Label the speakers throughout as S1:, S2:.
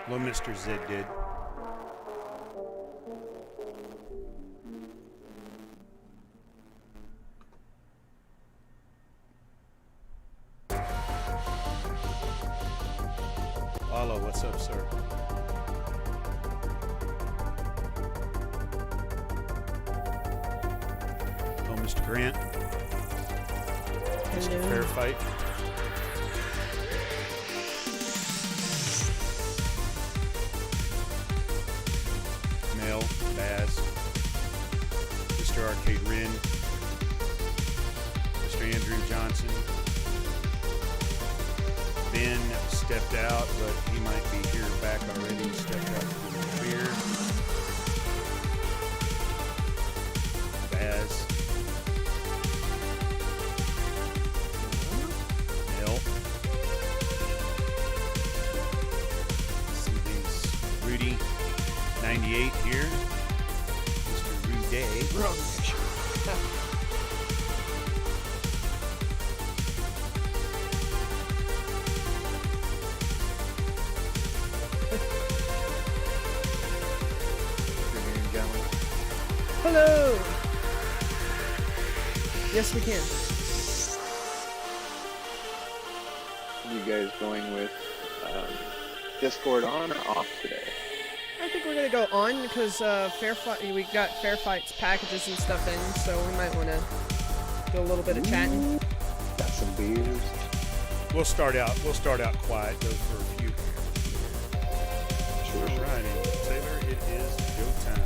S1: Little Mr. Zed did. Hello, what's up, sir? Oh, Mr. Grant. Mr. Fair Fight. Mel, Baz. Mr. Arcade Rin. Mr. Andrew Johnson. Ben stepped out, but he might be here back already. He stepped out for the beer. Baz. Mel. Some of these. Rudy, 98 here. Mr. Ruday.
S2: Hello! Yes, we can.
S3: You guys going with Discord on or off today?
S2: I think we're gonna go on because we got Fair Fights packages and stuff in, so we might want to do a little bit of chatting.
S3: Got some beers.
S1: We'll start out quiet, go for a few.
S3: Sure.
S1: All right, Taylor, it is go time.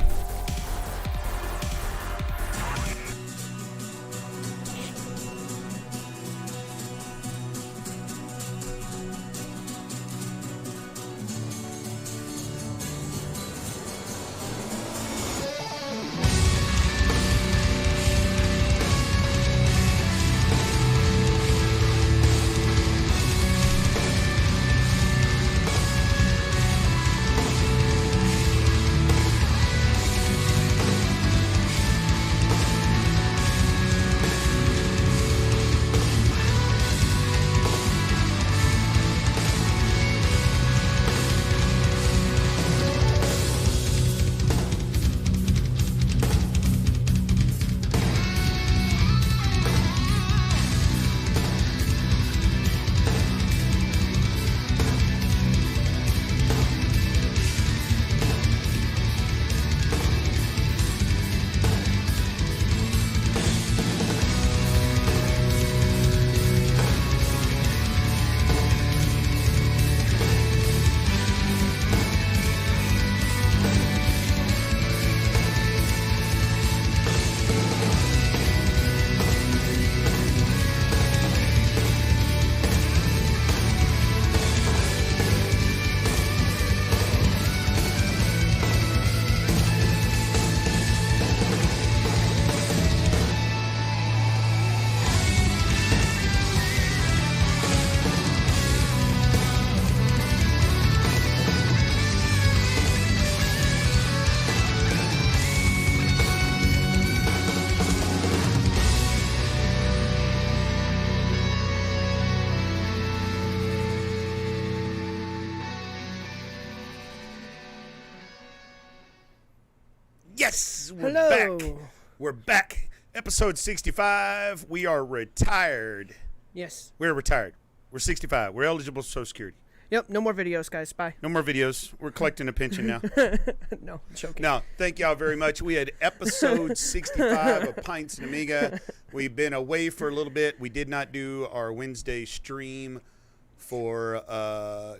S1: Yes, we're
S2: Hello.
S1: back. We're back. Episode 65. We are retired.
S2: Yes.
S1: We're retired. We're 65. We're eligible for Social Security.
S2: Yep, no more videos, guys. Bye.
S1: No more videos. We're collecting a pension now.
S2: No, I'm joking.
S1: Now, thank y'all very much. We had episode 65 of Pintz Amiga. We've been away for a little bit. We did not do our Wednesday stream for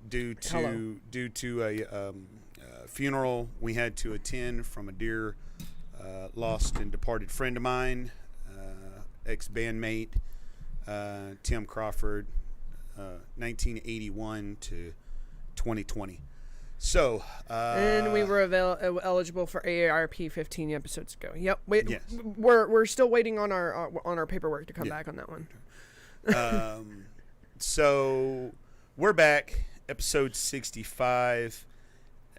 S1: due to a funeral we had to attend from a dear lost and departed friend of mine, ex-bandmate, Tim Crawford, 1981 to 2020. So,
S2: and we were eligible for AARP 15 episodes ago. Yep.
S1: Yes.
S2: We're still waiting on our paperwork to come back on that one.
S1: So we're back, episode 65.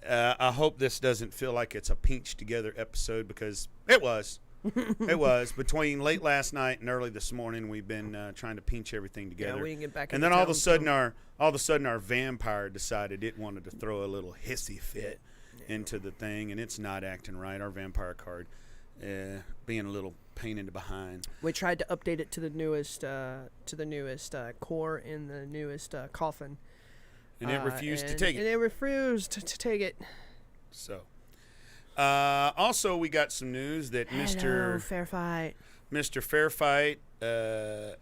S1: I hope this doesn't feel like it's a pinched together episode, because it was. It was between late last night and early this morning. We've been trying to pinch everything together.
S2: Yeah, we can get back.
S1: And
S2: into
S1: then all
S2: town,
S1: of a sudden, our vampire decided it wanted to throw a little hissy fit into the thing, and it's not acting right. Our vampire card, being a little pain in the behind.
S2: we tried to update it to the newest core in the newest coffin,
S1: And it refused to take it.
S2: And it refused to take it.
S1: So, also we got some news that
S2: Hello, Fair Fight.
S1: Mr. Fairfight,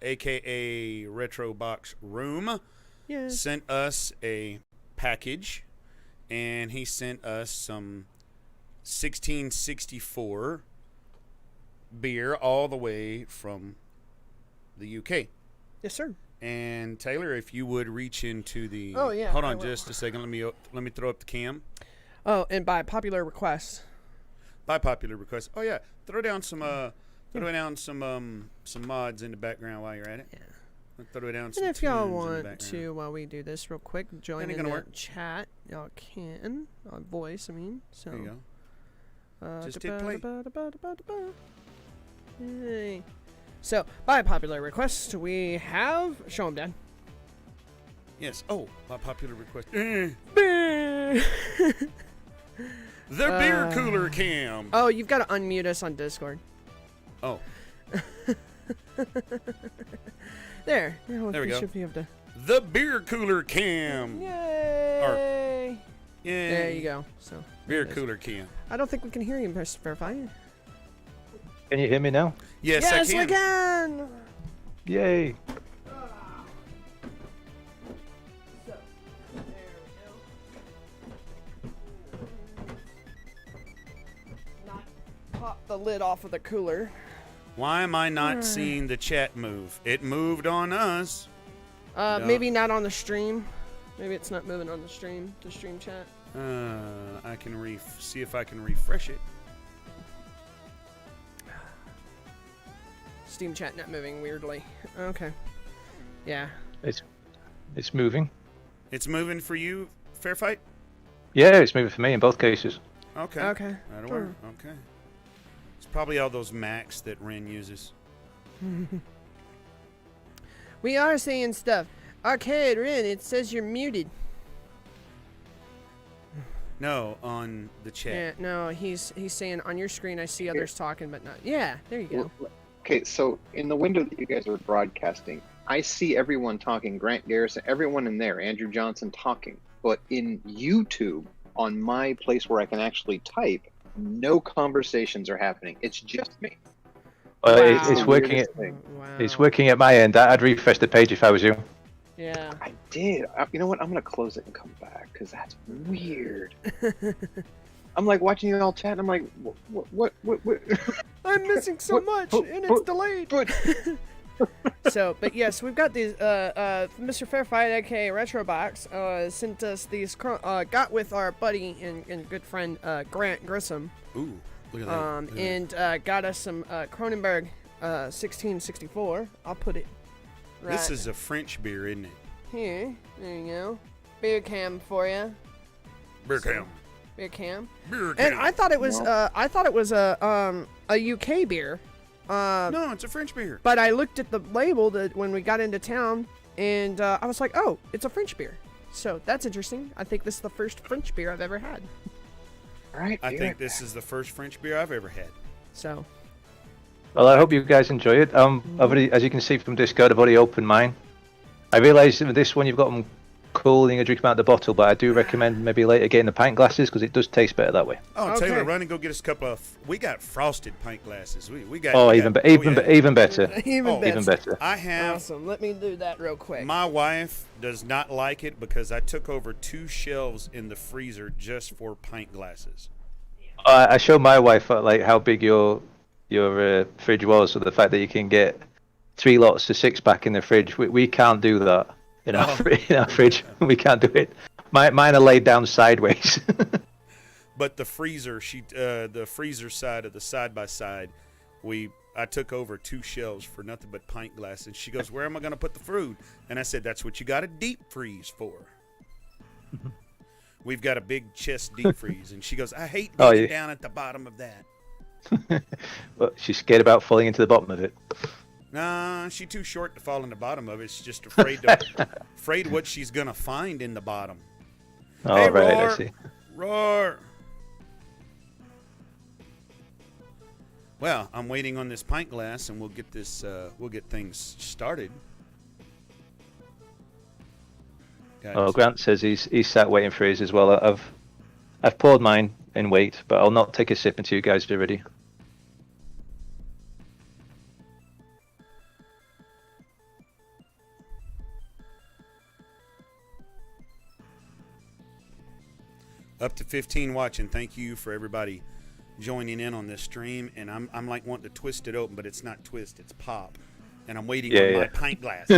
S1: aka Retro Box Room,
S2: Yes.
S1: sent us a package, and he sent us some 1664 beer all the way from the UK.
S2: Yes, sir.
S1: And Taylor, if you would reach into the
S2: Oh, yeah,
S1: hold
S2: I
S1: on
S2: will.
S1: just a second. Let me throw up the cam.
S2: Oh, and by popular request.
S1: By popular request. Oh yeah, throw down some mods in the background while you're at it.
S2: Yeah.
S1: Throw down some
S2: And if y'all
S1: tunes in the
S2: want
S1: background.
S2: to, while we do this real quick, join
S1: Ain't
S2: in
S1: gonna
S2: the
S1: work.
S2: chat. Y'all can. Voice, I mean. So.
S1: There you go. Just hit
S2: da-ba,
S1: play.
S2: da-ba, da-ba, da-ba. Yay. So, by popular request, we have... Show 'em, Dad.
S1: Yes. Oh, by popular request.
S2: Beer.
S1: The beer cooler cam.
S2: Oh, you've got to unmute us on Discord.
S1: Oh,
S2: There. Now
S1: There we go.
S2: Should be able to...
S1: the beer cooler cam.
S2: Yay!
S1: Yeah.
S2: There you go. So
S1: Beer
S2: there it is.
S1: cooler cam.
S2: I don't think we can hear you, Mr. Verify.
S4: Can you hear me now?
S1: Yes,
S2: Yes,
S1: I can.
S2: we can.
S4: Yay!
S2: So, there we go. Not pop the lid off of the cooler.
S1: Why am I not seeing the chat move? It moved on us. No.
S2: Maybe not on the stream. Maybe it's not moving on the stream chat.
S1: I can see if I can refresh it.
S2: Steam chat not moving weirdly. Okay. Yeah.
S4: It's moving.
S1: It's moving for you, Fair Fight?
S4: Yeah, it's moving for me in both cases.
S1: Okay.
S2: Okay.
S1: That'll work. Okay. It's probably all those Macs that Ren uses.
S2: We are saying stuff. Arcade Rin, it says you're muted.
S1: No, on the chat.
S2: Yeah, no, he's saying on your screen I see others talking, but not. Yeah, there you go.
S3: Okay, so in the window that you guys are broadcasting, I see everyone talking. Grant Garrison, everyone in there, Andrew Johnson talking. But in YouTube, on my place where I can actually type, no conversations are happening. It's just me.
S4: Well,
S2: Wow.
S4: it's working.
S2: Wow.
S4: It's working at my end. I'd refresh the page if I was you.
S2: Yeah.
S3: I did. You know what? I'm gonna close it and come back because that's weird. I'm like watching you all chat. And I'm like, what?
S2: I'm missing so much, and it's delayed. So, but yes, we've got these. Mr. Fairfight, aka Retrobox, sent us these. Got with our buddy and good friend Grant Grissom.
S1: Ooh, look at that. Look at
S2: And got us some Kronenberg 1664. I'll put it right
S1: This is a French beer, isn't it?
S2: here. There you go. Beer cam for you.
S1: Beer cam.
S2: Beer cam.
S1: Beer
S2: And
S1: cam.
S2: I thought it was.
S3: No.
S2: I thought it was a UK beer.
S1: No, it's a French beer.
S2: But I looked at the label that when we got into town, and I was like, oh, it's a French beer. So that's interesting. I think this is the first French beer I've ever had.
S3: All right.
S1: I think this is the first French beer I've ever had.
S2: So,
S4: Well, I hope you guys enjoy it. I've already, as you can see from Discord, I've already opened mine. I realise with this one you've got them cool and you can drink them out of the bottle, but I do recommend maybe later getting the pint glasses because it does taste better that way.
S1: Oh,
S2: Okay.
S1: Taylor, run and go get us a couple of. We got frosted pint glasses. We got.
S4: Oh,
S1: we
S4: even
S1: got-
S4: better. Even
S1: yeah.
S4: even better.
S2: even
S4: Even better.
S1: I have.
S2: Awesome. Let me do that real quick.
S1: My wife does not like it because I took over 2 shelves in the freezer just for pint glasses.
S4: I showed my wife like how big your fridge was, so the fact that you can get 3 lots to 6-pack in the fridge. We can't do that in our, in our fridge. We can't do it. Mine are laid down sideways.
S1: But the freezer, the freezer side of the side by side, I took over 2 shelves for nothing but pint glass. And she goes, "Where am I going to put the food?" And I said, "That's what you got to deep freeze for." We've got a big chest deep freeze, and she goes, "I hate digging down at the bottom of that."
S4: But she's scared about falling into the bottom of it.
S1: Nah, she's too short to fall in the bottom of it. She's just afraid what she's gonna find in the bottom.
S4: Oh,
S1: Hey,
S4: right,
S1: roar,
S4: I see.
S1: Roar. Well, I'm waiting on this pint glass, and we'll get this. We'll get things started.
S4: Oh, Grant says he's sat waiting for his as well. I've poured mine in wait, but I'll not take a sip until you guys are ready.
S1: Up to 15 watching. Thank you for everybody joining in on this stream. And I'm like wanting to twist it open, but it's not twist, it's pop. And I'm waiting on my pint glass.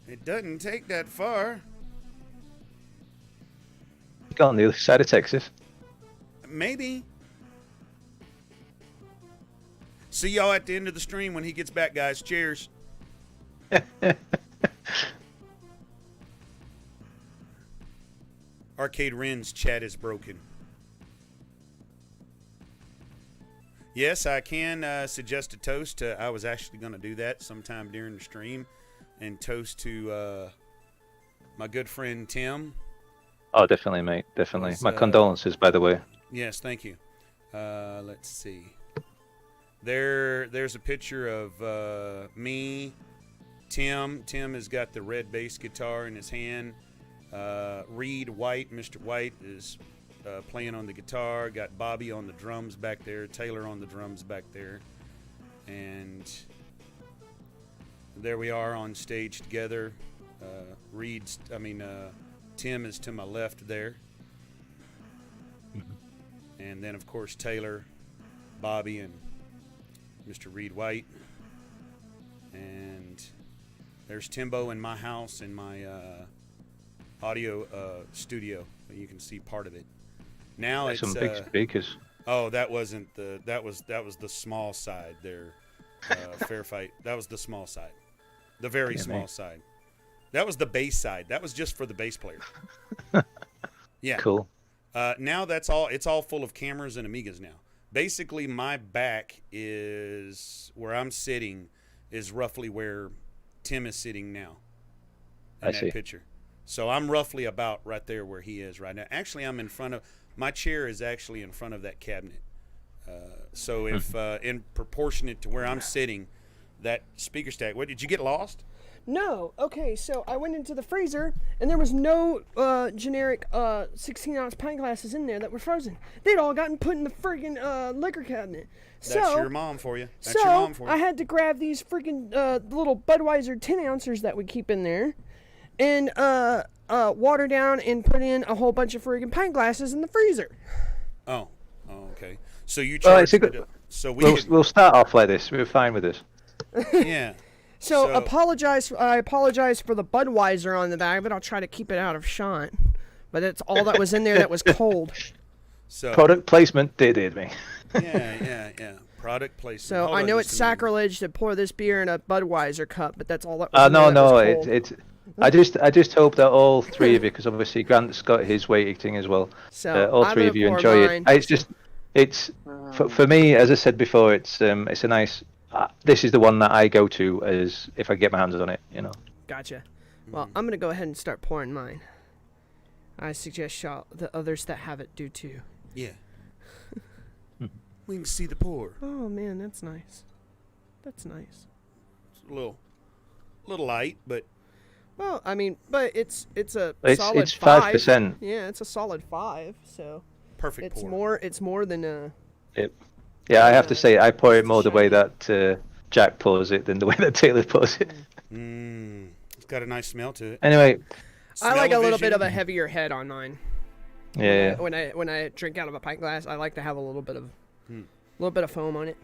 S1: It doesn't take that far.
S4: Got on the other side of Texas.
S1: Maybe. See y'all at the end of the stream when he gets back, guys. Cheers. Arcade Ren's chat is broken. Yes, I can suggest a toast. I was actually going to do that sometime during the stream and toast to my good friend Tim.
S4: Oh, definitely, mate. Definitely. My condolences, by the way.
S1: Yes, thank you. Let's see. There's a picture of me, Tim. Tim has got the red bass guitar in his hand. Reed White, Mr. White, is playing on the guitar. Got Bobby on the drums back there. Taylor on the drums back there. And there we are on stage together. Tim is to my left there. And then, of course, Taylor, Bobby, and Mr. Reed White. And there's Timbo in my house in my audio studio. You can see part of it. Now it's
S4: some big speakers.
S1: Oh, that wasn't that was the small side there. Fair fight. That was the small side. The very small side. That was the bass side. That was just for the bass player. Yeah.
S4: Cool.
S1: Now that's all. It's all full of cameras and Amigas now. Basically, my back is where I'm sitting is roughly where Tim is sitting now. In that picture. So I'm roughly about right there where he is right now. Actually, I'm in front of my chair is actually in front of that cabinet. So if in proportionate to where I'm sitting, that speaker stack. What did you get lost?
S2: No. Okay, so I went into the freezer, and there was no generic 16-ounce pint glasses in there that were frozen. They'd all gotten put in the friggin' liquor cabinet.
S1: That's your mom for you. That's your mom for you.
S2: I had to grab these friggin' little Budweiser 10-ouncers that we keep in there, and water down and put in a whole bunch of friggin' pint glasses in the freezer.
S1: Oh, okay. So you charged
S4: we'll start off like this. We're fine with this.
S1: Yeah.
S2: So I apologize for the Budweiser on the bag, but I'll try to keep it out of shot. But that's all that was in there that was cold.
S1: So
S4: product placement did me.
S1: Yeah. Product placement.
S2: So
S1: Hold
S2: I
S1: on
S2: know
S1: just
S2: it's
S1: a minute.
S2: sacrilege to pour this beer in a Budweiser cup, but that's all that was in there
S4: No,
S2: that was cold.
S4: it's. I just hope that all three of you, because obviously Grant's got his weight eating as well.
S2: So
S4: all
S2: I'm
S4: three of
S2: gonna
S4: you
S2: pour
S4: enjoy
S2: mine.
S4: It's for me, as I said before, it's a nice. This is the one that I go to as if I get my hands on it, you know.
S2: Gotcha. Well, I'm gonna go ahead and start pouring mine. I suggest the others that have it do too.
S1: Yeah. We can see the pour.
S2: Oh man, that's nice. That's nice.
S1: It's a little light, but
S2: Well, I mean, but it's solid
S4: It's
S2: 5.
S4: 5%.
S2: Yeah, it's a solid 5. So
S1: perfect
S2: it's
S1: pour.
S2: more than
S4: Yeah, I have to say I pour it more the way that Jack pours it than the way that Taylor pours it.
S1: It's got a nice smell to it.
S4: Anyway,
S2: I like a little bit
S1: Smell-o-vision.
S2: of a heavier head on mine.
S4: yeah.
S2: When I drink out of a pint glass, I like to have a little bit of foam on it.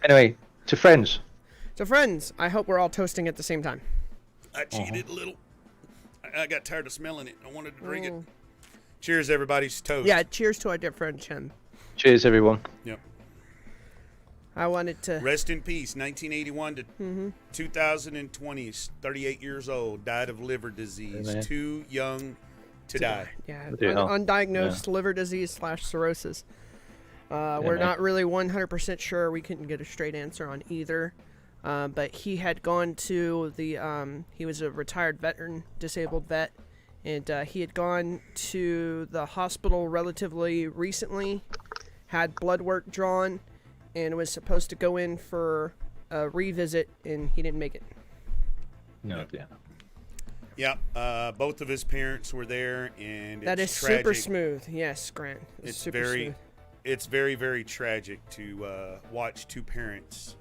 S4: Anyway, to friends.
S2: So friends, I hope we're all toasting at the same time.
S1: I cheated a little. I got tired of smelling it. I wanted to drink it. Cheers, everybody's toast.
S2: Yeah, cheers to our dear friend Chen.
S4: Cheers, everyone.
S1: Yep.
S2: I wanted to.
S1: Rest in peace. 1981 to 2020. 38 years old. Died of liver disease.
S4: Amen.
S1: Too young to die.
S2: Yeah,
S4: Yeah.
S2: undiagnosed liver disease / cirrhosis. We're not really 100% sure. We couldn't get a straight answer on either. But he had gone to the, he was a retired veteran, disabled vet, and he had gone to the hospital relatively recently, had blood work drawn, and was supposed to go in for a revisit, and he didn't make it.
S4: No, yeah.
S1: Yeah, both of his parents were there, and
S2: That is
S1: it's tragic.
S2: super smooth. Yes, Grant.
S1: It's
S2: super
S1: very,
S2: smooth.
S1: it's very, very tragic to watch two parents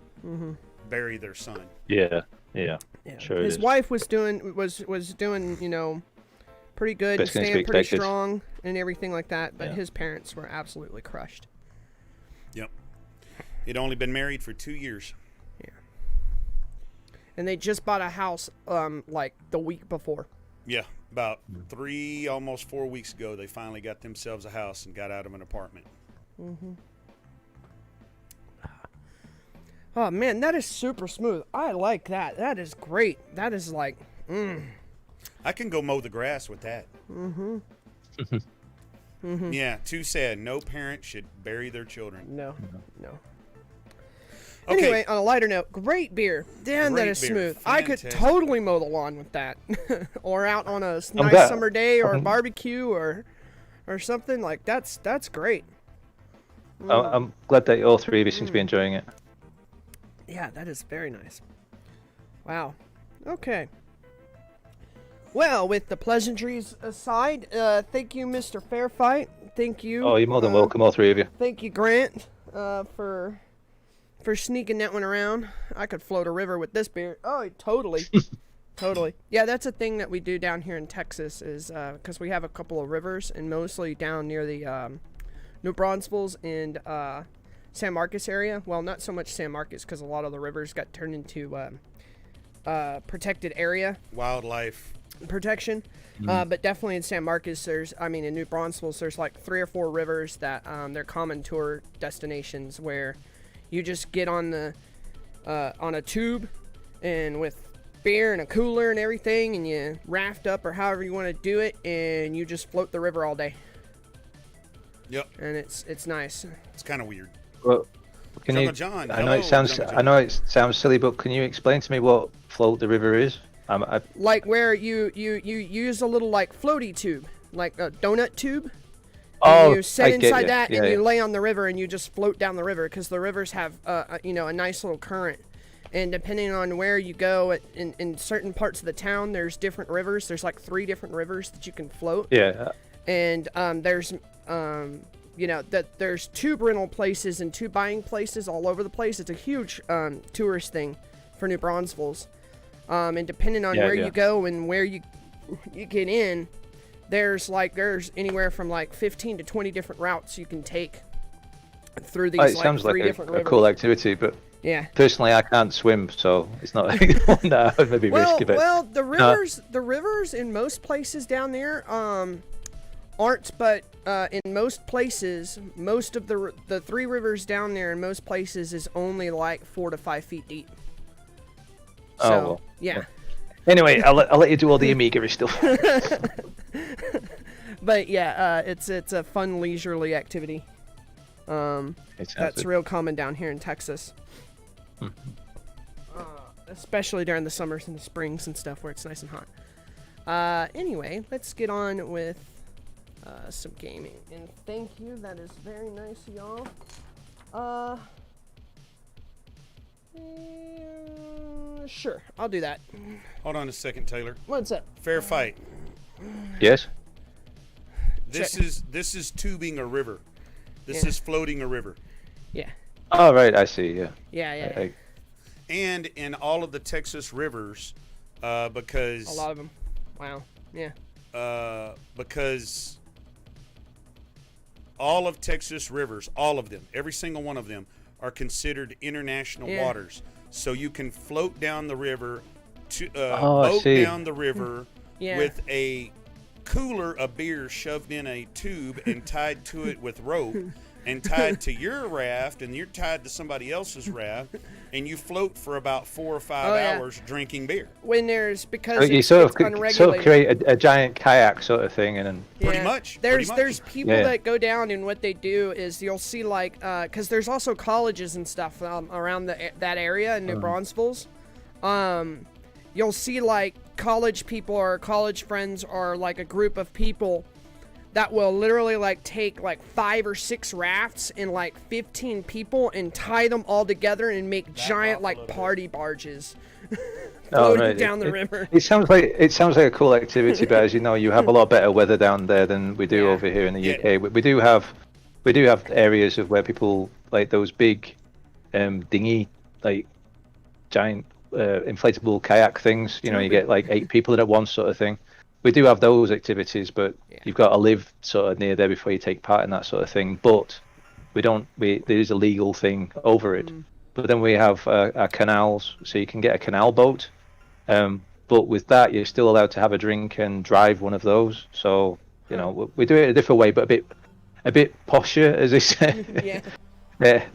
S1: bury their son.
S4: Yeah.
S2: Yeah.
S4: Sure it
S2: His
S4: is.
S2: wife was doing pretty good,
S4: Best things to
S2: staying
S4: be
S2: pretty
S4: expected.
S2: strong and everything like that. But
S4: Yeah.
S2: his parents were absolutely crushed.
S1: Yep. He'd only been married for 2 years.
S2: And they just bought a house like the week before.
S1: Yeah, about 3, almost 4 weeks ago, they finally got themselves a house and got out of an apartment.
S2: Oh man, that is super smooth. I like that. That is great. That is like,
S1: I can go mow the grass with that. Yeah, too sad. No parent should bury their children.
S2: no.
S1: Okay.
S2: Anyway, on a lighter note, great beer. Damn, that
S1: Great
S2: is
S1: beer.
S2: smooth. I could
S1: Fantastic.
S2: totally mow the lawn with that, or out on a nice
S4: glad-
S2: summer day, or a barbecue, or something like that's great.
S4: I'm glad that all three of you seem to be enjoying it.
S2: Yeah, that is very nice. Wow. Okay. Well, with the pleasantries aside, thank you, Mr. Fairfight. Thank you.
S4: Oh, you're more than welcome, all three of you.
S2: Thank you, Grant, for sneaking that one around. I could float a river with this beer. Oh, totally. Totally. Yeah, that's a thing that we do down here in Texas is because we have a couple of rivers, and mostly down near the New Braunfels and San Marcos area. Well, not so much San Marcos because a lot of the rivers got turned into protected area
S1: Wildlife.
S2: protection. But definitely in San Marcos, in New Braunfels, there's like 3 or 4 rivers that they're common tour destinations where you just get on a tube and with beer and a cooler and everything, and you raft up or however you want to do it, and you just float the river all day.
S1: Yep.
S2: And it's nice.
S1: It's kind of weird.
S4: Well, can
S1: Jungle
S4: you?
S1: John,
S4: I know
S1: hello,
S4: it sounds.
S1: Jungle John.
S4: I know it sounds silly, but can you explain to me what float the river is?
S2: Like where you use a little like floaty tube, like a donut tube.
S4: Oh,
S2: And you sit
S4: I get
S2: inside
S4: you.
S2: that,
S4: Yeah,
S2: and you
S4: yeah.
S2: lay on the river, and you just float down the river because the rivers have, a nice little current. And depending on where you go, in certain parts of the town, there's different rivers. There's like 3 different rivers that you can float.
S4: Yeah.
S2: And there's, there's tube rental places and tube buying places all over the place. It's a huge tourist thing for New Braunfels. And depending on where
S4: yeah.
S2: you go and where you get in, there's anywhere from like 15 to 20 different routes you can take through these
S4: It
S2: like
S4: sounds
S2: 3
S4: like
S2: different
S4: a
S2: rivers.
S4: cool activity, but
S2: Yeah.
S4: personally, I can't swim, so it's not one that I would maybe risk it.
S2: Well, the rivers in most places down there aren't, but in most places, most of the 3 rivers down there in most places is only like 4 to 5 feet deep. So,
S4: Oh, well,
S2: yeah.
S4: Anyway, I'll let you do all the Amiga stuff.
S2: But yeah, it's a fun leisurely activity. That's real common down here in Texas. Especially during the summers and the springs and stuff where it's nice and hot. Anyway, let's get on with some gaming. And thank you, that is very nice of y'all. Sure, I'll do that.
S1: Hold on a second, Taylor.
S2: What's up?
S1: Fair fight.
S4: Yes.
S1: This is tubing a river. This
S2: Yeah.
S1: is floating a river.
S2: Yeah.
S4: Oh, right. I see. Yeah.
S2: Yeah.
S1: And in all of the Texas rivers, because
S2: A lot of them. Wow. Yeah.
S1: because all of Texas rivers, all of them, every single one of them, are considered international
S2: Yeah.
S1: waters. So you can float down the river, to
S4: I
S1: boat
S4: see.
S1: down the river
S2: Yeah.
S1: with a cooler of beer shoved in a tube and tied to it with rope, and tied to your raft, and you're tied to somebody else's raft, and you float for about 4 or 5 hours drinking beer.
S2: When there's because
S4: you
S2: it's
S4: sort of
S2: unregulated.
S4: create a giant kayak sort of thing, and then
S1: Pretty much.
S2: There's people that go down, and what they do is you'll see like because there's also colleges and stuff around that area in New Braunfels. You'll see like college people or college friends or like a group of people that will literally like take like 5 or 6 rafts and like 15 people and tie them all together and make giant like party barges floating down the river.
S4: It sounds like a cool activity, but as you know, you have a lot better weather down there than we do over here in the UK. We do have areas of where people like those big dinghy, like giant inflatable kayak things. You know, you get like 8 people in at once sort of thing. We do have those activities, but you've got to live sort of near there before you take part in that sort of thing. But there is a legal thing over it. But then we have our canals, so you can get a canal boat. But with that, you're still allowed to have a drink and drive one of those. So, you know, we do it a different way, but a bit posher, as they say.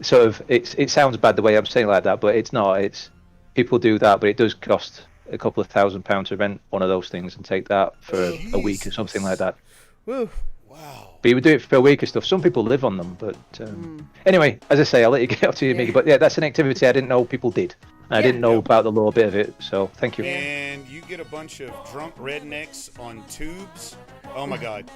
S4: Sort of, it sounds bad the way I'm saying like that, but it's not. It's people do that, but it does cost a couple of £1,000 to rent one of those things and take that for a week or something like that.
S2: Woo.
S1: Wow.
S4: But you would do it for a week or stuff. Some people live on them, but anyway, as I say, I'll let you get up to your Amiga. But yeah, that's an activity I didn't know people did. I didn't know about the law bit of it, so thank you.
S1: And you get a bunch of drunk rednecks on tubes. Oh my God.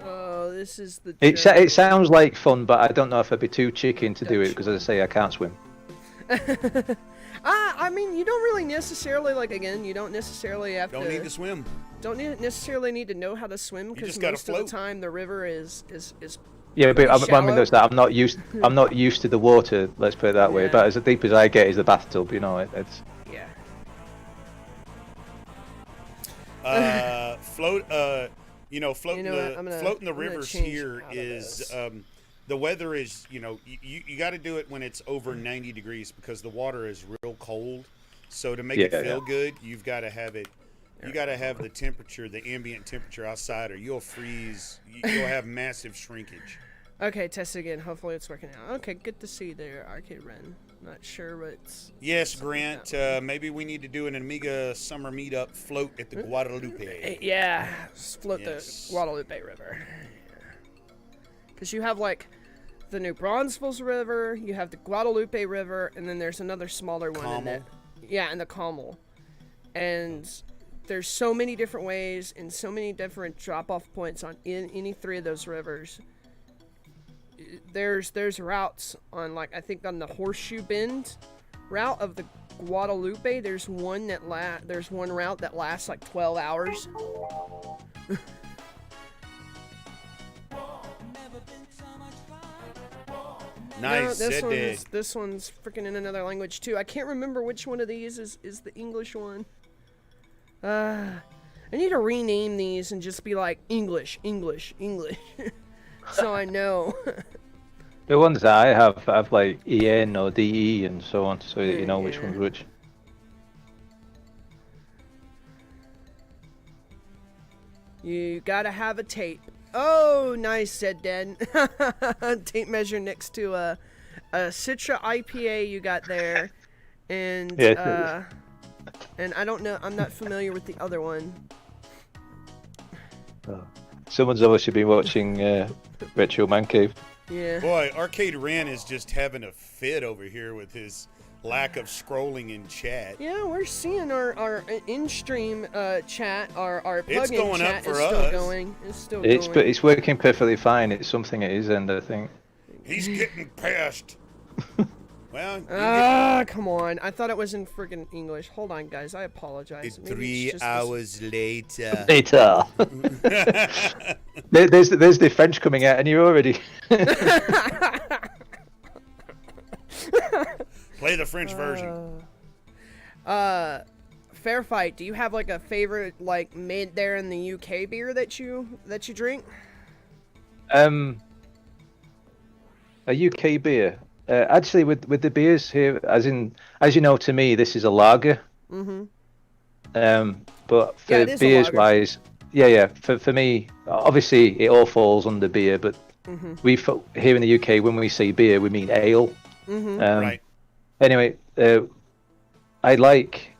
S2: Oh, this is the.
S4: It sounds like fun, but I don't know if I'd be too chicken to do it because, as I say, I can't swim.
S2: I mean, you don't really necessarily you don't necessarily have to.
S1: Don't need to swim.
S2: Don't necessarily need to know how to swim because most of the time the river is.
S4: Yeah, but I mean, that's that. I'm not used to the water. Let's put it that way. But as deep as I get is the bathtub. You know, it's.
S1: Yeah. Floating the rivers here is. The weather is, you got to do it when it's over 90 degrees because the water is real cold. So to make it feel good, you've got to have it. You got to have the temperature, the ambient temperature outside, or you'll freeze. You'll have massive shrinkage.
S2: Okay, test it again. Hopefully it's working out. Okay, good to see there, Arcade Ren. Not sure what's.
S1: Yes, Grant. Maybe we need to do an Amiga summer meetup float at the Guadalupe.
S2: Yeah, float the Guadalupe River. Because you have like the New Braunfels River, you have the Guadalupe River, and then there's another smaller one in it. Yeah, and the Commel. And there's so many different ways and so many different drop-off points in any 3 of those rivers. There's routes on I think on the Horseshoe Bend route of the Guadalupe. There's one route that lasts like 12 hours.
S1: Nice.
S2: No, this one's freaking in another language too. I can't remember which one of these is the English one. I need to rename these and just be like English, so I know.
S4: The ones that I have like EN or DE and so on, so that you know which one's which.
S2: You gotta have a tape. Oh, nice, said Den. Tape measure next to a Citra IPA you got there, and and I don't know. I'm not familiar with the other one.
S4: Someone's obviously been watching Retro Man Cave.
S2: Yeah.
S1: Boy, Arcade Ren is just having a fit over here with his lack of scrolling in chat.
S2: Yeah, we're seeing our in-stream chat, our plug-in
S1: going
S2: chat
S1: up for
S2: is
S1: us.
S2: still going. It's still going.
S4: But it's working perfectly fine. It's something at his end, I think.
S1: He's getting past. Well,
S2: come on. I thought it was in friggin' English. Hold on, guys. I apologize.
S1: Maybe 3 hours later.
S4: There's the French coming out, and you're already.
S1: Play the French version.
S2: Fair Fight. Do you have like a favorite made there in the UK beer that you drink?
S4: A UK beer. Actually, with the beers here, as you know, to me this is a lager. But for beers wise, for me, obviously it all falls under beer. But here in the UK, when we say beer, we mean ale.
S1: Right.
S4: Anyway, I like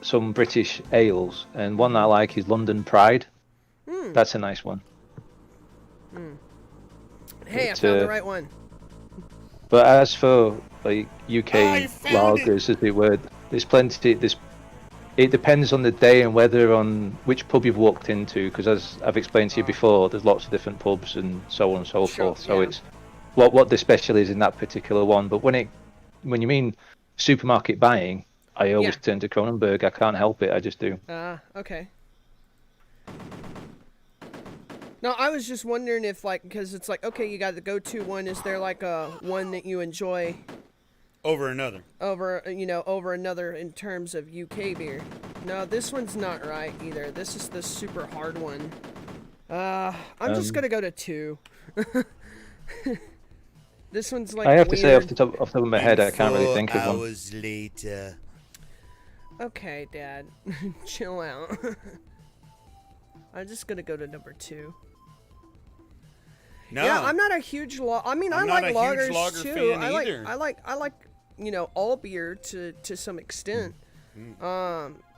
S4: some British ales, and one that I like is London Pride. That's a nice one.
S2: Hey, I found the right one.
S4: But as for like UK lagers, as it were, there's plenty. It depends on the day and whether on which pub you've walked into, because as I've explained to you before, there's lots of different pubs and so on and so forth. So it's what the special is in that particular one. But when you mean supermarket buying, I always turn to Kronenberg. I can't help it. I just do.
S2: Okay. No, I was just wondering if, like, because it's like, okay, you got the go-to one. Is there, like, a one that you enjoy
S1: over another?
S2: Over another in terms of UK beer. No, this one's not right either. This is the super hard one. I'm just going to go to 2. This one's, like,
S4: I have to say,
S2: weird.
S4: off the top of my head, I can't really think of one.
S1: 4 hours later.
S2: Okay, Dad. Chill out. I'm just going to go to number 2.
S1: No.
S2: Yeah, I'm not a huge I like lagers too. I like all beer to some extent.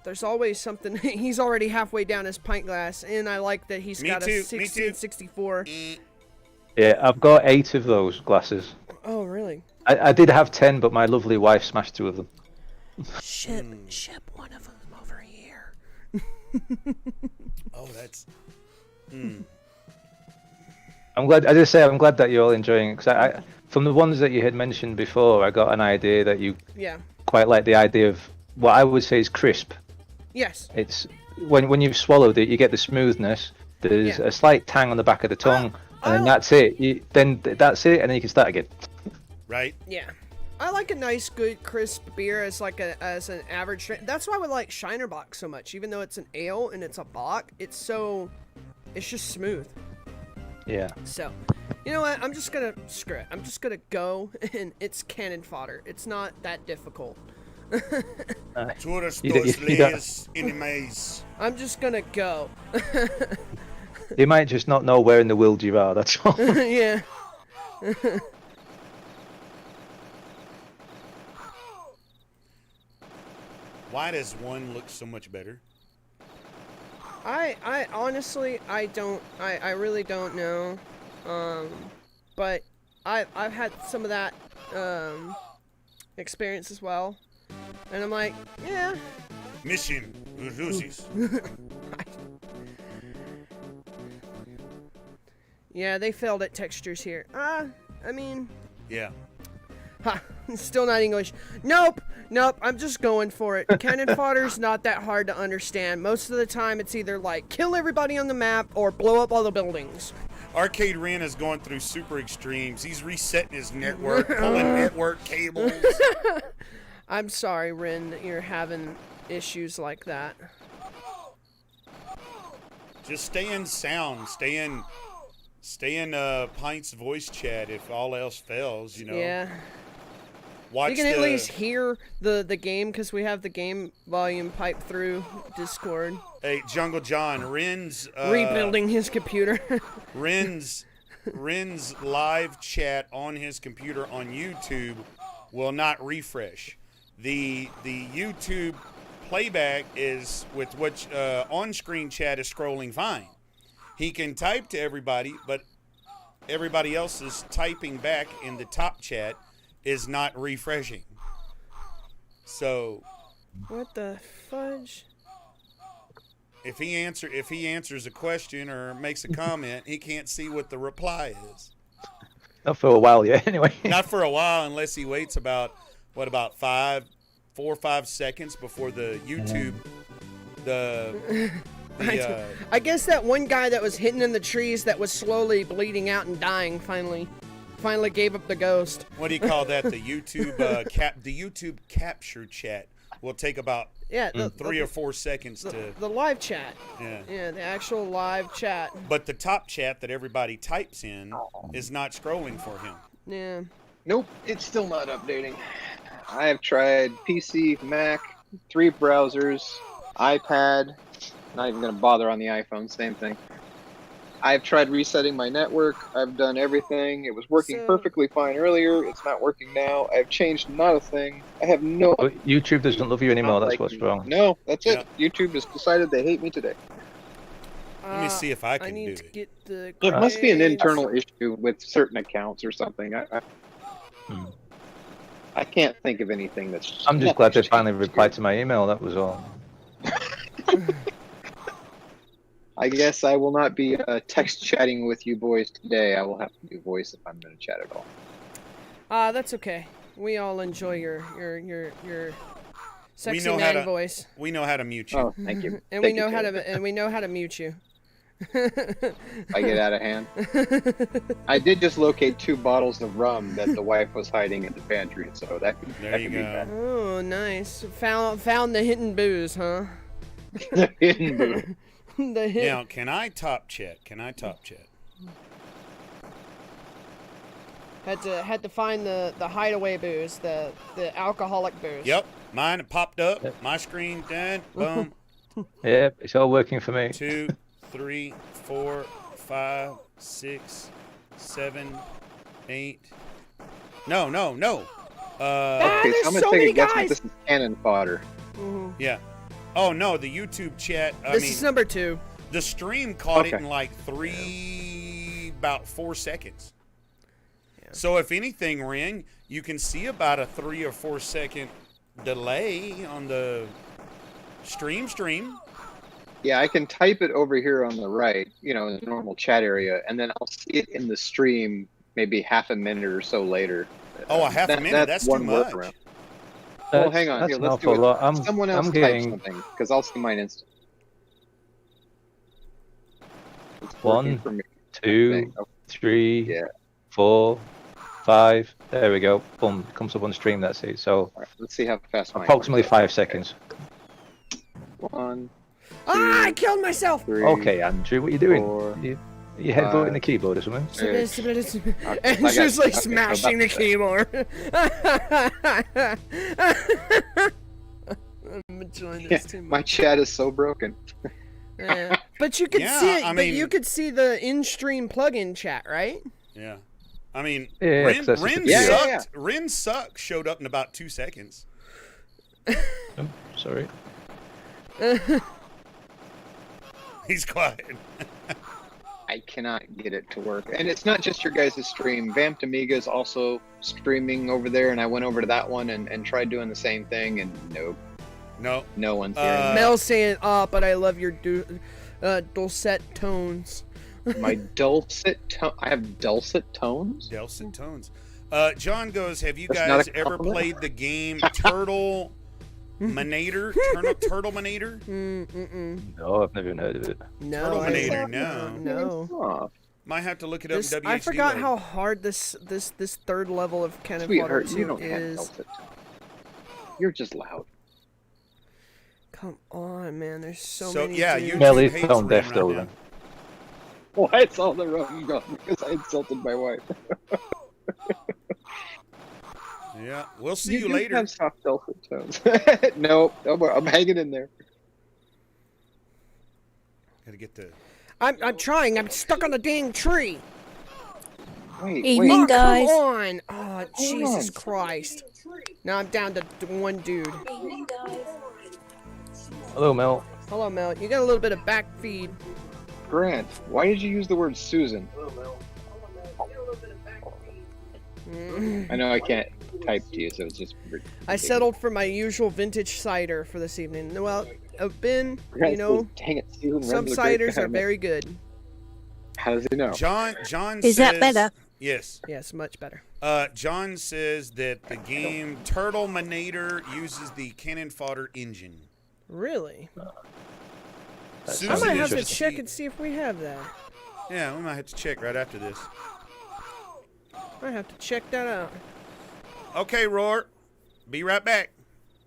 S2: There's always something. He's already halfway down his pint glass, and I like that he's got a 1664.
S4: Yeah, I've got 8 of those glasses.
S2: Oh, really?
S4: I did have 10, but my lovely wife smashed 2 of them.
S2: Ship one of them over here.
S1: Oh, that's.
S4: I'm glad. As I say, I'm glad that you're all enjoying it. Because from the ones that you had mentioned before, I got an idea that you quite like the idea of what I would say is crisp.
S2: Yes.
S4: It's when you've swallowed it, you get the smoothness. There's a slight tang on the back of the tongue, and then that's it. Then that's it, and then you can start again.
S1: Right.
S2: Yeah. I like a nice, good, crisp beer as an average drink. That's why I like Shiner Bock so much. Even though it's an ale and it's a Bock, it's just smooth.
S4: Yeah.
S2: So, you know what? I'm just gonna screw it. I'm just gonna go, and it's cannon fodder. It's not that difficult.
S1: Todos dos leis inimais.
S2: I'm just gonna go.
S4: You might just not know where in the world you are. That's all.
S2: Yeah.
S1: Why does one look so much better?
S2: I honestly, I really don't know. But I've had some of that experience as well, and I'm like, yeah.
S1: Mission Rusis.
S2: Yeah, they failed at textures here. I mean.
S1: Yeah.
S2: Ha, still not English. Nope, I'm just going for it. Cannon fodder's not that hard to understand. Most of the time, it's either like kill everybody on the map or blow up all the buildings.
S1: Arcade Ren is going through super extremes. He's resetting his network, pulling network cables.
S2: I'm sorry, Ren, that you're having issues like that.
S1: Just stay in sound. Stay in Pint's voice chat if all else fails, you know.
S2: Yeah.
S1: Watch
S2: you can at least hear the game because we have the game volume piped through Discord.
S1: Hey, Jungle John, Ren's
S2: rebuilding his computer.
S1: Ren's live chat on his computer on YouTube will not refresh. The YouTube playback is with which on-screen chat is scrolling fine. He can type to everybody, but everybody else is typing back in the top chat is not refreshing. So
S2: what the fudge?
S1: If he answers a question or makes a comment, he can't see what the reply is.
S4: Not for a while yet, anyway.
S1: Not for a while, unless he waits about 4 or 5 seconds before the YouTube
S2: I guess that one guy that was hidden in the trees that was slowly bleeding out and dying finally gave up the ghost.
S1: What do you call that? The YouTube the YouTube capture chat will take about 3 or 4 seconds to
S2: the live chat.
S1: Yeah,
S2: the actual live chat.
S1: But the top chat that everybody types in is not scrolling for him.
S2: Yeah.
S3: Nope, it's still not updating. I have tried PC, Mac, 3 browsers, iPad. Not even going to bother on the iPhone, same thing. I've tried resetting my network. I've done everything. It was working perfectly fine earlier. It's not working now. I've changed not a thing. I have no...
S4: Oh, YouTube doesn't love you anymore, that's what's wrong.
S3: No, that's it. YouTube has decided they hate me today.
S1: Let me see if I can
S2: I need
S1: do
S2: to
S1: it.
S2: get the
S3: It must be an
S2: grades.
S3: internal issue with certain accounts or something. I can't think of anything that's...
S4: I'm just glad they finally replied to my email, that was all.
S3: I guess I will not be text chatting with you boys today. I will have to do voice if I'm going to chat at all.
S2: That's okay. We all enjoy your sexy man voice.
S1: We know how to mute you.
S3: Oh, thank you.
S2: And
S3: Thank
S2: we know
S3: you,
S2: how
S3: Ted.
S2: to mute you.
S3: I get out of hand. I did just locate 2 bottles of rum that the wife was hiding in the pantry, so that could be bad.
S2: Oh, nice. Found the hidden booze, huh?
S3: The hidden booze.
S1: Now, can I top chat?
S2: Had to find the hideaway booze, the alcoholic booze.
S1: Yep, mine popped up. My screen done. Boom.
S4: Yep, it's all working for me.
S1: 2, 3, 4, 5, 6, 7, 8. No.
S3: Okay, so
S2: there's
S3: I'm
S2: so
S3: gonna
S2: many
S3: take a guess
S2: guys.
S3: that this is cannon fodder.
S1: Yeah. Oh no, the YouTube chat.
S2: This is number 2.
S1: The stream caught it
S3: Okay.
S1: in like about 4 seconds. Yeah. So if anything, Ring, you can see about a 3 or 4 second delay on the stream.
S3: Yeah, I can type it over here on the right, in the normal chat area, and then I'll see it in the stream maybe half a minute or so later.
S1: Oh, a half a minute? That's too much.
S3: Workaround. Well, hang on. Here, let's do it. Someone else type something, because I'll see mine instant.
S4: 1, 2, 3, 4, 5. There we go. Boom. Comes up on stream, that's it. So,
S3: right, let's see how fast mine
S4: approximately 5 seconds.
S3: 1, 2,
S2: I killed myself!
S3: 3,
S4: Okay, Andrew, what are you doing?
S3: 4,
S4: you headbutting the keyboard or something?
S2: And she's like smashing the keyboard. I'm enjoying this too much.
S3: My chat is so broken.
S2: Yeah. But you could see it. You could see the in-stream plug-in chat, right?
S1: Yeah. I mean,
S4: Yeah,
S1: Ren Suck showed up in about 2 seconds.
S4: Oh, sorry.
S1: He's quiet.
S3: I cannot get it to work. And it's not just your guys' stream. Vamped Amiga is also streaming over there, and I went over to that one and tried doing the same thing, and nope. No one's hearing me.
S2: Mel's saying, but I love your dulcet tones.
S3: My dulcet tone? I have dulcet tones?
S1: Dulcet tones. John goes, have you guys ever played the game Turtle Manator? Turtle Manator?
S4: No, I've never even heard of it.
S2: No.
S1: Turtle Manator, no.
S3: Oh.
S1: Might have to look it up in WHD.
S2: I forgot how hard this third level of Cannon Fodder 2 is.
S3: You're just loud.
S2: Come on, man. There's so many.
S1: Yeah, you
S4: Melly's tone deaf though, then.
S3: Why it's all the wrong gone? Because I insulted my wife.
S1: Yeah, we'll see you later.
S3: Have soft dulcet tones. No, I'm hanging in there.
S1: Gotta get the.
S2: I'm trying. I'm stuck on a dang tree.
S5: Evening, guys.
S2: Come on. Oh, Jesus Christ. Now I'm down to one dude.
S5: Evening, guys.
S4: Hello, Mel.
S2: Hello, Mel. You got a little bit of back feed.
S3: Grant, why did you use the word Susan? I know I can't type to you, so it's just...
S2: I settled for my usual vintage cider for this evening. Well, I've been,
S3: dang it, Susan,
S2: some ciders are very good.
S3: How does he know?
S1: John
S5: Is
S1: says,
S5: that better?
S1: Yes.
S2: Yes, much better.
S1: John says that the game Turtle Manator uses the Cannon Fodder engine.
S2: Really?
S1: Susan
S2: I might have to
S1: is
S2: check and see if we have that.
S1: Yeah, we might have to check right after this.
S2: I have to check that out.
S1: Okay, Roar. Be right back.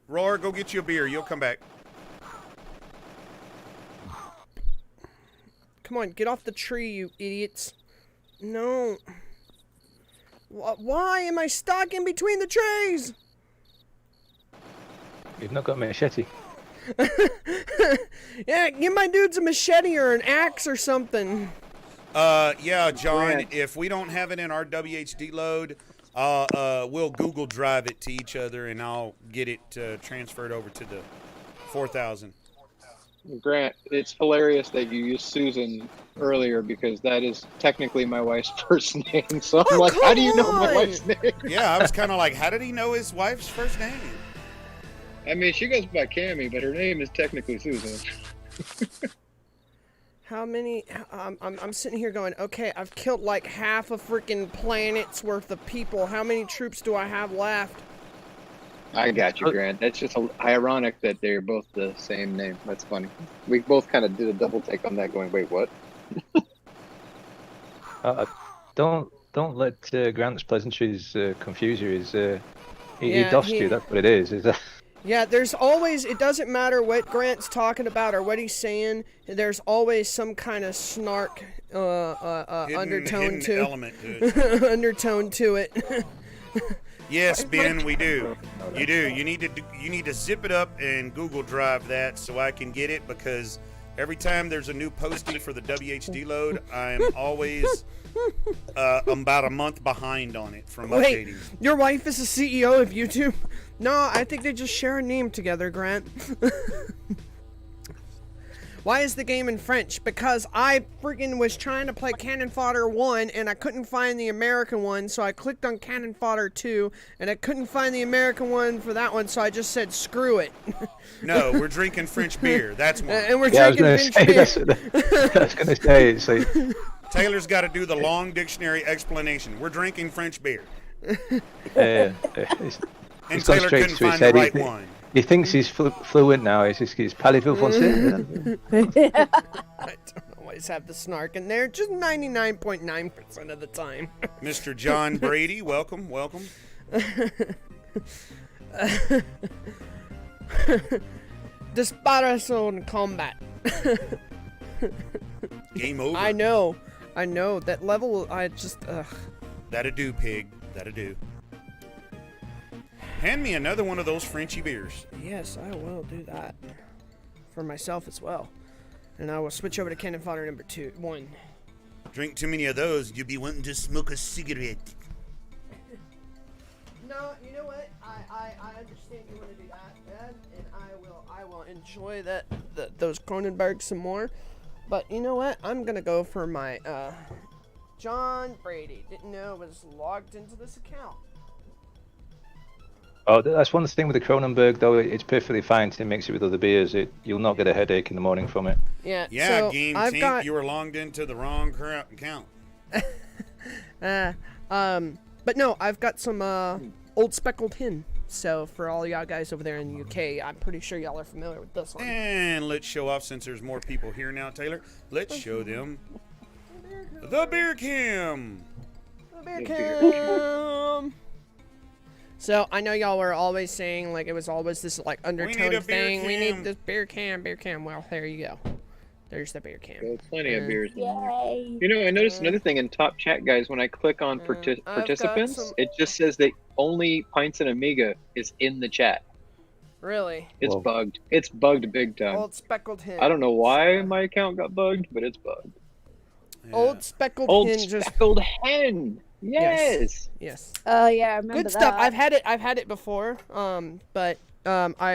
S1: Roar, go get you a beer. You'll come back.
S2: Come on, get off the tree, you idiots. No. Why am I stuck in between the trees?
S4: You've not got a machete.
S2: Yeah, give my dudes a machete or an axe or something.
S1: Yeah, John,
S3: Grant.
S1: if we don't have it in our WHD load, we'll Google Drive it to each other, and I'll get it transferred over to the 4000.
S3: Grant, it's hilarious that you used Susan earlier because that is technically my wife's first name. So I'm like, how do you know my wife's name?
S1: Yeah, I was kind of like, how did he know his wife's first name?
S3: I mean, she goes by Cammy, but her name is technically Susan.
S2: How many? I'm sitting here going, okay, I've killed like half a freaking planet's worth of people. How many troops do I have left?
S3: I got you, Grant. That's just ironic that they're both the same name. That's funny. We both kind of did a double take on that, going, "Wait, what?"
S4: Don't let Grant's pleasantries confuse you. He
S2: Yeah,
S4: dossed you. That's what it is. Is that?
S2: Yeah, there's always, it doesn't matter what Grant's talking about or what he's saying, there's always some kind of snark undertone to
S1: element to it.
S2: undertone to it.
S1: Yes, Ben, we do. You do. You need to zip it up and Google Drive that so I can get it, because every time there's a new posting for the WHD load, I'm always I'm about a month behind on it from
S2: Wait,
S1: updating.
S2: your wife is the CEO of YouTube? No, I think they just share a name together, Grant. Why is the game in French? Because I freaking was trying to play Cannon Fodder 1 and I couldn't find the American one, so I clicked on Cannon Fodder 2 and I couldn't find the American one for that one, so I just said screw it.
S1: No, we're drinking French beer. That's why.
S2: And we're drinking French beer.
S4: I was going to say, it's like,
S1: Taylor's got to do the long dictionary explanation. We're drinking French beer. And
S4: he's gone
S1: Taylor
S4: straight
S1: couldn't
S4: to his
S1: find the
S4: head.
S1: right one.
S4: He thinks he's fluent now. He's parlez-vous français?
S2: I don't always have the snark in there, just 99.9% of the time.
S1: Mr. John Brady, welcome.
S2: Disparos on combat.
S1: Game over.
S2: I know. That level, I just,
S1: That'll do, pig. That'll do. Hand me another one of those Frenchy beers.
S2: Yes, I will do that. For myself as well. And I will switch over to Cannon Fodder number 1.
S1: Drink too many of those, you'll be wanting to smoke a cigarette.
S2: No, you know what? I understand you want to do that, Ed, and I will enjoy those Kronenberg some more. But you know what? I'm gonna go for my John Brady. Didn't know it was logged into this account.
S4: Oh, that's one thing with the Kronenberg, though. It's perfectly fine to mix it with other beers. You'll not get a headache in the morning from it.
S2: Yeah.
S1: Yeah,
S2: so
S1: Game
S2: I've
S1: Tink,
S2: got,
S1: you were logged into the wrong account.
S2: but no, I've got some old speckled hen. So for all y'all guys over there in the UK, I'm pretty sure y'all are familiar with this one.
S1: And let's show off, since there's more people here now, Taylor. Let's show them the beer cam.
S2: The beer cam. So I know y'all were always saying like it was always this like undertone thing. We need this beer cam. Well, there you go. There's the beer cam.
S3: There's plenty of beers.
S5: Yay.
S3: You know, I noticed another thing in top chat, guys. When I click on participants, it just says that only Pintz Amiga is in the chat.
S2: Really?
S3: It's
S4: Whoa.
S3: bugged. It's bugged big time.
S2: Old speckled hen.
S3: I don't know why my account got bugged, but it's bugged.
S1: Yeah.
S2: Old speckled
S3: Old
S2: hen. Just
S3: speckled hen. Yes.
S2: yes.
S5: Oh yeah, I remember
S2: Good
S5: that.
S2: stuff. I've had it before. But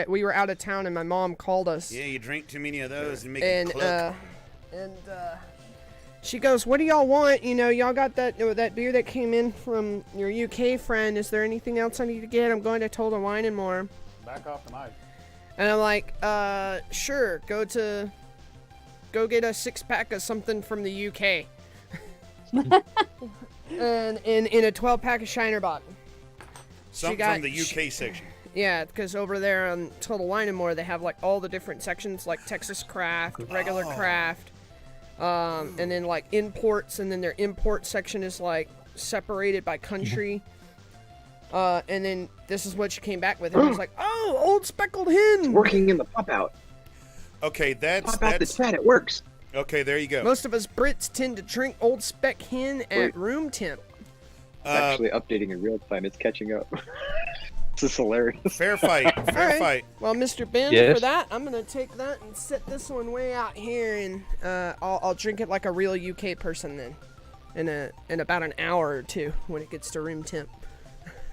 S2: we were out of town and my mom called us.
S1: Yeah, you drink too many of those and make
S2: And
S1: it cluck.
S2: she goes, "What do y'all want? You know, y'all got that beer that came in from your UK friend. Is there anything else I need to get? I'm going to Total Wine and More."
S1: Back off the mic.
S2: And I'm like, sure. Go get a 6-pack of something from the UK. And in a 12-pack of Shiner Bock.
S1: Something
S2: got-
S1: from the UK section.
S2: Yeah, because over there on Total Wine and More, they have like all the different sections, like Texas Craft, regular craft, and then like imports, and then their import section is like separated by country. And then this is what she came back with, and I was like, "Oh, old speckled hen."
S3: Working in the pop out.
S1: Okay, that's
S3: Pop out the chat. It works.
S1: okay. There you go.
S2: Most of us Brits tend to drink old spec hen at room temp.
S3: It's actually updating in real time. It's catching up. is hilarious.
S1: Fair fight. Fair
S2: All right.
S1: fight.
S2: Well, Mr. Ben,
S4: Yes.
S2: for that, I'm gonna take that and set this one way out here, and I'll drink it like a real UK person then, in about an hour or two when it gets to room temp.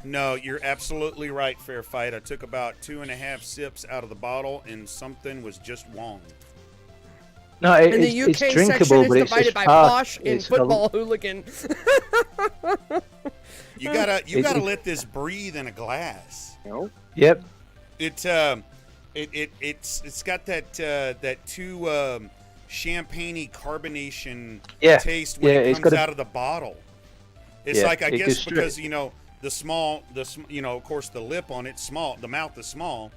S1: No, you're absolutely right, Fair fight. I took about 2.5 sips out of the bottle, and something was just wrong.
S4: No,
S2: And the UK
S4: it's
S2: section
S4: drinkable,
S2: is
S4: but it's
S2: divided
S4: just
S2: by
S4: hard.
S2: posh and
S4: It's got a-
S2: football hooligan.
S1: You gotta let this breathe in a glass.
S3: No.
S4: Yep.
S1: It's got that too champagne-y carbonation
S4: Yeah.
S1: taste when
S4: Yeah,
S1: it
S4: it's
S1: comes
S4: got a-
S1: out of the bottle. It's
S4: Yeah,
S1: like, I
S4: it
S1: guess
S4: goes straight-
S1: because of course the lip on it's small, the mouth is small.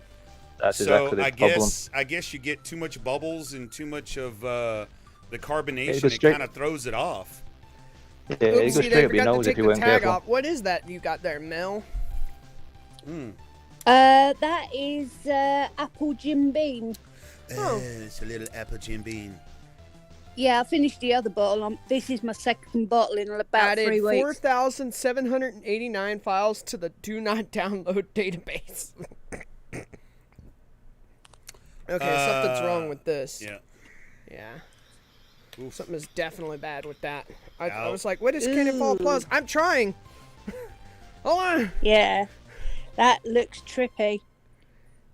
S4: That's
S1: So
S4: exactly the
S1: I
S4: problem.
S1: guess you get too much bubbles and too much of the
S4: It
S1: carbonation.
S4: goes
S1: It
S4: straight-
S1: kind of throws it off.
S4: Yeah, it goes
S2: Oopsie,
S4: straight
S2: they
S4: up your
S2: forgot to
S4: nose
S2: take
S4: if you
S2: the
S4: weren't
S2: tag
S4: careful.
S2: off. What is that you got there, Mel?
S5: That is apple Jim Beam.
S2: Oh.
S1: It's a little apple Jim Beam.
S5: Yeah, I finished the other bottle. This is my second bottle in about
S2: Added
S5: 3 weeks.
S2: 4,789 files to the do not download database. Okay, something's wrong with this.
S1: Yeah.
S2: Yeah.
S1: Oof.
S2: Something is definitely bad with that. I
S1: Ow.
S2: was like, what is Cannonball Plus? I'm trying. Hold on.
S5: Yeah, that looks trippy.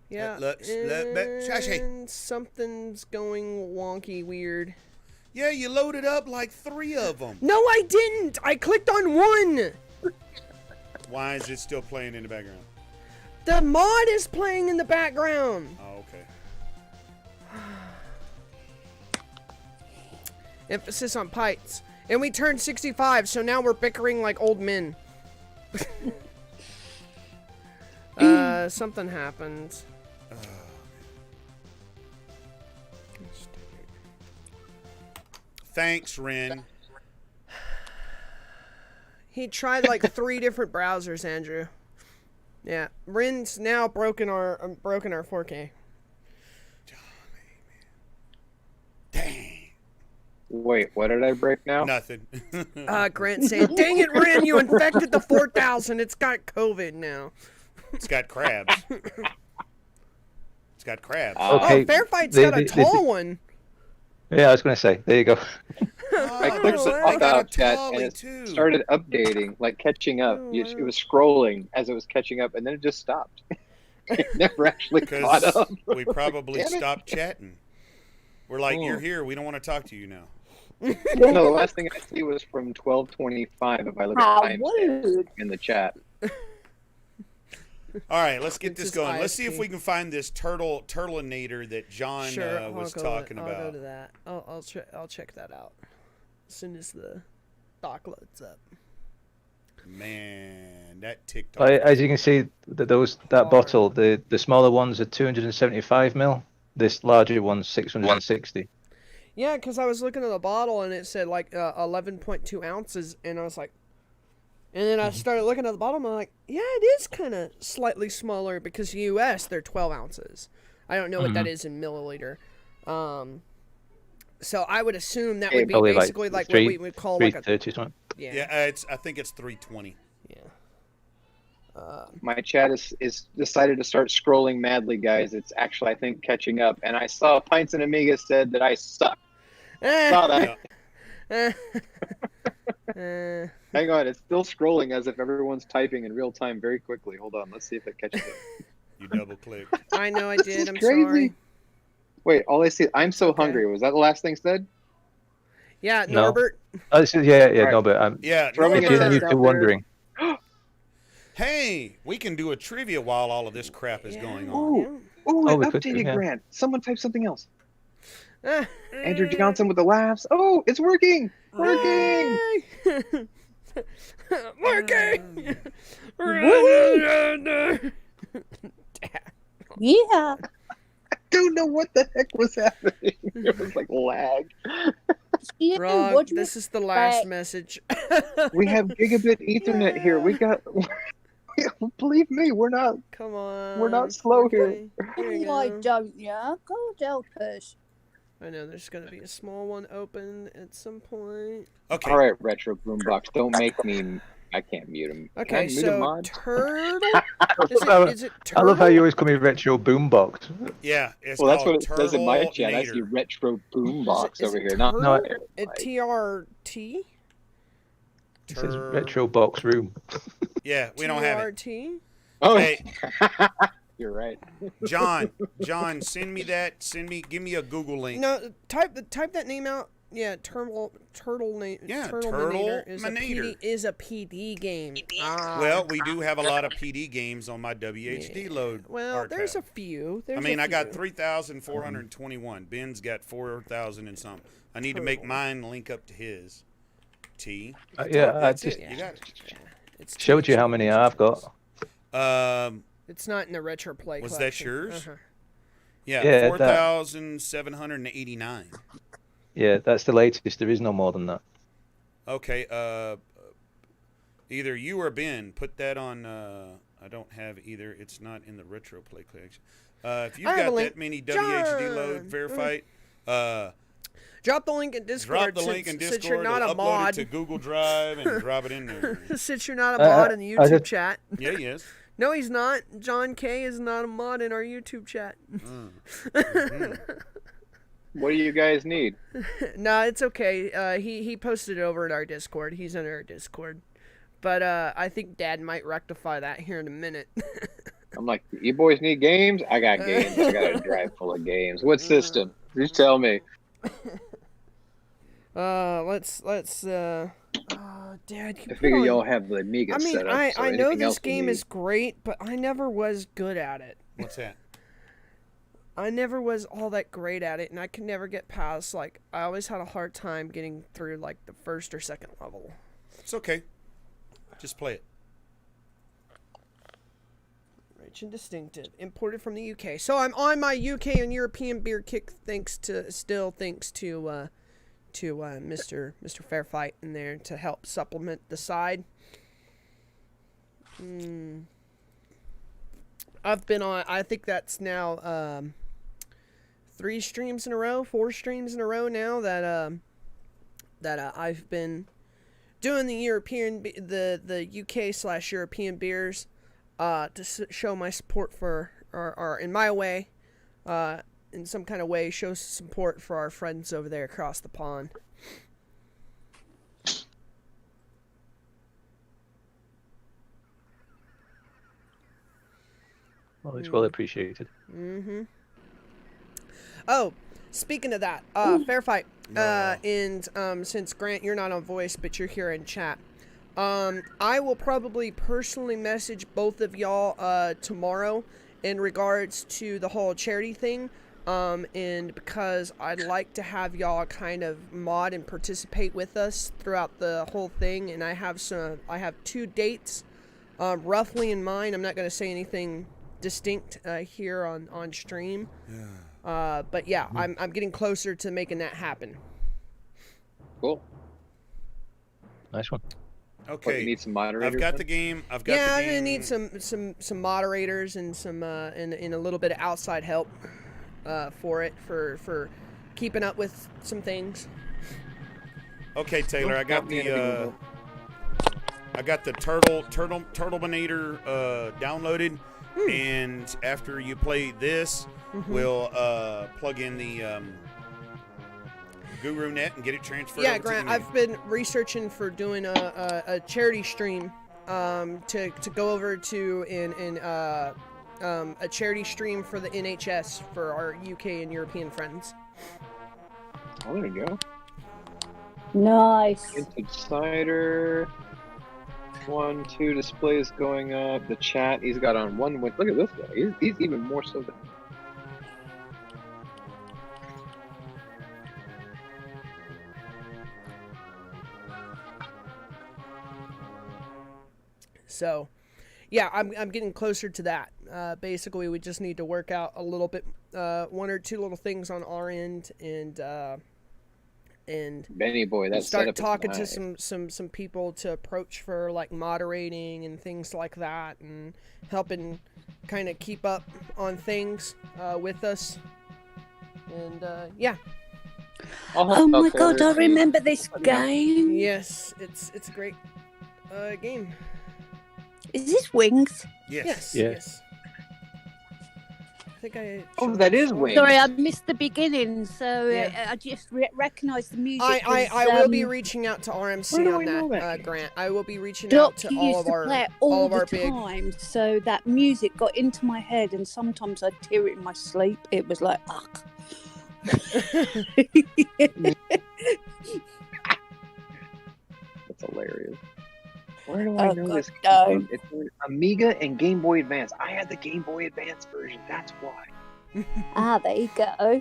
S2: Yeah.
S1: looks a little bit trashy.
S2: and something's going wonky weird.
S1: Yeah, you loaded up like 3 of them.
S2: No, I didn't. I clicked on one.
S1: Why is it still playing in the background?
S2: The mod is playing in the background.
S1: Oh, okay.
S2: Emphasis on pints. And we turned 65, so now we're bickering like old men. Something happened.
S1: Thanks, Ren.
S2: He tried like 3 different browsers, Andrew. Yeah, Rin's now broken our 4K.
S1: Dang.
S3: Wait, what did I break now?
S1: Nothing.
S2: Grant saying, "Dang it, Rin, you infected the 4000. It's got COVID now."
S1: It's got crabs. It's got crabs.
S4: Okay,
S2: Oh, Fair Fight's
S4: they-
S2: got a
S4: they-
S2: tall one.
S4: Yeah, I was going to say. There you go.
S3: I
S2: Oh,
S3: clicked the
S2: wow.
S3: pop out chat
S1: Tolly,
S3: and it
S1: too.
S3: started updating, like catching up.
S2: Oh,
S3: It
S2: wow.
S3: was scrolling as it was catching up, and then it just stopped. It never actually caught
S1: Because
S3: up.
S1: we probably
S3: Damn it.
S1: stopped chatting. We're like,
S3: Oh.
S1: you're here. We don't want to talk to you now.
S3: No, the last thing I see was from 12:25. If I look
S5: How
S3: at time
S5: rude.
S3: in the chat.
S1: All right, let's get
S2: It's
S1: this
S2: just
S1: going. Let's see if
S2: ISP.
S1: we can find this turtleinator that John
S2: Sure,
S1: was
S2: I'll
S1: talking
S2: I'll go
S1: about.
S2: to that. I'll check that out as soon as the dock loads up.
S1: Man, that TikTok.
S4: As you can see, that bottle, the smaller ones are 275 ml. This larger one's 660.
S2: Yeah, because I was looking at the bottle and it said like 11.2 ounces, and I was like, and then I started looking at the bottle and I'm like, yeah, it is kind of slightly smaller because US they're 12 ounces. I don't know what that is in milliliter. So I would assume that would be
S4: Probably
S2: basically like what we would call like a
S4: 330 something.
S1: Yeah, I think it's 320.
S3: My chat is decided to start scrolling madly, guys. It's actually, I think, catching up. And I saw Pintz Amiga said that I suck. Saw that. Hang on, it's still scrolling as if everyone's typing in real time very quickly. Hold on, let's see if it catches up.
S1: You double click.
S2: I know I
S3: This
S2: did.
S3: is
S2: I'm
S3: crazy.
S2: sorry.
S3: Wait, all I see, I'm so hungry. Was that the last thing said?
S2: Yeah,
S4: No.
S2: Norbert.
S4: Oh, this is, yeah,
S3: Alright.
S4: no, but I'm
S1: Yeah,
S3: Throwing
S4: in
S3: it
S1: Norbert,
S3: out
S4: case
S3: there.
S4: you're wondering.
S1: hey, we can do a trivia while all of this crap is going on.
S3: Ooh,
S4: Oh,
S3: it
S4: we could do,
S3: updated
S4: yeah.
S3: Grant. Someone type something else.
S2: Ah.
S3: Andrew Johnson with the laughs. Oh, it's working! Working!
S2: Working!
S5: Yeah.
S3: I don't know what the heck was happening. It was like lag.
S5: Yeah,
S2: Rog,
S5: what do you
S2: this is the last
S5: expect?
S2: message.
S3: We have gigabit Ethernet here. We got. Believe me, we're not.
S2: Come on.
S3: We're not slow here.
S2: Okay, here we
S5: Why
S2: go.
S5: don't you? God help us.
S2: I know there's gonna be a small one open at some point.
S1: Okay.
S3: All right, Retro Boombox, don't make me I can't mute him. Can I
S2: Okay,
S3: mute a
S2: so
S3: mod?
S2: Turtle. Is it
S4: I love how
S2: Turtle?
S4: you always call me Retro Boombox.
S1: Yeah, it's
S3: Well, that's
S1: called
S3: what it says in my chat. I see
S1: Turtle-nator.
S3: retro boombox
S2: Is
S3: over
S2: it
S3: here.
S2: Turtle?
S3: Not
S2: TRT?
S4: It says Retro Box Room.
S1: Yeah, we don't have it.
S2: TRT?
S3: Oh,
S1: Hey,
S3: you're right.
S1: John, send me that. Give me a Google link.
S2: No, type that name out. Yeah, Turtle
S1: Yeah,
S2: Turtle-nator
S1: Turtle-nator.
S2: is a PD game.
S1: Well, we do have a lot of PD games on my WHD load.
S2: Well,
S1: archive.
S2: there's a few.
S1: I got 3,421. Ben's got 4,000 and something. I need to make mine link up to his. T.
S4: Yeah,
S1: That's
S4: I just
S1: it. You got it.
S2: It's
S4: showed you how many I've got.
S2: It's not in the retro play.
S1: Was
S2: collection.
S1: that yours?
S2: Uh-huh.
S1: Yeah, 4,789.
S4: Yeah, that's the latest. There is no more than that.
S1: Okay. Either you or Ben put that on. I don't have either. It's not in the retro play collection. If you've got that many WHD load verified,
S2: drop the link in Discord. Since you're not a
S1: upload
S2: mod.
S1: it to Google Drive and drop it in there.
S2: Since you're not a mod in the YouTube chat.
S1: Yeah, he is.
S2: No, he's not. John K is not a mod in our YouTube chat.
S3: What do you guys need?
S2: Nah, it's okay. He posted it over in our Discord. He's in our Discord. But I think Dad might rectify that here in a minute.
S3: I'm like, you boys need games? I got games. I got a drive full of games. What system? Just tell me.
S2: Dad,
S3: I figure y'all have the Amiga set up.
S2: I know this game is great, but I never was good at it.
S1: What's that?
S2: I never was all that great at it, and I could never get past, I always had a hard time getting through, the first or second level.
S1: It's okay. Just play it.
S2: Rich and distinctive. Imported from the UK. So I'm on my UK and European beer kick thanks to Mr. Fairfight in there to help supplement the side. I've been on, I think that's now 4 streams in a row now that I've been doing the UK/European beers to show my support for, or in my way, in some kind of way, show support for our friends over there across the pond.
S4: Well, it's well appreciated.
S2: Mm-hmm. Oh, speaking of that, fair fight. And since Grant, you're not on voice, but you're here in chat. I will probably personally message both of y'all tomorrow in regards to the whole charity thing. And because I'd like to have y'all kind of mod and participate with us throughout the whole thing, and I have 2 dates roughly in mind. I'm not going to say anything distinct here on stream. Yeah. But yeah, I'm getting closer to making that happen.
S3: Cool.
S4: Nice one.
S1: Okay.
S3: You need some moderators.
S1: I've got the game. I'm gonna
S2: need some moderators and some and a little bit of outside help for it for keeping up with some things.
S1: Okay, Taylor, I got the Turtle-nator downloaded, and after you play this, we'll plug in the Guru Net and get it transferred.
S2: Yeah,
S1: over
S2: Grant,
S1: to the
S2: I've been researching for doing a charity stream to go over to in a charity stream for the NHS for our UK and European friends.
S3: Oh, there you go.
S5: Nice.
S3: Vintage cider. 1, 2 displays going up. The chat, he's got on 1 win. Look at this guy. He's even more so than.
S2: So, yeah, I'm getting closer to that. Basically, we just need to work out a little bit, 1 or 2 little things on our end, and
S3: Benny boy, that
S2: start talking to some people to approach for moderating and things like that, and helping kind of keep up on things with us. And yeah.
S5: Oh my god, I remember this game.
S2: Yes, it's great. game.
S5: Is this Wings?
S1: Yes.
S4: Yeah.
S2: Yes. I think I.
S3: Oh, that is Wings.
S5: Sorry, I missed the beginning, so
S2: Yeah.
S5: I just recognised the music.
S2: I will be reaching out to RMC
S3: Where do
S2: on
S3: I know
S2: that,
S3: that?
S2: Grant. I will be reaching
S5: Doc
S2: out to all
S5: used
S2: of
S5: to
S2: our
S5: play it all
S2: of our
S5: the
S2: big.
S5: time, so that music got into my head, and sometimes I'd hear it in my sleep. It was like, ugh.
S3: That's hilarious. Where do I
S5: Oh,
S3: know
S5: God,
S3: this?
S5: no.
S3: It's Amiga and Game Boy Advance. I had the Game Boy Advance version. That's why.
S5: There you go.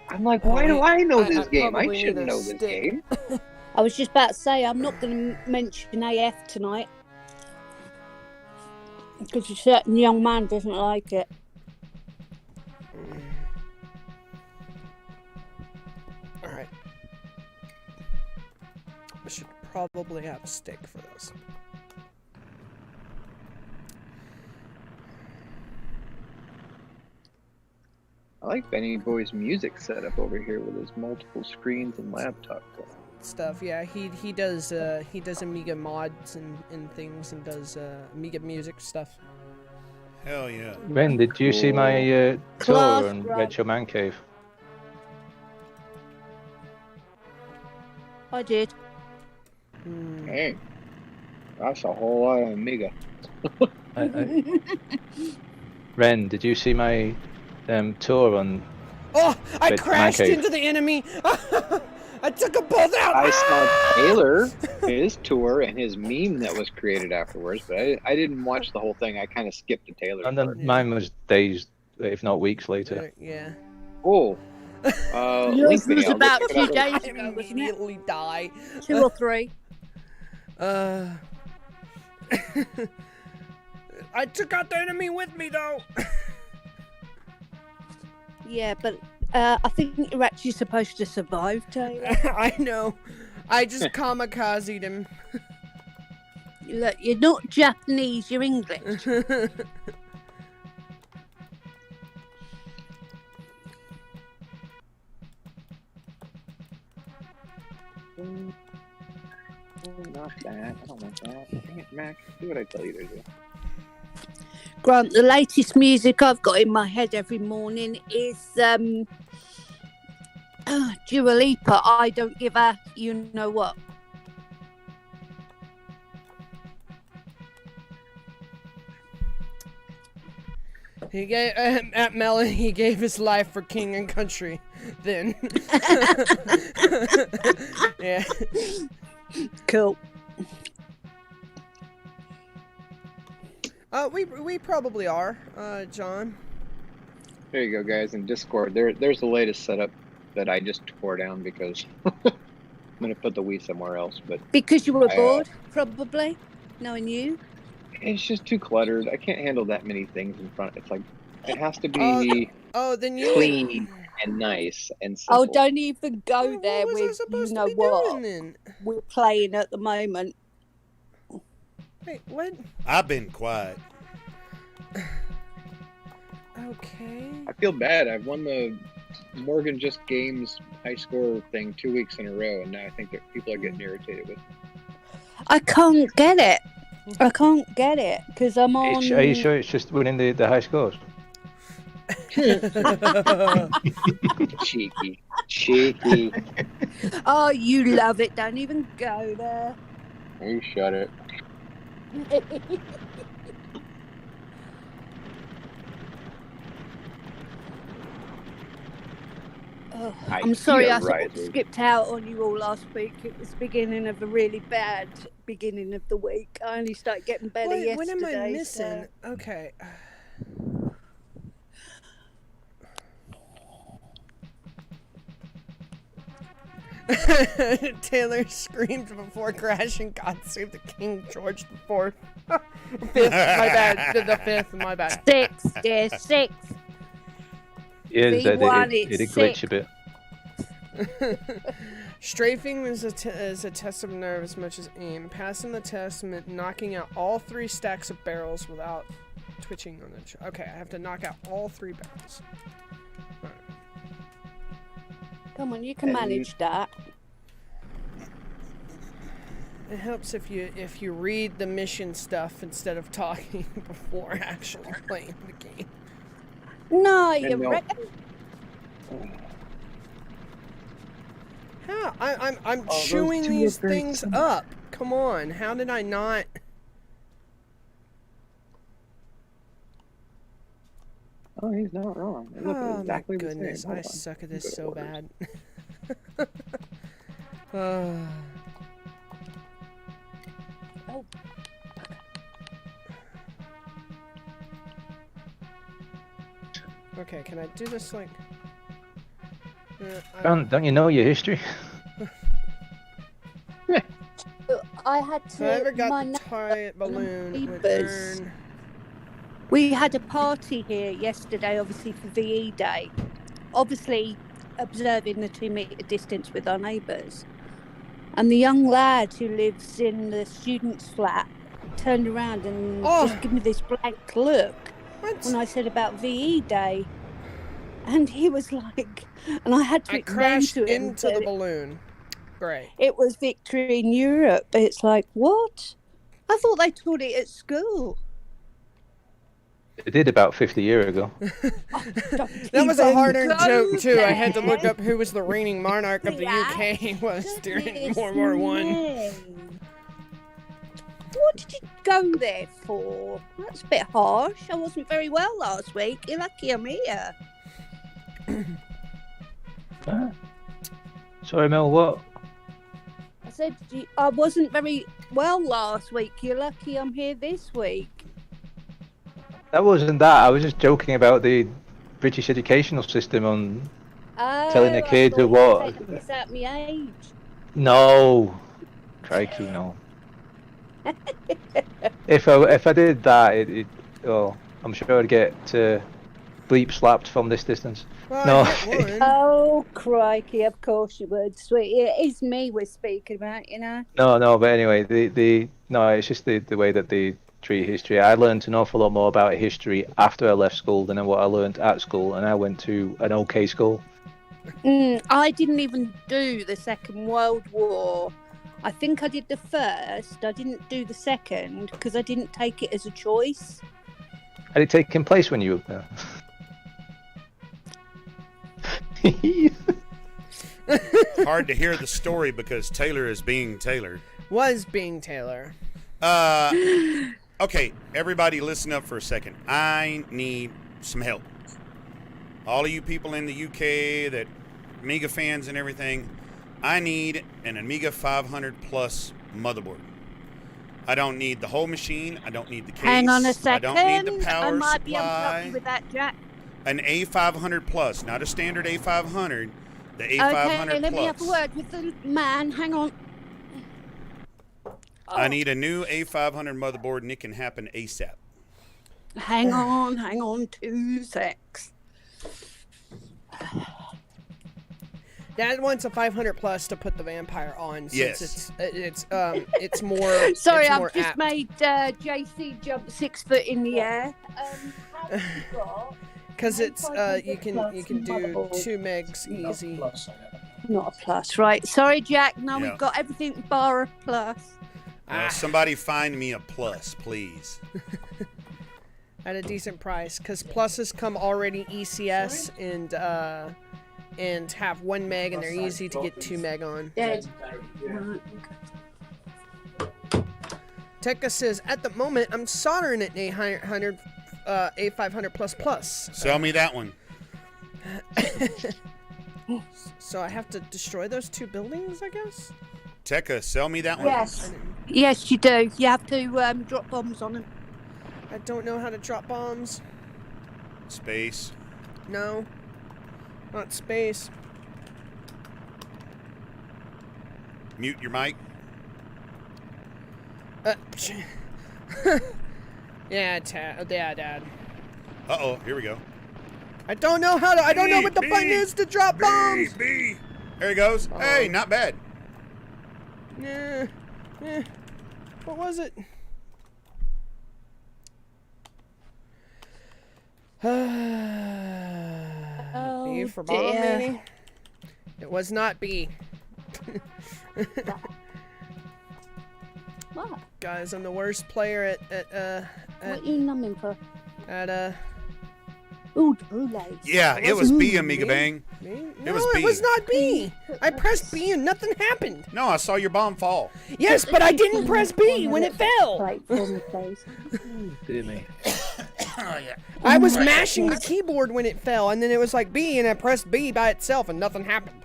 S3: I'm like, why do I know this game? I
S2: probably
S3: should
S2: need a
S3: know this
S2: stick.
S3: game.
S5: I was just about to say, I'm not going to mention AF tonight. Because a certain young man doesn't like it.
S2: Alright. I should probably have a stick for this.
S3: I like Benny Boy's music setup over here with his multiple screens and laptop.
S2: Stuff, yeah. He does Amiga mods and things, and does Amiga music stuff.
S1: Hell yeah.
S4: Ren, did you see my tour
S5: Class,
S4: on
S5: Rob.
S4: Retro Man Cave?
S5: I did.
S3: Hey, that's a whole lot of Amiga.
S4: Ren, did you see my tour on?
S2: Oh! I
S4: Red
S2: crashed
S4: Man Cave.
S2: into the enemy! I took them both out!
S3: I saw Taylor, his tour, and his meme that was created afterwards, but I didn't watch the whole thing. I kind of skipped the Taylor
S4: And
S3: part.
S4: then mine was days, if not weeks later.
S2: Yeah.
S3: Oh,
S5: Yours
S3: link me.
S5: was
S3: I'll go
S5: about
S3: check it
S5: 2
S3: out.
S5: days
S2: I
S5: ago, wasn't it?
S2: immediately die.
S5: 2 or 3.
S2: I took out the enemy with me, though!
S5: Yeah, but I think you're actually supposed to survive, Taylor.
S2: I know. I just kamikazed him.
S5: Look, you're not Japanese, you're English.
S3: Not that. I don't want that. Dang it, Mac. Do what I tell you to do.
S5: Grant, the latest music I've got in my head every morning is Dua Lipa, I Don't Give a You Know What.
S2: He gave at Melon. He gave his life for king and country. Then, yeah.
S5: Cool.
S2: We probably are, John.
S3: There you go, guys. In Discord, there's the latest setup that I just tore down because I'm gonna put the Wii somewhere else. But
S5: Because you were bored, probably, knowing you.
S3: it's just too cluttered. I can't handle that many things in front. It's like it has to be
S2: Then you
S3: clean and nice and simple.
S5: Oh, don't even go there
S2: What was I
S5: with
S2: supposed
S5: you
S2: to
S5: know
S2: be
S5: what
S2: doing then?
S5: we're playing at the moment.
S2: Wait, what?
S1: I've been quiet.
S2: Okay.
S3: I feel bad. I've won the Morgan Just Games high score thing 2 weeks in a row, and now I think that people are getting irritated with it.
S5: I can't get it. I can't get it because I'm on.
S4: Are you sure it's just winning the high scores?
S3: Cheeky.
S5: Oh, you love it. Don't even go there.
S3: You shut it.
S5: Oh,
S3: I
S5: I'm sorry
S3: see a
S5: I sort of
S3: rising.
S5: skipped out on you all last week. It was the beginning of a really bad beginning of the week. I only started getting better yesterday.
S2: What am I
S5: so-
S2: missing? Okay. Taylor screamed before crashing. God save the King George IV. Fifth, my bad. The fifth, my bad.
S5: 6, dear, 6.
S4: Yeah,
S5: V1,
S4: it
S5: it's
S4: glitch
S5: sick.
S4: a bit.
S2: Strafing is a test of nerve as much as aim. Passing the test meant knocking out all 3 stacks of barrels without twitching on it. Okay, I have to knock out all 3 barrels. Alright.
S5: Come on, you can manage that.
S2: It helps if you read the mission stuff instead of talking before actually playing the game.
S5: No,
S3: And
S5: you
S3: no-
S5: reckon?
S2: How? I'm
S3: those
S2: chewing
S3: two
S2: these
S3: look very
S2: things
S3: similar.
S2: up. Come on, how did I not?
S3: Oh, he's not wrong. They look
S2: Oh
S3: exactly
S2: my goodness,
S3: the same.
S2: I
S3: Hold on.
S2: suck at this
S3: Good
S2: so
S3: orders.
S2: bad. uh,
S5: Oh,
S2: okay, can I do this like?
S4: Don't you know your history?
S5: I had
S2: So I ever
S5: to.
S2: got
S5: My
S2: the target balloon would
S5: neighbours.
S2: earn.
S5: We had a party here yesterday, obviously for VE Day. Obviously, observing the 2 metre distance with our neighbours. And the young lad who lives in the student's flat turned around and just gave me this blank look
S2: What?
S5: when I said about VE Day. And he was like, and I had to
S2: I
S5: explain
S2: crashed
S5: to him
S2: into the
S5: that
S2: balloon. Great.
S5: it was Victory in Europe. It's like, what? I thought they taught it at school.
S4: It did about 50 years ago.
S2: That was a
S5: even
S2: harder
S5: go
S2: joke too. I had to look
S5: there.
S2: up who was the reigning monarch of the UK was during
S5: Goodness
S2: World War One.
S5: me. What did you go there for? That's a bit harsh. I wasn't very well last week. You're lucky I'm here.
S4: Sorry, Mel, what?
S5: I said I wasn't very well last week. You're lucky I'm here this week.
S4: That wasn't that. I was just joking about the British educational system on telling the
S5: Oh, I
S4: kids
S5: thought you
S4: what.
S5: were taking the piss out my age.
S4: No. Crikey, no. If I did that, I'm sure I'd get bleep slapped from this distance.
S2: Well,
S4: No.
S2: I hit one.
S5: Oh, crikey, of course you would, sweetie. It is me we're speaking about, you know.
S4: No, but anyway, it's just the way that they treat history. I learned an awful lot more about history after I left school than what I learned at school, and I went to an okay school.
S5: I didn't even do the Second World War. I think I did the first. I didn't do the second because I didn't take it as a choice.
S4: Had it taken place when you were
S1: Hard to hear the story because Taylor is being Taylor.
S2: Was being Taylor.
S1: Okay, everybody listen up for a second. I need some help. All of you people in the UK that Amiga fans and everything, I need an Amiga 500 Plus motherboard. I don't need the whole machine. I don't need the case.
S5: Hang on a second.
S1: I don't need the power
S5: I might be able to help
S1: supply.
S5: you with that, Jack.
S1: An A500 Plus, not a standard A500. The A500
S5: Okay, let
S1: Plus.
S5: me have a word with the man. Hang on.
S1: I need a new A500 motherboard, and it can happen ASAP.
S5: Hang on 2 secs.
S2: Dad wants a 500 plus to put the vampire on since
S1: Yes.
S2: it's more.
S5: Sorry,
S2: it's
S5: I've
S2: more
S5: just
S2: apt.
S5: made JC jump 6 foot in the air.
S2: Because it's you can do 2 megs easy.
S5: Not a plus, right? Sorry, Jack. No,
S1: Yeah.
S5: we've got everything bar a plus.
S1: Somebody find me a Plus, please.
S2: At a decent price, because pluses come already ECS and have 1 meg, and they're easy to get 2 meg on.
S5: Yeah.
S2: Tekka says at the moment I'm soldering an A500 A500 plus plus.
S1: Sell me that one.
S2: So I have to destroy those 2 buildings, I guess.
S1: Tekka, sell me that one.
S5: Yes. Yes, you do. You have to drop bombs on them.
S2: I don't know how to drop bombs.
S1: Space.
S2: No, not space.
S1: Mute your mic.
S2: Yeah, Dad.
S1: Uh-oh, here we go.
S2: I don't know how to. I don't know what the
S1: B,
S2: button is to drop bombs.
S1: B. There he goes.
S2: Oh.
S1: Hey, not bad.
S2: What was it? B for bomb,
S5: dear.
S2: maybe? It was not B. guys. I'm the worst player
S5: What are you numbing for?
S2: at
S5: Ooh, brulee.
S1: Yeah, it was B, Amiga Bang.
S2: Me?
S1: It
S2: No,
S1: was B.
S2: it was not B. I pressed B and nothing happened.
S1: No, I saw your bomb fall.
S2: Yes, but I didn't press B when it fell.
S5: Right, for me, please.
S4: Dear me.
S2: I was mashing the keyboard when it fell, and then it was like B, and I pressed B by itself, and nothing happened.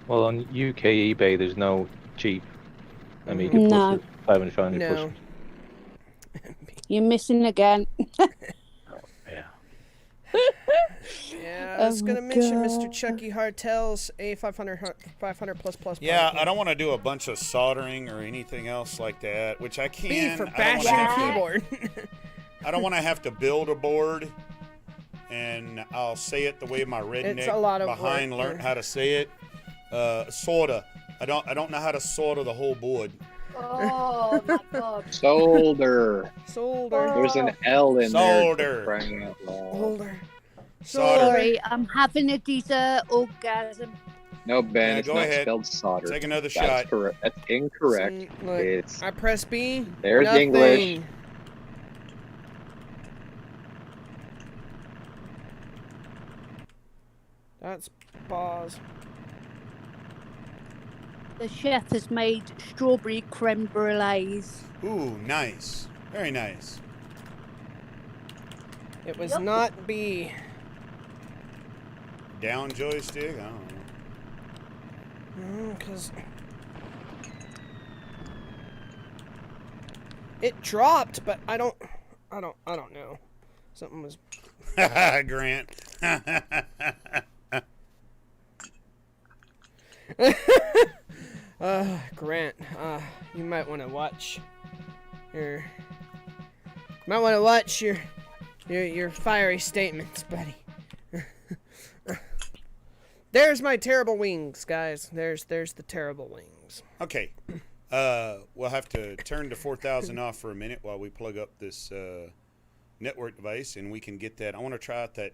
S4: Well, on UK eBay, there's no cheap Amiga
S5: No.
S4: plus 500
S2: No.
S4: plus.
S5: You're missing again.
S4: Yeah.
S2: Yeah, I was
S5: Oh
S2: gonna
S5: my
S2: mention Mr.
S5: God.
S2: Chucky Hartel's A500 500 plus.
S1: Yeah, I don't want to do a bunch of soldering or anything else like that, which I
S2: B
S1: can.
S2: for
S1: I don't
S2: bashing
S1: wanna
S2: a
S1: have to-
S2: keyboard.
S1: I don't want to have to build a board, and I'll say it the way my redneck
S2: It's a lot of
S1: behind
S2: work,
S1: learned
S2: yeah.
S1: how to say it. Solder. I don't know how to solder the whole board.
S5: Oh my God.
S3: Solder.
S2: Solder.
S3: There's an L in there.
S1: Solder.
S3: for crying out loud.
S2: Solder.
S1: Solder.
S5: Sorry, I'm having a dessert orgasm.
S3: No, Ben,
S1: Yeah,
S3: it's
S1: go
S3: not
S1: ahead.
S3: spelled solder.
S1: Take another
S3: That's
S1: shot.
S3: correct. That's incorrect.
S2: See, look,
S3: It's
S2: I press B.
S3: There's
S2: nothing.
S3: English.
S2: That's pause.
S5: The chef has made strawberry creme brulees.
S1: Ooh, nice. Very nice.
S2: It was
S5: Yep.
S2: not B.
S1: Down joystick? I don't know.
S2: Because it dropped, but I don't know. Something was.
S1: Grant.
S2: Grant, you might want to watch your. Might want to watch your fiery statements, buddy. There's my terrible wings, guys. There's the terrible wings.
S1: Okay. We'll have to turn the 4000 off for a minute while we plug up this network device, and we can get that. I want to try out that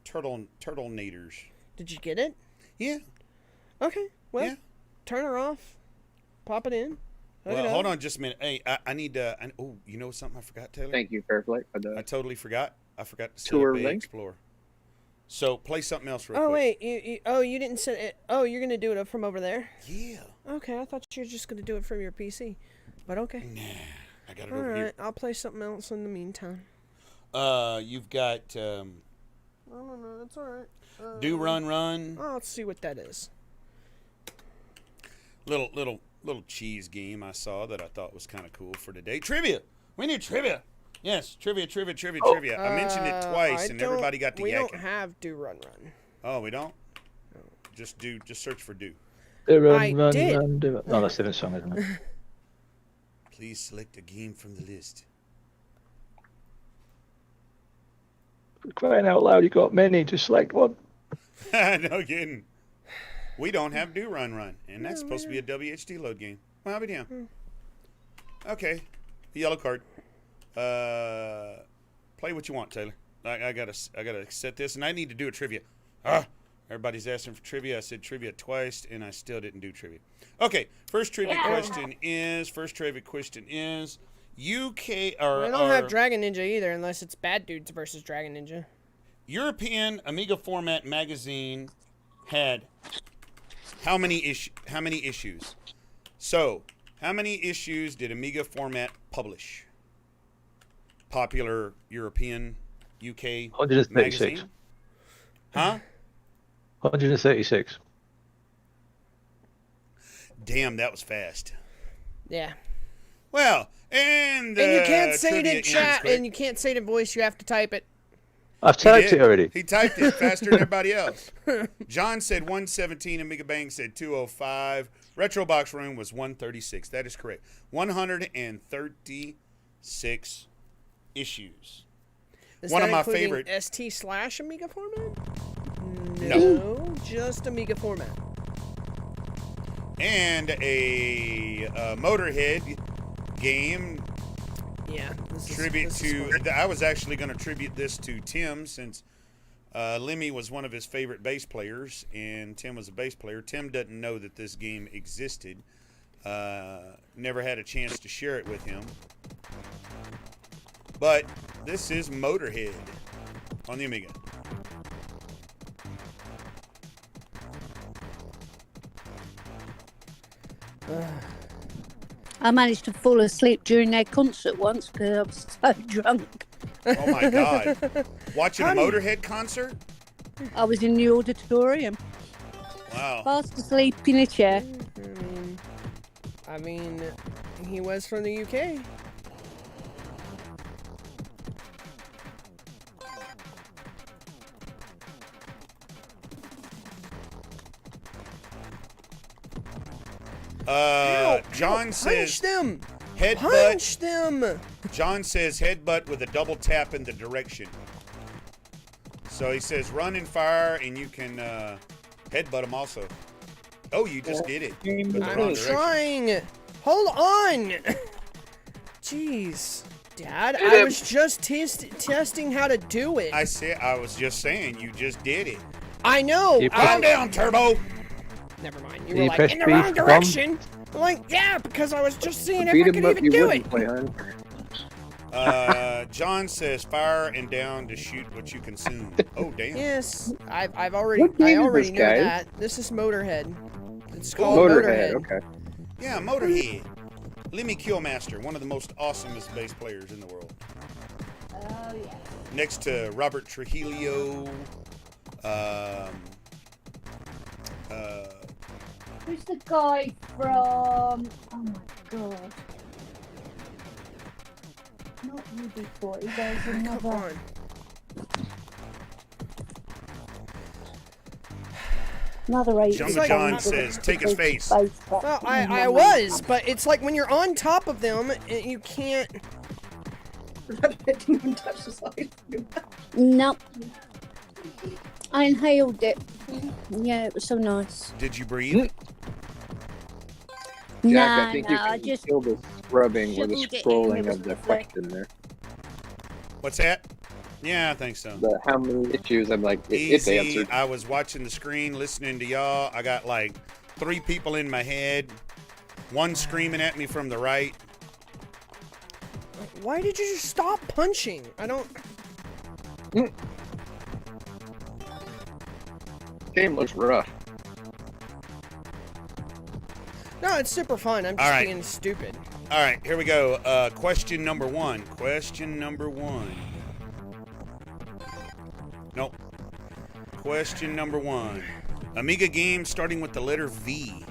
S1: turtle naders.
S2: Did you get it?
S1: Yeah.
S2: Okay. Well,
S1: Yeah.
S2: turn her off. Pop it in. hook it
S1: Well,
S2: up.
S1: hold on just a minute. Hey, I need to. Oh, you know something I forgot, Taylor?
S3: Thank you, Fairflight, for
S1: I
S3: the
S1: totally forgot. I forgot to set
S3: Tour
S1: up a
S3: link?
S1: Explorer. So play something else real
S2: Oh
S1: quick.
S2: wait, you didn't set it. Oh, you're gonna do it from over there.
S1: Yeah.
S2: Okay, I thought you were just gonna do it from your PC, but okay.
S1: Nah, I got it
S2: All
S1: over
S2: right, I'll play something else in the meantime.
S1: here. You've got
S2: I don't know. That's all right.
S1: Do Run.
S2: Oh, let's see what that is.
S1: Little cheese game I saw that I thought was kind of cool for today. Trivia. We need trivia. Yes, trivia. I mentioned it twice, and everybody got to
S2: We
S1: yakking.
S2: don't have Do Run.
S1: Oh, we don't. Just search for do.
S2: I did.
S4: Run, do it. No, that's a different song, isn't it?
S1: Please select a game from the list.
S4: Crying out loud, you got many. Just select one.
S1: No kidding. We don't have do run, and that's supposed to be a WHD load game. Well, I'll be down. Okay, yellow card. Play what you want, Taylor. I gotta set this, and I need to do a trivia. Everybody's asking for trivia. I said trivia twice, and I still didn't do trivia. Okay, first trivia question is UK or
S2: We don't have Dragon Ninja either, unless it's Bad Dudes versus Dragon Ninja.
S1: European Amiga Format magazine had how many issues? So, how many issues did Amiga Format publish? Popular European, UK
S4: 136.
S1: magazine? Huh?
S4: 136.
S1: Damn, that was fast.
S2: Yeah.
S1: Well, and
S2: you can't say it
S1: trivia
S2: in
S1: ends
S2: chat,
S1: quick.
S2: and you can't say it in voice. You have to type it.
S4: I've
S1: He
S4: typed
S1: did.
S4: it already.
S1: He typed it faster than everybody else. John said 117. Amiga Bang said 205. Retrobox Room was 136. That is correct. 136 issues.
S2: Is
S1: One
S2: that
S1: of my
S2: including
S1: favorite-
S2: ST/Amiga format?
S1: No.
S2: Just Amiga format.
S1: And a Motorhead game
S2: Yeah. This
S1: Tribute
S2: is
S1: to.
S2: fun.
S1: I was actually going to tribute this to Tim since Lemmy was one of his favorite bass players, and Tim was a bass player. Tim doesn't know that this game existed. Never had a chance to share it with him. But this is Motorhead on the Amiga.
S5: I managed to fall asleep during their concert once because I was so drunk.
S1: Oh my God! Watching a Motorhead concert?
S5: I was in the auditorium,
S1: Wow.
S5: fast asleep in a chair.
S2: I mean, he was from the UK.
S1: John says
S2: Punch them!
S1: headbutt.
S2: Punch them!
S1: John says headbutt with a double tap in the direction. So he says run and fire, and you can headbutt him also. Oh, you just did it. With the wrong
S2: I'm
S1: direction.
S2: trying. Hold on. Jeez. Dad, I was just testing how to do it.
S1: I was just saying, you just did it.
S2: I know.
S4: You
S1: Calm down, Turbo.
S2: Never mind. You
S4: Did
S2: were
S4: you
S2: like,
S4: press
S2: in the
S4: B
S2: wrong
S4: from-
S2: direction. I'm like, yeah, because I was just seeing if I
S3: Beat
S2: could
S3: him up,
S2: even
S3: you
S2: do
S3: wouldn't
S2: it.
S3: play, hon.
S1: John says fire and down to shoot what you consume. Oh, damn.
S2: Yes, I already
S3: What game is
S2: already
S3: this,
S2: know
S3: guys?
S2: that. This is Motorhead. It's called
S3: Motorhead,
S2: Motorhead.
S3: okay.
S1: Yeah, Motorhead. Lemmy Kilmaster, one of the most awesomest bass players in the world.
S5: Oh, yeah.
S1: Next to Robert Trujillo.
S5: Who's the guy from... Oh, my God. Not UB40, there's
S2: Come
S5: another...
S2: on.
S5: Another 8.
S1: Jumbo John says, take his face.
S2: Well, I was, but it's like when you're on top of them, you can't.
S5: Nope. I inhaled it. Yeah, it was so nice.
S1: Did you breathe?
S3: Jack, I think you
S5: I
S3: can
S5: just
S3: kill the scrubbing with the
S5: shoveled it in,
S3: scrolling
S5: it
S3: of the
S5: was
S3: question there.
S1: What's that? Yeah, I think so.
S3: The how many issues? I'm like, it's
S1: Easy.
S3: answered.
S1: I was watching the screen, listening to y'all. I got like 3 people in my head. One screaming at me from the right.
S2: Why did you just stop punching? I don't.
S3: Game looks rough.
S2: No, it's super fun. I'm just
S1: All right.
S2: being stupid.
S1: All right, here we go. Question number 1. Question number 1. Nope. Question number 1. Amiga games starting with the letter V.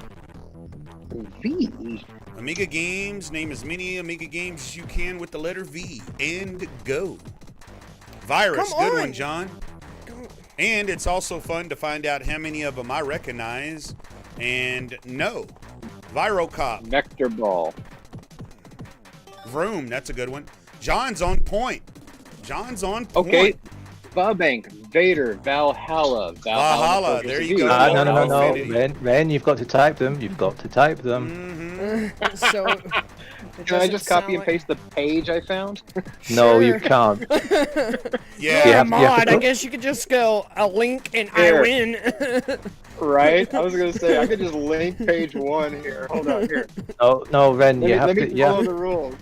S3: V.
S1: Amiga games, name as many Amiga games as you can with the letter V. And go. Virus,
S2: Come
S1: good
S2: on.
S1: one, John. And it's also fun to find out how many of them I recognize and know. Virocop.
S3: Vector Ball.
S1: Vroom, that's a good one. John's on point. John's on point.
S3: Okay. Vabank, Vader, Valhalla.
S1: Valhalla, there you go.
S4: No.
S1: Infinity.
S4: Ren, you've got to type them. You've got to type them.
S2: So.
S3: Can I just copy and paste the page I found?
S4: No,
S2: Sure.
S4: you can't.
S1: Yeah.
S4: You have
S2: Mod.
S4: to
S2: I
S4: put-
S2: guess you could just go a link and I
S3: Here.
S2: win.
S3: Right? I was going to say, I could just link page 1 here. Hold on, here.
S4: No, Ren,
S3: Let
S4: you
S3: me,
S4: have
S3: let
S4: to.
S3: me follow the rules.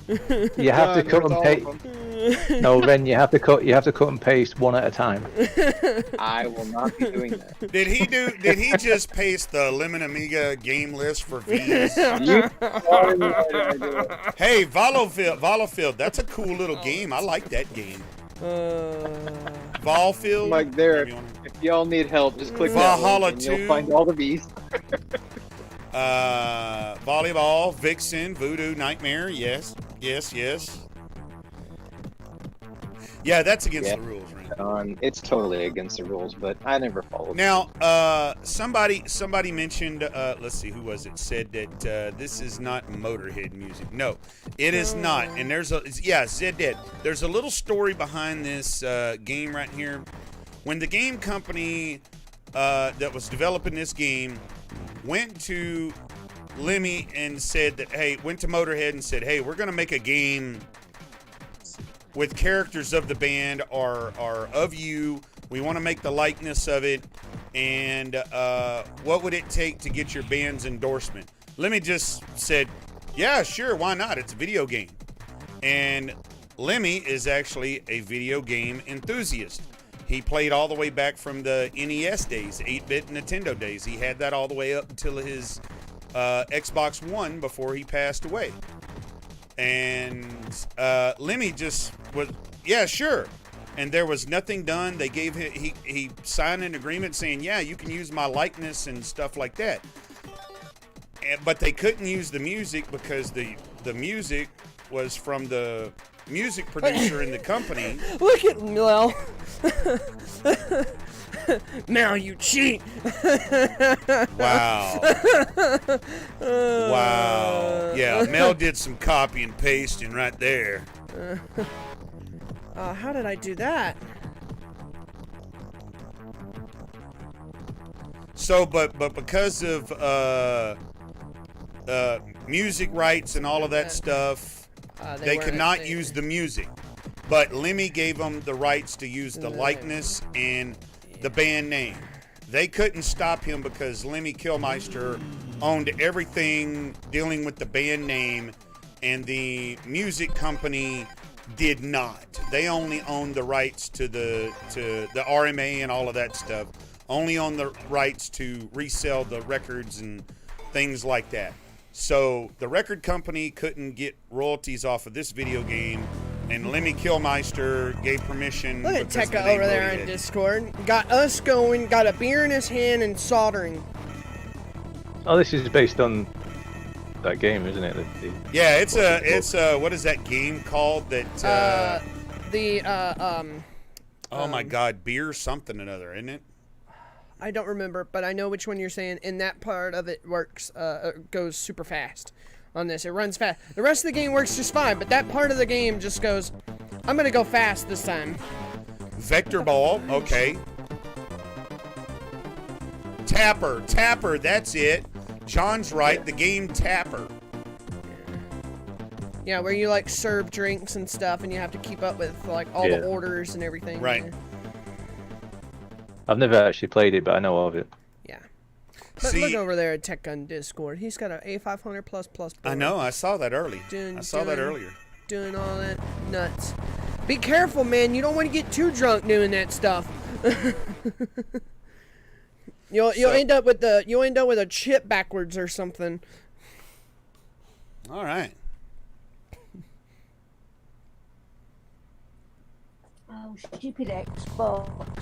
S4: You have to
S3: Done,
S4: cut
S3: where's
S4: and
S3: all
S4: paste.
S3: of them?
S4: No, Ren, you have to cut. You have to cut and paste one at a time.
S3: I will not be doing that.
S1: Did he just paste the Lemon Amiga game list for V's?
S3: You started me right when I do it.
S1: Hey, Volofield, that's a cool little game. I like that game. Volfield.
S3: Like there,
S1: Maybe on-
S3: if y'all need help, just click
S1: Valhalla
S3: that link and
S1: 2.
S3: you'll find all the V's.
S1: Volleyball, Vixen, Voodoo, Nightmare. Yes. Yeah, that's against
S3: Yeah.
S1: the rules, right?
S3: It's totally against the rules, but I never followed.
S1: Now, somebody mentioned, let's see, who was it, said that this is not Motorhead music. No, it is not. And Zed did. There's a little story behind this game right here. When the game company that was developing this game went to Lemmy and said that, hey, went to Motorhead and said, hey, we're going to make a game with characters of the band are of you. We want to make the likeness of it. And what would it take to get your band's endorsement? Lemmy just said, yeah, sure, why not? It's a video game. And Lemmy is actually a video game enthusiast. He played all the way back from the NES days, 8-bit Nintendo days. He had that all the way up until his Xbox One before he passed away. And Lemmy just was, yeah, sure. And there was nothing done. They gave him, he signed an agreement saying, yeah, you can use my likeness and stuff like that. But they couldn't use the music because the music was from the music producer in the company.
S2: Look at Mel. Mel, you cheat.
S1: Wow. Wow. Yeah, Mel did some copy and pasting right there.
S2: How did I do that?
S1: So, but because of music rights and all of that stuff, they could not use the music. But Lemmy gave them the rights to use the likeness and the band name. They couldn't stop him because Lemmy Kilmister owned everything dealing with the band name, and the music company did not. They only owned the rights to the RMA and all of that stuff. Only owned the rights to resell the records and things like that. So the record company couldn't get royalties off of this video game, and Lemmy Kilmister gave permission.
S2: Look at
S1: because
S2: Tekka
S1: the
S2: over there
S1: name
S2: on
S1: wrote it.
S2: Discord. Got us going, got a beer in his hand and soldering.
S4: Oh, this is based on that game, isn't it?
S1: Yeah, it's a what is that game called that? Oh my God, beer something another, isn't it?
S2: I don't remember, but I know which one you're saying, and that part of it works, goes super fast on this. It runs fast. The rest of the game works just fine, but that part of the game just goes, I'm gonna go fast this time.
S1: Vector ball, okay. Tapper, that's it. John's right, the game Tapper.
S2: Yeah, where you like serve drinks and stuff, and you have to keep up with like all the orders and everything.
S1: Right.
S2: Yeah.
S4: I've never actually played it, but I know of it.
S2: Yeah. But
S1: See,
S2: look over there at Tech Gun Discord. He's got an A500 plus.
S1: I know, I saw that early.
S2: Doing
S1: earlier.
S2: Doing all that nuts. Be careful, man. You don't want to get too drunk doing that stuff. You'll end up with a chip backwards or something.
S1: All right.
S5: Oh, stupid Xbox.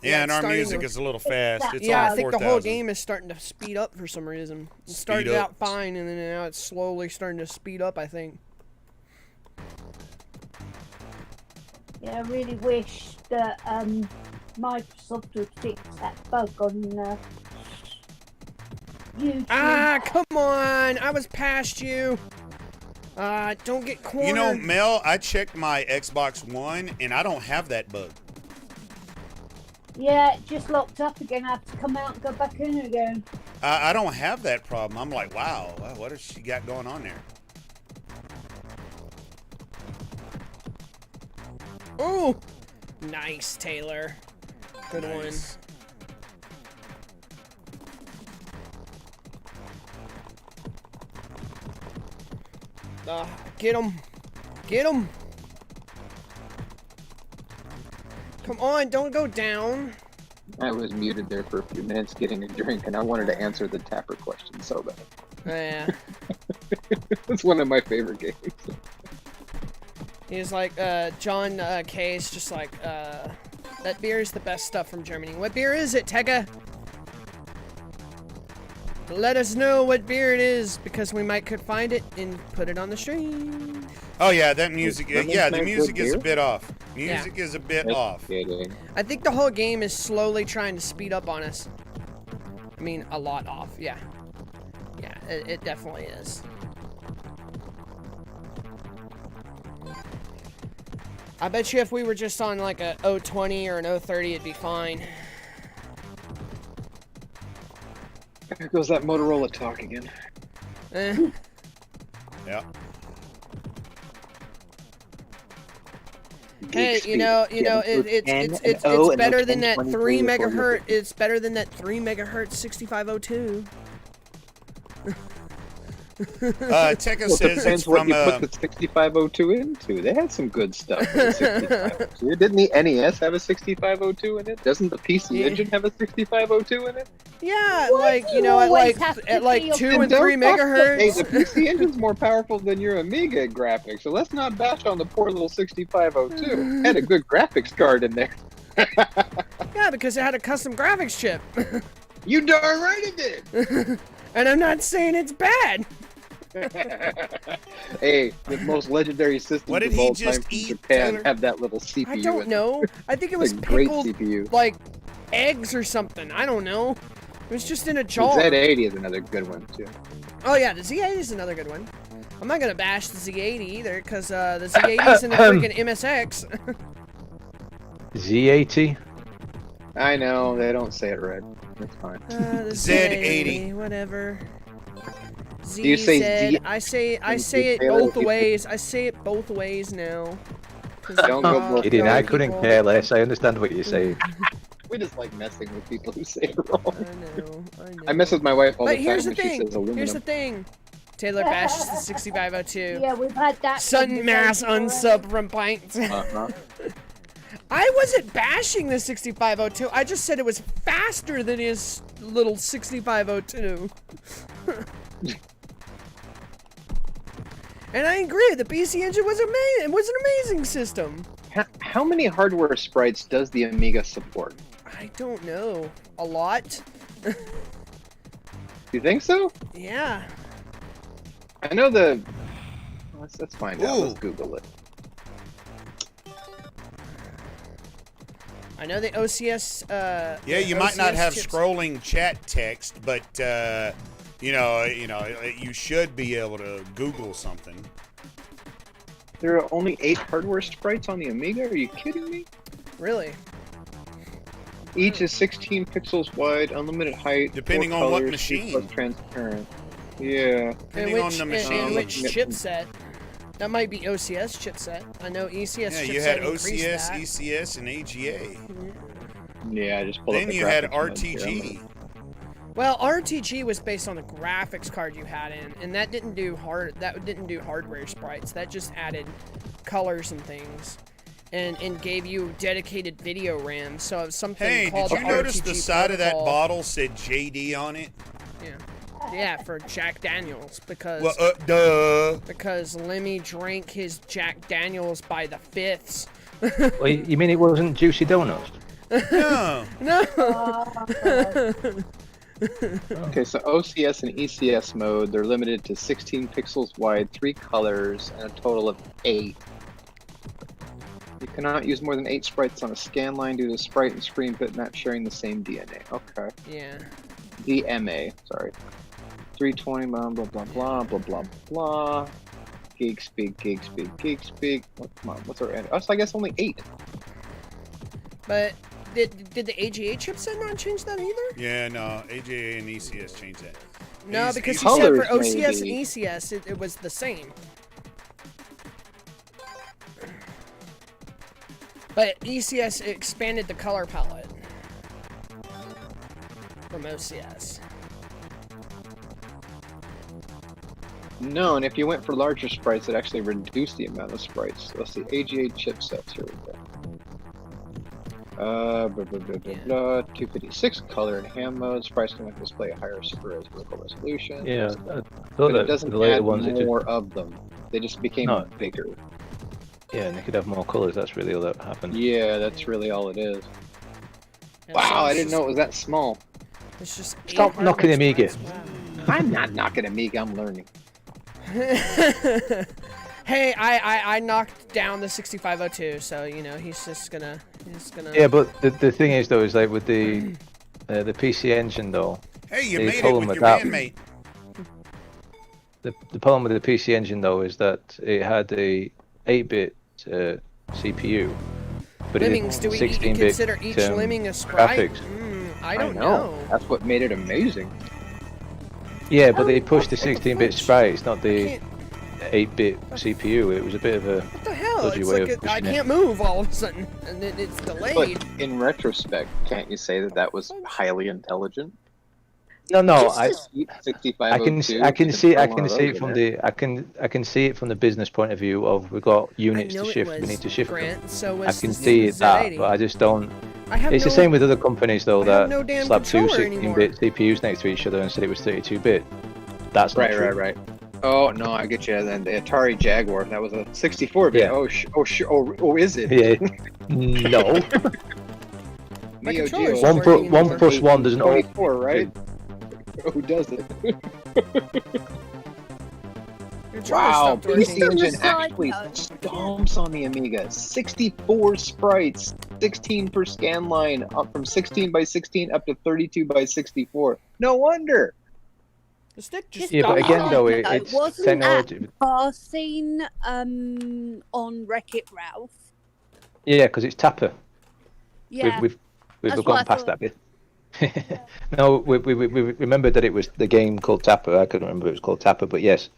S1: Yeah, and our
S2: starting
S1: music
S2: to-
S1: is a little fast. It's
S2: Yeah,
S1: on
S2: I think the
S1: 4,000.
S2: whole game is starting to speed up for some reason. It started
S1: Speed up.
S2: out fine, and then now it's slowly starting to speed up, I think.
S5: Yeah, I really wish that Microsoft would fix that bug on YouTube.
S2: Ah, come on! I was past you! Don't get cornered.
S1: You know, Mel, I checked my Xbox One, and I don't have that bug.
S5: Yeah, it just locked up again. I have to come out and go back in again.
S1: I don't have that problem. I'm like, wow, what has she got going on there?
S2: Ooh! Nice, Taylor. Good
S1: Nice.
S2: one. Get him! Get him! Come on, don't go down.
S3: I was muted there for a few minutes getting a drink, and I wanted to answer the Tapper question so bad.
S2: Yeah.
S3: It's one of my favorite games.
S2: He's like, John K is just like, that beer is the best stuff from Germany. What beer is it, Tekka? Let us know what beer it is, because we might could find it and put it on the stream.
S1: Oh yeah, that music.
S3: That
S1: Yeah,
S3: makes
S1: the music
S3: good
S1: is a
S3: beer?
S1: bit off. Music is a bit off.
S3: Kidding.
S2: I think the whole game is slowly trying to speed up on us. I mean, a lot off, yeah. Yeah, it definitely is. I bet you if we were just on like a 020 or an 030, it'd be fine.
S3: There goes that Motorola talk again.
S2: Eh.
S1: Yeah.
S2: Hey,
S3: Geek speed.
S2: it's
S3: O and
S2: better
S3: no
S2: than that
S3: 1023
S2: 3
S3: before
S2: megahertz.
S3: you-
S2: It's better than that 3 megahertz 6502.
S1: Tekka
S3: Well, it
S1: says it's
S3: depends what
S1: from
S3: you put the 6502 into. They had some good stuff in the 6502. Didn't the NES have a 6502 in it? Doesn't the PC
S2: Yeah.
S3: Engine have a 6502 in it?
S2: Yeah,
S5: Why
S2: like
S5: do
S2: you
S5: you
S2: know,
S5: always have to
S2: at like
S5: be
S2: 2
S3: Then
S2: and
S3: don't
S2: 3
S3: talk about- Hey,
S2: megahertz.
S3: the PC Engine's more powerful than your Amiga graphics, so let's not bash on the poor little 6502. It had a good graphics card in there.
S2: Yeah, because it had a custom graphics chip.
S3: You darn right it did.
S2: And I'm not saying it's bad.
S3: Hey, the most legendary systems
S1: What did
S3: of
S1: he
S3: all
S1: just
S3: time from
S1: eat,
S3: Japan
S1: Taylor?
S3: have that little CPU.
S2: I don't
S3: in
S2: know. I think it
S3: It.
S2: was
S3: It's a great
S2: pickled
S3: CPU.
S2: like eggs or something. I don't know. It was just in a
S3: The
S2: jar.
S3: Z80 is another good one too.
S2: Oh yeah, the Z80 is another good one. I'm not gonna bash the Z80 either, cause the Z80 is in the freaking MSX.
S4: Z80.
S3: I know they don't say it right. That's fine.
S2: The
S1: Z80.
S2: whatever.
S3: Do you say
S2: Z?
S3: Z-
S2: I say it
S3: Taylor,
S2: both
S3: you-
S2: ways. I say it both ways now. 'Cause
S3: Don't go
S2: of,
S3: both
S4: Kidding,
S3: ways.
S4: I couldn't
S2: people.
S4: care less. I understand what you're saying.
S3: We just like messing with people who say it
S2: I
S3: wrong.
S2: know.
S3: I mess with my wife all
S2: But
S3: the time
S2: here's the
S3: when she
S2: thing.
S3: says aluminum.
S2: Here's the thing. Taylor bashes the 6502.
S5: Yeah, we've had that.
S2: Sudden mass
S5: conversation already.
S2: unsub from Pintz.
S3: Uh-huh.
S2: I wasn't bashing the 6502. I just said it was faster than his little 6502. And I agree. The PC Engine was amazing. It was an amazing system.
S3: How many hardware sprites does the Amiga support?
S2: I don't know. A lot.
S3: You think so?
S2: Yeah.
S3: I know the. Let's find out.
S1: Ooh.
S3: Let's Google it.
S2: I know the OCS.
S1: Yeah, you might not have scrolling chat text, but you should be able to Google something.
S3: There are only 8 hardware sprites on the Amiga? Are you kidding me?
S2: Really?
S3: Each is 16 pixels wide, unlimited height.
S1: Depending
S3: 4
S1: on what
S3: colors,
S1: machine.
S3: 3+ transparent. Yeah.
S1: Depending on the machine.
S2: And which chipset? That might be OCS chipset. I know ECS
S1: Yeah,
S2: chipset
S1: you had
S2: increased
S1: OCS,
S2: that.
S1: ECS, and AGA.
S3: Yeah, I just pulled up
S1: Then
S3: the
S1: you had
S3: graphics mode here.
S1: RTG.
S2: Well, RTG was based on the graphics card you had in, and that didn't do hardware sprites. That just added colors and things, and gave you dedicated video RAM. So it was something
S1: Hey,
S2: called
S1: did you
S2: the
S1: notice
S2: RTG
S1: the side of that
S2: protocol.
S1: bottle said JD on it?
S2: Yeah, for Jack Daniels because
S1: Well, duh.
S2: because Lemmy drank his Jack Daniels by the fifths.
S4: Well, you mean it wasn't Juicy Donuts?
S1: No.
S2: No.
S3: Okay, so OCS and ECS mode, they're limited to 16 pixels wide, 3 colors, and a total of 8. You cannot use more than 8 sprites on a scan line due to sprite and screen bit not sharing the same DNA. Okay.
S2: Yeah.
S3: DMA, sorry. 320, blah, blah, blah, blah, blah, blah, blah. Geek speak, geek speak, geek speak. Oh, come on, what's our end? Oh, so I guess only 8.
S2: But did the AGA chipset not change that either?
S1: Yeah, no. AGA and ECS changed that.
S2: No,
S1: These-
S2: because
S1: these-
S2: he said for
S3: Colors,
S2: OCS
S3: maybe.
S2: and ECS it was the same. But ECS expanded the color palette from OCS.
S3: No, and if you went for larger sprites, it actually reduced the amount of sprites. Let's see, AGA chipsets, here we go. Blah, blah, blah, blah, blah. 256 color and ham mode. Sprites can display a higher super vertical resolution.
S4: Yeah, I
S3: But
S4: thought
S3: it
S4: that
S3: doesn't
S4: the later
S3: add
S4: ones,
S3: more of them. They just became
S4: No.
S3: bigger.
S4: yeah, and they could have more colours. That's really all that happened.
S3: Yeah, that's really all it is.
S2: And
S3: Wow,
S2: so
S3: I
S2: it's
S3: didn't know it was that small.
S2: It's just
S4: Stop
S2: 8
S4: knocking
S2: hardware
S4: Amiga.
S2: sprites.
S3: I'm not knocking Amiga, I'm learning.
S2: Wow. Hey, I knocked down the 6502, so you know he's gonna.
S4: Yeah, but the thing is though, is like with the PC Engine though,
S1: Hey, you
S4: The
S1: made it
S4: problem
S1: with
S4: with
S1: your
S4: that-
S1: bandmate.
S4: the problem with the PC Engine though is that it had a 8-bit CPU, but
S2: Lemmings,
S4: it
S2: do we
S4: 16-bit
S2: consider each lemming a sprite?
S4: graphics.
S2: I don't know.
S3: That's what made it amazing.
S4: Yeah, but they pushed the 16-bit sprites, not the. 8-bit CPU. It was a bit of a
S2: What the hell?
S4: dodgy
S2: It's
S4: way
S2: like
S4: of
S2: I
S4: pushing it.
S2: can't move all of a sudden, and then it's
S3: But
S2: delayed.
S3: in retrospect, can't you say that that was highly intelligent?
S4: No,
S5: Just
S4: I
S5: as-
S3: 6502.
S4: I can see it from
S3: the.
S4: the I can see it from the business point of view of we've got
S2: I
S4: units
S2: know
S4: to
S2: it
S4: shift.
S2: was
S4: We need to shift them.
S2: Grant. So
S4: I
S2: was
S4: can
S2: the
S4: see it that,
S2: Z80.
S4: but I just don't.
S2: I have
S4: It's
S2: no,
S4: the same with other companies though
S2: I have
S4: that
S2: no damn
S4: slapped two
S2: controller anymore.
S4: 16-bit CPUs next to each other and said it was 32-bit. That's not true.
S3: Right. Oh no, I get you. Then the Atari Jaguar, that was a 64-bit.
S4: Yeah.
S3: Oh, is it?
S4: Yeah. No.
S2: My
S3: Neo
S2: controller's
S3: Geo.
S2: not working
S4: One
S2: anymore.
S4: plus one doesn't always.
S3: 24, right? Who does it?
S2: Your controller's
S3: Wow,
S2: stopped
S3: Pintz
S2: working.
S5: on the
S3: Engine
S5: side
S3: actually
S5: note.
S3: stomps on the Amiga. 64 sprites, 16 per scan line, up from 16 by 16 up to 32 by 64. No wonder.
S2: The stick just
S4: Yeah, but
S2: stopped.
S4: again though,
S5: Side note,
S4: it's
S5: wasn't
S4: technology.
S5: Passing on Wreck-It Ralph.
S4: Yeah, because it's Tapper.
S5: Yeah.
S4: We've
S5: That's
S4: gone
S5: what I
S4: past
S5: thought.
S4: that bit. No, we remembered that it was the game called Tapper. I couldn't remember it was called Tapper, but yes,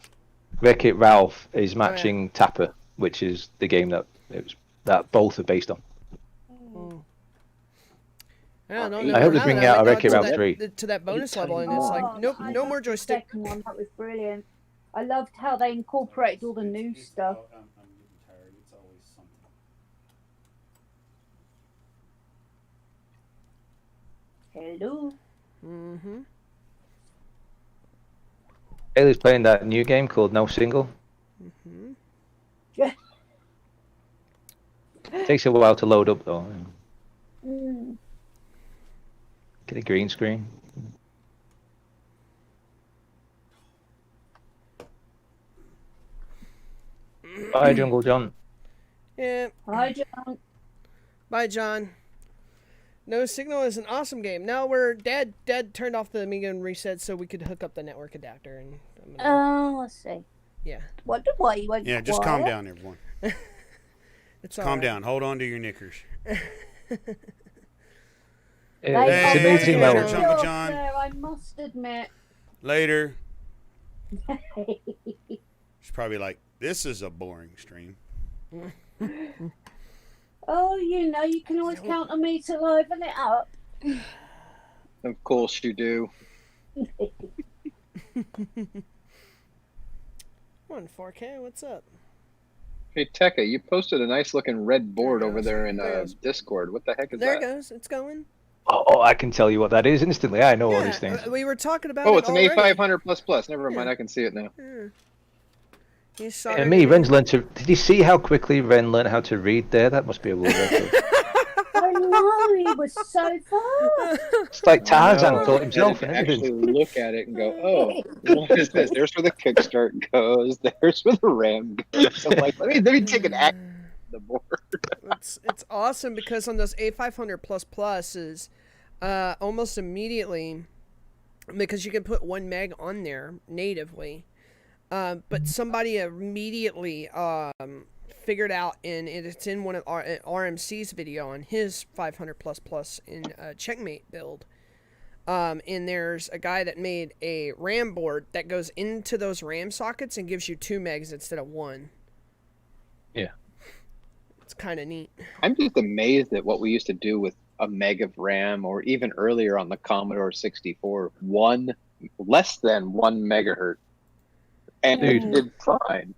S4: Wreck-It Ralph is matching Tapper, which is the game that both are based on.
S2: I don't know.
S3: I
S4: hope they
S2: now
S4: bring
S2: that
S4: out a
S2: I got
S4: Wreck-It
S2: to
S4: Ralph
S2: that-
S4: 3.
S2: To that bonus level, and
S3: Oh,
S2: it's like, nope,
S6: I
S2: no
S6: loved
S2: more
S6: the
S2: joystick.
S6: second one. That was brilliant. I loved how they incorporated all the new stuff.
S1: I'm getting tired. It's always something.
S6: Hello.
S2: Mm-hmm.
S4: Haley's playing that new game called No Single.
S2: Mm-hmm.
S4: Takes a while to load up though.
S6: Mm.
S4: Get a green screen. Bye, Jungle John.
S2: Yeah.
S6: Hi, John.
S2: Bye, John. No Signal is an awesome game. Now we're Dad turned off the Amiga and reset so we could hook up the network adapter, and I'm gonna,
S6: Oh, I see.
S2: yeah,
S6: Wonder why you went
S1: Yeah, just calm
S6: quiet.
S1: down, everyone.
S2: it's all
S1: Calm
S2: right.
S1: down. Hold on to your knickers.
S6: They
S2: Hey,
S6: got
S2: it's
S6: very
S2: amazing
S6: good
S2: how-
S1: Jungle
S6: jobs
S1: John.
S6: there, I must admit.
S1: Later. She's probably like, this is a boring stream.
S6: Oh, you can always count on me to liven it up.
S3: Of course you do.
S2: One 4K. What's up?
S3: Hey, Tekka, you posted a nice looking red board
S2: There it
S3: over
S2: goes.
S3: there in
S2: There it goes.
S3: Discord. What the heck is
S2: There it
S3: that?
S2: goes. It's going.
S4: Oh, I can tell you what that is instantly. I know all these things.
S2: We were talking about
S3: Oh,
S2: it
S3: it's an
S2: already.
S3: A500++. Never mind,
S2: Yeah.
S3: I can see it now.
S2: Yeah. You saw
S4: And me, Ren's learned to. Did you see how quickly Ren learned how to read there? That must be a world record.
S6: I know, he was so fast.
S4: It's like Tarzan
S3: No,
S4: taught
S3: I
S4: himself
S3: had
S4: and
S3: to actually
S4: everything.
S3: look at it and go, oh, what is this? There's where the kickstart goes. There's where the RAM goes. I'm like, let me take an act on the board.
S2: It's awesome because on those A500++s, almost immediately, because you can put 1 meg on there natively, but somebody immediately figured out, and it's in one of RMC's video on his 500++ in Checkmate build. And there's a guy that made a RAM board that goes into those RAM sockets and gives you 2 megs instead of 1.
S4: Yeah.
S2: It's kind of neat.
S3: I'm just amazed at what we used to do with a meg of RAM, or even earlier on the Commodore 64, less than 1 megahertz. And
S4: Dude.
S3: it did fine.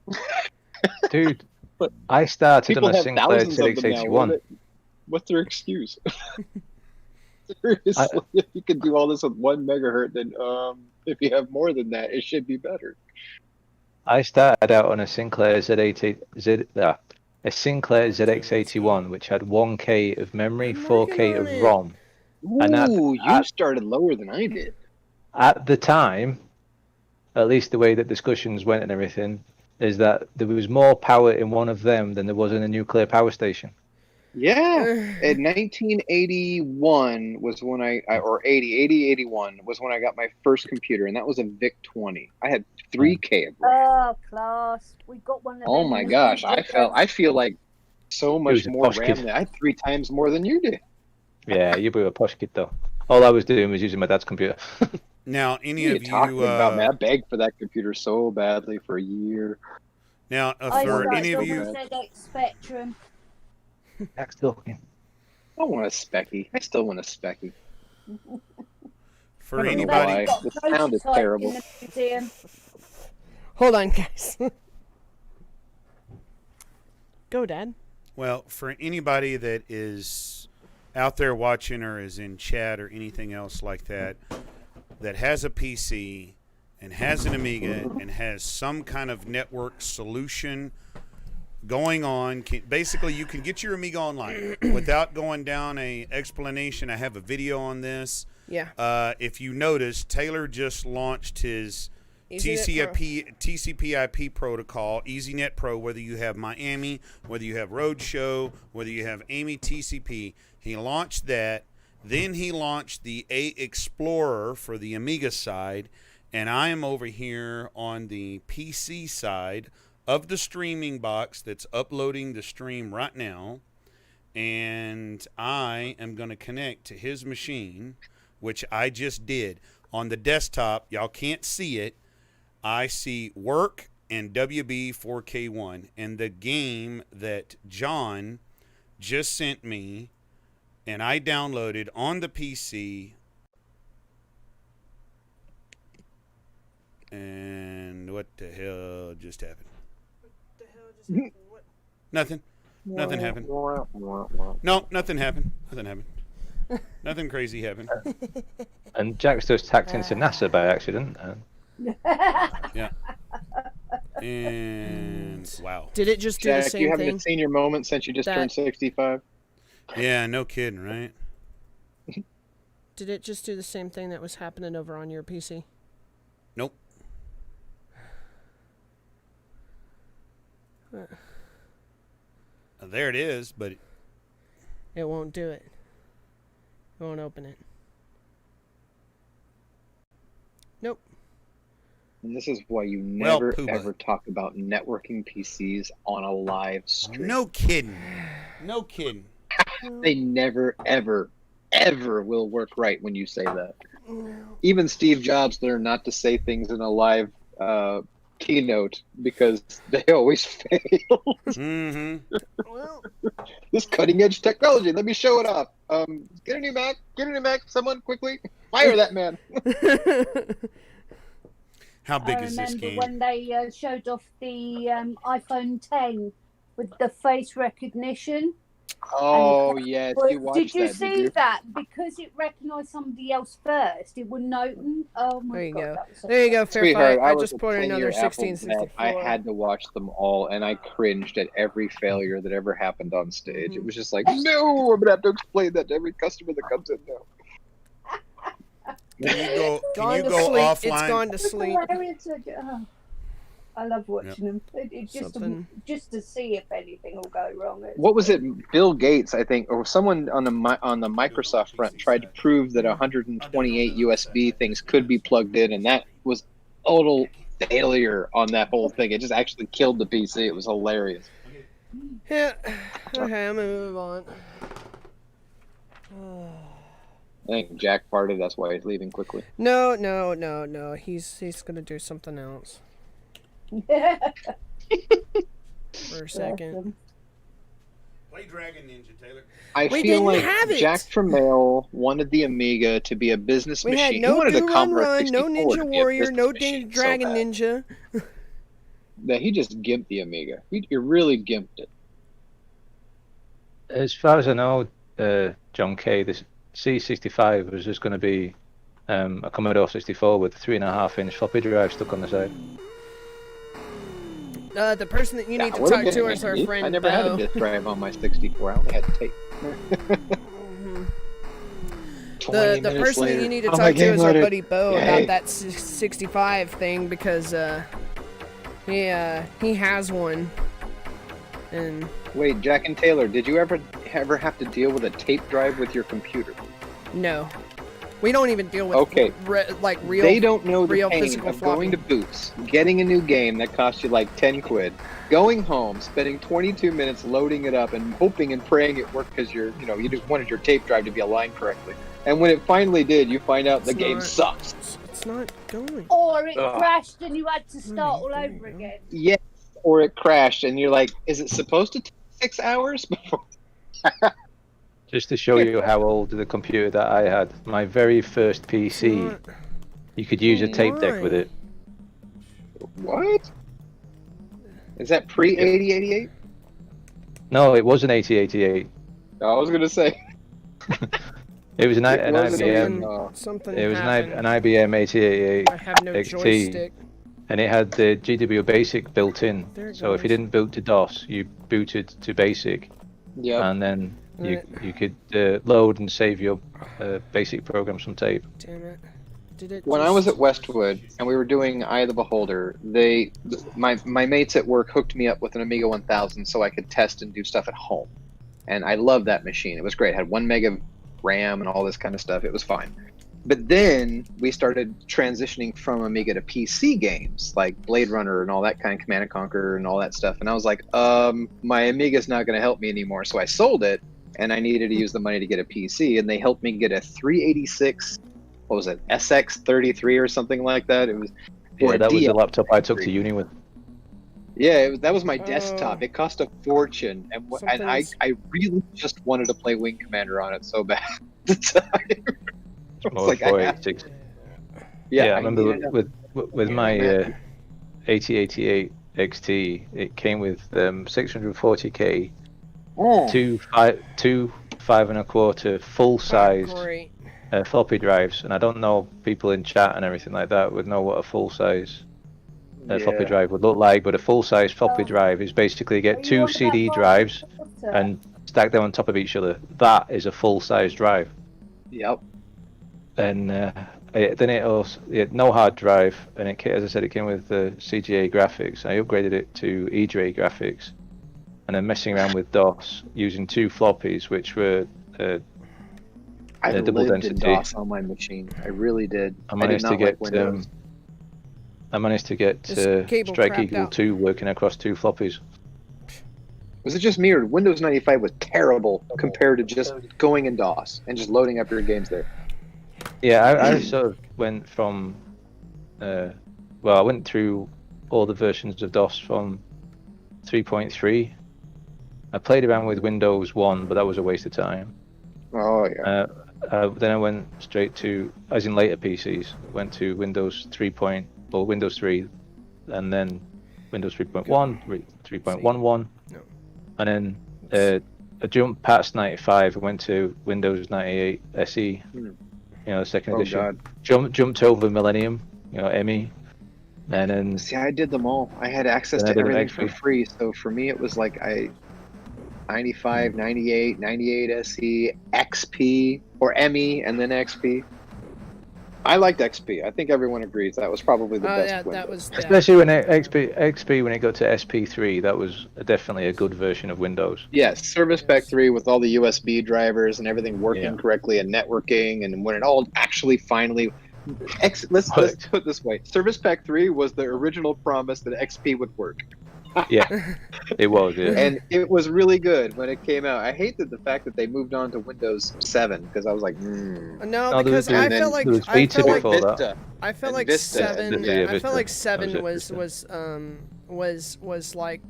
S4: Dude,
S3: But
S4: I started
S3: People
S4: on a
S3: have
S4: Sinclair
S3: thousands of them now.
S4: ZX81.
S3: What's their excuse? Seriously, if you can do all this with 1 megahertz, then if you have more than that, it should be better.
S4: I started out on a Sinclair a Sinclair ZX81, which had 1K of memory,
S2: I'm working
S4: 4K
S2: on
S4: of
S2: it.
S4: ROM. And
S3: Ooh, you started lower than I did.
S4: At the time, at least the way that discussions went and everything, is that there was more power in one of them than there was in a nuclear power station.
S3: Yeah, in 1981 was when or 81 was when I got my first computer, and that was a VIC-20. I had 3K of RAM.
S6: Oh, class. We got one of
S3: Oh
S6: them
S3: my
S6: in the
S3: gosh,
S6: studio.
S3: I feel like so much
S4: was a
S3: more
S4: posh
S3: RAM
S4: kid.
S3: than I had 3 times more than you did.
S4: Yeah, you were a posh kid though. All I was doing was using my dad's computer.
S1: Now, any
S3: What are
S1: of
S3: you talking
S1: you,
S3: about, man? I begged for that computer so badly for a year.
S1: Now,
S6: I
S1: for
S6: started
S1: any of
S6: off
S1: you,
S6: with ZX Spectrum.
S4: Jack's talking.
S3: I want a Specky. I still want a Specky.
S1: for
S3: I don't know
S1: anybody,
S3: why.
S6: Got
S3: The sound is
S6: prototype
S3: terrible.
S6: in the museum.
S2: Hold on, guys. Go, Dad.
S1: well, for anybody that is out there watching or is in chat or anything else like that, that has a PC and has an Amiga and has some kind of network solution going on, basically you can get your Amiga online without going down a explanation. I have a video on this.
S2: Yeah.
S1: If you notice, Taylor just launched his
S2: EasyNet
S1: TCP/IP protocol, EasyNet Pro, whether you have Miami, whether you have Roadshow, whether you have Amy TCP. He launched that. Then he launched the A Explorer for the Amiga side, and I am over here on the PC side of the streaming box that's uploading the stream right now, and I am going to connect to his machine, which I just did. On the desktop, y'all can't see it. I see work and WB4K1, and the game that John just sent me and I downloaded on the PC. And what the hell just happened? What? Nothing. Nothing happened. No, nothing happened. Nothing happened. Nothing crazy happened.
S4: And Jack's just hacked into NASA by accident.
S1: Yeah. And wow.
S2: Did it just do the
S3: Jack,
S2: same
S3: you
S2: thing?
S3: haven't seen your moment since you just turned 65?
S1: Yeah, no kidding, right?
S2: Did it just do the same thing that was happening over on your PC?
S1: Nope. There it is, but
S2: It won't do it. It won't open it. Nope.
S3: And this is why you
S1: Well,
S3: never
S1: Pooh
S3: ever talk about networking PCs on a live stream.
S1: no kidding. No kidding.
S3: They never, ever, ever will work right when you say that. Even Steve Jobs learned not to say things in a live keynote because they always fail.
S1: Mm-hmm.
S2: Well,
S3: This cutting edge technology, let me show it off. Get a new Mac, someone quickly. Fire that man.
S1: How big
S6: I
S1: is this
S6: remember
S1: game?
S6: when they showed off the iPhone 10 with the face recognition.
S3: Oh, yes, you watched
S6: Did you
S3: that,
S6: see
S3: did you?
S6: that? Because it recognised somebody else first, it wouldn't open. Oh my
S2: there you
S6: god,
S2: go.
S6: that was so
S2: There you go, Fair
S3: Sweetheart,
S2: Fight. I
S3: was
S2: just
S3: a
S2: put in
S3: 10-year
S2: another
S3: Apple
S2: 1664.
S3: vet. I had to watch them all, and I cringed at every failure that ever happened on stage. It was just like, no, I'm gonna have to explain that to every customer that comes in now.
S1: Can you go? Can
S2: Gone
S1: you
S2: to
S1: go
S2: sleep.
S1: offline?
S2: It's gone to sleep.
S6: hilarious. I love watching them. It's
S2: Something.
S6: just to see if anything will go wrong.
S3: What was it? Bill Gates, I think, or someone on the Microsoft front tried to prove that 128 USB things could be plugged in, and that was total failure on that whole thing. It just actually killed the PC. It was hilarious.
S2: Yeah. Okay, I'm gonna move on.
S3: I think Jack farted. That's why he's leaving quickly.
S2: No. He's gonna do something else for a second.
S1: Play Dragon Ninja, Taylor.
S3: I
S2: We
S3: feel
S2: didn't
S3: like
S2: have it.
S3: Jack Tramiel wanted the Amiga to be a business
S2: We
S3: machine.
S2: had
S3: He
S2: no
S3: wanted
S2: Do
S3: a
S2: Run
S3: Commodore
S2: Run, no
S3: 64
S2: Ninja
S3: to be a
S2: Warrior,
S3: business
S2: no
S3: machine so
S2: Dragon
S3: bad.
S2: Ninja.
S3: That he just gimped the Amiga. He really gimped it.
S4: As far as I know, John K, this C65 was just going to be a Commodore 64 with a 3.5-inch floppy drive stuck on the side.
S2: The person that you need
S3: That
S2: to
S3: would've
S2: talk
S3: been
S2: to is our
S3: handy.
S2: friend
S3: I never had a
S2: Bo.
S3: disk drive on my 64. I only had tape.
S2: Mhm.
S3: 20
S2: The
S3: minutes
S2: person that
S3: later,
S2: you need to
S3: "Oh, my
S2: talk to
S3: game
S2: is our
S3: loaded."
S2: buddy Bo
S3: Yay.
S2: about that 65 thing because he has one. And
S3: Wait, Jack and Taylor, did you ever have to deal with a tape drive with your computer?
S2: no, we don't even deal with
S3: Okay.
S2: like real.
S3: They don't know the
S2: real
S3: pain
S2: physical
S3: of going to
S2: floppy.
S3: Boots, getting a new game that costs you like 10 quid, going home, spending 22 minutes loading it up and hoping and praying it worked because you just wanted your tape drive to be aligned correctly. And when it finally did, you find out the
S2: It's
S3: game
S2: not.
S3: sucks.
S2: It's not going.
S6: Or it
S3: Ugh.
S6: crashed and you had to start all over again.
S3: Yes, before it crashed, and you're like, is it supposed to take 6 hours before?
S4: Just to show you how old the computer that I had, my very first PC,
S2: not-
S4: you could use a tape deck with it.
S3: What? Is that pre-8088?
S4: No, it was an 8088.
S3: I was gonna say.
S4: It was an
S3: wasn't
S4: IBM.
S2: Something
S4: It was
S2: happened.
S4: an IBM 8088
S2: I have no
S4: XT,
S2: joystick.
S4: and it had the GW Basic built in.
S2: There it
S4: So if you
S2: goes.
S4: didn't boot to DOS, you booted to Basic,
S3: Yeah.
S4: and then you
S2: Right.
S4: could load and save your Basic programs from tape.
S2: Damn it. Did it
S3: When I was
S2: just-
S3: at Westwood and we were doing Eye of the Beholder, my mates at work hooked me up with an Amiga 1000 so I could test and do stuff at home. And I loved that machine. It was great. It had 1 meg of RAM and all this kind of stuff. It was fine. But then we started transitioning from Amiga to PC games like Blade Runner and all that kind of Command and Conquer and all that stuff. And I was like, my Amiga's not going to help me anymore. So I sold it, and I needed to use the money to get a PC. And they helped me get a 386. What was it, SX33 or something like that? It was.
S4: Yeah,
S3: or
S4: that was the
S3: DL.
S4: laptop I took to uni with.
S3: Yeah, that was my
S2: Oh.
S3: desktop. It cost a fortune, and I really just wanted to play Wing Commander on it so bad. At the time. I was
S4: Or
S3: like, I have-
S4: 486.
S3: yeah,
S4: I remember
S3: needed
S4: with my 8088 XT, it came with 640k,
S3: Oh,
S4: two 5.25 full-sized
S2: Great.
S4: floppy drives, and I don't know people in chat and everything like that would know what a full-size floppy
S3: yeah.
S4: drive would look like, but a full-size floppy drive is basically get two CD drives and stack them on top of each other. That is a full-size drive.
S3: Yep.
S4: And then it had no hard drive, and as I said, it came with CGA graphics. I upgraded it to EDRE graphics, and then messing around with DOS using two floppies, which were
S3: I
S4: double
S3: lived in
S4: density.
S3: DOS on my machine. I really did.
S4: I
S3: I did
S4: managed to
S3: not
S4: get
S3: like Windows.
S2: This cable
S4: Strike
S2: crapped
S4: Eagle
S2: out.
S4: 2 working across two floppies.
S3: Was it just me, or Windows 95 was terrible compared to just going in DOS and just loading up your games there?
S4: Yeah, I sort of went from, I went through all the versions of DOS from 3.3. I played around with Windows 1, but that was a waste of time.
S3: Oh yeah.
S4: Then I went straight to, as in later PCs, went to Windows 3, and then Windows 3.1, 3.11,
S2: No.
S4: and then I jumped past 95 and went to Windows 98 SE, the second
S3: Oh
S4: edition.
S3: god.
S4: Jumped over Millennium, ME, and then
S3: See, I did them all. I had access
S4: Then I
S3: to
S4: did an
S3: everything for
S4: XP.
S3: free. So for me, it was like 95, 98, 98 SE, XP, or ME, and then XP. I liked XP. I think everyone agrees that was probably the
S2: Oh
S3: best
S2: yeah,
S3: Windows.
S2: that was. Yeah.
S4: especially when XP when it got to SP3, that was definitely a good version of Windows.
S3: Yes, Service Pack 3 with all the USB drivers and everything working
S4: Yeah.
S3: correctly and networking, and when it all actually finally let's
S4: Worked.
S3: put it this way. Service Pack 3 was the original promise that XP would work.
S4: Yeah, it was. Yeah.
S3: And it was really good when it came out. I hated the fact that they moved on to Windows 7 because I was like,
S2: No,
S4: No,
S2: because
S4: there
S2: I
S3: was-
S2: felt like
S4: there was
S2: I
S4: Vita
S2: felt like
S4: before that.
S3: Vista.
S2: I felt
S3: And
S2: like
S3: Vista.
S2: seven.
S4: Yeah,
S2: I
S4: Vista.
S2: felt like
S4: That
S2: seven
S4: was it,
S2: was like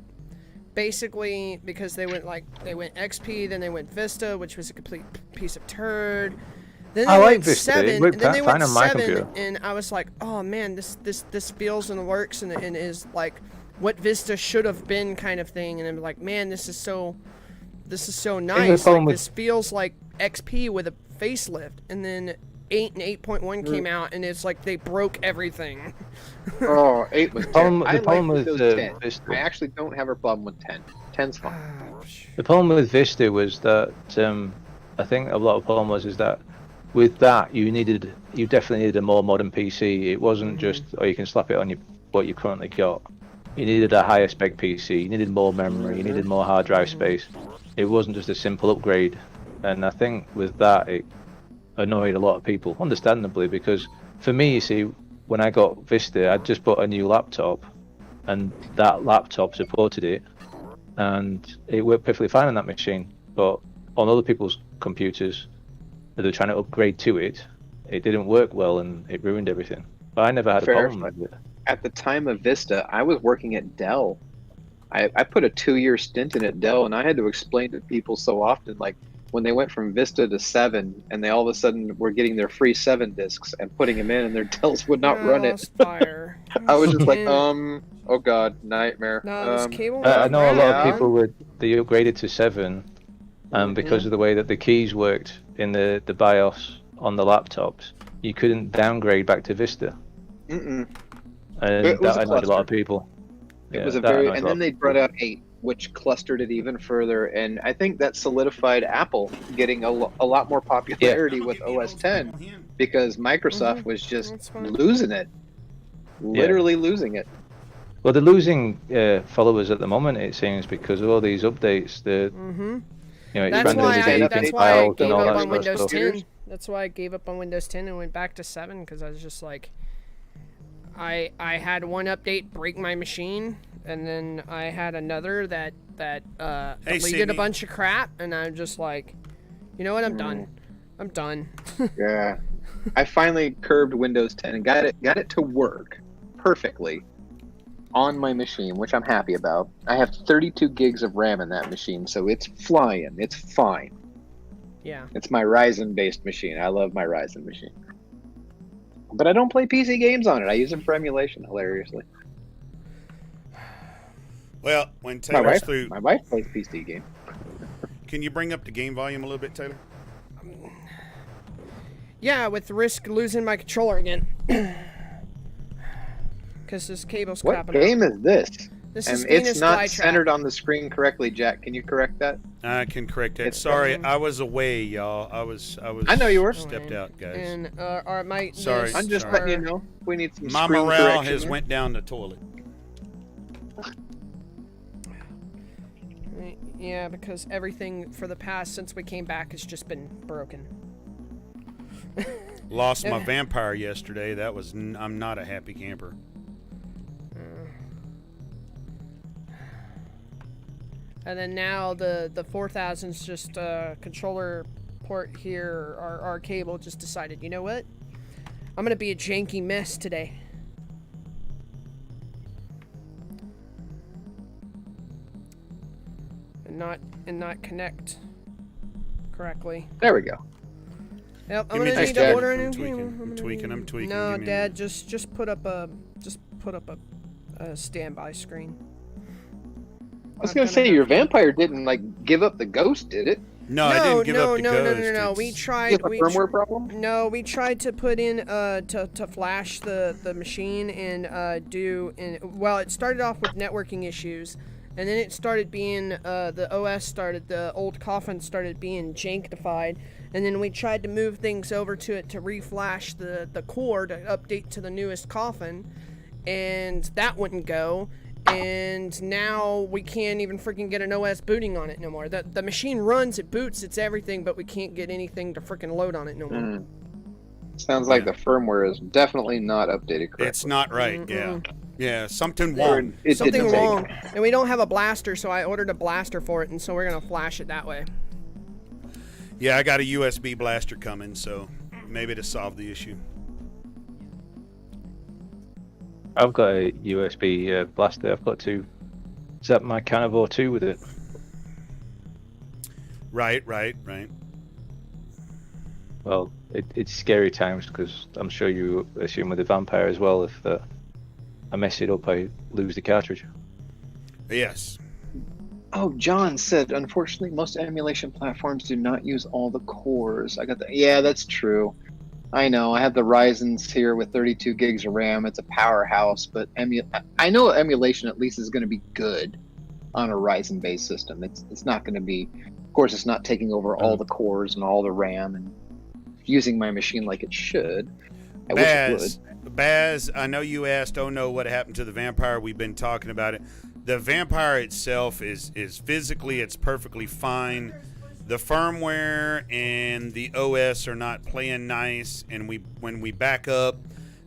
S2: basically because they went XP, then they went Vista, which was a complete piece of turd. Then they
S4: I like
S2: went
S4: Vista. It
S2: 7,
S4: worked
S2: and then they
S4: fine
S2: went
S4: on my
S2: 7,
S4: computer.
S2: and I was like, oh man, this feels and works and is like what Vista should have been kind of thing, and I'm like, man, this is so nice.
S4: problem
S2: Like,
S4: with-
S2: this feels like XP with a facelift, and then 8 and 8.1 came out, and it's like they broke everything.
S3: Oh, 8 was 10.
S4: problem-
S3: I
S4: the
S3: like
S4: problem with,
S3: Windows 10.
S4: Vista-
S3: I actually don't have a problem with 10. 10's fine.
S4: The problem with Vista was that I think a lot of problem is that with that you definitely needed a more modern PC. It wasn't just you can slap it on what you currently got. You needed a higher spec PC. You needed more memory. You needed more hard drive space. It wasn't just a simple upgrade. And I think with that it annoyed a lot of people, understandably, because for me, you see, when I got Vista, I just bought a new laptop, and that laptop supported it, and it worked perfectly fine on that machine. But on other people's computers that they're trying to upgrade to it, it didn't work well, and it ruined everything. But I never had a
S3: Fair.
S4: problem with it.
S3: At the time of Vista, I was working at Dell, I put a 2-year stint in at Dell, and I had to explain to people so often, like when they went from Vista to 7, and they all of a sudden were getting their free 7 discs and putting them in, and their Dells would not run it.
S2: Fire.
S3: I was just like, oh god, nightmare.
S2: No, this cable.
S4: I know a lot
S3: yeah.
S4: of people they upgraded to 7, because of the way that the keys worked in the BIOS on the laptops. You couldn't downgrade back to Vista.
S3: Mm-mm.
S4: And
S3: It was
S4: that
S3: a
S4: annoyed a lot of
S3: cluster.
S4: people.
S3: It
S4: Yeah,
S3: was a
S4: that
S3: very,
S4: annoyed
S3: and
S4: a lot
S3: then they
S4: of
S3: brought
S4: people.
S3: out 8, which clustered it even further, and I think that solidified Apple getting a lot more popularity with OS 10 because Microsoft was just
S2: That's fine.
S3: losing it, literally losing it.
S4: Well, they're losing followers at the moment, it seems, because of all these updates.
S2: That's
S4: expanding
S2: why
S4: the
S2: I
S4: dating
S2: gave up
S4: and all that
S2: on
S4: sort of
S2: Windows
S4: stuff.
S2: 10. That's why I gave up on Windows 10 and went back to 7 because I was just like, I had one update break my machine, and then I had another that deleted
S1: Sydney.
S2: a bunch of crap, and I'm just like, you know what? I'm done. I'm done.
S3: Yeah, I finally curbed Windows 10 and got it to work perfectly on my machine, which I'm happy about. I have 32 gigs of RAM in that machine, so it's flying. It's fine.
S2: Yeah.
S3: It's my Ryzen-based machine. I love my Ryzen machine. But I don't play PC games on it. I use them for emulation, hilariously.
S1: Well, when
S3: My
S1: Taylor's through,
S3: wife plays PC games.
S1: can you bring up the game volume a little bit, Taylor?
S2: Yeah, with the risk of losing my controller again. Because this cable's
S3: What
S2: crapping
S3: game
S2: out.
S3: is this?
S2: This
S3: And
S2: is
S3: it's
S2: Venus
S3: not
S2: Flytrap.
S3: centered on the screen correctly, Jack. Can you correct that?
S1: I can correct that.
S3: It's
S1: Sorry, I was away, y'all. I was.
S3: I know you were.
S1: Stepped out, guys.
S2: And my
S1: Sorry.
S3: I'm just
S1: Sorry.
S3: letting you know. We need some
S1: My
S3: screen
S1: morale
S3: correction
S1: has
S3: here.
S1: went down the toilet.
S2: Yeah, because everything for the past since we came back has just been broken.
S1: Lost my vampire yesterday. That was. I'm not a happy camper.
S2: And then now the 4000's just controller port here, our cable just decided, you know what? I'm gonna be a janky mess today. And not connect correctly.
S3: There we go.
S2: Yep, I'm
S1: Give me
S2: gonna
S1: just
S2: need
S3: a
S2: to
S3: second.
S2: order a
S1: I'm
S2: new
S1: tweaking,
S2: cable.
S1: I'm
S2: gonna
S1: tweaking,
S2: need-
S1: I'm tweaking.
S2: No,
S1: Give me a
S2: Dad,
S1: minute.
S2: just put up a standby screen.
S3: I was gonna say your vampire didn't like give up the ghost, did it?
S1: No, I didn't give up the ghost.
S2: No. We
S1: It's-
S2: tried.
S3: Is it a firmware problem?
S2: No, we tried to put in to flash the machine and well, it started off with networking issues, and then it started being the old coffin started being janktified, and then we tried to move things over to it to reflash the core to update to the newest coffin, and that wouldn't go. And now we can't even freaking get an OS booting on it no more. The machine runs, it boots, it's everything, but we can't get anything to freaking load on it no more.
S3: Sounds like the firmware is definitely not updated correctly.
S1: It's not right.
S2: Mm-mm.
S1: Yeah. Something
S3: Or
S1: wrong.
S3: it
S2: Something
S3: didn't take.
S2: wrong. And we don't have a blaster, so I ordered a blaster for it, and so we're gonna flash it that way.
S1: Yeah, I got a USB blaster coming, so maybe to solve the issue.
S4: I've got a USB blaster. I've got to zap my Carnivore 2 with it.
S1: Right.
S4: Well, it's scary times because I'm sure you assume with the vampire as well. If I mess it up, I lose the cartridge.
S1: Yes.
S3: Oh, John said, unfortunately, most emulation platforms do not use all the cores. I got that. Yeah, that's true. I know. I have the Ryzen's here with 32 gigs of RAM. It's a powerhouse, but I know emulation at least is going to be good on a Ryzen-based system. It's not going to be. Of course, it's not taking over all the cores and all the RAM and using my machine like it should. I wish it would.
S1: Baz, I know you asked, oh no, what happened to the vampire? We've been talking about it. The vampire itself is physically, it's perfectly fine. The firmware and the OS are not playing nice, and when we back up,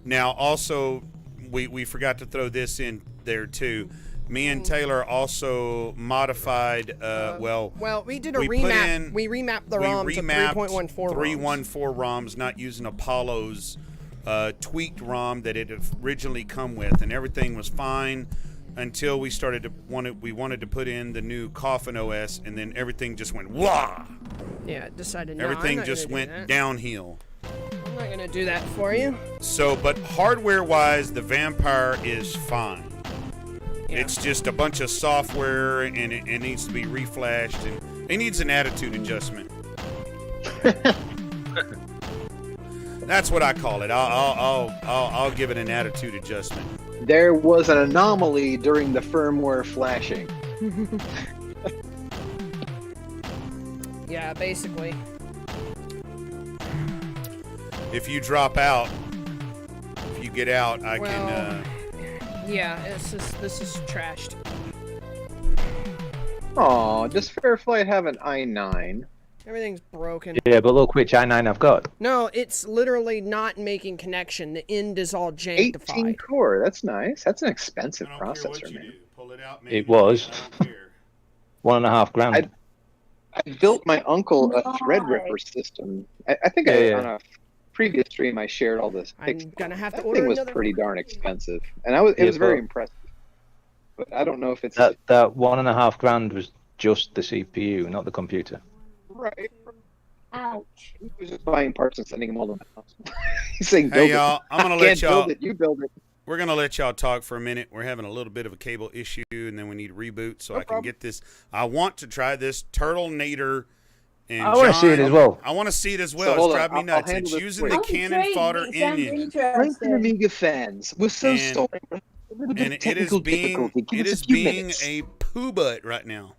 S1: now also we forgot to throw this in there too. Me and Taylor also modified. Well,
S2: we did a
S1: we put
S2: remap.
S1: in-
S2: We remapped the
S1: we
S2: ROM to
S1: remapped
S2: 3.14 ROMs.
S1: 314 ROMs, not using Apollo's tweaked ROM that it had originally come with, and everything was fine. until we wanted to put in the new Coffin OS, and then everything just went wah.
S2: Yeah, decided no,
S1: Everything
S2: I'm not
S1: just
S2: gonna
S1: went
S2: do that.
S1: downhill.
S2: I'm not gonna do that for you.
S1: So, but hardware-wise, the Vampire is fine.
S2: Yeah.
S1: It's just a bunch of software, and it needs to be reflashed, and it needs an attitude adjustment. That's what I call it. I'll give it an attitude adjustment.
S3: There was an anomaly during the firmware flashing.
S2: Yeah, basically.
S1: If you drop out, if you get out, I
S2: Well,
S1: can.
S2: Yeah, this is trashed.
S3: Aw, does Fairflight have an i9?
S2: Everything's broken.
S4: Yeah, but look which i9 I've got.
S2: No, it's literally not making connection. The end is all
S3: 18
S2: jankified.
S3: core, that's nice. That's an expensive
S1: I don't care what
S3: processor,
S1: you
S3: man.
S1: do. Pull it out, maybe.
S4: It was.
S1: I don't care.
S4: $1.5 grand.
S3: I built my uncle a
S6: Nice.
S3: Threadripper system. I think
S4: Yeah.
S3: on a previous stream I shared all this.
S2: I'm gonna have to
S3: That
S2: order
S3: thing was
S2: another.
S3: pretty darn expensive, and it
S4: Yeah,
S3: was very
S4: but-
S3: impressive. But I don't know if it's
S4: That $1.5 grand was just the CPU, not the computer.
S3: right.
S6: Ouch.
S3: He was just buying parts and sending them all to my house. He's saying,
S1: Hey
S3: "Build
S1: y'all, I'm gonna
S3: it.
S1: let
S3: Can't
S1: y'all.
S3: build it. You build it."
S1: We're gonna let y'all talk for a minute. We're having a little bit of a cable issue, and then we need to reboot so I can
S3: problem.
S1: get this. I want to try this Turtle Nader. And
S4: I want to see it
S1: John-
S4: as well.
S1: I want to see it as
S3: So
S1: well.
S3: hold
S1: it's
S3: on,
S1: driving me
S3: I'll
S1: nuts.
S3: handle
S1: It's
S3: this
S1: using
S3: for
S1: the
S3: you.
S1: cannon fodder
S6: It sounds
S1: engine,
S3: Franklin
S6: interesting.
S3: Amiga fans was so
S1: And-
S3: sorry. A little bit
S1: and
S3: of
S1: it is
S3: technical
S1: being
S3: difficulty. Give
S1: it
S3: us
S1: is
S3: a few
S1: being
S3: minutes.
S1: a poo butt right now.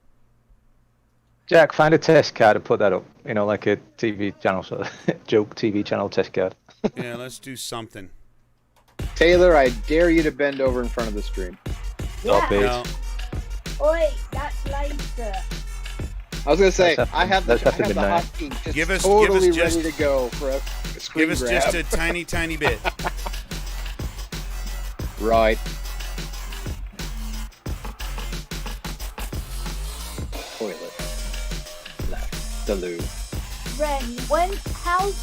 S4: Jack, find a test card and put that up. You know, like a TV channel, sort of joke TV channel test card.
S1: Yeah, let's do something.
S3: Taylor, I dare you to bend over in front of the stream.
S4: Stop it.
S1: No,
S6: Oi, that's laser.
S3: I was gonna say
S4: That's after-
S3: I have
S4: that's
S3: the
S4: after midnight.
S3: hotkey just
S1: Give us
S3: totally
S1: just-
S3: ready to go for a screen
S1: give us
S3: grab.
S1: just a tiny bit.
S3: Right. Toilet. Left. The loo.
S6: Ren, how's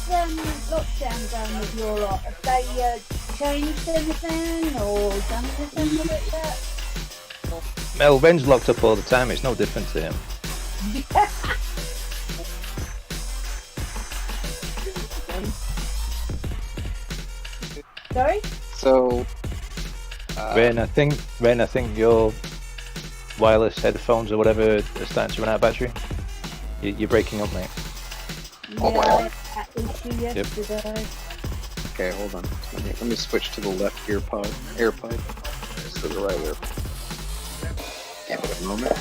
S6: lockdown going with your lot? Have they changed anything or done anything with it yet?
S4: Mel, Ren's locked up all the time. It's no different to him.
S6: Sorry?
S3: So.
S4: Ren, I think your wireless headphones or whatever are starting to run out of battery. You're breaking up, mate.
S3: Oh,
S6: yeah,
S3: wow.
S6: I had that issue yesterday.
S3: Okay, hold on. Let me switch to the left AirPod. Just to the right ear. Give it a moment.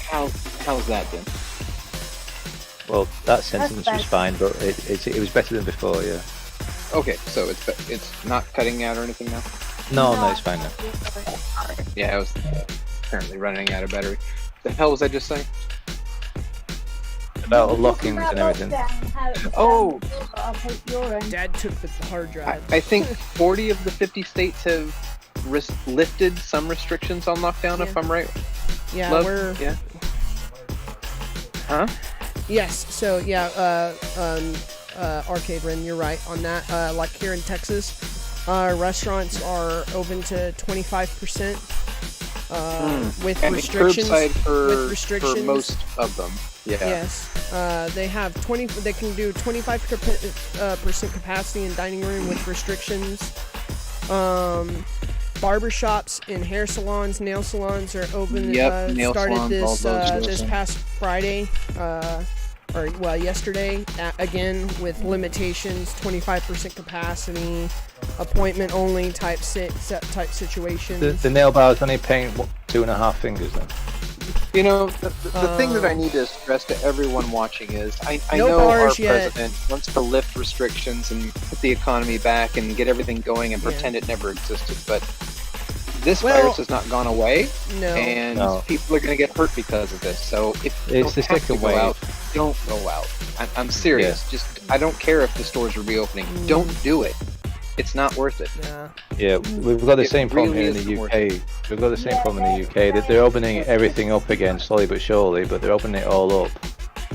S3: How's that been?
S4: Well, that sentence was
S6: better.
S4: fine, but it was better than before. Yeah.
S3: Okay, so it's not cutting out or anything now.
S4: No, it's fine now.
S3: Alright. Yeah, I was apparently running out of battery. The hell was I just saying?
S4: About
S6: Talking
S4: lockings
S6: about
S4: and everything.
S6: lockdown, how it's
S3: Oh.
S6: I'll take your end.
S2: Dad took the hard drive.
S3: I think 40 of the 50 states have lifted some restrictions on lockdown, if
S2: Yeah.
S3: I'm right.
S2: Yeah,
S3: Love?
S2: we're
S3: Yeah. Huh?
S2: yes. So yeah, Arcade Ren, you're right on that. Like here in Texas, restaurants are open to 25% with
S3: And
S2: restrictions.
S3: curbside
S2: with restrictions.
S3: for most of them. Yeah.
S2: Yes, they have 20. They can do 25% capacity in dining room with restrictions. Barbershops and hair salons, nail salons are open.
S3: Yep, nail
S2: started
S3: salons, all those
S2: this
S3: also.
S2: past Friday, yesterday. Again with limitations, 25% capacity, appointment only type situations.
S4: The nail bar is only paying 2.5 fingers then.
S3: You know, the thing that I need to stress to everyone watching is I
S2: No
S3: know our
S2: bars yet.
S3: president wants to lift restrictions and put the economy back and get everything going and
S2: Yeah.
S3: pretend it never existed, but this
S2: Well,
S3: virus has not gone away,
S2: No.
S3: and
S4: No.
S3: people are going to get hurt because of this. So if you
S4: It's
S3: don't
S4: the
S3: have to
S4: second
S3: go
S4: wave.
S3: out, don't go out. I'm serious. Just I don't care if the stores are reopening. Don't do it. It's not worth it.
S2: Yeah.
S4: Yeah, we've got the
S3: It
S4: same problem
S3: really
S4: here in
S3: is
S4: the
S3: worth
S4: UK. We've got the same problem in the UK that they're opening everything up again slowly but surely, but they're opening it all up.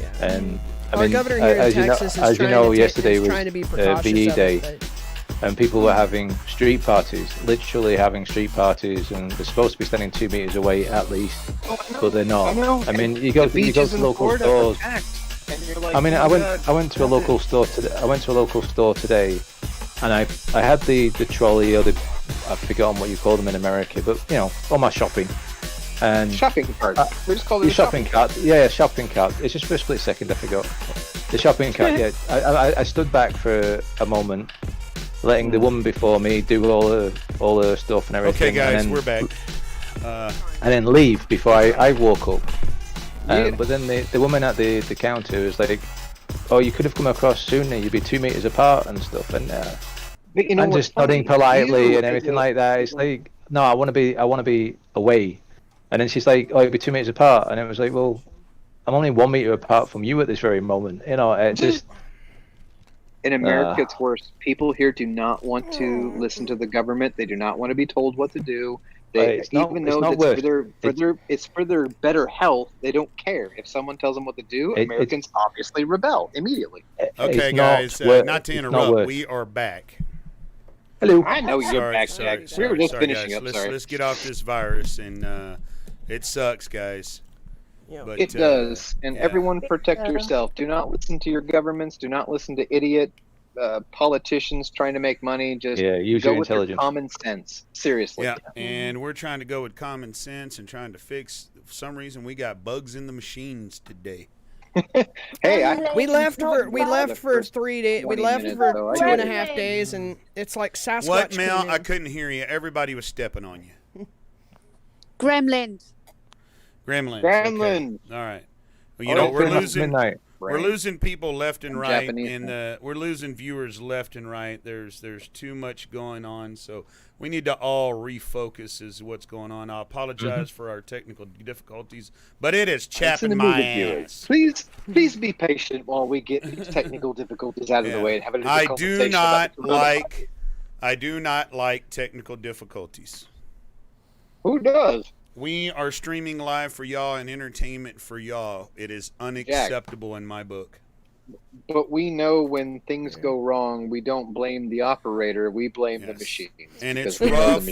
S2: Yeah.
S4: And
S2: Our governor here in Texas is
S4: yesterday was
S2: trying to be precautious
S4: VE
S2: of
S4: Day,
S2: it,
S4: and people were having street parties, literally having street parties, and they're supposed to be standing 2 meters away at least, but they're not. I mean, you go to local stores. I mean, I went to a local store today. And I had the trolley, or I've forgotten what you call them in America, but all my shopping. And
S3: shopping cart. We just call it
S4: a shopping cart. Yeah, shopping cart. It's just for a split second I forgot. The shopping cart. Yeah, I stood back for a moment, letting the woman before me do all her stuff and everything.
S1: Okay, guys,
S4: and then,
S1: we're back.
S4: And then leave before I walk up. But then the woman at the counter was like, "Oh, you could have come across sooner. You'd be 2 meters apart and stuff." And I'm just nodding politely and everything like that. It's like, no, I want to be away. And then she's like, "Oh, you'd be 2 meters apart." And it was like, "Well, I'm only 1 meter apart from you at this very moment." It just.
S3: In America, it's worse. People here do not want to listen to the government. They do not want to be told what to do. It's for their better health, they don't care. If someone tells them what to do, Americans obviously rebel immediately.
S1: Okay, guys, not to interrupt, we are back.
S4: Hello.
S3: I know you're back. We were just finishing
S1: guys.
S3: up.
S1: Let's get off this virus, and it sucks, guys.
S2: Yeah.
S1: But,
S3: it does, and everyone protect yourself. Do not listen to your governments. Do not listen to idiot politicians trying to make money. Just
S4: use
S3: go
S4: your
S3: with your
S4: intelligence.
S3: common sense. Seriously.
S1: Yeah, and we're trying to go with common sense and trying to fix. For some reason, we got bugs in the machines today.
S3: Hey,
S2: we left for 3 days. We left for 2.5 days, and it's like Sasquatch.
S1: What, Mel? I couldn't hear you. Everybody was stepping on you.
S5: Gremlins.
S1: Gremlins.
S3: Gremlins.
S1: Okay. All right. Well, we're losing.
S4: Midnight.
S1: We're losing people left and right,
S3: Japanese,
S1: and we're losing viewers left and right. There's too much going on, so we need to all refocus as what's going on. I apologize for our technical difficulties, but it is chapping my ass.
S3: Please be patient while we get these technical difficulties out of the way and have a
S1: I do not like technical difficulties.
S3: Who does?
S1: We are streaming live for y'all and entertainment for y'all. It is unacceptable in my book.
S3: But we know when things go wrong, we don't blame the operator. We blame the machines.
S1: And it's rough.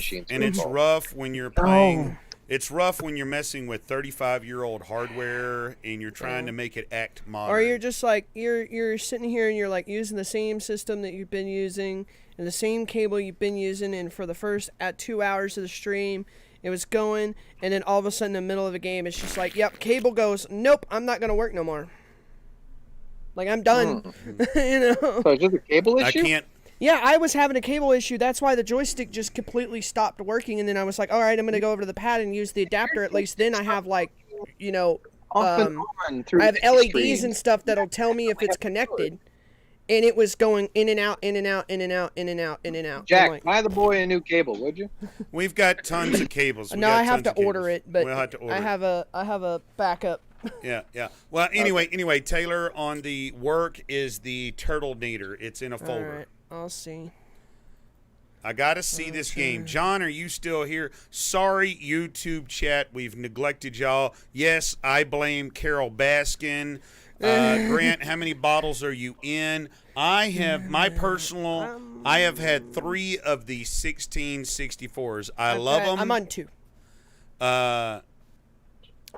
S1: Rough when you're playing. It's rough when you're messing with 35-year-old hardware and you're trying to make it act modern.
S2: Or you're just like you're sitting here and you're like using the same system that you've been using and the same cable you've been using, and for the first 2 hours of the stream, it was going, and then all of a sudden in the middle of the game, it's just like, yep, cable goes, nope, I'm not going to work no more. Like, I'm done.
S3: So it's just a cable issue?
S1: I can't.
S2: Yeah, I was having a cable issue. That's why the joystick just completely stopped working, and then I was like, all right, I'm going to go over to the pad and use the adapter. At least then I have, like, I have LEDs and stuff that'll tell me if it's connected. And it was going in and out, in and out, in and out, in and out, in and out.
S3: Jack, buy the boy a new cable, would you?
S1: We've got tons of cables.
S2: No, I have to order it, but
S1: we'll have to order
S2: I have a backup.
S1: Yeah. Well, anyway, Taylor, on the work is the turtle kneader. It's in a folder.
S2: All right, I'll see.
S1: I got to see this game. John, are you still here? Sorry, YouTube chat. We've neglected y'all. Yes, I blame Carol Baskin. Grant, how many bottles are you in? I have had 3 of the 1664s. I love them.
S2: I'm on 2.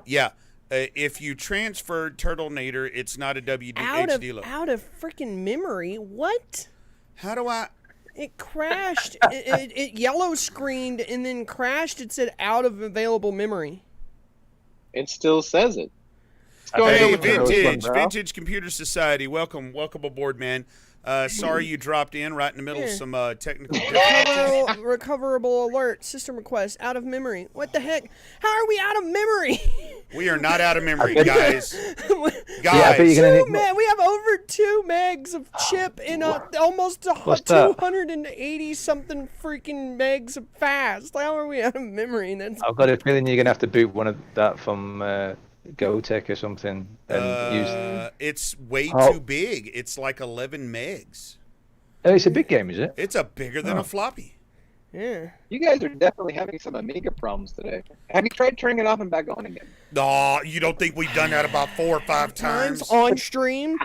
S1: Yeah. If you transferred Turtle Nader, it's not a WD load.
S2: Out of freaking memory. What?
S1: How do I?
S2: It crashed. it yellow screened and then crashed. It said out of available memory.
S3: It still says it.
S1: Hey, Vintage Computer Society, welcome aboard, man. Sorry you dropped in right in the middle of some technical difficulties.
S2: Recoverable alert. System request. Out of memory. What the heck? How are we out of memory?
S1: We are not out of memory, guys.
S4: Yeah,
S2: we have over 2 megs of chip in almost 280 something freaking megs of fast. How are we out of memory?
S4: I've got a feeling you're gonna have to boot one of that from GoTech or something and use.
S1: It's way too big. It's like 11 megs.
S4: Oh, it's a big game, is it?
S1: It's bigger than a floppy.
S2: Yeah.
S3: You guys are definitely having some Amiga problems today. Have you tried turning it off and back on again?
S1: No, you don't think we've done that about 4 or 5 times?
S2: On stream.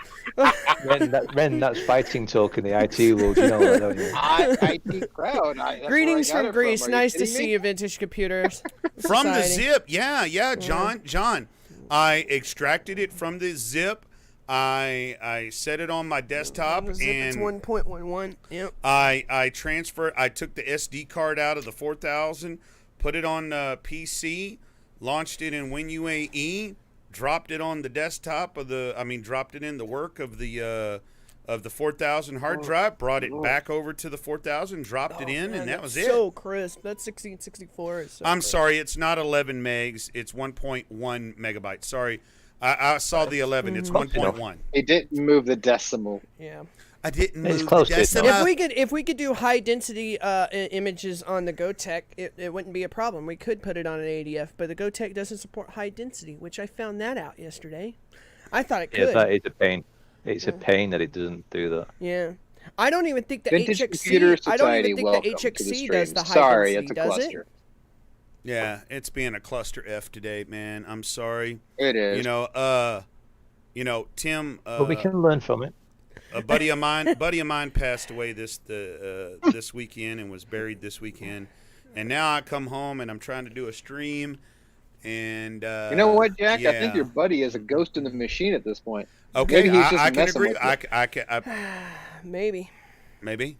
S4: Ren, that's fighting talk in the IT world. You know that, don't you?
S3: IT crowd.
S2: Greetings from Greece. Nice to see you, Vintage Computers.
S1: From the
S2: Society.
S1: zip, yeah, John. I extracted it from the zip. I set it on my desktop
S2: It's
S1: and
S2: 1.11. Yep.
S1: I transferred. I took the SD card out of the 4000, put it on the PC, launched it in WinUAE, dropped it on the desktop of the. I mean, dropped it in the work of the 4000 hard drive, brought it back over to the 4000, dropped it in,
S2: Man,
S1: and that was it.
S2: So crisp. That 1664 is so
S1: I'm
S2: crisp.
S1: sorry, it's not 11 megs. It's 1.1 megabytes. Sorry. I saw the 11. It's 1.1.
S3: It didn't move the decimal.
S2: Yeah.
S1: I didn't
S4: It's
S1: move
S4: close
S1: the
S4: to it,
S1: decimal.
S2: If we could do high density images on the GoTech, it wouldn't be a problem. We could put it on an ADF, but the GoTech doesn't support high density, which I found that out yesterday. I thought it could.
S4: Yeah, that is a pain. It's a pain that it doesn't do that.
S2: Yeah. I don't even think the
S3: Vintage Computer
S2: HXC. I don't
S3: Society,
S2: even think
S3: welcome
S2: the
S3: to the
S2: HXC
S3: stream.
S2: does the high
S3: Sorry,
S2: density.
S3: it's a
S2: Does
S3: cluster.
S2: it?
S1: Yeah, it's being a cluster F today, man. I'm sorry.
S3: It is.
S1: Tim.
S4: But we can learn from it.
S1: A buddy of mine passed away this weekend and was buried this weekend, and now I come home and I'm trying to do a stream, and
S3: you know what, Jack?
S1: Yeah.
S3: I think your buddy is a ghost in the machine at this point.
S1: Okay,
S3: Maybe he's just
S1: I can
S3: messing
S1: agree.
S3: with you.
S2: Maybe.
S1: Maybe.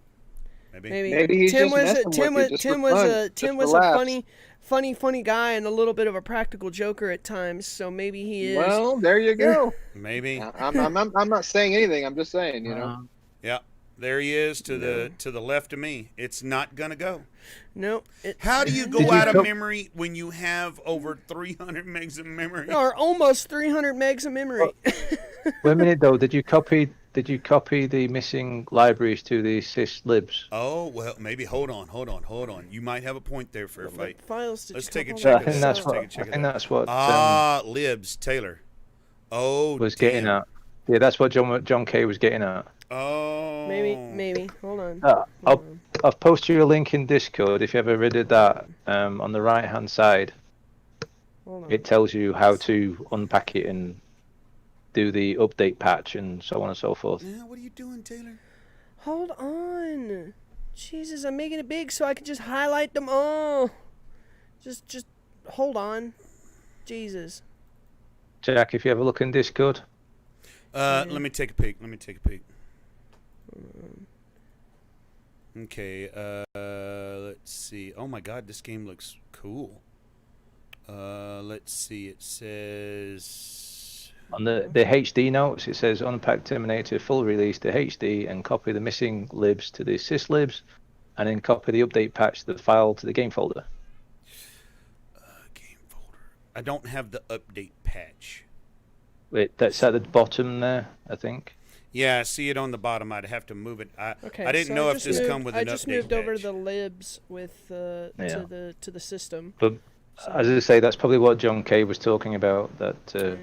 S3: Maybe he's
S2: Tim
S3: just
S2: was
S3: messing with you just for fun, just
S2: Tim
S3: for
S2: was a
S3: laughs.
S2: funny guy and a little bit of a practical joker at times. So maybe he is.
S3: Well, there you go.
S1: Maybe.
S3: I'm not saying anything. I'm just saying, you know.
S1: Yeah. There he is to the left of me. It's not gonna go.
S2: No.
S1: How do you
S4: Did
S1: go
S4: you
S1: out of
S4: co-
S1: memory when you have over 300 megs of memory?
S2: Or almost 300 megs of memory.
S4: Wait a minute though. Did you copy the missing libraries to the syslibs?
S1: Oh well, maybe. Hold on. You might have a point there, Fair Fight.
S2: Files to
S1: Let's take a
S2: couple
S1: check
S4: I
S1: of
S4: think
S1: this.
S4: that's
S1: Let's
S4: what
S1: take a check of that.
S4: that's what
S1: libs Taylor. Oh,
S4: was
S1: damn.
S4: getting at. Yeah, that's what John K was getting at.
S1: Oh,
S2: Maybe. Hold on.
S4: I've posted you a link in Discord. If you ever read that, on the right hand side,
S2: Hold on.
S4: it tells you how to unpack it and do the update patch and so on and so forth.
S1: Yeah, what are you doing, Taylor?
S2: Hold on. Jesus, I'm making it big so I can just highlight them all. Just hold on. Jesus.
S4: Jack, if you ever look in Discord,
S1: Let me take a peek. Okay, let's see. Oh my God, this game looks cool. Let's see. It says
S4: on the HD notes, it says unpack Terminator full release to HD and copy the missing libs to the syslibs, and then copy the update patch to the file to the game folder.
S1: game folder. I don't have the update patch.
S4: Wait, that's at the bottom there, I think.
S1: Yeah, I see it on the bottom. I'd have to move it.
S2: Okay.
S1: I didn't
S2: so
S1: know
S2: I
S1: if
S2: just
S1: this
S2: moved,
S1: come with an update
S2: I just moved over
S1: patch.
S2: the libs with to
S4: Yeah.
S2: the system.
S4: But as I say, that's probably what John K was talking about. That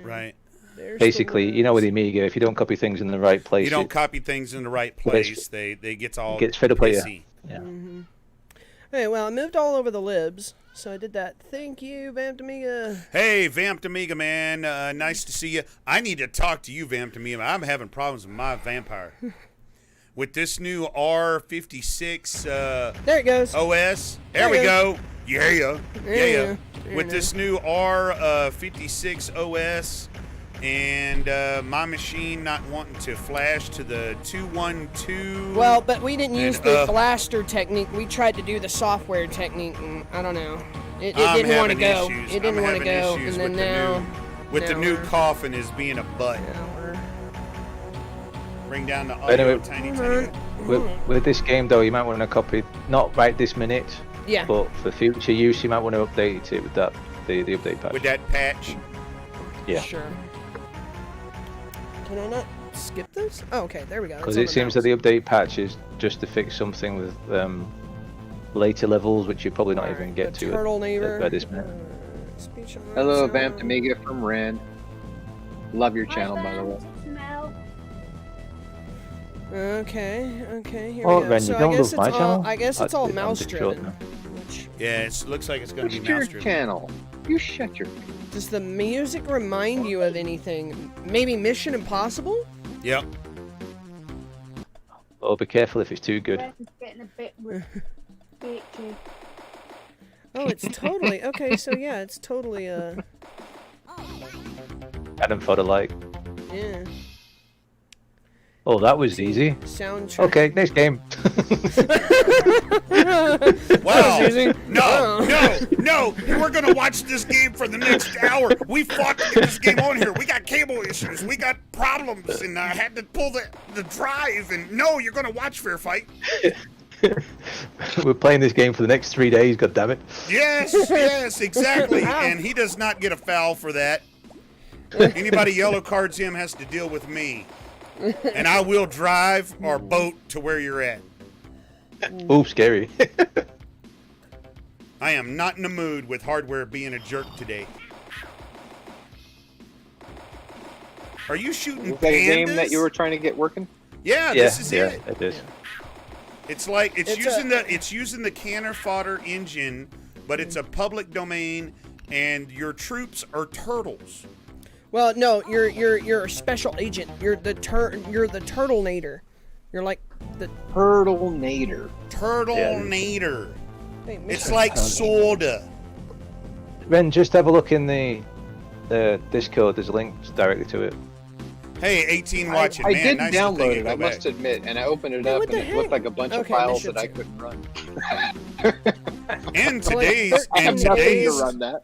S1: Right.
S2: There's
S4: basically,
S2: the
S4: you know, with
S2: libs.
S4: the Amiga, if you don't copy things in the right place,
S1: You don't
S4: it
S1: copy things in the right
S4: Gets-
S1: place. They gets all
S4: gets fed up with you.
S1: pissy.
S4: Yeah.
S2: Hey, well, I moved all over the libs, so I did that. Thank you, Vamped Amiga.
S1: Hey, Vamped Amiga, man. Nice to see you. I need to talk to you, Vamped Amiga. I'm having problems with my vampire. With this new R56
S2: There it goes.
S1: OS. There
S2: There
S1: we
S2: you
S1: go. Yeah.
S2: There
S1: With
S2: it
S1: this
S2: is.
S1: new R56 OS and my machine not wanting to flash to the 212.
S2: Well, but we didn't use
S1: And,
S2: the blaster technique. We tried to do the software technique, and I don't know. It
S1: I'm
S2: didn't want to
S1: having
S2: go.
S1: issues.
S2: It didn't
S1: I'm
S2: want to
S1: having
S2: go,
S1: issues
S2: and then
S1: with the
S2: now
S1: new
S2: we're-
S1: coffin is being a butt.
S2: now we're-
S1: Bring down the audio
S4: Anyway,
S1: tiny.
S4: With this game though, you might want to copy, not right this minute,
S2: Yeah.
S4: but for future use, you might want to update it with that the update patch.
S1: With that patch.
S4: Yeah.
S2: Sure. Can I not skip this? Oh, okay. There we go.
S4: Because it seems that the update patch is just to fix something with later levels, which you probably not even get to
S2: Turtle neighbor.
S4: by this minute.
S2: Speech on
S3: Hello,
S2: sound.
S3: Vamped Amiga from Rand. Love your channel, by the way.
S6: Smell.
S2: Okay, here
S4: Oh,
S2: we go.
S4: Ren,
S2: So
S4: you
S2: I
S4: don't
S2: guess
S4: love my
S2: it's all.
S4: channel?
S2: I guess it's all
S4: I'm
S2: mouse
S4: just
S2: driven.
S4: joking.
S2: Which,
S1: Yeah, it looks like it's going to be
S3: What's your
S1: mouse driven.
S3: channel? You shut your.
S2: does the music remind you of anything? Maybe Mission Impossible?
S1: Yep.
S4: Oh, be careful if it's too good.
S6: Red's getting a bit bitchy.
S2: Oh, it's totally okay. So yeah, it's totally
S4: Cannon fodder like.
S2: yeah.
S4: Oh, that was easy.
S2: Soundtrack.
S4: Okay, next game.
S1: Wow.
S2: easy.
S1: No, we're going to watch this game for the next hour. We fought to get this game on here. We got cable issues. We got problems, and I had to pull the drive. And no, you're going to watch Fair Fight.
S4: We're playing this game for the next 3 days, god damn it.
S1: Yes, exactly. And he does not get a foul for that. Anybody yellow cards him has to deal with me. And I will drive our boat to where you're at.
S4: Oh, scary.
S1: I am not in the mood with hardware being a jerk today. Are you shooting
S3: Was that a game
S1: pandas?
S3: that you were trying to get working?
S1: Yeah, this is it.
S4: It is.
S1: It's like it's
S2: It's
S1: using the canner fodder engine, but it's a public domain, and your troops are turtles.
S2: Well, no, you're a special agent. You're the turtlenator. You're like the
S3: Turtlenator.
S1: Turtlenator.
S2: hey,
S1: It's like soda.
S4: Ren, just have a look in the Discord. There's links directly to it.
S1: Hey, 18 watching.
S3: I
S1: Man,
S3: did
S1: nice
S3: download
S1: thing
S3: it,
S1: you go
S3: I must
S1: back.
S3: admit, and I opened it
S2: Hey,
S3: up
S2: what
S3: and
S2: the
S3: it looked
S2: heck?
S3: like a bunch of
S2: Okay,
S3: files
S2: this
S3: that I
S2: shit's-
S3: couldn't run.
S1: And
S3: I have nothing to run that.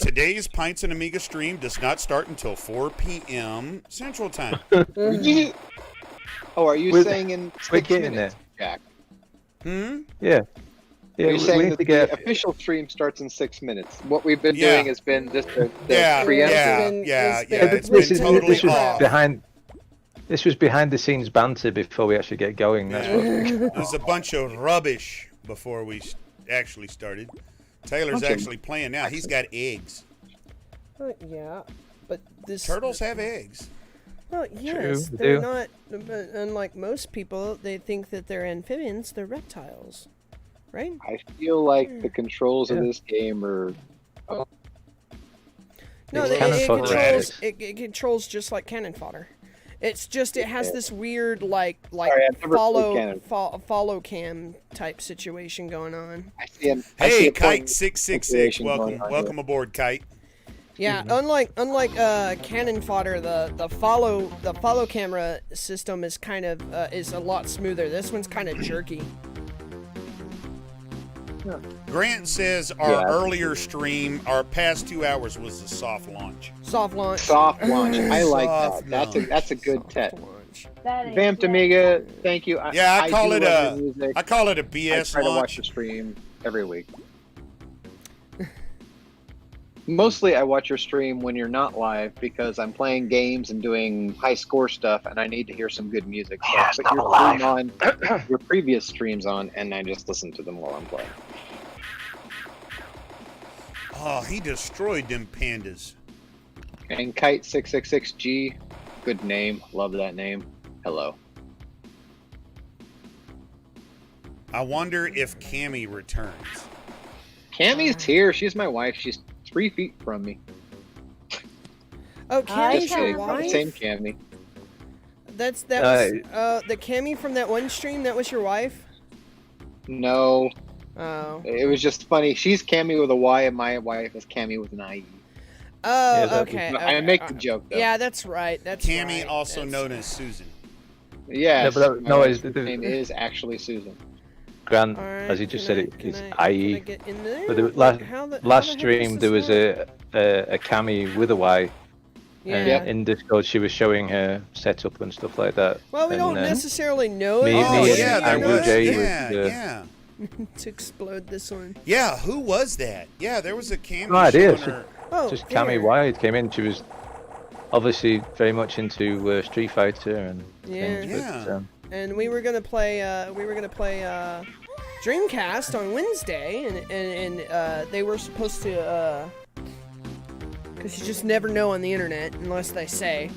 S1: today's Pints and Amiga stream does not start until 4 p.m. Central Time.
S3: Oh, are you
S4: We're-
S3: saying in
S4: we're
S3: 6
S4: getting
S3: minutes, Jack?
S1: Hmm?
S4: Yeah. Yeah,
S3: Are you saying
S4: we
S3: that
S4: have to
S3: the
S4: get.
S3: official stream starts in 6 minutes? What we've been
S1: Yeah.
S3: doing has been just the
S1: Yeah,
S3: preemptive.
S1: yeah.
S2: It's been
S1: It's been
S4: This
S1: totally
S4: was
S1: off.
S4: behind. This was behind the scenes banter before we actually get going. That's what.
S1: It was a bunch of rubbish before we actually started. Taylor's
S3: Bunch of-
S1: actually playing now. He's got eggs.
S2: yeah, but this
S1: Turtles have eggs.
S2: Well, yes,
S4: they
S2: they're
S4: do.
S2: not. But unlike most people, they think that they're amphibians. They're reptiles, right?
S3: I feel like the controls of this game are.
S2: No,
S4: It's
S2: it,
S4: cannon
S2: it
S4: fodder.
S2: controls. It controls just like cannon fodder. It's just it has this weird like
S3: Sorry, I've never played cannon.
S2: follow cam type situation going on.
S3: I see a
S1: Hey,
S3: point
S1: Kite 666,
S3: situation
S1: welcome
S3: going on
S1: welcome aboard, Kite.
S2: Yeah, unlike cannon fodder, the follow camera system is kind of is a lot smoother. This one's kind of jerky.
S1: Grant says our
S3: Yeah.
S1: earlier stream, our past 2 hours was a soft launch.
S2: Soft launch.
S3: Soft launch. I like
S1: Soft
S3: that. That's a good
S2: Soft
S3: test.
S2: launch.
S6: That is,
S3: Vamped Amiga, thank you.
S1: Yeah, I call
S3: do
S1: it
S3: love
S1: a
S3: your music.
S1: I call it a
S3: I
S1: BS
S3: try to watch
S1: launch.
S3: your stream every week. Mostly, I watch your stream when you're not live because I'm playing games and doing high score stuff, and I need to hear some good music. So I put your stream on, your previous streams on, and I just listen to them while I'm playing.
S1: Oh, he destroyed them pandas.
S3: And Kite 666G, good name, love that name. Hello.
S1: I wonder if Cammy returns.
S3: Cammy's here. She's my wife. She's 3 feet from me.
S2: Oh, Cammy's
S3: Just
S2: your
S3: kidding.
S2: wife?
S3: Same Cammy.
S2: That was the Cammy from that one stream. That was your wife.
S3: No,
S2: Oh.
S3: it was just funny. She's Cammy with a Y, and my wife is Cammy with an IE.
S2: Oh,
S4: Yeah, that-
S2: okay.
S3: I make the joke though.
S2: Yeah, that's right. That's
S1: Cammy,
S2: right.
S1: also
S2: That's
S1: known
S2: right.
S1: as Susan.
S3: Yes,
S4: Yeah, but
S3: my wife's
S4: the
S3: name is actually Susan.
S4: Grant,
S2: All right,
S4: as he just
S2: can
S4: said,
S2: I-
S4: it
S2: can
S4: is
S2: I- can I
S4: IE.
S2: get in there?
S4: But the
S2: Like, how the
S4: last
S2: heck
S4: stream
S2: does
S4: there
S2: this
S4: was
S2: work?
S4: a Cammy with a Y,
S2: Yeah.
S4: and in Discord she was showing her setup and stuff like that.
S2: Well, we
S4: and,
S2: don't necessarily know it.
S4: me-
S1: Oh,
S4: me and
S1: yeah, there
S4: Andrew
S1: was.
S4: J was,
S1: Yeah.
S2: to explode this one.
S1: Yeah, who was that? Yeah, there was a Cammy
S4: No idea.
S1: showing her.
S2: Oh,
S4: just Cammy
S2: there.
S4: Wide came in. She was obviously very much into Street Fighter and
S2: Yeah.
S4: things.
S1: Yeah.
S4: But,
S2: And we were gonna play. Dreamcast on Wednesday, and they were supposed to. Because you just never know on the internet unless they say.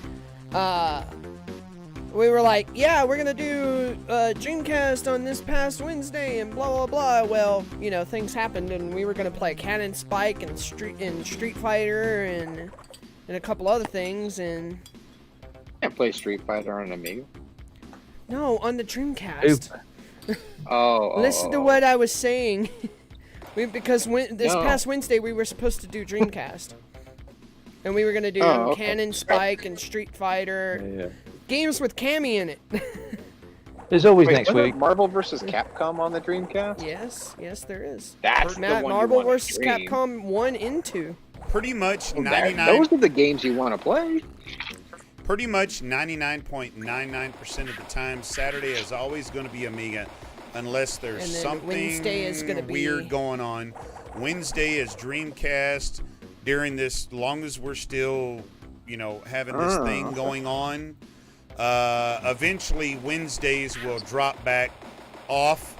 S2: we were like, yeah, we're gonna do Dreamcast on this past Wednesday and blah blah blah. Well, you know, things happened and we were gonna play Cannon Spike and Street Fighter and a couple other things and.
S3: Can't play Street Fighter on an Amiga.
S2: No, on the Dreamcast.
S3: Oh.
S2: Listen to what I was saying. Because this past Wednesday we were supposed to do Dreamcast. And we were going to do Cannon Spike and Street Fighter. Games with Cammy in it.
S4: There's always next week.
S3: Marvel vs. Capcom on the Dreamcast?
S2: Yes, there is.
S3: That's the one
S2: Marvel
S3: you want
S2: vs.
S3: to stream.
S2: Capcom 1 and 2.
S1: Pretty much 99.
S3: Those are the games you want to play.
S1: Pretty much 99.99% of the time, Saturday is always going to be Amiga, unless there's
S2: And then
S1: something
S2: Wednesday is gonna be-
S1: weird going on. Wednesday is Dreamcast. During this, long as we're still, you know, having this thing going on, eventually Wednesdays will drop back off,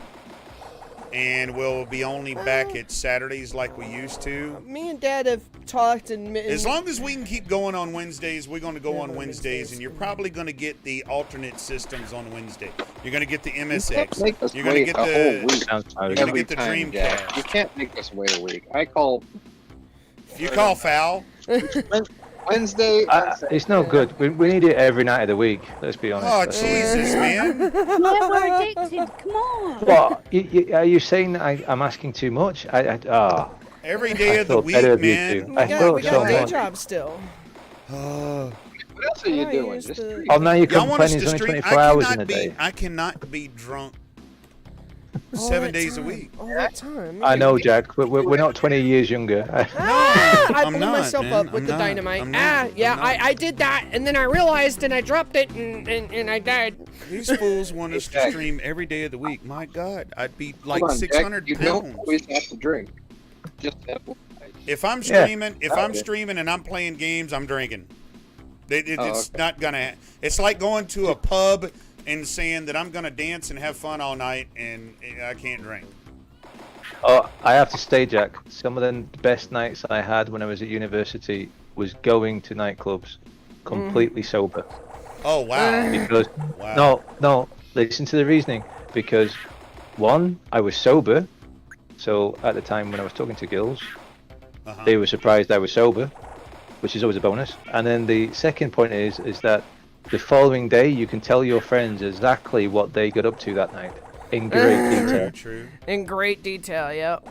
S1: and we'll be only back at Saturdays like we used to.
S2: Me and Dad have talked and
S1: As long as we can keep going on Wednesdays, we're going to go on Wednesdays, and you're probably going to get the alternate systems on Wednesday. You're going to get the MSX. You're going to get the Dreamcast.
S3: You can't make us wait a week. I call.
S1: You call foul.
S3: Wednesday.
S4: It's no good. We need it every night of the week. Let's be honest.
S1: Oh Jesus, man!
S5: Yeah, we're addicted. Come on.
S4: What? Are you saying that I'm asking too much?
S1: Every day of the
S4: thought
S1: week,
S4: better of you
S1: man.
S4: two.
S2: we
S4: I
S2: got
S4: thought
S2: a day
S4: someone-
S2: job still.
S3: What else are you
S2: I
S3: doing?
S2: used
S3: Just
S2: to-
S4: Oh, now you're
S1: Y'all want us
S4: complaining
S1: to
S4: there's only
S1: stream?
S4: 24 hours in a day.
S1: I cannot be drunk
S2: All
S1: 7
S2: that
S1: days a
S2: time,
S1: week.
S2: All that time.
S4: I know, Jack. We're not 20 years younger.
S2: I
S1: I'm
S2: blew
S1: not,
S2: myself
S1: man.
S2: up with
S1: I'm
S2: the
S1: not.
S2: dynamite.
S1: I'm not.
S2: Yeah,
S1: I'm not.
S2: I did that, and then I realized, and I dropped it, and I died.
S1: These fools want us to stream every day of the week. My God, I'd be like
S3: Hold on,
S1: 600
S3: Jack, you
S1: pounds.
S3: don't always have to drink. Just
S1: If I'm
S4: Yeah.
S1: streaming and I'm playing games, I'm drinking. It's
S3: okay.
S1: not gonna. It's like going to a pub and saying that I'm gonna dance and have fun all night, and I can't drink.
S4: Oh, I have to say, Jack, some of the best nights I had when I was at university was going to nightclubs completely sober.
S1: Oh wow!
S4: Because
S1: Wow.
S4: no, listen to the reasoning. Because one, I was sober, so at the time when I was talking to girls, they were surprised I was sober, which is always a bonus. And then the second point is that the following day you can tell your friends exactly what they got up to that night in great detail.
S1: Very true.
S2: In great detail, yep.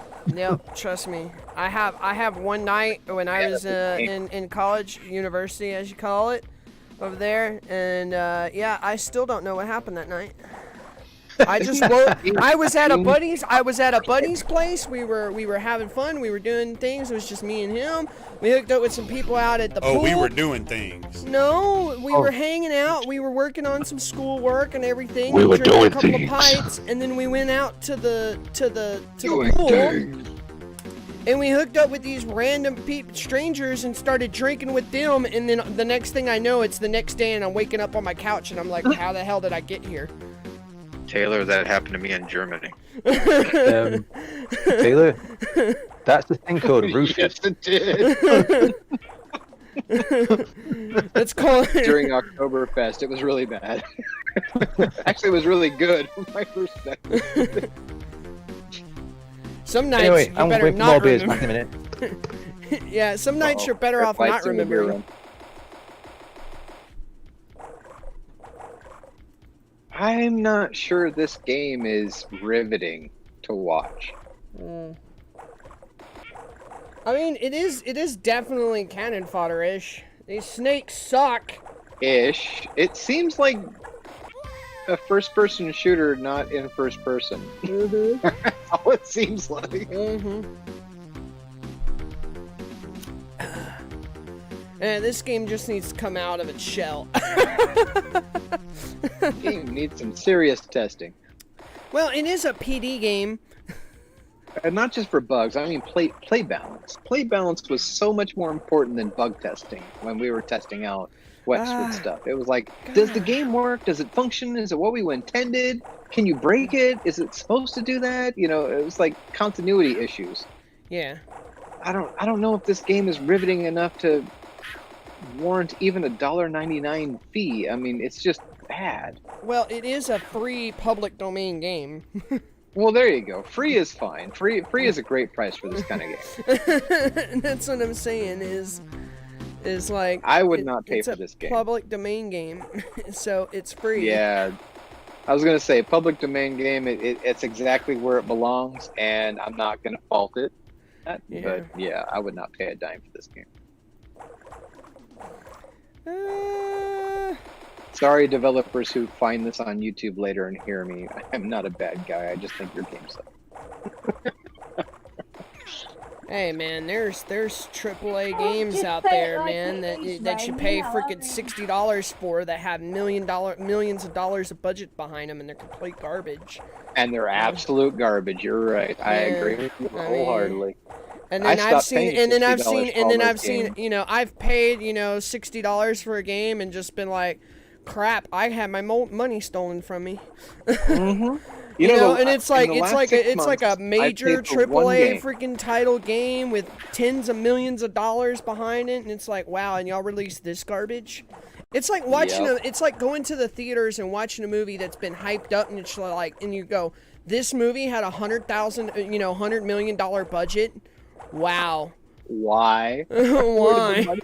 S2: Trust me. I have one night when I was in college, university as you call it, over there, and I still don't know what happened that night. I just woke. I was at a buddy's place. We were having fun. We were doing things. It was just me and him. We hooked up with some people out at the pool.
S1: Oh, we were doing things.
S2: No, we were hanging out. We were working on some schoolwork and everything.
S4: We were
S2: drinking
S4: doing
S2: a couple
S4: things.
S2: of pints, and then we went out to the pool. And we hooked up with these random strangers and started drinking with them. And then the next thing I know, it's the next day, and I'm waking up on my couch, and I'm like, "How the hell did I get here?"
S3: Taylor, that happened to me in Germany.
S4: Taylor, that's the thing called roofies.
S3: Yes, it did.
S2: Let's call it.
S3: During Oktoberfest, it was really bad. Actually, it was really good from my perspective.
S2: Some nights
S4: Anyway,
S2: you
S4: I'm
S2: better
S4: going for
S2: not
S4: more beers back
S2: remember.
S4: in a minute.
S2: Yeah, some nights you're better off not remembering.
S3: I'm not sure this game is riveting to watch.
S2: I mean, it is definitely cannon fodder-ish. These snakes suck.
S3: Ish. It seems like a first-person shooter, not in first person. That's all it seems like.
S2: And this game just needs to come out of its shell.
S3: Game needs some serious testing.
S2: Well, it is a PD game.
S3: And not just for bugs, I mean play balance. Play balance was so much more important than bug testing when we were testing out Westwood stuff. It was like, does the game work? Does it function? Is it what we intended? Can you break it? Is it supposed to do that? You know, it was like continuity issues.
S2: Yeah.
S3: I don't know if this game is riveting enough to warrant even a $1.99 fee. I mean, it's just bad.
S2: Well, it is a free public domain game.
S3: Well, there you go. Free is fine. Free is a great price for this kind of game.
S2: That's what I'm saying is like
S3: I would not pay for this
S2: It's
S3: game.
S2: a public domain game, so it's free.
S3: Yeah, I was gonna say public domain game. It's exactly where it belongs, and I'm not gonna fault it. But yeah, I would not pay a dime for this game. Sorry, developers who find this on YouTube later and hear me. I'm not a bad guy. I just think your game sucks.
S2: Hey man, there's AAA games
S6: just
S2: out
S6: play it
S2: there,
S6: like
S2: man,
S6: it is,
S2: that you
S6: man.
S2: pay
S6: You know,
S2: freaking
S6: I mean-
S2: $60 for that have millions of dollars of budget behind them, and they're complete garbage.
S3: And they're absolute garbage. You're right. I agree with you
S2: I mean,
S3: wholeheartly.
S2: And
S3: I
S2: then I've
S3: stopped
S2: seen,
S3: paying
S2: and then I've
S3: $60
S2: seen,
S3: for
S2: and
S3: all
S2: then
S3: those
S2: I've seen,
S3: games.
S2: you know, I've paid, you know, $60 for a game and just been like, crap, I had my money stolen from me.
S3: Mm-hmm.
S2: You know, and
S3: in
S2: it's like
S3: the
S2: it's
S3: last
S2: like
S3: 6
S2: it's like a
S3: months, I
S2: major
S3: paid for one
S2: AAA
S3: game.
S2: freaking title game with tens of millions of dollars behind it, and it's like, wow, and y'all release this garbage. It's like watching
S3: Yep.
S2: it's like going to the theaters and watching a movie that's been hyped up, and it's like, and you go, this movie had $100 million budget. Wow.
S3: Why?
S2: Why?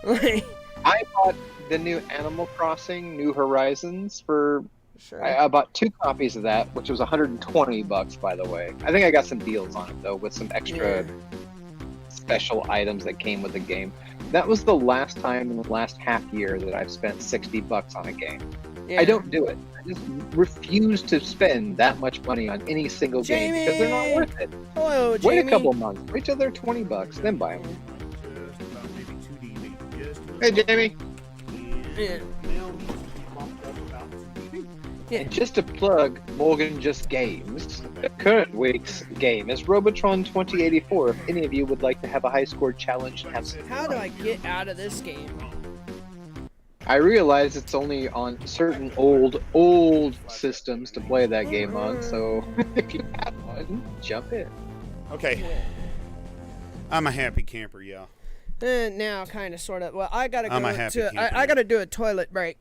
S2: like,
S3: I bought the new Animal Crossing New Horizons for
S2: sure.
S3: I bought 2 copies of that, which was $120, by the way. I think I got some deals on it though, with some extra special items that came with the game. That was the last time in the last half year that I've spent $60 on a game.
S2: Yeah.
S3: I don't do it. I just refuse to spend that much money on any single game because they're not worth it.
S2: Hello, Jamie.
S3: Wait a couple months. Wait till they're $20, then buy them. Hey, Jamie.
S2: Yeah.
S3: And just to plug Morgan Just Games, the current week's game is Robotron 2084. If any of you would like to have a high score challenge and have some
S2: How do
S3: fun.
S2: I get out of this game?
S3: I realize it's only on certain old systems to play that game on, so if you have one, jump in.
S1: Okay. I'm a happy camper, yeah.
S2: Now, kind of, sort of. Well, I gotta
S1: I'm
S2: go
S1: a happy
S2: to.
S1: camper.
S2: I gotta do a toilet break.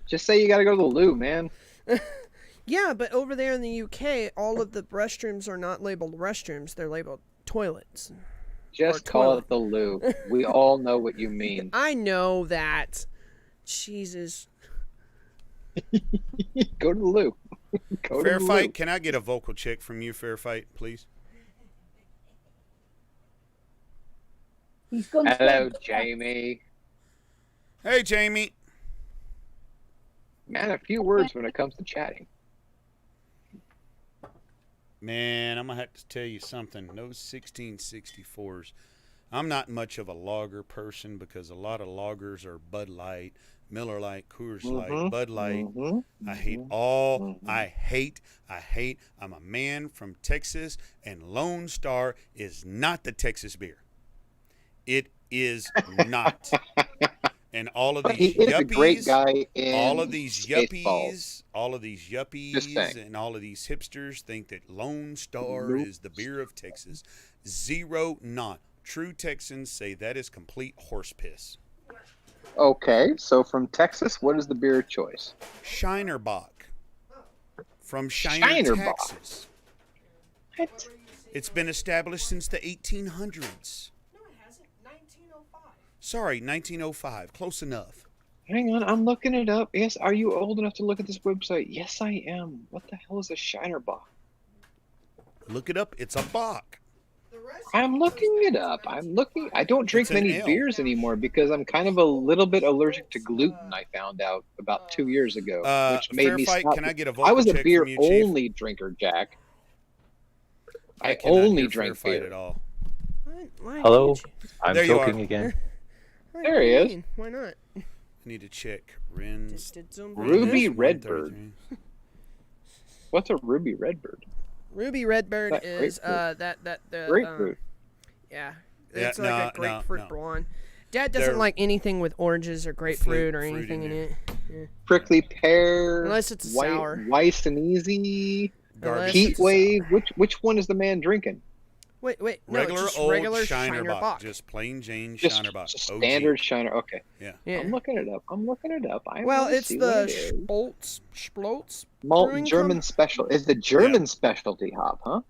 S3: Just say you gotta go to the loo, man.
S2: Yeah, but over there in the UK, all of the restrooms are not labeled restrooms; they're labeled toilets.
S3: Just
S2: Or
S3: call
S2: toilet.
S3: it the loo. We all know what you mean.
S2: I know that. Jesus.
S3: Go to the loo. Go
S1: Fair
S3: to the
S1: Fight,
S3: loo.
S1: can I get a vocal check from you, Fair Fight, please?
S6: He's gone to
S3: Hello,
S6: bed.
S3: Jamie.
S1: Hey, Jamie.
S3: Man, a few words when it comes to chatting.
S1: Man, I'm going to have to tell you something. Those 1664s, I'm not much of a lager person because a lot of lagers are Bud Light, Miller Lite, Coors Light, Bud Light. I hate all. I hate. I'm a man from Texas, and Lone Star is not the Texas beer. It is not. And all of
S3: But
S1: these
S3: he is a great
S1: yuppies,
S3: guy in
S1: all of these
S3: Spaceballs.
S1: yuppies,
S3: Just saying.
S1: and all of these hipsters think that Lone Star is the beer of Texas. Zero, not. True Texans say that is complete horse piss.
S3: Okay, so from Texas, what is the beer choice?
S1: Shinerbach from Shiner,
S3: Shinerbach.
S1: Texas.
S3: What?
S1: It's been established since the 1800s.
S2: No, it hasn't. 1905.
S1: Sorry, 1905. Close enough.
S3: Hang on, I'm looking it up. Yes, are you old enough to look at this website? Yes, I am. What the hell is a Shinerbach?
S1: Look it up. It's a Bach.
S3: I'm looking it up. I don't drink
S1: It's an
S3: many
S1: ale.
S3: beers anymore because I'm kind of a little bit allergic to gluten. I found out about 2 years ago, which made
S1: Fair
S3: me
S1: Fight,
S3: stop.
S1: can I get a
S3: I
S1: vocal
S3: was a
S1: check
S3: beer
S1: from you, Chief?
S3: only drinker, Jack. I
S1: cannot
S3: only
S1: hear
S3: drank
S1: Fair Fight
S3: beer.
S1: at all.
S2: Why
S4: Hello,
S2: can't you?
S4: I'm
S1: There you
S4: talking
S1: are.
S4: again.
S2: What
S3: There
S2: do
S3: he
S2: you
S3: is.
S2: mean? Why not?
S1: I need to check. Rins.
S2: Did some
S3: Ruby
S1: Rins
S3: Redbird.
S1: 133.
S3: What's a Ruby Redbird?
S2: Ruby Redbird
S3: That
S2: is
S3: grapefruit.
S2: the
S3: Grapefruit.
S2: yeah.
S1: Yeah,
S2: It's like a
S1: no,
S2: grapefruit
S1: no.
S2: blonde. Dad doesn't
S1: They're-
S2: like anything with oranges or grapefruit or
S1: fruit
S2: anything
S1: in
S2: in
S1: there.
S2: it.
S3: Prickly pear.
S2: Unless it's sour.
S3: Weiss and easy.
S2: Unless
S1: Garbage.
S3: Heat
S2: it's
S3: wave. Which one is the man drinking?
S2: Wait. No,
S1: Regular
S2: just
S1: old
S2: regular
S1: Shiner
S2: box.
S1: box. Just plain Jane
S3: Just,
S1: Shiner box.
S3: just
S1: OG.
S3: standard Shiner. Okay.
S1: Yeah.
S2: Yeah.
S3: I'm looking it up. I
S2: Well,
S3: wanna
S2: it's
S3: see
S2: the
S3: what it is.
S2: Spoltz
S3: Malt
S2: brewing
S3: German special. Is the German specialty hop, huh?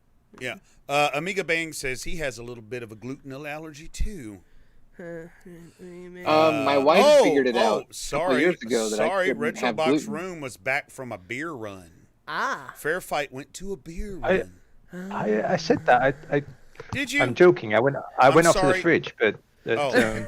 S1: Yeah. Amiga Bang says he has a little bit of a gluten allergy too.
S3: My wife figured it out a couple
S1: Sorry,
S3: years ago that I couldn't have
S1: Retrobox
S3: gluten.
S1: Room was back from a beer run.
S2: Ah.
S1: Fair Fight went to a beer run.
S4: I said that.
S1: Did you?
S4: I'm joking. I went off to the
S1: sorry.
S4: fridge, but
S1: Oh.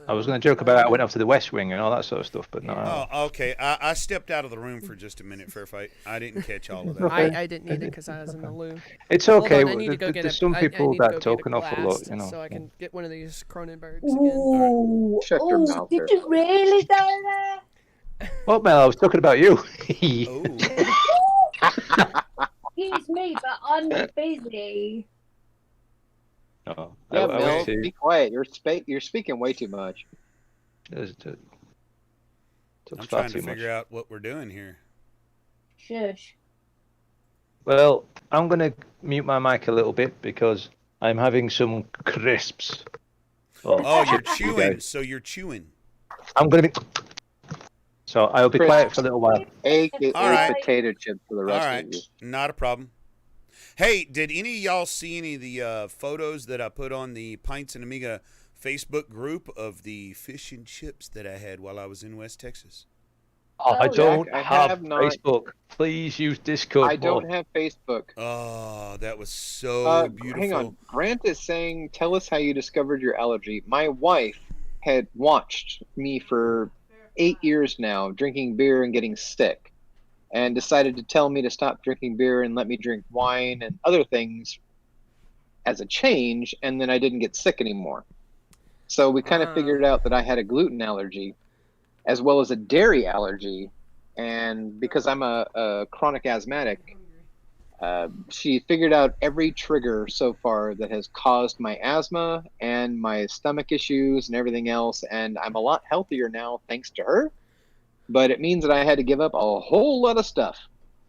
S4: I was going to joke about I went off to the West Wing and all that sort of stuff, but no.
S1: Oh, okay. I stepped out of the room for just a minute, Fair Fight. I didn't catch all of that.
S2: I didn't need it because I was in the loo.
S4: It's
S2: Hold
S4: okay.
S2: on, I need to go get
S4: There's
S2: a-
S4: some
S2: I
S4: people
S2: need to go
S4: that
S2: get
S4: talk
S2: a
S4: an awful lot,
S2: glass
S4: you know.
S2: So I can get one of these Cronenbergs again.
S6: Ooh,
S3: Shut your mouth
S6: did
S3: there.
S6: you really go there?
S4: Well, Mel, I was talking about you.
S1: Oh.
S6: Excuse me, but I'm busy.
S4: No,
S3: Yeah,
S4: I
S3: Mel,
S4: went to.
S3: be quiet. You're speaking way too much.
S4: Talks
S1: I'm
S4: far
S1: trying to
S4: too much.
S1: figure out what we're doing here.
S6: Shush.
S4: Well, I'm going to mute my mic a little bit because I'm having some crisps.
S1: Oh, you're
S4: chips, you
S1: chewing.
S4: guys.
S1: So you're chewing.
S4: I'm going to be. So I'll be quiet for a little while.
S3: AKA
S1: All right.
S3: potato chip for the
S1: All
S3: rest
S1: right.
S3: of you.
S1: Not a problem. Hey, did any of y'all see any of the photos that I put on the Pints and Amiga Facebook group of the fish and chips that I had while I was in West Texas?
S4: I don't
S3: Jack, I
S4: have
S3: have not-
S4: Facebook. Please use Discord.
S3: I don't
S4: more.
S3: have Facebook.
S1: Oh, that was so beautiful.
S3: Hang on. Grant is saying, tell us how you discovered your allergy. My wife had watched me for 8 years now drinking beer and getting sick, and decided to tell me to stop drinking beer and let me drink wine and other things as a change, and then I didn't get sick anymore. So we kind of figured out that I had a gluten allergy as well as a dairy allergy, and because I'm a chronic asthmatic, she figured out every trigger so far that has caused my asthma and my stomach issues and everything else, and I'm a lot healthier now thanks to her. But it means that I had to give up a whole lot of stuff.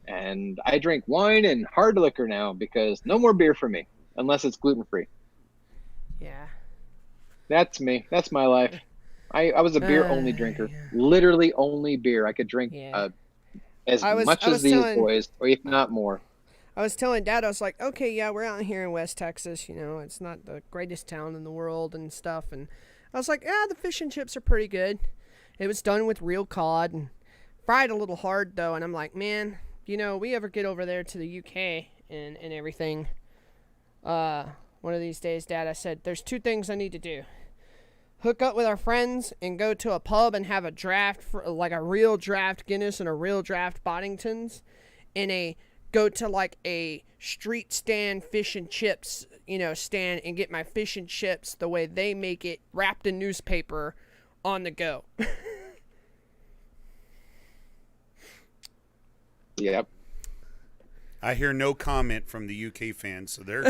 S3: And I drink wine and hard liquor now because no more beer for me, unless it's gluten-free.
S2: Yeah.
S3: That's me. That's my life. I was a beer-only drinker.
S2: Yeah.
S3: Literally only beer. I could drink
S2: Yeah.
S3: as
S2: I was
S3: much as these
S2: telling-
S3: boys, or if not more.
S2: I was telling Dad, I was like, okay, yeah, we're out here in West Texas. You know, it's not the greatest town in the world and stuff. And I was like, yeah, the fish and chips are pretty good. It was done with real cod and fried a little hard, though. And I'm like, man, you know, we ever get over there to the UK and everything, one of these days, Dad, I said, there's two things I need to do. Hook up with our friends and go to a pub and have a draft, for, like a real draft Guinness and a real draft Boddington's, and go to like a street stand fish and chips, you know, stand and get my fish and chips the way they make it, wrapped in newspaper on the go.
S3: Yep.
S1: I hear no comment from the UK fans, so they're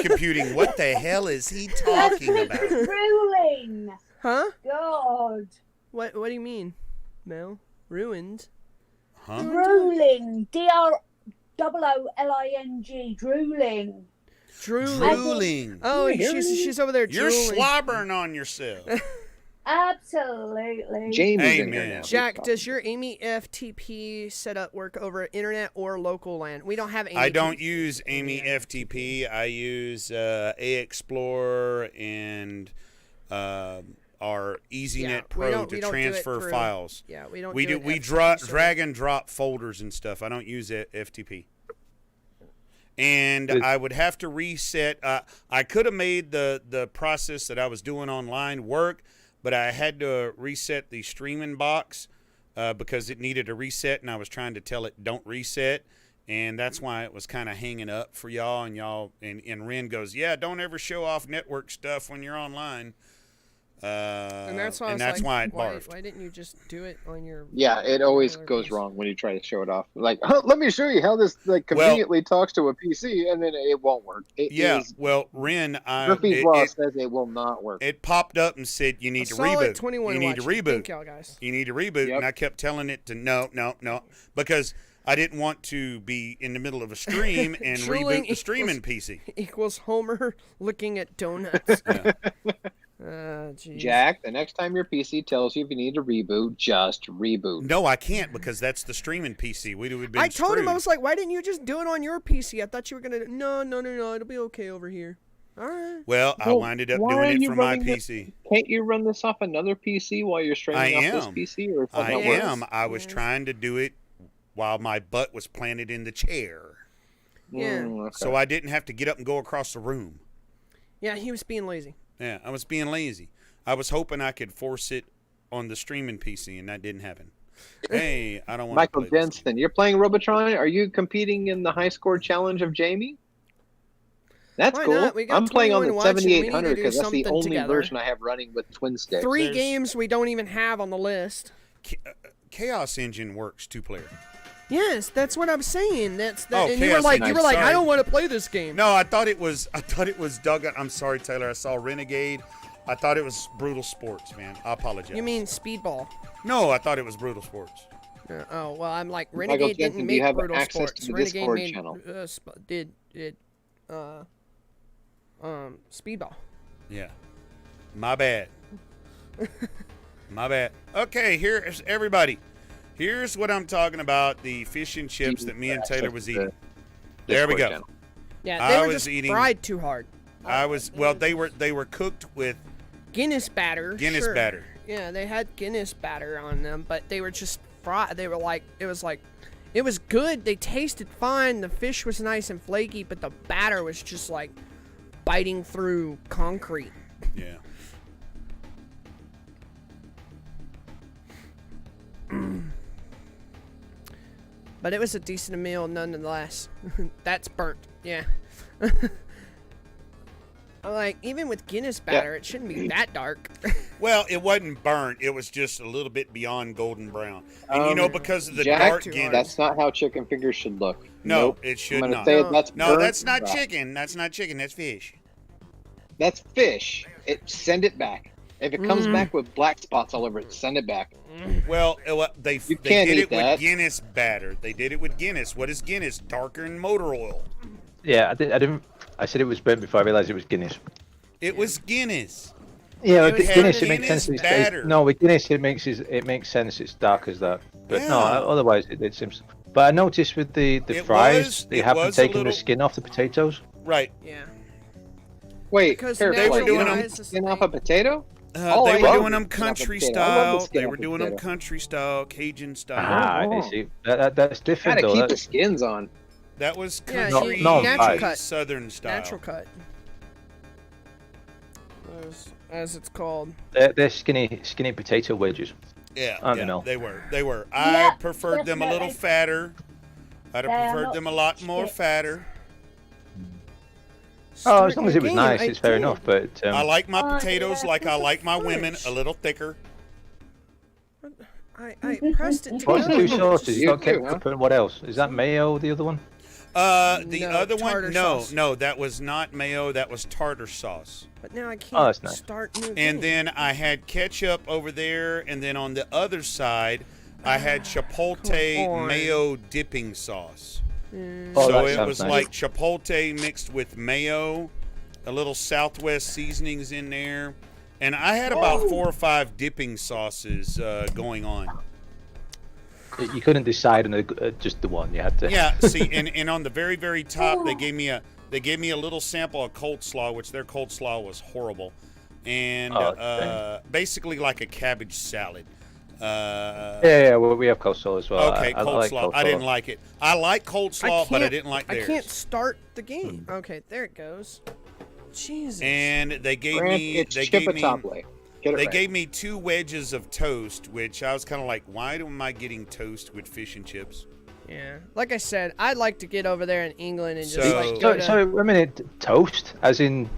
S1: computing. What the hell is he talking about?
S6: Ruling.
S2: Huh?
S6: God.
S2: What do you mean, Mel? Ruined?
S1: Huh?
S6: Drooling. DROOLING. Drooling.
S1: Drooling.
S2: Oh, she's over there
S1: You're
S2: drooling.
S1: slobbering on yourself.
S6: Absolutely.
S3: James is in
S1: Amen.
S3: here now.
S2: Jack, does your Amy FTP setup work over internet or local LAN? We don't have Amy.
S1: I don't use Amy FTP. I use A Explorer and our EasyNet
S2: Yeah,
S1: Pro
S2: we
S1: to
S2: don't do it
S1: transfer
S2: through-
S1: files.
S2: Yeah, we don't.
S1: We
S2: do
S1: do. We
S2: FTP, so-
S1: drag and drop folders and stuff. I don't use FTP. And I would have to reset. I could have made the process that I was doing online work, but I had to reset the streaming box because it needed a reset, and I was trying to tell it don't reset, and that's why it was kind of hanging up for y'all. And Ren goes, yeah, don't ever show off network stuff when you're online.
S2: And that's why,
S1: why it
S2: why,
S1: barfed.
S2: why didn't you just do it on your?
S3: Yeah, it always
S2: regular
S3: goes
S2: PC?
S3: wrong when you try to show it off. Like, let me show you how this conveniently talks to a PC, and then it won't work.
S1: Well, Ren,
S3: Murphy's Law says it will not work.
S1: it popped up and said you need
S2: A
S1: to
S2: solid
S1: reboot.
S2: 21
S1: You need to
S2: watching.
S1: reboot.
S2: Thank y'all, guys.
S1: You need to reboot,
S3: Yep.
S1: and I kept telling it to no, because I didn't want to be in the middle of a stream and
S2: Drooling
S1: reboot the streaming PC.
S2: Equals Homer looking at donuts.
S1: Yeah.
S2: Geez.
S3: Jack, the next time your PC tells you if you need to reboot, just reboot.
S1: No, I can't because that's the streaming PC. We would have been
S2: I told him,
S1: screwed.
S2: I was like, why didn't you just do it on your PC? I thought you were going to. No, it'll be okay over here. All right.
S1: Well, I winded up doing it from my PC.
S3: Can't you run this off another PC while you're streaming off this PC? Or is that
S1: I
S3: not work?
S1: am. I was trying to do it while my butt was planted in the chair.
S2: Yeah.
S3: Okay.
S1: So I didn't have to get up and go across the room.
S2: Yeah, he was being lazy.
S1: Yeah, I was being lazy. I was hoping I could force it on the streaming PC, and that didn't happen. Hey, I don't want
S3: Michael
S1: to play this.
S3: Jenston, you're playing Robotron. Are you competing in the high score challenge of Jamie? That's
S2: Why
S3: cool.
S2: not? We got
S3: I'm playing on
S2: 21
S3: the
S2: watching. We need to
S3: 7800
S2: do
S3: because that's the
S2: something
S3: only
S2: together.
S3: version I have running with twin stick.
S2: Three
S1: There's-
S2: games we don't even have on the list.
S1: Chaos Engine works 2-player.
S2: Yes, that's what I'm saying. That's the,
S1: Oh,
S2: and you were
S1: Chaos
S2: like,
S1: Engine,
S2: I
S1: sorry.
S2: don't want to play this game.
S1: No, I thought it was Doug. I'm sorry, Taylor. I saw Renegade. I thought it was Brutal Sports, man. I apologize.
S2: You mean Speedball?
S1: No, I thought it was Brutal Sports.
S2: Oh well, I'm like
S3: Michael
S2: Renegade
S3: Jensen,
S2: didn't
S3: do you
S2: make
S3: have
S2: Brutal
S3: access
S2: Sports.
S3: to the
S2: Renegade
S3: Discord
S2: made
S3: channel?
S2: Speedball.
S1: Yeah. My bad. My bad. Okay, here's everybody. Here's what I'm talking about, the fish and chips that me and Taylor was eating. There we
S3: Discord
S1: go.
S3: channel.
S2: Yeah,
S1: I
S2: they were
S1: was
S2: just
S1: eating-
S2: fried too hard.
S1: They were cooked with
S2: Guinness batter.
S1: Guinness
S2: sure.
S1: batter.
S2: Yeah, they had Guinness batter on them, but they were just fried. They were like, it was good. They tasted fine. The fish was nice and flaky, but the batter was just like biting through concrete.
S1: Yeah.
S2: But it was a decent meal nonetheless. That's burnt. Yeah. I'm like, even with Guinness batter, it shouldn't be that dark.
S1: Well, it wasn't burnt. It was just a little bit beyond golden brown. And because of the
S3: Jack,
S1: dark
S2: too
S1: Guinness.
S3: That's not how chicken fingers should look.
S1: No,
S3: Nope.
S1: it should
S3: I'm gonna
S1: not.
S3: say
S2: No.
S3: that's
S1: No,
S3: burnt
S1: that's not
S3: crap.
S1: chicken. That's not chicken. That's fish.
S3: That's fish. Send it back. If it comes back with black spots all over it, send it back.
S1: Well, they
S3: You
S1: did
S3: can't
S1: it
S3: eat that.
S1: with Guinness batter. They did it with Guinness. What is Guinness? Darker than motor oil.
S4: Yeah, I didn't. I said it was burnt before I realised it was Guinness.
S1: It was Guinness.
S4: Yeah,
S1: It
S4: with
S1: had
S4: Guinness it makes
S1: Guinness
S4: sense.
S1: batter.
S4: No, with Guinness it makes sense. It's dark as that. But no,
S1: Yeah.
S4: otherwise it seems. But I noticed with the
S1: It
S4: fries,
S1: was-
S4: they
S1: it
S4: haven't
S1: was a
S4: taken
S1: little-
S4: the skin off the potatoes.
S1: Right.
S2: Yeah.
S3: Wait,
S2: Because
S3: careful,
S1: they were
S2: natural
S1: doing
S3: you
S1: them-
S3: don't
S2: fries is
S3: skin off
S2: the
S3: a potato?
S1: They
S3: I
S1: were
S3: love
S1: doing them
S3: the skin off a
S1: country
S3: potato. I love the
S1: style.
S3: skin
S1: They
S3: off
S1: were
S3: a
S1: doing them
S3: potato.
S1: country style, Cajun style.
S4: Ah,
S3: Oh.
S4: you see, that's different
S3: Gotta
S4: though.
S3: keep
S4: That-
S3: the skins on.
S1: That was
S2: Yeah,
S1: country,
S4: no,
S2: natural
S4: fries.
S2: cut.
S1: southern style.
S2: Natural cut. As it's called.
S4: they're skinny potato wedges.
S1: Yeah,
S4: I don't
S1: yeah,
S4: know.
S1: they were. They were.
S6: Yeah,
S1: I preferred them a little
S6: definitely.
S1: fatter. I'd have
S6: They are
S1: preferred
S6: not
S1: them a lot more
S6: chips.
S1: fatter.
S4: Oh, as long as it was
S2: Game,
S4: nice,
S2: I
S4: it's fair
S2: did.
S4: enough. But
S1: I like my
S6: Oh,
S1: potatoes
S6: yeah,
S1: like I
S6: piece of
S1: like my women,
S2: flesh.
S1: a little thicker.
S2: I pressed it
S4: what's the
S2: together.
S4: two sauces? You
S3: You
S4: got
S3: too,
S4: ketchup and what else? Is that mayo? The other one?
S1: The
S2: No,
S1: other
S2: tartar
S1: one, no,
S2: sauce.
S1: no, that was not mayo. That was tartar sauce.
S2: But now I can't
S4: Oh, that's nice.
S2: start new
S1: And
S2: game.
S1: then I had ketchup over there, and then on the other side, I had chipotle
S2: come on.
S1: mayo dipping sauce.
S4: Oh,
S1: So
S4: that
S1: it
S4: sounds
S1: was
S4: nice.
S1: like chipotle mixed with mayo, a little Southwest seasonings in there, and I had about 4 or 5 dipping sauces going on.
S4: You couldn't decide on just the one. You had to.
S1: Yeah, see, and on the very, very top, they gave me a little sample of cold slaw, which their cold slaw was horrible, and
S4: Oh,
S1: basically like a cabbage salad.
S4: Yeah. Well, we have coleslaw as well.
S1: Okay,
S4: I
S1: cold
S4: like
S1: slaw. I didn't like it. I like cold slaw, but I didn't like theirs.
S2: I can't start the game. Okay, there it goes. Jesus.
S1: And they gave
S3: Grant,
S1: me
S3: it's
S1: they gave me
S3: Chipotle. Get it
S1: they
S3: right.
S1: gave me 2 wedges of toast, which I was kind of like, why am I getting toast with fish and chips?
S2: Yeah, like I said, I'd like to get over there in England and just
S1: So-
S2: like go to
S4: So a minute, toast, as in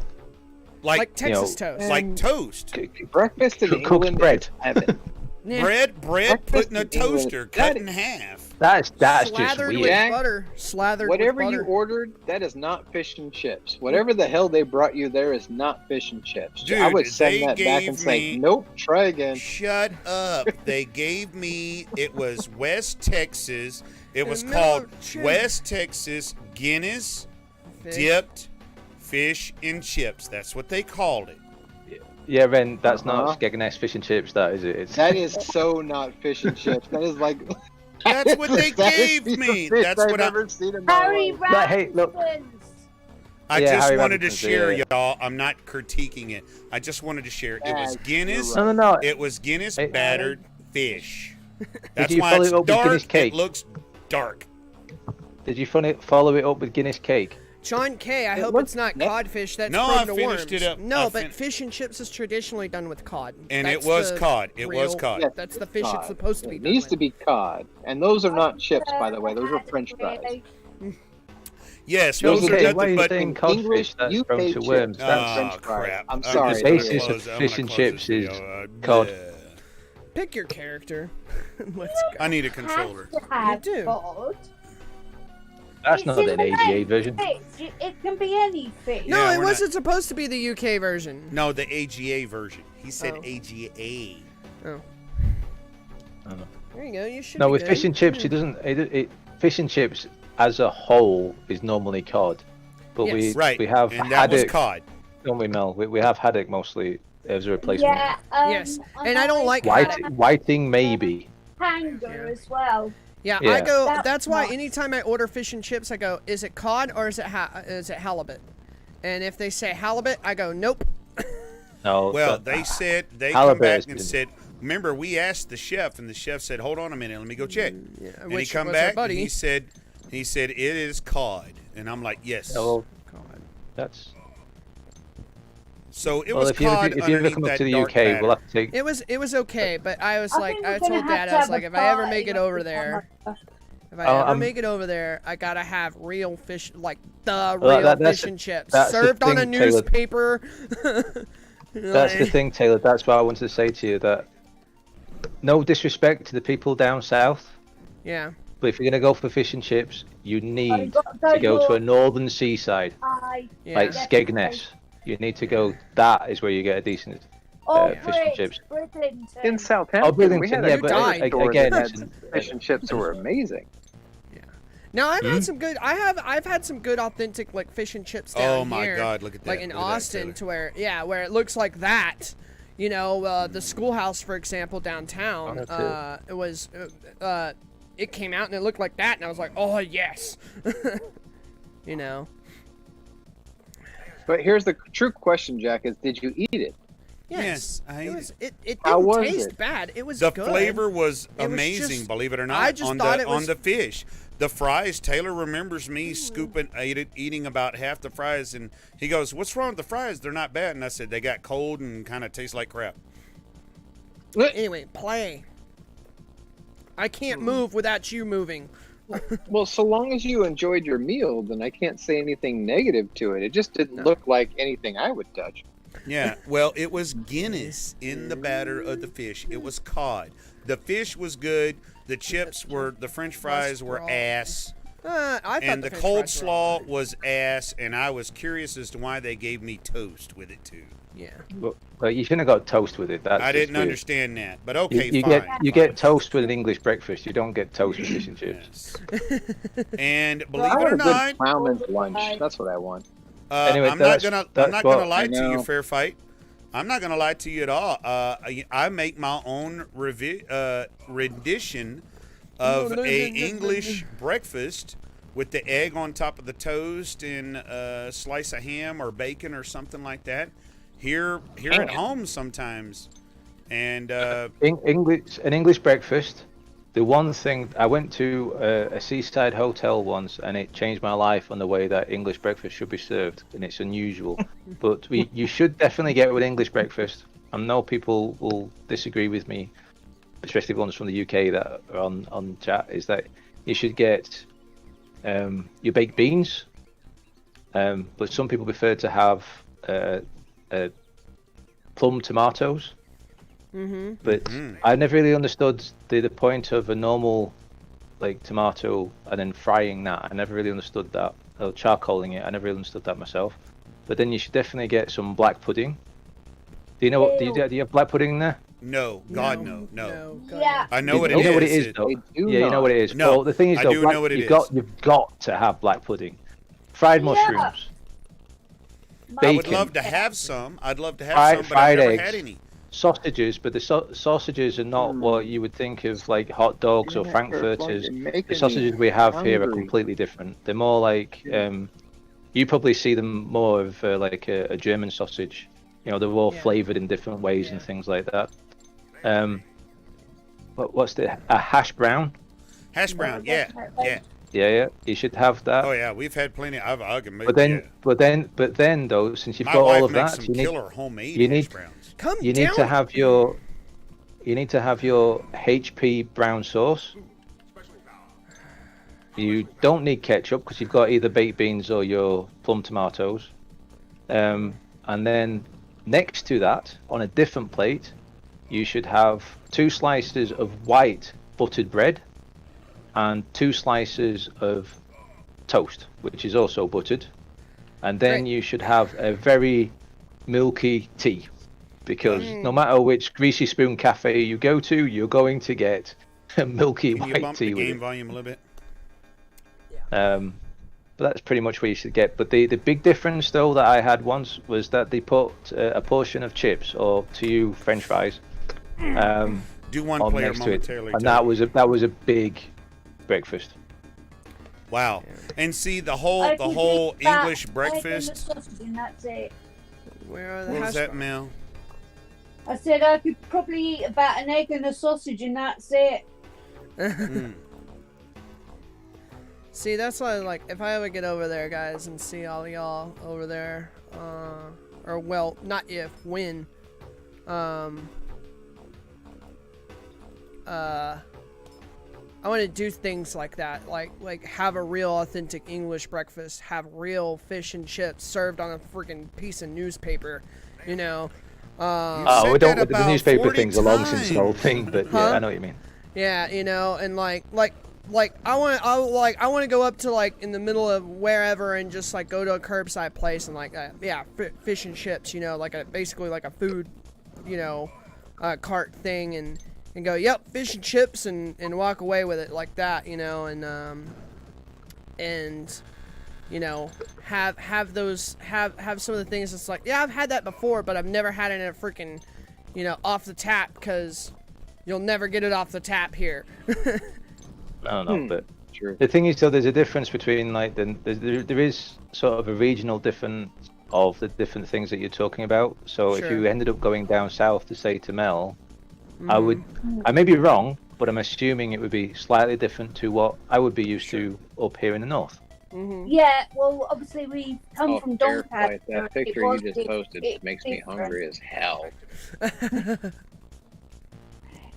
S2: like Texas
S4: you know,
S2: toast.
S1: like toast.
S3: Breakfast in
S4: cooked
S3: England
S4: bread.
S3: is heaven.
S2: Yeah.
S1: Bread
S3: Breakfast
S1: put in a
S3: in England,
S1: toaster,
S3: that
S1: cut
S3: is-
S1: in half.
S4: that's just
S2: Slathered
S4: weird.
S2: with
S3: Jack,
S2: butter. Slathered
S3: Whatever
S2: with
S3: you
S2: butter.
S3: ordered, that is not fish and chips. Whatever the hell they brought you there is not fish and chips. I
S1: Dude,
S3: would
S1: they
S3: send that back
S1: gave
S3: and say,
S1: me-
S3: nope, try again.
S1: Shut up. They gave me, it was West Texas. It was
S2: In the middle
S1: called
S2: of shit.
S1: West Texas Guinness
S2: Fish.
S1: Dipped Fish and Chips. That's what they called it.
S4: Yeah, Ren, that's
S3: Uh-huh.
S4: not Skegness fish and chips, that is it? It's
S3: That is so not fish and chips. That is like.
S1: That's what they
S3: the saddest
S1: gave
S3: piece of
S1: me.
S3: fish
S1: That's
S3: I've
S1: what I.
S3: ever seen in my
S6: Harry
S3: life.
S4: But hey, look.
S6: Rabbit's.
S1: I
S4: Yeah,
S1: just
S4: Harry
S1: wanted to
S4: Robinson's,
S1: share,
S4: yeah.
S1: y'all. I'm not critiquing it. I just wanted to share. It was
S3: Yeah,
S1: Guinness.
S3: you're
S4: No.
S1: It was Guinness
S4: Hey.
S1: battered fish. That's
S4: you
S1: why
S4: follow
S1: it's
S4: it up with
S1: dark.
S4: Guinness cake?
S1: It looks dark.
S4: Did you follow it up with Guinness cake?
S2: John K, I hope
S3: looks
S2: it's not
S3: next-
S2: codfish. That's
S1: No,
S2: prone
S1: I
S2: to
S1: finished
S2: worms.
S1: it up.
S2: No,
S1: I
S2: but
S1: fin-
S2: fish and chips is traditionally done with cod.
S1: And
S2: That's
S1: it was
S2: the
S1: cod. It was
S2: real-
S1: cod.
S3: Yes,
S2: That's the fish
S3: cod.
S2: it's supposed to be
S3: It
S2: done
S3: needs
S2: with.
S3: to be cod. And those are not chips, by the way. Those are French fries.
S1: Yes, those
S3: UK,
S1: are
S4: why are
S1: nothing
S4: you
S1: but.
S4: saying codfish?
S3: English,
S4: That's
S3: UK
S4: prone to
S3: chips.
S4: worms.
S3: Oh,
S4: That's
S3: French
S1: Oh,
S3: fries.
S1: crap.
S3: I'm
S1: I'm
S3: sorry.
S1: just
S4: The
S1: gonna
S4: basis
S1: close-
S4: of
S1: I'm
S4: fish
S1: gonna
S4: and
S1: close
S4: chips
S1: this
S4: is
S1: video.
S4: cod.
S1: Bleh.
S2: Pick your character. Let's go.
S1: I need a controller.
S6: Has to have
S2: You do.
S6: cod.
S4: That's
S6: It's
S4: not
S6: in
S4: an
S6: the
S4: AGA
S6: name,
S4: version.
S6: fish. It can be any fish.
S2: No,
S1: Yeah,
S2: it
S1: we're
S2: wasn't supposed to be the UK version.
S1: No, the AGA version. He said
S2: Oh.
S1: AGA.
S2: Oh. There you go. You should.
S4: No,
S2: be
S4: with
S2: good.
S4: fish and chips, it doesn't. Fish and chips as a whole is normally cod, but
S2: Yes.
S1: Right.
S4: we have
S1: and that was
S4: haddock,
S1: cod.
S4: don't we, Mel? We have haddock mostly as a replacement.
S6: Yeah.
S2: Yes, and I don't like
S4: Whiting maybe.
S6: Hanger
S2: Yeah.
S6: as well.
S2: Yeah, I
S4: Yeah.
S2: go.
S6: That's
S2: That's why
S6: not-
S2: anytime I order fish and chips, I go, is it cod or is it halibut? And if they say halibut, I go, nope.
S4: No.
S1: Well,
S4: that-
S1: they said they come
S4: halibut
S1: back
S4: is
S1: and
S4: good.
S1: said, remember we asked the chef and the chef said, hold on a minute, let me go check.
S2: Yeah,
S1: And he
S2: which
S1: come
S2: was our
S1: back and
S2: buddy.
S1: he said it is cod, and I'm like yes.
S4: Oh,
S2: Cod.
S4: that's.
S1: So it
S4: Well,
S1: was
S4: if you
S1: cod
S4: ever come
S1: underneath
S4: up
S1: that
S4: to the
S1: dark
S4: UK, we'll
S1: batter.
S4: have to take.
S2: It was okay, but I was
S6: I
S2: like,
S6: think
S2: I
S6: we're gonna
S2: told
S6: have
S2: Dad,
S6: to
S2: I was
S6: have
S2: like,
S6: a
S2: if I ever
S6: party
S2: make it
S6: when
S2: over
S6: we
S2: there,
S6: come up.
S2: if I
S4: Oh,
S2: ever
S4: I'm-
S2: make it over there, I gotta have real fish, like the
S4: Well,
S2: real
S4: that's
S2: fish
S4: the-
S2: and chips,
S4: that's the
S2: served on a
S4: thing, Taylor.
S2: newspaper.
S4: That's the thing, Taylor. That's what I wanted to say to you. That no disrespect to the people down south,
S2: Yeah.
S4: but if you're gonna go for fish and chips, you need
S6: got
S4: to go to a
S6: north.
S4: northern seaside,
S2: Yeah.
S4: like
S6: Yeah.
S4: Skegness. You need to go. That is where you get a decent.
S6: Oh,
S4: fish and chips.
S6: Bridlington.
S3: In Southampton,
S4: Oh, Bridlington,
S3: we had
S4: yeah,
S3: a
S2: but
S3: died.
S4: again,
S3: had
S4: it's-
S3: fish and chips that were amazing.
S2: Now I've
S4: Hmm?
S2: had some good. I've had some good authentic like fish and chips down
S1: Oh my
S2: here.
S1: God, look at that.
S2: Like in
S1: Look at that,
S2: Austin,
S1: Taylor.
S2: to where it looks like that. You know, the schoolhouse, for example, downtown.
S4: Oh, that's
S2: It was. It came out and it looked like that, and I was like, oh yes. You know.
S3: But here's the true question, Jack: is did you eat it?
S2: Yes.
S1: I
S2: it
S1: ate
S2: was. It
S3: How
S2: didn't
S3: was
S2: taste
S3: it?
S2: bad. It was
S1: The
S2: good.
S1: flavor was
S2: It was
S1: amazing,
S2: just-
S1: believe it or
S2: I
S1: not.
S2: just
S1: On
S2: thought
S1: the
S2: it was-
S1: on the fish, the fries. Taylor remembers me eating about half the fries, and he goes, "What's wrong with the fries? They're not bad." And I said, "They got cold and kind of taste like crap."
S2: Anyway, play. I
S1: Hmm.
S2: can't move without you moving.
S3: Well, so long as you enjoyed your meal, then I can't say anything negative to it. It just didn't look like anything I would touch.
S1: Yeah, well, it was Guinness in the batter of the fish. It was cod. The fish was good. The chips were, the French fries were ass,
S2: I thought
S1: and the
S2: French fries were
S1: coleslaw
S2: alright.
S1: was ass. And I was curious as to why they gave me toast with it too.
S2: Yeah.
S4: Well, you shouldn't have got toast with it. That's
S1: I
S4: just
S1: didn't
S4: weird.
S1: understand that, but
S4: You,
S1: okay,
S4: you
S1: fine.
S4: get you
S1: fine.
S4: get toast with an English breakfast. You don't get toast with fish and chips.
S1: Yes. And believe
S3: I
S1: it
S3: want
S1: or
S3: a good
S1: not,
S3: plowman's lunch. That's what I want.
S4: Anyway,
S1: I'm not
S4: that's
S1: gonna
S4: what-
S1: lie
S3: I
S1: to you,
S3: know.
S1: Fair Fight. I'm not gonna lie to you at all. I make my own rendition of a English breakfast with the egg on top of the toast and a slice of ham or bacon or something like that. Here at home sometimes, and
S4: English an English breakfast. The one thing I went to a seaside hotel once, and it changed my life on the way that English breakfast should be served, and it's unusual. But you should definitely get an English breakfast. I know people will disagree with me, especially the ones from the UK that are on chat. Is that you should get your baked beans, but some people prefer to have plum tomatoes.
S2: Mm-hmm.
S4: But I never really understood the point of a normal like tomato and then frying that. I never really understood that. Or charcoaling it. I never really understood that myself. But then you should definitely get some black pudding. Do you know what? Do you have black pudding in there?
S1: No, God, no.
S2: God,
S6: Yeah.
S1: I know what
S4: You
S1: it
S4: know
S1: is.
S4: what it is, though.
S3: They do
S4: Yeah, you know
S3: not.
S4: what it is.
S1: No,
S4: Well, the thing is,
S1: I
S4: though,
S1: do know what it
S4: you've got to have black pudding, fried
S6: Yeah.
S4: mushrooms,
S1: I would
S4: bacon.
S1: love to have some. I'd love to have
S4: Fried-
S1: some, but I've
S4: fried
S1: never
S4: eggs.
S1: had any.
S4: sausages, but the sausages are not what you would think of like hot dogs or
S3: Yeah,
S4: frankfurters.
S3: you're making
S4: The
S3: me
S4: sausages we have here are
S3: hungry.
S4: completely different. They're more like you probably see them more of like a German sausage. You know, they're all
S2: Yeah.
S4: flavored in different ways and
S2: Yeah.
S4: things like that. What's a hash brown?
S1: Hash brown, yeah.
S4: Yeah, you should have that.
S1: Oh yeah, we've had plenty. I can make.
S4: But then,
S1: yeah.
S4: but then, though, since you've
S1: My
S4: got
S1: wife
S4: all of
S1: makes
S4: that,
S1: some
S4: you
S1: killer homemade
S4: you
S1: hash
S4: need-
S1: browns.
S2: Come
S4: need
S2: down.
S4: to have your HP brown sauce. You don't need ketchup because you've got either baked beans or your plum tomatoes. And then next to that, on a different plate, you should have 2 slices of white buttered bread and 2 slices of toast, which is also buttered. And then
S2: Great.
S4: you should have a very milky tea, because no matter which greasy spoon cafe you go to, you're going to get a milky
S1: Can you
S4: white
S1: bump
S4: tea
S1: the
S4: with
S1: game
S4: it.
S1: volume a little bit?
S4: But that's pretty much what you should get. But the big difference, though, that I had once was that they put a portion of chips, or to you, French fries,
S1: Do one
S4: on
S1: player
S4: next to it,
S1: momentarily.
S4: and
S1: Tony.
S4: that was a big breakfast.
S1: Wow. And see the
S6: I
S1: whole
S6: could eat that
S1: English
S6: egg and
S1: breakfast.
S6: the sausage and that's it.
S2: Where are the
S1: What was
S2: hash
S1: that,
S2: browns?
S1: Mel?
S6: I said I could probably eat about an egg and a sausage and that's it.
S1: Mm.
S2: See, that's why, like, if I ever get over there, guys, and see all y'all over there, or, well, not if, when, I want to do things like that, like have a real authentic English breakfast, have real fish and chips served on a freaking piece of newspaper, you know.
S4: Oh,
S1: said
S4: we don't.
S1: that
S4: The
S1: about
S4: newspaper
S1: 40
S4: thing's a long since the whole
S1: times.
S4: thing, but
S2: Huh?
S4: yeah, I know what you mean.
S2: Yeah, you know, and like I want to go up to like in the middle of wherever and just like go to a curbside place and like fish and chips, you know, like basically like a food, you know, cart thing and go, yep, fish and chips and walk away with it like that, you know, and you know, have some of the things that's like, yeah, I've had that before, but I've never had it in a freaking, you know, off the tap, because you'll never get it off the tap here.
S4: I don't know, but
S3: True.
S4: the thing is, though, there's a difference between like there is sort of a regional difference of the different things that you're talking about. So if
S2: Sure.
S4: you ended up going down south to say to Mel, I may be wrong, but I'm assuming it would be slightly different to what I would be used to up here in the north.
S6: Yeah, well, obviously we come
S3: Oh,
S6: from
S3: fair
S6: Doncaster.
S3: fight. That
S6: It
S3: picture
S6: was
S3: you just posted
S6: it's
S3: makes me
S6: different.
S3: hungry as hell.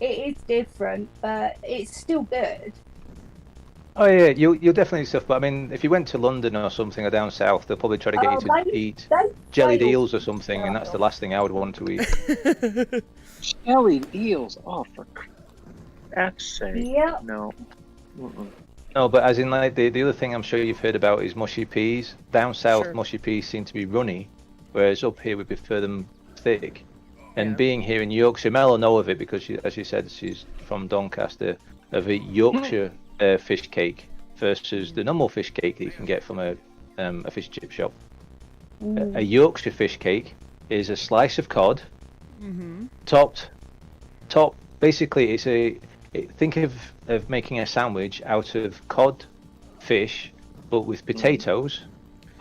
S6: It is different, but it's still good.
S4: Oh yeah, you'll definitely stuff. But I mean, if you went to London or something or down south, they'll probably try to get you to
S6: they-
S4: eat
S6: they
S4: jellied
S6: fail.
S4: eels or something, and that's the last thing I would want to eat.
S3: Jellied eels. Oh, for F's sake.
S6: Yep.
S3: No. Mm-mm.
S4: No, but as in like the other thing I'm sure you've heard about is mushy peas. Down south,
S2: Sure.
S4: mushy peas seem to be runny, whereas up here we prefer them thick. And
S2: Yeah.
S4: being here in Yorkshire, Mel will know of it because, as she said, she's from Doncaster, of a Yorkshire fish cake versus the normal fish cake that you can get from a fish chip shop. A Yorkshire fish cake is a slice of cod, topped. Basically, think of making a sandwich out of cod, fish, but with potatoes,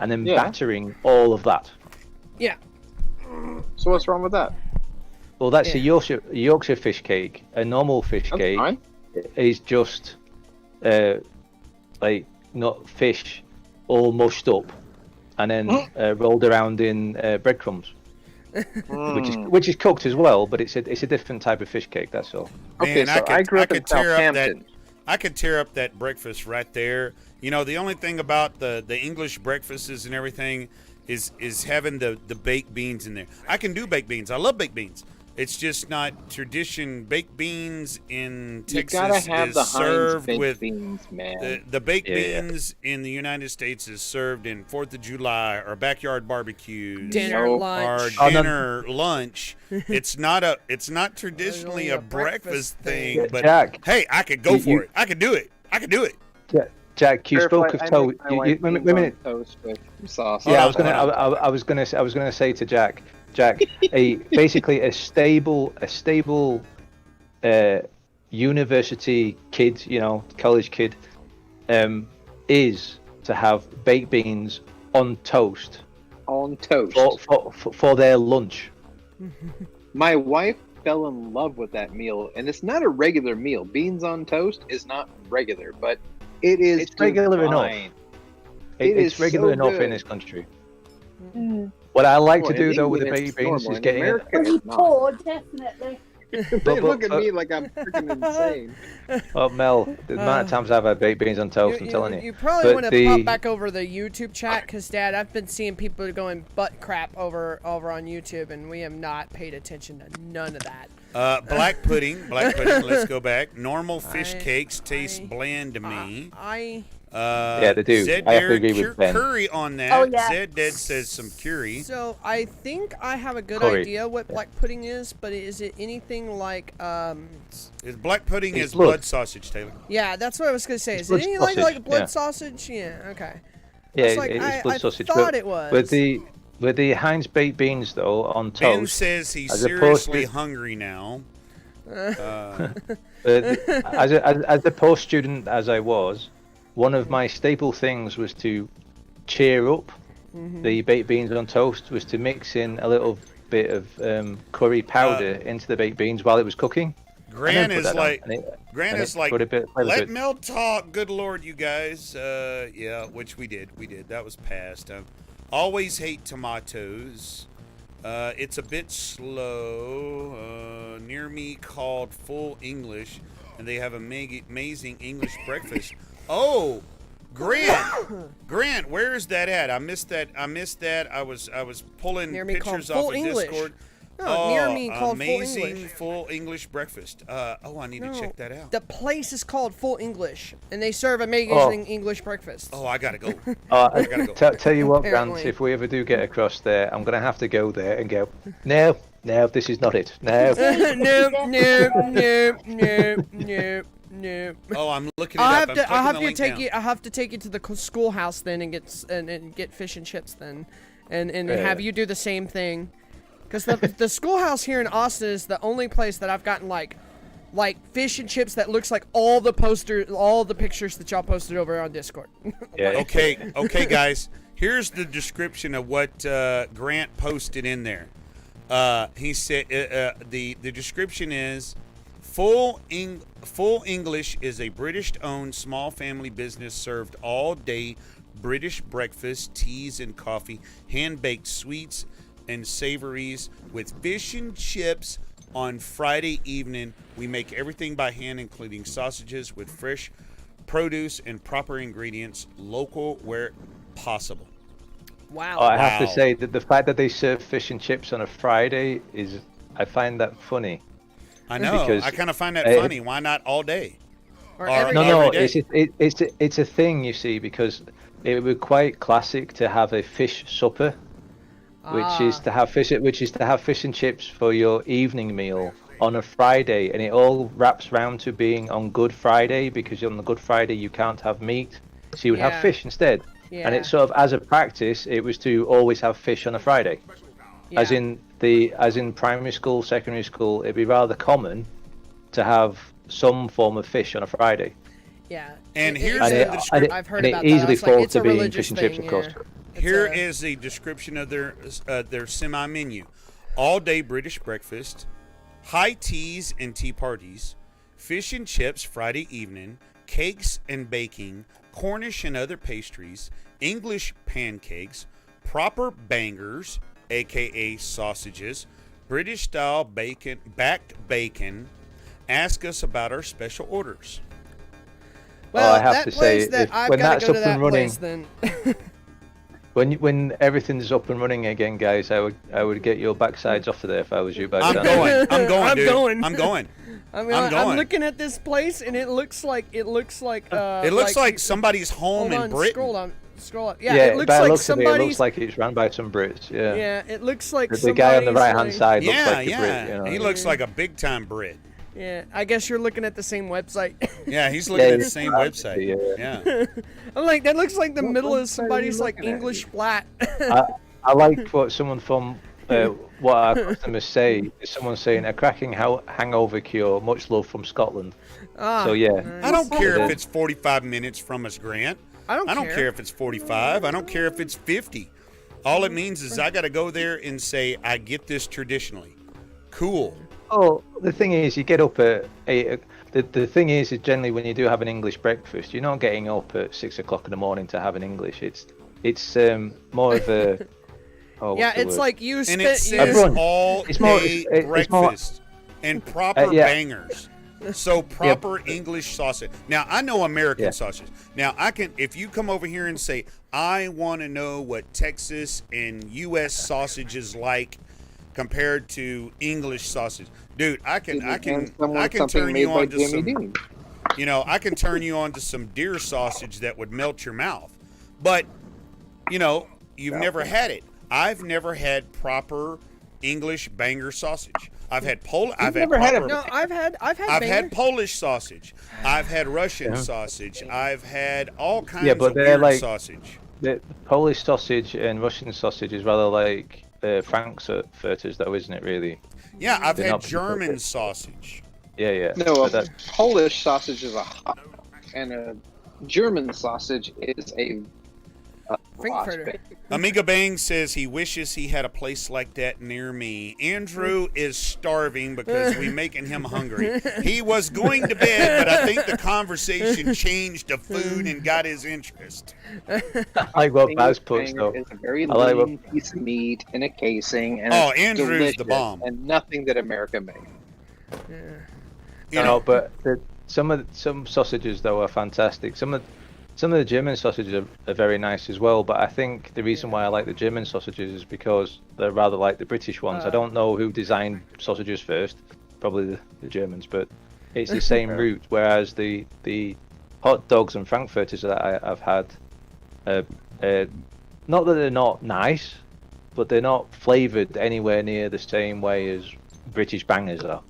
S4: and then
S3: Yeah.
S4: battering all of that.
S2: Yeah.
S3: So what's wrong with that?
S4: Well, that's
S2: Yeah.
S4: a Yorkshire fish cake. A normal fish
S3: That's
S4: cake
S3: fine.
S4: is just like not fish all mushed up and then rolled around in breadcrumbs, which is cooked as well, but it's a different type of fish cake. That's all.
S3: Okay,
S1: Man,
S3: so I grew up in
S1: tear up that.
S3: Southampton.
S1: I could tear up that breakfast right there. You know, the only thing about the English breakfasts and everything is having the baked beans in there. I can do baked beans. I love baked beans. It's just not tradition. Baked beans in
S3: You
S1: Texas
S3: gotta have
S1: is
S3: the Heinz
S1: served
S3: baked
S1: with
S3: beans, man.
S1: the baked
S4: Yeah.
S1: beans in the United States is served in 4th of July or backyard barbecues.
S2: Dinner,
S3: Nope.
S2: lunch.
S1: Or dinner, lunch. It's not traditionally
S2: Only
S1: a
S2: a breakfast
S1: breakfast
S2: thing.
S1: thing, but
S4: Jack,
S1: hey, I could go
S4: you-
S1: for it. I could do it.
S4: Jack, you spoke of toast.
S3: Wait a minute. Toast with sauce.
S4: Yeah,
S1: Hold on.
S4: I was gonna say to Jack, basically a stable university kid, college kid, is to have baked beans on toast
S3: On toast.
S4: for their lunch.
S3: My wife fell in love with that meal, and it's not a regular meal. Beans on toast is not regular, but it is
S4: It's regular enough.
S3: divine.
S4: It's
S3: is
S4: regular
S3: so
S4: enough
S3: good.
S4: in this country.
S6: Mm.
S4: What I like
S3: Well,
S4: to do
S3: in
S4: though with the
S3: England,
S4: baked
S3: it's
S4: beans
S3: normal.
S4: is
S3: In
S4: getting it.
S3: America,
S6: Pretty
S3: it's not.
S6: poor, definitely.
S3: They look at me like I'm freaking insane.
S4: Oh, Mel, the amount of times I've had baked beans on toast, I'm telling you.
S2: You probably
S4: But
S2: want to
S4: the-
S2: pop back over the YouTube chat, because, Dad, I've been seeing people going butt crap over on YouTube, and we have not paid attention to none of that.
S1: Black pudding. Let's go back. Normal fish
S2: I-
S1: cakes taste
S2: I-
S1: bland to me.
S4: Yeah, they do.
S1: Zed
S4: I have to
S1: Derek,
S4: agree with Ben.
S1: curry on that.
S6: Oh, yeah.
S1: Zed Dead says some curry.
S2: So I think I have a good
S4: Curry.
S2: idea what black pudding is, but is it anything like
S1: Is black pudding
S4: It's
S1: is
S4: blood.
S1: blood sausage, Taylor?
S2: yeah, that's what I was gonna say.
S4: It's
S2: Is it
S4: blood
S2: anything like
S4: sausage,
S2: blood
S4: yeah.
S2: sausage? Yeah, okay.
S4: Yeah,
S2: It's like,
S4: it's blood
S2: I
S4: sausage.
S2: thought
S4: but
S2: it was.
S4: with the Heinz baked beans though on
S1: Ben
S4: toast.
S1: says he's
S4: as opposed
S1: seriously
S4: to-
S1: hungry now.
S4: As a post student as I was, one of my staple things was to cheer up the baked beans on toast was to mix in a little bit of curry powder into the baked beans while it was cooking.
S1: Grant is like,
S4: put a bit of flavor to
S1: let
S4: it.
S1: Mel talk. Good Lord, you guys. Yeah, which we did. That was passed. Always hate tomatoes. It's a bit slow. Near me called Full English, and they have amazing English breakfast. Oh, Grant, where is that at? I missed that. I was pulling
S2: Near me called
S1: pictures off
S2: Full
S1: of
S2: English.
S1: Discord.
S2: No, near me called Full
S1: amazing
S2: English.
S1: Full English breakfast. I need to check that out.
S2: The place is called Full English, and they serve amazing English breakfast.
S1: Oh, I gotta go.
S4: I
S1: go.
S4: tell you what, Grant,
S2: Apparently.
S4: if we ever do get across there, I'm going to have to go there and go, no, this is not it. No.
S2: No.
S1: Oh, I'm looking it up.
S2: I'll have to take you to the schoolhouse then and get fish and chips then, and have you do the same thing, because the schoolhouse here in Austin is the only place that I've gotten like fish and chips that looks like all the pictures that y'all posted over on Discord.
S4: Yeah.
S1: Okay, guys. Here's the description of what Grant posted in there. He said the description is Full English is a British-owned small family business served all day British breakfast, teas and coffee, hand-baked sweets and savories with fish and chips on Friday evening. We make everything by hand, including sausages with fresh produce and proper ingredients, local where possible.
S2: Wow.
S4: I have
S1: Wow.
S4: to say that the fact that they serve fish and chips on a Friday I find that funny.
S1: I know.
S4: Because,
S1: I kind of find that
S4: uh,
S1: funny. Why not all day?
S2: Or
S1: Or-
S2: every
S1: no,
S2: day.
S1: no,
S4: No, it's a thing, you see, because it would be quite classic to have a fish supper, which is to have fish and chips for your evening meal on a Friday, and it all wraps round to being on Good Friday, because on the Good Friday you can't have meat, so you would
S2: Yeah.
S4: have fish instead.
S2: Yeah.
S4: And it's sort of as a practice, it was to always have fish on a Friday.
S2: Yeah.
S4: As in primary school, secondary school, it'd be rather common to have some form of fish on a Friday.
S2: Yeah.
S1: And
S2: It-
S1: here's
S2: it's
S1: the
S2: a-
S1: description.
S2: I've heard
S4: and
S2: about
S4: it
S2: that.
S4: easily
S2: It's like,
S4: falls
S2: it's
S4: to
S2: a
S4: being
S2: religious
S4: fish and chips,
S2: thing,
S4: of course.
S2: yeah.
S1: Here
S2: It's a-
S1: is the description of their semi-menu. All-day British breakfast, high teas and tea parties, fish and chips Friday evening, cakes and baking, Cornish and other pastries, English pancakes, proper bangers, aka sausages, British-style backed bacon. Ask us about our special orders.
S2: Well,
S4: I have
S2: that
S4: to
S2: place
S4: say,
S2: that I've
S4: when
S2: got
S4: that's
S2: to go to
S4: up
S2: that
S4: and running-
S2: place then.
S4: when everything's up and running again, guys, I would get your backsides off of there if I was you back
S1: I'm
S4: then.
S1: going. I'm going,
S2: I'm
S1: dude.
S2: going.
S1: I'm going.
S2: I'm
S1: going.
S2: looking at this place, and it looks like
S1: It looks like somebody's home
S2: hold
S1: in
S2: on,
S1: Britain.
S2: scroll up. Yeah,
S4: Yeah,
S2: it looks
S4: by the
S2: like
S4: looks of it, it
S2: somebody's.
S4: looks like it's run by some Brits. Yeah.
S2: Yeah, it looks like
S4: The guy on the
S2: somebody's,
S4: right hand
S2: like-
S4: side looks
S1: Yeah,
S4: like a
S1: yeah.
S4: Brit. You know?
S1: He looks like a big time Brit.
S2: Yeah, I guess you're looking at the same website.
S1: Yeah, he's looking
S4: Yeah,
S1: at the
S4: yeah.
S1: same website.
S4: Yeah.
S2: I'm like, that looks like the middle of
S3: website are
S2: somebody's
S3: you
S2: like
S3: looking at?
S2: English flat.
S4: I like what someone from what our customers say. Is someone saying a cracking hangover cure. Much love from Scotland. So yeah.
S1: I don't care if it's 45 minutes from us, Grant.
S2: I don't
S1: care if it's 45. I don't care if it's 50. All it means is I got to go there and say, I get this traditionally. Cool.
S4: Oh, the thing is, you get up at 8. The thing is generally when you do have an English breakfast, you're not getting up at 6 o'clock in the morning to have an English. It's more of a. Oh,
S2: yeah,
S4: what's the
S2: it's
S4: word?
S2: like you
S1: And
S2: spent.
S1: it says
S4: Everyone-
S1: all
S4: it's more-
S1: day
S4: it's more-
S1: breakfast and proper
S4: yeah.
S1: bangers. So proper English sausage. Now I know American
S4: Yeah.
S1: sausage. Now I can, if you come over here and say, I want to know what Texas and U.S. sausage is like compared to English sausage, dude, I can turn you on to some. You know, I can turn you on to some deer sausage that would melt your mouth. But, you know, you've never had it. I've never had proper English banger sausage. I've had I've had
S3: never had
S1: proper,
S3: a-
S2: No, I've had.
S1: I've
S2: banger.
S1: had Polish sausage. I've had Russian sausage. I've had all kinds
S4: but
S1: of
S4: they're
S1: weird
S4: like-
S1: sausage.
S4: The Polish sausage and Russian sausage is rather like Frankfurters, though, isn't it? Really?
S1: Yeah, I've
S4: They're
S1: had
S4: not
S1: German
S4: perfect.
S1: sausage.
S4: Yeah, yeah.
S3: No,
S4: But
S3: a
S4: that-
S3: Polish sausage is a hot dog, and a German sausage is a
S2: Frankfurter.
S3: wasp.
S1: Amiga Bang says he wishes he had a place like that near me. Andrew is starving because we making him hungry. He was going to bed, but I think the conversation changed to food and got his interest.
S4: I like what Baz
S3: English
S4: puts
S3: banger
S4: though.
S3: is a very
S4: I like
S3: lean piece of meat in a casing, and
S1: Oh,
S3: it's
S1: Andrew's the
S3: delicious,
S1: bomb.
S3: and nothing that America makes.
S1: You
S4: No,
S1: know,
S4: but some sausages though are fantastic. Some of the German sausages are very nice as well. But I think the reason why I like the German sausages is because they're rather like the British ones. I don't know who designed sausages first, probably the Germans, but it's the same route. Whereas the hot dogs and Frankfurters that I've had, not that they're not nice, but they're not flavored anywhere near the same way as British bangers are.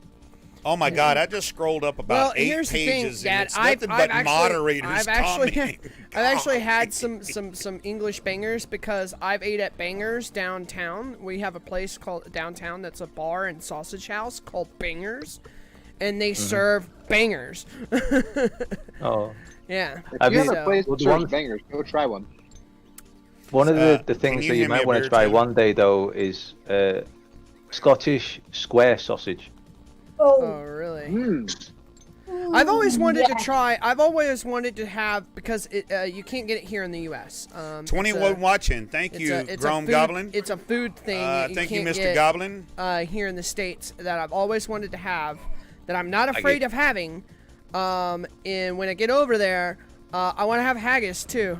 S1: oh my God, I just scrolled up about
S2: Well,
S1: 8
S2: here's the thing,
S1: pages,
S2: Dad.
S1: and it's nothing but moderators commenting.
S2: I've actually had some English bangers because I've ate at Bangers downtown. We have a place called downtown that's a bar and sausage house called Bangers, and they serve bangers.
S4: Oh.
S2: Yeah.
S3: If
S4: Have
S3: you
S4: you-
S3: have a place
S4: well,
S3: that
S4: the
S3: serves
S4: one-
S3: bangers, go try one.
S4: One of the
S1: can
S4: things
S1: you
S4: that you
S1: hand me
S4: might
S1: a
S4: want
S1: beer,
S4: to try
S1: Taylor?
S4: one day though is Scottish square sausage.
S2: Oh,
S6: Oh,
S2: really?
S3: Mm.
S2: I've always wanted to
S6: yeah.
S2: try. I've always wanted to have because you can't get it here in the U.S.
S1: 21 watching. Thank you, Grom Goblin.
S2: It's a food thing. that
S1: Thank you,
S2: can't
S1: Mr.
S2: get,
S1: Goblin.
S2: here in the States that I've always wanted to have, that I'm not afraid of having. And when I get over there, I want to have haggis too.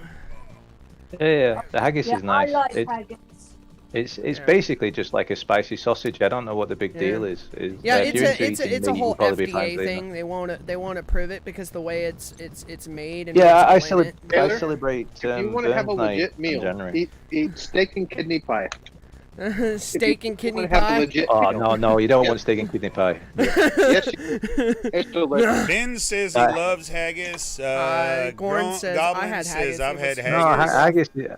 S4: Yeah, the haggis
S6: yeah,
S4: is nice.
S6: I like haggis.
S4: It's basically just like a spicy sausage. I don't know what the big deal is.
S2: Yeah,
S4: if you're into
S2: it's a
S4: eating meat,
S2: whole
S4: you'll probably be fine
S2: FDA
S4: doing
S2: thing. They won't approve it because the way it's made and
S4: that. Yeah, I
S2: what's in it.
S4: celebrate
S3: If you want to have a
S4: Burns Night
S3: legit
S4: in
S3: meal,
S4: January.
S3: eat steak and kidney pie.
S2: Steak and kidney
S3: Want to have a
S2: pie.
S3: legit
S4: Oh
S3: meal.
S4: no, you don't want steak and kidney pie.
S3: Yes, it's delicious.
S1: Ben says he loves haggis.
S2: Gordon says,
S1: Goblin
S2: I had
S1: says
S2: haggis.
S1: I've
S2: It
S1: had
S2: was-
S4: No,
S1: haggis.
S4: haggis. Yeah.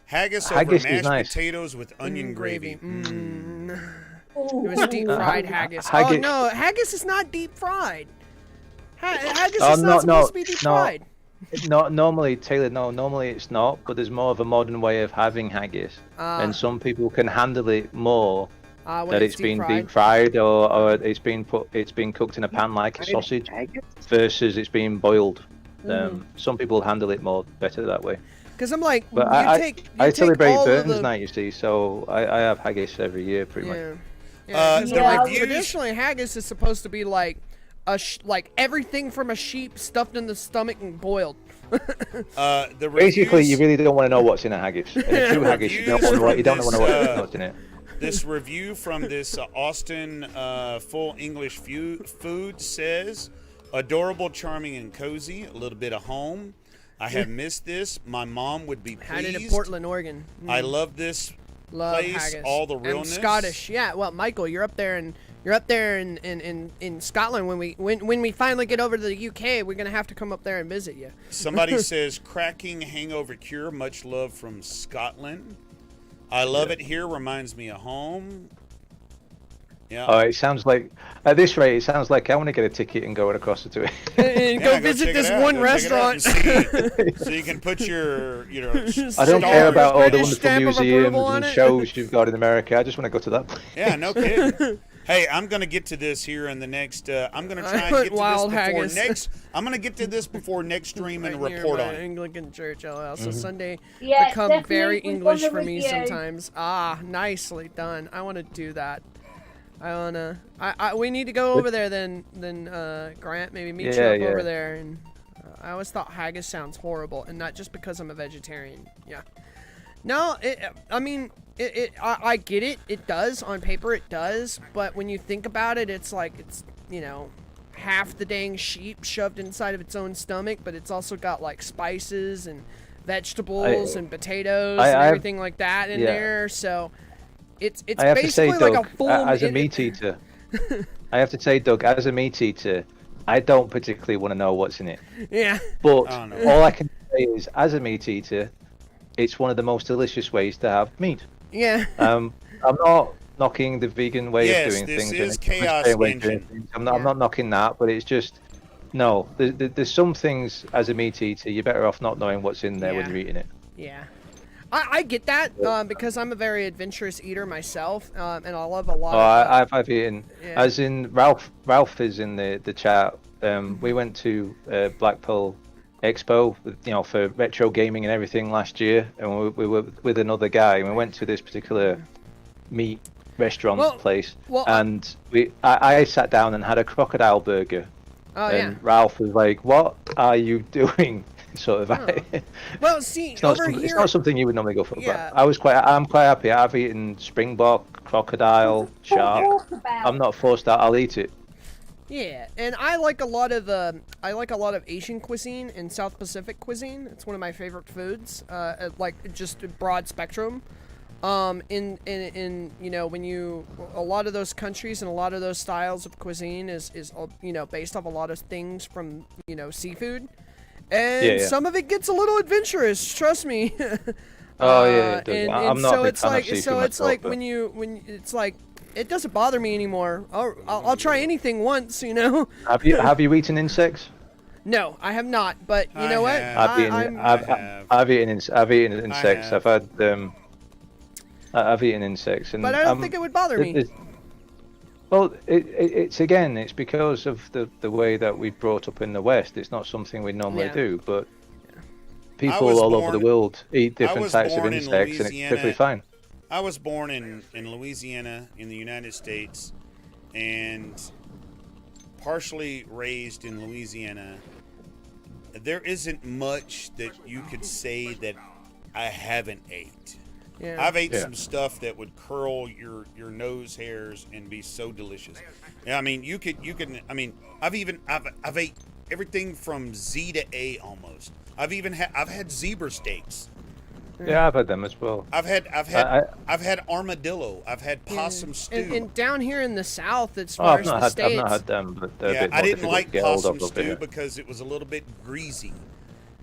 S1: Haggis over
S4: Haggis is
S1: mashed
S4: nice.
S1: potatoes with onion gravy.
S2: It
S6: Oh,
S2: was deep fried haggis. Oh
S4: haggis-
S2: no, haggis is not deep fried. Haggis
S4: Oh,
S2: is
S4: no,
S2: not supposed
S4: no,
S2: to be deep
S4: no.
S2: fried.
S4: No, normally, Taylor, no, normally it's not, but there's more of a modern way of having haggis. And some people can handle it more
S2: When
S4: that it's been
S2: fried.
S4: deep fried or it's been cooked in a pan like a sausage
S3: Haggis?
S4: versus it's being boiled. Some people handle it better that way.
S2: Because I'm like,
S4: But
S2: you
S4: I
S2: take
S4: celebrate
S2: all of
S4: Burns
S2: the,
S4: Night, you see, so I have haggis every year pretty much.
S2: Yeah.
S1: The
S2: 'cause
S6: Yeah,
S2: like,
S1: reviews-
S2: traditionally haggis is supposed to be like like everything from a sheep stuffed in the stomach and boiled.
S1: The
S4: Basically,
S1: reviews-
S4: you really don't want to know what's in a haggis. And a true haggis, you don't want to know, you don't want to know what's in it.
S1: This review from this Austin Full English Food says, adorable, charming, and cozy. A little bit of home. I have missed this. My mom would be pleased.
S2: Had it in Portland, Oregon.
S1: I love this
S2: Love
S1: place.
S2: haggis.
S1: All the
S2: And
S1: realness.
S2: Scottish. Yeah. Well, Michael, you're up there in Scotland. When we finally get over to the UK, we're gonna have to come up there and visit you.
S1: Somebody says, cracking hangover cure. Much love from Scotland. I love it here. Reminds me of home. Yeah.
S4: Oh, it sounds like, at this rate, it sounds like I want to get a ticket and go across to it.
S2: And
S1: Yeah,
S2: go visit
S1: check it
S2: this
S1: out.
S2: one
S1: Go check it out
S2: restaurant.
S1: and see. So you can put your,
S4: I don't care about all the
S2: British
S4: wonderful
S2: stamp of
S4: museums
S2: approval on
S4: and
S2: it.
S4: shows you've got in America. I just want to go to that place.
S1: Yeah, no kidding. Hey, I'm gonna get to this here in the next. I'm gonna try and
S2: put
S1: get to
S2: wild
S1: this before
S2: haggis.
S1: next. I'm gonna get to this before next stream and
S2: Right near
S1: report
S2: my
S1: on it.
S2: Anglican Church, LL. So Sunday
S6: Yeah,
S2: become
S6: definitely
S2: very
S6: we
S2: English
S6: wanna
S2: for me
S6: review.
S2: sometimes. Ah, nicely done. I want to do that. I wanna. We need to go over there then. Grant, maybe meet you
S4: Yeah,
S2: up
S4: yeah.
S2: over there. And I always thought haggis sounds horrible, and not just because I'm a vegetarian. Yeah. No, I mean, I get it. It does on paper. It does, but when you think about it, it's like it's half the dang sheep shoved inside of its own stomach, but it's also got like spices and vegetables and potatoes and everything like that in there. So it's
S4: I have to say,
S2: basically like
S4: Doug,
S2: a full
S4: as a meat eater, I have to say, Doug, as a meat eater, I don't particularly want to know what's in it.
S2: Yeah.
S4: But
S1: Oh, no.
S4: all I can say is, as a meat eater, it's one of the most delicious ways to have meat.
S2: Yeah.
S4: I'm not knocking the vegan way
S1: Yes,
S4: of doing
S1: this
S4: things.
S1: is
S4: and the
S1: Chaos
S4: vegetarian way of doing
S1: Engine.
S4: things. I'm not knocking that, but it's just, no. There's some things, as a meat eater, you're better off not knowing what's in there when
S2: Yeah.
S4: you're eating it.
S2: Yeah. I get that because I'm a very adventurous eater myself, and I love a lot of.
S4: I've eaten,
S2: Yeah.
S4: as in Ralph is in the chat. We went to Blackpool Expo, for retro gaming and everything last year, and we were with another guy, and we went to this particular meat restaurant place, and I sat down and had a crocodile burger,
S2: Oh
S4: and
S2: yeah.
S4: Ralph was like, "What are you doing?" Sort of.
S2: Well, see,
S4: It's not,
S2: over
S4: something,
S2: here.
S4: it's not something you would normally go for.
S2: Yeah.
S4: But I'm quite happy. I've eaten springbok, crocodile, shark. I'm not forced out. I'll eat it.
S2: Yeah, and I like a lot of Asian cuisine and South Pacific cuisine. It's one of my favorite foods. Like just a broad spectrum. In when you a lot of those countries and a lot of those styles of cuisine is based off a lot of things from seafood, and some of it gets a little adventurous. Trust me.
S4: Oh yeah, it does.
S2: And
S4: I'm not
S2: so
S4: a big
S2: it's
S4: fan
S2: like
S4: of seafood
S2: so it's
S4: myself,
S2: like
S4: but-
S2: when it's like it doesn't bother me anymore. I'll try anything once,
S4: Have you eaten insects?
S2: No, I have not. But you
S1: I
S2: know what?
S1: have.
S4: I've eaten insects.
S1: have.
S4: I've eaten insects, and
S2: But I don't think it would bother me.
S4: Well, it's because of the way that we brought up in the West. It's not something we normally
S2: Yeah.
S4: do, but
S1: I
S4: people
S1: was
S4: all over the
S1: born-
S4: world eat
S1: I
S4: different
S1: was
S4: types of
S1: born in
S4: insects, and it's
S1: Louisiana.
S4: perfectly fine.
S1: I was born in Louisiana in the United States, and partially raised in Louisiana. There isn't much that you could say that I haven't ate.
S2: Yeah.
S1: I've ate some stuff that would curl your nose hairs and be so delicious. Yeah, I mean, you can. I mean, I've ate everything from Z to A almost. I've had zebra steaks.
S4: Yeah, I've had them as well.
S1: I've had armadillo. I've had possum stew.
S2: And down here in the South, as far as the
S4: I've
S2: states,
S4: not had them, but they're a
S1: Yeah,
S4: bit more
S1: I didn't
S4: difficult
S1: like
S4: to get hold
S1: possum
S4: of over
S1: stew
S4: here.
S1: because it was a little bit greasy.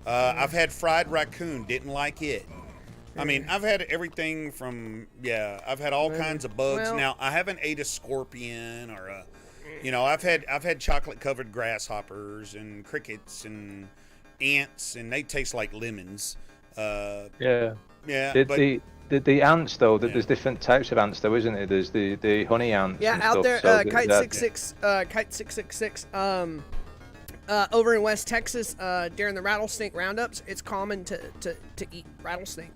S1: I've had fried raccoon. Didn't like it. I mean, I've had everything from I've had all kinds of bugs.
S2: Well-
S1: Now I haven't ate a scorpion or a, I've had chocolate covered grasshoppers and crickets and ants, and they taste like lemons.
S4: Yeah.
S1: Yeah,
S4: The,
S1: but
S4: the ants though,
S1: Yeah.
S4: there's different types of ants though, isn't it? There's the honey ants.
S2: yeah,
S4: and
S2: out
S4: stuff,
S2: there,
S4: so
S2: Kite
S4: that-
S2: 66, Kite 666. Over in West Texas, during the rattlesnake roundups, it's common to eat rattlesnake.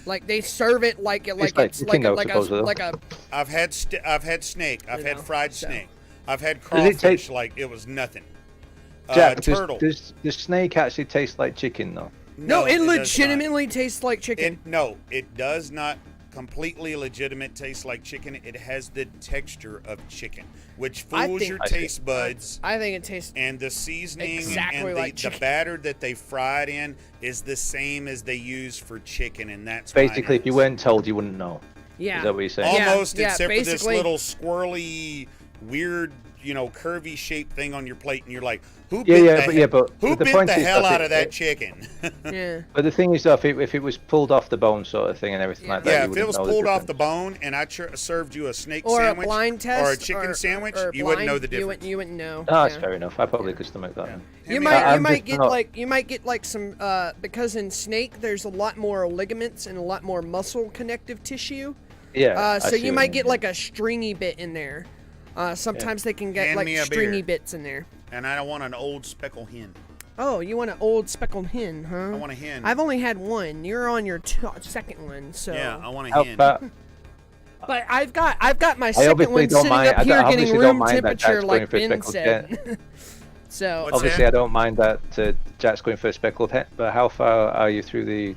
S2: Like they serve it like
S4: like
S2: it's like
S4: chicken,
S2: like
S4: supposedly.
S2: a
S1: I've had snake. I've had fried
S2: so-
S1: snake. I've had
S4: Does it
S1: crawfish
S4: taste-
S1: like it was nothing.
S4: Jack,
S1: turtle.
S4: does snake actually taste like chicken though?
S2: No, it
S1: does not.
S2: legitimately tastes like chicken.
S1: No, it does not completely legitimate taste like chicken. It has the texture of chicken, which fools your taste buds.
S2: I think it tastes
S1: and the seasoning
S2: exactly
S1: and
S2: like
S1: the
S2: chicken.
S1: batter that they fried in is the same as they use for chicken, and that's
S4: basically if you weren't told, you wouldn't know.
S2: Yeah.
S4: Is that what you're saying?
S1: Almost,
S2: Yeah,
S1: except for this
S2: basically.
S1: little squirrely, weird, curvy shaped thing on your plate, and you're like, who
S4: but
S1: who
S4: the
S1: bent
S4: point
S1: the
S4: is
S1: hell
S4: that
S1: out of that chicken?
S2: Yeah.
S4: But the thing is, though, if it was pulled off the bone sort of thing and everything like that,
S1: Yeah,
S4: you
S1: if it was
S4: wouldn't know
S1: pulled off
S4: difference.
S1: the bone and I served you a snake
S2: Or
S1: sandwich
S2: a blind test,
S1: or a chicken sandwich, you wouldn't know the difference.
S2: You wouldn't know.
S4: Oh, that's
S2: yeah.
S4: fair enough. I probably could stomach that.
S1: Yeah.
S2: You
S1: Hand me
S2: might
S1: that.
S2: you might
S4: just
S2: get
S4: not-
S2: you might get like some because in snake there's a lot more ligaments and a lot more muscle connective tissue.
S4: Yeah. I
S2: So
S4: see
S2: you
S4: what
S2: might
S4: mean.
S2: get like a stringy bit in there. Sometimes they can get
S1: Hand
S2: like
S1: me a
S2: stringy
S1: beer.
S2: bits in there.
S1: And I don't want an old speckled hen.
S2: Oh, you want an old speckled hen, huh?
S1: I want a hen.
S2: I've only had one. You're on your second one, so.
S1: Yeah, I want a
S4: How
S1: hen.
S4: about-
S2: But I've got my second
S4: obviously
S2: one
S4: don't
S2: sitting
S4: mind-
S2: up
S4: I
S2: here
S4: obviously
S2: getting
S4: don't
S2: room
S4: mind that
S2: temperature,
S4: Jack's
S2: like
S4: going for a
S2: Ben
S4: speckled
S2: said. So.
S1: What's
S4: Obviously,
S1: that?
S4: I don't mind that Jack's going for a speckled hen, but how far are you through the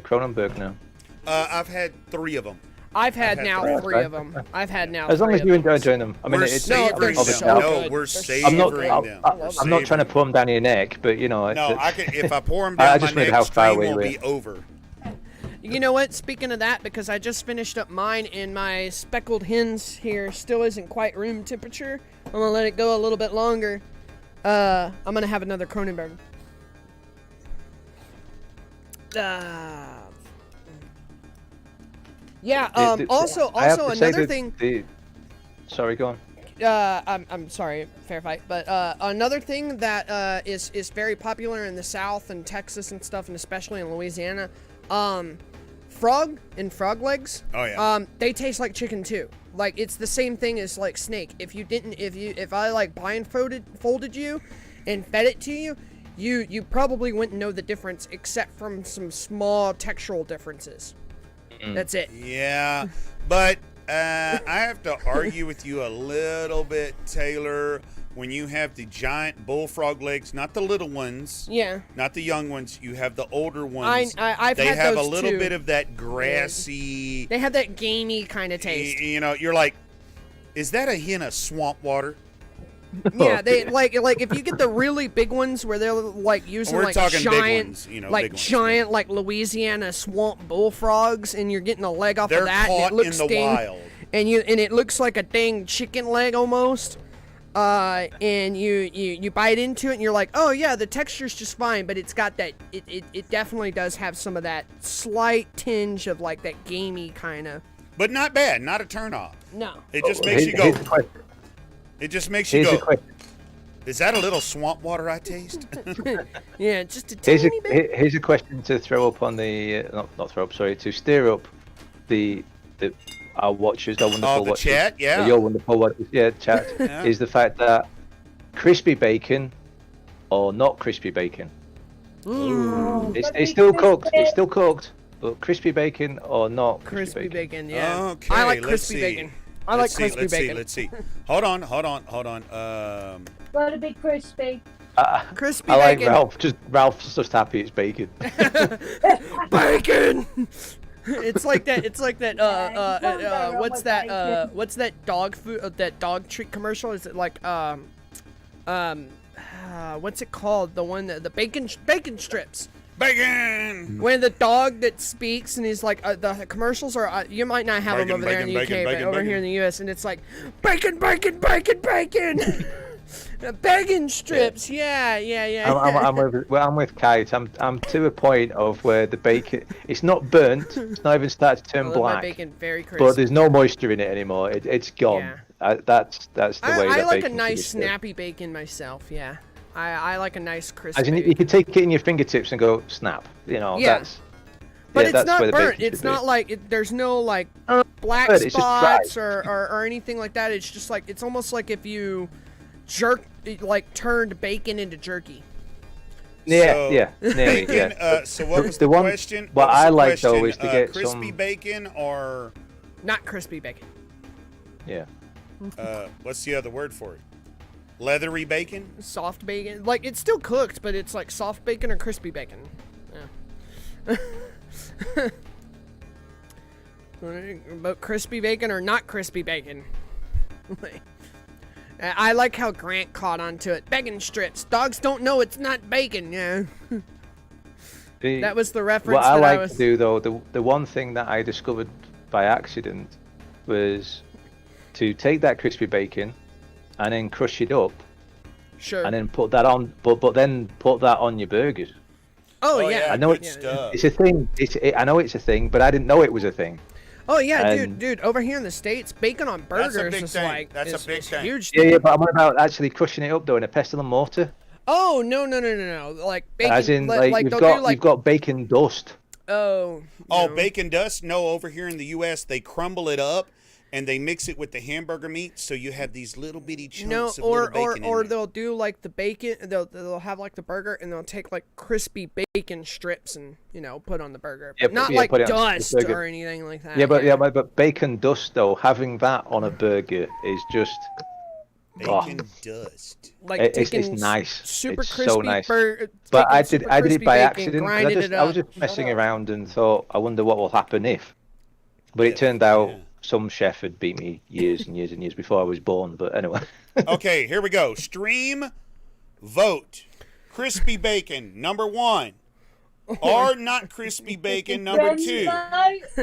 S4: Cronenberg now?
S1: I've had 3 of them.
S2: I've had
S1: had
S2: now
S4: three.
S2: 3 of them. I've had now.
S4: As long
S2: 3
S4: as
S2: of
S4: you
S2: them.
S4: enjoy enjoying them. I mean,
S1: We're
S4: it's
S1: savoring
S2: they're
S1: them.
S2: so
S1: No,
S2: good.
S1: we're
S2: They're so
S1: savoring
S2: good.
S1: them.
S4: I'm not trying to pour them down your neck, but you know.
S1: No, if I pour them
S4: I
S1: down my
S4: just wondered how
S1: neck,
S4: far
S1: stream
S4: away
S1: will
S4: you
S1: be over.
S2: You know what? Speaking of that, because I just finished up mine and my speckled hens here still isn't quite room temperature. I'm gonna let it go a little bit longer. I'm gonna have another Cronenberg. Yeah. Also,
S4: I have to say
S2: another
S4: that
S2: thing.
S4: Sorry, go on.
S2: I'm sorry, fair fight, but another thing that is very popular in the South and Texas and stuff, and especially in Louisiana, frog and frog legs.
S1: Oh yeah.
S2: They taste like chicken too. Like it's the same thing as like snake. If I like blindfolded you, and fed it to you, you probably wouldn't know the difference except from some small textural differences. That's it.
S1: Yeah, but I have to argue with you a little bit, Taylor. When you have the giant bullfrog legs, not the little ones,
S2: Yeah.
S1: not the young ones, you have the older ones.
S2: I've
S1: they
S2: had
S1: have
S2: those
S1: a little
S2: too.
S1: bit of that grassy.
S2: They have that gamey kind of taste.
S1: You're like, is that a hen of swamp water?
S2: Yeah, they like if you get the really big ones where they're like using
S1: We're
S2: like
S1: talking big
S2: giant,
S1: ones, big ones.
S2: giant like Louisiana swamp bullfrogs, and you're getting a leg off
S1: They're
S2: of that, and
S1: caught
S2: it looks
S1: in the wild.
S2: and it looks like a dang chicken leg almost. And you bite into it, and you're like, oh yeah, the texture's just fine, but it's got that it definitely does have some of that slight tinge of like that gamey kind of.
S1: But not bad, not a turnoff.
S2: No.
S1: It just makes you go.
S4: Here's the question.
S1: It just makes you
S4: Here's the
S1: go.
S4: question.
S1: Is that a little swamp water I taste?
S2: Yeah, just a
S4: Here's
S2: tiny bit.
S4: here's a question to throw up on the not throw up, sorry, to steer up the our watchers, our wonderful
S1: the
S4: watchers,
S1: chat, yeah.
S4: your wonderful watchers, chat,
S1: Yeah.
S4: is the fact that crispy bacon or not crispy bacon. It's still cooked. It's still cooked, but crispy bacon or not
S2: Crispy bacon, yeah.
S1: Okay,
S2: I like
S1: let's
S2: crispy
S1: see.
S2: bacon. I like crispy bacon.
S1: Let's see. Hold on.
S6: Gotta be crispy.
S2: Crispy
S4: I like
S2: bacon.
S4: Ralph's just happy it's bacon.
S2: Bacon. It's like that. It's like that. What's that?
S6: Bacon.
S2: What's that dog food? That dog treat commercial? Is it like what's it called? The one that the bacon strips.
S1: Bacon.
S2: When the dog that speaks and he's like, the commercials are, you might not have them
S1: Bacon,
S2: over there in the UK,
S1: bacon,
S2: but
S1: bacon,
S2: over
S1: bacon.
S2: here in the US, and it's like, bacon, bacon, bacon, bacon. Bacon strips, yeah.
S4: I'm with Kite. I'm to a point of where the bacon, it's not burnt, it's not even started to
S2: I
S4: turn
S2: love my
S4: black,
S2: bacon very crispy.
S4: but there's no moisture in it anymore. It's gone.
S2: Yeah.
S4: That's the way
S2: I
S4: that
S2: like a
S4: bacon
S2: nice
S4: should be served.
S2: snappy bacon myself, yeah. I like a nice crispy
S4: As in, you
S2: bacon.
S4: can take it in your fingertips and go snap. You know,
S2: Yeah.
S4: that's.
S2: But
S4: yeah,
S2: it's
S4: that's
S2: not
S4: where the
S2: burnt.
S4: bacon should
S2: It's
S4: be.
S2: not like there's no like black
S4: burnt, it's just
S2: spots
S4: dry.
S2: or anything like that. It's just like it's almost like if you turned bacon into jerky.
S4: Yeah,
S1: So,
S4: yeah, nearly,
S1: Bacon,
S4: yeah.
S1: so what was
S4: The
S1: the
S4: one-
S1: question?
S4: what
S1: was
S4: I
S1: the
S4: like, though,
S1: question?
S4: is to get
S1: crispy
S4: some-
S1: bacon or
S2: Not crispy bacon.
S4: Yeah.
S1: what's the other word for it? Leathery bacon?
S2: Soft bacon. Like, it's still cooked, but it's like soft bacon or crispy bacon. Yeah. About crispy bacon or not crispy bacon. I like how Grant caught onto it. Bacon strips. Dogs don't know it's not bacon. Yeah. That was the reference.
S4: What I
S2: that
S4: like to do, though, the one thing that I discovered by accident was to take that crispy bacon and then crush it up.
S2: Sure.
S4: And then put that on, but then put that on your burgers.
S2: Oh yeah.
S4: I know it's a thing. I know it's a thing, but I didn't know it was a thing.
S2: Oh yeah, dude. Over here in the States, bacon on burgers is like
S1: a big thing.
S2: Huge.
S4: Yeah, but I'm about actually crushing it up though in a pestle and mortar.
S2: Oh no! Like bacon.
S4: As in,
S2: like
S4: you've got bacon dust.
S2: Oh.
S1: Oh, bacon dust? No, over here in the U.S., they crumble it up and they mix it with the hamburger meat, so you have these little bitty chunks of little bacon
S2: or
S1: in
S2: they'll do like the bacon. They'll have like the burger and they'll take like crispy bacon strips and put on the burger, but not like dust or anything like that.
S4: But bacon dust though, having that on a burger is just
S1: bacon dust.
S2: Like
S4: it's nice.
S2: Super
S4: it's
S2: crispy.
S4: So nice. But I did it by accident. I was just messing around and thought, I wonder what will happen if. But it turned out some chef had beat me years and years and years before I was born. But anyway.
S1: Okay, here we go. Stream, vote. Crispy bacon, number 1. Or not crispy bacon, number 2.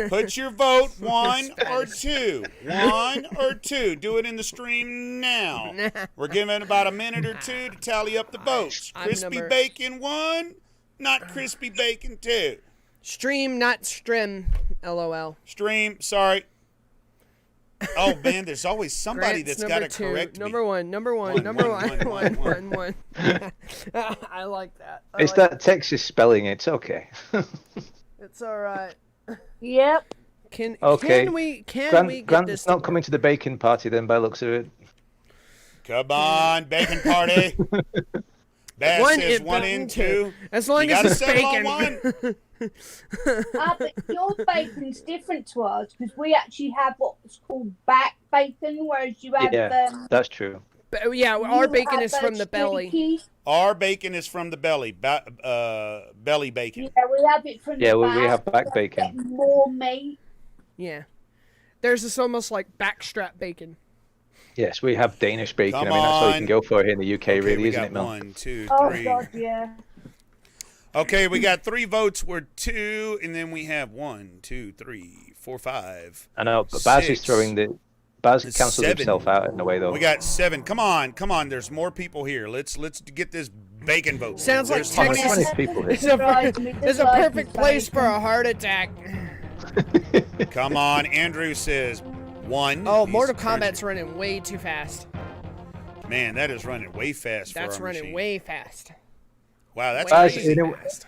S1: Put your vote 1 or 2. 1 or 2. Do it in the stream now. We're giving about a minute or 2 to tally up the votes. Crispy bacon 1, not crispy bacon 2.
S2: Stream, not strim. LOL.
S1: Stream, sorry. Oh man, there's always somebody that's got to correct me.
S2: Number one. I like that.
S4: It's that Texas spelling. It's okay.
S2: It's all right.
S6: Yep.
S2: Can we get
S4: Grant's
S2: this?
S4: not coming to the bacon party then, by the looks of it.
S1: Come on, bacon party. Bass says 1 and 2.
S2: As long as it's bacon.
S6: But your bacon's different to ours because we actually have what's called back bacon, whereas you have
S4: that's true.
S2: Our bacon is from the belly.
S1: Our bacon is from the belly, belly bacon.
S6: Yeah, we have it from the back.
S4: We have back bacon.
S6: More meat.
S2: Yeah, there's this almost like backstrap bacon.
S4: Yes, we have Danish bacon. That's all you can go for here in the UK, really, isn't it, Mel?
S1: 1, 2, 3.
S6: Oh God, yeah.
S1: Okay, we got 3 votes. We're 2, and then we have 1, 2, 3, 4, 5.
S4: I know, but Baz is throwing Baz cancelled himself out in a way, though.
S1: We got 7. Come on. There's more people here. Let's get this bacon vote.
S2: Sounds like
S4: Texas people here.
S2: It's a perfect place for a heart attack.
S1: Come on, Andrew says 1.
S2: Oh, Mortal Kombat's running way too fast.
S1: Man, that is running way fast.
S2: That's running way fast.
S1: Wow, that's
S4: crazy.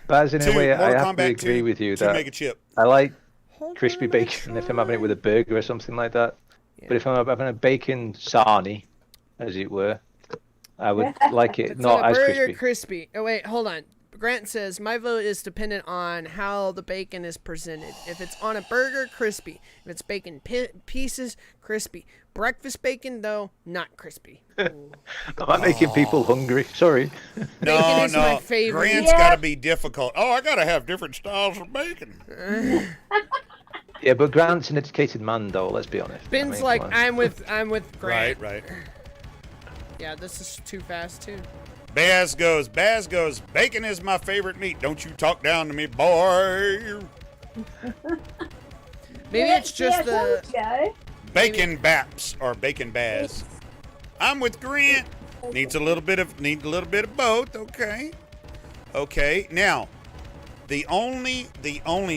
S4: Baz, in a
S1: 2,
S4: way, I have
S1: Kombat
S4: to agree
S1: 2,
S4: with you
S1: 2
S4: that
S1: Mega Chip.
S4: I like crispy bacon if I'm having it with a burger or something like that. Yeah. But if I'm having a bacon sarnie, as it were, I would like it not as
S2: crispy. Oh wait, hold on. Grant says, my vote is dependent on how the bacon is presented. If it's on a burger, crispy. If it's bacon pieces, crispy. Breakfast bacon, though, not crispy.
S4: Am I making people hungry? Sorry.
S2: Bacon is my favorite.
S1: Grant's got to be difficult. Oh, I got to have different styles of bacon.
S4: Yeah, but Grant's an educated man, though, let's be honest.
S2: Ben's I'm with Grant.
S1: Right.
S2: Yeah, this is too fast, too.
S1: Baz goes, bacon is my favorite meat. Don't you talk down to me, boy.
S2: Maybe it's just the
S1: bacon baps or bacon Baz. I'm with Grant. Needs a little bit of both. Okay. Now, the only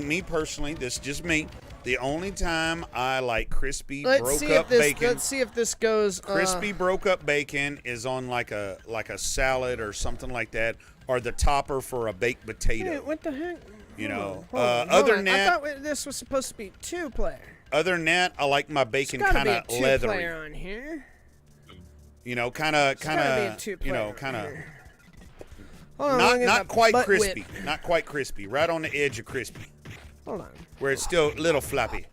S1: me personally, this is just me. The only time I like crispy broke up bacon.
S2: Let's see if this goes.
S1: Crispy broke up bacon is on like a salad or something like that, or the topper for a baked potato.
S2: Wait, what the heck?
S1: Other than that,
S2: I thought this was supposed to be 2-player.
S1: Other than that, I like my bacon kind of leathery.
S2: Player on here.
S1: Kind of. Not quite crispy.
S2: Whip.
S1: Not quite crispy. Right on the edge of crispy.
S2: Hold on.
S1: Where it's still a little flappy.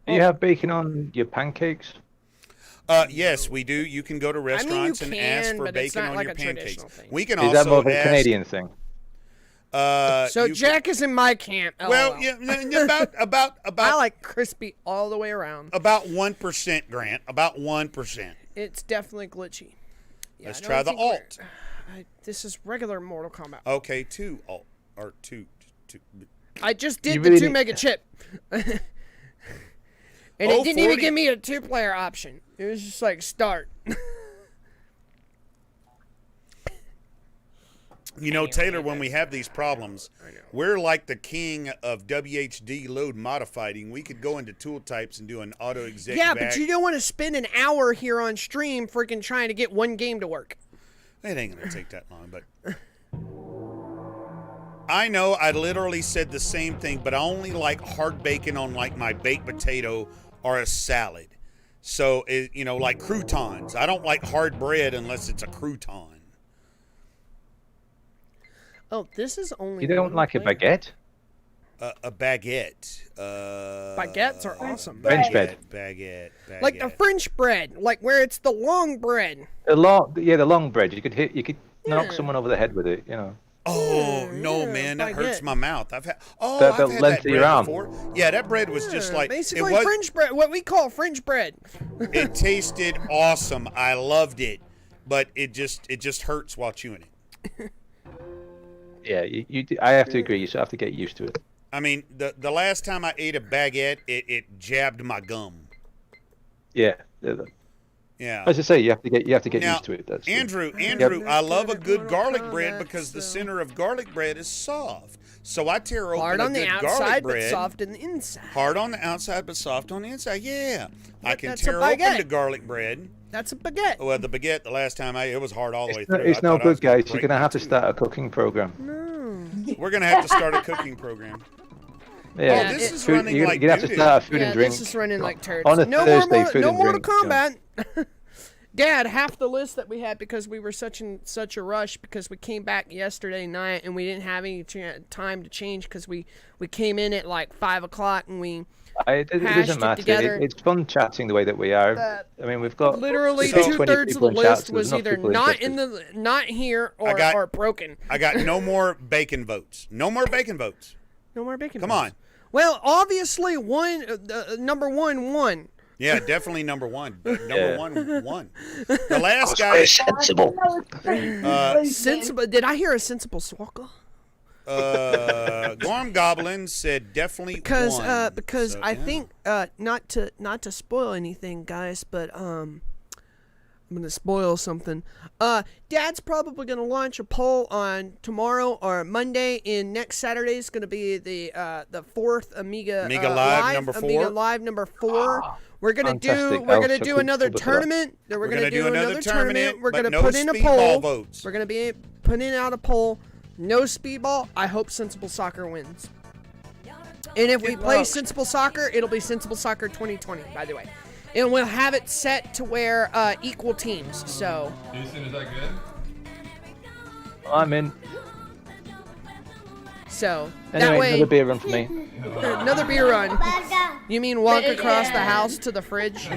S4: Do you have bacon on your pancakes?
S1: Yes, we do. You can go to restaurants and ask for
S2: but it's
S1: bacon
S2: not
S1: on
S2: like
S1: your
S2: a
S1: pancakes.
S2: traditional thing.
S1: We can
S4: Is
S1: also
S4: that more of a
S1: ask,
S4: Canadian thing?
S2: So Jack is in my camp.
S1: Well,
S2: LOL.
S1: yeah, about
S2: I like crispy all the way around.
S1: about 1%, Grant. About 1%.
S2: It's definitely glitchy. Yeah,
S1: Let's
S2: I don't
S1: try the
S2: think we're-
S1: alt.
S2: This is regular Mortal Kombat.
S1: Okay, 2 alt or 2.
S2: I just did
S4: You
S2: the
S4: really
S2: 2
S4: need-
S2: mega chip. And
S1: Oh,
S2: it didn't even
S1: 40.
S2: give me a 2-player option. It was just like start.
S1: You know, Taylor, when we have these problems, we're like the king of WHD load modifying. We could go into tool types and do an auto exec.
S2: Yeah, but you don't want to spend an hour here on stream freaking trying to get one game to work.
S1: It ain't gonna take that long, but I know I literally said the same thing, but I only like hard bacon on like my baked potato or a salad. So you know, like croutons. I don't like hard bread unless it's a crouton.
S2: Oh, this is only.
S4: You don't
S2: one
S4: like a
S2: player.
S4: baguette?
S1: A baguette.
S2: Baguettes are awesome.
S4: French bread.
S1: Baguette.
S2: Like the French bread, like where it's the long bread.
S4: The long bread. You could knock
S2: Yeah.
S4: someone over the head with it. You know.
S1: Oh no,
S2: yeah,
S1: man, that hurts
S2: baguette.
S1: my mouth. I've had
S4: That
S1: I've had
S4: length
S1: that
S4: of your
S1: bread
S4: arm.
S1: before. Yeah, that bread was just like
S2: basically
S1: it was.
S2: French bread, what we call French bread.
S1: It tasted awesome. I loved it, but it just hurts while chewing it.
S4: Yeah, I have to agree. You sort of have to get used to it.
S1: I mean, the last time I ate a baguette, it jabbed my gum.
S4: Yeah.
S1: Yeah.
S4: As I say, you have to get
S1: Now,
S4: used to it. That's
S1: Andrew,
S4: Yep.
S1: I love a good
S2: Mortal
S1: garlic bread
S2: Kombat,
S1: because the
S2: so-
S1: center of garlic bread is soft. So I tear open
S2: Hard
S1: a
S2: on the
S1: good garlic
S2: outside, but
S1: bread.
S2: soft in the inside.
S1: Hard on the outside, but soft on the inside. Yeah, I
S2: Yep,
S1: can
S2: that's a
S1: tear open
S2: baguette.
S1: the garlic bread.
S2: That's a baguette.
S1: Well, the baguette, the last time it was hard all the way
S4: It's no,
S1: through.
S4: it's
S1: I
S4: no
S1: thought I was
S4: good, guys.
S1: break
S4: You're gonna
S1: my
S4: have to
S1: tooth.
S4: start a cooking program.
S2: No.
S1: We're gonna have to start a cooking program.
S4: Yeah,
S1: Oh, this is
S4: Food-
S1: running
S4: you're
S1: like
S4: gonna have to
S1: doo-doo.
S4: start a food
S2: Yeah,
S4: and drink.
S2: this is running like turds.
S4: On a
S2: no
S4: Thursday,
S2: more,
S4: food
S2: no
S4: and
S2: Mortal
S4: drink,
S2: Kombat. Dad, half the list that we had because we were such a rush because we came back yesterday night and we didn't have any time to change because we came in at like 5 o'clock and we
S4: It
S2: hashed
S4: doesn't
S2: it
S4: matter.
S2: together.
S4: It's fun chatting the way that we are.
S2: That
S4: I mean, we've got
S2: literally
S1: So-
S4: 20
S2: 2/3 of
S4: people
S2: the
S4: in chat,
S2: list
S4: so there's
S2: was
S4: enough
S2: either
S4: people
S2: not
S4: interested.
S2: not here or
S1: got-
S2: or broken.
S1: I got no more bacon votes. No more bacon votes.
S2: No more bacon.
S1: Come
S2: votes.
S1: on.
S2: Well, obviously number one won.
S1: Yeah, definitely number one. Number
S4: Yeah.
S1: one won. The last guy,
S4: sensible.
S2: Sensible. Did I hear a sensible swalker?
S1: Gorm Goblin said definitely
S2: Because
S1: won. So,
S2: I
S1: yeah.
S2: think not to spoil anything, guys, but I'm gonna spoil something. Dad's probably gonna launch a poll on tomorrow or Monday. In next Saturday is gonna be the 4th Amiga
S1: Amiga Live number
S2: Amiga
S1: 4.
S2: Live number 4. We're gonna
S4: Fantastic.
S2: we're
S4: I'll
S2: gonna
S4: check
S2: do
S4: with
S2: another
S4: Silver for that.
S2: tournament. Then we're gonna do another tournament. We're
S1: but
S2: gonna
S1: no
S2: put in a
S1: speedball
S2: poll.
S1: votes.
S2: We're gonna be putting out a poll. No speedball. I hope Sensible Soccer wins. And if we play Sensible Soccer, it'll be Sensible Soccer 2020, by the way. And we'll have it set to where equal teams. So
S7: Houston, is that good?
S4: I'm in.
S2: that
S4: Anyway,
S2: way,
S4: another beer run for me.
S2: another beer run. You mean walk across the house to the fridge?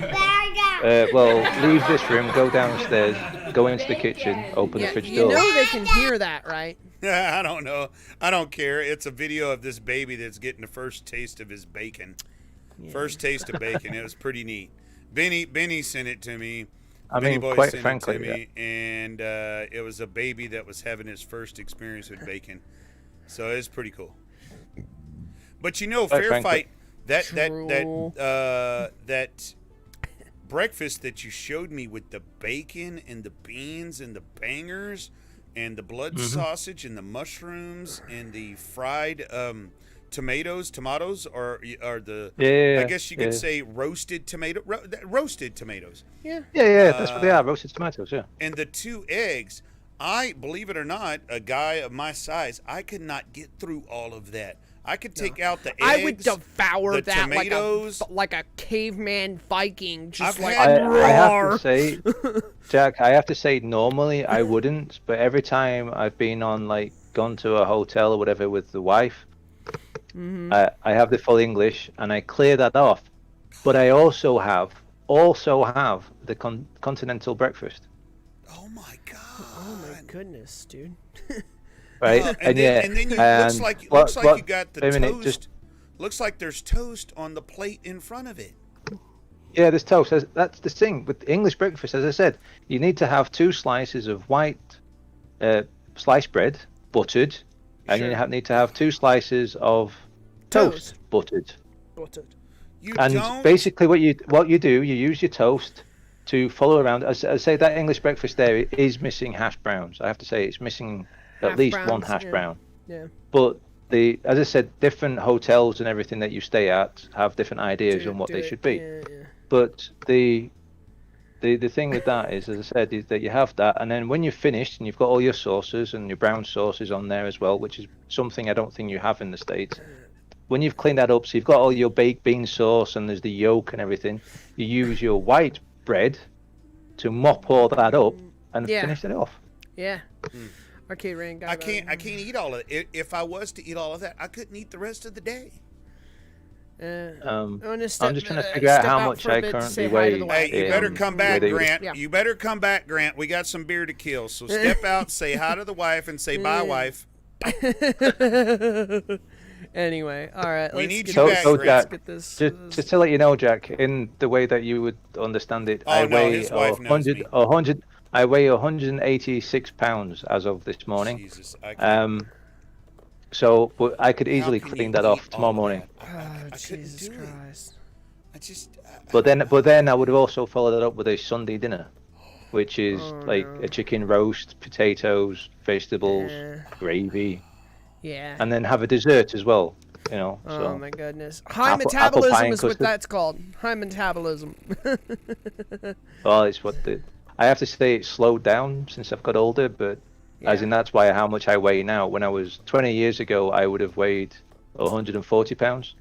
S4: Well, leave this room, go downstairs, go into the kitchen, open the
S2: Yeah,
S4: fridge
S2: you
S4: door.
S2: know they can hear that, right?
S1: I don't know. I don't care. It's a video of this baby that's getting the first taste of his bacon. First taste of bacon. It was pretty neat. Benny sent it to me.
S4: I
S1: Benny
S4: mean,
S1: Boy
S4: quite
S1: sent
S4: frankly,
S1: it to me, and it was a baby that was having his first experience with bacon. So it's pretty cool. But you know,
S4: Quite
S1: Fair
S4: frankly.
S1: Fight,
S2: True.
S1: that breakfast that you showed me with the bacon and the beans and the bangers and the blood sausage and the mushrooms and the fried tomatoes or the
S4: Yeah,
S1: I guess you could
S4: yeah.
S1: say roasted roasted tomatoes
S2: Yeah.
S4: Yeah, that's what they are, roasted tomatoes, yeah.
S1: and the 2 eggs. I believe it or not, a guy of my size, I could not get through all of that. I could take out the eggs.
S2: I would devour
S1: the
S2: that
S1: tomatoes.
S2: like a caveman Viking, just
S1: I've
S2: like
S1: had-
S4: I have
S2: roar.
S4: to say, Jack, I have to say, normally I wouldn't, but every time I've been on, like, gone to a hotel or whatever with the wife, I have the full English and I clear that off. But I also have also have the continental breakfast.
S1: Oh my god.
S2: Oh my goodness, dude.
S4: Right?
S1: And then you looks like you got the toast. Looks like there's toast on the plate in front of it.
S4: Yeah, there's toast. That's the thing with English breakfast. As I said, you need to have 2 slices of white sliced bread, buttered, and you need to have 2 slices of toast, buttered. Basically, what you do, you use your toast to follow around. As I say, that English breakfast there is missing hash browns. I have to say, it's missing at least one hash brown.
S2: Yeah.
S4: But as I said, different hotels and everything that you stay at have different ideas on what they should be.
S2: Yeah.
S4: But the thing with that is, as I said, is that you have that, and then when you've finished and you've got all your sauces and your brown sauces on there as well, which is something I don't think you have in the States. When you've cleaned that up, so you've got all your baked bean sauce and there's the yolk and everything, you use your white bread to mop all that up and finish it off.
S2: Yeah. Arcade Rain got
S1: I can't eat all of it. If I was to eat all of that, I couldn't eat the rest of the day.
S4: I'm just trying to figure out how much I currently weigh.
S1: Hey, you better come back, Grant. Yeah. You better come back, Grant. We got some beer to kill. So step out, say hi to the wife, and say bye, wife.
S2: Anyway, all right.
S1: We need you back,
S4: so
S1: Grant.
S4: Jack,
S2: get this.
S4: Just to let you know, Jack, in the way that you would understand it, I weigh 100. I weigh 186 pounds as of this morning.
S1: Jesus,
S4: so, but I could easily clean that off tomorrow morning.
S2: Oh, Jesus Christ!
S4: But then I would also follow that up with a Sunday dinner, which is a chicken roast, potatoes, vegetables, gravy.
S2: Yeah.
S4: And then have a dessert as well, you know.
S2: Oh my goodness! High metabolism is what that's called. High metabolism.
S4: Well, it's what I have to say it's slowed down since I've got older, but as in that's why how much I weigh now. When I was 20 years ago, I would have weighed 140 pounds.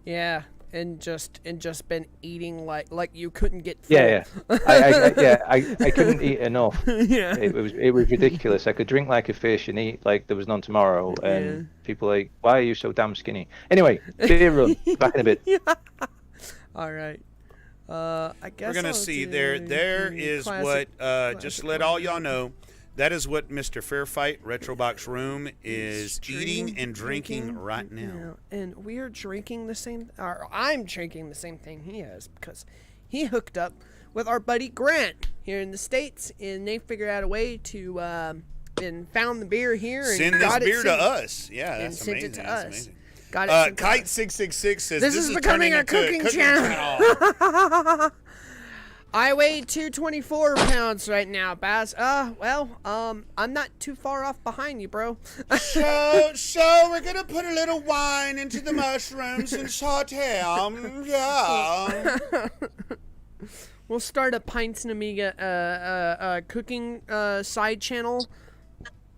S2: Yeah, and just been eating like you couldn't get full.
S4: Yeah. I couldn't eat enough.
S2: Yeah.
S4: It was ridiculous. I could drink like a fish and eat like there was none tomorrow. And people were like, why are you so damn skinny? Anyway, beer run. Back in a bit.
S2: All right. I guess
S1: we're gonna see there is what just to let all y'all know, that is what Mr. Fairfight Retrobox Room is eating and drinking right now.
S2: And we are drinking the same, or I'm drinking the same thing he is, because he hooked up with our buddy Grant here in the States, and they figured out a way to and found the beer here and
S1: send
S2: got
S1: this beer
S2: it
S1: to us. Yeah, that's
S2: and
S1: amazing.
S2: Sent it to
S1: that's
S2: us.
S1: amazing.
S2: Got it.
S1: Kite666 says
S2: this is becoming a cooking channel. I weigh 224 pounds right now, Baz. I'm not too far off behind you, bro.
S1: so we're gonna put a little wine into the mushrooms and saute 'em. Yeah.
S2: We'll start a Pintz Amiga cooking side channel,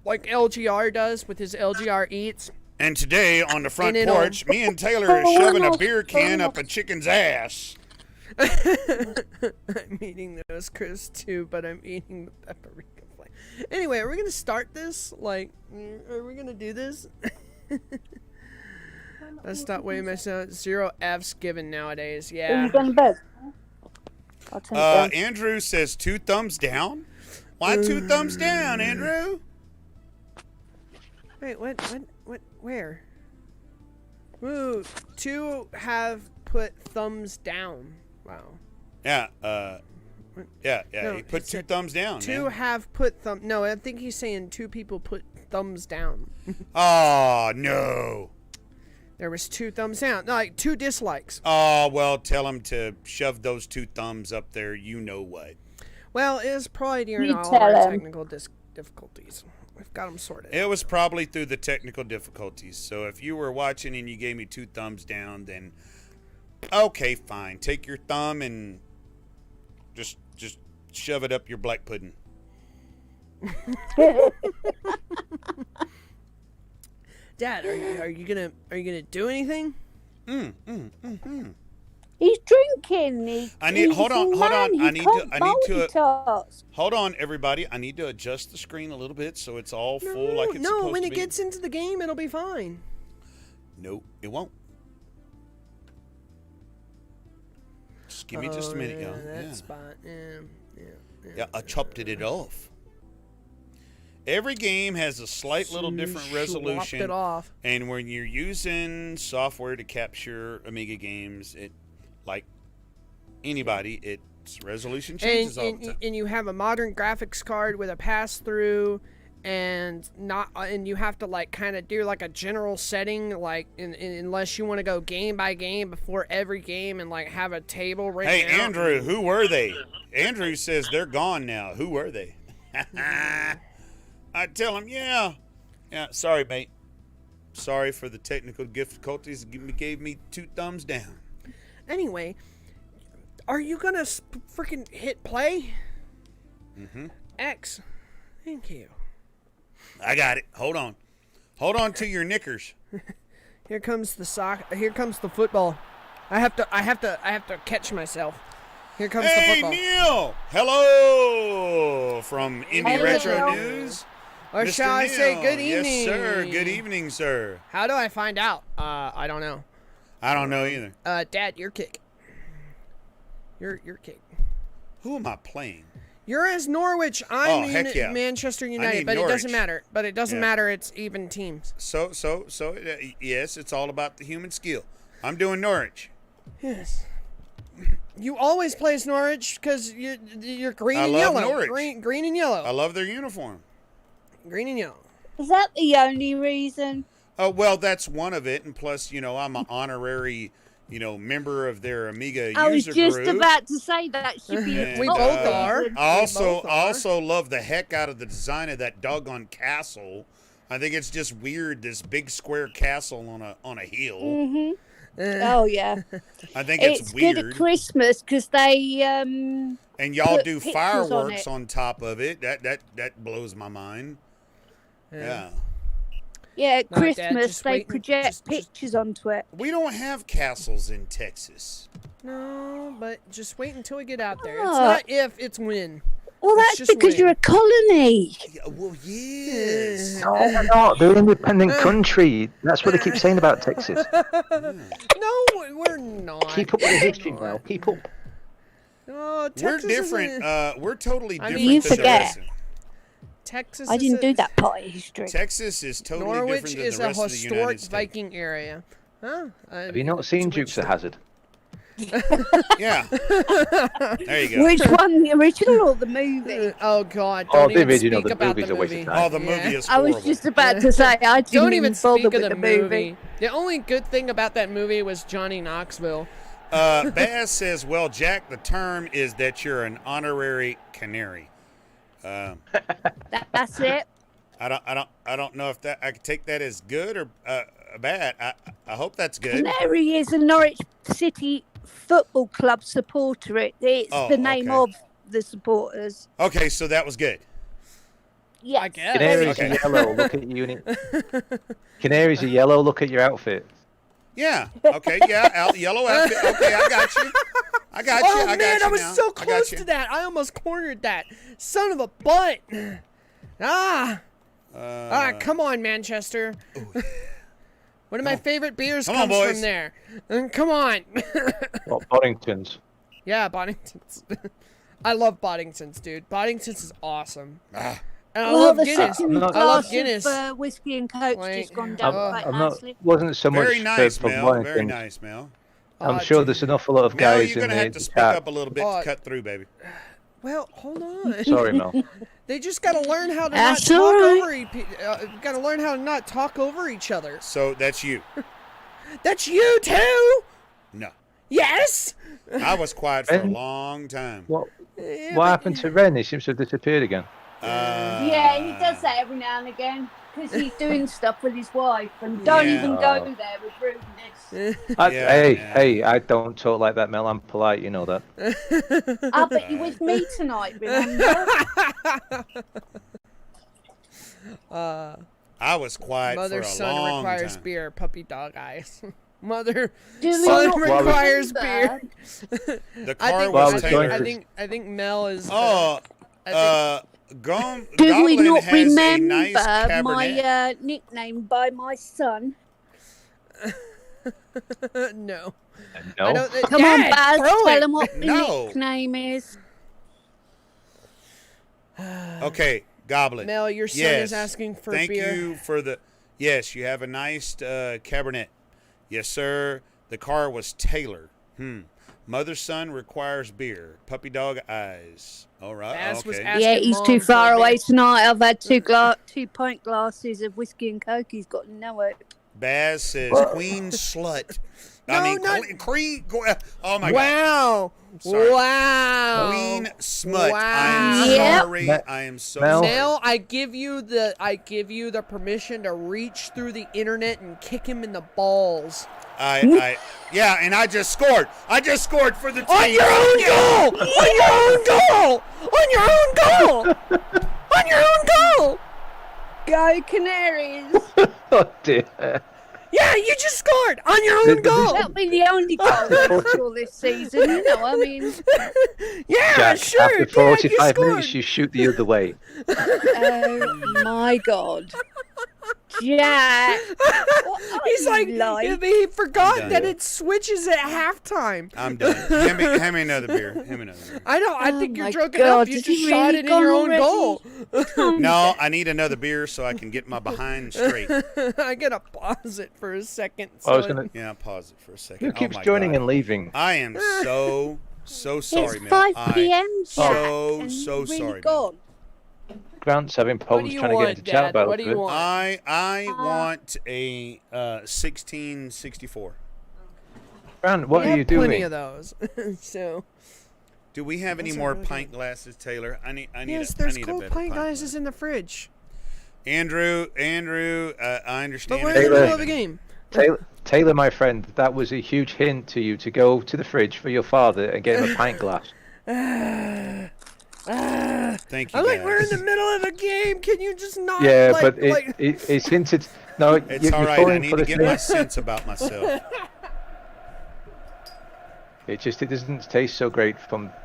S2: like LGR does with his LGR Eats.
S1: And today on the front porch, me and Taylor are shoving a beer can up a chicken's ass.
S2: I'm eating those crisps too, but I'm eating the paprika flavor. Anyway, are we gonna start this? Like, are we gonna do this? Let's stop weighing myself. 0 F's given nowadays. Yeah.
S6: Are you going to bed? I'll turn it down.
S1: Andrew says 2 thumbs down. Why 2 thumbs down, Andrew?
S2: Wait, what, where? Woo, 2 have put thumbs down. Wow.
S1: Yeah,
S2: No,
S1: he put
S2: he
S1: 2
S2: said
S1: thumbs down.
S2: 2
S1: man.
S2: have put no, I think he's saying 2 people put thumbs down.
S1: Oh, no.
S2: There was 2 thumbs down. No, like 2 dislikes.
S1: Oh, well, tell him to shove those 2 thumbs up there. You know what.
S2: Well, it was probably during
S6: You
S2: all
S6: tell
S2: our
S6: him.
S2: technical difficulties. We've got them sorted.
S1: It was probably through the technical difficulties. So if you were watching and you gave me 2 thumbs down, then okay, fine. Take your thumb and just shove it up your black pudding.
S2: Dad, are you gonna do anything?
S6: He's drinking.
S1: Hold on.
S6: Multitask.
S1: Hold on, everybody. I need to adjust the screen a little bit so it's all full like it's supposed to be.
S2: No, when it gets into the game, it'll be fine.
S1: No, it won't. Just give me just a minute, y'all.
S2: That
S1: Yeah.
S2: spot.
S1: Yeah, I chopped it off. Every game has a slight little different
S2: Slopped
S1: resolution.
S2: it off.
S1: And when you're using software to capture Amiga games, it, like anybody, its resolution changes all the time.
S2: And you have a modern graphics card with a pass-through, and you have to like kind of do like a general setting, like unless you want to go game by game before every game and like have a table written
S1: Hey,
S2: out.
S1: Andrew, who were they? Andrew says they're gone now. Who were they? I tell him, yeah. Sorry, mate. Sorry for the technical difficulties. Gave me 2 thumbs down.
S2: Anyway, are you gonna freaking hit play?
S1: Mm-hmm.
S2: X. Thank you.
S1: I got it. Hold on. Hold on to your knickers.
S2: Here comes the Here comes the football. I have to catch myself. Here comes the
S1: Hey,
S2: football.
S1: Neil. Hello from Indie
S6: Hello.
S1: Retro News.
S2: Or
S1: Mr.
S2: shall I say
S1: Neil.
S2: good evening?
S1: Yes, sir. Good evening, sir.
S2: How do I find out? I don't know.
S1: I don't know either.
S2: Dad, your kick. Your kick.
S1: Who am I playing?
S2: You're as Norwich. I'm
S1: heck yeah.
S2: Manchester
S1: need
S2: United, but it
S1: Norwich.
S2: doesn't matter. But it doesn't
S1: Yeah.
S2: matter. It's even teams.
S1: So, yes, it's all about the human skill. I'm doing Norwich.
S2: Yes. You always play as Norwich because you're green
S1: I
S2: and
S1: love
S2: yellow.
S1: Norwich.
S2: Green and yellow.
S1: I love their uniform.
S2: Green and yellow.
S6: Is that the only reason?
S1: Oh, well, that's one of it. And plus, I'm an honorary, member of their Amiga
S6: I was
S1: user
S6: just
S1: group.
S6: about to say that should be a
S1: And,
S2: We
S6: top
S2: both
S1: uh,
S2: are.
S6: reason.
S1: I
S2: both are.
S1: also love the heck out of the design of that doggone castle. I think it's just weird, this big square castle on a hill.
S6: Mhm. Oh yeah,
S1: I think it's
S6: good
S1: weird.
S6: at Christmas because they
S1: And y'all
S6: put
S1: do
S6: pictures
S1: fireworks
S6: on
S1: on top of it. That blows my mind. Yeah.
S6: at
S2: No, Dad,
S6: Christmas
S2: just
S6: they
S2: wait and-
S6: project
S2: just-
S6: pictures onto it.
S1: We don't have castles in Texas.
S2: No, but just wait until we get out there. It's
S6: Ah.
S2: not if, it's when.
S6: Well,
S2: It's
S6: that's
S2: just
S6: because
S2: wait.
S6: you're a colony.
S1: Yeah, well, yes.
S4: No, they're not. They're an independent country. That's what they keep saying about Texas.
S2: No, we're not.
S4: Keep up with the history now. Keep up.
S2: Oh,
S1: We're
S2: Texas
S1: different. We're totally
S2: I
S1: different
S2: mean,
S6: You
S1: than the
S6: forget.
S1: rest of
S2: Texas.
S6: I
S2: is
S6: didn't
S2: a-
S6: do that part of history.
S1: Texas is totally
S2: Norwich
S1: different than
S2: is
S1: the
S2: a
S1: rest of the United
S2: historic
S1: States.
S2: Viking area. Huh?
S4: Have you not seen Dukes of Hazzard?
S1: Yeah. There you go.
S6: Which one, the original or the movie?
S2: Oh God!
S4: Oh,
S2: Don't
S4: the
S2: even
S4: original,
S2: speak
S4: the
S2: about
S4: movie's
S2: the
S4: a waste of
S2: movie.
S4: time.
S1: Oh, the movie is
S6: I
S1: horrible.
S6: was just about to say I didn't
S2: Don't even
S6: bother
S2: speak of
S6: with
S2: the
S6: the
S2: movie. The only good thing about that movie was Johnny Knoxville.
S1: Baz says, "Well, Jack, the term is that you're an honorary canary."
S6: That's it.
S1: I don't know if that I could take that as good or bad. I hope that's good.
S6: Canary is a Norwich City Football Club supporter. It's
S1: Oh,
S6: the name
S1: okay.
S6: of the supporters.
S1: Okay, so that was good.
S6: Yes.
S2: I guess.
S4: Canaries
S1: Okay.
S4: are yellow. Look at you. Canaries are yellow. Look at your outfit.
S1: Yeah. Okay. Yeah. Yellow outfit. Okay, I got you. I got you.
S2: Oh
S1: I got
S2: man,
S1: you
S2: I was
S1: now.
S2: so
S1: I got
S2: close
S1: you.
S2: to that. I almost cornered that. Son of a butt. Come on, Manchester. One of my favorite beers
S1: Come on,
S2: comes
S1: boys.
S2: from there. Come on.
S4: What, Boddingtons?
S2: Yeah, Boddington's. I love Boddington's, dude. Boddington's is awesome.
S1: Ah.
S2: And I
S6: Well,
S2: love
S6: the
S2: Guinness.
S6: second
S4: I'm not-
S2: I love
S6: glass
S2: Guinness.
S6: of whiskey and coke's
S2: Like,
S6: just gone
S2: I'm-
S6: down quite
S4: I'm not.
S6: nicely.
S4: Wasn't so much
S1: Very nice,
S4: for
S1: Mel. Very
S4: Boddingtons.
S1: nice, Mel.
S4: I'm
S2: Oh,
S4: sure
S2: dude.
S4: there's an awful lot of
S1: Mel,
S4: guys
S1: you're
S4: in
S1: gonna
S4: the
S1: have to speak
S4: chat.
S1: up a little bit
S2: Oh.
S1: to cut through, baby.
S2: Well, hold on.
S4: Sorry, Mel.
S2: They just gotta learn how to not
S6: That's
S2: talk
S6: all right.
S2: over. Gotta learn how to not talk over each other.
S1: So that's you.
S2: That's you too.
S1: No,
S2: Yes.
S1: I was quiet for a
S4: Ben?
S1: long time.
S4: What?
S2: Yeah,
S4: What
S2: but-
S4: happened to Ren? He seems to have disappeared again.
S6: Yeah, he does that every now and again because he's doing stuff with his wife, and don't
S1: Yeah.
S6: even go there with rudeness.
S1: Yeah.
S4: Hey, I don't talk like that, Mel. I'm polite, you know that.
S6: But you're with me tonight, remember?
S1: I was quiet
S2: Mother
S1: for a
S2: son
S1: long
S2: requires
S1: time.
S2: beer. Puppy dog eyes. Mother
S6: Do we
S2: son
S6: not
S2: requires
S6: remember?
S2: beer.
S1: The
S2: I
S1: car
S2: think,
S4: Well, I
S1: was
S4: was
S2: I,
S4: going
S1: tailored.
S2: think, I think Mel is.
S1: Oh,
S2: I
S6: Do we
S1: Goblin
S6: not
S1: has a
S6: remember
S1: nice Cabernet.
S6: my nickname by my son?
S2: no.
S4: No.
S2: I don't,
S5: Come on,
S2: Dad,
S5: Baz,
S2: throw
S5: tell
S2: it.
S5: them what the
S1: No.
S5: nickname is.
S1: Okay, Goblet.
S2: Mel, your son
S1: yes.
S2: is asking for
S1: Thank
S2: beer.
S1: you for the. Yes, you have a nice Cabernet. Yes, sir. The car was Taylor. Mother's son requires beer. Puppy dog eyes. All right.
S2: Baz was
S1: Okay.
S2: asking
S5: Yeah, he's
S2: Mom
S5: too
S2: for
S5: far
S2: a
S5: away
S2: beer.
S5: tonight. I've had 2-pint glasses of whiskey and coke. He's got no hope.
S1: Baz says Queen Slut.
S2: No,
S1: I mean,
S2: not-
S1: Queen. Oh my God.
S2: Wow.
S1: Sorry.
S2: Wow.
S1: Queen Smut.
S2: Wow.
S1: I'm
S5: Yep.
S1: sorry. I am so
S4: Mel.
S1: sorry.
S2: Mel, I give you the permission to reach through the internet and kick him in the balls.
S1: Yeah, and I just scored. I just scored for the team.
S2: On your own goal! On your own goal! On your own goal! On your own goal!
S5: Go Canaries!
S4: Oh dear.
S2: Yeah, you just scored on your own goal.
S5: That'll be the only goal I score this season. You know, I mean,
S2: Yeah,
S4: Jack,
S2: sure.
S4: after
S2: Dad, you
S4: 45
S2: scored.
S4: minutes, you shoot the other way.
S5: oh my God, Jack! What are
S2: He's
S5: you
S2: like, he forgot
S1: I'm
S2: that
S1: done.
S2: it switches at halftime.
S1: I'm done. Hand me another beer. Hand me another beer.
S2: I know. I
S5: Oh
S2: think you're
S5: my
S2: drunk
S5: God,
S2: enough. You
S5: did
S2: just
S5: he
S2: shot
S5: really
S2: it in
S5: gone
S2: your own
S5: already?
S2: goal.
S1: No, I need another beer so I can get my behind straight.
S2: I gotta pause it for a second.
S4: I was
S2: so
S4: gonna.
S1: Yeah, pause it for a second.
S4: Who keeps
S1: oh my
S4: joining
S1: God.
S4: and leaving?
S1: I am so sorry,
S5: It's
S1: Mel.
S5: 5 p.m. Jack,
S1: so
S5: and
S1: so
S5: you've really
S1: sorry, Mel.
S5: gone.
S4: Grant's having
S2: What
S4: problems
S2: do you
S4: trying to
S2: want,
S4: get into
S2: Dad?
S4: chat about
S2: What do you
S4: it.
S2: want?
S1: I want a 1664.
S4: Grant, what
S2: we
S4: are you
S2: have plenty
S4: doing?
S2: of those. So
S1: Do we have any
S2: Those are
S1: more
S2: really
S1: pint glasses, Taylor? I need
S2: yes,
S1: a,
S2: there's
S1: I need a
S2: cold
S1: better
S2: pint
S1: glass.
S2: glasses in the fridge.
S1: Andrew, I understand.
S2: But we're in the
S4: Taylor.
S2: middle of a game.
S4: Taylor, my friend, that was a huge hint to you to go to the fridge for your father and get him a pint glass.
S1: Thank you,
S2: I'm like,
S1: guys.
S2: we're in the middle of a game. Can you just not?
S4: Yeah,
S2: like,
S4: but
S2: like,
S4: it's hinted. No,
S1: It's
S4: you're
S1: all right.
S4: falling
S1: I need
S4: for
S1: to
S4: the
S1: get
S4: thing.
S1: my sense about myself.
S4: It doesn't taste so great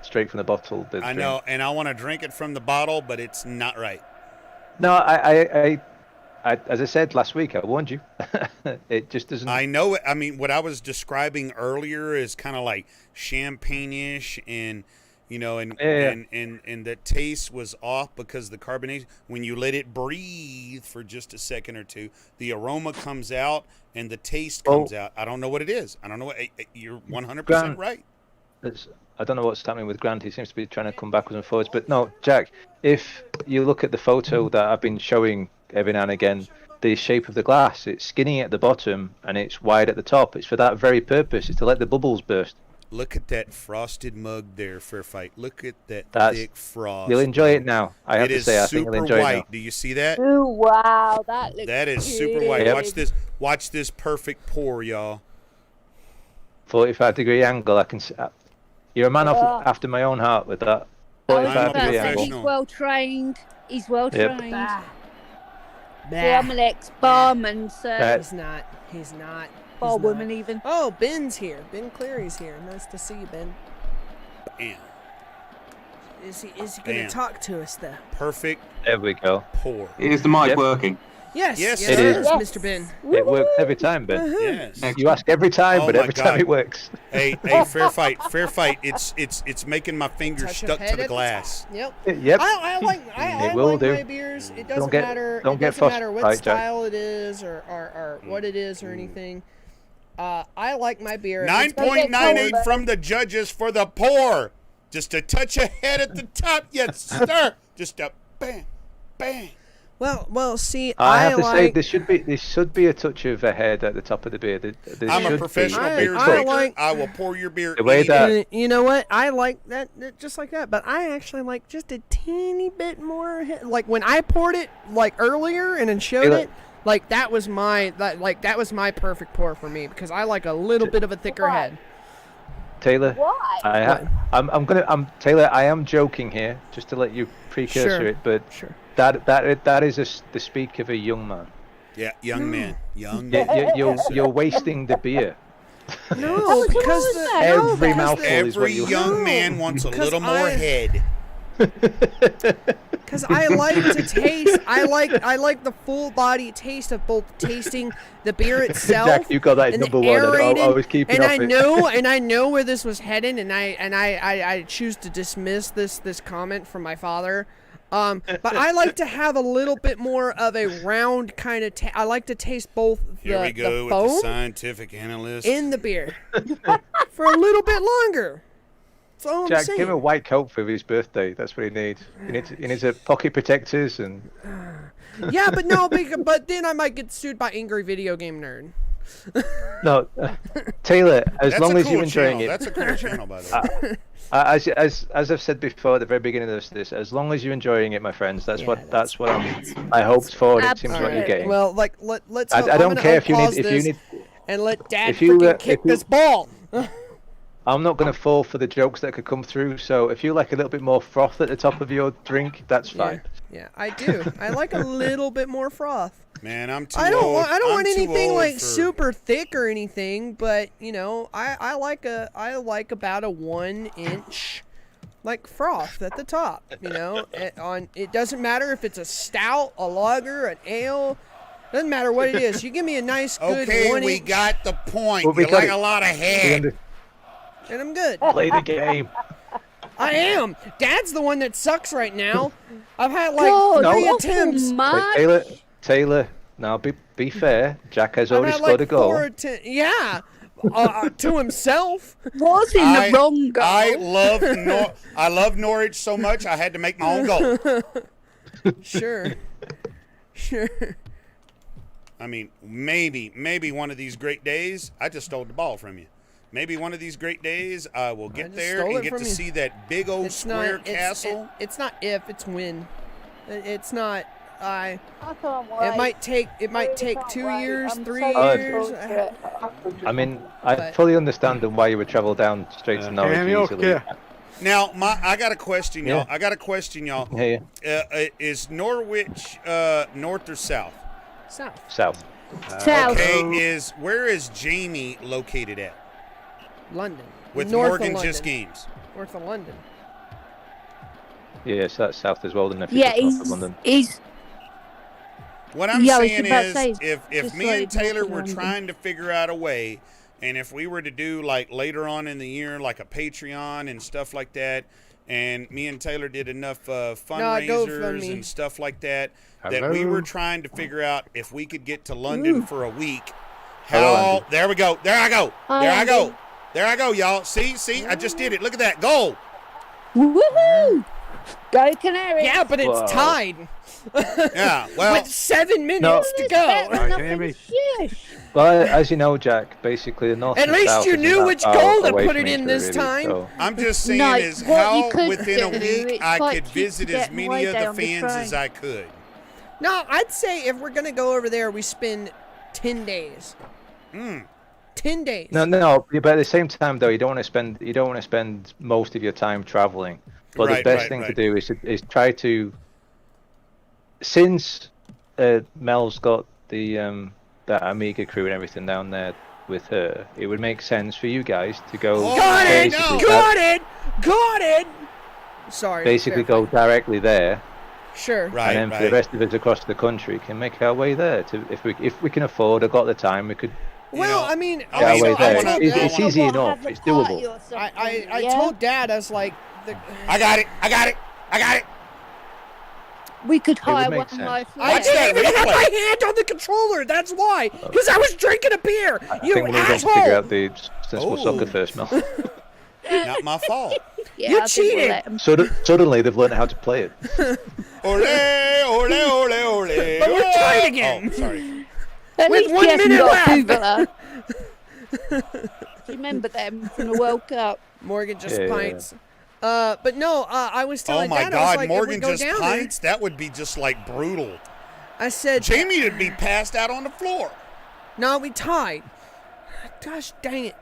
S4: straight from the bottle. The
S1: I
S4: drink.
S1: know, and I want to drink it from the bottle, but it's not right.
S4: No, I as I said last week, I warned you. It just doesn't.
S1: I know it. I mean, what I was describing earlier is kind of like champagne-ish, and you know, and the taste was off because the carbonation. When you let it breathe for just a second or two, the aroma comes out and the taste comes out. I don't know what it is. I don't know what. You're 100% right.
S4: I don't know what's happening with Grant. He seems to be trying to come backwards and forwards. But no, Jack, if you look at the photo that I've been showing every now and again, the shape of the glass, it's skinny at the bottom and it's wide at the top. It's for that very purpose. It's to let the bubbles burst.
S1: Look at that frosted mug there, Fair Fight. Look at that thick frost.
S4: You'll enjoy it now. I have
S1: It
S4: to
S1: is
S4: say, I think
S1: super
S4: you'll enjoy
S1: white.
S4: it now.
S1: Do you see that?
S5: Oh wow, that looks.
S1: That is super white.
S5: good.
S1: Watch this. Watch this perfect pour, y'all.
S4: 45-degree angle. I can. You're a man after my own heart with that.
S5: I was
S4: 45
S5: about to
S4: degree
S5: say,
S4: angle.
S5: he's well trained. He's well
S4: Yep.
S5: trained.
S2: bah.
S5: See, I'm an ex-barman, so
S2: He's not. He's not.
S5: barwoman even.
S2: Oh, Ben's here. Ben Cleary's here. Nice to see you, Ben.
S1: Bam.
S2: Is he gonna
S1: Bam.
S2: talk to us though?
S1: Perfect
S4: There we go.
S1: pour.
S8: Is the mic
S4: Yep.
S8: working?
S2: Yes.
S1: Yes,
S2: yes,
S1: it
S2: it
S4: is.
S2: is, Mr. Ben.
S4: It works every time, Ben.
S1: Yes.
S4: You ask every time,
S1: Oh
S4: but
S1: my
S4: every time
S1: God.
S4: it works.
S1: Hey, Fair Fight. Fair Fight. It's making my fingers
S2: Touch of
S1: stuck
S2: head
S1: to the
S2: at
S1: glass.
S2: top. Yep.
S4: Yep.
S2: I like
S4: will
S2: like
S4: do.
S2: my beers. It doesn't
S4: get-
S2: matter.
S4: don't
S2: It
S4: get
S2: doesn't
S4: fussed,
S2: matter what
S4: right, Jack?
S2: style it is or what it is or anything. I like my beer.
S1: 9.98 from the judges for the pour. Just a touch ahead at the top. Yes, sir. Just a bang, bang.
S2: Well. See,
S4: I have to say,
S2: like.
S4: there should be a touch of a head at the top of the beer. There
S1: I'm a
S4: should
S1: professional
S4: be.
S1: beer
S2: I
S1: drinker.
S2: like-
S1: I will pour your beer.
S4: The way
S1: any
S4: that-
S1: day.
S2: You know what? I like that just like that, but I actually like just a teeny bit more. Like when I poured it like earlier and then showed
S4: Taylor-
S2: it, like that was my perfect pour for me because I like a little bit of a thicker head.
S4: Taylor,
S5: Why?
S4: I'm Taylor. I am joking here, just to let you precursor
S2: Sure.
S4: it, but
S2: Sure.
S4: that is the speak of a young man.
S1: Yeah, young man. Young
S4: Yeah,
S1: man.
S4: you're wasting the beer.
S2: No, because the
S4: Every mouthful is what
S1: Every
S4: you
S1: young man wants a
S2: because
S1: little more
S2: I-
S1: head.
S2: Because I like to taste. I like the full body taste of both tasting the beer itself.
S4: Jack, you got that
S2: and
S4: number
S2: the
S4: one.
S2: aerated,
S4: I was keeping
S2: and
S4: off
S2: I
S4: it.
S2: know, and I know where this was heading, and I choose to dismiss this comment from my father. But I like to have a little bit more of a round kind of. I like to taste both
S1: Here we
S2: the
S1: go with the
S2: foam
S1: scientific analyst.
S2: in the beer for a little bit longer. That's all I'm
S4: Jack,
S2: saying.
S4: give him a white coat for his birthday. That's what he needs. He needs a pocket protectors and.
S2: Yeah, but no, but then I might get sued by angry video game nerd.
S4: No, Taylor. As
S1: That's
S4: long
S1: a
S4: as
S1: cool
S4: you're enjoying
S1: channel.
S4: it.
S1: That's a cool channel, by the way.
S4: As I've said before at the very beginning of this, as long as you're enjoying it, my friends, that's what I hoped for, and it seems what you're
S5: Alright,
S4: getting.
S2: Well, like let's.
S4: I
S2: I'm
S4: don't
S2: gonna
S4: care if you
S2: unpause
S4: need
S2: this and let Dad
S4: if you,
S2: freaking kick
S4: if you-
S2: this ball.
S4: I'm not going to fall for the jokes that could come through. So if you like a little bit more froth at the top of your drink, that's fine.
S2: Yeah, I do. I like a little bit more froth.
S1: Man, I'm too
S2: I don't
S1: old.
S2: want. I don't
S1: I'm
S2: want
S1: too
S2: anything
S1: old
S2: like
S1: for-
S2: super thick or anything, but you know, I like about a 1-inch like froth at the top. You know, it doesn't matter if it's a stout, a lager, an ale. Doesn't matter what it is. You give me a nice good
S1: Okay,
S2: 1
S1: we
S2: inch,
S1: got the point.
S4: Well, we
S1: You
S4: got
S1: like
S4: it.
S1: a lot of
S4: We
S1: head.
S2: and I'm good.
S4: Play the game.
S2: I am. Dad's the one that sucks right now. I've had like
S5: God,
S2: 3
S5: not
S2: attempts.
S5: so
S4: Wait,
S5: much.
S4: Taylor. Now be fair. Jack has
S2: I've
S4: already
S2: had
S4: scored
S2: like
S4: a goal.
S2: 4 yeah. To himself.
S5: Was in the wrong goal.
S1: I love Norwich so much I had to make my own goal.
S2: Sure. Sure.
S1: I mean, maybe one of these great days, I just stole the ball from you. Maybe one of these great days, I will get
S2: just
S1: there
S2: stole
S1: and
S2: it
S1: get
S2: from
S1: to
S2: you.
S1: see that big old square castle.
S2: It's not if, it's when. It's not.
S6: I can't wait.
S2: It might take. It might take
S6: can't
S2: 2
S6: wait.
S2: years,
S6: I'm
S2: 3
S6: so looking
S2: years.
S6: forward to it.
S4: I mean, I
S2: But-
S4: fully understand why you would travel down straight to Norwich easily.
S1: Now, I got a question, y'all.
S4: Yeah.
S1: I got a question, y'all.
S4: Hey,
S1: Is Norwich north or south?
S2: South.
S4: south.
S5: South.
S1: Okay, where is Jamie located at?
S2: London.
S1: With
S2: North
S1: Morgan
S2: of
S1: Just
S2: London.
S1: Games.
S2: North of London.
S4: Yeah, so that's south as well. Then if you
S5: Yeah,
S4: go north of London.
S5: he's
S1: What I'm
S5: Yeah, I was
S1: saying
S5: about to
S1: is,
S5: say,
S1: if
S5: just
S1: me
S5: like
S1: and Taylor
S5: north of
S1: were
S5: London.
S1: trying to figure out a way, and if we were to do like later on in the year, like a Patreon and stuff like that, and me and Taylor did enough fundraisers
S2: GoFundMe.
S1: and stuff like that, that we
S4: Hello?
S1: were trying to figure out if we could get to London for a week.
S4: Hello,
S1: How?
S4: Andy.
S1: There we go. There I go.
S5: Hi,
S1: There I go.
S5: Andy.
S1: There I go, y'all. See, I just did it. Look at that goal.
S5: woohoo! Go Canaries!
S2: Yeah, but it's
S4: Whoa.
S2: tied.
S1: Yeah. Well,
S2: With 7 minutes to go.
S5: Shush.
S4: Well, as you know, Jack, basically the north.
S2: At
S4: and
S2: least
S4: south
S2: you
S4: isn't
S2: knew
S4: that
S2: which
S4: far
S2: goal to
S4: away
S2: put
S4: from
S2: it
S4: each
S2: in
S4: other,
S2: this
S4: really,
S2: time.
S4: so-
S1: I'm just saying
S5: No,
S1: is
S5: what you
S1: how
S5: could
S1: within a
S5: do,
S1: week
S5: it's
S1: I
S5: quite
S1: could
S5: cheap
S1: visit
S5: to
S1: as
S5: get
S1: many
S5: way
S1: of the
S5: down the
S1: fans as
S5: train.
S1: I could.
S2: No, I'd say if we're gonna go over there, we spend 10 days. 10 days.
S4: No, but at the same time, though, you don't want to spend most of your time traveling. But
S1: Right,
S4: the best
S1: right,
S4: thing
S1: right.
S4: to do is try to. Since Mel's got the that Amiga crew and everything down there with her, it would make sense for you guys to go.
S1: Oh,
S2: Got it!
S1: no.
S2: Got it! Sorry.
S4: Basically,
S2: fair
S4: go directly there,
S2: fight. Sure.
S1: Right,
S4: and then for
S1: right.
S4: the rest of us across the country can make our way there. If we can afford or got the time, we could.
S2: Well,
S1: know,
S2: I mean,
S1: I
S4: Get our
S1: mean,
S4: way
S1: I
S4: there.
S1: wanna-
S4: It's
S1: I
S4: easy
S5: What,
S4: enough.
S5: have a
S4: It's doable.
S5: party or something,
S2: I
S5: yeah?
S2: told Dad, I was like,
S1: I got it.
S5: We could
S4: would
S5: hire
S4: make
S5: one
S4: sense.
S5: life.
S2: I
S1: Watch
S2: didn't
S1: that
S2: even have
S1: replay.
S2: my hand on the controller. That's why. Because I was drinking a beer.
S4: I
S2: You
S4: think we need to
S2: asshole.
S4: figure out the sensible
S1: Oh.
S4: soccer first, Mel.
S1: Not my fault.
S5: Yeah,
S2: You
S5: I think we'll
S2: cheated.
S5: let 'em.
S4: Suddenly they've learned how to play it.
S1: Ole, ole, ole, ole.
S2: But we're trying again.
S1: Oh, sorry.
S5: At
S2: With
S5: least
S2: 1
S5: he hasn't
S2: minute
S5: got
S2: left.
S5: Bugler. Do you remember them from the World Cup?
S2: Morgan just
S4: Yeah.
S2: pints. But no, I was
S1: Oh
S2: telling
S1: my
S2: Dad, I was
S1: God,
S2: like,
S1: Morgan
S2: if we go
S1: just
S2: down
S1: pints? That would be just like brutal.
S2: there, I said,
S1: Jamie would be passed out on the floor.
S2: no, we tied. Gosh dang it.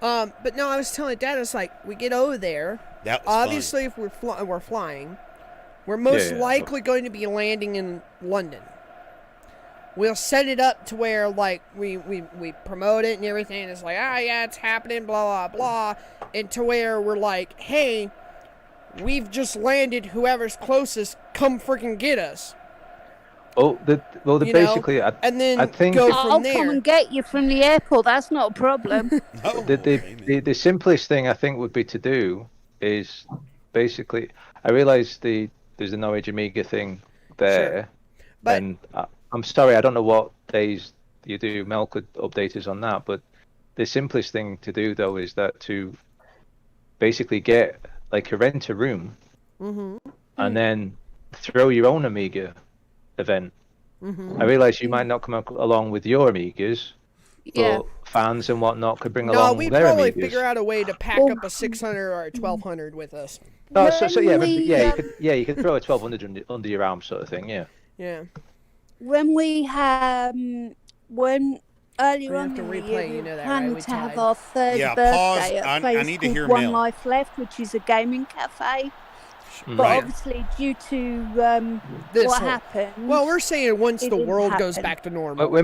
S2: But no, I was telling Dad, I was like, we get over there.
S1: That was
S2: Obviously, if we're flying, we're most
S4: Yeah.
S2: likely going to be landing in London. We'll set it up to where, like, we promote it and everything. It's like, yeah, it's happening, blah, blah, blah. And to where we're like, hey, we've just landed. Whoever's closest, come freaking get us.
S4: Oh,
S2: You
S4: basically,
S2: know? And then
S4: I think
S2: go
S5: I'll
S2: from
S5: come
S2: there.
S5: and get you from the airport. That's not a problem.
S1: Oh,
S4: the simplest thing I think would be to do is basically. I realise there's the Norwich Amiga thing there,
S2: But-
S4: and I'm sorry, I don't know what days you do. Mel could update us on that, but the simplest thing to do though is that to basically get like a rent a room, and then throw your own Amiga event. I realise you might not come along with your Amigas,
S5: Yeah.
S4: but fans and whatnot could bring
S2: No,
S4: along
S2: we
S4: their
S2: probably
S4: Amigas.
S2: figure out a way to pack
S5: Well-
S2: up a 600 or a 1200 with us.
S4: Oh, so yeah,
S5: When we,
S4: you could throw a 1200 under your arm, sort of thing, yeah.
S2: Yeah.
S5: When we when earlier
S2: We have
S5: on
S2: to
S5: in the
S2: replay,
S5: year,
S2: you
S5: we
S2: know that,
S5: planned
S2: right? We
S5: to have
S2: tied.
S5: our third
S1: Yeah,
S5: birthday
S1: pause.
S5: at a
S1: I
S5: place
S1: need to
S5: called
S1: hear
S5: One
S1: Mel.
S5: Life Left, which is a gaming cafe. But
S1: Right.
S5: obviously, due to
S2: This
S5: what
S2: whole-
S5: happened,
S2: Well, we're saying once
S5: It
S2: the
S5: didn't
S2: world goes
S5: happen.
S2: back to normal.
S4: Wait a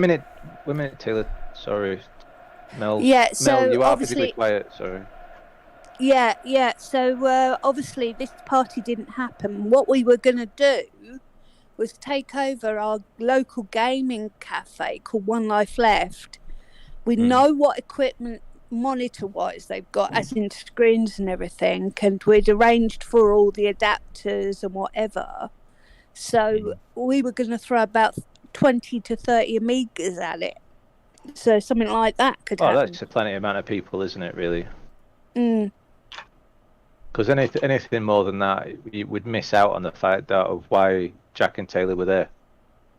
S4: minute, Taylor. Sorry, Mel.
S5: Yeah, so
S4: Mel, you are
S5: obviously-
S4: physically quiet. Sorry.
S5: yeah. So obviously, this party didn't happen. What we were going to do was take over our local gaming cafe called One Life Left. We know what equipment monitor-wise they've got, as in screens and everything, and we'd arranged for all the adapters and whatever. So we were going to throw about 20 to 30 Amigas at it. So something like that could
S4: Oh,
S5: happen.
S4: that's a plenty amount of people, isn't it? Really?
S5: Mm.
S4: Because anything more than that, you would miss out on the fact that of why Jack and Taylor were there.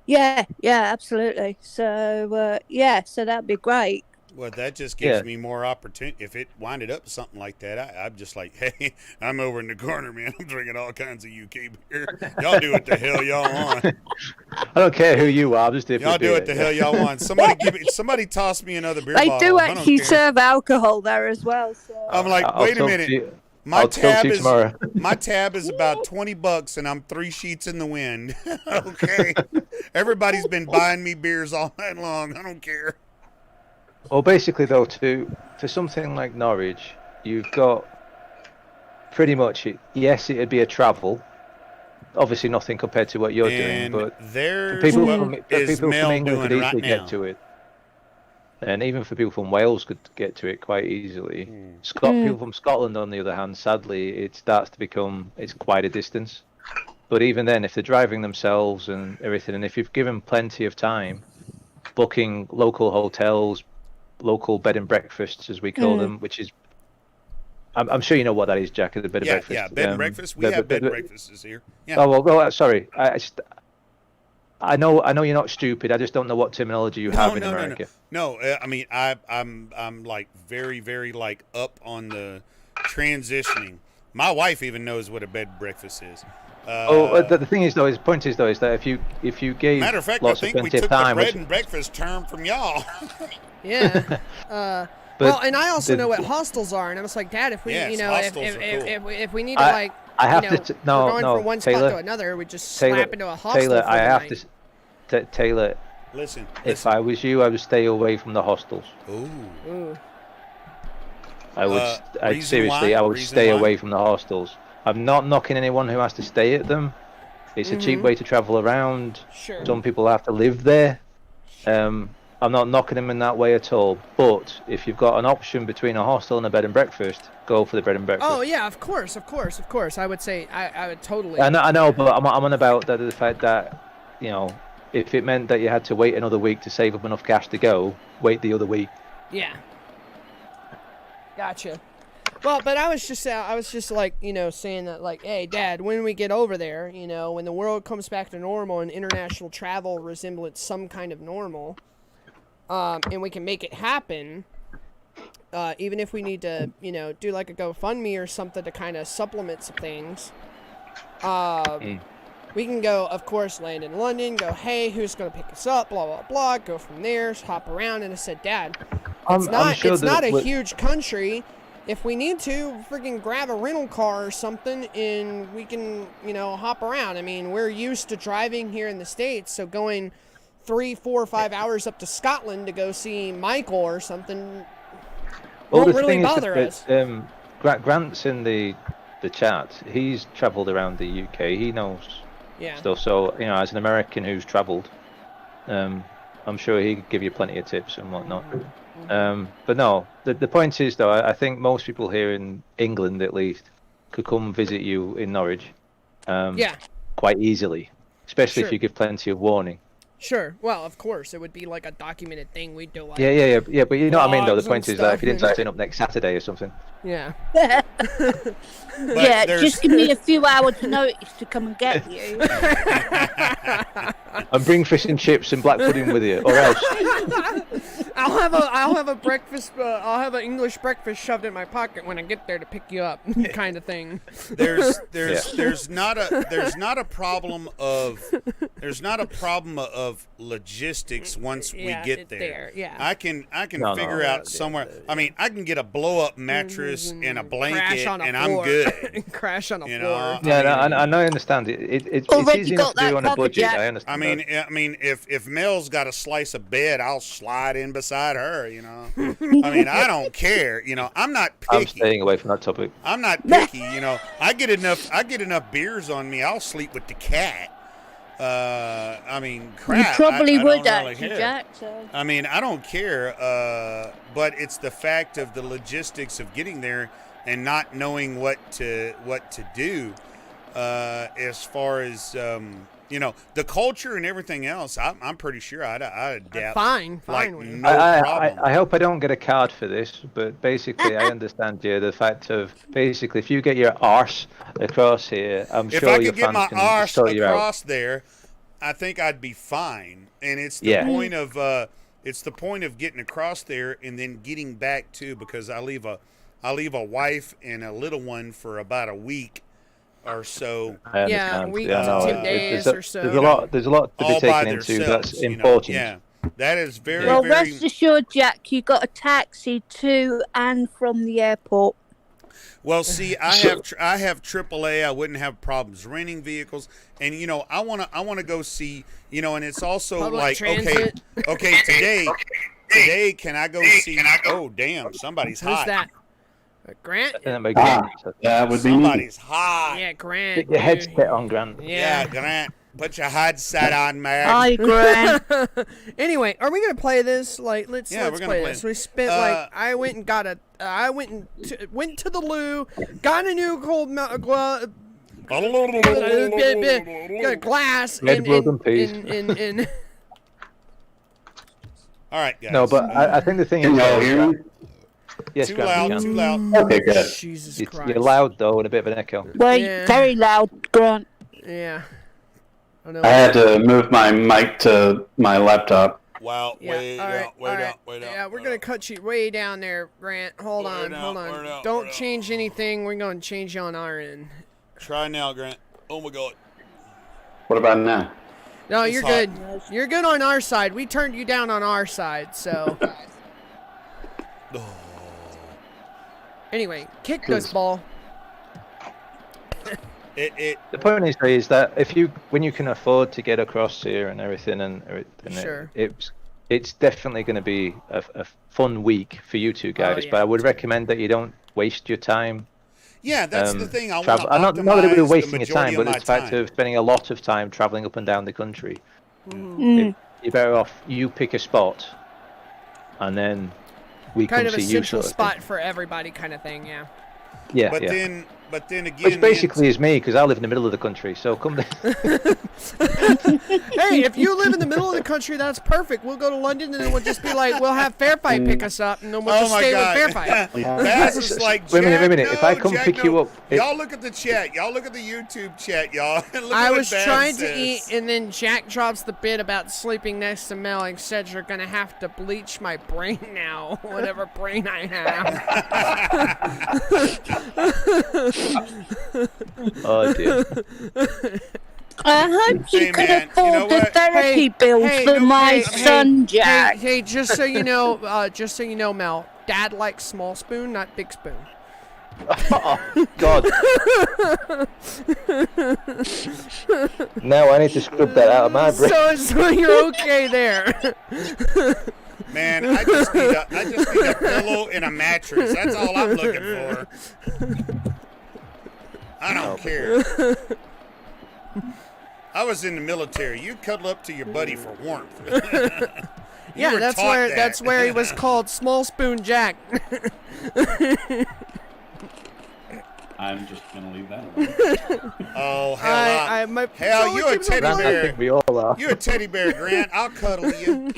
S5: Yeah, absolutely. So so that'd be great.
S1: Well, that just gives
S4: Yeah.
S1: me more opportunity. If it winded up something like that, I'm just like, hey, I'm over in the corner, man. I'm drinking all kinds of UK beer. Y'all do what the hell y'all want.
S4: I don't care who you are. I'm just here for
S1: Y'all do
S4: beer.
S1: what the hell y'all want. Somebody toss me another beer
S5: They
S1: bottle.
S5: do
S1: I don't
S5: actually
S1: care.
S5: serve alcohol there as well. So
S1: I'm like,
S4: I'll
S1: wait a
S4: talk to
S1: minute.
S4: you-
S1: My
S4: I'll talk to
S1: tab
S4: you
S1: is
S4: tomorrow.
S1: my tab is about $20, and I'm 3 sheets in the wind. Okay, everybody's been buying me beers all night long. I don't care.
S4: Well, basically, though, for something like Norwich, you've got pretty much it. Yes, it'd be a travel. Obviously, nothing compared to what you're doing,
S1: And
S4: but
S1: there's
S4: people
S1: what
S4: from
S1: is
S4: people
S1: Mel
S4: from England could
S1: doing
S4: easily
S1: right now.
S4: get to it, and even for people from Wales could get to it quite easily. People from Scotland, on the other hand, sadly, it starts to become quite a distance. But even then, if they're driving themselves and everything, and if you've given plenty of time, booking local hotels, local bed and breakfasts, as we call them, which is, I'm sure you know what that is, Jack, the bed and
S1: Yeah,
S4: breakfast.
S1: yeah, bed and breakfast. We have bed and breakfasts here. Yeah.
S4: Oh well, sorry. I know you're not stupid. I just don't know what terminology you have in America.
S1: No, I mean, I'm like very, very like up on the transitioning. My wife even knows what a bed and breakfast is.
S4: The thing is, though, the point is that if you gave
S1: Matter of fact, I
S4: lots
S1: think
S4: of
S1: we
S4: plenty
S1: took
S4: of time,
S1: the bread and breakfast term from y'all.
S2: Yeah.
S4: But
S2: well, and I also
S4: the-
S2: know what hostels are, and I was like, Dad, if we,
S1: Yes,
S2: you know, if
S1: hostels are cool.
S2: if we need to
S4: I have
S2: you know,
S4: to
S2: we're going
S4: no,
S2: from one
S4: Taylor,
S2: spot to another, we just slap into a hostel
S4: Taylor,
S2: for
S4: I
S2: the
S4: have
S2: night.
S4: to Taylor.
S1: Listen.
S4: If I was you, I would stay away from the hostels.
S1: Ooh.
S2: Ooh.
S4: I would.
S1: Reason
S4: Seriously,
S1: why?
S4: I would
S1: Reason
S4: stay
S1: why?
S4: away from the hostels. I'm not knocking anyone who has to stay at them. It's a cheap way to travel around.
S2: Sure.
S4: Some people have to live there. I'm not knocking them in that way at all. But if you've got an option between a hostel and a bed and breakfast, go for the bed and breakfast.
S2: Oh yeah, of course. I would say I would totally.
S4: I know, but I'm on about the fact that, you know, if it meant that you had to wait another week to save up enough cash to go, wait the other week.
S2: Yeah. Gotcha. Well, but I was just like, you know, saying that, like, hey, Dad, when we get over there, you know, when the world comes back to normal and international travel resembles some kind of normal, and we can make it happen, even if we need to, you know, do like a GoFundMe or something to kind of supplement some things, we can go, of course, land in London, go, hey, who's going to pick us up, blah, blah, blah, go from there, hop around, and I said, Dad, it's not a huge country. If we need to, freaking grab a rental car or something, and we can, you know, hop around. I mean, we're used to driving here in the States, so going 3, 4, 5 hours up to Scotland to go see Michael or something won't really bother us.
S4: Grant's in the the chat, he's travelled around the UK. He knows
S2: Yeah.
S4: stuff. So as an American who's travelled, I'm sure he could give you plenty of tips and whatnot. But no, the point is though, I think most people here in England at least could come visit you in Norwich. Quite easily, especially if you give plenty of warning.
S2: Sure. Well, of course, it would be like a documented thing. We'd do like
S4: Yeah. But you know what I mean, though. The
S2: blogs
S4: point
S2: and
S4: is that if you
S2: stuff,
S4: didn't just turn up next Saturday or something.
S2: Yeah.
S5: Yeah, just give me a few hours notice to come and get you.
S4: And bring fish and chips and black pudding with you, or else.
S2: I'll have a breakfast. I'll have an English breakfast shoved in my pocket when I get there to pick you up, kind of thing.
S1: There's not a problem of logistics once we get there.
S2: Yeah.
S1: I can figure out somewhere. I mean, I can get a blow up mattress and a blanket, and I'm good.
S2: Crash on a floor.
S4: Yeah, I understand it. It's easy enough to do on a budget. I understand.
S1: I mean, if Mel's got a slice of bed, I'll slide in beside her. I mean, I don't care. I'm not picky.
S4: I'm staying away from that topic.
S1: I'm not picky. I get enough beers on me. I'll sleep with the cat. I mean, crap.
S5: You probably would
S1: really
S5: actually,
S1: care.
S5: Jack. So.
S1: I mean, I don't care. But it's the fact of the logistics of getting there and not knowing what to do. As far as the culture and everything else, I'm pretty sure I'd adapt.
S2: Fine.
S1: Like,
S2: With
S1: no problem.
S4: I hope I don't get a card for this, but basically I understand the fact of basically if you get your arse across here, I'm
S1: if
S4: sure
S1: I
S4: your
S1: could get
S4: fans
S1: my
S4: can
S1: arse
S4: sort you out.
S1: across there, I think I'd be fine. And it's the point of getting across there and then getting back too, because I leave a wife and a little one for about a week or so.
S2: Yeah, a week to 10 days or so.
S4: There's a lot to be taken into. That's important.
S1: Yeah, that is very.
S5: Well,
S1: very...
S5: rest assured, Jack, you got a taxi to and from the airport.
S1: Well, see, I have AAA. I wouldn't have problems renting vehicles, and I wanna go see, and it's also
S2: Public
S1: like
S2: transit.
S1: okay, today can I go see? Oh, damn, somebody's
S2: Who's
S1: hot.
S2: that? Grant?
S4: That would be
S1: Somebody's hot.
S2: Yeah, Grant.
S4: Get your headset on, Grant.
S1: Yeah, Grant, put your headset on, man.
S5: Hi, Grant.
S2: Anyway, are we gonna play this? Like, let's
S1: we're gonna
S2: play
S1: play
S2: this.
S1: it.
S2: We spent I went to the loo, got a new cold got a glass
S4: Red Bull and peas.
S2: and
S1: All right, guys.
S4: No, but I think the thing is. Yes,
S1: Too
S4: Grant,
S1: loud,
S4: you
S1: too
S4: can.
S1: loud.
S8: Okay, good.
S2: Jesus
S4: You're
S2: Christ.
S4: loud though, and a bit of an echo.
S5: Wait,
S2: Yeah.
S5: very loud, Grant.
S2: Yeah. I know.
S8: I had to move my mic to my laptop.
S1: Wow,
S2: Yeah,
S1: wait
S2: all right,
S1: out.
S2: Yeah, we're gonna cut you way down there, Grant. Hold on.
S1: out,
S2: Don't
S1: wait
S2: change anything. We're gonna change you on our end.
S1: Try now, Grant. Oh my God.
S8: What about now?
S2: No,
S1: It's
S2: you're
S1: hot.
S2: good. You're good on our side. We turned you down on our side, so. Anyway, kick this ball.
S1: The
S4: point is that when you can afford to get across here and everything,
S2: Sure.
S4: it's definitely going to be a fun week for you two guys.
S2: yeah.
S4: But I would recommend that you don't waste your time.
S1: Yeah, that's the thing. I want
S4: Travel.
S1: to
S4: Not that it would be wasting your
S1: majority
S4: time, but
S1: of
S4: it's the
S1: my
S4: fact
S1: time.
S4: of spending a lot of time traveling up and down the country.
S5: Mm.
S4: You're better off you pick a spot, and then we
S2: Kind
S4: come
S2: of a
S4: see you.
S2: central
S4: Sort of
S2: spot for everybody, kind of thing. Yeah.
S4: Yeah,
S1: But
S4: yeah.
S1: then again,
S4: Which basically is me, because I live in the middle of the country. So come there.
S2: Hey, if you live in the middle of the country, that's perfect. We'll go to London, and then we'll just be like, we'll have Fairfight pick us up, and then we'll
S1: Oh
S2: just
S1: my
S2: stay
S1: God.
S2: with Fairfight.
S1: That's just like,
S4: Wait a
S1: Jack,
S4: minute. If I
S1: no,
S4: come
S1: Jack,
S4: pick
S1: no.
S4: you up,
S1: y'all look at the chat. Y'all look at the YouTube chat, y'all. Look
S2: I
S1: what
S2: was
S1: Baz
S2: trying to
S1: says.
S2: eat, and then Jack drops the bit about sleeping next to Mel and said, "You're gonna have to bleach my brain now, whatever brain I have."
S4: oh dear.
S5: I hope you
S1: Hey,
S5: can
S1: man, you
S5: afford
S1: know
S5: the
S1: what?
S5: therapy bills for my son, Jack.
S2: Hey, just so you know, Mel, Dad likes small spoon, not big spoon.
S4: Oh, God. Now I need to scrub that out of my brain.
S2: So you're okay there.
S1: Man, I just need a pillow and a mattress. That's all I'm looking for. I don't care. I was in the military. You cuddle up to your buddy for warmth.
S2: Yeah, that's where he was called Small Spoon Jack.
S9: I'm just gonna leave that alone.
S1: Oh hell! Hell, you a teddy
S4: Grant, I
S1: bear.
S4: think we all are.
S1: You a teddy bear, Grant. I'll cuddle you.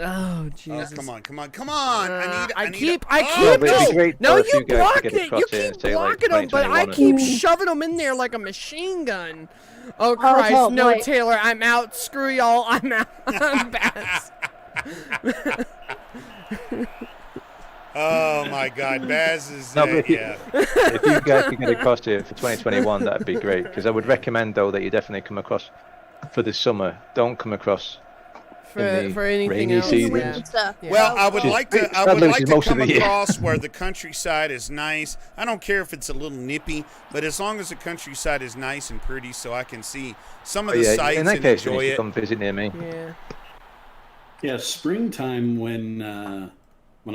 S2: Oh Jesus!
S1: Come on!
S2: I keep
S4: No,
S2: you block it. You keep blocking them, but I keep shoving them in there like a machine gun. Oh Christ!
S6: Oh,
S2: No,
S6: wait.
S2: Taylor, I'm out. Screw y'all. I'm out. I'm Baz.
S1: Oh my God, Baz is
S4: No, but
S1: yeah.
S4: If you guys can get across here for 2021, that'd be great. Because I would recommend though that you definitely come across for the summer. Don't come across
S2: For
S4: in the
S2: anything
S4: rainy
S2: else.
S4: season.
S2: Yeah.
S1: Well, I would like to
S4: most of
S1: come
S4: the year.
S1: across where the countryside is nice. I don't care if it's a little nippy, but as long as the countryside is nice and pretty, so I can see some of the sights
S4: in that
S1: and
S4: case, you
S1: enjoy
S4: need to
S1: it.
S4: come visit near me.
S2: Yeah.
S9: Yeah, springtime when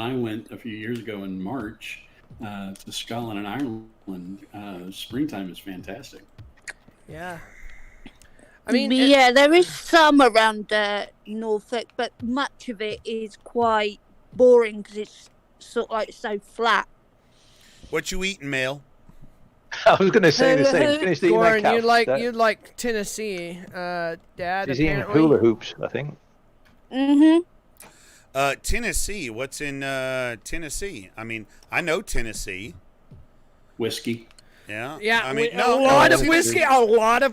S9: I went a few years ago in March to Scotland and Ireland, springtime is fantastic.
S2: Yeah. I mean,
S5: yeah, there is some around Norfolk, but much of it is quite boring because it's sort of like so flat.
S1: What you eating, Mel?
S4: I was going to say the same. Finished eating that
S2: Goran,
S4: cow.
S2: you like Tennessee, Dad?
S4: He's eating
S2: apparently.
S4: hula hoops, I think.
S5: Mm-hmm.
S1: Tennessee. What's in Tennessee? I mean, I know Tennessee.
S9: Whiskey.
S1: Yeah.
S2: Yeah,
S1: I mean,
S2: a lot of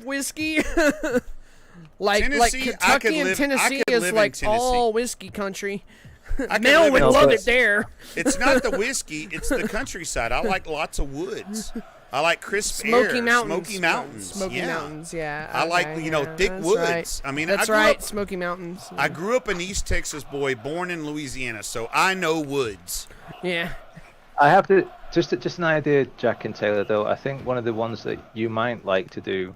S2: whiskey. like
S1: Tennessee,
S2: Kentucky and Tennessee is like all whiskey country. Mel would love it there.
S1: It's not the whiskey; it's the countryside. I like lots of woods. I like crisp
S2: Smoky
S1: air,
S2: Mountains.
S1: Smoky Mountains.
S2: Smoky
S1: yeah.
S2: Mountains, yeah.
S1: I like
S2: okay,
S1: thick
S2: that's
S1: woods.
S2: Right.
S1: I mean,
S2: that's
S1: I grew
S2: right.
S1: up-
S2: Smoky Mountains.
S1: I grew up an East Texas boy, born in Louisiana, so I know woods.
S2: Yeah.
S4: I have to just an idea, Jack and Taylor. Though I think one of the ones that you might like to do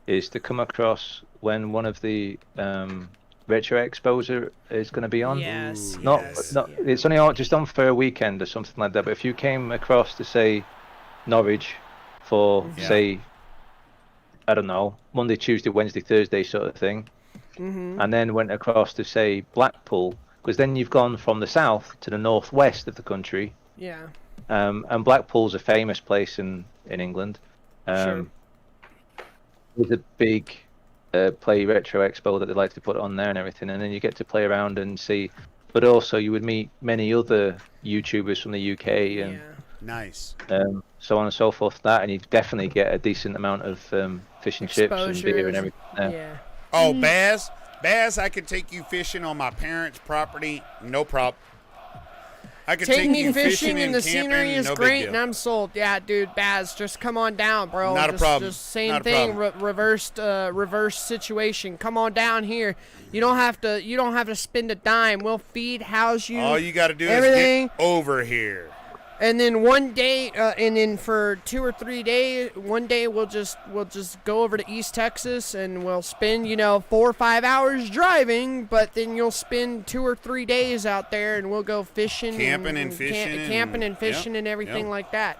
S4: is to come across when one of the retro expos is going to be on.
S2: Yes.
S4: Not,
S2: yes,
S4: not.
S2: yeah.
S4: It's only on, just on for a weekend or something like that. But if you came across to say Norwich for
S1: Yeah.
S4: say, I don't know, Monday, Tuesday, Wednesday, Thursday sort of thing, and then went across to say Blackpool, because then you've gone from the south to the northwest of the country.
S2: Yeah.
S4: And Blackpool's a famous place in England.
S2: Sure.
S4: There's a big play retro expo that they like to put on there and everything, and then you get to play around and see. But also you would meet many other YouTubers from the UK and
S2: Yeah.
S1: Nice.
S4: so on and so forth. That, and you definitely get a decent amount of fish and chips and beer and everything.
S2: Yeah.
S1: Oh, Baz, I could take you fishing on my parents' property, no problem. I could
S2: Take me
S1: you
S2: fishing and the
S1: camping,
S2: scenery is
S1: no big
S2: great,
S1: deal.
S2: and I'm sold. Yeah, dude, Baz, just come on down, bro.
S1: Not a problem.
S2: Just same
S1: Not a
S2: thing,
S1: problem.
S2: reverse situation. Come on down here. You don't have to spend a dime. We'll feed, house you.
S1: All you got to do
S2: everything.
S1: is get over here.
S2: And then one day, and then for 2 or 3 days, one day we'll just go over to East Texas and we'll spend 4 or 5 hours driving, but then you'll spend 2 or 3 days out there and we'll go fishing,
S1: Camping and fishing
S2: camping and
S1: and-
S2: fishing
S1: yep,
S2: and everything
S1: yep.
S2: like that.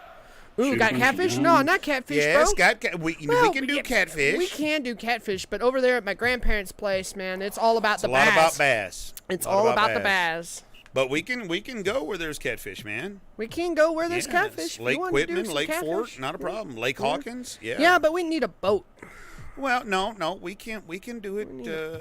S2: Ooh,
S9: Shoot
S2: got
S9: a bunch of
S2: catfish?
S9: guns.
S2: No, not catfish,
S1: Yes,
S2: bro.
S1: we
S2: Well,
S1: can do
S2: yeah,
S1: catfish.
S2: We can do catfish, but over there at my grandparents' place, man, it's all about
S1: It's
S2: the
S1: a lot
S2: bass.
S1: about bass.
S2: It's
S1: A lot
S2: all about the bass.
S1: But we can go where there's catfish, man.
S2: We can go where there's
S1: Yes.
S2: catfish. If you
S1: Lake
S2: want to do
S1: Whitman,
S2: some
S1: Lake
S2: catfish.
S1: Fork, not a problem. Lake Hawkins, yeah.
S2: Yeah, but we need a boat.
S1: Well, no, we can't. We can do it.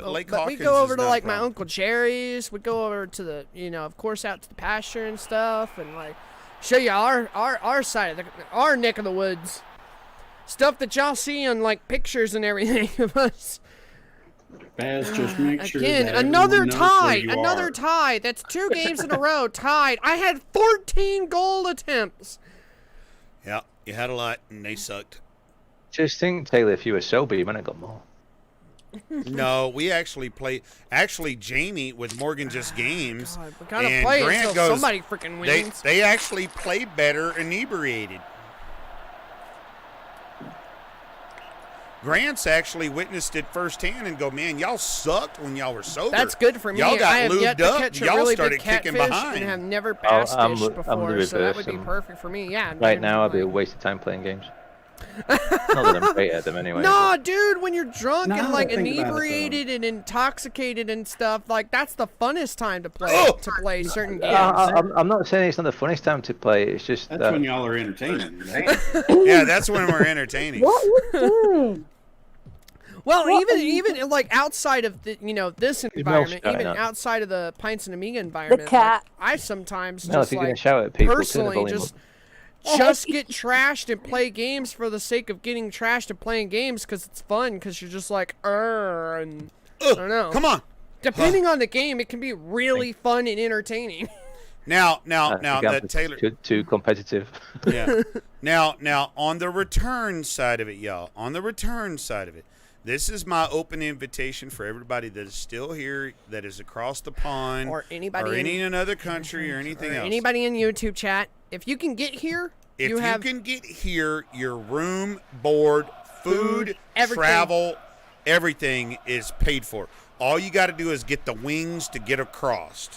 S1: Lake
S2: But
S1: Hawkins.
S2: we go over
S1: is
S2: to
S1: not a
S2: like my
S1: problem.
S2: Uncle Jerry's. We go over to the, of course, out to the pasture and stuff, and like show you our side of our neck of the woods. Stuff that y'all see on like pictures and everything of us.
S9: Baz, just make sure
S2: Again,
S9: that
S2: another
S9: everyone knows where
S2: tie.
S9: you
S2: Another
S9: are.
S2: tie. That's 2 games in a row tied. I had 14 goal attempts.
S1: Yeah, you had a lot, and they sucked.
S4: Just think, Taylor, if you were sober, you might have got more.
S1: No, we actually play. Actually, Jamie with Morgan Just Games.
S2: God, we gotta
S1: and
S2: play
S1: Grant
S2: until
S1: goes,
S2: somebody freaking wins.
S1: They actually play better inebriated. Grant's actually witnessed it firsthand and go, man, y'all sucked when y'all were sober.
S2: That's good for me.
S1: Y'all got
S2: I have
S1: lubed
S2: yet to
S1: up.
S2: catch a
S1: Y'all
S2: really
S1: started
S2: big
S1: kicking
S2: catfish
S1: behind.
S2: and have never bass
S4: I'm
S2: fished
S4: the
S2: before, so that would be
S4: reverse.
S2: perfect for me. Yeah.
S4: Right
S2: dude,
S4: now, I'd be a
S2: like-
S4: waste of time playing games. Not that I'm great at them anyway.
S2: No, dude, when you're drunk
S9: Now
S2: and
S9: that
S2: like
S9: I think about it, though.
S2: inebriated and intoxicated and stuff, like that's the funnest time to play
S1: Oh!
S2: certain games.
S4: I'm not saying it's not the funniest time to play. It's just
S9: That's
S4: that
S9: when y'all are entertaining. Right?
S1: Yeah, that's when we're entertaining.
S6: What was doing?
S2: Well,
S6: What are
S2: even like outside of the, this environment,
S4: shouting
S2: even
S4: out.
S2: outside of the Pintz Amiga environment,
S6: cat.
S2: like, I sometimes
S4: Mel, if
S2: just
S4: you're gonna
S2: like
S4: shout at people, turn the
S2: personally
S4: volume
S2: just
S4: up.
S2: just get trashed and play games for the sake of getting trashed and playing games because it's fun because you're just like and I don't know.
S1: Come on.
S2: Depending on the game, it can be really fun and entertaining.
S1: Now,
S4: I think I'm
S1: that Taylor.
S4: too competitive.
S1: Yeah. Now, on the return side of it, y'all. On the return side of it, this is my open invitation for everybody that is still here, that is across the pond,
S2: Or anybody
S1: or
S2: in-
S1: any another country, or anything else.
S2: Anybody in YouTube chat, if you can get here,
S1: If
S2: you have
S1: can get here, your room, board, food,
S2: everything.
S1: travel, everything is paid for. All you got to do is get the wings to get across.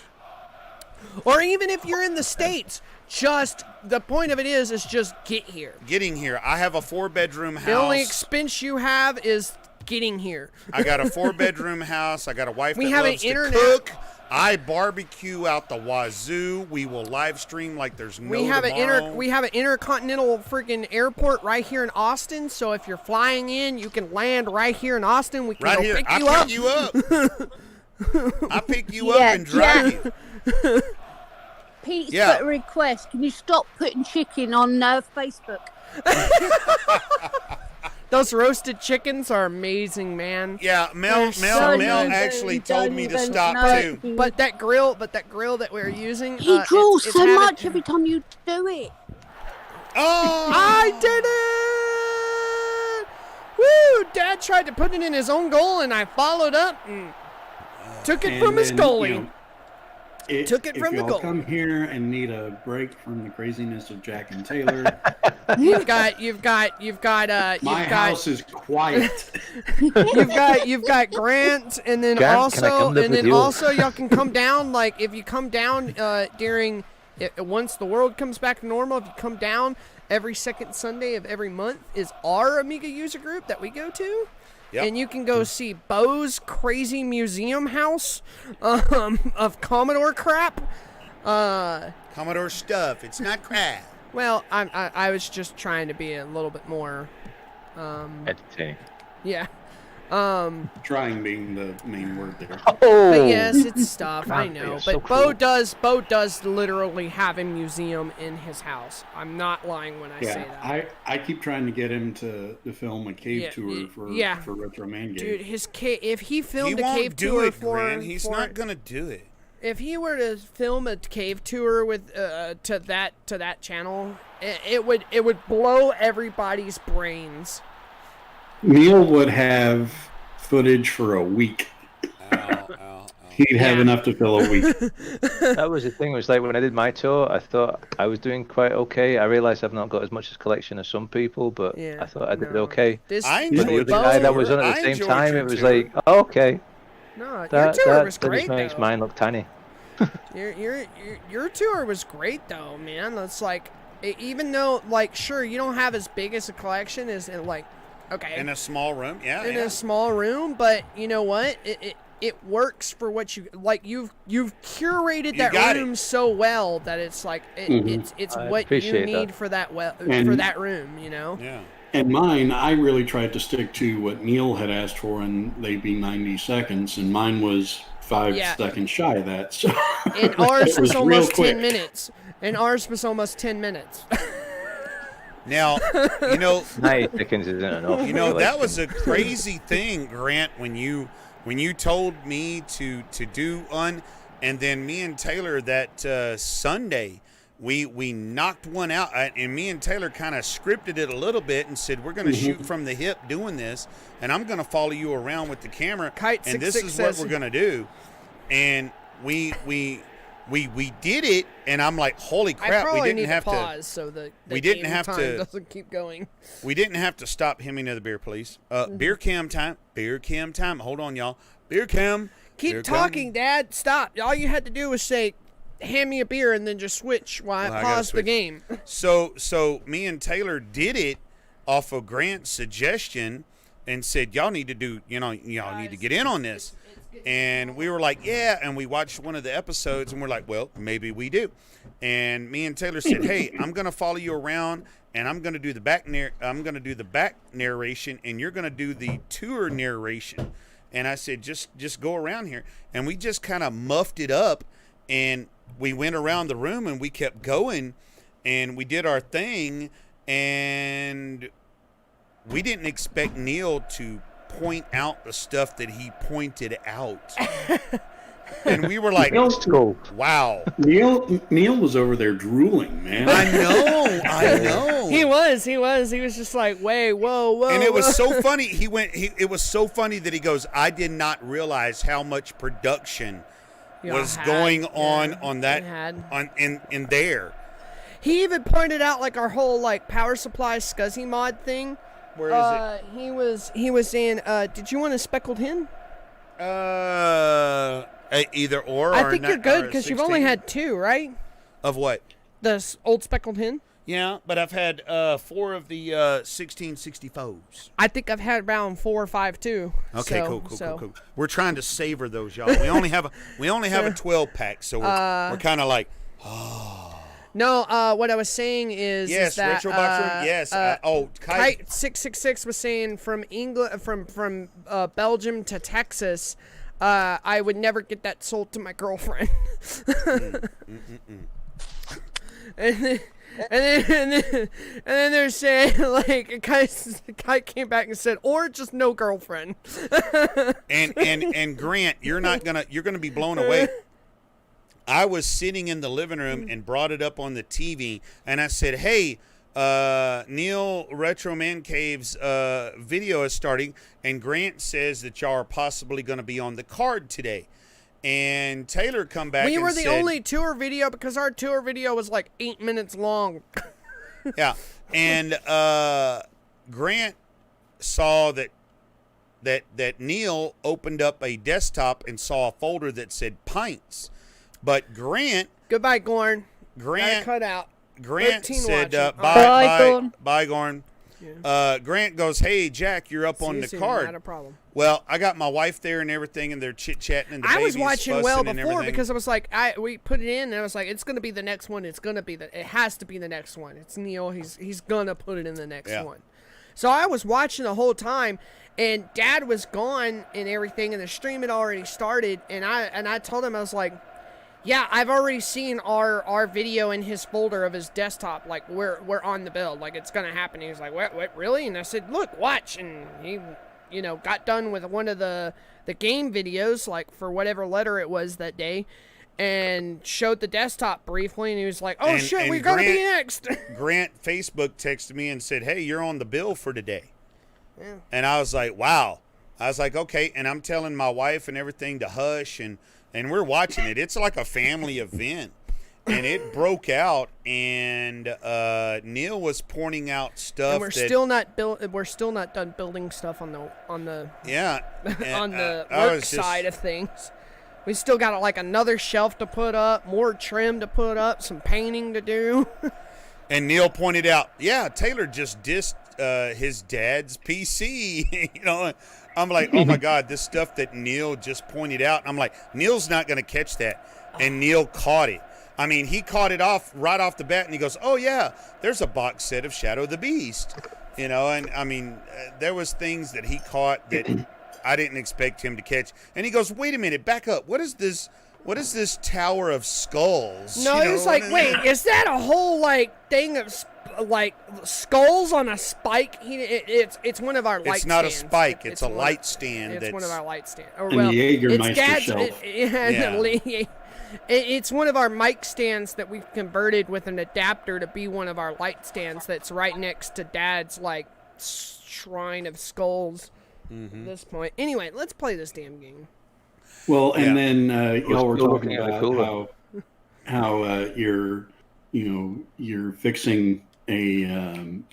S2: or even if you're in the States, just the point of it is just get here.
S1: Getting here, I have a 4-bedroom house.
S2: The only expense you have is getting here.
S1: I got a 4-bedroom house. I got a wife
S2: We
S1: that
S2: have an
S1: loves
S2: internet-
S1: to cook. I barbecue out the wazoo. We will live stream like there's no
S2: We have
S1: tomorrow.
S2: we have an intercontinental freaking airport right here in Austin. So if you're flying in, you can land right here in Austin. We can
S1: right
S2: go
S1: here.
S2: pick
S1: I
S2: you
S1: pick
S2: up.
S1: you up. I pick you up
S6: Yeah,
S1: and drive you.
S5: Pete's
S1: Yeah.
S5: put a request. Can you stop putting chicken on Facebook?
S2: Those roasted chickens are amazing, man.
S1: Yeah, Mel
S5: so
S1: Mel
S5: good.
S1: actually told me to
S5: Don't
S1: stop
S5: know.
S1: too.
S2: But that grill that we're using,
S5: He draws
S2: it's
S5: so
S2: having-
S5: much every time you do it.
S1: Oh,
S2: I did it! Woo! Dad tried to put it in his own goal, and I followed up and took it
S9: And
S2: from his
S9: then,
S2: goalie. Took it
S9: if
S2: from the
S9: y'all
S2: goal.
S9: come here and need a break from the craziness of Jack and Taylor,
S2: You've got
S9: house is quiet.
S2: you've got Grant, and then
S4: Grant, can I come live with you?
S2: y'all can come down. Like if you come down during once the world comes back to normal, if you come down every second Sunday of every month is our Amiga user group that we go to.
S1: Yep.
S2: And you can go see Bo's crazy museum house of Commodore crap.
S1: Commodore stuff. It's not crap.
S2: Well, I was just trying to be a little bit more,
S4: Entertaining.
S2: yeah.
S9: Trying being the main word there.
S4: Oh,
S2: But yes, it's stuff. I
S4: God,
S2: know.
S4: you're
S2: But
S4: so
S2: Bo
S4: cruel.
S2: does literally have a museum in his house. I'm not lying when I say
S9: Yeah,
S2: that.
S9: I keep trying to get him to film a cave
S2: Yeah,
S9: tour for
S2: yeah.
S9: Retro Man Game.
S2: Dude, his cave. If he
S1: He
S2: filmed a
S1: won't
S2: cave
S1: do
S2: tour
S1: it,
S2: for,
S1: Grant. He's
S2: for-
S1: not gonna do it.
S2: if he were to film a cave tour with to that channel, it would blow everybody's brains.
S9: Neil would have footage for a week.
S1: Ow.
S9: He'd have
S2: Yeah.
S9: enough to fill a week.
S4: that was the thing. Was like when I did my tour, I thought I was doing quite okay. I realized I've not got as much as collection as some people, but
S2: Yeah,
S4: I thought I did
S2: no.
S4: okay.
S2: This
S1: I
S4: But the
S1: enjoyed
S4: other
S1: your
S4: guy that was
S1: tour.
S4: on at
S1: I
S4: the same
S1: enjoyed
S4: time,
S1: your
S4: it was
S1: tour.
S4: like, oh, okay,
S2: no,
S4: that
S2: your tour was
S4: that
S2: great
S4: just makes
S2: though.
S4: mine look tiny.
S2: Your tour was great though, man. It's like even though like sure you don't have as big as a collection as like okay
S1: In a small room, yeah.
S2: in
S1: yeah.
S2: a small room, but you know what? It works for what you like. You've curated
S1: You got
S2: that
S1: it.
S2: room so well that it's like it's
S4: I
S2: what you
S4: appreciate
S2: need
S4: that.
S2: for that for
S9: And-
S2: that room. You know.
S1: Yeah.
S9: And mine, I really tried to stick to what Neil had asked for, and they'd be 90 seconds, and mine was 5
S2: Yeah.
S9: seconds shy of that. So
S2: And ours
S9: it
S2: was
S9: real
S2: almost
S9: quick.
S2: 10 minutes. And ours was almost 10 minutes.
S1: Now, you know,
S4: 90 seconds isn't enough.
S1: you know
S4: Like,
S1: that was a crazy thing, Grant, when you told me to do one, and then me and Taylor that Sunday we knocked one out, and me and Taylor kind of scripted it a little bit and said we're going to shoot from the hip doing this, and I'm going to follow you around with the camera,
S2: Kite
S1: and this
S2: 66
S1: is what
S2: says-
S1: we're going to do, and we we did it, and I'm like, holy
S2: I
S1: crap,
S2: probably
S1: we didn't
S2: need
S1: have
S2: to pause so the
S1: we didn't
S2: game
S1: have
S2: time
S1: to-
S2: doesn't keep going.
S1: We didn't have to stop him another beer, please. Beer cam time. Beer cam time. Hold on, y'all. Beer cam.
S2: Keep
S1: Beer
S2: talking,
S1: cam.
S2: Dad. Stop. All you had to do was say, hand me a beer, and then just switch while
S1: Well,
S2: I
S1: I gotta
S2: pause the
S1: switch.
S2: game.
S1: So me and Taylor did it off of Grant's suggestion and said, y'all need to do, y'all need to get in on this. And we were like, yeah. And we watched one of the episodes, and we're like, well, maybe we do. And me and Taylor said, hey, I'm gonna follow you around, and I'm gonna do the back narration, and you're gonna do the tour narration. And I said, just go around here. And we just kind of muffed it up, and we went around the room, and we kept going, and we did our thing, and we didn't expect Neil to point out the stuff that he pointed out. And we were like, wow.
S9: Neil was over there drooling, man.
S1: I know.
S2: He was just like, wait, whoa.
S1: And it was
S2: whoa.
S1: so funny. It was so funny that he goes, I did not realize how much production
S2: Y'all
S1: was
S2: had,
S1: going
S2: yeah,
S1: on that
S2: we had.
S1: in there.
S2: He even pointed out like our whole like power supply SCSI mod thing.
S1: Where is it?
S2: He was saying, did you want a speckled hen?
S1: Either or.
S2: I
S1: or
S2: think
S1: not-
S2: you're good
S1: or
S2: because you've only
S1: 16.
S2: had 2, right?
S1: Of what?
S2: The old speckled hen.
S1: Yeah, but I've had 4 of the 1664s.
S2: I think I've had around 4 or 5 too.
S1: Okay,
S2: So-
S1: cool. We're trying to savor those, y'all. We only have a 12 pack, so we're kind of like,
S2: No, what I was saying is
S1: yes,
S2: that
S1: retro box room. Yes.
S2: Kite 666 was saying from England, from Belgium to Texas, I would never get that sold to my girlfriend. And then they're saying like Kite came back and said, or just no girlfriend.
S1: and Grant, you're gonna be blown away. I was sitting in the living room and brought it up on the TV, and I said, hey, Neil Retro Man Cave's video is starting, and Grant says that y'all are possibly going to be on the card today. And Taylor come back
S2: We
S1: and
S2: were the
S1: said,
S2: only tour video because our tour video was like 8 minutes long.
S1: yeah. And Grant saw that Neil opened up a desktop and saw a folder that said Pintz. But Grant
S2: Goodbye, Gorn.
S1: Grant
S2: Cut out.
S1: Grant
S2: 13
S1: said,
S2: watching.
S1: bye, Gorn. Grant goes, hey, Jack, you're up
S2: See
S1: on
S2: you
S1: the
S2: soon,
S1: card.
S2: Not a problem.
S1: Well, I got my wife there and everything, and they're chit-chatting, and the
S2: I was
S1: baby's
S2: watching
S1: fussing
S2: well
S1: and
S2: before
S1: everything.
S2: because I was like, we put it in, and I was like, it's gonna be the next one. It has to be the next one. It's Neil. He's gonna put it in the next one. So I was watching the whole time, and Dad was gone and everything, and the stream had already started, and I told him, I was like, yeah, I've already seen our video in his folder of his desktop. Like we're on the build. Like it's gonna happen. He was like, what, really? And I said, look, watch. And he, got done with one of the game videos, like for whatever letter it was that day, and showed the desktop briefly. And he was like, oh shit,
S1: and
S2: we're gonna be next.
S1: Grant Facebook texted me and said, hey, you're on the bill for today.
S2: Yeah.
S1: And I was like, wow. I was like, okay. And I'm telling my wife and everything to hush, and we're watching it. It's like a family event. And it broke out, and Neil was pointing out stuff.
S2: And we're still not done building stuff on the
S1: yeah
S2: on the
S1: I
S2: work
S1: was just-
S2: side of things. We still got like another shelf to put up, more trim to put up, some painting to do.
S1: And Neil pointed out, yeah, Taylor just dissed his dad's PC. I'm like, oh my God, this stuff that Neil just pointed out. I'm like, Neil's not going to catch that. And Neil caught it. I mean, he caught it right off the bat, and he goes, oh yeah, there's a box set of Shadow the Beast. And I mean, there was things that he caught that I didn't expect him to catch. And he goes, wait a minute, back up. What is this Tower of Skulls?
S2: No, it was like, wait, is that a whole like thing of like skulls on a spike? It's one of our light stands.
S1: It's not a spike. It's a light stand.
S2: It's one of our light stands. Or
S9: And
S2: well,
S9: Jägermeister
S2: it's Dad's.
S9: shelf.
S2: It's one of our mic stands that we've converted with an adapter to be one of our light stands. That's right next to Dad's like shrine of skulls. At this point, anyway, let's play this damn game.
S9: Well, and
S4: Yeah.
S9: then y'all were
S4: Still
S9: talking
S4: looking at the
S9: about
S4: cooler.
S9: how you're fixing an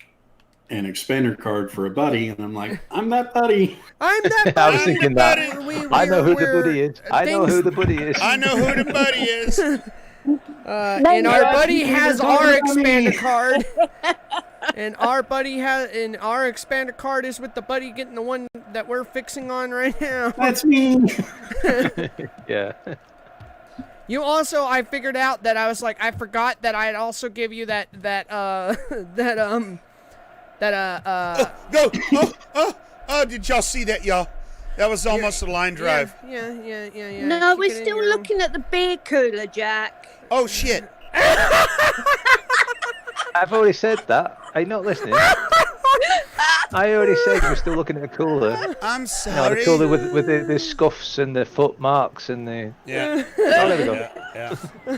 S9: expander card for a buddy, and I'm like, I'm that buddy.
S2: I'm that buddy.
S4: I was thinking that. I know who the buddy is. I know who the buddy is.
S1: I know who the buddy is.
S2: And our buddy has our expander card. And our expander card is with the buddy getting the one that we're fixing on right now.
S9: That's me.
S4: Yeah.
S2: You also, I figured out that I was like, I forgot that I'd also give you that
S1: Go! Oh, did y'all see that, y'all? That was almost a line drive.
S2: Yeah.
S5: No,
S2: Kick
S5: we're
S2: it in
S5: still
S2: your-
S5: looking at the beer cooler, Jack.
S1: Oh, shit.
S4: I've already said that. Are you not listening? I already said we're still looking at a cooler.
S1: I'm
S4: No,
S1: sorry.
S4: the cooler with the scuffs and the foot marks and the...
S1: Yeah.
S4: Oh, there we go.
S1: Yeah.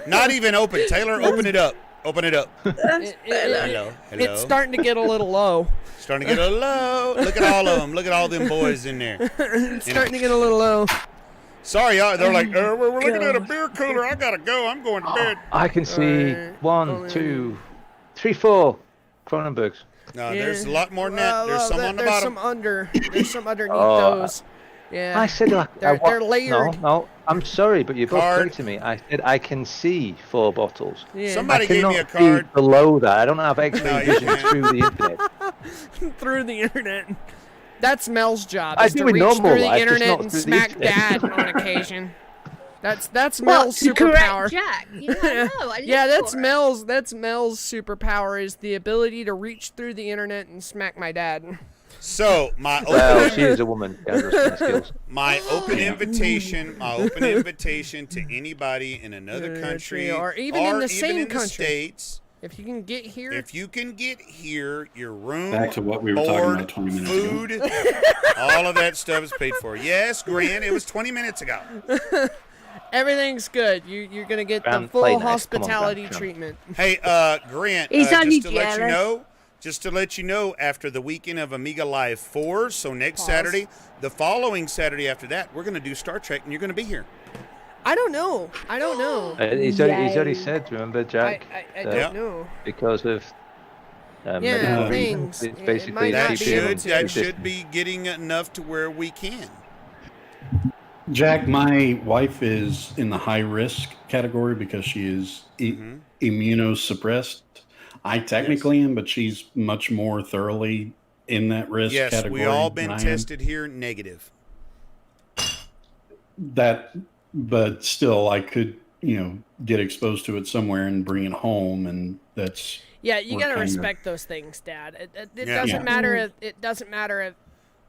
S1: Not even open. Taylor, open it up. Open it up. Hello.
S2: It's starting to get a little low.
S1: Starting to get a low. Look at all of them. Look at all them boys in there.
S2: It's starting to get a little low.
S1: Sorry, y'all. They're like, we're looking at a beer cooler. I gotta go. I'm going to bed.
S4: I can see
S2: Alright.
S4: 1, 2, 3, 4 Cronenbergs.
S1: No,
S2: Yeah.
S1: there's a lot more than that. There's some on the
S2: there's
S1: bottom.
S2: There's some underneath
S4: Oh,
S2: those. Yeah.
S4: I said
S2: They're layered.
S4: No, I'm sorry, but you're both
S1: Card.
S4: correcting me. I said I can see 4 bottles.
S2: Yeah.
S1: Somebody
S4: I
S1: gave
S4: cannot
S1: me a card.
S4: see below that. I don't have X-ray
S1: No, you
S4: vision
S1: can't.
S4: through the internet.
S2: Through the internet. That's Mel's job.
S4: I
S2: Is
S4: do
S2: to
S4: in
S2: reach
S4: normal
S2: through the
S4: life, just
S2: internet
S4: not
S2: and
S4: through the
S2: smack
S4: internet.
S2: Dad on occasion. That's
S5: Well,
S2: Mel's
S5: to correct
S2: superpower.
S5: Jack. You know, I know. I
S2: Yeah,
S5: look
S2: that's
S5: for it.
S2: Mel's superpower is the ability to reach through the internet and smack my dad.
S1: So my
S4: Well,
S1: open,
S4: she is a woman. She has those kind of skills.
S1: my open invitation to anybody in another country
S2: or even in the same country.
S1: States.
S2: If you can get here,
S1: If you can get here, your room,
S9: Back to what we were talking
S1: board,
S9: about 20 minutes
S1: food,
S9: ago.
S1: all of that stuff is paid for. Yes, Grant, it was 20 minutes ago.
S2: everything's good. You're gonna get the
S4: Grant,
S2: full
S4: play nice. Come on,
S2: hospitality
S4: Grant, come on.
S2: treatment.
S1: Hey, Grant,
S5: He's only
S1: just to let you know, after the weekend of Amiga Live 4, so next
S2: Pause.
S1: Saturday, the following Saturday after that, we're going to do Star Trek, and you're going to be here.
S2: I don't know.
S4: He's already said, remember, Jack?
S2: I
S4: that
S2: don't know.
S4: Because of
S2: Yeah,
S4: medical
S2: things.
S4: reasons,
S2: It
S4: it's basically
S2: might not
S1: That
S2: be
S4: keeping
S2: able
S1: should
S2: to.
S1: that should be getting enough to where we can.
S9: Jack, my wife is in the high risk category because she is immunosuppressed. I technically am, but she's much more thoroughly in that risk
S1: Yes,
S9: category.
S1: we all
S9: than
S1: been
S9: I am.
S1: tested here negative.
S9: But still, I could, get exposed to it somewhere and bring it home, and that's
S2: Yeah, you
S9: We're
S2: gotta
S9: kinda-
S2: respect those things, Dad. It
S1: Yeah.
S2: doesn't
S9: Yeah.
S2: matter if it doesn't matter if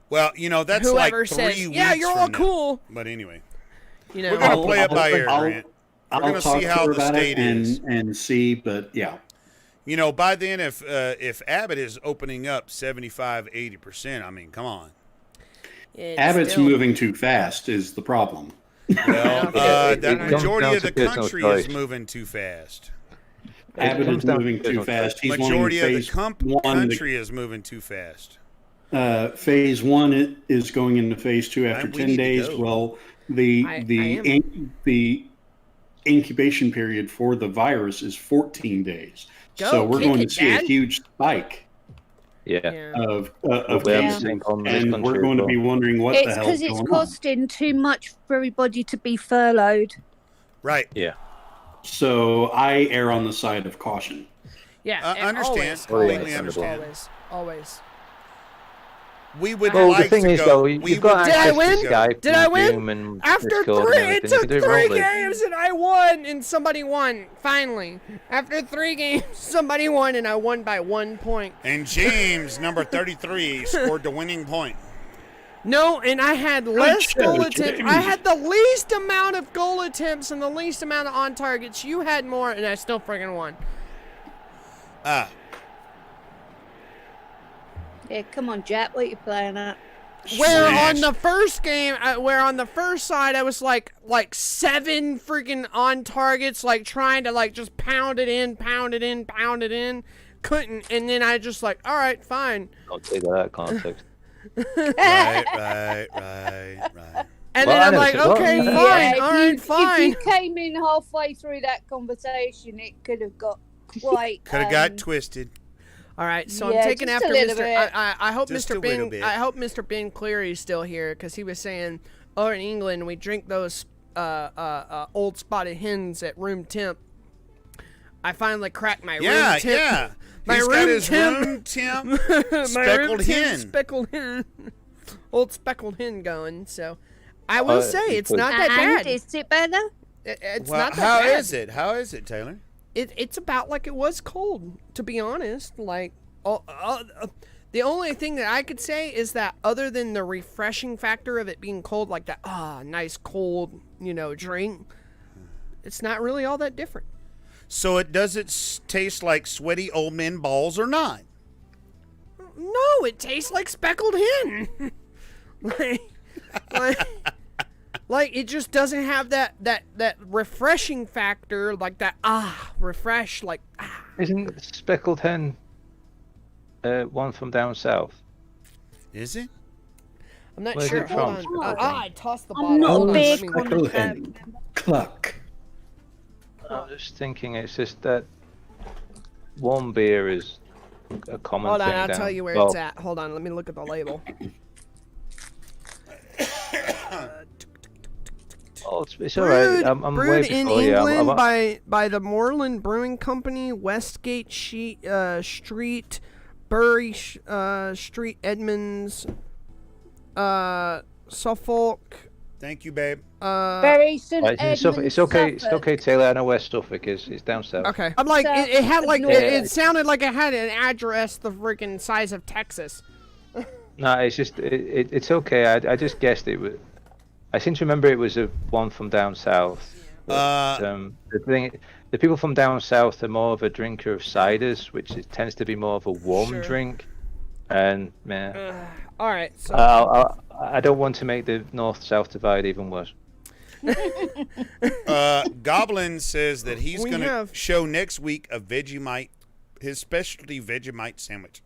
S1: Well, that's
S2: whoever
S1: like 3
S2: says,
S1: weeks
S2: "Yeah, you're all
S1: from now."
S2: cool."
S1: But anyway,
S2: You know,
S1: we're going to play it by ear,
S9: I'll-
S1: Grant. We're
S9: I'll
S1: going to
S9: talk
S1: see
S9: to
S1: how
S9: her
S1: the
S9: about
S1: state
S9: it
S1: is.
S9: and see, but yeah.
S1: By then, if Abbott is opening up 75, 80%, I mean, come on.
S2: it's
S9: Abbott's
S2: still-
S9: moving too fast is the problem.
S1: Well,
S4: it
S1: the
S4: comes
S1: majority
S4: down
S1: of the
S4: to personal
S1: country
S4: choice.
S1: is moving too fast.
S9: Abbott
S4: comes
S9: is
S4: down to
S9: moving too
S4: personal
S9: fast.
S4: choice.
S9: He's
S1: Majority of
S9: wanting
S1: the
S9: phase one.
S1: country is moving too fast.
S9: Phase one is going into phase two after
S1: We
S9: 10
S1: need to
S9: days.
S1: go.
S9: Well,
S2: I
S9: the incubation period for the virus is 14 days.
S2: Go,
S9: So we're
S2: kick
S9: going
S2: it,
S9: to see
S2: Dad.
S9: a huge spike
S4: Yeah.
S2: Yeah.
S9: of
S4: We have
S9: cases,
S4: the same problem in this
S9: and
S4: country
S9: we're
S4: as
S9: going to
S4: well.
S9: be wondering what
S5: It's
S9: the hell's
S5: because
S9: going
S5: it's
S9: on.
S5: costing too much for everybody to be furloughed.
S1: Right.
S4: Yeah.
S9: So I err on the side of caution.
S2: Yeah,
S1: I
S2: and
S1: understand.
S4: Completely
S1: understand.
S2: Always.
S1: We would
S4: Well,
S1: like
S4: the thing
S1: to
S4: is,
S1: go.
S4: though,
S1: we
S4: you've got
S1: would
S2: Did I
S4: access
S2: win?
S4: to Skype
S2: Did I
S4: and
S2: win?
S4: Zoom and
S2: After
S4: Discord and
S2: 3, it
S4: everything. You
S2: took
S4: can do it
S2: 3
S4: remotely.
S2: games and I won, and somebody won. Finally, after 3 games, somebody won, and I won by 1 point.
S1: And James, number 33, scored the winning point.
S2: No, and I had less
S9: job,
S2: goal attempts.
S9: James.
S2: I had the least amount of goal attempts and the least amount of on targets. You had more, and I still friggin' won.
S5: Yeah, come on, Jack. What are you playing at?
S2: Where
S1: Smash.
S2: on the first game, where on the first side I was like 7 freaking on targets, like trying to just pound it in. Couldn't, and then I just all right, fine.
S4: Don't take that out of context.
S1: Right.
S2: And
S4: Well,
S2: then
S4: I
S2: I'm
S4: never
S2: like,
S4: said what.
S2: okay,
S4: Yeah,
S2: fine, all right, fine.
S5: If you came in halfway through that conversation, it could have got quite.
S1: Could have got twisted.
S2: All right, so
S5: Yeah,
S2: I'm taking
S5: just a
S2: after
S5: little
S2: Mr.
S5: bit.
S2: I hope
S1: Just a
S2: Mr.
S1: little
S2: Ben.
S1: bit.
S2: I hope Mr. Ben Cleary's still here because he was saying, oh, in England we drink those old spotted hens at room temp. I finally cracked my room temp.
S1: Yeah.
S2: My
S1: He's
S2: room
S1: got his
S2: temp.
S1: room temp
S2: My room
S1: speckled
S2: temp
S1: hen.
S2: speckled hen. Old speckled hen going. So I will say it's
S4: it
S2: not that
S5: And
S2: bad.
S5: is it better?
S2: It's
S1: Well,
S2: not that
S1: how
S2: bad.
S1: is it? How is it, Taylor?
S2: It's about like it was cold, to be honest. Like, the only thing that I could say is that other than the refreshing factor of it being cold, like that, nice cold, drink, it's not really all that different.
S1: So it does it taste like sweaty old men balls or not?
S2: No, it tastes like speckled hen. like it just doesn't have that refreshing factor, like that refresh, like
S4: Isn't speckled hen one from down south?
S1: Is it?
S2: I'm not
S4: Where's
S2: sure.
S4: it
S2: Hold
S4: from?
S2: on. I tossed the
S5: I'm
S2: bottle.
S5: not
S2: Hold on,
S5: big
S2: let me-
S5: on
S9: Speckled
S5: the
S9: hen. Cluck.
S4: I'm just thinking it's just that one beer is a common
S2: Hold on,
S4: thing
S2: I'll
S4: down-
S2: tell you where
S4: well,
S2: it's at. Hold on, let me look at the label.
S4: Oh, it's all right. I'm
S2: brewed
S4: waiting
S2: in
S4: for you.
S2: England by the Moreland Brewing Company, Westgate Street, Bury Street, Edmonds, Suffolk.
S1: Thank you, babe.
S5: Very St.
S4: Right, it's
S5: Edmunds,
S4: okay. It's
S5: Suffolk.
S4: okay, Taylor. I know where Suffolk is. It's down south.
S2: Okay, I'm like
S5: So,
S2: it had like
S5: north.
S2: it sounded like it had an address the freaking size of Texas.
S4: No, it's just it's okay. I just guessed it was. I seem to remember it was a one from down south. But, the people from down south are more of a drinker of ciders, which tends to be more of a warm
S2: Sure.
S4: drink. And man,
S2: All right, so
S4: I don't want to make the north-south divide even worse.
S1: Goblin says that he's
S2: We
S1: going to
S2: have-
S1: show next week a Vegemite, his specialty Vegemite sandwich.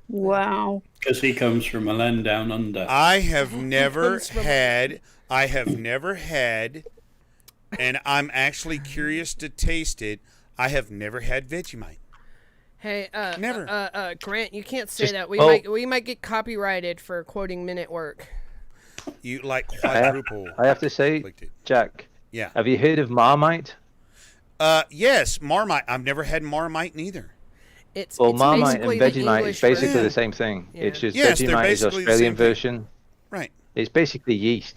S5: Wow.
S9: Because he comes from a land down under.
S1: I have never had, and I'm actually curious to taste it. I have never had Vegemite.
S2: hey,
S1: Never.
S2: Grant, you can't say
S4: Just-
S2: that.
S4: oh.
S2: We might get copyrighted for quoting minute work.
S1: You like quadruple.
S4: I have to say,
S1: clicked it.
S4: Jack,
S1: Yeah.
S4: have you heard of Marmite?
S1: Yes, Marmite. I've never had Marmite neither.
S2: It's
S4: Well, Marmite and
S2: basically the
S4: Vegemite
S2: English
S4: is basically
S2: version.
S4: the same thing.
S2: Yeah.
S4: It's just
S1: Yes, they're
S4: Vegemite is
S1: basically the
S4: Australian
S1: same thing.
S4: version.
S1: Right.
S4: It's basically yeast.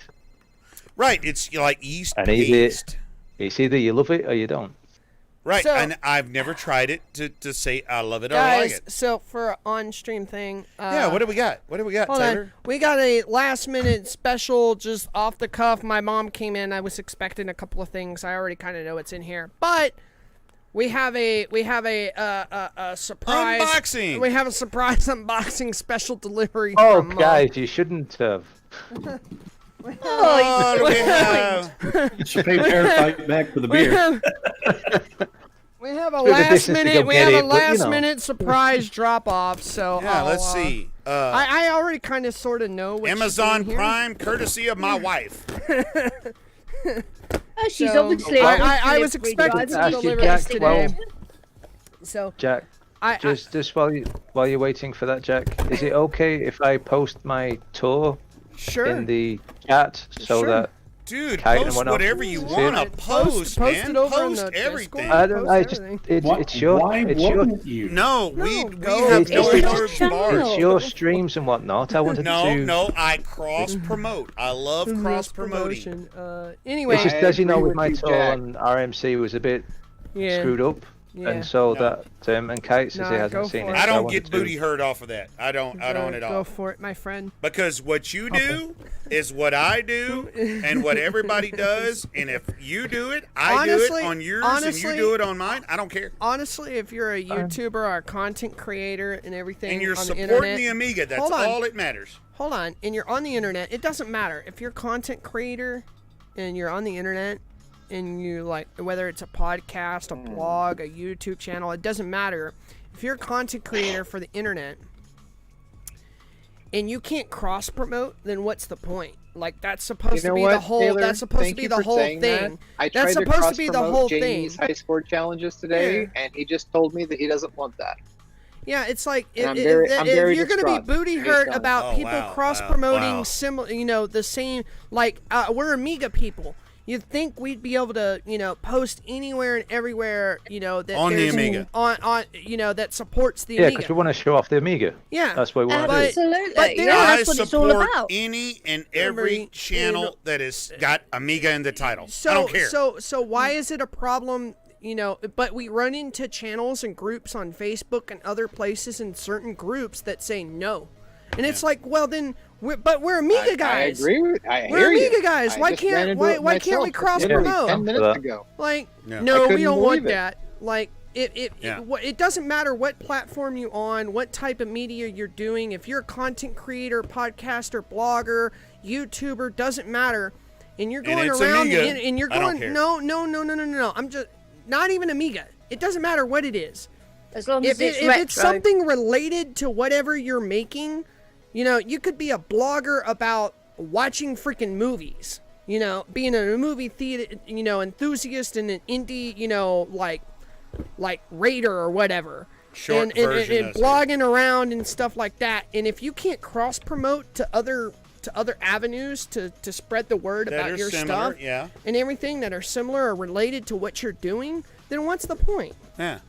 S1: Right. It's like yeast
S4: And
S1: paste.
S4: It's either you love it or you don't.
S1: Right.
S2: So-
S1: and I've never tried it to say I love it or I like
S2: Guys,
S1: it.
S2: so for on-stream thing,
S1: Yeah. What do we got? What do we got,
S2: hold
S1: Taylor?
S2: on. We got a last-minute special, just off the cuff. My mom came in. I was expecting a couple of things. I already kind of know what's in here, but we have a surprise
S1: Unboxing.
S2: We have a surprise unboxing special delivery.
S4: Oh,
S2: from,
S4: guys, you shouldn't have.
S1: Oh, do we have?
S9: It's a paper fight back for the
S2: we
S9: beer.
S2: have, we have a
S4: Took the
S2: last
S4: distance to
S2: minute.
S4: go
S2: We
S4: get
S2: have a
S4: it, but, you
S2: last
S4: know.
S2: minute surprise drop off. So
S1: Yeah.
S2: I'll,
S1: Let's see.
S2: I already kind of sort of know what
S1: Amazon
S2: she's doing here.
S1: Prime, courtesy of my wife.
S5: Oh, she's
S2: So,
S5: obviously.
S2: I was
S5: delivery
S2: expecting
S5: driver.
S2: to
S4: Ask you,
S2: deliver
S4: Jack,
S2: this today.
S4: well-
S2: So
S4: Jack,
S2: I
S4: just while you're waiting for that, Jack, is it okay if I post my tour
S2: sure.
S4: in the chat so
S2: Sure.
S4: that
S1: Dude,
S4: Kite and
S1: post
S4: whatnot.
S1: whatever you
S4: See
S1: want to
S4: it?
S1: post, man.
S2: it over in
S1: Post
S2: the
S1: everything.
S2: Discord.
S4: I don't. I
S2: Post
S4: just
S2: everything.
S4: it's your
S9: Why
S4: it's your
S9: wouldn't you?
S1: No, we
S2: go.
S1: have
S4: It's
S1: no
S4: your
S1: words
S5: channel.
S1: barred.
S4: it's your streams and whatnot. I wanted to.
S1: No, I cross promote. I love cross promoting.
S2: Anyway,
S4: It's just as you know,
S3: agree
S4: with
S3: with
S4: my
S3: you,
S4: tour
S3: Jack.
S4: on RMC was a bit
S2: yeah,
S4: screwed up,
S2: yeah.
S4: and so
S1: No.
S4: that and Kite says he
S2: Nah, go
S4: hasn't seen
S2: for
S4: it.
S2: it.
S1: I
S4: so
S1: don't
S4: wanted
S1: get
S4: to-
S1: booty hurt off of that. I don't at
S2: Go
S1: all.
S2: for it, my friend.
S1: Because what you do is what I do, and what everybody does. And if you do it, I do
S2: Honestly-
S1: it on yours,
S2: honestly-
S1: and you do it on mine. I don't care.
S2: Honestly, if you're a YouTuber or a content creator and everything
S1: And you're
S2: on the
S1: supporting
S2: internet,
S1: the Amiga. That's
S2: Hold on.
S1: all that matters.
S2: hold on, and you're on the internet, it doesn't matter if you're a content creator and you're on the internet and you like whether it's a podcast, a blog, a YouTube channel, it doesn't matter. If you're a content creator for the internet and you can't cross promote, then what's the point? Like that's supposed
S3: You know
S2: to be
S3: what,
S2: the whole.
S3: Taylor?
S2: That's supposed to
S3: Thank
S2: be
S3: you
S2: the
S3: for
S2: whole
S3: saying that.
S2: thing.
S3: I
S2: That's
S3: tried
S2: supposed to be the
S3: cross-promote
S2: whole
S3: Jamie's
S2: thing.
S3: high score challenges today,
S2: Yeah.
S3: and he just told me that he doesn't want that.
S2: Yeah, it's like
S3: And I'm
S2: if
S3: very
S2: you're gonna be
S3: distraught
S2: booty
S3: based
S2: hurt
S3: on it.
S2: about
S1: Oh,
S2: people
S1: wow,
S2: cross promoting
S1: wow.
S2: similar, the same. Like we're Amiga people. You'd think we'd be able to, post anywhere and everywhere, that
S1: On the
S2: there's
S1: Amiga.
S2: on that supports the
S4: Yeah,
S2: Amiga.
S4: because we want to show off the Amiga.
S2: Yeah.
S4: That's what we want to do.
S5: Absolutely.
S2: but
S5: yeah,
S2: there-
S1: I
S5: that's what it's all
S1: support
S5: about.
S1: any and every channel that has got Amiga in the title.
S2: So,
S1: I don't care.
S2: So why is it a problem? But we run into channels and groups on Facebook and other places in certain groups that say no, and it's like, well, then, we're Amiga guys.
S3: I agree with. I
S2: We're
S3: hear you.
S2: Amiga guys.
S3: I
S2: Why
S3: just
S2: can't-
S3: ran into
S2: why-
S3: it
S2: why can't we
S3: myself
S2: cross
S3: literally
S2: promote?
S3: 10 minutes ago.
S2: Like,
S1: Yeah.
S2: no,
S3: I
S2: we
S3: couldn't
S2: don't want
S3: believe it.
S2: that. Like, it doesn't matter what platform you on, what type of media you're doing. If you're a content creator, podcaster, blogger, YouTuber, doesn't matter. And you're going
S1: it's
S2: around
S1: Amiga,
S2: and you're
S1: I don't
S2: going,
S1: care.
S2: no. I'm just not even Amiga. It doesn't matter what it is.
S5: As long
S2: If
S5: as it's
S2: it's
S5: retro.
S2: something related to whatever you're making, you could be a blogger about watching freaking movies. Being a movie theater, enthusiast and an indie, like Raider or whatever.
S1: Short
S2: and
S1: version of it.
S2: blogging around and stuff like that. And if you can't cross promote to other avenues to spread the word
S1: That
S2: about
S1: are
S2: your
S1: similar,
S2: stuff
S1: yeah.
S2: and everything that are similar or related to what you're doing, then what's the point?
S1: Yeah.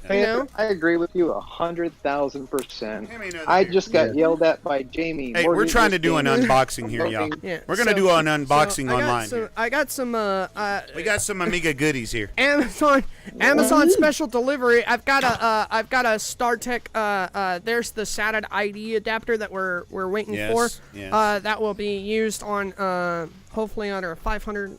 S3: Taylor, I agree with you 100,000%.
S1: Hey, man,
S3: I
S1: here.
S3: just got yelled at by Jamie.
S1: Hey, we're trying to do an unboxing here, y'all.
S2: Yeah,
S1: We're gonna
S2: so-
S1: do an unboxing
S2: so
S1: online. here.
S2: I got some
S1: We got some Amiga goodies here.
S2: Amazon special delivery. I've got a StarTech. There's the SATA ID adapter that we're waiting
S1: Yes,
S2: for.
S1: yes.
S2: That will be used on hopefully on our 500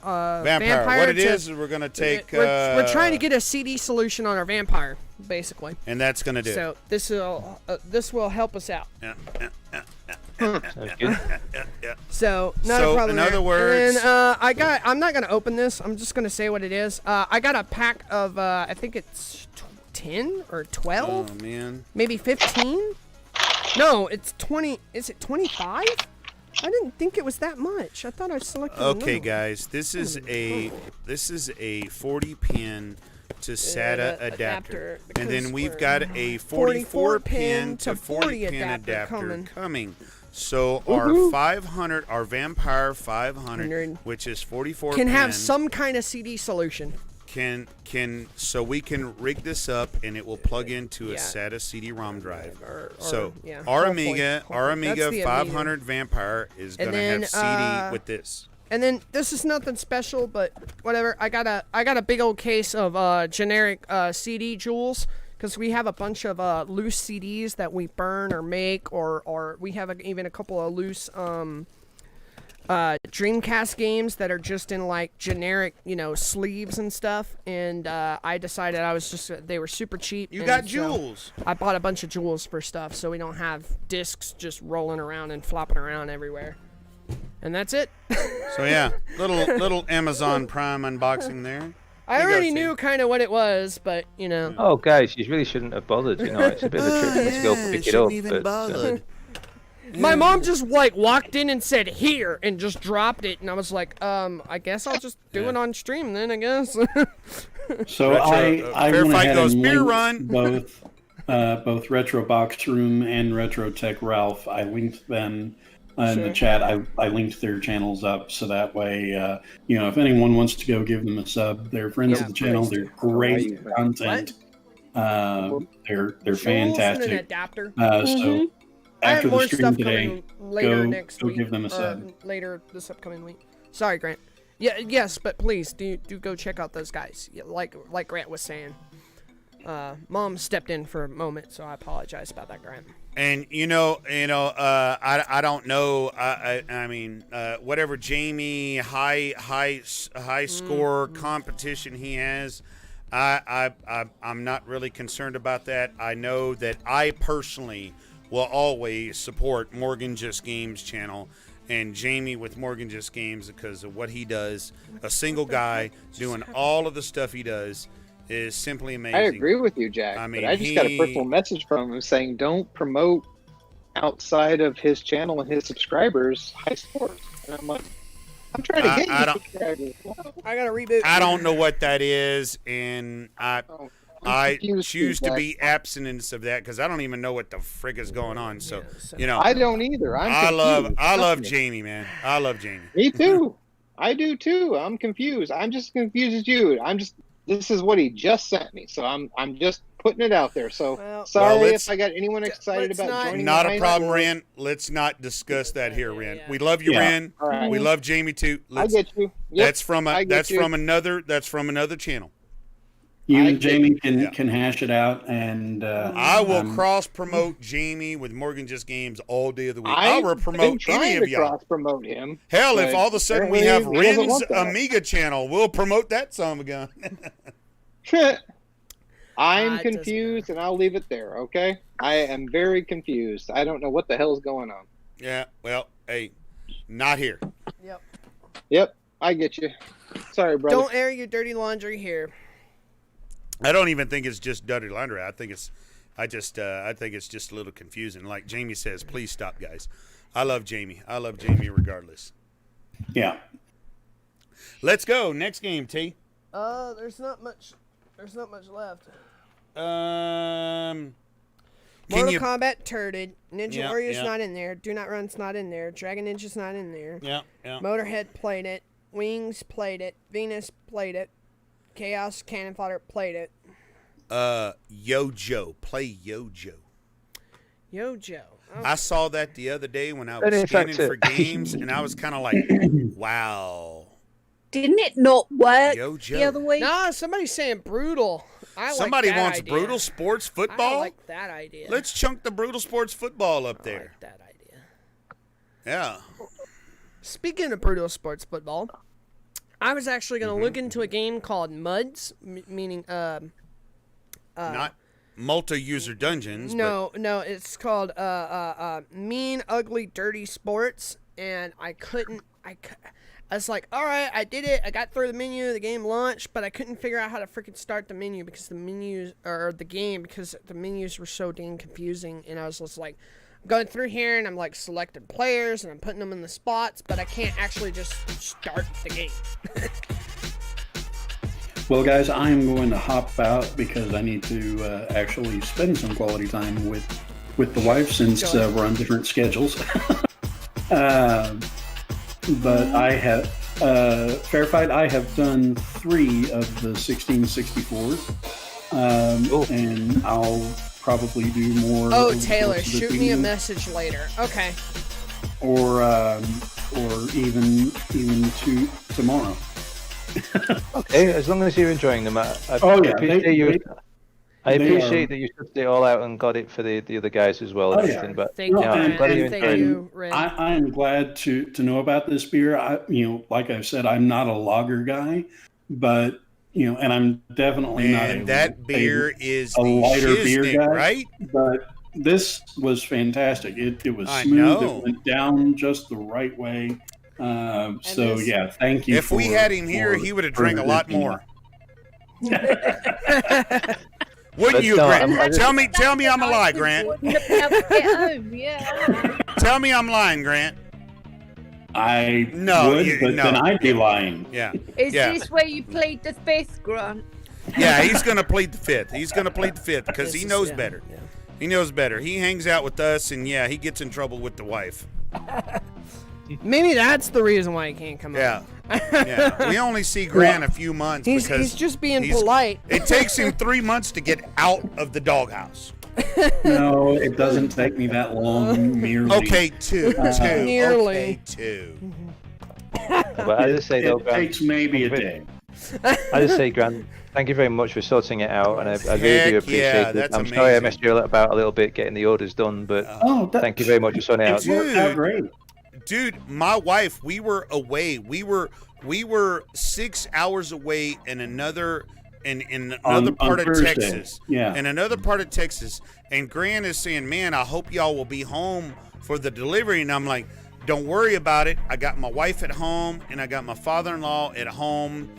S1: Vampire. What it
S2: to-
S1: is, we're gonna take.
S2: We're trying to get a CD solution on our Vampire, basically.
S1: and that's gonna do. it.
S2: So this will help us out.
S1: Yeah.
S4: Sounds good.
S1: Yeah.
S2: So not
S1: So,
S2: a problem.
S1: in
S2: there.
S1: other words-
S2: and, I'm not gonna open this. I'm just gonna say what it is. I got a pack of I think it's 10 or 12,
S1: Oh man.
S2: maybe 15. No, it's 20. Is it 25? I didn't think it was that much. I thought I selected.
S1: Okay,
S2: another one.
S1: guys, this is a 40 pin to SATA adapter, and then we've
S2: we're
S1: got a 44 pin
S2: pin
S1: to
S2: to
S1: 40 pin
S2: 40 adapter
S1: adapter
S2: coming.
S1: So our 500, our Vampire 500, which is 44
S2: Can
S1: pin,
S2: have some kind of CD solution.
S1: so we can rig this up and it will plug into a
S2: Yeah.
S1: SATA CD-ROM drive.
S2: So
S1: Our
S2: hopefully.
S1: Amiga
S2: That's the
S1: 500 Vampire is
S2: And
S1: gonna
S2: then,
S1: have CD with this.
S2: And then this is nothing special, but whatever. I got a big old case of generic CD jewels because we have a bunch of loose CDs that we burn or make, or we have even a couple of loose Dreamcast games that are just in like generic, sleeves and stuff. And I decided they were super cheap.
S1: You
S2: and
S1: got
S2: so
S1: jewels.
S2: I bought a bunch of jewels for stuff so we don't have discs just rolling around and flopping around everywhere. And that's it.
S1: So yeah, little Amazon Prime unboxing there.
S2: I
S1: You go,
S2: already
S1: Steve.
S2: knew kind of what it was, but
S4: Oh, guys, you really shouldn't have bothered. It's a bit of a trip for us to go pick it up. but,
S2: my mom just like walked in and said here and just dropped it, and I was like, I guess I'll just do it on stream then, I guess.
S9: So
S1: Retro-
S9: I
S1: Fair
S9: went
S1: Fight
S9: ahead
S1: goes
S9: and
S1: beer
S9: linked
S1: run.
S9: both Retro Box Room and Retro Tech Ralph. I linked them in the chat. I linked their channels up so that way, if anyone wants to go give them a sub, they're friends of the channel. They're great content. They're
S2: Jewels and an
S9: fantastic.
S2: adapter.
S9: So
S2: I have
S9: after
S2: more
S9: the stream
S2: stuff
S9: today,
S2: coming later next
S9: go
S2: week.
S9: give them a sub.
S2: Later this upcoming week. Sorry, Grant. Yeah, yes, but please do go check out those guys. Yeah, like Grant was saying. Mom stepped in for a moment, so I apologize about that, Grant.
S1: And I don't know. I mean, whatever Jamie high score competition he has, I'm not really concerned about that. I know that I personally will always support Morgan Just Games channel and Jamie with Morgan Just Games because of what he does. A single guy doing all of the stuff he does is simply amazing.
S3: I agree with you, Jack.
S1: I mean,
S3: but I just got a personal message from him saying, "Don't promote outside of his channel and his subscribers high scores. And I'm like, I'm trying to get you subscribers.
S2: I gotta reboot.
S1: I don't know what that is, and I
S3: confused
S1: choose
S3: too,
S1: to be abstinent of that because I don't even know what the frick is going on. So, you know,
S3: I don't either.
S1: I love Jamie, man. I love Jamie.
S3: Me too. I do too. I'm confused. I'm just confused as you. This is what he just sent me, so I'm just putting it out there. So sorry if I got anyone excited about joining.
S1: Not a problem, Ren. Let's not discuss that here, Ren. We love you, Ren.
S3: Right.
S1: We love Jamie too.
S3: I get you. Yep,
S1: that's from another channel.
S9: You and Jamie can hash it out, and
S1: I will cross promote Jamie with Morgan Just Games all day of the week. I will promote any of y'all.
S3: Cross promote him.
S1: Hell, if all of a sudden we have Ren's Amiga channel, we'll promote that son of a gun.
S3: I'm confused, and I'll leave it there. Okay, I am very confused. I don't know what the hell's going on.
S1: Yeah, well, hey, not here.
S3: Yep, I get you. Sorry, brother.
S2: Don't air your dirty laundry here.
S1: I don't even think it's just dirty laundry. I think it's just a little confusing. Like Jamie says, please stop, guys. I love Jamie. I love Jamie regardless.
S9: Yeah.
S1: Let's go. Next game, T.
S2: There's not much left.
S1: Mortal
S2: Kombat turded. Ninja Warrior's not in there. Do Not Run's not in there. Dragon Ninja's not in there.
S1: Yeah.
S2: Motorhead played it. Wings played it. Venus played it. Chaos Cannon Fodder played it.
S1: Yojo. Play Yojo.
S2: Yojo. Oh.
S1: I saw that the other day when I was scanning for games, and I was kind of like, wow.
S5: Didn't it not work
S1: Yojo.
S5: the other week?
S2: Nah, somebody's saying brutal.
S1: Somebody
S2: like that
S1: wants
S2: idea.
S1: brutal sports football?
S2: I like that idea.
S1: Let's chunk the brutal sports football up there.
S2: I like that idea.
S1: Yeah.
S2: Speaking of brutal sports football, I was actually going to look into a game called MUDs, meaning
S1: not multi-user dungeons.
S2: No, it's called Mean, Ugly, Dirty Sports, and I was like, all right, I did it. I got through the menu. The game launched, but I couldn't figure out how to freaking start the menu because the menus were so dang confusing. And I was just like going through here, and I'm like selecting players, and I'm putting them in the spots, but I can't actually just start the game.
S9: Well, guys, I'm going to hop out because I need to actually spend some quality time with the wife since we're on different schedules. But I have, Fair Fight, I have done 3 of the 1664s, and I'll probably do more.
S2: Oh, Taylor, shoot me a message later. Okay.
S9: Or even tomorrow.
S4: Okay, as long as you're enjoying them. I appreciate that you sorted it all out and got it for the other guys as well. And everything, but
S2: thank you,
S4: I'm glad you
S2: thank
S4: enjoyed
S2: you,
S4: it.
S2: Ren.
S9: I'm glad to know about this beer. Like I've said, I'm not a lager guy, but and I'm definitely not.
S1: That beer is
S9: a lighter
S1: Shiznick,
S9: beer guy,
S1: right?
S9: But this was fantastic. It was smooth. It went down just the right way. Thank you.
S1: If we had him here, he would have drank a lot more. Wouldn't you, Grant? Tell me I'm a lie, Grant. Tell me I'm lying, Grant.
S9: I would, but then I'd be lying.
S1: Yeah.
S5: Is this where you plead the fifth, Grant?
S1: Yeah, he's going to plead the fifth. He's going to plead the fifth because he knows better. Yeah. He knows better. He hangs out with us, and he gets in trouble with the wife.
S2: Maybe that's the reason why he can't come
S1: up. Yeah. We only see Grant a few months because
S2: he's just being polite.
S1: It takes him 3 months to get out of the doghouse.
S9: No, it doesn't take me that long. Merely.
S1: Okay, two.
S2: Nearly.
S1: Okay, 2.
S4: But I just say, though,
S9: it takes maybe a day.
S4: I just say, Grant, thank you very much for sorting it out, and I really do appreciate it. I'm sorry I messed you about a little bit getting the orders done, but thank you very much for sorting it out.
S9: It worked out great.
S1: Dude, my wife, we were away. We were 6 hours away in another part of
S9: Thursday.
S1: Texas.
S9: Yeah.
S1: In another part of Texas. And Grant is saying, man, I hope y'all will be home for the delivery. And I'm like, don't worry about it. I got my wife at home and I got my father-in-law at home.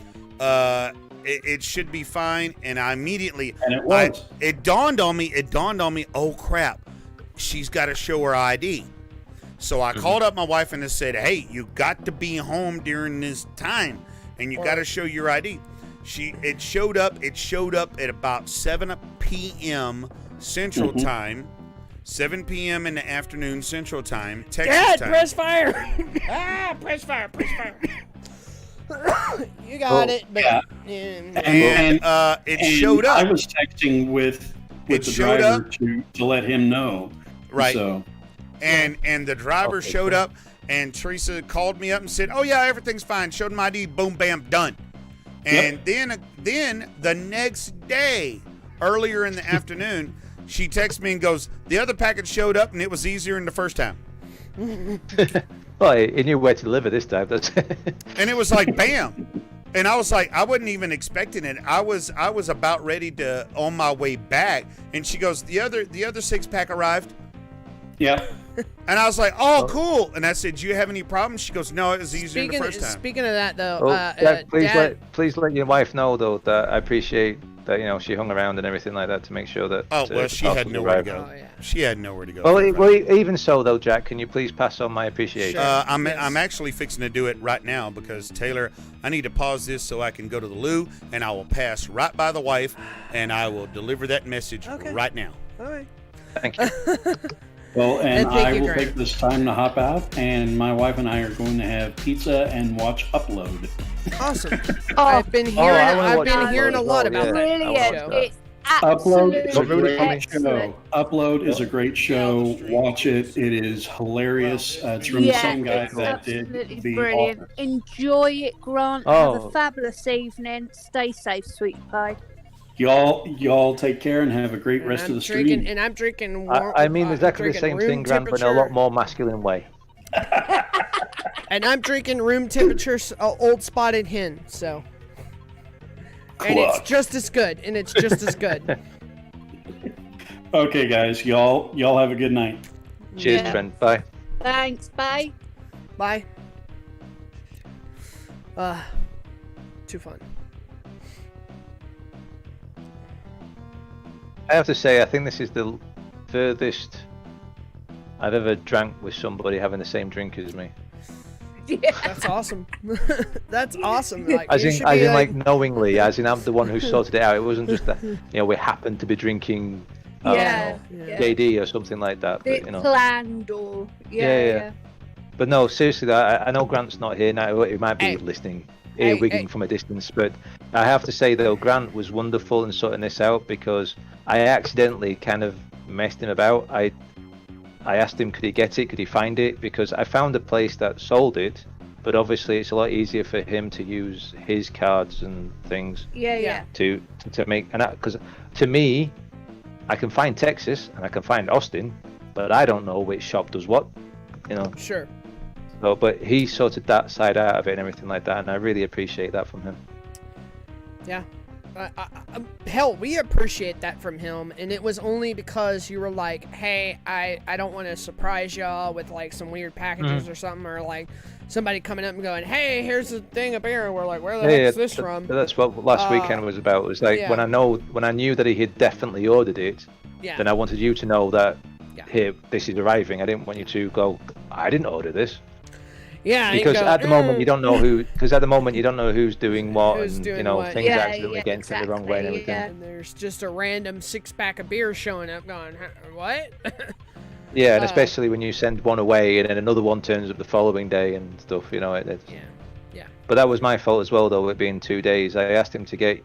S1: It should be fine. And I immediately,
S9: and it was.
S1: It dawned on me, oh crap. she's got to show her ID. So I called up my wife and I said, hey, you got to be home during this time and you got to show your ID. It showed up at about 7 p.m. Central Time, 7 p.m. in the afternoon Central Time, Texas time.
S2: Press fire. Press fire. You got it. But,
S1: And it showed up.
S9: I was texting with the driver to let him know.
S1: Right.
S9: So.
S1: And the driver showed up, and Teresa called me up and said, oh, yeah, everything's fine. Showed him ID, boom, bam, done. And then the next day, earlier in the afternoon, she texts me and goes, the other package showed up, and it was easier than the first time.
S4: Well, he knew where to deliver this time.
S1: And it was like, bam. And I was like, I wasn't even expecting it. I was about ready to, on my way back. And she goes, the other 6-pack arrived.
S9: Yeah.
S1: And I was like, oh, cool. And I said, do you have any problems? She goes, no, it was easier than the first time.
S2: Speaking of that, though,
S4: Jack,
S2: Dad,
S4: please let your wife know, though, that I appreciate that, you know, she hung around and everything like that to make sure that...
S1: Oh, well, she had nowhere to go.
S2: Oh, yeah.
S1: She had nowhere to go.
S4: Well, even so, though, Jack, can you please pass on my appreciation?
S2: Sure.
S1: I'm actually fixing to do it right now because, Taylor, I need to pause this so I can go to the loo, and I will pass right by the wife, and I will deliver that message right now.
S2: All right.
S4: Thank you.
S9: Well, and I will
S2: Grant.
S9: take this time to hop out, and my wife and I are going to have pizza and watch Upload.
S2: Awesome.
S6: Oh,
S2: I've been hearing
S6: watch
S2: a lot about that.
S6: brilliant.
S2: show.
S6: It's
S9: Upload is a
S6: absolutely
S9: great
S6: excellent.
S9: show. Upload is a great show. Watch it. It is hilarious. It's from the same guy
S6: it's
S9: that did
S6: absolutely
S9: the
S6: brilliant.
S9: Office.
S6: Enjoy it, Grant. Have a fabulous evening. Stay safe, sweet pie.
S9: Y'all take care and have a great rest of the stream.
S2: And I'm drinking.
S4: I mean exactly the same thing, Grant, but in a lot more masculine way.
S2: And I'm drinking room temperature Old Spotted Hen, so. And it's just as good.
S9: Okay, guys, y'all have a good night.
S4: Cheers,
S6: Yeah.
S4: Trent. Bye.
S6: Thanks, bye.
S2: Bye. Too fun.
S4: I have to say, I think this is the furthest I've ever drank with somebody having the same drink as me.
S2: That's awesome. That's awesome. Like,
S4: As
S2: you
S4: in,
S2: should be
S4: like knowingly, as in I'm the one who sorted it out. It wasn't just that, we happened to be drinking,
S6: Yeah.
S4: JD or something like that. But,
S6: Planned or
S4: Yeah. But no, seriously, I know Grant's not here now. He might be listening, earwigging from a distance. But I have to say, though, Grant was wonderful in sorting this out because I accidentally kind of messed him about. I asked him, could he get it? Could he find it? Because I found a place that sold it, but obviously it's a lot easier for him to use his cards and things to make. And because to me, I can find Texas and I can find Austin, but I don't know which shop does what.
S2: Sure.
S4: So, but he sorted that side out of it and everything like that, and I really appreciate that from him.
S2: Yeah. Hell, we appreciate that from him, and it was only because you were like, hey, I don't want to surprise y'all with like some weird packages or something, or like somebody coming up and going, hey, here's the thing up here, and we're like, where the heck is this from?
S4: That's what last weekend was about. It was like when I knew that he had definitely ordered it, then I wanted you to know that here, this is arriving. I didn't want you to go, I didn't order this.
S2: Yeah,
S4: because at the moment you don't know who. Because at the moment you don't know who's doing what,
S2: Who's
S4: and
S2: doing
S4: things
S2: what.
S4: accidentally getting sent the wrong way and everything.
S2: And there's just a random 6-pack of beer showing up, going, what?
S4: Yeah, and especially when you send one away and then another one turns up the following day and stuff. Yeah. But that was my fault as well, though. It being 2 days, I asked him to get.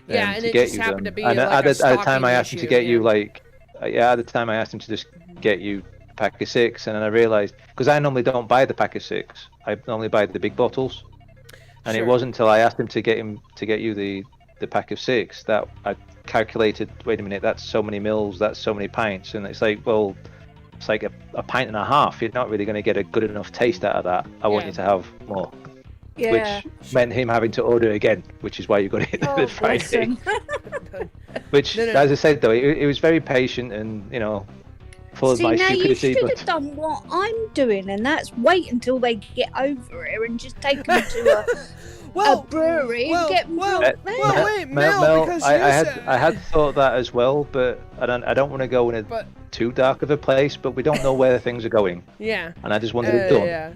S2: And
S4: to
S2: it
S4: get
S2: just
S4: you
S2: happened
S4: them.
S2: to be
S4: And
S2: like
S4: at the time I asked him to get you at the time I asked him to just get you a pack of 6, and then I realized because I normally don't buy the pack of 6, I normally buy the big bottles, and it wasn't until I asked him to get you the pack of 6 that I calculated. Wait a minute, that's so many mils, that's so many pints, and it's like, well, it's like a pint and a half. You're not really going to get a good enough taste out of that. I want you to have more.
S6: Yeah.
S4: Which meant him having to order again, which is why you got it the Friday. Which, as I said, though, he was very patient, and full of
S5: See,
S4: my
S5: now you
S4: stupidity.
S5: should
S4: But
S5: have done what I'm doing, and that's wait until they get over here and just take them to a brewery and get them drunk there.
S2: Well, wait, Mel, because
S4: I
S2: you
S4: had thought that as well, but I don't want to go in too dark of a place. But we don't know where things are going.
S2: Yeah.
S4: And I just wanted it done.
S2: Yeah.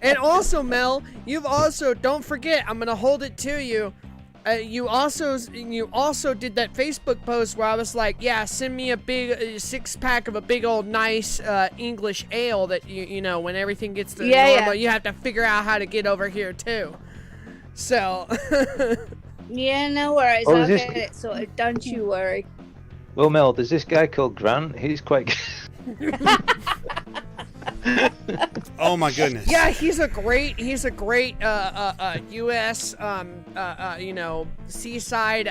S2: And also, Mel, you've also, don't forget, I'm gonna hold it to you. You also did that Facebook post where I was like, yeah, send me a big 6-pack of a big old nice English ale that you know when everything gets to normal, you have to figure out how to get over here too. So.
S5: Yeah, no worries.
S4: Oh,
S5: I'll get it sorted. Don't you worry.
S4: Well, Mel, there's this guy called Grant. He's quite.
S1: Oh my goodness.
S2: Yeah, he's a great U.S. Seaside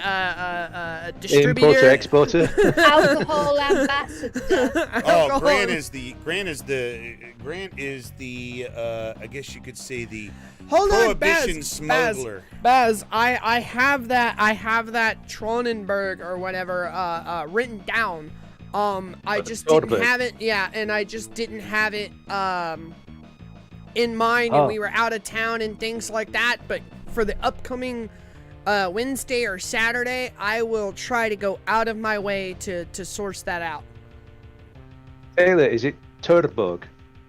S2: distributor,
S4: Importer, exporter.
S5: Alcohol ambassador.
S1: Oh, Grant is the I guess you could say the prohibition smuggler.
S2: Baz, I have that Tronenberg or whatever written down. I just didn't have it. Yeah, and I just didn't have it in mind, and we were out of town and things like that. But for the upcoming Wednesday or Saturday, I will try to go out of my way to source that out.
S4: Taylor, is it Turnberg?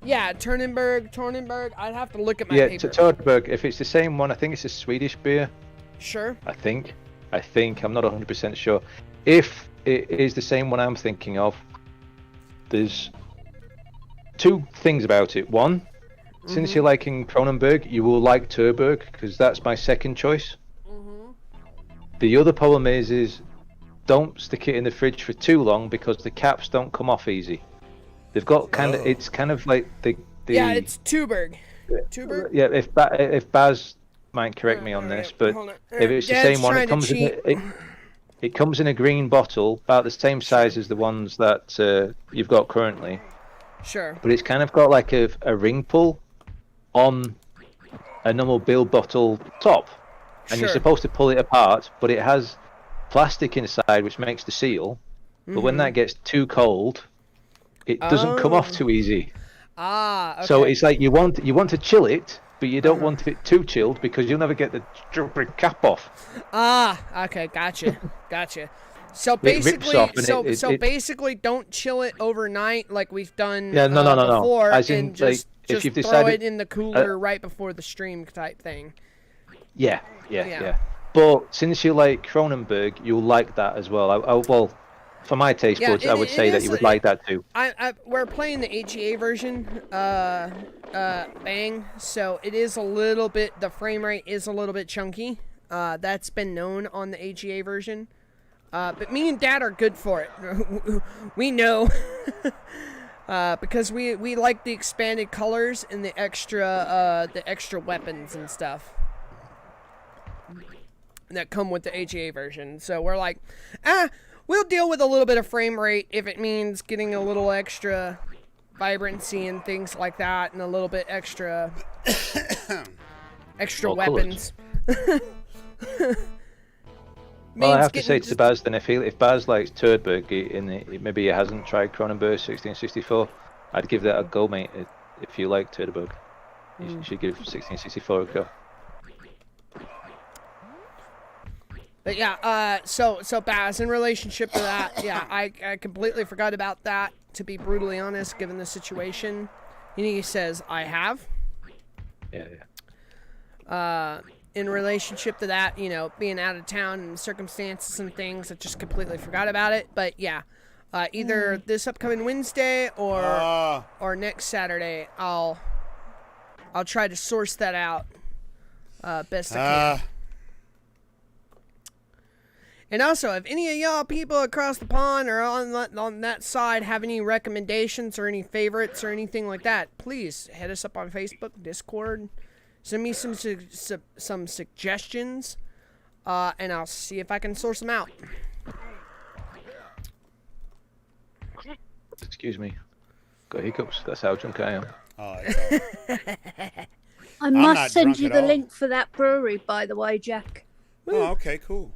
S2: Yeah, Tronenberg. I'd have to look at my paper.
S4: Yeah, Turnberg. If it's the same one, I think it's a Swedish beer.
S2: Sure.
S4: I think. I'm not 100% sure. If it is the same one I'm thinking of, there's two things about it. One, since you're liking Kronenberg, you will like Turberg, because that's my second choice. The other problem is don't stick it in the fridge for too long, because the caps don't come off easy. They've got it's kind of like the
S2: yeah, it's Tuborg. Tuborg?
S4: Yeah, if Baz might correct me on this, but if it's the same one, it comes in a green bottle, about the same size as the ones that you've got currently.
S2: Sure.
S4: But it's kind of got like a ring pull on a normal bill bottle top. And you're supposed to pull it apart, but it has plastic inside which makes the seal. But when that gets too cold, it doesn't come off too easy.
S2: Okay.
S4: So it's like you want to chill it, but you don't want it too chilled, because you'll never get the stupid cap off.
S2: Okay, gotcha. So basically, basically, don't chill it overnight like we've done before,
S4: As in,
S2: and just
S4: if you've
S2: throw
S4: decided,
S2: it in the cooler right before the stream type thing.
S4: Yeah. But since you like Kronenberg, you'll like that as well. Well, for my taste buds, I would say that you would like that too.
S2: We're playing the HEA version, Bang, so it is a little bit, the frame rate is a little bit chunky. That's been known on the HEA version. But me and Dad are good for it. We know. Because we like the expanded colors and the extra weapons and stuff that come with the HEA version. So we're like, we'll deal with a little bit of frame rate if it means getting a little extra vibrancy and things like that, and a little bit extra weapons.
S4: Well, I have to say to Baz, then if Baz likes Turdberg, maybe he hasn't tried Cronenberg 1664, I'd give that a go, mate. If you like Turdberg, you should give 1664 a go.
S2: But yeah, so Baz, in relationship to that, yeah, I completely forgot about that, to be brutally honest, given the situation. And he says, I have.
S4: Yeah.
S2: In relationship to that, being out of town and circumstances and things, I just completely forgot about it. But yeah, either this upcoming Wednesday or next Saturday, I'll try to source that out best I can. And also, if any of y'all people across the pond or on that side have any recommendations or any favorites or anything like that, please hit us up on Facebook, Discord. Send me some suggestions, and I'll see if I can source them out.
S4: Excuse me. Got hiccups. That's how drunk I am.
S1: Oh, it's
S5: I must send you the link for that brewery, by the way, Jack.
S1: Oh, okay, cool.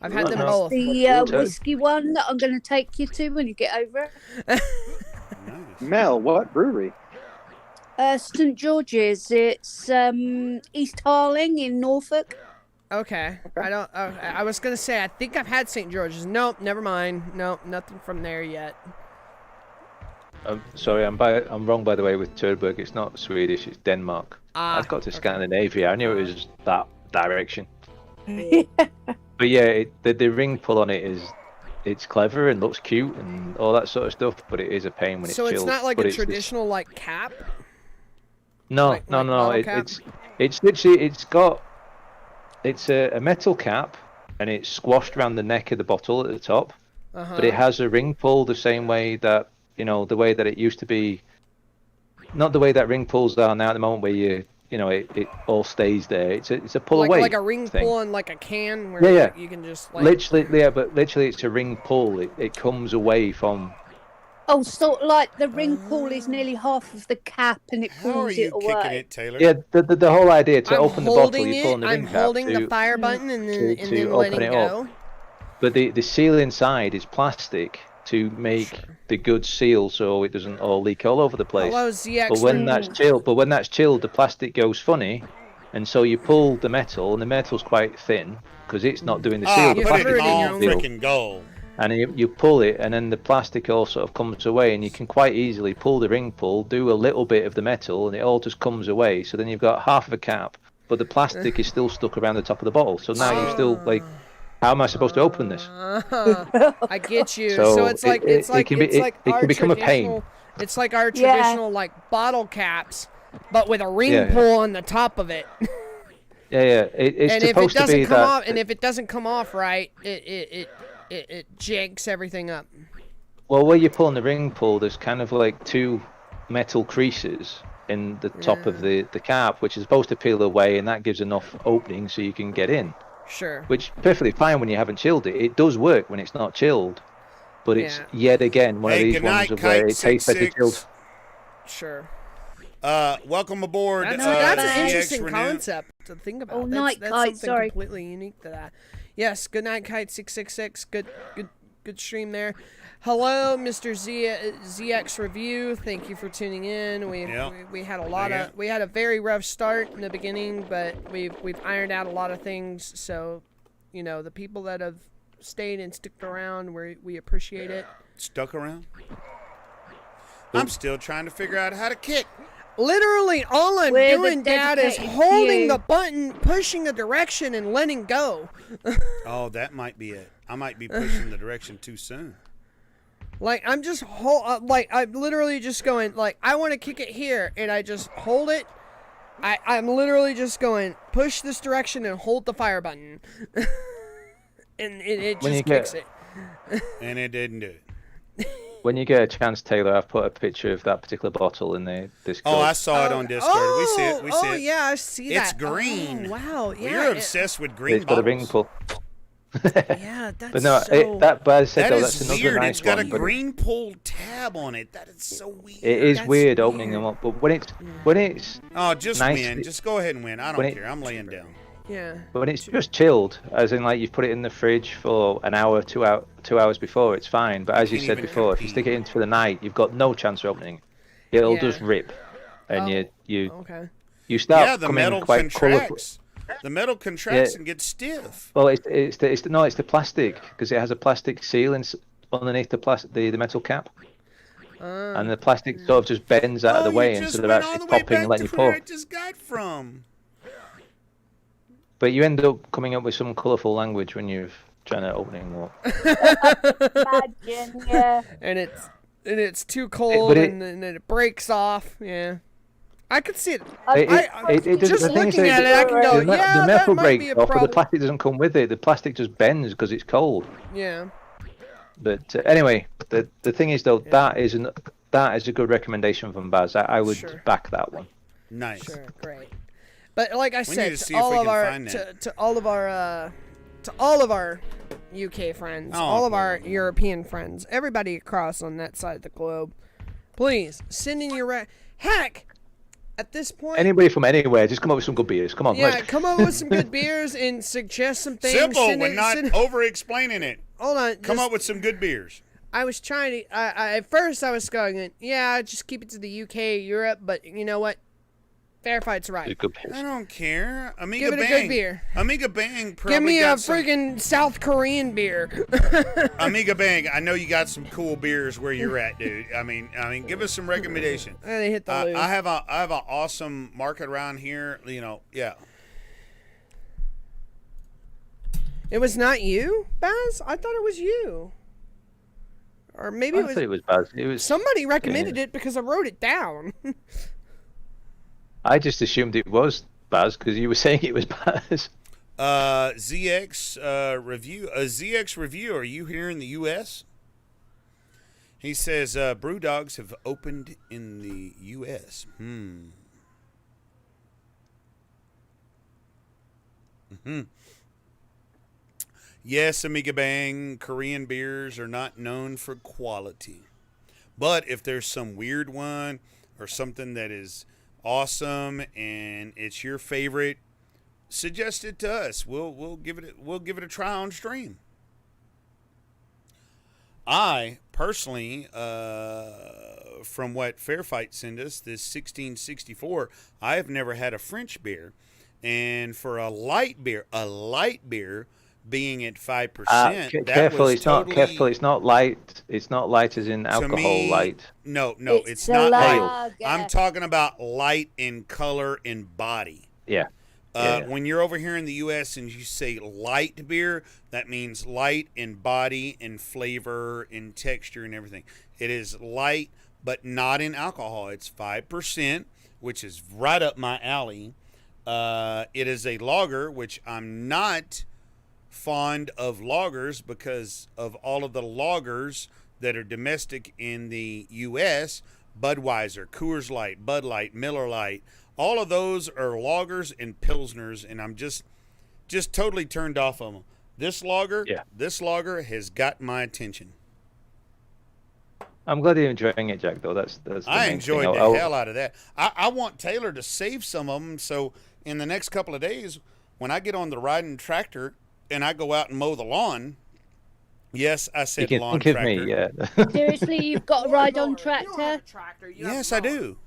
S2: I've had them
S4: No.
S2: both.
S5: The whiskey one that I'm going to take you to when you get over it.
S1: Nice.
S3: Mel, what brewery?
S5: St George's. It's East Harling in Norfolk.
S2: Okay. I was gonna say I think I've had St. George's. Nope, never mind. Nope, nothing from there yet.
S4: Sorry, I'm wrong by the way with Turborg. It's not Swedish. It's Denmark. I've got to Scandinavia. I knew it was that direction. But yeah, the ring pull on it it's clever and looks cute and all that sort of stuff. But it is a pain when it's chilled.
S2: So it's not like
S4: but
S2: a
S4: it's this-
S2: traditional like cap.
S4: No.
S2: bottle cap?
S4: It's literally it's a metal cap and it's squashed around the neck of the bottle at the top. But it has a ring pull the same way that the way that it used to be. Not the way that ring pulls are now at the moment, where it all stays there. It's a pull away.
S2: Like a ring
S4: thing.
S2: pull on like a can where you can just like.
S4: Literally, it's a ring pull. It comes away from.
S5: Oh, sort of like the ring pull is nearly half of the cap and it
S1: How are
S5: pulls
S1: you
S5: it
S1: kicking
S5: away.
S1: it, Taylor?
S4: Yeah, the whole idea to
S2: I'm
S4: open the bottle,
S2: holding
S4: you pull on the ring
S2: I'm
S4: cap
S2: holding
S4: to,
S2: the fire button and then
S4: to
S2: letting
S4: open it
S2: go.
S4: up. But the seal inside is plastic to make the good seal so it doesn't all leak all over the place.
S2: Hello, ZX.
S4: But when that's chilled, the plastic goes funny, and so you pull the metal, and the metal's quite thin because it's not doing the seal.
S1: Oh,
S4: The
S1: put
S4: plastic
S1: it in
S2: in your
S1: all
S2: own
S4: seal.
S1: freaking gold.
S4: And you pull it, and then the plastic all sort of comes away, and you can quite easily pull the ring pull, do a little bit of the metal, and it all just comes away. So then you've got half of a cap, but the plastic is still stuck around the top of the bottle. So now you're still like, how am I supposed to open this?
S2: I get you. So,
S4: So
S2: it's like
S4: it can become a pain.
S2: It's like our traditional like bottle caps, but with a ring pull on the top of it.
S4: Yeah. It's
S2: And if it
S4: supposed to
S2: doesn't
S4: be
S2: come
S4: that.
S2: off, and if it doesn't come off right, it janks everything up.
S4: Well, where you're pulling the ring pull, there's kind of like two metal creases in the top of the cap, which is supposed to peel away, and that gives enough opening so you can get in.
S2: Sure.
S4: Which perfectly fine when you haven't chilled it. It does work when it's not chilled, but it's yet again one of these
S1: good
S4: ones
S1: night,
S4: of where
S1: Kite
S4: it tastes better
S1: 66.
S4: chilled.
S2: Sure.
S1: Welcome aboard.
S2: That's an
S1: ZX
S2: interesting
S1: Renew.
S2: concept to think about.
S5: Oh,
S2: that's,
S5: night,
S2: that's
S5: Kite,
S2: something
S5: sorry.
S2: completely unique to that. Yes, good night, Kite 666. Good stream there. Hello, Mr. ZX Review. Thank you for tuning in. We had a very rough start in the beginning, but we've ironed out a lot of things. So, the people that have stayed and stuck around, we appreciate it.
S1: Stuck around? I'm still trying to figure out how to kick.
S2: Literally, all I'm
S5: We're the
S2: doing, Dad, is
S5: dedicated
S2: holding
S5: few.
S2: the button, pushing the direction, and letting go.
S1: Oh, that might be it. I might be pushing the direction too soon.
S2: Like, I'm just I'm literally just going, like, I want to kick it here, and I just hold it. I'm literally just going, push this direction and hold the fire button. And it just kicks it.
S1: And it didn't do it.
S4: When you get a chance, Taylor, I've put a picture of that particular bottle in the Discord.
S1: Oh, I saw it on Discord. We see it. We see it.
S2: Yeah, I see that.
S1: It's green.
S2: Oh, wow, yeah.
S1: You're obsessed with green
S4: It's got a ring
S1: bottles.
S4: pull.
S2: Yeah, that's
S4: But no,
S2: so...
S4: but as I said,
S1: That
S4: though,
S1: is
S4: that's another
S1: weird.
S4: nice
S1: It's got
S4: one.
S1: a
S4: but
S1: green pull tab on it. That is so weird.
S4: It is
S2: That's
S4: weird opening
S2: weird.
S4: them up, but when it's
S1: Oh, just
S4: nice.
S1: win. Just go ahead and win. I don't care. I'm laying down.
S2: Yeah.
S4: When it's just chilled, as in like you've put it in the fridge for an hour, 2 hours before, it's fine. But as you
S1: Can't
S4: said
S1: even
S4: before, if you stick it in for the night, you've got no chance of opening it. It'll
S2: Yeah.
S4: just rip, and you
S2: Okay.
S4: start
S1: Yeah, the
S4: coming
S1: metal
S4: quite colourful.
S1: contracts. The metal contracts
S4: Yeah.
S1: and gets stiff.
S4: Well, it's the plastic because it has a plastic seal underneath the metal cap, and the plastic sort of just bends out of the way instead of actually popping and letting you pour.
S1: Where I just got from.
S4: But you end up coming up with some colourful language when you're trying to opening up.
S6: Imagine, yeah.
S2: And it's too cold, and then it breaks off. Yeah. I could see it. Just looking at it, I can go,
S4: the
S2: yeah, that
S4: metal
S2: might be
S4: breaks
S2: a
S4: off, but the
S2: problem.
S4: plastic doesn't come with it. The plastic just bends because it's cold.
S2: Yeah.
S4: But anyway, the thing is though, that is a good recommendation from Baz. I would
S2: Sure.
S4: back that one.
S1: Nice.
S2: Sure, great. But like I
S1: We need
S2: said,
S1: to see
S2: to
S1: if
S2: all
S1: we
S2: of
S1: can
S2: our
S1: find that.
S2: to all of our UK friends,
S1: Oh,
S2: all of
S1: boy.
S2: our European friends, everybody across on that side of the globe, please send in your heck. at this point,
S4: Anybody from anywhere, just come up with some good beers. Come on,
S2: yeah,
S4: let's.
S2: come up with some good beers and suggest some things.
S1: Simple. We're not over-explaining it.
S2: Hold on.
S1: Come up with some good beers.
S2: I was trying to. At first, I was going, yeah, just keep it to the UK, Europe. But you know what? Fair fight's right.
S1: I don't care. Amiga
S2: Give it
S1: Bang.
S2: a good beer.
S1: Amiga Bang probably
S2: Give me a
S1: got some-
S2: friggin' South Korean beer.
S1: Amiga Bang, I know you got some cool beers where you're at, dude. I mean, give us some recommendation.
S2: And they hit the loo.
S1: I have an awesome market around here. You know, yeah.
S2: It was not you, Baz? I thought it was you. Or maybe
S4: I thought it was Baz. It was
S2: somebody recommended it because I wrote it down.
S4: I just assumed it was Baz because you were saying it was Baz.
S1: ZX review. ZX review. Are you here in the U.S.? He says brew dogs have opened in the U.S. Yes, Amiga Bang, Korean beers are not known for quality. But if there's some weird one or something that is awesome and it's your favorite, suggest it to us. We'll give it a try on stream. I personally, from what Fair Fight sent us, this 1664, I have never had a French beer, and for a light beer being at 5%,
S4: careful, it's not light. It's not light as in alcohol light.
S1: No, it's not light. I'm talking about light in color and body.
S4: Yeah.
S1: When you're over here in the U.S. and you say light beer, that means light in body and flavor and texture and everything. It is light, but not in alcohol. It's 5%, which is right up my alley. It is a lager, which I'm not fond of lagers because of all of the lagers that are domestic in the U.S. Budweiser, Coors Light, Bud Light, Miller Lite, all of those are lagers and pilsners, and I'm just totally turned off of them. This lager has got my attention.
S4: I'm glad you're enjoying it, Jack. Though that's the
S1: I
S4: main
S1: enjoyed
S4: thing.
S1: the hell out of that. I want Taylor to save some of them, so in the next couple of days, when I get on the riding tractor and I go out and mow the lawn. Yes, I said
S4: you can
S1: lawn
S4: think
S1: tractor.
S4: of me, yeah.
S5: Seriously, you've got a ride on tractor?
S1: Yes, I do.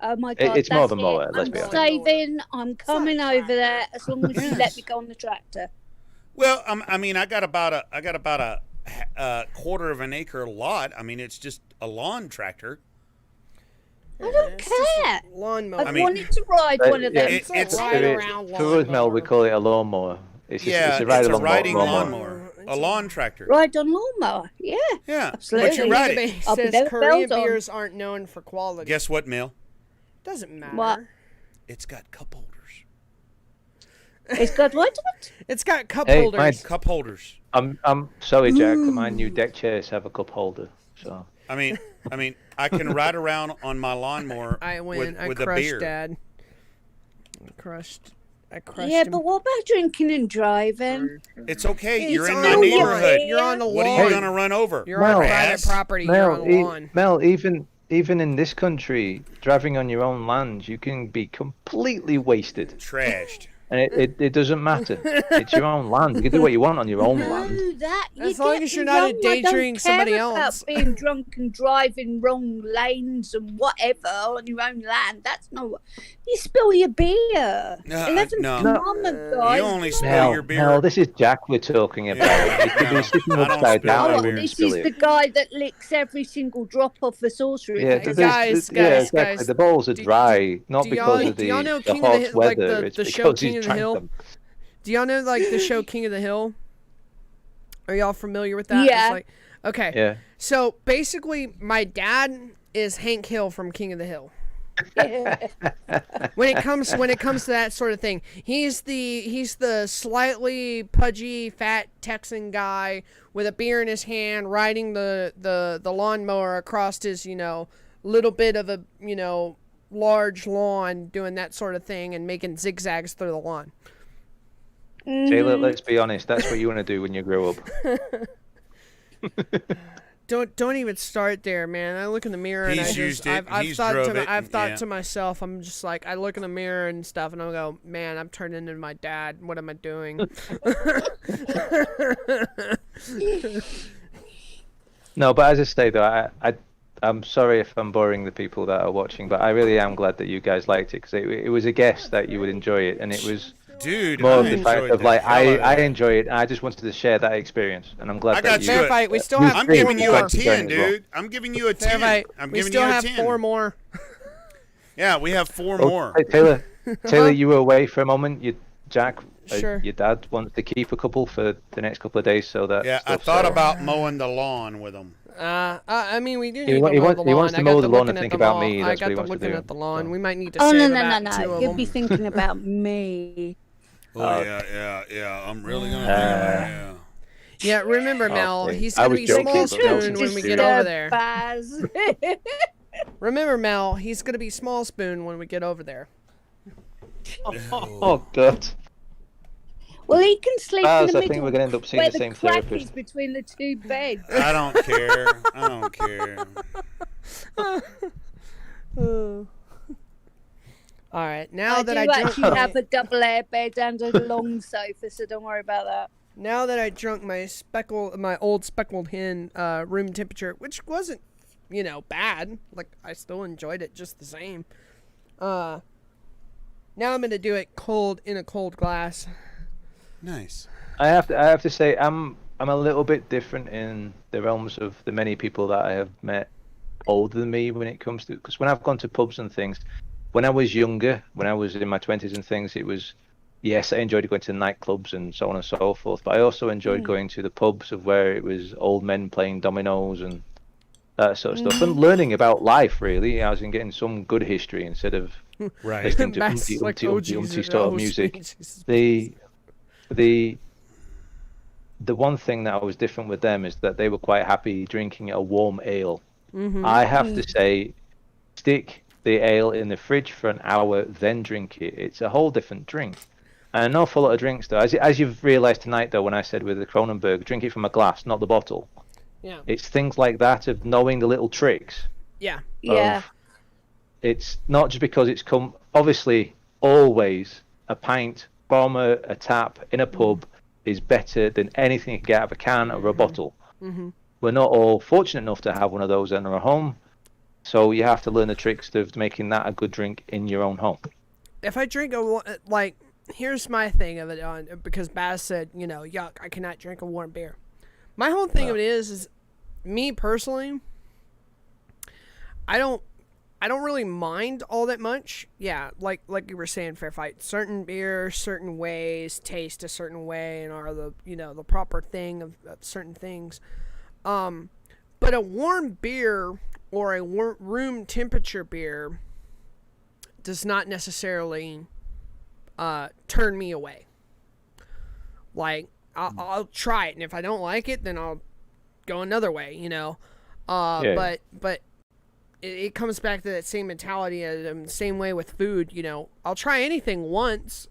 S5: Oh my God,
S4: It's more
S5: that's
S4: of a mower,
S5: it.
S4: let's
S5: I'm
S4: be honest.
S5: saving. I'm coming over there as long as you let me go on the tractor.
S1: Well, I got about a quarter of an acre lot. I mean, it's just a lawn tractor.
S5: I don't care.
S2: Lawnmower.
S5: I wanted to ride one of them.
S1: It's
S2: ride around
S4: for us, Mel, we call it a lawnmower. It's just, it's a
S1: riding lawnmower. A lawn tractor.
S5: Ride on lawnmower. Yeah.
S1: Yeah.
S5: Absolutely.
S1: But you ride it.
S5: I'll be
S2: Says
S5: there
S2: Korean
S5: well done.
S2: beers aren't known for quality.
S1: Guess what, Mel?
S2: Doesn't matter.
S5: What?
S1: It's got cup holders.
S5: It's got what?
S2: It's got cup
S4: Hey,
S2: holders.
S1: Cup holders.
S4: I'm sorry, Jack. My new deck chairs have a cup holder. So
S1: I mean, I can ride around on my lawnmower
S2: I win.
S1: with
S2: I
S1: a
S2: crushed
S1: beer.
S2: Dad. I crushed
S5: Yeah,
S2: him.
S5: but what about drinking and driving?
S1: It's okay.
S2: It's
S1: You're in
S2: on
S1: my
S2: the
S1: neighborhood.
S2: lawn. You're on the lawn.
S1: What are you gonna run over?
S2: You're on private property. You're on the lawn.
S4: Mel, even in this country, driving on your own land, you can be completely wasted.
S1: Trashed.
S4: And it doesn't matter. It's your own land. You can do what you want on your own land.
S5: Do that.
S2: As long as you're not endangering somebody else.
S5: About being drunk and driving wrong lanes and whatever on your own land. That's not. You spill your beer. 11
S1: no.
S5: commandment, guys.
S1: You only spill your beer.
S4: No, this is Jack we're talking about. You could be sitting
S1: I don't
S4: upside
S1: spill
S4: down.
S1: my
S4: I
S1: beer.
S4: wouldn't
S5: This
S4: spill
S5: is
S4: it.
S5: the guy that licks every single drop off the saucer.
S4: Yeah, exactly. The bowls are dry, not because of
S2: do y'all know
S4: the
S2: King of the
S4: hot
S2: Hill, like
S4: weather.
S2: the
S4: It's
S2: show
S4: because
S2: King
S4: he's
S2: of the
S4: drank
S2: Hill?
S4: them.
S2: Do y'all know like the show King of the Hill? Are y'all familiar with that?
S5: Yeah.
S2: It's like, okay.
S4: Yeah.
S2: So basically, my dad is Hank Hill from King of the Hill. When it comes to that sort of thing, he's the slightly pudgy, fat Texan guy with a beer in his hand, riding the lawnmower across his little bit of a large lawn, doing that sort of thing and making zigzags through the lawn.
S4: Taylor, let's be honest. That's what you want to do when you grow up.
S2: Don't even start there, man. I look in the mirror and I've thought to myself, I'm just like, I look in the mirror and stuff, and I go, man, I'm turning into my dad. What am I doing?
S4: No, but as I say though, I'm sorry if I'm boring the people that are watching, but I really am glad that you guys liked it, because it was a guess that you would enjoy it, and it was more of the fact of like I enjoy it, and I just wanted to share that experience, and I'm glad that you.
S2: Fair fight. We still have.
S1: I'm giving you a
S2: more.
S1: 10, dude. I'm giving you a 10.
S2: Fair fight.
S1: I'm
S2: we
S1: giving
S2: still
S1: you a
S2: have
S1: 10.
S2: 4 more.
S1: Yeah, we have 4
S4: Oh,
S1: more.
S4: hey, Taylor, you were away for a moment. Jack,
S2: Sure.
S4: Your dad wants to keep a couple for the next couple of days, so that.
S1: Yeah, I thought about mowing the lawn with them.
S2: I mean, we do
S4: He
S2: need
S4: wa-
S2: to
S4: he
S2: mow
S4: wants-
S2: the
S4: he
S2: lawn.
S4: wants to
S2: I
S4: mow
S2: got
S4: the
S2: the
S4: lawn
S2: looking
S4: and
S2: at
S4: think
S2: the
S4: about
S2: lawn.
S4: me,
S2: I
S4: that's
S2: got
S4: what he
S2: the
S4: wants to
S2: looking
S4: do.
S2: at the lawn.
S4: So.
S2: We might need to
S5: Oh,
S2: save
S5: no,
S2: about 2 of
S5: You'd
S2: them.
S5: be thinking about me.
S1: Oh, yeah. I'm really going to yeah.
S2: Yeah, remember, Mel,
S4: Okay.
S2: he's
S4: I
S2: going to
S4: was
S2: be
S4: joking,
S2: small
S4: but
S2: spoon
S4: don't
S2: when we
S4: do
S2: get
S4: that.
S2: over there.
S5: Baz.
S2: Remember, Mel, he's going to be small spoon when we get over there.
S4: Oh God.
S5: Well, he can sleep
S4: Baz,
S5: in the
S4: I
S5: middle.
S4: think we're going to end up seeing
S5: where
S4: the same
S5: crack
S4: therapist.
S5: is between the 2 beds.
S1: I don't care. I don't care.
S2: All right, now that
S5: do
S2: I drunk
S5: actually have a double air bed and a long sofa, so don't worry about that.
S2: now that I drunk my old speckled hen room temperature, which wasn't, bad. Like, I still enjoyed it just the same. Now I'm gonna do it cold in a cold glass.
S1: Nice.
S4: I have to say I'm a little bit different in the realms of the many people that I have met older than me when it comes to, because when I've gone to pubs and things, when I was younger, when I was in my 20s and things, it was, yes, I enjoyed going to nightclubs and so on and so forth, but I also enjoyed going to the pubs of where it was old men playing dominoes and that sort of stuff, and learning about life, really. I was getting some good history instead of listening to umpty sort of music. The one thing that I was different with them is that they were quite happy drinking a warm ale. I have to say, stick the ale in the fridge for an hour, then drink it. It's a whole different drink. And an awful lot of drinks, though. As you've realised tonight, though, when I said with the Kronenberg, drink it from a glass, not the bottle.
S2: Yeah.
S4: It's things like that of knowing the little tricks.
S2: Yeah.
S5: Yeah.
S4: It's not just because it's come. Obviously, always a pint from a tap in a pub is better than anything you can get out of a can or a bottle. We're not all fortunate enough to have one of those in our home, so you have to learn the tricks of making that a good drink in your own home.
S2: If I drink here's my thing of it because Baz said, yuck, I cannot drink a warm beer. My whole thing of it is me personally, I don't really mind all that much. Yeah, like you were saying, Fair Fight. Certain beers, certain ways, taste a certain way, and are the the proper thing of certain things. But a warm beer or a room temperature beer does not necessarily turn me away. Like, I'll try it, and if I don't like it, then I'll go another way, But it comes back to that same mentality, same way with food, I'll try anything once,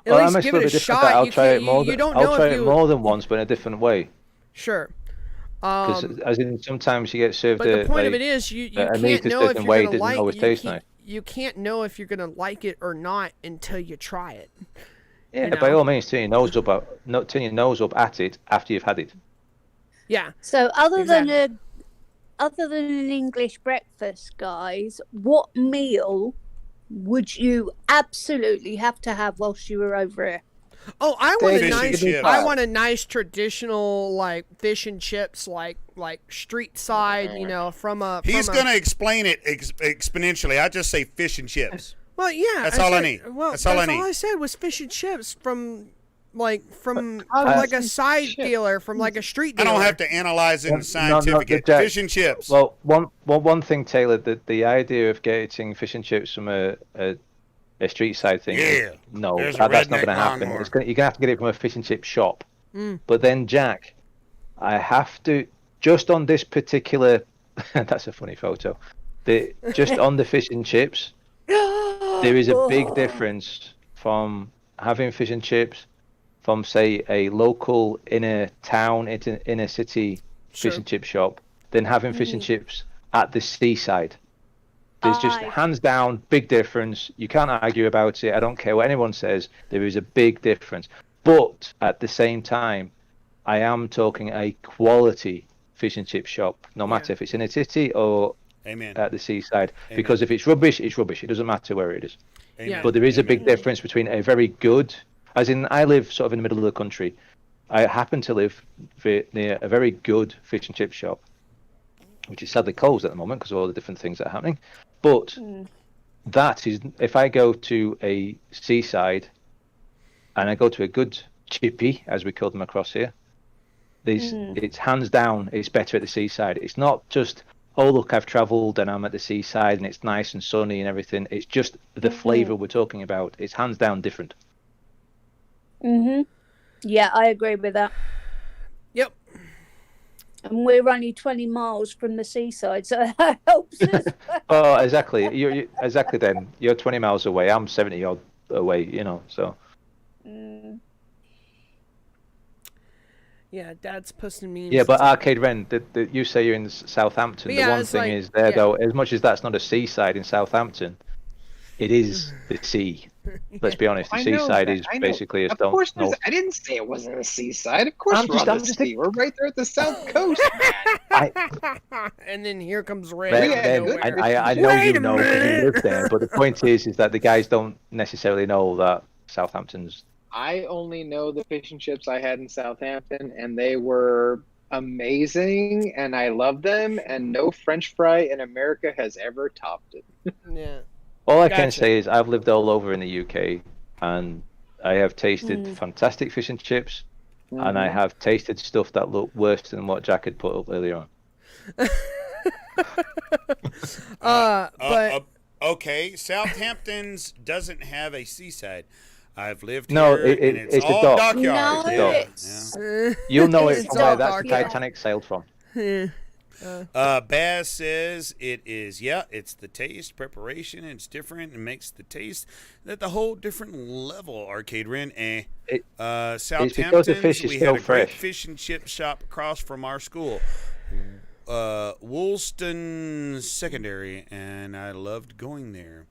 S2: At least give it a shot.
S4: I'll try it more.
S2: You don't know
S4: I'll try
S2: if
S4: it more than once, but in a different way.
S2: Sure.
S4: Because as in sometimes you get served
S2: but the point of it is you can't know if you're gonna like it. You can't know if you're gonna like it or not until you try it.
S4: Yeah, by all means, turn your nose up at it after you've had it.
S2: Yeah.
S5: So other than an English breakfast, guys, what meal would you absolutely have to have whilst you were over here?
S2: Oh, I want a nice traditional like fish and chips, like street side, from a.
S1: He's gonna explain it exponentially. I just say fish and chips.
S2: Well, yeah.
S1: That's all I need.
S2: Well,
S1: that's all I need.
S2: All I said was fish and chips from a side dealer, from like a street dealer.
S1: I don't have to analyze it in scientific. Fish and chips.
S4: Well, one thing, Taylor, the idea of getting fish and chips from a street side thing.
S1: Yeah.
S4: No, that's not going to happen. You're going to have to get it from a fish and chip shop. But then, Jack, I have to, just on this particular, that's a funny photo. Just on the fish and chips, there is a big difference from having fish and chips from say a local inner town, inner city fish and chip shop than having fish and chips at the seaside. There's just hands down big difference. You can't argue about it. I don't care what anyone says. There is a big difference. But at the same time, I am talking a quality fish and chip shop, no matter if it's in a city or at the seaside. Because if it's rubbish, it's rubbish. It doesn't matter where it is. But there is a big difference between a very good, as in I live sort of in the middle of the country. I happen to live near a very good fish and chip shop, which is sadly closed at the moment because of all the different things that are happening. But that is, if I go to a seaside and I go to a good chippy, as we call them across here, it's hands down, it's better at the seaside. It's not just, oh, look, I've travelled and I'm at the seaside and it's nice and sunny and everything. It's just the flavour we're talking about. It's hands down different.
S5: Yeah, I agree with that.
S2: Yep.
S5: And we're only 20 miles from the seaside, so that helps us.
S4: Oh, exactly. You exactly. Then you're 20 miles away. I'm 70 odd away. You know, so.
S2: Yeah, Dad's posting memes.
S4: Yeah, but Arcade Ren, you say you're in Southampton.
S2: But
S4: the one thing is there though, as much as that's not a seaside in Southampton, it is the sea. Let's be honest, the seaside is basically a stone.
S3: Of course, I didn't say it wasn't a seaside. Of course, we're on the sea. We're right there at the south coast.
S2: And then here comes Ren.
S4: I know you know because you live there, but the point is that the guys don't necessarily know that Southampton's.
S3: I only know the fish and chips I had in Southampton, and they were amazing, and I love them, and no French fry in America has ever topped it.
S2: Yeah.
S4: All I can say is I've lived all over in the UK, and I have tasted fantastic fish and chips, and I have tasted stuff that looked worse than what Jack had put up earlier on.
S1: Okay, Southampton's doesn't have a seaside. I've lived
S4: here,
S1: and it's all
S4: a
S1: dockyard.
S4: You'll know it from where that's the Titanic sailed from.
S1: Baz says it is, it's the taste, preparation, it's different, and makes the taste at the whole different level. Arcade Ren, Southampton's, we had a great fish and chip shop across from our school, Woolston Secondary, and I loved going there.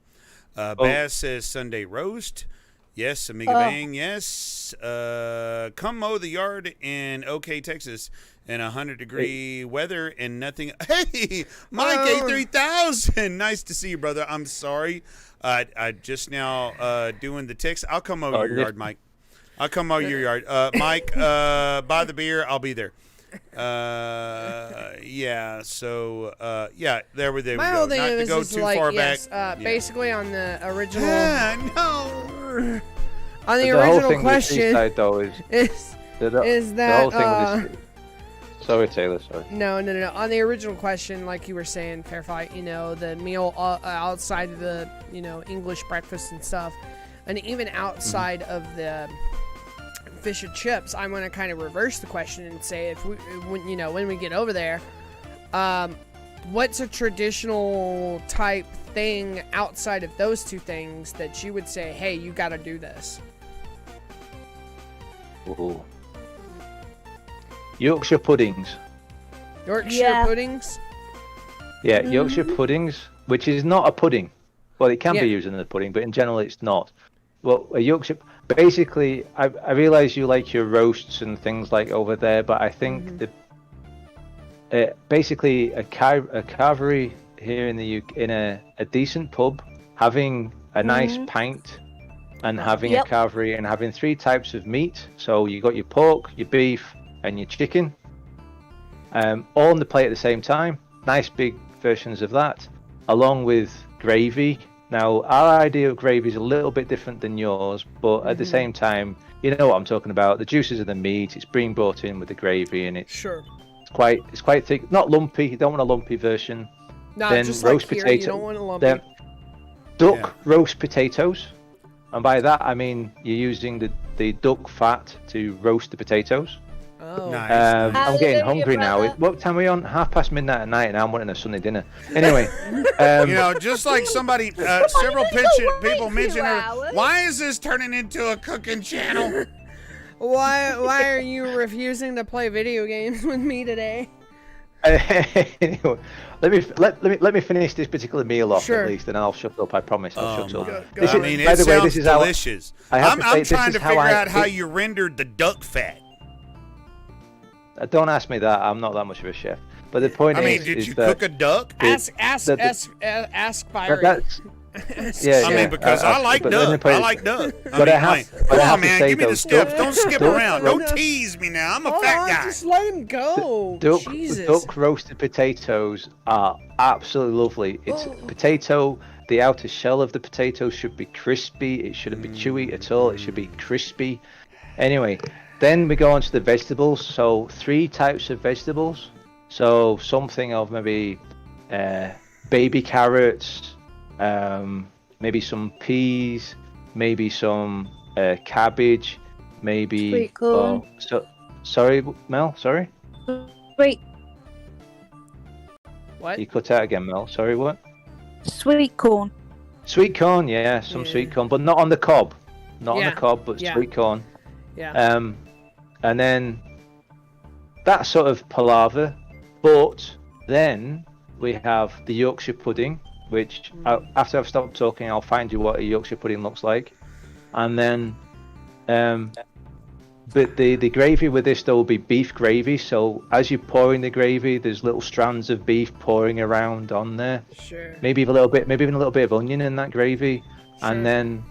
S1: Baz says Sunday roast. Yes, Amiga Bang, yes. Come mow the yard in OK, Texas in 100-degree weather and nothing. Hey, Mike A3000. Nice to see you, brother. I'm sorry. I just now doing the text. I'll come mow your yard, Mike. I'll come mow your yard. Mike, buy the beer. I'll be there. There we go.
S2: My whole thing
S1: Not to go too far back.
S2: Basically on the original.
S1: On
S2: the original question,
S4: the whole thing with this, sorry, Taylor. Sorry.
S2: No. On the original question, like you were saying, Fair Fight, the meal outside of the, English breakfast and stuff, and even outside of the fish and chips, I'm going to kind of reverse the question and say, when we get over there, what's a traditional type thing outside of those two things that you would say, hey, you got to do this?
S4: Ooh. Yorkshire puddings.
S2: Yorkshire puddings?
S4: Yeah, Yorkshire puddings, which is not a pudding. Well, it can be used in a pudding, but in general it's not. Well, a Yorkshire... Basically, I realise you like your roasts and things like over there, but I think basically a carvery here in the UK, in a decent pub, having a nice pint and having a carvery and having 3 types of meat. So you got your pork, your beef, and your chicken, all on the plate at the same time. Nice big versions of that, along with gravy. Now, our idea of gravy is a little bit different than yours, but at the same time, you know what I'm talking about. The juices of the meat, it's being brought in with the gravy, and it's quite thick, not lumpy. You don't want a lumpy version.
S2: No,
S4: then
S2: just
S4: roast
S2: like here,
S4: potato.
S2: you don't want a lumpy.
S4: Then duck roast potatoes, and by that I mean you're using the duck fat to roast the potatoes.
S2: Oh,
S1: nice.
S4: I'm getting hungry now. What time are we on? midnight at night, and I'm wanting a Sunday dinner. Anyway,
S1: just like somebody, several people mentioned, why is this turning into a cooking channel?
S2: Why are you refusing to play video games with me today?
S4: Anyway, let me finish this particular meal off
S2: Sure.
S4: at least, and I'll shut up. I promise. I'll shut up.
S2: Go
S1: I mean, it sounds delicious.
S4: I'm
S1: I'm trying to figure out how you rendered the duck fat.
S4: Don't ask me that. I'm not that much of a chef. But the point
S1: I
S4: is,
S1: mean, did
S4: is
S1: you
S4: that
S1: cook a duck?
S2: Ask Byron.
S4: that's, yeah,
S1: I mean, because I like
S4: but let me
S1: duck.
S4: put
S1: I
S4: it-
S1: like duck.
S4: but I have- but
S1: Come
S4: I have
S1: on,
S4: to
S1: man.
S4: say,
S1: Give me
S4: though,
S1: the steps.
S4: duck-
S1: Don't skip
S4: duck-
S1: around. Don't tease me now. I'm a
S2: Hold
S1: fat
S2: on,
S1: guy.
S2: just let him go. Jesus.
S4: Duck roasted potatoes are absolutely lovely. It's potato. The outer shell of the potato should be crispy. It shouldn't be chewy at all. It should be crispy. Anyway, then we go on to the vegetables. So 3 types of vegetables. So something of maybe baby carrots, maybe some peas, maybe some cabbage, maybe.
S5: Sweet corn.
S4: Sorry, Mel. Sorry.
S5: Sweet,
S2: What?
S4: You cut out again, Mel. Sorry, what?
S5: sweet corn.
S4: Sweet corn, yeah, some sweet corn, but not on the cob. Not on
S2: Yeah,
S4: the cob, but
S2: yeah.
S4: sweet corn.
S2: Yeah.
S4: And then that sort of palaver. But then we have the Yorkshire pudding, which after I've stopped talking, I'll find you what a Yorkshire pudding looks like. And then, but the gravy with this though will be beef gravy. So as you pour in the gravy, there's little strands of beef pouring around on there.
S2: Sure.
S4: Maybe even a little bit of onion in that gravy,
S2: Sure.
S4: and then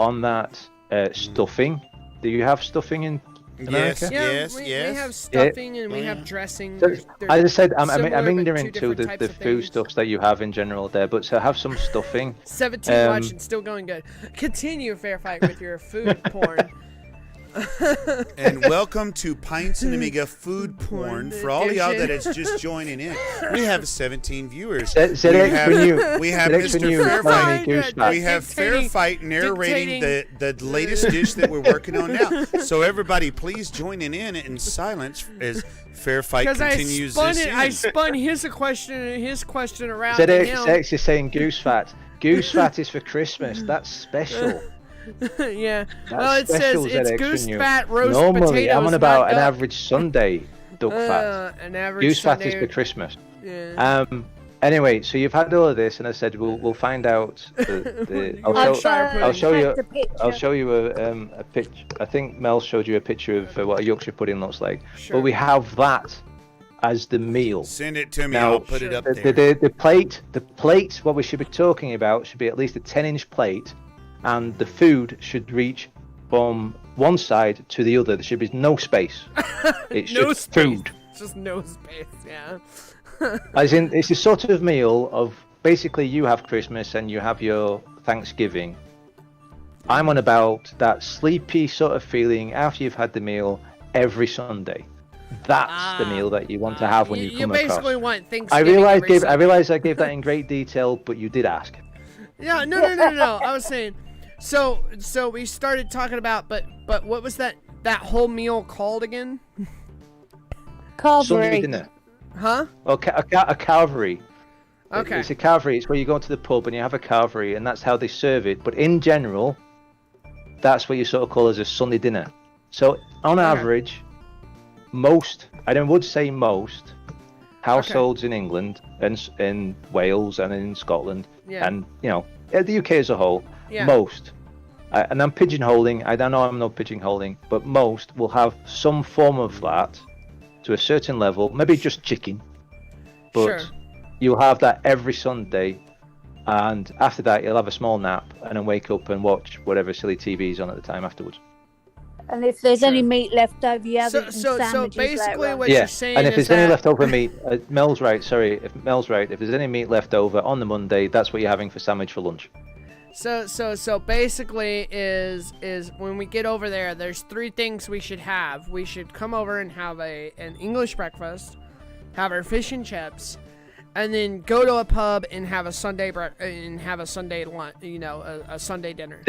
S4: on that stuffing. Do you have stuffing in America?
S1: Yes,
S2: we
S1: yes.
S2: have stuffing and we have dressing.
S4: So,
S2: They're
S4: as I said, I'm
S2: similar, but
S4: ignorant
S2: two
S4: to
S2: different
S4: the
S2: types of
S4: food
S2: things.
S4: stuffs that you have in general there, but so have some stuffing.
S2: 17 watching, still going good. Continue, Fair Fight, with your food porn.
S1: And welcome to Pintz Amiga Food Porn. For all of y'all that is just joining in, we have 17 viewers. We have Mr. Fairfight. We have Fairfight narrating the latest dish that we're working on now. So everybody, please join in silence as Fairfight continues this.
S2: I spun his question around.
S4: ZX is saying goose fat. Goose fat is for Christmas. That's special.
S2: Yeah.
S4: That's
S2: Well, it says
S4: special,
S2: it's
S4: ZX
S2: goose
S4: from you.
S2: fat, roast
S4: Normally,
S2: potatoes.
S4: I'm on about
S2: not
S4: an
S2: duck.
S4: average Sunday duck fat.
S2: An average
S4: Goose fat
S2: Sunday.
S4: is for Christmas.
S2: Yeah.
S4: Anyway, so you've had all of this, and I said we'll find out. I'll show you. I'll show you a picture. I think Mel showed you a picture of what a Yorkshire pudding looks like.
S2: Sure.
S4: But we have that as the meal.
S1: Send it to me.
S4: Now,
S1: I'll put it up there.
S4: The plate. What we should be talking about should be at least a 10-inch plate, and the food should reach from one side to the other. There should be no space. It's
S2: No
S4: just
S2: space.
S4: food.
S2: Just no space. Yeah.
S4: As in, it's a sort of meal of basically you have Christmas and you have your Thanksgiving. I'm on about that sleepy sort of feeling after you've had the meal every Sunday. That's the meal that you want to have when you come across.
S2: You basically want Thanksgiving.
S4: I realize I gave that in great detail, but you did ask.
S2: Yeah, no. I was saying, so we started talking about, but what was that whole meal called again?
S4: Sunday dinner.
S2: Huh?
S4: Well, a carvery.
S2: Okay.
S4: It's a carvery. It's where you go to the pub and you have a carvery, and that's how they serve it. But in general, that's what you sort of call as a Sunday dinner. So on average, most households in England and in Wales and in Scotland and the UK as a whole, most, and I'm pigeonholing. I don't know, I'm not pigeonholing, but most will have some form of that to a certain level. Maybe just chicken, but you'll have that every Sunday. And after that, you'll have a small nap and then wake up and watch whatever silly TV's on at the time afterwards.
S5: And if there's any meat left over, you have it in sandwiches.
S2: So basically, what
S4: yeah.
S2: you're saying
S4: And if
S2: is
S4: there's any
S2: that
S4: leftover meat, Mel's right. Sorry, if Mel's right, if there's any meat left over on the Monday, that's what you're having for sandwich for lunch.
S2: So basically, is when we get over there, there's 3 things we should have. We should come over and have an English breakfast, have our fish and chips, and then go to a pub and have a Sunday lunch, a Sunday dinner.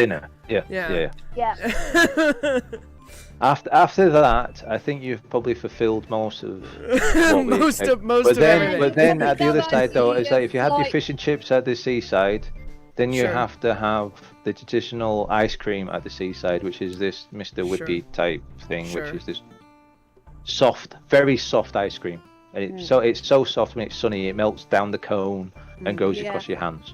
S4: Yeah.
S5: Yeah.
S4: After that, I think you've probably fulfilled most of what we
S2: most
S4: expect.
S2: of everything.
S4: But then at the other side though, is that if you have your fish and chips at the seaside, Then you
S2: Sure.
S4: have to have the traditional ice cream at the seaside, which is this Mr. Whippy type thing,
S2: Sure.
S4: which is this soft, very soft ice cream. And it's so soft when it's sunny, it melts down the cone and goes
S5: Yeah.
S4: across your hands.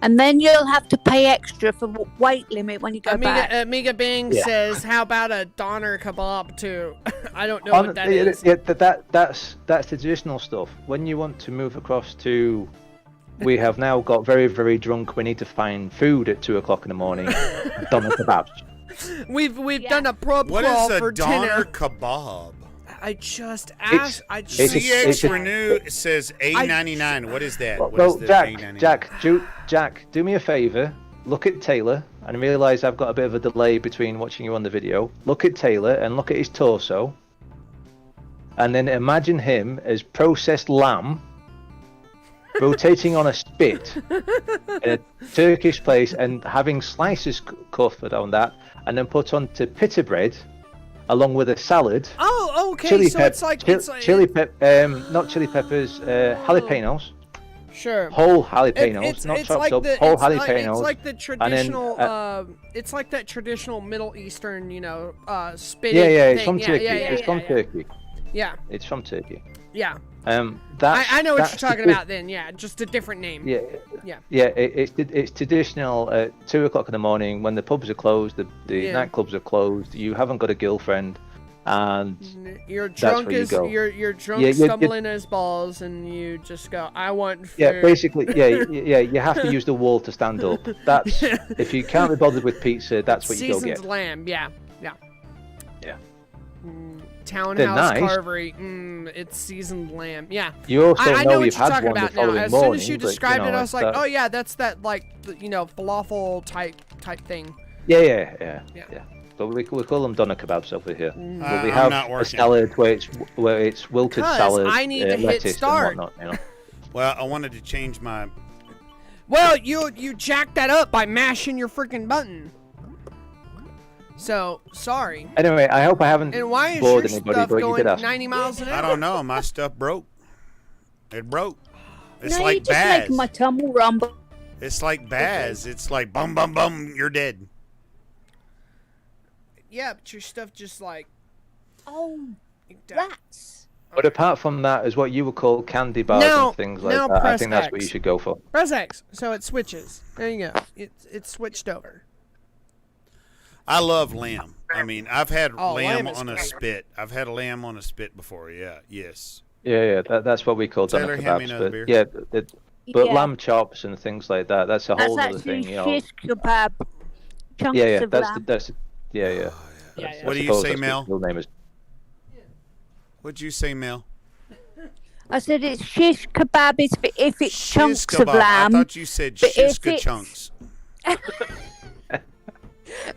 S5: And then you'll have to pay extra for weight limit when you go back.
S2: Amiga Bing
S4: Yeah.
S2: says, "How about a doner kebab too?" I don't know what that is.
S4: Yeah, that's the traditional stuff. When you want to move across to, we have now got very, very drunk. We need to find food at 2:00 in the morning. Doner kebabs.
S2: We've done a pub
S1: What is
S2: crawl
S1: a
S2: for
S1: doner
S2: dinner.
S1: kebab?
S2: I just asked.
S4: it's a-
S1: CX Renew says A99. What is that? What is
S4: Well,
S1: the
S4: Jack,
S1: A99?
S4: Jack, do me a favor. Look at Taylor, and realize I've got a bit of a delay between watching you on the video. Look at Taylor and look at his torso, and then imagine him as processed lamb, rotating on a spit in a Turkish place, and having slices covered on that, and then put onto pita bread, along with a salad.
S2: Oh, okay.
S4: Chili
S2: So it's like
S4: not chili peppers, jalapenos.
S2: Sure.
S4: Whole jalapenos, not chopped up. Whole jalapenos.
S2: It's like the
S4: and then,
S2: traditional. It's like that traditional Middle Eastern, spitting.
S4: yeah, it's
S2: thing.
S4: from
S2: Yeah,
S4: Turkey.
S2: yeah,
S4: It's
S2: yeah,
S4: from
S2: yeah.
S4: Turkey.
S2: Yeah,
S4: It's from Turkey.
S2: yeah.
S4: I
S2: I know what you're talking about. Then, yeah, just a different name.
S4: Yeah,
S2: Yeah.
S4: It's traditional at 2:00 in the morning when the pubs are closed, the
S2: Yeah.
S4: nightclubs are closed. You haven't got a girlfriend, and
S2: You're
S4: That's
S2: drunk
S4: where you
S2: as
S4: go.
S2: you're drunk,
S4: Yeah, you-
S2: stumbling as balls, and you just go, "I want food."
S4: yeah, basically, yeah, you have to use the wall to stand up. That's if you can't be bothered with pizza, that's what you go
S2: Seasoned
S4: get.
S2: lamb, yeah.
S4: Yeah.
S2: Townhouse
S4: nice.
S2: Carvery, it's seasoned lamb, yeah.
S4: You also
S2: I
S4: know
S2: know what
S4: you've
S2: you're
S4: had
S2: talking
S4: one the
S2: about now.
S4: following
S2: As
S4: morning.
S2: soon as you
S4: but,
S2: described it, I was
S4: it's
S2: like,
S4: that-
S2: "Oh yeah, that's that falafel type thing."
S4: Yeah.
S2: Yeah.
S4: But we call them doner kebabs over here. But we
S1: I'm
S4: have
S1: not
S4: a
S1: working.
S4: salad where it's wilted
S2: 'Cause
S4: salad,
S2: I need to hit
S4: lettuce
S2: start.
S4: and whatnot.
S1: Well, I wanted to change my.
S2: Well, you jacked that up by mashing your freaking button. So sorry.
S4: Anyway, I hope I haven't
S2: And why is
S4: bored
S2: your
S4: anybody,
S2: stuff
S4: but you
S2: going
S4: did ask.
S2: 90 miles an hour?
S1: I don't know. My stuff broke. It broke. It's
S5: no,
S1: like
S5: you're just
S1: Baz.
S5: making my tummy rumble.
S1: It's like Baz. It's like bum bum bum. You're dead.
S2: Yeah, but your stuff just like.
S5: Oh,
S2: that.
S5: rats.
S4: But apart from that, is what you would call candy bars
S2: Now-
S4: and things like
S2: now
S4: that. I
S2: press
S4: think that's what
S2: X.
S4: you should go for.
S2: Press X, so it switches. There you go. It's switched over.
S1: I love lamb. I mean, I've had
S2: Oh,
S1: lamb
S2: lamb is
S1: on a
S2: great.
S1: spit. I've had a lamb on a spit before. Yeah. Yes.
S4: Yeah, that's what we call doner
S1: Taylor, hand me
S4: kebabs.
S1: another
S4: But
S1: beer.
S4: yeah, but
S5: Yeah.
S4: lamb chops and things like that, that's a
S5: That's
S4: whole other
S5: actually
S4: thing, you know.
S5: shish kebab. Chunks
S4: Yeah,
S5: of lamb.
S2: Yeah.
S1: What do you
S4: suppose
S1: say,
S4: that's
S1: Mel?
S4: the real name is.
S1: What'd you say, Mel?
S5: I said it's shish kebab if it's
S1: Shish
S5: chunks of
S1: kebab.
S5: lamb.
S1: I thought you said
S5: but if
S1: shishka
S5: it's-
S1: chunks.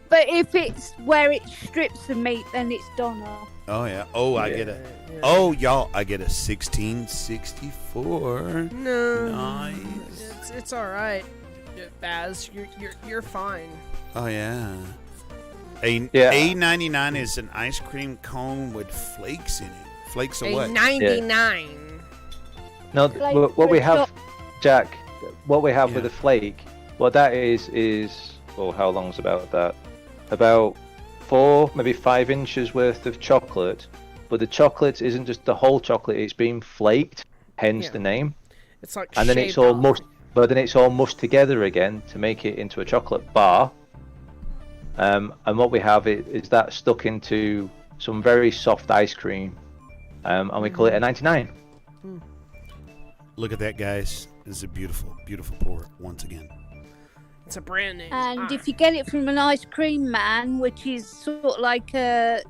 S5: But if it's where it strips the meat, then it's doner.
S1: Oh yeah. Oh, I get a. Oh y'all, I get a 1664.
S2: No.
S1: Nice.
S2: It's all right, Baz. You're fine.
S1: Oh yeah.
S4: Yeah.
S1: A99 is an ice cream cone with flakes in it. Flakes of
S2: A
S1: what?
S2: 99.
S4: No,
S5: Flake
S4: what we
S5: with
S4: have,
S5: shop.
S4: Jack, what we have
S1: Yeah.
S4: with the flake, what that is, well, how long's about that? About 4, maybe 5 inches worth of chocolate, but the chocolate isn't just the whole chocolate; it's been flaked, hence
S2: Yeah.
S4: the name.
S2: It's like.
S4: And then it's
S2: shaved
S4: all
S2: off.
S4: mushed, but then it's all mushed together again to make it into a chocolate bar. And what we have is that stuck into some very soft ice cream, and we call it a 99.
S1: Look at that, guys. This is a beautiful, beautiful pour once again.
S2: It's a brand name.
S5: And if you get it from an ice cream man, which is sort of like a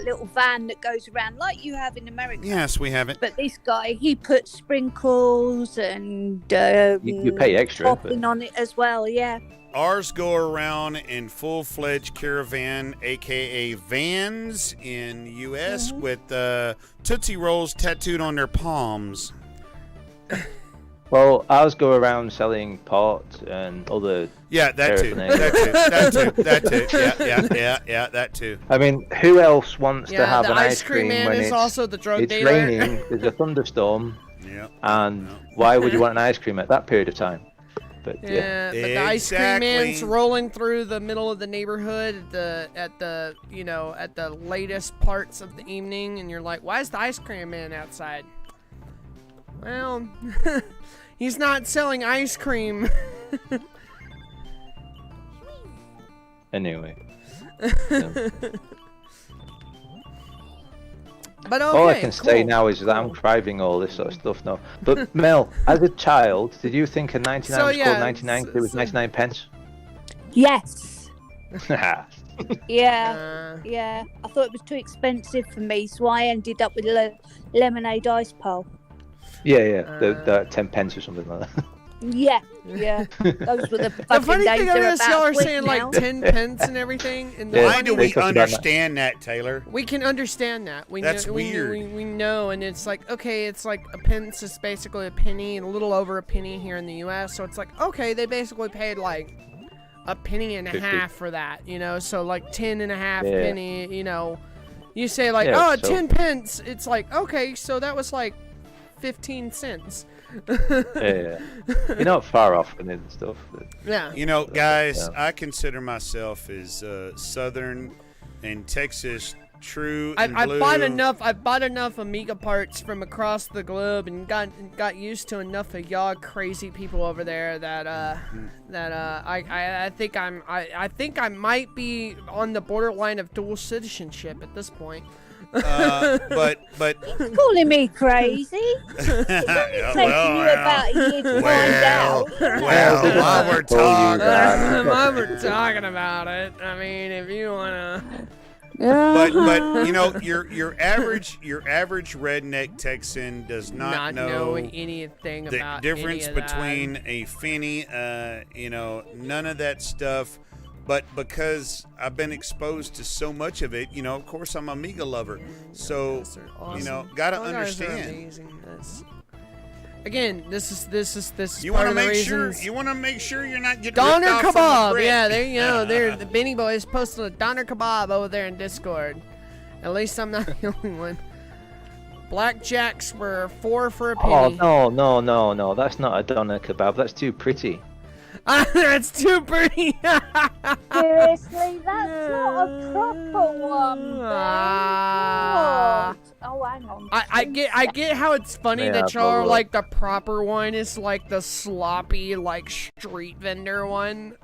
S5: little van that goes around like you have in America.
S1: Yes, we have it.
S5: But this guy, he puts sprinkles and
S4: You pay extra,
S5: topping
S4: but-
S5: on it as well. Yeah.
S1: Ours go around in full-fledged caravan, aka vans, in U.S. with Tootsie Rolls tattooed on their palms.
S4: Well, ours go around selling pot and other.
S1: Yeah, that too.
S4: paraphernalia.
S1: That too. Yeah, that too.
S4: I mean, who else wants
S2: Yeah,
S4: to have
S2: the
S4: an
S2: ice cream man
S4: when
S2: is
S4: it's,
S2: also the drug
S4: it's
S2: dealer.
S4: raining, there's a thunderstorm,
S1: Yeah.
S4: and why would you want an ice cream at that period of time? But
S2: Yeah, but the ice cream man's rolling through the middle of the neighborhood at the latest parts of the evening, and you're like, why is the ice cream man outside? Well, he's not selling ice cream.
S4: Anyway.
S2: But okay,
S4: all I can say
S2: cool.
S4: now is that I'm driving all this sort of stuff now. But Mel, as a child, did you think a 99 was called 99 because it was 99 pence?
S5: Yes.
S4: Yeah.
S5: Yeah. I thought it was too expensive for me, so I ended up with a lemonade ice pole.
S4: Yeah. The 10 pence or something like that.
S5: Yeah. Those were the
S2: The
S5: fucking
S2: funny
S5: days.
S2: thing of
S5: They're
S2: this,
S5: about
S2: y'all are
S5: quick
S2: saying
S5: now.
S2: like 10 pence and everything. And
S4: Yeah.
S1: Why do we
S4: They talked about
S1: understand that, Taylor?
S2: We can understand that.
S1: That's weird.
S2: We know, and it's like, okay, it's like a pence is basically a penny, and a little over a penny here in the U.S. So it's like, okay, they basically paid like a penny and a
S4: 50.
S2: half for that, you know? So like 10 and a half
S4: Yeah.
S2: penny, you know? You say like,
S4: Yeah,
S2: oh,
S4: so-
S2: 10 pence. It's like, okay, so that was like 15 cents.
S4: Yeah. You're not far off from it and stuff.
S2: Yeah.
S1: You know, guys,
S4: Yeah.
S1: I consider myself as Southern and Texas true
S2: I
S1: and blue.
S2: bought enough Amiga parts from across the globe and got used to enough of y'all crazy people over there that I think I might be on the borderline of dual citizenship at this point.
S1: But
S5: Calling me crazy?
S1: yeah,
S5: Taking you about a year to find out.
S1: while we're talking,
S2: While we're talking about it, I mean, if you wanna.
S1: but you know, your average redneck Texan does not know
S2: anything
S1: the
S2: about
S1: difference
S2: any of
S1: between a penny, you know, none of that stuff. But because I've been exposed to so much of it, you know, of course I'm an Amiga lover. So,
S2: Those are awesome.
S1: you know, gotta
S2: Y'all guys are
S1: understand.
S2: amazing. Again, this is
S1: You
S2: part
S1: want
S2: of
S1: to
S2: the
S1: make sure
S2: reasons.
S1: you're not getting
S2: Doner
S1: ripped off from the
S2: kebab,
S1: Brit.
S2: yeah, they're the Benny Boys posted a doner kebab over there in Discord. At least I'm not the only one. Blackjacks were 4 for a penny.
S4: Oh no! That's not a doner kebab. That's too pretty.
S2: That's too pretty.
S6: Seriously, that's not a proper one.
S2: Ah.
S6: Oh, hang on.
S2: I get how it's funny
S4: Yeah,
S2: that y'all are
S4: totally.
S2: like the proper one is like the sloppy like street vendor one.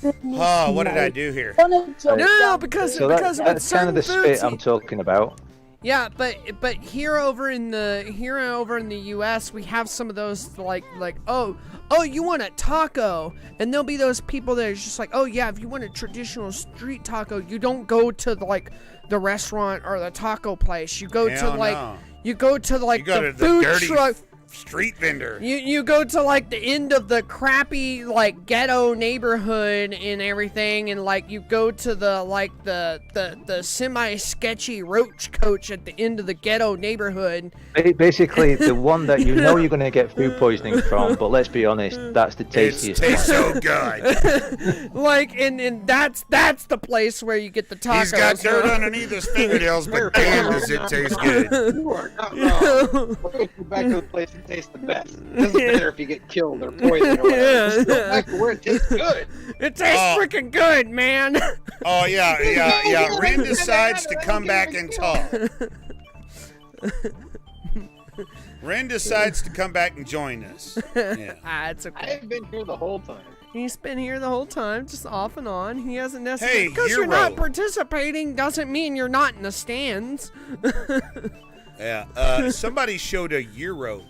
S1: Oh, what did I do here?
S2: No, because
S4: So
S2: because with
S4: that's kind
S2: certain
S4: of the
S2: foods,
S4: spit I'm talking about.
S2: yeah, but here over in the U.S. we have some of those like oh you want a taco, and there'll be those people that are just like, oh yeah, if you want a traditional street taco, you don't go to like the restaurant or the taco place. You go
S1: Hell
S2: to like
S1: no.
S2: you go to like
S1: You go
S2: the
S1: to
S2: food
S1: the dirty
S2: truck.
S1: street vendor.
S2: You go to like the end of the crappy like ghetto neighborhood and everything, and like you go to the like the semi sketchy roach coach at the end of the ghetto neighborhood.
S4: Basically, the one that you know you're going to get food poisoning from, but let's be honest, that's the
S1: It
S4: tastiest.
S1: tastes so good.
S2: Like and that's the place where you get the tacos.
S1: He's got dirt
S2: from.
S1: underneath his fingernails, but damn, does it taste good.
S3: You are not wrong. Go back to the place that tastes the best. It doesn't matter if you get killed or poisoned or whatever. Just go back to where it tastes good.
S2: It tastes freaking good, man.
S1: Oh yeah. Ren decides to come back and talk. Ren decides to come back and join us. Yeah.
S2: It's
S3: I
S2: okay.
S3: have been here the whole time.
S2: He's been here the whole time, just off and on. He hasn't necessarily.
S1: Hey,
S2: because you're not
S1: Hero.
S2: participating doesn't mean you're not in the stands.
S1: Yeah. Somebody showed a euro.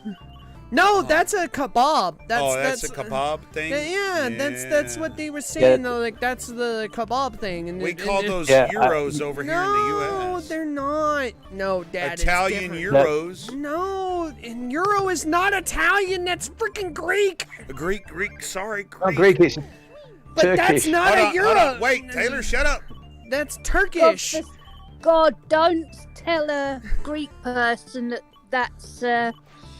S2: No, that's a kebab.
S1: That's a kebab thing.
S2: Yeah, that's what they were saying though. Like that's the kebab thing. And
S1: We call those
S4: Yeah,
S1: euros over here in the
S2: No,
S1: U.S.
S2: they're not. No, Dad.
S1: Italian
S2: it's different.
S1: euros.
S2: No, and euro is not Italian. That's freaking Greek.
S1: Greek. Sorry, Greek.
S4: Oh, Greek, it's
S2: But
S4: Turkish.
S2: that's not
S1: Hold
S2: a
S1: on,
S2: euro.
S1: hold on. Wait, Taylor, shut up.
S2: That's Turkish.
S5: God, don't tell a Greek person that that's.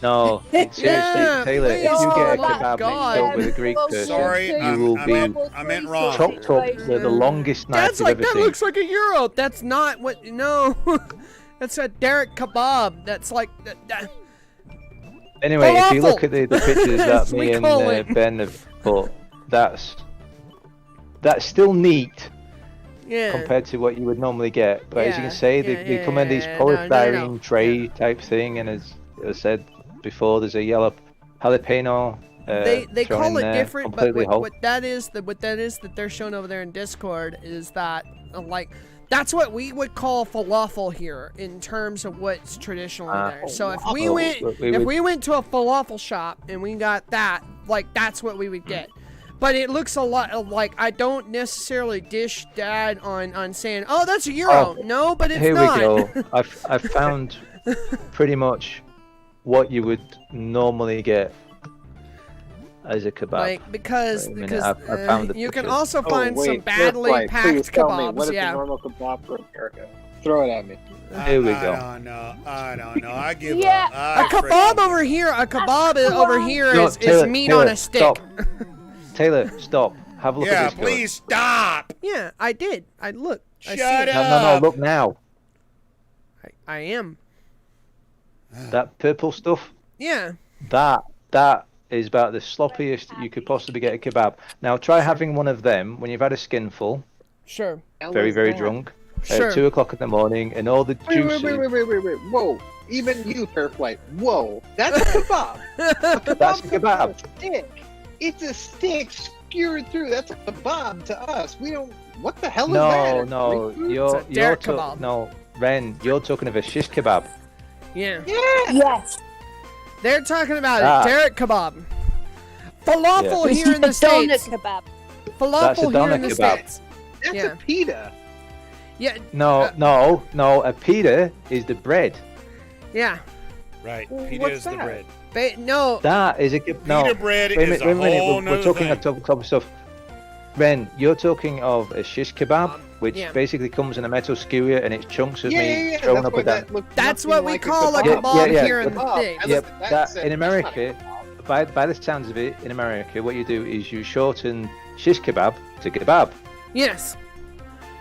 S4: No, seriously,
S2: Yeah,
S4: Taylor, if
S2: please,
S4: you get a
S2: oh my
S4: kebab
S2: God.
S4: mixed up with a Greek person,
S1: Sorry,
S4: you will be
S1: I meant wrong.
S4: chopped up with the longest knife
S2: That's
S4: you've
S2: like
S4: ever
S2: that
S4: seen.
S2: looks like a euro. That's not what. No, that's a Derek kebab. That's like.
S4: Anyway, if you look
S2: Falafel!
S4: at the pictures that
S2: We
S4: me and
S2: call it.
S4: Ben have put, that's still neat
S2: Yeah.
S4: compared to what you would normally get. But as you
S2: Yeah,
S4: can see,
S2: yeah,
S4: they come in these
S2: yeah,
S4: polystyrene
S2: no.
S4: tray type thing, and as I said before, there's a yellow jalapeno.
S2: They
S4: thrown
S2: call
S4: in
S2: it
S4: there,
S2: different, but
S4: completely whole.
S2: what that is that they're showing over there in Discord is that like that's what we would call falafel here in terms of what's traditionally there. So if we went to a falafel shop and we got that, like that's what we would get. But it looks a lot like I don't necessarily dish Dad on saying, "Oh, that's a euro." No, but it's
S4: Here
S2: not.
S4: we go. I've found pretty much what you would normally get as a kebab.
S2: Like because
S4: Wait a minute, I found the
S2: you can
S4: picture.
S2: also find some
S3: wait,
S2: badly
S3: Fairflight,
S2: packed
S3: please tell me,
S2: kebabs.
S3: what is
S2: Yeah.
S3: a normal kebab for America? Throw it at me.
S4: Here we go.
S1: I don't know. I give
S6: Yeah.
S1: up.
S2: A kebab over here. A kebab over here
S4: No,
S2: is
S4: Taylor,
S2: meat
S4: Taylor,
S2: on a stick.
S4: Stop. Taylor, stop. Have a look
S1: Yeah,
S4: at this.
S1: please stop.
S2: Yeah, I did. I looked. I see
S1: Shut
S2: it.
S1: up.
S4: No. Look now.
S2: I am.
S4: That purple stuff.
S2: Yeah.
S4: That is about the sloppiest you could possibly get a kebab. Now try having one of them when you've had a skinful,
S2: Sure.
S4: very drunk,
S2: Sure.
S4: at 2 o'clock in the morning, and all the juices.
S3: Wait. Whoa. Even you, Fairflight. Whoa. That's a kebab.
S4: That's a kebab.
S3: Is a stick. It's a stick skewered through. That's a kebab to us. We don't. What the hell is that?
S4: No.
S3: Free food?
S4: You're
S2: derrick kebab.
S4: no, Ren. You're talking of a shish kebab.
S2: Yeah.
S3: Yeah.
S6: Yes.
S2: They're talking about
S4: Ah.
S2: it. Derrick kebab. Falafel
S5: This
S2: here
S5: is
S2: in
S5: the
S2: the
S5: doner
S2: States.
S5: kebab.
S4: That's a
S2: Falafel here in
S4: doner
S2: the
S4: kebab.
S2: States.
S3: That's
S2: Yeah.
S3: a pita.
S2: Yeah.
S4: No. A pita is the bread.
S2: Yeah.
S1: Right.
S3: Well,
S1: Pita
S3: what's
S1: is the
S3: that?
S1: bread.
S2: No.
S4: That is a no.
S1: Pita bread
S4: Wait a
S1: is
S4: minute,
S1: a
S4: wait a minute.
S1: whole
S4: We're
S1: nother
S4: talking
S1: thing.
S4: of top stuff. Ren, you're talking of a shish kebab, which
S2: yeah.
S4: basically comes in a metal skewer and it's chunks of
S3: Yeah,
S4: meat thrown
S3: that's
S4: up
S3: why
S4: and down.
S3: that looked
S2: That's
S3: nothing
S2: what we
S3: like
S2: call a
S3: kebab.
S2: kebab
S4: Yeah,
S2: here in the
S3: Kebab.
S2: States.
S3: I
S4: Yep,
S3: looked at that
S4: that
S3: and said,
S4: in
S3: "That's not a
S4: America, by the sounds of it, in America, what you do is you shorten shish kebab to kebab.
S2: Yes.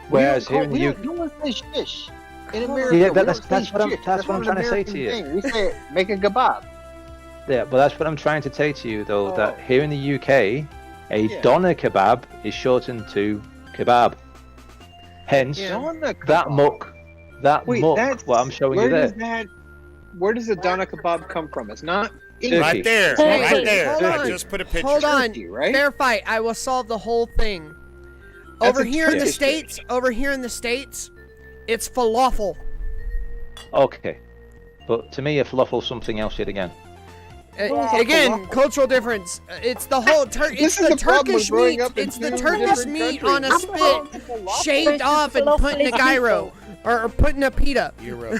S4: Whereas here in the UK,
S3: no one says shish. In America,
S4: Yeah,
S3: we
S4: that's
S3: don't say
S4: what I'm-
S3: shish.
S4: that's what I'm
S3: not an
S4: trying to say to
S3: American
S4: you.
S3: thing. We say make a kebab.
S4: yeah, but that's what I'm trying to say to you, though, that
S3: Oh.
S4: here in the UK, a
S3: Yeah.
S4: doner kebab is shortened to kebab. Hence,
S2: Yeah.
S3: Doner
S4: that
S3: kebab.
S4: muck,
S3: Wait, that's
S4: what I'm showing you
S3: where
S4: there.
S3: Where does the doner kebab come from? It's not English.
S1: Right there.
S2: Hey,
S1: Right there.
S2: hold
S1: I
S2: on.
S1: just put a picture.
S2: Hold on.
S3: Turkey, right?
S2: Fair fight. I will solve the whole thing.
S3: That's
S2: Over
S3: a
S2: here in the
S3: Turkish
S2: States, it's falafel.
S4: Okay. But to me, a falafel's something else yet again.
S2: Again, cultural difference. It's the whole it's
S3: This is
S2: the
S3: the problem with
S2: Turkish
S3: growing
S2: meat.
S3: up in
S2: It's the
S3: two
S2: Turkish
S3: different
S2: meat
S3: countries.
S2: on a
S3: I'm
S2: spit,
S3: falafel.
S2: shaved off and
S5: Falafel
S2: put in a
S5: is
S2: gyro, or put in a pita.
S1: Euro.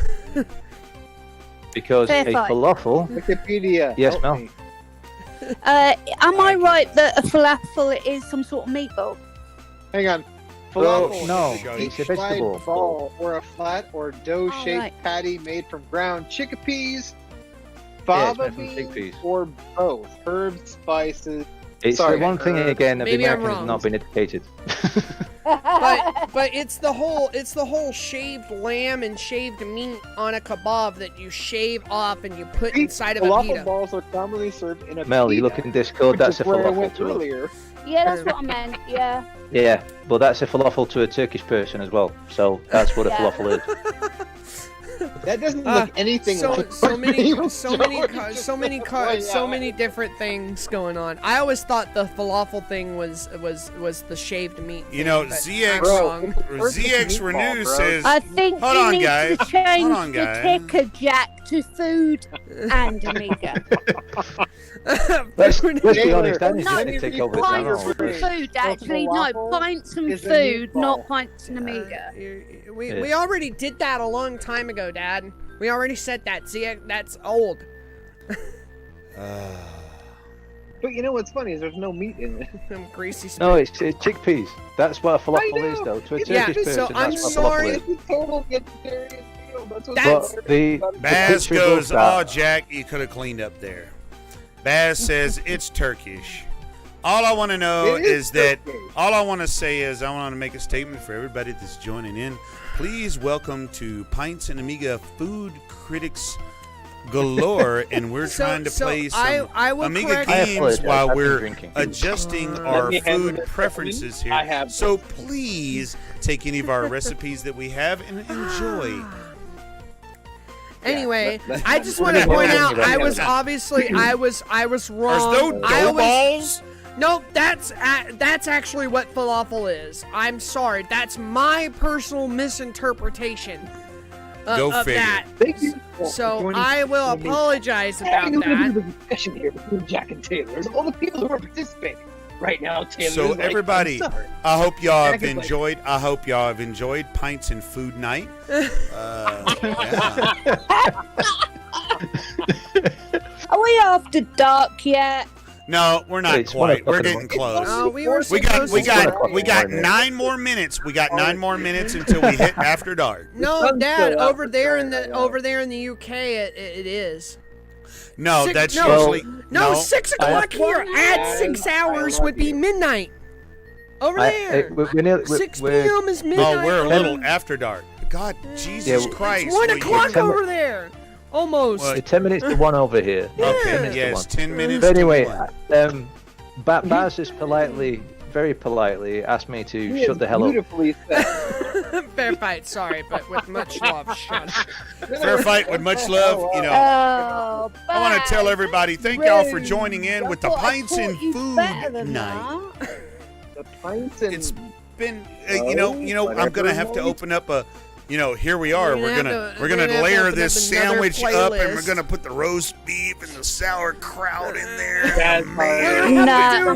S4: Because
S5: Fair
S4: a
S5: fight.
S4: falafel,
S3: Wikipedia.
S4: Yes,
S3: help
S4: Mel.
S3: me.
S5: Am I right that a falafel is some sort of meatball?
S3: Hang on.
S4: Well,
S3: Falafel
S4: no,
S3: is a
S4: it's a
S3: deep-fried
S4: vegetable.
S3: ball or a flat or dough-shaped
S5: right.
S3: patty made from ground chickpeas,
S4: Yeah,
S3: fava
S4: it's made from
S3: beans,
S4: chickpeas.
S3: or both. Herbs, spices.
S4: it's
S3: Sorry,
S4: the one thing again of the
S2: maybe I'm
S4: Americans
S2: wrong.
S4: not been educated.
S2: But it's the whole shaved lamb and shaved meat on a kebab that you shave off and you put inside of a
S3: Falafel
S2: pita.
S3: balls are commonly served in a
S4: Mel, you
S3: pita,
S4: look in Discord,
S3: which
S4: that's a
S3: is where I
S4: falafel
S3: went
S4: to us.
S3: earlier.
S5: Yeah, that's what I meant. Yeah.
S4: Yeah, but that's a falafel to a Turkish person as well. So that's what a
S5: Yeah.
S4: falafel is.
S3: That doesn't look anything
S2: so
S3: like
S2: so
S3: what
S2: many
S3: people
S2: so
S3: show
S2: many
S3: you
S2: ca-
S3: just
S2: so many
S3: to
S2: ca-
S3: point
S2: so
S3: out.
S2: many different things going on. I always thought the falafel thing was the shaved meat.
S1: You know,
S2: thing, but
S1: ZX
S2: I'm
S3: Bro,
S2: wrong.
S3: Where's the
S1: ZX
S3: meatball,
S1: Renew
S3: bro?
S1: says,
S5: I think
S1: Hold
S5: you
S1: on,
S5: need
S1: guys.
S5: to change
S1: Hold on,
S5: the
S1: guys.
S5: ticker jack to food and Amiga.
S4: Let's be
S3: Taylor,
S4: honest, that is
S5: no,
S4: going to take over the
S5: pints
S4: channel.
S5: and food, actually. No,
S3: falafel
S5: pints and
S3: is a
S5: food,
S3: meatball.
S5: not pints and Amiga.
S2: We already did that a long time ago, Dad. We already said that. ZX, that's old.
S3: But you know what's funny is there's no meat in it.
S2: Some greasy spit.
S4: No, it's chickpeas. That's what a falafel
S3: know.
S4: is, though. To a
S2: Yeah,
S4: Turkish
S2: so
S4: person,
S2: I'm
S4: that's what a
S2: sorry.
S4: falafel is.
S3: It's a total vegetarian meal. That's what
S2: That's-
S4: But the
S1: Baz
S4: picture above
S1: goes,
S4: that-
S1: oh, Jack, you could have cleaned up there. Baz says, it's Turkish. All I want to know
S3: It
S1: is that,
S3: Turkish.
S1: all I want to say is I want to make a statement for everybody that's joining in. Please welcome to Pintz and Amiga Food Critics galore, and we're trying to play some
S2: I will
S1: Amiga
S2: correct-
S4: I
S1: games
S4: apologize,
S1: while
S4: I've been
S1: we're
S4: drinking.
S1: adjusting
S3: Let
S1: our
S3: me handle
S1: food
S3: this,
S1: preferences
S3: I
S1: here.
S3: have-
S1: So please take any of our recipes that we have and enjoy.
S2: Anyway,
S3: let-
S2: I just want to
S4: let-
S2: point
S4: let-
S2: out
S4: let-
S2: I
S4: let-
S2: was obviously I was wrong.
S1: There's no
S2: I
S1: dough
S2: was-
S1: balls.
S2: No, that's actually what falafel is. I'm sorry. That's my personal misinterpretation
S1: Go
S2: of
S1: figure.
S2: that.
S3: Thank you.
S2: So I will apologize about that.
S3: The discussion here between Jack and Taylor. There's all the people who are participating right now. Taylor.
S1: So
S3: is like,
S1: everybody,
S3: I'm sorry.
S1: I hope y'all have
S3: Jack is like-
S1: enjoyed. I hope y'all have enjoyed Pints and Food Night. Yeah.
S5: Are we after dark yet?
S1: No, we're not
S4: It's 1
S1: quite.
S4: o'clock
S1: We're
S4: in the
S1: getting
S4: morning.
S1: close.
S2: Oh, we were
S1: We got
S2: supposed to-
S1: 9 more minutes. We got 9 more minutes until we hit after dark.
S2: No,
S3: sun's
S2: Dad,
S3: still out
S2: over
S3: for
S2: there in
S3: crying
S2: the
S3: out loud.
S2: UK, it is.
S1: No,
S2: Six-
S1: that's
S2: no.
S1: usually
S2: No, 6 o'clock here. Add
S3: I
S2: 6
S3: love
S2: hours would be
S3: you.
S2: midnight. Over there.
S4: we're nearly,
S2: 6
S4: we're,
S2: p.m. is midnight.
S1: Oh, we're a little after dark. God, Jesus
S4: Yeah,
S1: Christ!
S2: It's 1
S1: will you-
S2: o'clock over there. Almost.
S1: What?
S4: we're 10 minutes to 1 over here.
S1: Okay,
S4: 10 minutes to
S1: yes,
S4: 1.
S1: 10 minutes.
S4: But anyway,
S1: to 1.
S4: Baz just politely, very politely, asked me to
S3: He
S4: shut
S3: is
S4: the hell up.
S3: beautifully said.
S2: Fair fight, sorry, but with much love, shut.
S1: Fair fight with much love. You know,
S5: Oh,
S1: I want to tell
S5: Baz,
S1: everybody, thank y'all for
S5: rude.
S1: joining in
S5: I
S1: with the
S5: thought I
S1: Pints
S5: taught
S1: and
S5: you
S1: Food
S5: better than
S1: Night.
S5: that.
S3: The pints and
S1: It's been, you know, I'm gonna have to open up a. Here we are.
S2: We're gonna have to-
S1: we're
S2: we're
S1: gonna
S2: gonna have to
S1: layer
S2: open
S1: this
S2: up another
S1: sandwich up, and we're
S2: playlist.
S1: gonna put the roast beef and the sauerkraut in there.
S3: That's
S1: Man.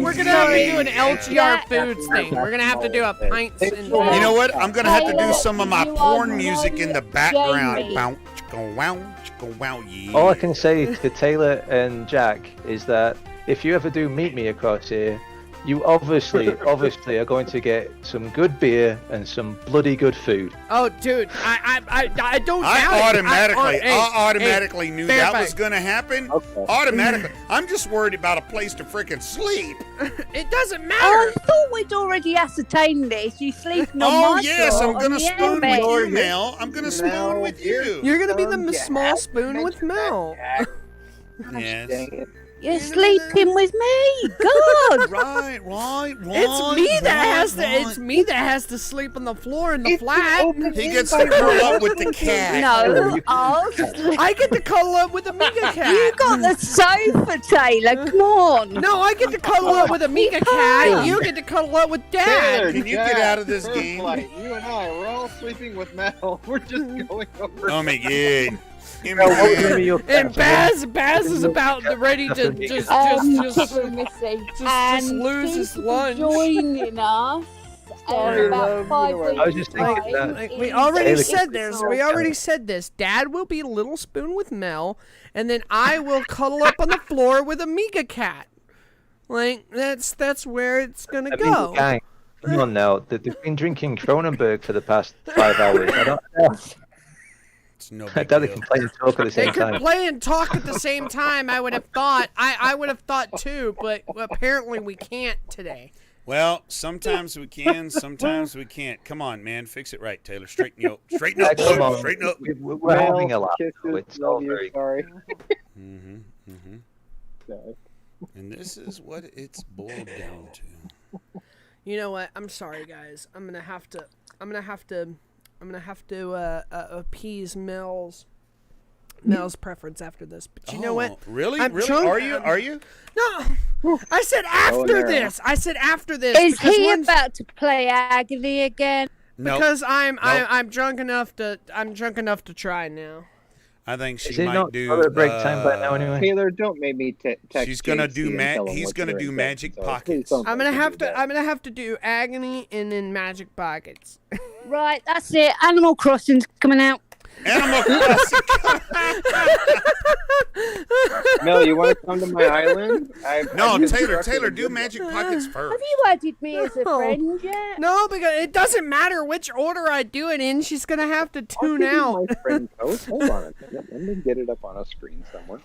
S2: We're gonna have to do an
S5: Yeah.
S2: LGR Foods thing. We're gonna have to do a pints and
S1: You know what? I'm gonna have to do
S5: Taylor,
S1: some of my
S5: you
S1: porn
S5: are
S1: music in the
S5: no
S1: background.
S5: Jamie.
S1: Bounce, go wow, yeah.
S4: All I can say to Taylor and Jack is that if you ever do meet me across here, you obviously are going to get some good beer and some bloody good food.
S2: Oh, dude, I don't doubt
S1: I
S2: it.
S1: automatically knew
S2: fair
S1: that
S2: fight.
S1: was gonna happen.
S3: Okay.
S1: Automatically. I'm just worried about a place to freaking sleep.
S2: It doesn't
S5: Oh,
S2: matter.
S5: I thought we'd already ascertained this. You sleeping on
S1: Oh
S5: my
S1: yes,
S5: floor
S1: I'm
S5: on
S1: gonna
S5: the
S1: spoon with
S5: airbag.
S1: you, Mel. I'm gonna spoon with you.
S2: You're gonna be the
S3: Yeah,
S2: small spoon with Mel.
S1: Yes.
S3: Dang it.
S5: You're sleeping with me. God.
S1: Right.
S2: It's me that has to. It's me that has to sleep on the floor in the
S3: It's
S2: flat.
S3: open
S1: He gets to curl up with the cat.
S5: No, I'll sleep.
S2: I get to cuddle up with a Mika cat.
S5: You got the sofa, Taylor. Come on.
S2: No, I get to cuddle up with a Mika cat. You get to cuddle up with Dad.
S3: Taylor,
S1: Can you get
S3: Jack,
S1: out of this
S3: Bird
S1: game?
S3: Flight, you and I, we're all sleeping with Mel. We're just going over.
S1: Oh my god. Oh
S4: Well, what
S1: my
S4: were
S1: God.
S4: your
S2: And
S4: plans?
S2: Baz is about ready to just
S5: Missy.
S2: just
S5: And
S2: lose his
S5: thank you for
S2: lunch.
S5: joining us.
S3: Sorry,
S5: About
S3: love,
S5: 5
S3: you know, I
S4: I was just thinking
S5: weeks
S4: that-
S2: Like,
S5: in
S2: we already
S4: Taylor-
S2: said this. We already said this. Dad will be Little Spoon with Mel, and then I will cuddle up on the floor with a Mika cat. Like that's where it's gonna
S4: I mean,
S2: go.
S4: gang, come on now. They've been drinking Cronenberg for the past 5 hours. I don't know.
S1: It's no
S4: I
S1: big
S4: doubt they
S1: deal.
S4: can play and talk at the
S2: They
S4: same
S2: could
S4: time.
S2: play and talk at the same time. I would have thought. I would have thought too, but apparently we can't today.
S1: Well, sometimes we can, sometimes we can't. Come on, man, fix it right, Taylor. Straighten up,
S4: Yeah, come
S1: boy.
S4: on.
S1: Straighten up.
S4: We're having a laugh.
S3: Kisses,
S4: so it's all
S3: love you,
S4: very
S3: sorry.
S1: Mm-hmm. And this is what it's boiled down to.
S2: You know what? I'm sorry, guys. I'm gonna have to appease Mel's preference after this. But you know what?
S1: Really?
S2: I'm
S1: Really?
S2: drunk.
S1: Are you?
S2: No, I said after
S3: there.
S2: this. I said after this.
S5: Is
S2: because
S5: he
S2: once-
S5: about to play Agony again?
S1: No.
S2: Because I'm drunk enough to try now.
S1: I think she
S4: Is it
S1: might
S4: not
S1: do.
S4: toilet break time by now anyway?
S3: Taylor, don't make me text.
S1: She's gonna
S3: JC
S1: do
S3: and tell him
S1: he's
S3: what
S1: gonna
S3: you're
S1: do
S3: in
S1: magic
S3: bed, so
S1: pockets.
S3: please don't
S2: I'm
S3: make
S2: gonna
S3: me
S2: have
S3: do
S2: to.
S3: that.
S2: I'm gonna have to do Agony and then Magic Pockets.
S5: Right, that's it. Animal Crossing's coming out.
S1: Animal Crossing.
S3: Mel, you want to come to my island?
S1: No,
S3: I've
S1: Taylor,
S3: constructed
S1: do
S3: a-
S1: magic pockets first.
S5: Have you added me as a
S2: No.
S5: friend yet?
S2: No, because it doesn't matter which order I do it in. She's gonna have to
S3: I'll
S2: tune
S3: give you
S2: out.
S3: my friend code. Hold on a minute. Let me get it up on a screen somewhere.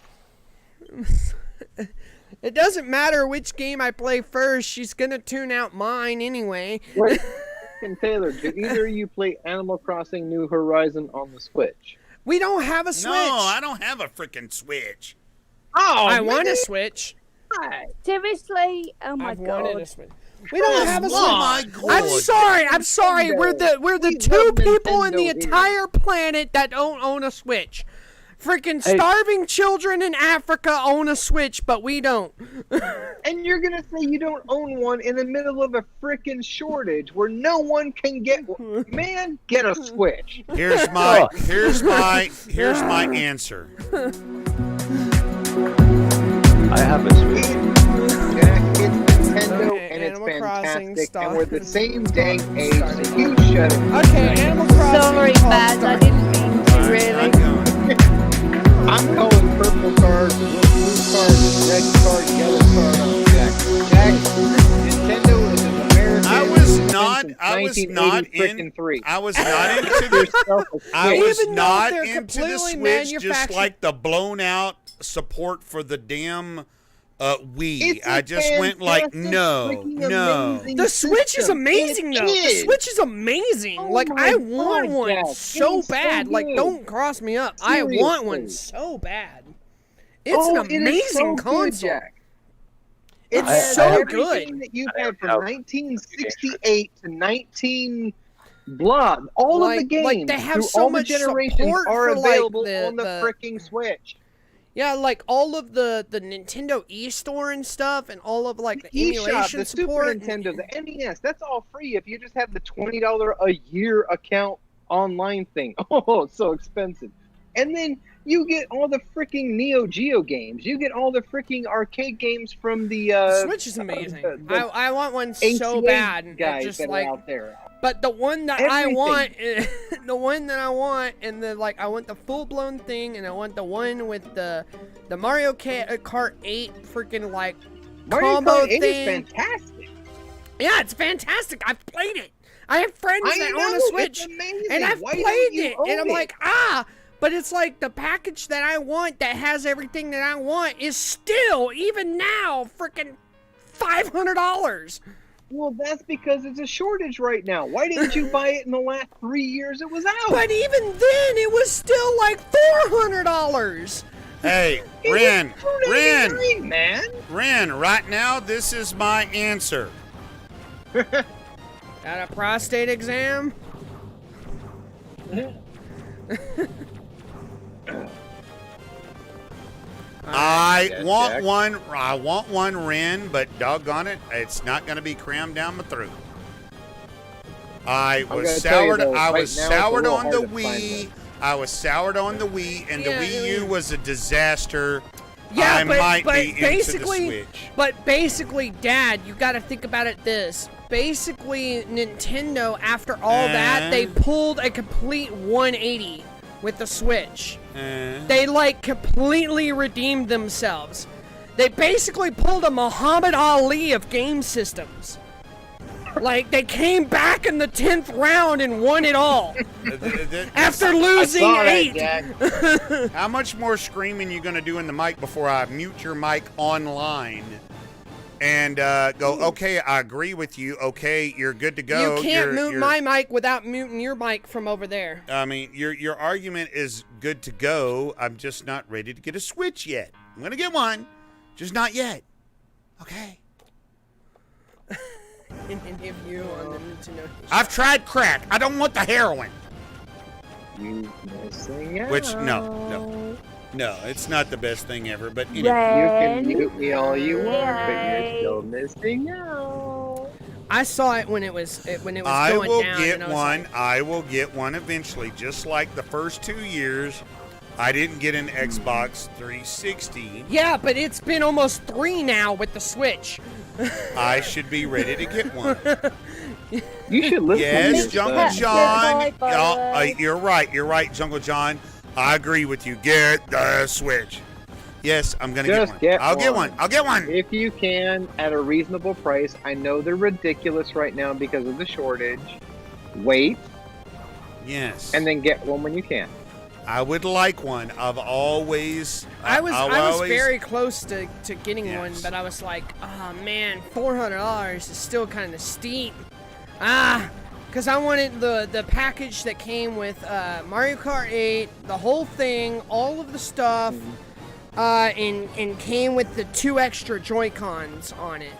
S2: It doesn't matter which game I play first. She's gonna tune out mine anyway.
S3: Wait, and Taylor, do either of you play Animal Crossing New Horizon on the Switch?
S2: We don't have a Switch.
S1: No, I don't have a freaking Switch.
S3: Oh,
S2: I want a Switch.
S6: Seriously? Oh my
S2: I've wanted
S6: god.
S2: a Switch. We don't have a Switch.
S1: Oh my God.
S2: I'm sorry. We're the
S3: We
S2: two
S3: love
S2: people in the
S3: Nintendo here.
S2: entire planet that don't own a Switch. Freaking starving children in Africa own a Switch, but we don't.
S3: And you're gonna say you don't own one in the middle of a freaking shortage where no one can get one. Man, get a Switch.
S1: Here's my answer.
S4: I have a Switch.
S3: Jack, it's Nintendo
S2: Okay,
S3: and it's
S2: Animal Crossing
S3: fantastic,
S2: stop.
S3: and we're the same dang age, so you shut it.
S2: Okay, Animal Crossing.
S5: Sorry,
S2: called
S5: Baz, I
S2: Star-
S5: didn't mean to, really.
S3: I'm calling purple card, blue card, red card, yellow card on Jack. Jack, Nintendo is an American.
S1: I was
S3: since
S1: not into
S3: 1983.
S1: I was not into
S3: Yourself a
S1: I
S3: Switch.
S1: was
S2: Even though
S1: not
S2: they're
S1: into the
S2: completely
S1: Switch, just
S2: manufactured-
S1: like the blown out support for the damn Wii.
S3: It's a
S1: I just went like,
S3: fantastic,
S1: no.
S2: The Switch is
S3: system.
S2: amazing,
S3: It
S2: though. The
S3: is.
S2: Switch is amazing.
S3: Oh
S2: Like,
S3: my
S2: I want
S3: God,
S2: one
S3: Jack.
S2: so
S3: It is so
S2: bad. Like,
S3: good.
S2: don't cross me up. I want one
S3: Seriously.
S2: so bad. It's an
S3: It is
S2: amazing
S3: so good,
S2: console.
S3: Jack.
S2: It's
S3: It has
S2: so
S3: everything
S2: good.
S3: that you've
S4: I
S3: had from
S4: have-
S3: 1968 to 19 blood. All of the
S2: Like-
S3: games
S2: like they have
S3: through
S2: so
S3: all the
S2: much
S3: generations
S2: support
S3: are
S2: for, like,
S3: available
S2: the-
S3: on the freaking Switch.
S2: Yeah, like all of the Nintendo eStore and stuff, and all of like the
S3: eShop,
S2: emulation
S3: the
S2: support.
S3: Super Nintendo, the NES, that's all free if you just have the $20 a year account online thing. Oh, it's so expensive. And then you get all the freaking Neo Geo games. You get all the freaking arcade games from the
S2: Switch is amazing.
S3: the
S2: I want one so
S3: 88
S2: bad. and
S3: guys
S2: just
S3: that
S2: like,
S3: are out there.
S2: but the one that
S3: Everything.
S2: I want, the one that I want, and the like, I want the full blown thing, and I want the one with the Mario Kart 8 freaking like
S3: Mario
S2: combo
S3: Kart 8
S2: thing.
S3: is fantastic.
S2: Yeah, it's fantastic. I've played it. I have friends
S3: I
S2: that
S3: know,
S2: own a
S3: it's
S2: Switch,
S3: amazing.
S2: and I've
S3: Why don't
S2: played
S3: you
S2: it,
S3: own
S2: and I'm
S3: it?
S2: like, but it's like the package that I want that has everything that I want is still, even now, freaking $500.
S3: Well, that's because it's a shortage right now. Why didn't you buy it in the last 3 years it was out?
S2: But even then, it was still like $400.
S1: Hey,
S3: It was
S1: Ren,
S3: $2.99, man.
S1: Ren, right now this is my answer.
S2: Got a prostate exam?
S1: I
S3: Yes,
S1: want
S3: Jack.
S1: one. I want one, Ren, but doggone it, it's not going to be crammed down my throat. I was
S3: gonna tell you,
S1: soured.
S3: though,
S1: I
S3: right
S1: was
S3: now it's a
S1: soured
S3: little
S1: on
S3: hard
S1: the
S3: to find
S1: Wii. I was soured on the Wii, and
S2: Yeah,
S1: the Wii U
S2: yeah.
S1: was a disaster.
S2: Yeah,
S1: I
S2: but,
S1: might
S2: but
S1: be into the
S2: basically,
S1: Switch.
S2: but basically, Dad, you got to think about it this. Basically, Nintendo, after all that, they pulled a complete 180 with the Switch. They like completely redeemed themselves. They basically pulled a Muhammad Ali of game systems. Like they came back in the 10th round and won it all after losing
S3: I saw that,
S2: 8.
S3: Jack.
S1: How much more screaming you gonna do in the mic before I mute your mic online and go? Okay, I agree with you. Okay, you're good to go.
S2: You can't
S1: You're-
S2: mute my mic without muting your mic from over there.
S1: I mean, your argument is good to go. I'm just not ready to get a Switch yet. I'm gonna get one, just not yet. Okay.
S2: And if you on the Nintendo.
S1: I've tried crack. I don't want the heroin.
S3: You missing out.
S1: Which no, it's not the best thing ever. But
S3: You
S6: Ren.
S3: can mute me all you want, but
S6: Yay.
S3: you're still missing out.
S2: I saw it when it was
S1: I
S2: going
S1: will
S2: down.
S1: get
S2: and I was
S1: one.
S2: like,
S1: I will get one eventually. Just like the first 2 years, I didn't get an Xbox 360.
S2: yeah, but it's been almost 3 now with the Switch.
S1: I should be ready to get one.
S3: You should listen to
S1: Yes,
S3: this,
S1: Jungle
S6: John.
S1: John. You're right. You're right, Jungle John. I agree with you. Get the Switch. Yes, I'm gonna get
S3: Just
S1: one.
S3: get
S1: I'll get
S3: one.
S1: one. I'll get one.
S3: If you can, at a reasonable price. I know they're ridiculous right now because of the shortage. Wait,
S1: Yes.
S3: and then get one when you can.
S1: I would like one. I've always.
S2: I was
S1: always-
S2: very close to getting one,
S1: Yes.
S2: but I was like, oh man, $400 is still kind of steep. Because I wanted the package that came with Mario Kart 8, the whole thing, all of the stuff, and came with the 2 extra Joy-Cons on it.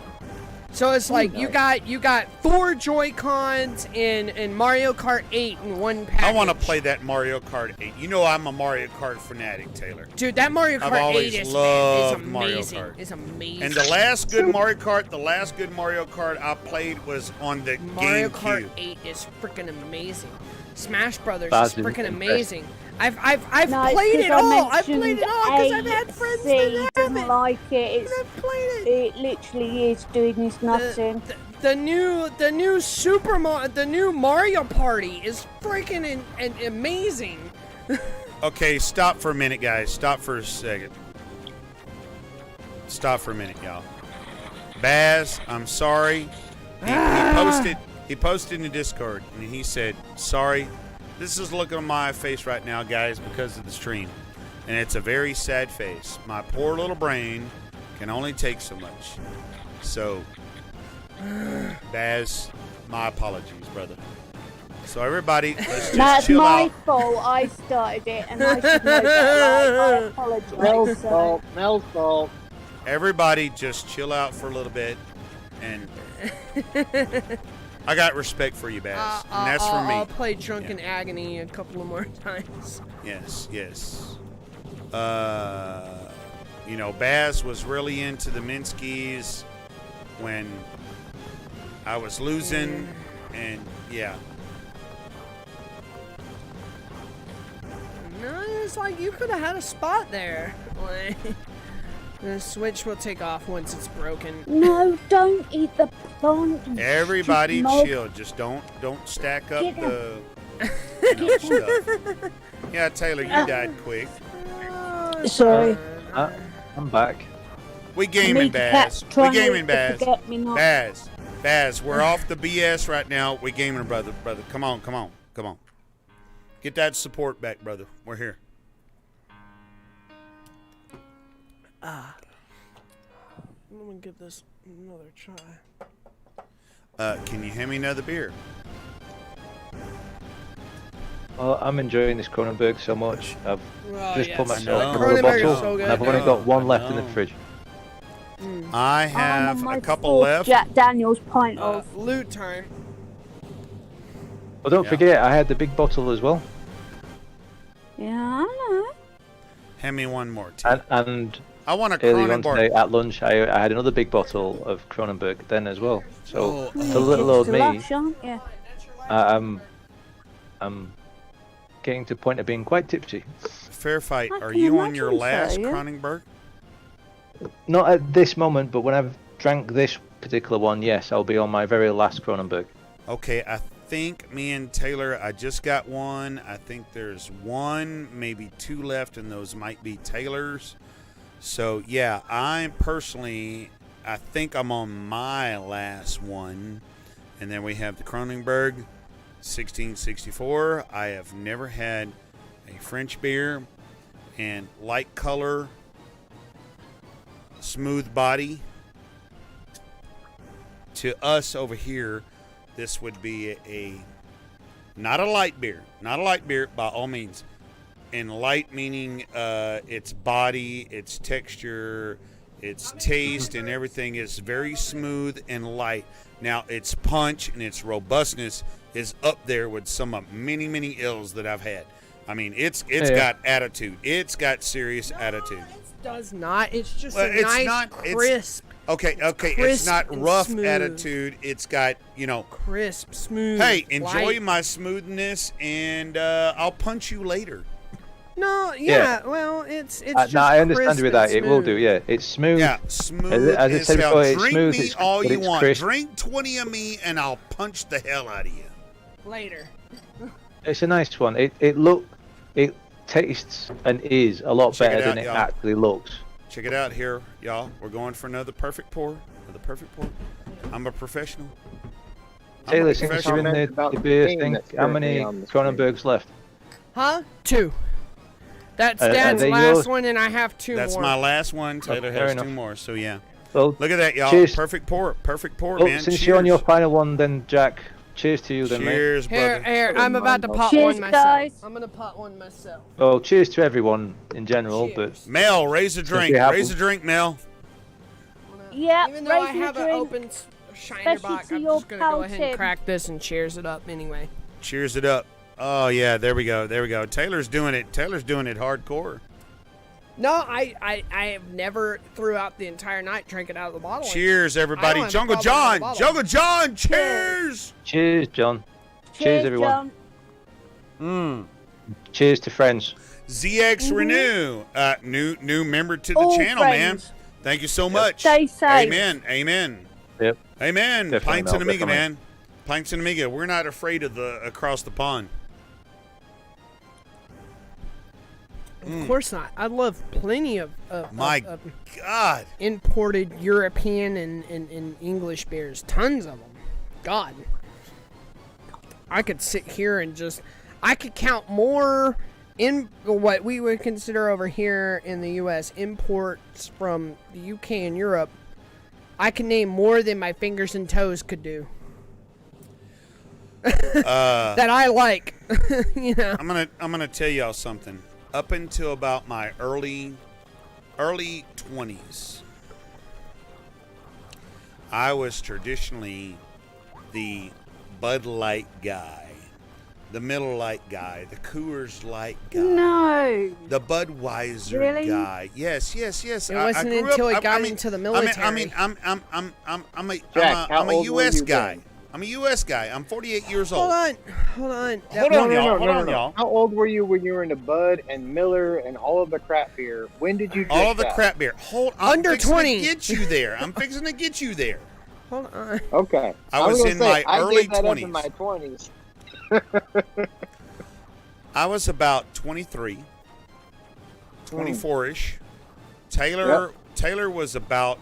S2: So it's like you got 4 Joy-Cons in Mario Kart 8 in one package.
S1: I want to play that Mario Kart 8. You know I'm a Mario Kart fanatic, Taylor.
S2: Dude, that Mario Kart 8
S1: always
S2: is
S1: loved
S2: amazing.
S1: Mario Kart.
S2: It's amazing.
S1: And the last good Mario Kart I played was on the
S2: Mario
S1: GameCube.
S2: Kart 8 is freaking amazing. Smash Brothers
S4: Baz
S2: is
S4: is
S2: freaking
S4: impressed.
S2: amazing. I've
S5: No, it's
S2: played
S5: 'cause
S2: it
S5: I
S2: all. I've played
S5: mentioned
S2: it all because I've had friends that have
S5: doesn't
S2: it.
S5: like it. It's,
S2: I've played it.
S5: it literally is doing this nothing.
S2: The new the new Mario Party is freaking amazing.
S1: Okay, stop for a minute, guys. Stop for a second. Stop for a minute, y'all. Baz, I'm sorry. He posted in the Discord, and he said, sorry. This is looking on my face right now, guys, because of the stream. And it's a very sad face. My poor little brain can only take so much. So, Baz, my apologies, brother. So everybody, let's just
S5: That's
S1: chill
S5: my
S1: out.
S5: fault. I started it, and I should know better. I apologise.
S3: Mel's
S5: so-
S3: fault. Mel's fault.
S1: Everybody just chill out for a little bit. And I got respect for you, Baz. And that's for me.
S2: I'll play Drunken Agony a couple of more times.
S1: Yes, yes. You know, Baz was really into the Minskys when I was losing, and yeah.
S2: No, it's like you could have had a spot there. Like, the Switch will take off once it's broken.
S5: No, don't eat the font.
S1: Everybody
S5: Stupid
S1: chill. Just don't stack up
S5: Get
S1: the stuff. Yeah, Taylor, you died quick.
S5: Sorry.
S4: I'm back.
S1: We gaming, Baz. We gaming, Baz.
S5: Forget me not.
S1: Baz, we're off the BS right now. We gaming, brother. Come on. Get that support back, brother. We're here.
S2: I'm gonna give this another try.
S1: Can you hand me another beer?
S4: Well, I'm enjoying this Kronenberg so much. I've just put myself
S1: I know.
S4: in another
S2: Kronenberg is
S4: bottle,
S2: so good.
S4: and I've only got one left in the fridge.
S1: I
S5: I'm
S1: have
S5: on my
S1: a couple
S5: fourth
S1: left.
S5: Jack Daniels pint of.
S2: Loot time.
S4: Well, don't
S1: Yeah.
S4: forget, I had the big bottle as well.
S5: Yeah, I know.
S1: Hand me one more, T.
S4: And
S1: I want a
S4: earlier on today
S1: Kronenberg.
S4: at lunch, I had another big bottle of Kronenberg then as well. So,
S1: Oh,
S4: to little old
S5: It's
S4: me,
S5: lush, aren't you?
S4: I'm getting to the point of being quite tipsy.
S1: Fair fight.
S5: I
S1: Are
S5: can
S1: you on your
S5: imagine
S1: last
S5: so, yeah.
S1: Kronenberg?
S4: Not at this moment, but when I've drank this particular one, yes, I'll be on my very last Kronenberg.
S1: Okay, I think me and Taylor, I just got one. I think there's one, maybe two left, and those might be Taylor's. So, yeah, I think I'm on my last one. And then we have the Kronenberg 1664. I have never had a French beer, and light color, smooth body. To us over here, this would be not a light beer by all means. And light meaning its body, its texture, its taste, and everything is very smooth and light. Now, its punch and its robustness is up there with some of many ales that I've had. I mean, it's got attitude. It's got serious attitude.
S2: It does not. It's just
S1: Well,
S2: a
S1: it's
S2: nice,
S1: not-
S2: crisp,
S1: Okay, it's
S2: crisp
S1: not
S2: and
S1: rough
S2: smooth.
S1: attitude. It's got,
S2: crisp, smooth.
S1: hey, enjoy
S2: light.
S1: my smoothness, and I'll punch you later.
S2: No,
S4: Yeah.
S2: well, it's just
S4: No, I understand
S2: crisp
S4: with that.
S2: and
S4: It will
S2: smooth.
S4: do, yeah. It's smooth.
S1: Yeah, smooth
S4: As I
S1: as
S4: said
S1: hell.
S4: before, it's
S1: Drink
S4: smooth,
S1: me
S4: it's-
S1: all
S4: but
S1: you
S4: it's
S1: want.
S4: crisp.
S1: Drink 20 of me, and I'll punch the hell out of you.
S2: Later.
S4: It's a nice one. It tastes and is a lot
S1: Check it
S4: better
S1: out,
S4: than it
S1: y'all.
S4: actually looks.
S1: Check it out here, y'all. We're going for another perfect pour. I'm a professional.
S4: Taylor, since
S1: professional.
S4: you're in
S3: Comment about
S4: the
S3: the
S4: beer
S3: game
S4: thing,
S3: that's
S4: how
S3: currently
S4: many
S3: on the screen.
S4: Kronenbergs left?
S2: Huh? 2. That's
S4: Are
S2: Dad's
S4: they
S2: last
S4: yours?
S2: one, and I have 2
S1: That's
S2: more.
S1: my last one. Taylor
S4: fair
S1: has
S4: enough.
S1: 2 more, so yeah.
S4: Well,
S1: Look at that, y'all.
S4: cheers.
S1: Perfect pour,
S4: Well,
S1: man.
S4: since
S1: Cheers.
S4: you're on your final one, then Jack, Cheers to you then, mate.
S1: Cheers, brother.
S2: Here, I'm about to pot
S5: Cheers,
S2: one myself.
S5: guys.
S2: I'm gonna pot one myself.
S4: Well, cheers to everyone in general,
S2: Cheers.
S4: but
S1: Mel, raise a drink.
S4: we have
S1: Raise a drink, Mel.
S5: Yeah,
S2: Even though I
S5: raising a
S2: have an
S5: drink,
S2: open shiner
S5: especially
S2: box,
S5: to
S2: I'm
S5: your
S2: just gonna go ahead and
S5: Tim.
S2: crack this and cheers it up anyway.
S1: Cheers it up. Oh yeah, there we go. There we go. Taylor's doing it. Taylor's doing it hardcore.
S2: No, I have never throughout the entire night drank it out of the bottle.
S1: Cheers, everybody.
S2: I don't have a
S1: Jungle
S2: problem with
S1: John.
S2: the bottle.
S1: Jungle John. Cheers.
S4: cheers, John. Cheers, everyone.
S5: John.
S4: Cheers to friends.
S1: ZX Renew. New member to the
S5: All
S1: channel, man.
S5: friends.
S1: Thank you so much.
S5: Stay safe.
S1: Amen. Amen.
S4: Yep.
S1: Amen.
S4: Definitely,
S1: Pints and
S4: Mel,
S1: Amiga,
S4: definitely.
S1: man. Pints and Amiga. We're not afraid of the across the pond.
S2: Of course not. I love plenty of
S1: My
S2: of
S1: God.
S2: imported European and English beers. Tons of them. God. I could sit here and I could count more in what we would consider over here in the U.S. imports from the U.K. and Europe. I can name more than my fingers and toes could do. That I like. You know.
S1: I'm gonna tell y'all something. Up until about my early 20s, I was traditionally the Bud Light guy, the Miller Lite guy, the Coors Light guy,
S5: No.
S1: the Budweiser
S5: Really?
S1: guy. Yes.
S2: It wasn't until he got into the military.
S1: I'm
S3: Jack, how
S1: a
S3: old were
S1: U.S.
S3: you
S1: guy.
S3: then?
S1: I'm a U.S. guy. I'm 48 years old.
S2: Hold on.
S1: Hold on,
S3: No.
S1: y'all.
S3: How old were you when you were into Bud and Miller and all of the crap beer? When did you drink
S1: All of the
S3: that?
S1: crap beer. I'm
S2: Under
S1: fixing
S2: 20.
S1: to get you there. I'm fixing to get you there.
S2: Hold on.
S3: Okay.
S1: I was
S3: gonna
S1: in my
S3: I
S1: early
S3: gave that up
S1: 20s.
S3: in my 20s.
S1: I was about 23, 24-ish. Taylor was about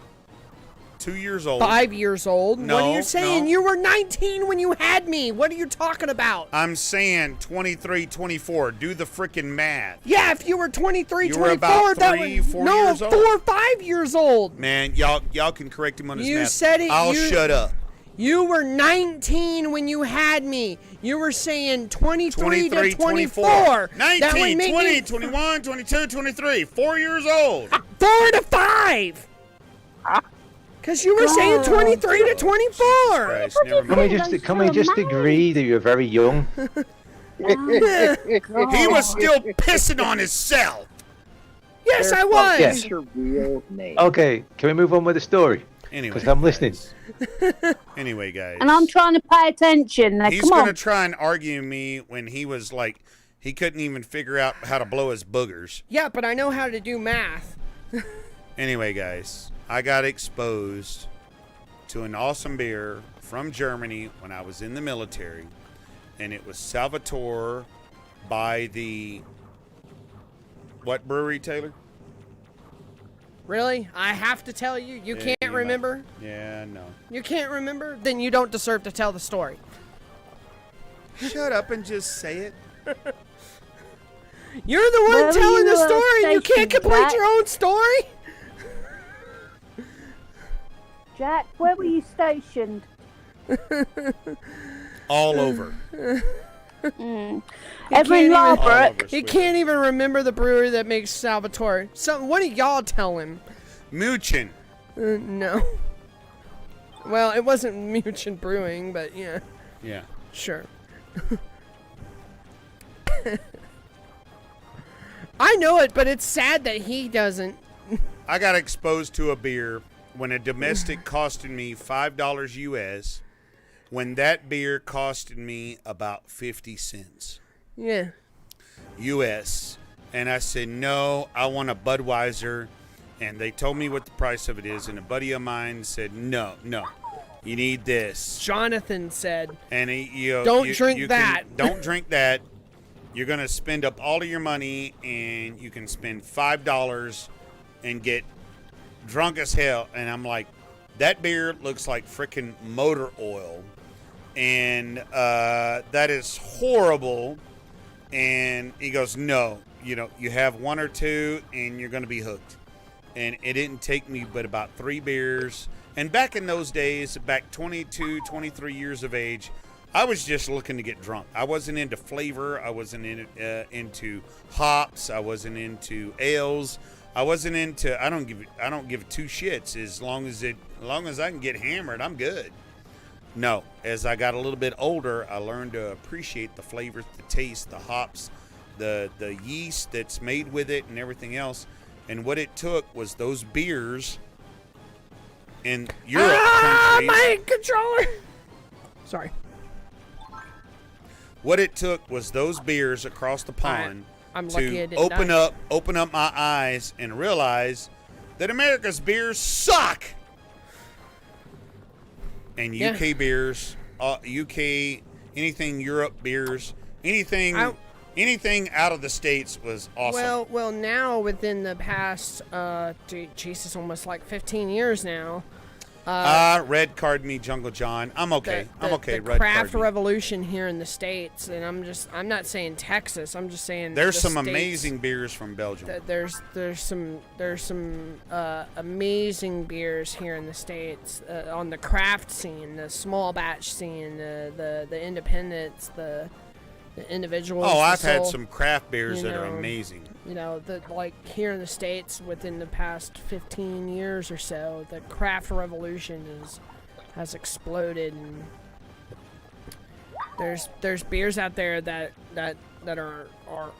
S1: 2 years old.
S2: 5 years old. What
S1: No,
S2: are you saying?
S1: no.
S2: You were 19 when you had me. What are you talking about?
S1: I'm saying 23, 24. Do the freaking math.
S2: Yeah, if you were 23,
S1: You were
S2: 24,
S1: about
S2: that
S1: 3,
S2: was
S1: 4
S2: no,
S1: years old.
S2: 4 or 5 years old.
S1: Man, y'all can correct him on his
S2: You
S1: math.
S2: said it,
S1: I'll
S2: you-
S1: shut up.
S2: You were 19 when you had me. You were saying 23
S1: 23,
S2: to 24.
S1: 19,
S2: That would make
S1: 20,
S2: me
S1: 21, 22, 23. 4 years old.
S2: 4 to 5. Because you were saying 23 to 24.
S1: Christ, never
S4: Can we
S1: mind.
S4: just agree that you're very young?
S1: He was still pissing on himself.
S2: Yes, I was.
S4: Yes.
S3: Your real name.
S4: Okay, can we move on with the story?
S1: Anyway,
S4: Because I'm listening.
S1: Anyway, guys.
S5: And I'm trying to pay attention. Now,
S1: He's
S5: come
S1: gonna
S5: on.
S1: try and argue me when he was like, he couldn't even figure out how to blow his boogers.
S2: Yeah, but I know how to do math.
S1: Anyway, guys, I got exposed to an awesome beer from Germany when I was in the military, and it was Salvatore by the what brewery, Taylor?
S2: Really? I have to tell you? You
S1: Yeah,
S2: can't
S1: you might-
S2: remember?
S1: Yeah, no.
S2: You can't remember? Then you don't deserve to tell the story.
S1: Shut up and just say it.
S2: You're the one
S5: Where were
S2: telling
S5: you,
S2: the story and you can't
S5: stationed,
S2: complete
S5: Jack?
S2: your own story?
S5: Jack, where were you stationed?
S1: All over.
S5: Ever in
S1: All
S5: Larbrook?
S1: over
S2: He
S1: Sweden.
S2: can't even remember the brewery that makes Salvatore. So, what do y'all tell him?
S1: Muchen.
S2: No. Well, it wasn't Muchen Brewing, but yeah,
S1: Yeah.
S2: sure. I know it, but it's sad that he doesn't.
S1: I got exposed to a beer when a domestic costed me $5 US, when that beer costed me about 50 cents
S2: Yeah.
S1: US. And I said, no, I want a Budweiser. And they told me what the price of it is. And a buddy of mine said, no, you need this.
S2: Jonathan said,
S1: And
S2: Don't drink that.
S1: Don't drink that. You're going to spend up all of your money, and you can spend $5 and get drunk as hell. And I'm like, that beer looks like freaking motor oil. And that is horrible. And he goes, no, you have one or two, and you're going to be hooked. And it didn't take me but about 3 beers. And back in those days, back 22, 23 years of age, I was just looking to get drunk. I wasn't into flavor. I wasn't into hops. I wasn't into ales. I wasn't into. I don't give two shits as long as I can get hammered. I'm good. No, as I got a little bit older, I learned to appreciate the flavors, the taste, the hops, the yeast that's made with it, and everything else. And what it took was those beers in Europe countries.
S2: My controller. Sorry.
S1: What it took was those beers across the pond
S2: I'm lucky I
S1: to
S2: didn't
S1: open up my eyes and realize that America's beers suck. And UK beers, UK, anything Europe beers, anything out of the States was awesome.
S2: Well, now within the past, Jesus, almost like 15 years now.
S1: Red card me, Jungle John. I'm okay. I'm okay.
S2: The
S1: Red
S2: craft
S1: card me.
S2: revolution here in the States, and I'm not saying Texas. I'm just saying
S1: there's some
S2: States.
S1: amazing beers from Belgium.
S2: There's some amazing beers here in the States on the craft scene, the small batch scene, the independents, the individuals.
S1: Oh, I've had some craft beers that are amazing.
S2: You know, like here in the States, within the past 15 years or so, the craft revolution has exploded, and there's beers out there that are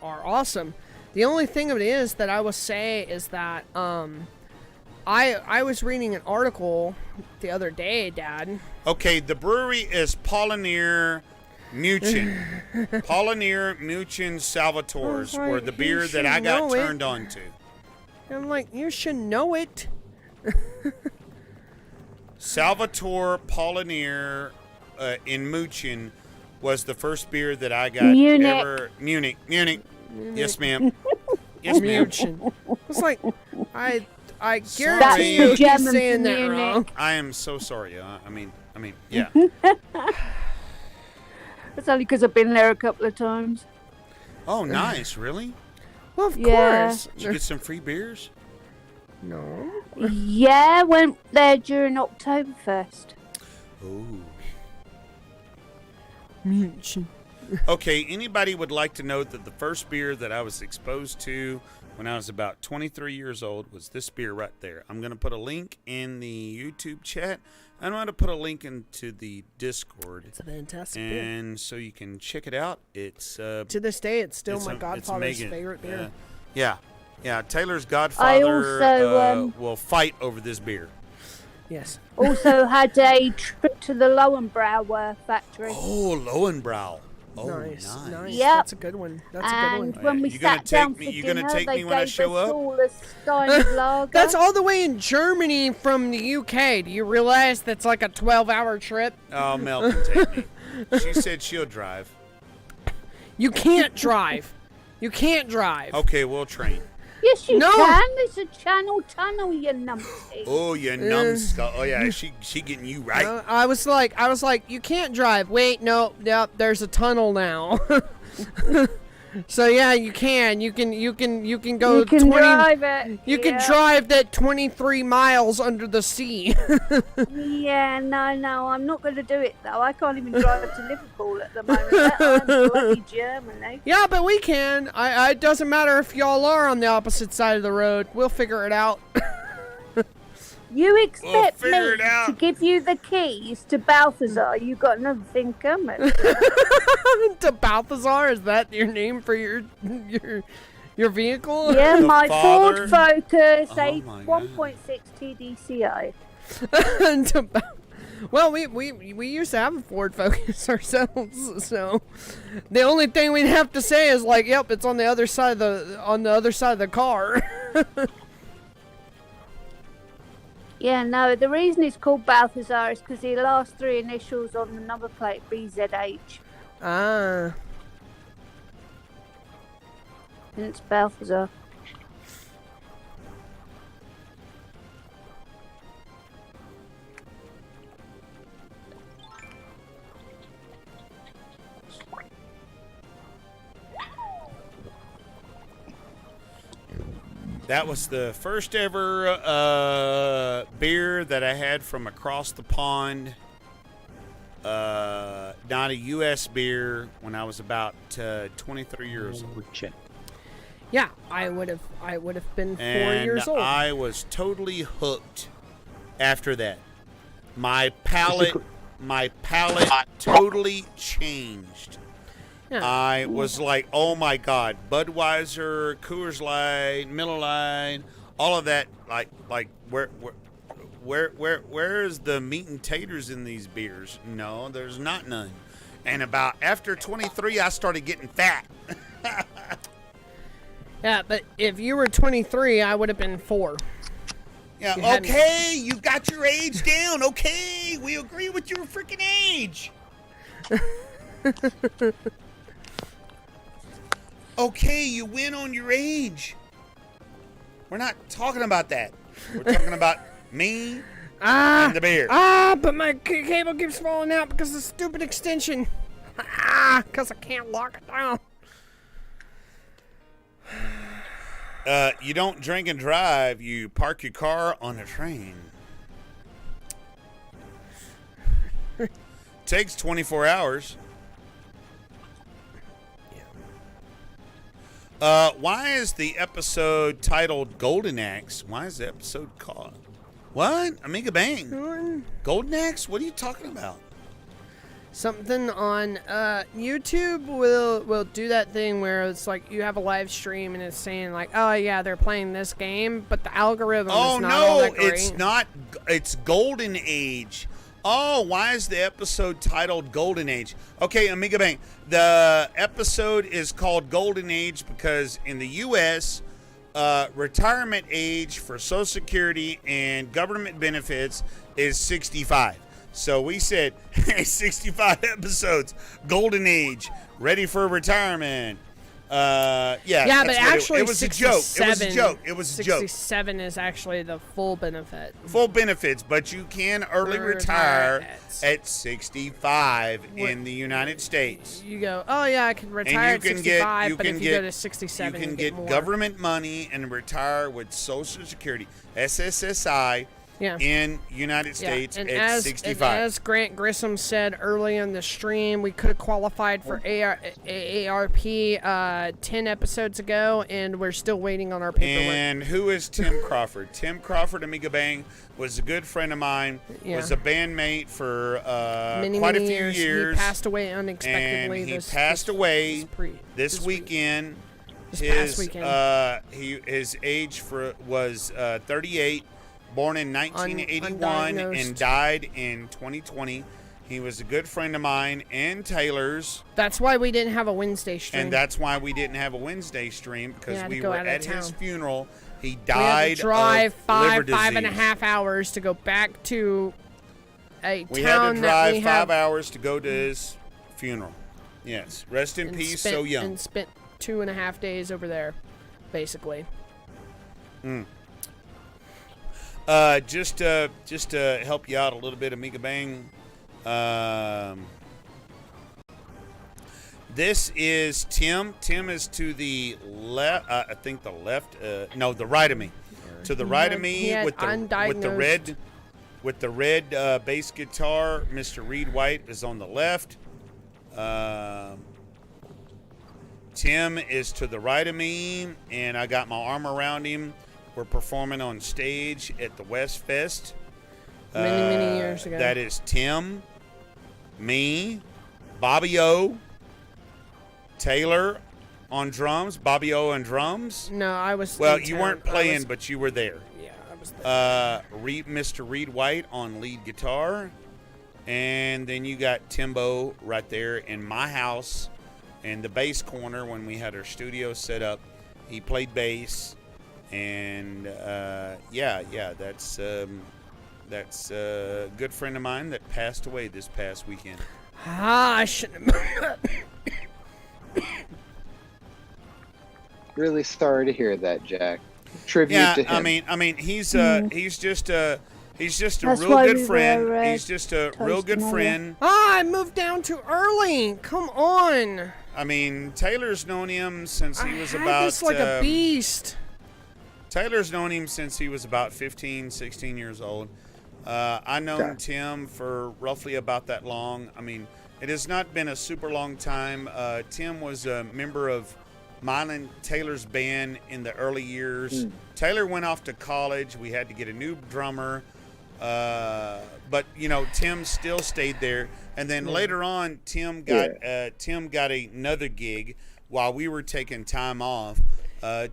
S2: awesome. The only thing of it is that I will say is that I was reading an article the other day, Dad.
S1: Okay, the brewery is Paulinier Muchin. Paulinier Muchin Salvatore's were the beer that I got turned on to.
S2: I'm like, you should know it.
S1: Salvatore Paulinier in Muchin was the first beer that I got ever. Munich. Yes, ma'am. Yes, ma'am.
S2: Muchin. It's like, I
S1: Sorry.
S2: guarantee you he's
S5: German
S2: saying that
S5: Munich.
S2: wrong.
S1: I am so sorry. I mean, yeah.
S5: That's only because I've been there a couple of times.
S1: Oh, nice. Really?
S2: Well, of
S5: Yeah.
S2: course.
S1: Did you get some free beers?
S2: No.
S5: Yeah, went there during Oktoberfest.
S1: Ooh.
S2: Muchin.
S1: Okay, anybody would like to know that the first beer that I was exposed to when I was about 23 years old was this beer right there. I'm going to put a link in the YouTube chat. I'm going to put a link into the Discord.
S2: It's a fantastic beer.
S1: And so you can check it out. It's
S2: To this day, it's still my
S1: it's
S2: godfather's
S1: Megan.
S2: favorite beer.
S1: Yeah. Taylor's godfather
S5: also,
S1: will fight over this beer.
S2: Yes.
S5: Also had a trip to the Lowenbrauer factory.
S1: Oh, Lowenbrau. Oh,
S2: nice.
S5: Yep.
S2: That's a good one. That's a good
S5: And
S2: one.
S5: when we
S1: You gonna
S5: sat down
S1: take me-
S5: for
S1: you
S5: dinner,
S1: gonna take
S5: they
S1: me when I
S5: gave
S1: show
S5: us
S1: up?
S5: all a stein of lager.
S2: That's all the way in Germany from the UK. Do you realize that's like a 12-hour trip?
S1: Oh, Mel can take me. She said she'll drive.
S2: You can't drive. You can't drive.
S1: Okay, we'll train.
S5: Yes, you
S2: No.
S5: can. There's a channel tunnel, you numpty.
S1: Oh, you numbskull. Oh, yeah, she getting you right.
S2: I was like, you can't drive. Wait, no, there's a tunnel now. So yeah, you can go.
S5: You can
S2: 20,
S5: drive it.
S2: You can
S5: yeah.
S2: drive that 23 miles under the sea.
S5: Yeah, no, I'm not going to do it though. I can't even drive to Liverpool at the moment. I'm bloody Germany.
S2: Yeah, but we can. It doesn't matter if y'all are on the opposite side of the road. We'll figure it out.
S5: You expect me
S1: figure it out.
S5: to give you the keys to Balthazar? You got another thing coming.
S2: To Balthazar, is that your name for your vehicle?
S5: Yeah,
S1: The
S5: my
S1: father-
S5: Ford Focus,
S1: Oh
S5: a
S1: my
S5: 1.6 TDCI.
S2: Well, we used to have a Ford Focus ourselves, so the only thing we'd have to say is like, yep, it's on the other side of the car.
S5: Yeah, no, the reason it's called Balthazar is because the last three initials on the number plate BZH.
S2: Ah.
S5: And it's Balthazar.
S1: That was the first ever beer that I had from across the pond not a U.S. beer when I was about 23 years old.
S2: Yeah, I would have been 4 years old.
S1: I was totally hooked after that. My palate totally chinged.
S2: Yeah.
S1: I was like, oh my God, Budweiser, Coors Light, Miller Lite, all of that. Like where's the meat and taters in these beers? No, there's not none. And after 23, I started getting fat.
S2: Yeah, but if you were 23, I would have been 4.
S1: Yeah, okay, you got your age down. Okay, we agree with your freaking age. Okay, you win on your age. We're not talking about that. We're talking about me and the beer.
S2: But my cable keeps falling out because of the stupid extension. Because I can't lock it down.
S1: You don't drink and drive. You park your car on a train. Takes 24 hours. Why is the episode titled Golden Axe? Why is the episode called? What? Amiga Bang. Golden Axe? What are you talking about?
S2: Something on YouTube will do that thing where it's like you have a live stream and it's saying like, oh yeah, they're playing this game, but the algorithm is not all that great.
S1: It's not. It's Golden Age. Oh, why is the episode titled Golden Age? Okay, Amiga Bang. The episode is called Golden Age because in the U.S., retirement age for Social Security and government benefits is 65. So we said, hey, 65 episodes, Golden Age, ready for retirement.
S2: Yeah, but actually,
S1: it was a joke. It was a joke. It was a joke.
S2: 67 is actually the full benefit.
S1: Full benefits, but you can early retire at 65 in the United States.
S2: You go, oh yeah, I can retire at 65, but if you go to 67,
S1: you can get
S2: more.
S1: Government money and retire with Social Security, SSSI.
S2: Yeah.
S1: In United States
S2: and
S1: at 65.
S2: And as Grant Grissom said early in the stream, we could have qualified for AARP 10 episodes ago, and we're still waiting on our paperwork.
S1: And who is Tim Crawford? Tim Crawford, Amiga Bang, was a good friend of mine, was a bandmate for quite a few years.
S2: He passed away unexpectedly.
S1: And he passed away this weekend. His age was 38. Born in 1981 and died in 2020. He was a good friend of mine and Taylor's.
S2: That's why we didn't have a Wednesday stream.
S1: And that's why we didn't have a Wednesday stream, because we were at his funeral. He died
S2: we had to drive
S1: of liver disease.
S2: 5.5 hours to go back to a
S1: we
S2: town
S1: had to
S2: that
S1: drive 5 hours to go to his funeral. Yes. Rest in peace, so young.
S2: And spent 2.5 days over there, basically.
S1: Just to help you out a little bit, Amiga Bang. This is Tim. Tim is to the left. I think the left. No, the right of me. To the right of me with the red bass guitar. Mr. Reed White is on the left. Tim is to the right of me, and I got my arm around him. We're performing on stage at the West Fest.
S2: Many years ago.
S1: That is Tim, me, Bobby O, Taylor on drums. Bobby O on drums.
S2: No, I was.
S1: Well, you weren't playing, but you were there.
S2: Yeah, I was there.
S1: Mr. Reed White on lead guitar. And then you got Timbo right there in my house in the bass corner when we had our studio set up. He played bass. And that's a good friend of mine that passed away this past weekend.
S2: I shouldn't have.
S3: Really sorry to hear that, Jack. Tribute to him.
S1: I mean, he's just a real good friend. He's just a real good friend.
S2: I moved down too early. Come on.
S1: I mean, Taylor's known him since he was about
S2: this like a beast.
S1: Taylor's known him since he was about 15, 16 years old. I known Tim for roughly about that long. I mean, It has not been a super long time. Tim was a member of mine and Taylor's band in the early years. Taylor went off to college. We had to get a new drummer. But Tim still stayed there. And then later on, Tim got another gig while we were taking time off.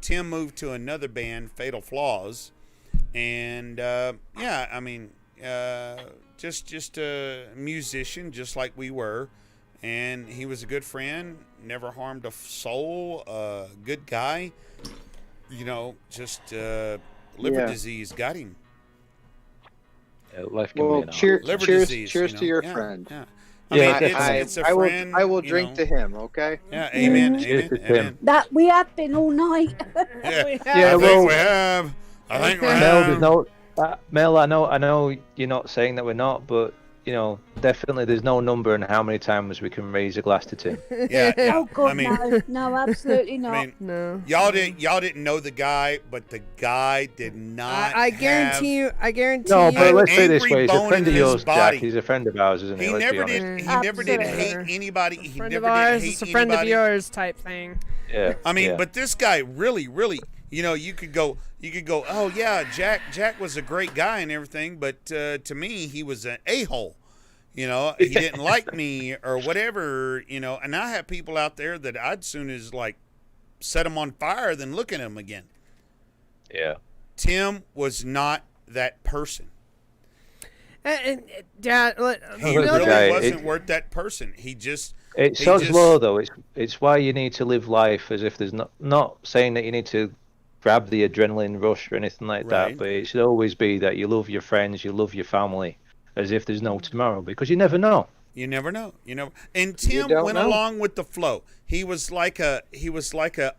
S1: Tim moved to another band, Fatal Flaws, and just a musician, just like we were. And he was a good friend, never harmed a soul, good guy. Just liver disease got him.
S4: Life can be an
S3: cheers
S1: disease,
S3: to your friend.
S1: Yeah.
S3: It's
S1: a
S3: I
S1: friend.
S3: will drink to him. Okay.
S1: Yeah. Amen.
S4: Cheers to
S1: Amen.
S4: Tim.
S5: That we have been all night.
S1: Yeah.
S4: Yeah,
S1: I
S4: well,
S1: think we have.
S4: Mel, there's no. Mel, I know you're not saying that we're not, but definitely there's no number on how many times we can raise a glass to Tim.
S1: Yeah.
S5: Oh God, no, absolutely not.
S2: No.
S1: Y'all didn't know the guy, but the guy did not.
S2: I guarantee you.
S4: No, but
S1: an
S4: let's say this
S1: angry
S4: way: he's a
S1: bone
S4: friend
S1: in
S4: of
S1: his
S4: yours,
S1: body.
S4: Jack. He's a friend of ours, isn't he?
S1: He
S4: Let's be
S1: never
S4: honest.
S1: did. He never did hate anybody. He
S2: Friend
S1: never
S2: of ours
S1: did hate
S2: is a friend
S1: anybody.
S2: of yours type thing.
S4: Yeah.
S1: I mean,
S4: yeah.
S1: but this guy really, you could go, oh yeah, Jack was a great guy and everything, but to me, he was an a-hole. He didn't like me or whatever, and I have people out there that I'd soon as set them on fire than look at them again.
S4: Yeah.
S1: Tim was not that person.
S2: And Dad,
S1: He really wasn't worth that person. It's
S4: Sod's law, though. It's why you need to live life as if there's not saying that you need to grab the adrenaline rush or anything like that, but it should always be that you love your friends, you love your family, as if there's no tomorrow, because you never know.
S1: You never know. And Tim went along with the flow. He was like a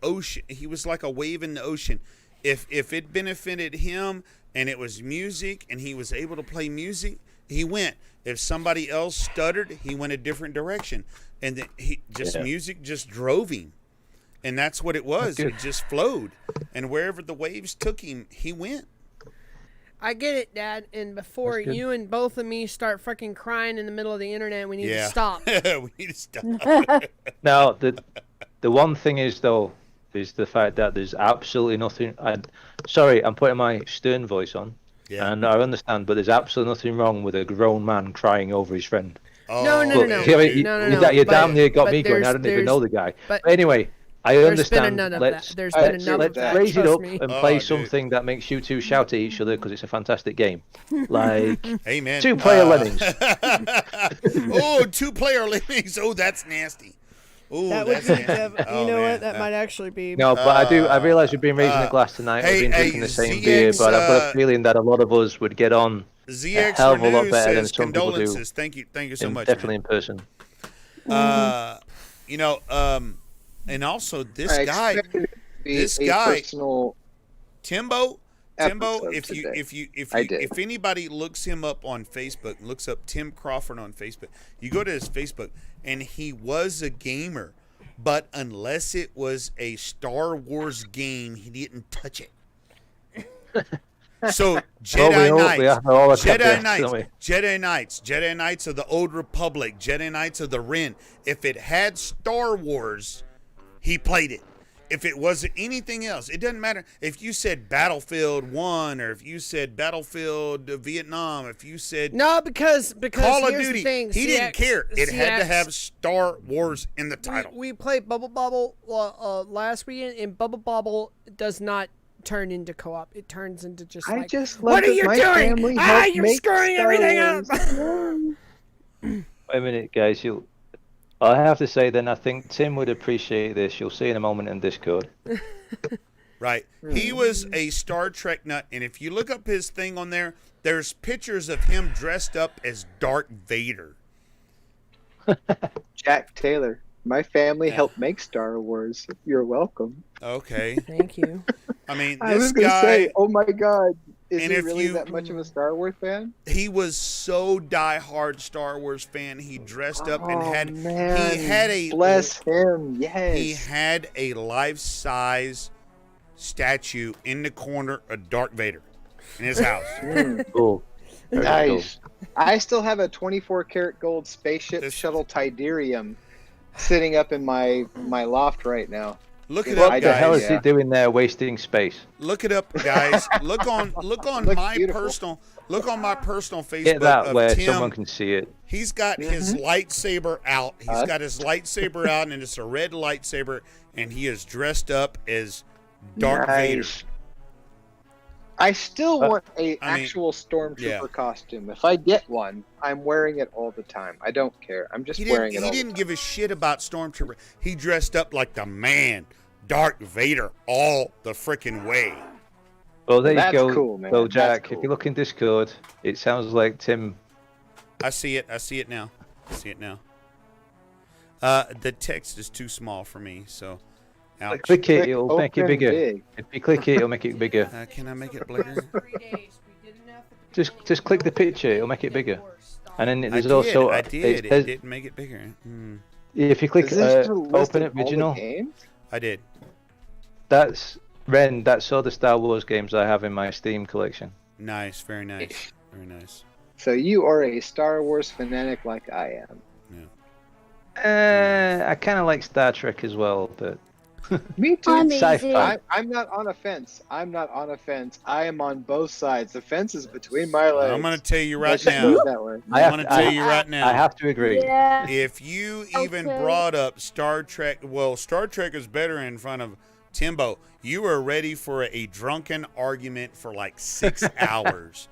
S1: ocean. He was like a wave in the ocean. If it benefited him and it was music and he was able to play music, he went. If somebody else stuttered, he went a different direction. And music just drove him. And that's what it was. It just flowed. And wherever the waves took him, he went.
S2: I get it, Dad. And before you and both of me start fucking crying in the middle of the internet, we need to stop.
S1: We need to stop.
S4: Now, the one thing is, though, is the fact that there's absolutely nothing. Sorry, I'm putting my stern voice on. Yeah. And I understand, but there's absolutely nothing wrong with a grown man crying over his friend.
S1: Oh,
S2: no.
S4: You damn near got me going. I didn't even know the guy. But anyway, I understand. Let's raise it up and play something that makes you two shout at each other, because it's a fantastic game. Like
S1: Amen.
S4: 2-player lemmings.
S1: Oh, 2-player lemmings. Oh, that's nasty. Oh, that's nasty.
S2: You know what? That might actually be.
S4: No, but I realise we've been raising a glass tonight. We've been drinking the same beer, but I've got a feeling that a lot of us would get on a hell of a lot better than some people do.
S1: Thank you so much.
S4: Definitely in person.
S1: And also this guy, Timbo, if anybody looks him up on Facebook, looks up Tim Crawford on Facebook, you go to his Facebook, and he was a gamer, but unless it was a Star Wars game, he didn't touch it. So Jedi Knights of the Old Republic, Jedi Knights of the Ren. If it had Star Wars, he played it. If it wasn't anything else, it doesn't matter. If you said Battlefield 1, or if you said Battlefield Vietnam, if you said
S2: because
S1: Call of
S2: here's
S1: Duty,
S2: the thing,
S1: he didn't care. It had to have Star Wars in the title.
S2: We played Bubble Bobble last weekend, and Bubble Bobble does not turn into co-op. It turns into just like, what are you doing? You're screwing everything up.
S4: Wait a minute, guys. I have to say then, I think Tim would appreciate this. You'll see in a moment in Discord.
S1: Right. He was a Star Trek nut, and if you look up his thing on there, there's pictures of him dressed up as Darth Vader.
S3: Jack Taylor. My family helped make Star Wars. You're welcome.
S1: Okay.
S2: Thank you.
S1: I mean,
S3: I was going to say, oh my God. Is
S1: and
S3: he really that much of a Star Wars fan?
S1: He was so diehard Star Wars fan. He dressed up and had
S3: bless him. Yes.
S1: He had a life-size statue in the corner of Darth Vader in his house.
S4: Cool. Very cool.
S3: Nice. I still have a 24-karat gold spaceship shuttle Tidarium sitting up in my loft right now.
S1: Look it
S3: What
S1: up,
S4: What the hell
S1: guys.
S4: is he doing there, wasting space?
S1: Look it up, guys. Look on
S3: Looks
S1: my
S3: beautiful.
S1: personal Facebook
S4: Get that
S1: of
S4: where
S1: Tim.
S4: someone can see it.
S1: He's got his lightsaber out. He's got his lightsaber out, and it's a red lightsaber, and he is dressed up as Darth Vader.
S3: I still want
S1: mean,
S3: actual stormtrooper
S1: yeah.
S3: costume. If I get one, I'm wearing it all the time. I don't care. I'm just wearing it all
S1: He didn't
S3: the
S1: give a shit about Stormtrooper. He dressed up like the man, Darth Vader, all the freaking way.
S4: Well, there
S3: That's
S4: you go.
S3: cool, man.
S4: So,
S3: That's
S4: Jack,
S3: cool.
S4: if you look in Discord, it sounds like Tim.
S1: I see it now. The text is too small for me, so. Ouch.
S4: Click it, it'll make it
S3: open
S4: bigger.
S3: big.
S4: If you click it, it'll make it bigger.
S1: Can I make it bigger?
S4: Just click the picture, it'll make it bigger. And then there's
S1: I
S4: also
S1: did.
S4: it says-
S1: It didn't make it bigger.
S4: if you click
S3: Is this just a list
S4: open
S3: of
S4: it
S3: all the
S4: original,
S3: games?
S1: I did.
S4: that's Ren. That's all the Star Wars games I have in my Steam collection.
S1: Nice. Very nice. Very nice.
S3: So you are a Star Wars fanatic like I am.
S4: I kind of like Star Trek as well, but
S3: Me too.
S5: I'm easy.
S4: Sci-fi.
S3: I'm not on a fence. I am on both sides. The fence is between my legs.
S1: I'm going to tell you right
S3: Let's just
S1: now.
S3: put it that way.
S1: I'm going to tell you right now.
S4: I have to agree.
S5: Yeah.
S1: If you even
S5: Okay.
S1: brought up Star Trek, well, Star Trek is better in front of Timbo. You were ready for a drunken argument for like 6 hours.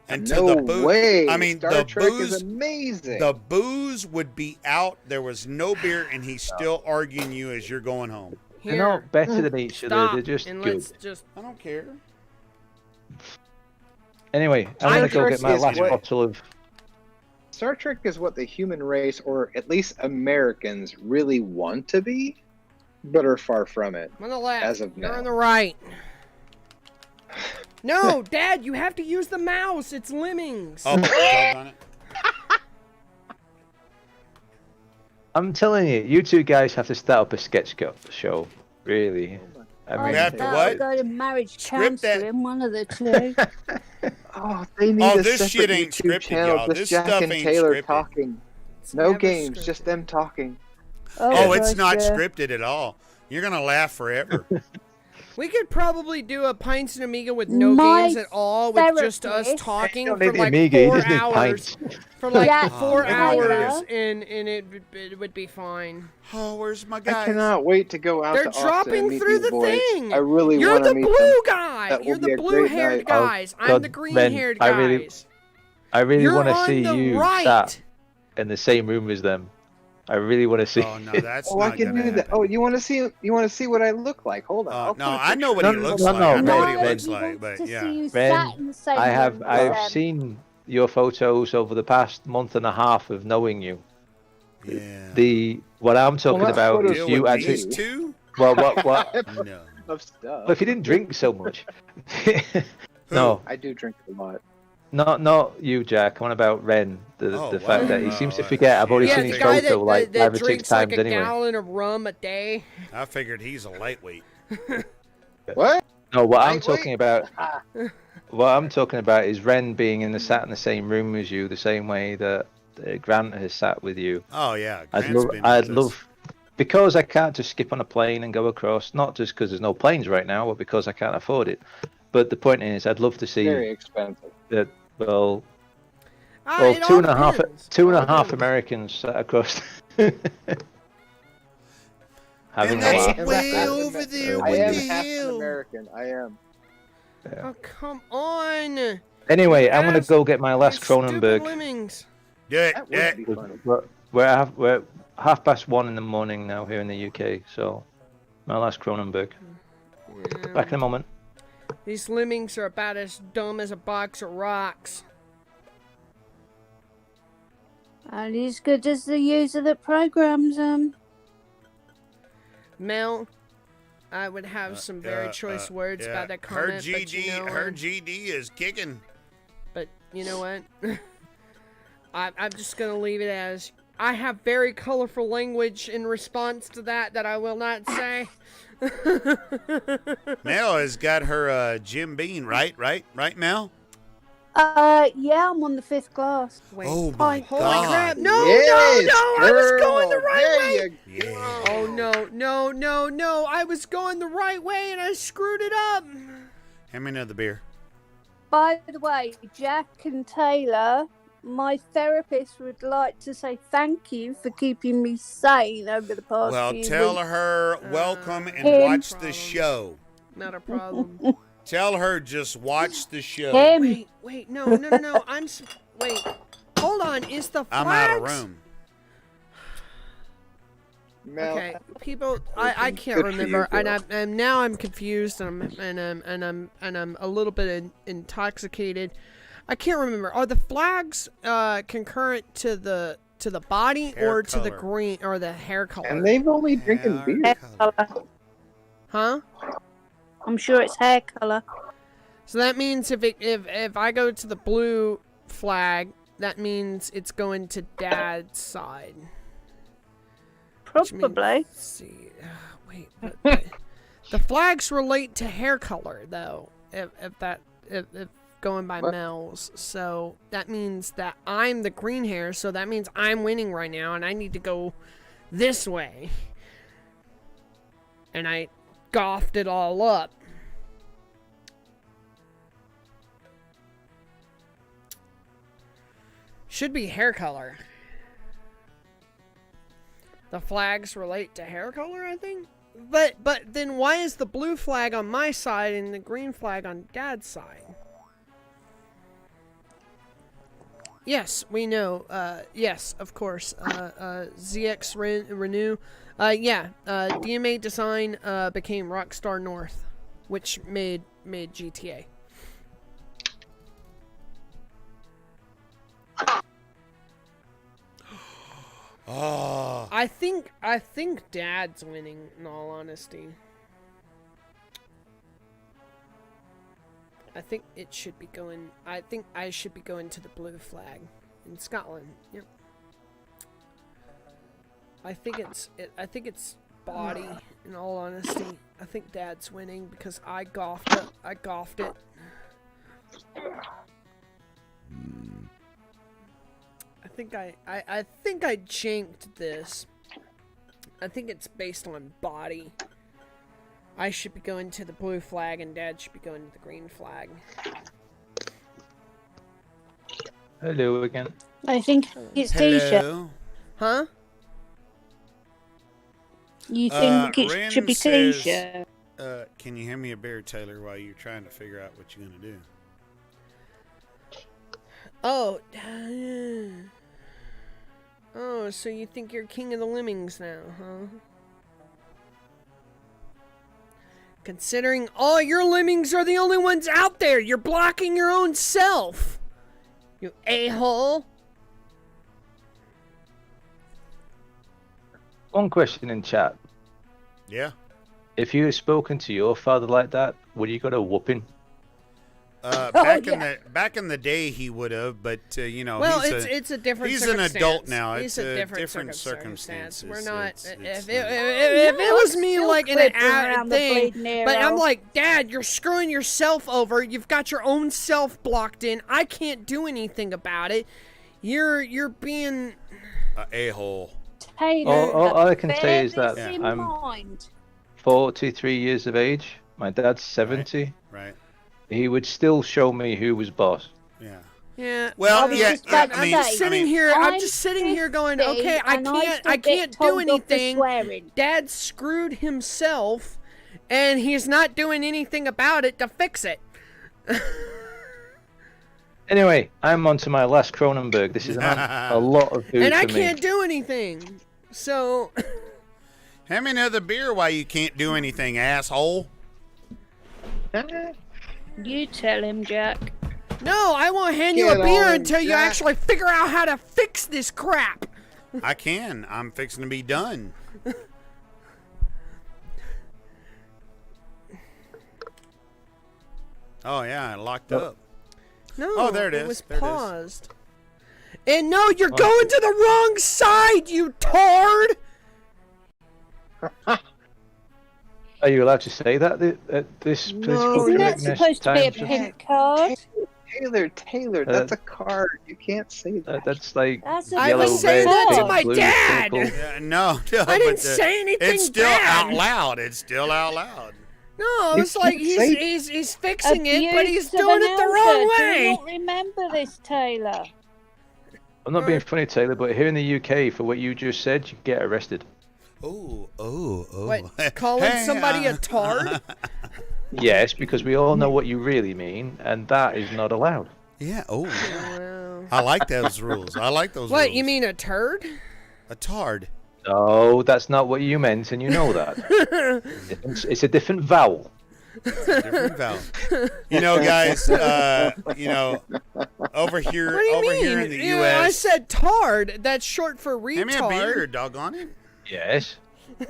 S1: Until
S3: No
S1: the booze,
S3: way.
S1: I mean,
S3: Star
S1: the
S3: Trek
S1: booze,
S3: is amazing.
S1: the booze would be out. There was no beer, and he's still arguing you as you're going home.
S4: They're not better than each other.
S2: Stop,
S4: They're just
S2: and
S4: good.
S2: let's just.
S1: I don't care.
S4: Anyway, I'm gonna go get my
S3: is
S4: last
S3: what-
S4: bottle of.
S3: Star Trek is what the human race, or at least Americans, really want to be, but are far from it.
S2: I'm on the left.
S3: As of
S2: You're
S3: now.
S2: on the right. No, Dad, you have to use the mouse. It's lemmings.
S1: Oh, doggone it.
S4: I'm telling you, you two guys have to start up a sketch show. Really. I mean,
S1: We have to
S5: I'll
S1: what?
S5: go to marriage
S1: Script that.
S5: counselling, one of the two.
S3: Oh, they need
S1: Oh,
S3: a
S1: this
S3: separate
S1: shit ain't
S3: YouTube
S1: scripted,
S3: channel,
S1: y'all.
S3: just
S1: This
S3: Jack
S1: stuff
S3: and
S1: ain't
S3: Taylor
S1: scripted.
S3: talking.
S2: It's
S3: No
S2: never
S3: games,
S2: scripted.
S3: just them talking.
S1: Oh, it's
S5: gosh,
S1: not
S5: yeah.
S1: scripted at all. You're going to laugh forever.
S2: We could probably do a Pints and Amiga with no
S5: My
S2: games at all, with just us
S5: therapist-
S2: talking
S4: you don't
S2: for
S4: need the
S2: like
S4: Amiga, you
S2: 4
S4: just need
S2: hours.
S4: pints.
S2: For like
S5: Yeah,
S2: 4
S1: oh,
S2: hours,
S5: yeah.
S2: and it would be fine.
S1: Oh, where's my
S3: I
S1: guys?
S3: cannot wait to go out
S2: They're
S3: to Austin
S2: dropping
S3: and meet
S2: through
S3: these
S2: the
S3: boys.
S2: thing.
S3: I really
S2: You're
S3: want
S2: the
S3: to meet
S2: blue
S3: them.
S2: guy.
S3: That will
S2: You're
S3: be
S2: the
S3: a great
S2: blue-haired
S3: night.
S2: guys.
S4: Oh,
S2: I'm
S4: God,
S2: the green-haired
S4: Ben,
S2: guys.
S4: I really
S2: You're
S4: want to
S2: on
S4: see
S2: the
S4: you
S2: right.
S4: sat in the same room as them. I really want to see.
S1: Oh, no, that's
S3: Oh, I
S1: not
S3: can
S1: going to
S3: do that.
S1: happen.
S3: Oh, you want to see? You want to see what I look like? Hold on. I'll
S1: No,
S3: put a
S1: I know what
S3: picture
S1: he
S4: No,
S1: looks
S4: no,
S1: like.
S4: no,
S1: I know what
S4: Ben,
S1: he looks
S5: he
S1: like,
S5: wants
S1: but
S5: to
S1: yeah.
S5: see you
S4: Ben,
S5: sat in the same
S4: I've
S5: room as them.
S4: seen your photos over the past month and a half of knowing you.
S1: Yeah.
S4: What I'm talking
S3: not
S4: about
S3: photos
S4: is
S1: Deal
S4: you
S1: with
S4: actually.
S1: these two?
S4: Well, what?
S1: No.
S3: of stuff.
S4: Well, if you didn't drink so much. No,
S3: I do drink a lot.
S4: not you, Jack. I'm on about Ren. The
S1: Oh,
S4: fact
S1: wow.
S4: that he seems to
S1: Oh,
S4: forget. I've already
S1: shit.
S2: Yeah,
S4: seen
S2: the
S4: his
S2: guy
S4: photo like
S2: that
S4: 5 or 6
S2: drinks like
S4: times
S2: a
S4: anyway.
S2: gallon of rum a day.
S1: I figured he's a lightweight.
S3: What?
S4: No, what I'm
S3: Lightweight?
S4: talking about. What I'm talking about is Ren being sat in the same room as you, the same way that Grant has sat with you.
S1: Oh, yeah.
S4: I'd
S1: Grant's
S4: love,
S1: been
S4: I'd
S1: with us.
S4: love, because I can't just skip on a plane and go across. Not just because there's no planes right now, but because I can't afford it. But the point is, I'd love to see
S3: Very expensive.
S4: that. Well,
S2: It all depends.
S4: two and a
S2: All
S4: half
S2: depends.
S4: Americans sat across.
S1: And
S4: Having a
S1: that's
S4: laugh.
S1: way over there
S3: I
S1: with
S3: am
S1: the
S3: half an
S1: hill.
S3: American. I am.
S2: Oh, come on.
S4: Anyway, I'm gonna
S2: Ass-
S4: go get my last
S2: You stupid
S4: Cronenberg.
S2: lemmings.
S1: Yeah,
S3: That
S1: yeah.
S3: would be funny.
S4: We're 1:30 in the morning now here in the UK, so my last Cronenberg. Back in a moment.
S2: These lemmings are about as dumb as a box of rocks.
S5: And as good as the user that programs them.
S2: Mel, I would have some very choice words
S1: yeah.
S2: about that
S1: Her
S2: comment, but you know,
S1: her GD is kicking.
S2: but you know what? I'm just gonna leave it as I have very colorful language in response to that I will not say.
S1: Mel has got her Jim Beam, right, Mel?
S5: Yeah, I'm on the 5th class.
S2: Wait.
S1: Oh my
S2: Holy
S1: God.
S2: crap! No,
S3: Yes,
S2: no, I was going the
S3: girl.
S2: right
S3: There
S2: way.
S3: you go.
S1: Yeah.
S2: Oh no! I was going the right way and I screwed it up.
S1: Hand me another beer.
S5: By the way, Jack and Taylor, my therapist would like to say thank you for keeping me sane over the past
S1: Well,
S5: few
S1: tell
S5: weeks.
S1: her welcome and
S5: Him.
S1: watch the
S2: Problem.
S1: show.
S2: Not a problem.
S1: Tell her just watch the show.
S5: Him.
S2: Wait, no. Wait, hold on. Is the flags?
S1: I'm out of room.
S3: Mel,
S2: Okay, people, I can't
S3: Good for you,
S2: remember,
S3: girl.
S2: and now I'm confused, and I'm a little bit intoxicated. I can't remember. Are the flags concurrent to the body
S1: Hair
S2: or to the
S1: color.
S2: green or the hair color?
S3: and they've only drinking
S1: Hair
S3: beer.
S1: color.
S2: Huh?
S5: I'm sure it's hair color.
S2: So that means if I go to the blue flag, that means it's going to Dad's side. Which means-
S5: Probably.
S2: let's see. Wait. But the flags relate to hair color, though. If going by
S3: What?
S2: Mel's, so that means that I'm the green hair. So that means I'm winning right now, and I need to go this way. And I goughed it all up. Should be hair color. The flags relate to hair color, I think. But then why is the blue flag on my side and the green flag on Dad's side? Yes, we know. Yes, of course. ZX Renew. Yeah. DMA Design became Rockstar North, which made GTA.
S1: Oh.
S2: I think Dad's winning, in all honesty. I think it should be going. I think I should be going to the blue flag in Scotland. Yep. I think it's body. In all honesty, I think Dad's winning because I goughed it. I think I janked this. I think it's based on body. I should be going to the blue flag and Dad should be going to the green flag.
S4: Hello again.
S5: I think it's T-shirt.
S1: Hello.
S2: Huh?
S5: You think it
S1: Ren
S5: should be
S1: says-
S5: T-shirt?
S1: Can you hand me a beer, Taylor, while you're trying to figure out what you're gonna do?
S2: Oh. Oh, so you think you're king of the lemmings now, huh? Considering all your lemmings are the only ones out there, you're blocking your own self. You a-hole.
S4: One question in chat.
S1: Yeah.
S4: If you had spoken to your father like that, would you got a whooping?
S1: Back in the day, he would have, but you know,
S2: Well,
S1: he's
S2: it's a different.
S1: he's an adult
S2: circumstance.
S1: now.
S2: It's
S1: It's
S2: a
S1: a
S2: different,
S1: different
S2: circumstance. We're
S1: circumstances.
S2: not.
S1: It's
S2: If
S1: not-
S2: it was me,
S5: Still
S2: like in an
S5: clipping around
S2: ad
S5: the
S2: thing,
S5: bleeding
S2: but I'm
S5: arrow.
S2: like, Dad, you're screwing yourself over. You've got your own self blocked in. I can't do anything about it. You're being.
S1: A-hole.
S5: Taylor,
S4: All I can say
S5: bear
S4: is that
S5: this in
S4: I'm
S5: mind.
S4: 43 years of age. My dad's 70.
S1: Right.
S4: He would still show me who was boss.
S1: Yeah.
S2: Yeah.
S1: Well,
S5: I was
S1: yeah.
S5: just
S1: yeah
S5: about
S1: I mean,
S5: to
S2: I'm
S5: say,
S2: sitting here. I'm
S5: I'm
S2: just sitting here going,
S5: 50
S2: okay, I
S5: and I still
S2: can't
S5: get
S2: do
S5: told off for
S2: anything.
S5: swearing.
S2: Dad screwed himself, and he's not doing anything about it to fix it.
S4: Anyway, I'm on to my last Cronenberg. This is a lot of food
S2: And I
S4: for me.
S2: can't do anything. So,
S1: hand me another beer while you can't do anything, asshole.
S5: You tell him, Jack.
S2: no, I won't hand you
S3: Get
S2: a beer
S3: on,
S2: until you
S3: Jack.
S2: actually figure out how to fix this crap.
S1: I can. I'm fixing to be done. Oh yeah, locked up.
S2: No,
S1: Oh, there it is.
S2: was
S1: There it is.
S2: paused. And no, you're going to the wrong side, you tard!
S4: Are you allowed to say that at this
S3: No,
S4: political
S5: Isn't that
S4: correctness
S5: supposed to be a
S4: time?
S5: pink card?
S3: Taylor, that's a card. You can't say that.
S4: That's like
S5: That's
S2: I
S4: yellow,
S2: was saying
S4: red,
S2: that to
S4: pink,
S2: my
S4: blue,
S2: dad.
S4: purple.
S1: Yeah, no,
S2: I didn't
S1: but
S2: say anything
S1: it's still
S2: bad.
S1: out loud. It's still out loud.
S2: No,
S3: You
S2: it's like
S3: can't say-
S2: he's fixing it, but he's
S5: Abuse of
S2: doing
S5: an
S2: it the
S5: elder.
S2: wrong
S5: Do
S2: way.
S5: you not remember this, Taylor?
S4: I'm not being funny, Taylor, but here in the UK, for what you just said, you get arrested.
S1: Oh.
S2: What, calling somebody a tard?
S4: Yes, because we all know what you really mean, and that is not allowed.
S1: Yeah. Oh.
S2: Well,
S1: I like those rules. I like those rules.
S2: what, you mean a turd?
S1: A tard?
S4: No, that's not what you meant, and you know that. It's a different vowel.
S1: Different vowel. You know, guys. Over here,
S2: What do you
S1: over
S2: mean?
S1: here in the
S2: Yeah,
S1: U.S.
S2: I said tard. That's short for retard.
S1: Hand me a beer, doggone it.
S4: Yes.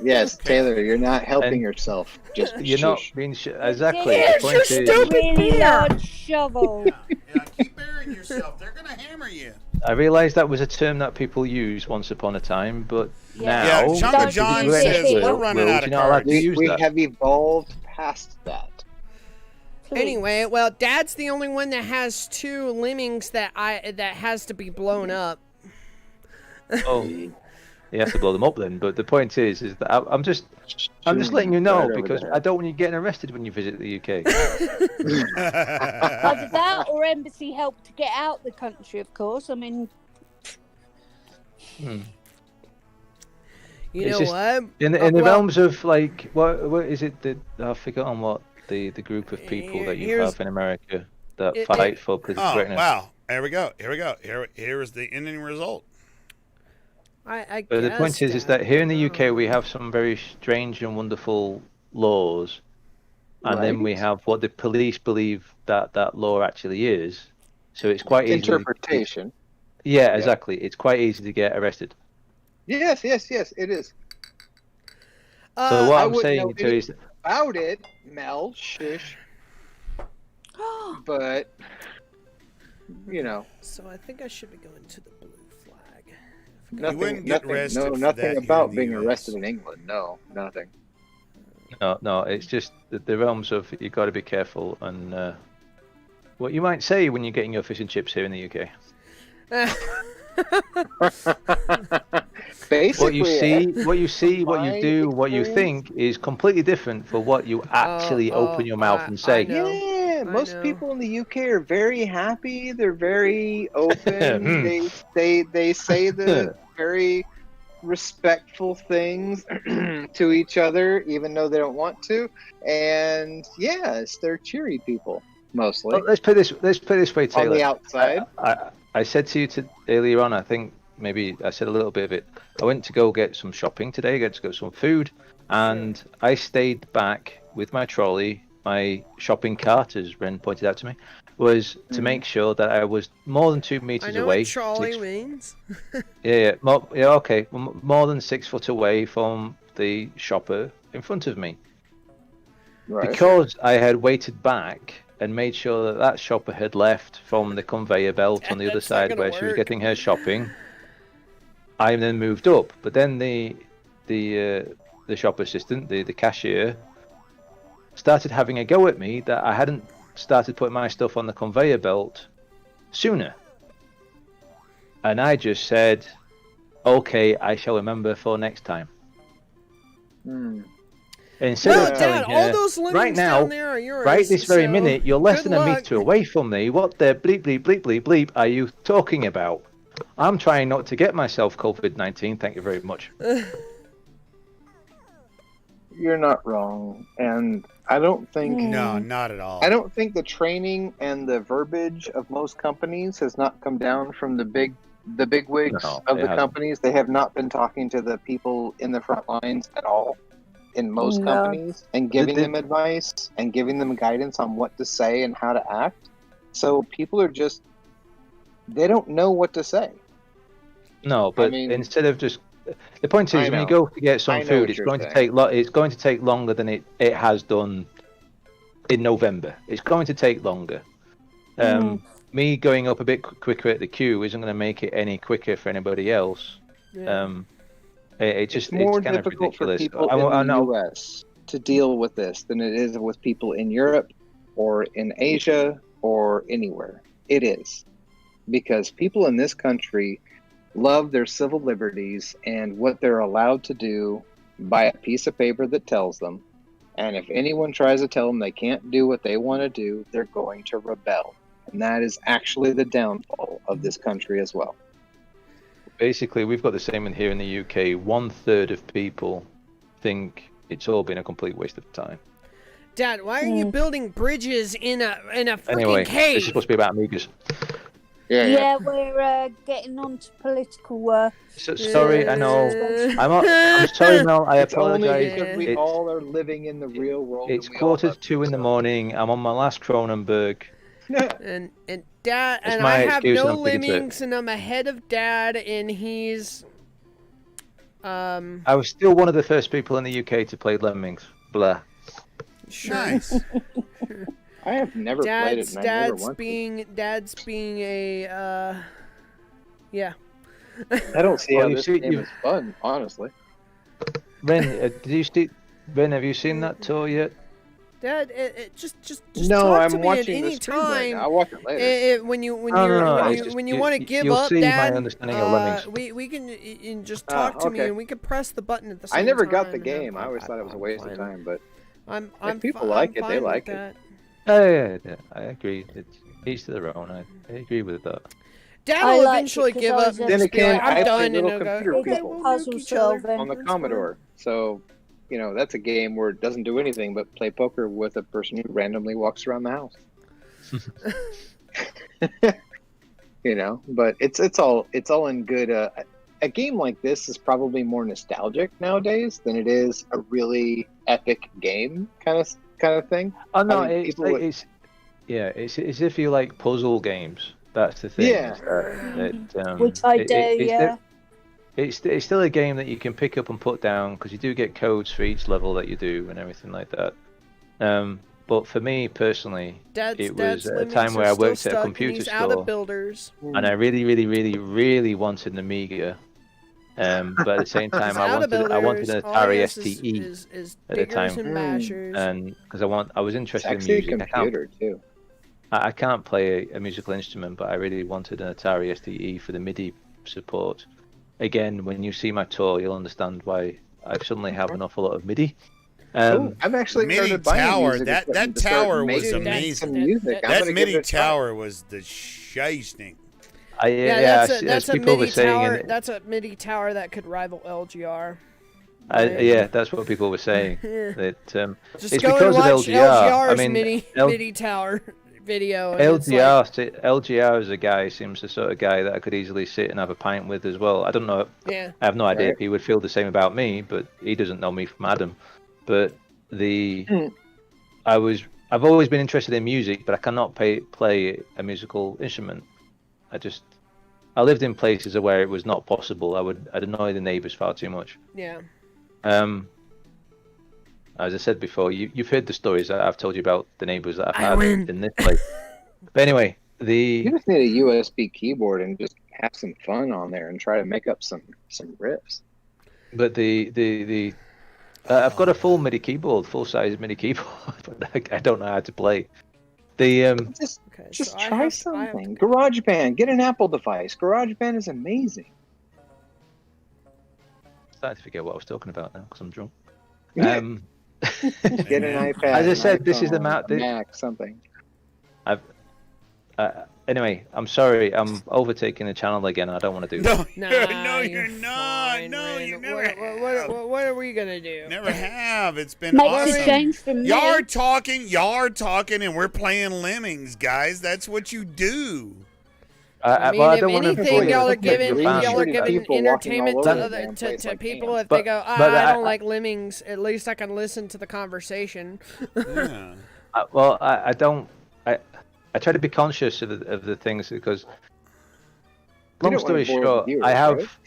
S3: Yes, Taylor, you're not helping
S4: And
S3: yourself. Just
S4: You're not
S3: shush.
S4: being exactly.
S2: Here's
S4: The
S2: your
S4: point is,
S2: stupid
S5: Really
S2: beer.
S5: large shovel.
S1: Yeah, keep burying yourself. They're gonna hammer you.
S4: I realise that was a term that people used once upon a time, but
S5: Yeah.
S1: Yeah,
S4: now
S1: Chunga
S5: Don't
S1: John
S5: use
S1: says
S5: it.
S1: we're running out
S4: you're
S1: of
S4: not allowed
S1: cards.
S4: to use
S3: We
S4: that.
S3: have evolved past that.
S5: Please.
S2: Anyway, well, Dad's the only one that has two lemmings that has to be blown up.
S4: Oh, you have to blow them up then. But the point is that I'm just letting you know
S3: Right over
S4: because
S3: there.
S4: I don't want you getting arrested when you visit the UK.
S5: Either that or embassy help to get out the country, of course. I mean,
S2: You
S4: It's
S2: know
S4: just-
S2: what?
S4: In the
S2: Well,
S4: realms of like what is it that I've forgotten what the group of people that you
S2: Here's-
S4: have in America that
S2: It-
S4: fight for political
S1: Oh,
S4: correctness.
S1: wow. Here we go. Here is the ending result.
S2: I
S4: But the
S2: guess,
S4: point is
S2: Dad,
S4: that here in the
S2: I don't
S4: UK
S2: know.
S4: we have some very strange and wonderful laws, and then we
S3: Right.
S4: have what the police believe that law actually is. So it's quite easy.
S3: Interpretation.
S4: Yeah, exactly. It's quite easy to get arrested.
S3: Yes, it is.
S4: So what
S3: I
S4: I'm
S3: wouldn't
S4: saying
S3: know
S4: to you is,
S3: About it, Mel, shush. But, you know,
S2: So I think I should be going to the blue flag.
S3: nothing,
S1: wouldn't get
S3: nothing,
S1: arrested
S3: no,
S1: for
S3: nothing
S1: that here
S3: about
S1: in the
S3: being
S1: US.
S3: arrested in England. No, nothing.
S4: no, it's just the realms of you got to be careful and what you might say when you're getting your fish and chips here in the UK.
S3: Basically,
S4: What you see, what you
S3: my
S4: do, what you
S3: experience-
S4: think is completely different for what you actually open your mouth and say.
S2: I know.
S3: yeah, most
S2: know.
S3: people in the UK are very happy. They're very open.
S4: Hmm.
S3: they say the very respectful things to each other, even though they don't want to. And yes, they're cheery people mostly
S4: Well, let's put this way,
S3: on
S4: Taylor.
S3: the outside.
S4: I said to you earlier on, I think maybe I said a little bit of it. I went to go get some shopping today, get to go some food, and I stayed back with my trolley. My shopping cart, as Ren pointed out to me, was to make sure that I was more than 2
S2: I
S4: meters
S2: know
S4: away.
S2: what trolley
S4: 6
S2: means.
S4: okay. More than 6 foot away from the shopper in front of me.
S3: Right.
S4: Because I had waited back and made sure that shopper had left from the conveyor belt on the other
S2: That's not
S4: side
S2: gonna
S4: where she was
S2: work.
S4: getting her shopping. I then moved up, but then the shop assistant, the cashier, started having a go at me that I hadn't started putting my stuff on the conveyor belt sooner. And I just said, "Okay, I shall remember for next time."
S3: Hmm.
S4: Instead
S2: No,
S4: of telling
S2: Dad, all
S4: her,
S2: those lemmings
S4: right now,
S2: down there are yours.
S4: right this very
S2: so
S4: minute, you're less
S2: good
S4: than a
S2: luck.
S4: meter away from me. What the bleep bleep bleep bleep bleep are you talking about? I'm trying not to get myself COVID-19. Thank you very much.
S3: You're not wrong, and I don't think
S1: No, not at all.
S3: I don't think the training and the verbiage of most companies has not come down from the big wigs
S4: No,
S3: of
S4: it
S3: the
S4: hasn't.
S3: companies. They have not been talking to the people in the front lines at all in most
S5: No.
S3: companies and giving
S4: Did-
S3: them advice and giving them guidance on what to say and how to act. So people are just they don't know what to say.
S4: No, but
S3: mean-
S4: instead of just the point
S3: I
S4: is when you
S3: know.
S4: go to get
S3: I
S4: some
S3: know
S4: food,
S3: what
S4: it's
S3: you're
S4: going to
S3: saying.
S4: take it's going to take longer than it has done in November. It's going to take longer. Me going up a bit quicker at the queue isn't going to make it any quicker for anybody else.
S2: Yeah.
S4: It just
S3: It's more
S4: kind of
S3: difficult for
S4: ridiculous.
S3: people
S4: I
S3: in the
S4: know.
S3: US to deal with this than it is with people in Europe or in Asia or anywhere. It is. Because people in this country love their civil liberties and what they're allowed to do by a piece of paper that tells them. And if anyone tries to tell them they can't do what they want to do, they're going to rebel. And that is actually the downfall of this country as well.
S4: Basically, we've got the same in here in the UK. 1/3 of people think it's all been a complete waste of time.
S2: Dad, why are you building bridges in a freaking
S4: Anyway,
S2: cave?
S4: this is supposed to be about Amigas.
S5: Yeah, we're getting on to political.
S4: Sorry, I know. I'm sorry, Mel. I
S3: It's only
S4: apologize.
S3: because we all are living in the real world.
S4: It's
S3: and we all have
S4: 1:45 in the morning. I'm on my last Cronenberg.
S2: And Dad,
S4: It's
S2: and
S4: my
S2: I have
S4: excuse,
S2: no
S4: I'm sticking to it.
S2: lemmings, and I'm ahead of Dad, and he's
S4: I was still one of the first people in the UK to play Lemmings. Blah.
S2: sure.
S1: Nice.
S3: I have never played it, and I never want
S2: Dad's being a yeah.
S3: to. I don't see
S4: Well,
S3: how this game is fun, honestly.
S4: Ren, Ren, have you seen that tour yet?
S2: Dad, just
S3: No,
S2: talk
S3: I'm
S2: to me at
S3: watching
S2: any
S3: the stream right
S2: time.
S3: now. I'll watch it later.
S2: When you
S4: No,
S2: want to give
S4: you'll
S2: up,
S4: see my
S2: Dad,
S4: understanding of Lemmings.
S2: we can just talk to me,
S3: okay.
S2: and we can press the button at the same
S3: I
S2: time.
S3: never got the
S2: and
S3: game.
S2: have-
S3: I always thought it was a waste of time, but
S2: I'm
S3: people
S2: fi-
S3: like
S2: I'm
S3: it, they
S2: fine with
S3: like it.
S2: that.
S4: Oh, yeah, I agree. It's each to their own. I agree with that.
S2: Dad
S5: I
S2: will
S5: like it
S2: eventually
S5: 'cause
S2: give
S5: I
S2: up
S5: was
S2: and
S3: Then
S2: just be
S3: again,
S2: like,
S3: I
S2: I'm
S3: play
S2: done, and
S3: little
S2: he'll go,
S3: computer
S2: okay,
S3: people.
S2: we'll
S5: Puzzle
S2: nuke each other.
S5: solving.
S3: on the
S2: That's
S3: Commodore. So, that's a game where it doesn't do anything but play poker with a person who randomly walks around the house. But it's all in good. A game like this is probably more nostalgic nowadays than it is a really epic game kind of thing.
S4: Oh no,
S3: I mean,
S4: it's as if you like puzzle games. That's the thing.
S3: Yeah.
S5: Which I do, yeah.
S4: It's still a game that you can pick up and put down because you do get codes for each level that you do and everything like that. But for me personally, it was a time where I worked at a computer
S2: He's out of
S4: store
S2: builders.
S4: and I really, really, really, really wanted an Amiga. But at the same time,
S2: He's
S4: I
S2: out of
S4: wanted an
S2: builders. All he
S4: Atari
S2: has
S4: STE
S2: is
S4: at the
S2: diggers
S4: time.
S2: and mashers.
S4: and because I was
S3: It's
S4: interested in
S3: actually a
S4: music.
S3: computer too.
S4: I can't play a musical instrument, but I really wanted an Atari STE for the MIDI support. Again, when you see my tour, you'll understand why I suddenly have an awful lot of MIDI.
S3: I've actually
S1: MIDI
S3: started buying
S1: tower.
S3: music
S1: That
S3: equipment to
S1: tower
S3: start
S1: was
S3: making
S1: amazing.
S3: some music. I'm
S1: That
S3: gonna give
S1: MIDI
S3: it a try.
S1: tower was the shiesting.
S2: That's
S4: as
S2: a
S4: people were
S2: MIDI
S4: saying,
S2: tower.
S4: and
S2: That's a MIDI tower that could rival LGR.
S4: that's what people were saying. That
S2: Just
S4: it's
S2: go
S4: because
S2: and
S4: of
S2: watch
S4: LGR.
S2: LGR's
S4: I mean,
S2: MIDI tower video. And it's like,
S4: LGR as a guy seems the sort of guy that I could easily sit and have a pint with as well. I don't know.
S2: yeah.
S4: I have no idea
S3: Right.
S4: if he would feel the same about me, but he doesn't know me from Adam. But I've always been interested in music, but I cannot play a musical instrument. I lived in places where it was not possible. I'd annoy the neighbours far too much.
S2: Yeah.
S4: As I said before, you've heard the stories that I've told you about the neighbours that I've had
S2: win.
S4: in this place. But anyway,
S3: You just need a USB keyboard and just have some fun on there and try to make up some riffs.
S4: But I've got a full MIDI keyboard, full size MIDI keyboard, but I don't know how to play.
S3: Just
S2: Okay.
S3: just
S2: so I
S3: try
S2: have-
S3: something. GarageBand, get an Apple device. GarageBand is amazing.
S4: Starting to forget what I was talking about now because I'm drunk.
S3: Get an iPad.
S4: As I
S3: an
S4: said, this is the
S3: iPhone,
S4: ma-
S3: a Mac, something.
S4: Anyway, I'm sorry, I'm overtaking the channel again. I don't want to do that.
S1: No,
S2: Nah,
S1: you're not.
S2: fine,
S1: No,
S2: Ren.
S1: you never
S2: What are we gonna do?
S1: never have. It's been
S5: Makes
S1: awesome.
S5: a change from me.
S1: Y'all are talking, and we're playing lemmings, guys. That's what you do.
S2: I mean,
S4: well, I
S2: if
S4: don't want to
S2: anything, y'all are giving
S3: fans.
S2: y'all are
S3: People
S2: giving
S3: walking
S2: entertainment
S3: all
S2: to
S3: over the
S2: other
S3: damn place
S2: to
S3: like
S2: people.
S3: ants.
S2: If they go,
S4: but
S2: I don't like lemmings, at least I can listen to the conversation.
S1: Yeah.
S4: I don't. I try to be conscious of the things because.
S3: You
S4: Long
S3: don't wanna
S4: story
S3: bore the
S4: short,
S3: viewers,
S4: I have.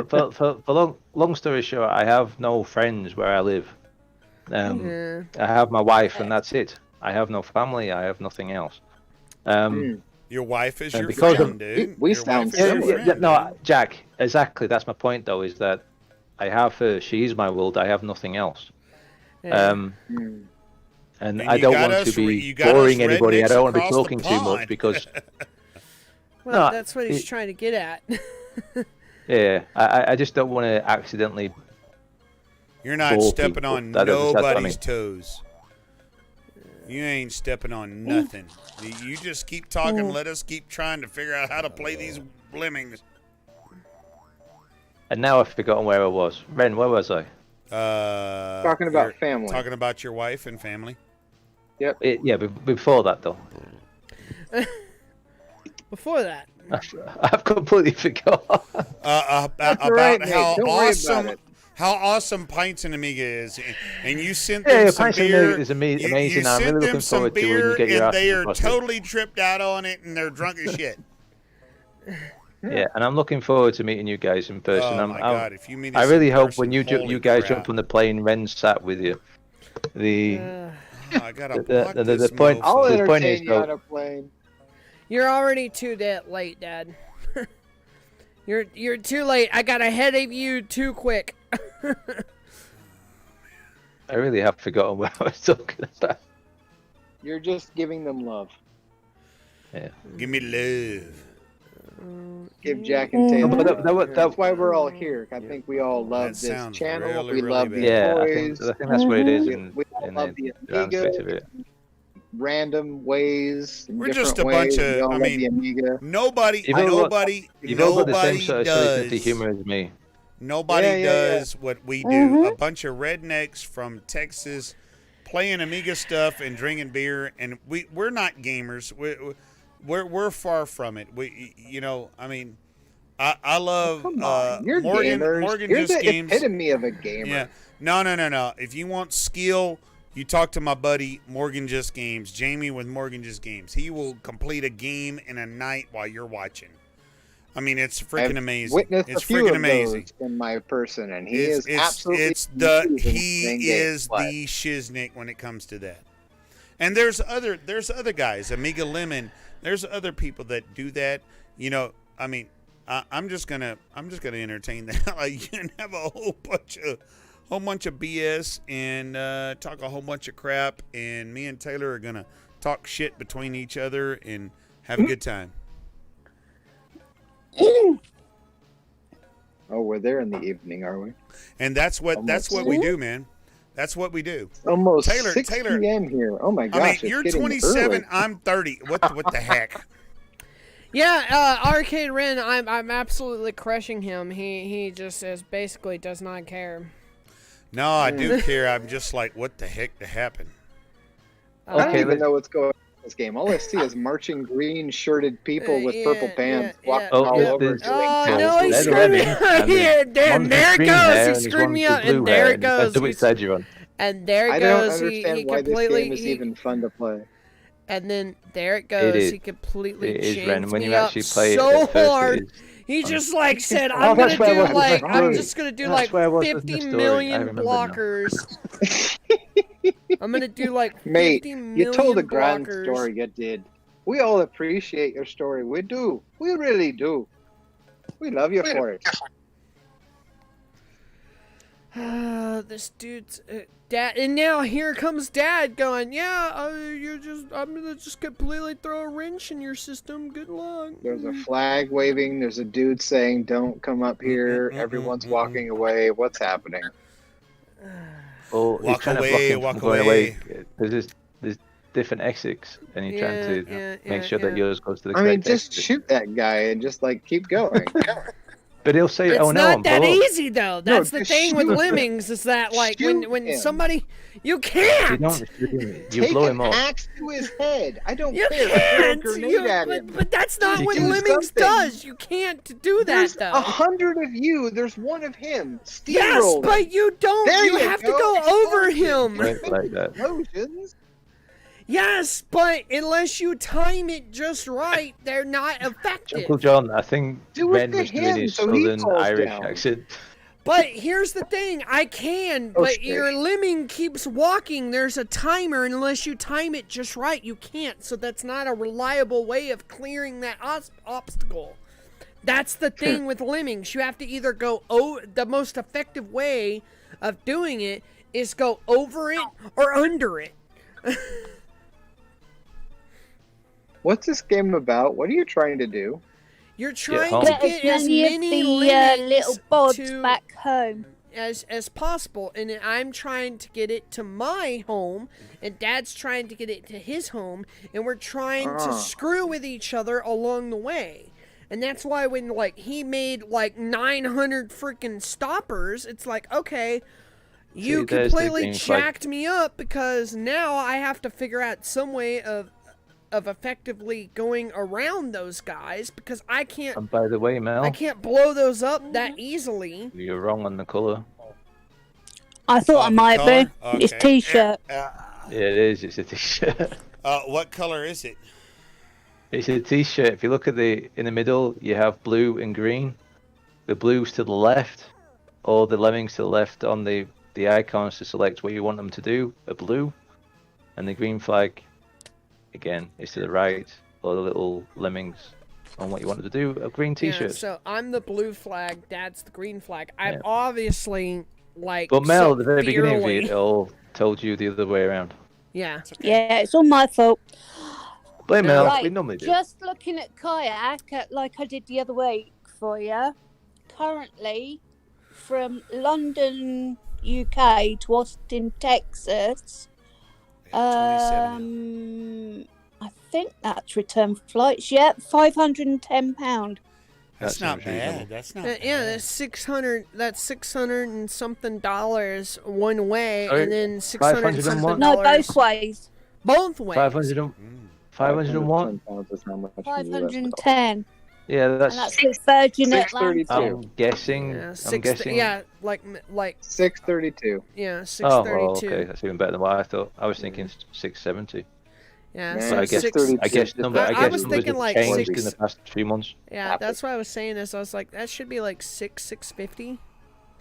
S3: right?
S4: For long story short, I have no friends where I live.
S2: Yeah.
S4: I have my wife, and that's it. I have no family. I have nothing else.
S1: Your wife is
S4: And
S1: your
S4: because
S1: friend,
S4: of-
S1: dude.
S3: we
S1: Your
S3: sound
S1: wife is your
S3: similar.
S1: friend,
S4: no,
S1: dude.
S4: Jack. Exactly. That's my point, though. Is that I have her. She is my world. I have nothing else.
S2: Yeah.
S4: And
S1: And
S4: I
S1: you
S4: don't
S1: got
S4: want
S1: us
S4: to
S1: re-
S4: be
S1: you got us
S4: boring anybody. I
S1: rednecks
S4: don't want to be
S1: across the
S4: talking too much
S1: pond.
S4: because
S2: Well,
S4: No,
S2: that's what he's trying to get at.
S4: Yeah, I just don't want to accidentally.
S1: You're not
S4: Fool
S1: stepping
S4: people.
S1: on
S4: That's what I
S1: nobody's
S4: mean.
S1: toes. You ain't stepping on nothing. You just keep talking. Let us keep trying to figure out how to play these lemmings.
S4: And now I've forgotten where I was. Ren, where was I?
S3: Talking about
S1: you're
S3: family.
S1: Talking about your wife and family.
S3: Yep.
S4: Yeah, before that though.
S2: Before that.
S4: I've completely forgot.
S1: About
S3: right, mate.
S1: how
S3: Don't worry about
S1: awesome
S3: it.
S1: how awesome Pintz Amiga is, and you sent
S4: Yeah,
S1: them some
S4: Pintz Amiga
S1: beer.
S4: is amazing.
S1: You
S4: I'm
S1: sent
S4: really
S1: them
S4: looking
S1: some
S4: forward to when you
S1: beer,
S4: get your
S1: and they
S4: ass
S1: are
S4: across it.
S1: totally tripped out on it, and they're drunk as shit.
S4: Yeah, and I'm looking forward to meeting you guys in person.
S1: Oh my God! If you meet
S4: I
S1: us
S4: really
S1: in
S4: hope
S1: person,
S4: when you
S1: holy
S4: guys
S1: crap.
S4: jump on the plane, Ren sat with you.
S1: Oh, I gotta
S4: the-
S1: block
S4: the
S1: this
S4: point-
S1: mofo.
S3: I'll
S4: The point
S3: entertain
S4: is,
S3: you
S4: though-
S3: on a plane.
S2: You're already too late, Dad. You're too late. I got ahead of you too quick.
S4: I really have forgotten what I was talking about.
S3: You're just giving them love.
S4: Yeah.
S1: Give me love.
S3: Give Jack and Taylor.
S4: But
S3: love.
S4: that,
S3: That's why we're all here. I think we all love
S1: That
S3: this
S1: sounds
S3: channel.
S1: really,
S3: we
S1: really
S3: love
S1: bad.
S3: the
S4: yeah,
S3: toys.
S4: I think that's what it is in
S3: We love the
S4: the aspect of
S3: Amiga.
S4: it.
S3: Random ways.
S1: We're
S3: different
S1: just a
S3: ways.
S1: bunch
S3: We
S1: of-
S3: all
S1: I
S3: love
S1: mean,
S3: the Amiga.
S1: Nobody,
S4: You've all got the
S1: nobody
S4: same sort of silly sense of
S1: does.
S4: humor as me.
S1: Nobody
S3: Yeah, yeah,
S1: does what we do. A bunch of rednecks from Texas playing Amiga stuff and drinking beer, and we're not gamers. We're far from it. I love
S3: Come on, you're
S1: Morgan.
S3: gamers.
S1: Morgan
S3: You're
S1: just
S3: the
S1: games.
S3: epitome of a gamer.
S1: Yeah. No. If you want skill, you talk to my buddy Morgan Just Games, Jamie with Morgan Just Games. He will complete a game in a night while you're watching. I mean, it's freaking
S3: I've
S1: amazing.
S3: witnessed
S1: It's
S3: a few
S1: freaking
S3: of
S1: amazing.
S3: those in my person, and he is absolutely
S1: he
S3: amazing playing
S1: is
S3: games.
S1: the shiznick when it comes to that. And there's other guys, Amiga Lemon. There's other people that do that. I mean, I'm just gonna entertain that. Like, you can have a whole bunch of BS and talk a whole bunch of crap, and me and Taylor are gonna talk shit between each other and have a good time.
S3: Oh, we're there in the evening, are we?
S1: And that's what
S3: Almost.
S1: we do, man. That's what we do.
S3: Almost
S1: Taylor-
S3: 6 p.m. here. Oh my gosh!
S1: I mean,
S3: it's
S1: you're
S3: getting
S1: 27,
S3: early.
S1: I'm 30. What the heck?
S2: Yeah, Arcade Ren, I'm absolutely crushing him. He just basically does not care.
S1: No, I do care. I'm just like, what the heck to happen?
S3: I don't
S4: Okay,
S3: even
S4: let's-
S3: know what's going on in this game. All I see is marching green shirted people with
S2: Yeah,
S3: purple pants
S2: yeah,
S3: walking
S2: yeah.
S3: all
S4: Oh,
S3: over.
S4: there's-
S3: doing
S2: Oh,
S4: Yeah,
S2: no, he
S4: red
S2: screwed me
S4: lemon,
S2: up
S4: and
S2: here.
S4: One's
S2: There
S4: with
S2: it
S4: green
S2: goes.
S4: hair,
S2: He
S4: and
S2: screwed
S4: one's
S2: me
S4: with
S2: up,
S4: blue
S2: and there
S4: hair,
S2: it
S4: and depends
S2: goes.
S4: on which side you're on.
S2: And there it
S3: I don't
S2: goes.
S3: understand
S2: He
S3: why this
S2: completely.
S3: game is even fun to play.
S2: And then there it goes.
S4: is.
S2: He completely
S4: It is,
S2: changed
S4: Ren. When
S2: me
S4: you
S2: up
S4: actually play it
S2: so
S4: at first,
S2: hard.
S4: it is
S2: He
S4: fun.
S2: just like said,
S4: Oh,
S2: I'm gonna
S4: that's where I
S2: do
S4: was in the
S2: like I'm
S4: story.
S2: just gonna do
S4: That's
S2: like
S4: where I was in the
S2: 50
S4: story. I
S2: million
S4: remember now.
S2: blockers. I'm gonna do like 50
S3: Mate,
S2: million
S3: you told a grand
S2: blockers.
S3: story, you did. We all appreciate your story. We do. We really do. We love you for it.
S2: This dude's dad, and now here comes Dad going, yeah, I'm gonna just completely throw a wrench in your system. Good luck.
S3: There's a flag waving. There's a dude saying, "Don't come up here." Everyone's walking away. What's happening?
S4: Oh, he's
S1: Walk
S4: trying to block
S1: away,
S4: him from
S1: walk
S4: going
S1: away.
S4: There's different exits, and he's trying to make sure that
S2: yeah.
S4: yours goes to the
S3: I mean,
S4: correct
S3: just
S4: exit.
S3: shoot that guy and just like keep going.
S4: But he'll say,
S2: It's
S4: "Oh no,
S2: not
S4: I'm
S2: that
S4: below."
S2: easy though. That's the
S3: just
S2: thing with
S3: shoot him.
S2: lemmings is that like
S3: Shoot
S2: when
S3: him.
S2: somebody you
S4: You
S2: can't.
S4: don't shoot him. You
S3: Take
S4: blow
S3: an
S4: him off.
S3: axe to his head. I don't
S2: You
S3: care.
S2: can't.
S3: Throw a grenade at him.
S2: But that's not
S4: You
S2: what
S4: do
S2: lemmings
S3: something.
S2: does. You can't do that
S3: There's
S2: though.
S3: 100 of you. There's one of him.
S2: Yes,
S3: Steamroller.
S2: but you don't.
S3: There
S2: You
S3: you
S2: have to
S3: go.
S2: go over
S3: Explosion.
S2: him.
S4: Right like that.
S3: Explosions.
S2: Yes, but unless you time it just right, they're not effective.
S4: Uncle John, I think
S3: Do it
S4: Ben
S3: to
S4: was doing
S3: him
S4: his
S3: so he
S4: southern
S3: falls
S4: Irish
S3: down.
S4: accent.
S2: But here's the thing, I can,
S3: Oh,
S2: but
S3: shit.
S2: your lemming keeps walking. There's a timer, and unless you time it just right, you can't. So that's not a reliable way of clearing that obstacle. That's the thing with lemmings. You have to either go, the most effective way of doing it is go over it or under it.
S3: What's this game about? What are you trying to do?
S2: You're trying
S4: home.
S2: to
S5: Get
S2: get
S5: as
S2: as
S5: many
S2: many
S5: of the
S2: lemmings
S5: little bods
S2: to
S5: back home.
S2: as possible, and I'm trying to get it to my home, and Dad's trying to get it to his home, and we're trying to screw with each other along the way. And that's why when like he made like 900 freaking stoppers, it's like, okay, you
S4: See, there's the
S2: completely
S4: green flag.
S2: jacked me up, because now I have to figure out some way of effectively going around those guys, because I can't
S4: And by the way, Mel,
S2: blow those up that easily.
S4: you're wrong on the colour.
S5: I thought I
S1: the
S5: might
S1: color?
S5: be. It's
S1: Okay.
S5: t-shirt.
S4: Yeah, it is. It's a t-shirt.
S1: What color is it?
S4: It's a t-shirt. If you look at in the middle, you have blue and green. The blue's to the left, or the lemmings to the left on the icons to select what you want them to do, a blue. And the green flag, again, is to the right, or the little lemmings on what you want them to do, a green t-shirt.
S2: Yeah, so I'm the blue flag, Dad's the green flag. I've obviously, like,
S4: But Mel,
S2: so
S4: at the very beginning of
S2: severely-
S4: it all told you the other way around.
S2: Yeah.
S5: Yeah, it's all my fault.
S4: Blame Mel,
S5: Right,
S4: we normally do.
S5: just looking at kayak, like I did the other week for you. Currently, from London, UK to Austin, Texas.
S1: 27.
S5: I think that's return flights. Yep, £510.
S1: That's
S4: That
S1: not
S4: seems reasonable.
S1: bad. That's not
S2: Yeah,
S1: bad.
S2: that's 600. That's $600 and something dollars one way,
S4: Sorry,
S2: and then 600 and
S4: 501?
S2: something
S5: No,
S2: dollars
S5: both ways.
S2: both ways.
S4: 501?
S3: £510 is how much in US
S5: 510.
S4: Yeah,
S5: And
S4: that's.
S5: that's with Virgin
S3: 632.
S5: Atlantic.
S4: I'm guessing.
S2: Yeah,
S4: I'm guessing.
S2: Yeah, like
S3: $632.
S2: yeah,
S4: Oh, well,
S2: 632.
S4: okay, that's even better than what I thought. I was thinking 670.
S2: Yeah,
S3: Yeah,
S2: so
S4: I guess.
S2: 6.
S4: I guess
S3: I
S4: numbers
S2: was thinking
S4: have
S2: like
S4: changed
S2: 6.
S4: in the past 3 months.
S2: Yeah, that's what I was saying. Is I was like, that should be like 650,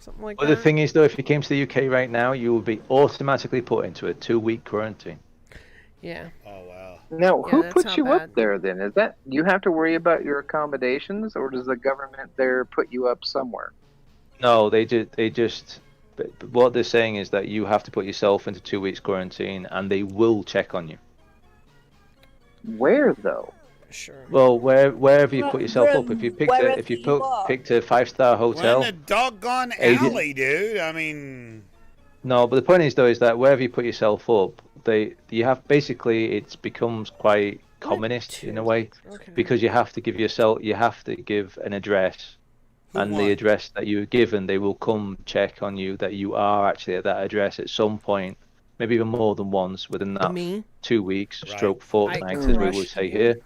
S2: something like
S4: But
S2: that.
S4: the thing is, though, if you came to the UK right now, you will be automatically put into a 2-week quarantine.
S2: Yeah.
S1: Oh wow.
S3: Now,
S2: Yeah,
S3: who
S2: that's
S3: puts
S2: not
S3: you
S2: bad.
S3: up there then? Is that you have to worry about your accommodations, or does the government there put you up somewhere?
S4: No, they just. But what they're saying is that you have to put yourself into 2 weeks quarantine, and they will check on you.
S3: Where though?
S2: Sure.
S4: Well, wherever you put yourself up, if you picked
S5: Wherever
S4: if you
S5: you are.
S4: picked a 5-star
S1: Well,
S4: hotel.
S1: in the doggone
S4: Agent-
S1: alley, dude. I mean,
S4: No, but the point is though is that wherever you put yourself up, you have basically it becomes quite communist in a way,
S2: Okay.
S4: because you have to give an address, and
S1: won?
S4: the address that you're given, they will come check on you that you are actually at that address at some point, maybe even more than once within that
S2: Me?
S4: 2 weeks,
S1: Right.
S4: stroke fortnight, as we would
S2: crushed
S4: say
S2: you.
S4: here.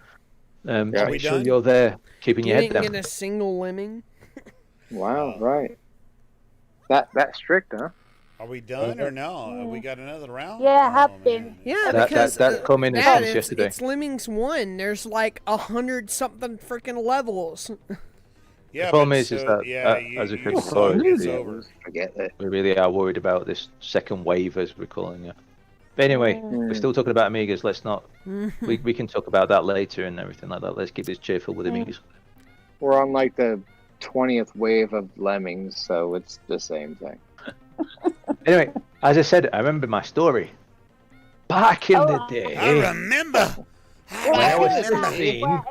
S1: Are we
S4: Make sure
S1: done?
S4: you're there, keeping
S2: You
S4: your head
S2: didn't
S4: down.
S2: get a single lemming.
S3: Wow, right. That strict, huh?
S1: are we done or no? Have we got another round?
S5: Yeah, I have
S1: Oh,
S5: been.
S1: man.
S2: Yeah,
S4: That
S2: because
S4: come in as
S2: Dad,
S4: soon as yesterday.
S2: it's Lemmings 1. There's like 100 something freaking levels.
S1: Yeah,
S4: The problem
S1: but
S4: is
S1: so,
S4: that,
S1: yeah,
S4: as a
S1: you
S4: critical
S1: saw it,
S4: authority,
S1: it's
S4: yeah.
S1: over.
S3: Forget it.
S4: We really are worried about this second wave, as we're calling it. But anyway, we're still talking about Amigas. Let's not. We can talk about that later and everything like that. Let's keep this cheerful with Amigas.
S3: We're on like the 20th wave of lemmings, so it's the same thing.
S4: Anyway, as I said, I remember my story. Back in the
S1: I
S4: day,
S1: remember.
S4: when I was
S1: remember.
S4: 16,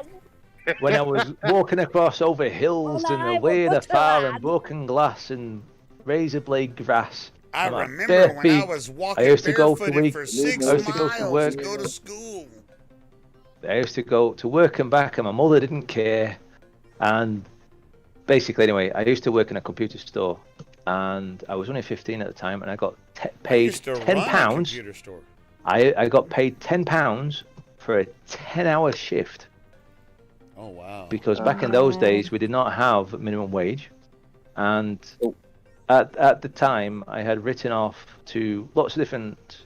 S4: when I was walking across over hills and away the far and broken glass and razor blade grass.
S1: I
S4: on my
S1: remember
S4: bare
S1: when I
S4: feet,
S1: was walking
S4: I used to go to
S1: barefooted
S4: week-
S1: for 6
S4: I used to go to
S1: miles
S4: work.
S1: to go to school.
S4: I used to go to work and back, and my mother didn't care. And basically, anyway, I used to work in a computer store, and I was only 15 at the time, and I got
S1: I
S4: paid
S1: used to
S4: £10.
S1: run a computer store.
S4: I got paid £10 for a 10-hour shift,
S1: Oh wow.
S4: because back in those days we did not have minimum wage, and at the time I had written off to lots of different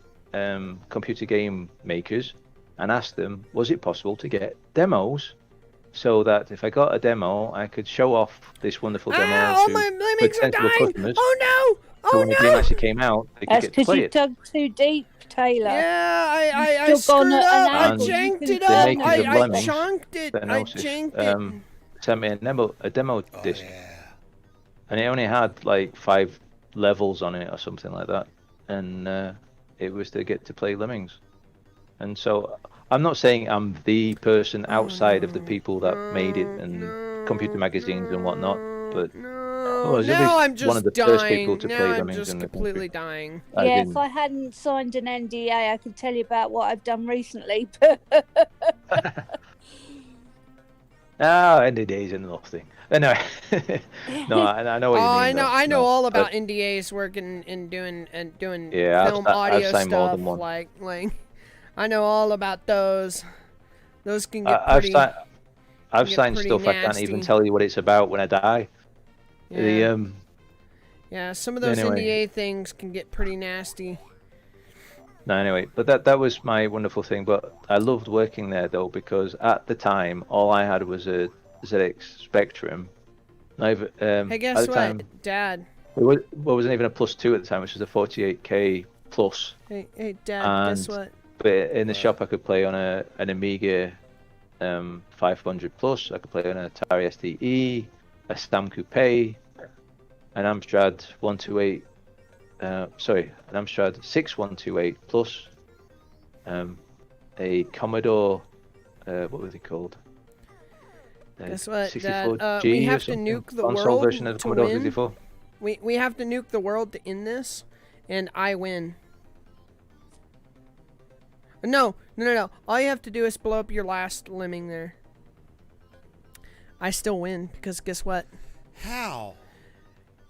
S4: computer game makers and asked them, was it possible to get demos, so that if I got a demo, I could show off this wonderful demo
S2: Ah, all
S4: to
S2: my lemmings are
S4: potential
S2: dying!
S4: customers.
S2: Oh no!
S4: So
S2: Oh
S4: when the game
S2: no!
S4: actually came out, they could
S5: That's
S4: get to
S5: because
S4: play
S5: you
S4: it.
S5: dug too deep, Taylor.
S2: Yeah, I
S5: You've still
S2: screwed
S5: gone
S2: up.
S5: an
S2: I
S4: angle.
S2: janked
S5: You
S2: it
S5: can
S2: up.
S5: turn
S4: makers of
S2: I
S4: Lemmings,
S2: chunked it. I
S4: Phenosis,
S2: janked it.
S4: sent me a demo
S1: Oh,
S4: disc,
S1: yeah.
S4: and it only had like 5 levels on it or something like that, and it was to get to play Lemmings. And so I'm not saying I'm the person outside of the people that made it and computer magazines and whatnot. But
S2: no,
S4: was at
S2: now
S4: least
S2: I'm just
S4: one of the
S2: dying.
S4: first people to
S2: now
S4: play
S2: I'm
S4: Lemmings
S2: just
S4: in the
S2: completely
S4: country.
S2: dying.
S4: As
S5: Yeah,
S4: in-
S5: if I hadn't signed an NDA, I could tell you about what I've done recently.
S4: NDAs and nothing. Anyway, no, I know what you mean.
S2: I know,
S4: though.
S2: I know
S4: No,
S2: all about
S4: but-
S2: NDAs working and doing
S4: Yeah,
S2: film
S4: I've
S2: audio
S4: signed more
S2: stuff.
S4: than one.
S2: Like I know all about those. Those can get
S4: I've
S2: pretty.
S4: I've
S2: get
S4: signed
S2: pretty
S4: stuff I can't even
S2: nasty.
S4: tell you what it's about when I die.
S2: Yeah.
S4: The
S2: Yeah, some of those
S4: Anyway.
S2: NDA things can get pretty nasty.
S4: No, anyway, but that was my wonderful thing. But I loved working there though because at the time all I had was a ZX Spectrum.
S2: Hey,
S4: At
S2: guess
S4: the
S2: what,
S4: time,
S2: Dad?
S4: it wasn't even a +2 at the time, which was a 48K plus.
S2: Hey, Dad. Guess
S4: And-
S2: what?
S4: But in the shop, I could play on an Amiga 500 plus. I could play on an Atari STE, a Stam Coupe, an Amstrad 128. An Amstrad 6128 plus. A Commodore. What were they called?
S2: Guess what,
S4: 64G
S2: Dad? We
S4: or
S2: have to
S4: something?
S2: nuke the
S4: Console
S2: world
S4: version of the
S2: to
S4: Commodore
S2: win.
S4: 64.
S2: We have to nuke the world to end this, and I win. No. All you have to do is blow up your last lemming there. I still win because guess what?
S1: How?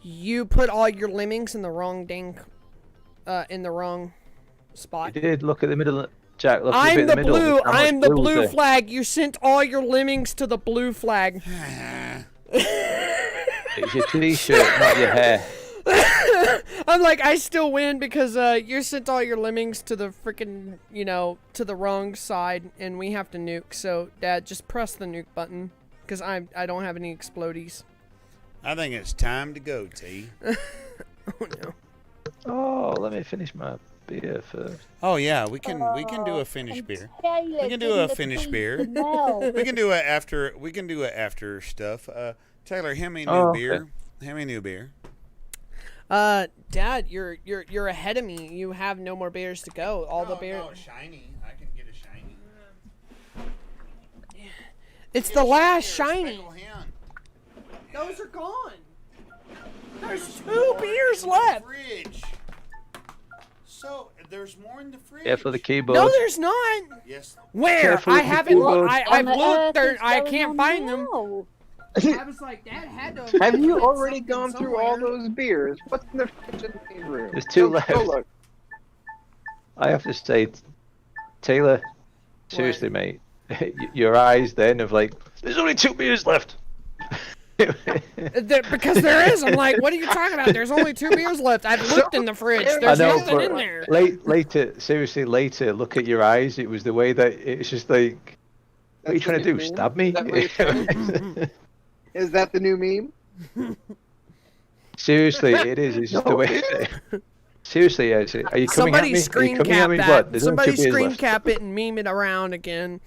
S2: You put all your lemmings in the wrong in the wrong spot.
S4: You did look at the middle, Jack. Look at
S2: I'm
S4: the
S2: the
S4: middle.
S2: blue.
S4: Look how much
S2: I'm the
S4: was
S2: blue
S4: there.
S2: flag. You sent all your lemmings to the blue flag.
S4: It's your t-shirt, not your hair.
S2: I'm like, I still win because you sent all your lemmings to the freaking, to the wrong side, and we have to nuke. So, Dad, just press the nuke button because I don't have any explodies.
S1: I think it's time to go, T.
S2: Oh no.
S4: Oh, let me finish my beer first.
S1: Oh yeah, we can do a finished beer. We can do a finished beer. We can do a after stuff. Taylor, hand me a new
S4: okay.
S1: beer. Hand me a new beer.
S2: Dad, you're ahead of me. You have no more beers to go. All the beer.
S1: No, shiny. I can get a shiny.
S2: It's the last shiny.
S1: Special hand.
S2: Those are gone. There's 2 beers left.
S1: Fridge. So there's more in the fridge.
S4: Yeah, for the keyboard.
S2: No, there's not.
S1: Yes.
S2: Where?
S4: Careful
S2: I
S4: with the
S2: haven't
S4: keyboard.
S2: looked. I've
S5: On
S2: looked.
S5: earth
S2: There,
S5: is
S2: I
S5: going
S2: can't
S5: on
S2: find them.
S5: now?
S2: I was like, Dad had to.
S3: Have you
S2: put
S3: already
S2: something
S3: gone through all
S2: somewhere.
S3: those beers? What's in the fridge in the main room?
S4: There's 2
S3: Go
S4: left.
S3: look.
S4: I have to say, Taylor, seriously, mate, your eyes then of like, there's only 2 beers left.
S2: Because there is. I'm like, what are you talking about? There's only 2 beers left. I've looked in the fridge. There's nothing in there.
S4: Later, seriously, later, look at your eyes. It was the way that it's just like, what are you
S3: That's
S4: trying to
S3: the
S4: do?
S3: new meme?
S4: Stab me?
S3: Is that what you're saying? Is that the new meme?
S4: Seriously, it is. It's just the way. Seriously, are you coming
S2: Somebody
S4: at me? Are you
S2: screen
S4: coming at
S2: cap
S4: me?
S2: that.
S4: What? There's only
S2: Somebody
S4: 2 beers
S2: screen
S4: left.
S2: cap it and meme it around again.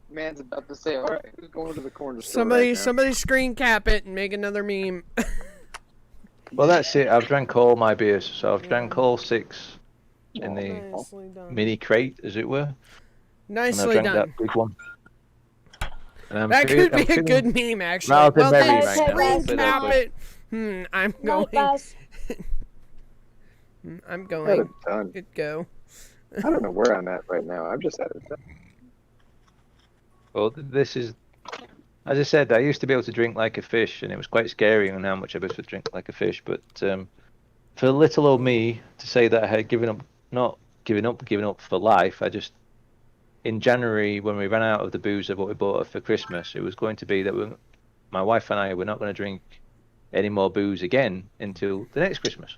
S3: Man's about to say, all right, who's going to the corner store
S2: Somebody
S3: right now?
S2: somebody screen cap it and make another meme.
S4: Well, that's it. I've drank all my beers, so I've drank all 6 in the
S2: Nicely done.
S4: mini crate, as it were. And I
S2: Nicely
S4: drank
S2: done.
S4: that big one. And I'm
S2: That
S4: feeling-
S2: could be
S4: I'm
S2: a
S4: feeling-
S2: good meme, actually.
S4: Rather
S2: Well,
S4: merry
S2: then
S5: right now.
S2: screen cap it. I'm
S5: No,
S2: going.
S5: Buzz.
S2: I'm
S3: Out
S2: going.
S3: of done.
S2: Good go.
S3: I don't know where I'm at right now. I'm just out of done.
S4: Well, this is, as I said, I used to be able to drink like a fish, and it was quite scary on how much I was to drink like a fish. But for little old me to say that I had given up, not given up for life, I just, in January when we ran out of the booze of what we bought for Christmas, it was going to be that my wife and I were not going to drink any more booze again until the next Christmas,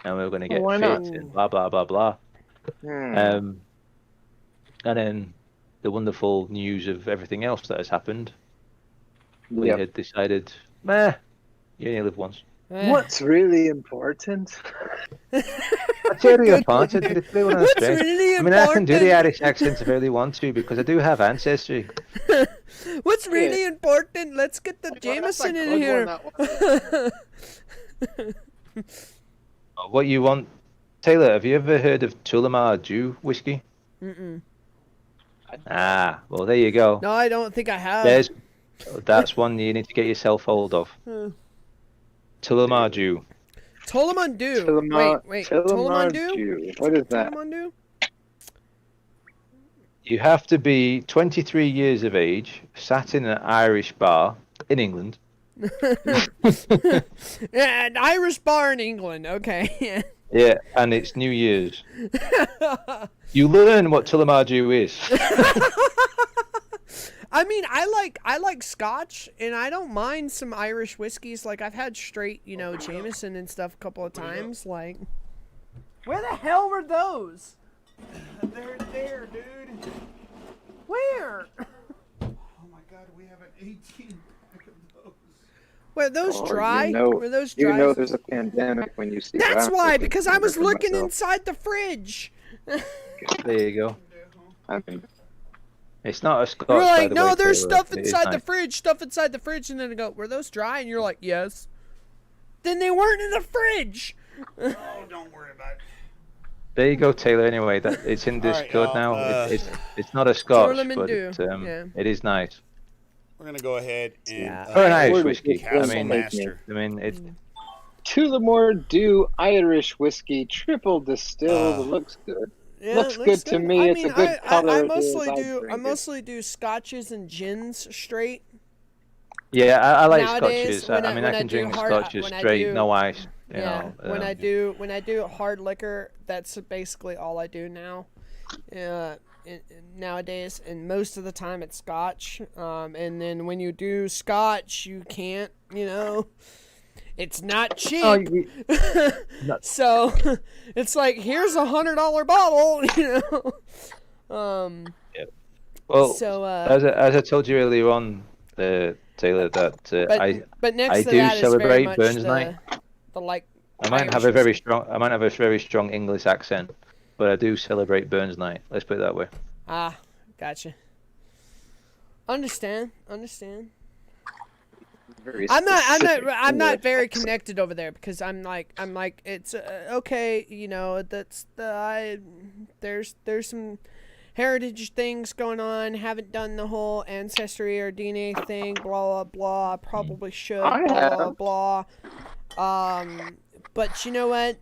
S4: and we were going to get
S3: Why
S4: fit
S3: not?
S4: and blah blah blah blah.
S3: Hmm.
S4: And then the wonderful news of everything else that has happened, we
S3: Yep.
S4: had decided, meh, you only live once.
S3: What's really important?
S4: That's really important. It's really one of the
S2: What's
S4: strengths.
S2: really
S4: I mean, I can do the
S2: important?
S4: Irish accent if I really want to because I do have ancestry.
S2: What's really important? Let's get the Jameson in here.
S4: What you want, Taylor? Have you ever heard of Tullamore Dew whiskey?
S2: Mm-mm.
S4: Well, there you go.
S2: No, I don't think I have.
S4: That's one you need to get yourself hold of. Tillamarju.
S2: Tolomandu. Wait.
S3: Tolomandu. What is that?
S2: Tolomandu?
S4: You have to be 23 years of age, sat in an Irish bar in England.
S2: Yeah, an Irish bar in England. Okay.
S4: Yeah, and it's New Year's. You learn what Tillamarju is.
S2: I mean, I like Scotch, and I don't mind some Irish whiskeys. Like, I've had straight, Jameson and stuff a couple of times. Like, where the hell were those?
S1: They're there, dude.
S2: Where?
S1: Oh my God, we have an 18 pack of those.
S2: Were those dry? Were those dry?
S3: You know there's a pandemic when you see.
S2: That's why, because I was looking inside the fridge.
S4: There you go.
S3: I mean,
S4: it's not a Scotch.
S2: You're like,
S4: by the
S2: no,
S4: way,
S2: there's
S4: Taylor.
S2: stuff
S4: It is
S2: inside the
S4: nice.
S2: fridge, and then I go, were those dry? And you're like, yes. Then they weren't in the fridge.
S1: Oh, don't worry about it.
S4: There you go, Taylor. Anyway, it's in
S1: All right,
S4: Discord
S1: y'all,
S4: now. It's not a Scotch,
S2: Tournament
S4: but
S2: Dew.
S4: it is nice.
S1: We're gonna go ahead and
S4: Or an Irish
S3: Word
S4: whiskey.
S3: is
S1: Castle
S4: I mean,
S1: Master.
S4: it's
S3: Tullamore Dew Irish whiskey, triple distilled. Looks good.
S2: Yeah,
S3: Looks
S2: it
S3: good to me.
S2: I
S3: It's a
S2: mean,
S3: good color.
S2: I
S3: It
S2: mostly
S3: is.
S2: do. I
S3: drink it.
S2: mostly do scotches and gins straight.
S4: yeah. I like
S2: Nowadays,
S4: Scotches.
S2: when
S4: I mean, I
S2: when I
S4: can
S2: do
S4: drink
S2: hard-
S4: Scotches
S2: when I
S4: straight,
S2: do-
S4: no ice. You
S2: Yeah,
S4: know,
S2: when I do hard liquor, that's basically all I do now. Nowadays, and most of the time it's Scotch. And then when you do Scotch, you can't. It's not cheap. So it's like, here's $100 bottle.
S4: Well,
S2: So
S4: as I told you earlier on, Taylor, that
S2: but next
S4: I
S2: to
S4: do
S2: that is very
S4: celebrate
S2: much
S4: Burns
S2: the,
S4: Night.
S2: the like.
S4: I might
S2: Irish
S4: have a very
S2: whiskey.
S4: strong. I might have a very strong English accent, but I do celebrate Burns Night. Let's put it that way.
S2: Ah, gotcha. Understand.
S3: Very
S2: I'm
S3: specific
S2: not
S3: English.
S2: very connected over there because I'm like it's okay, that's there's some heritage things going on. Haven't done the whole ancestry or DNA thing, blah blah blah. Probably should,
S3: I
S2: blah
S3: have.
S2: blah blah. But you know what?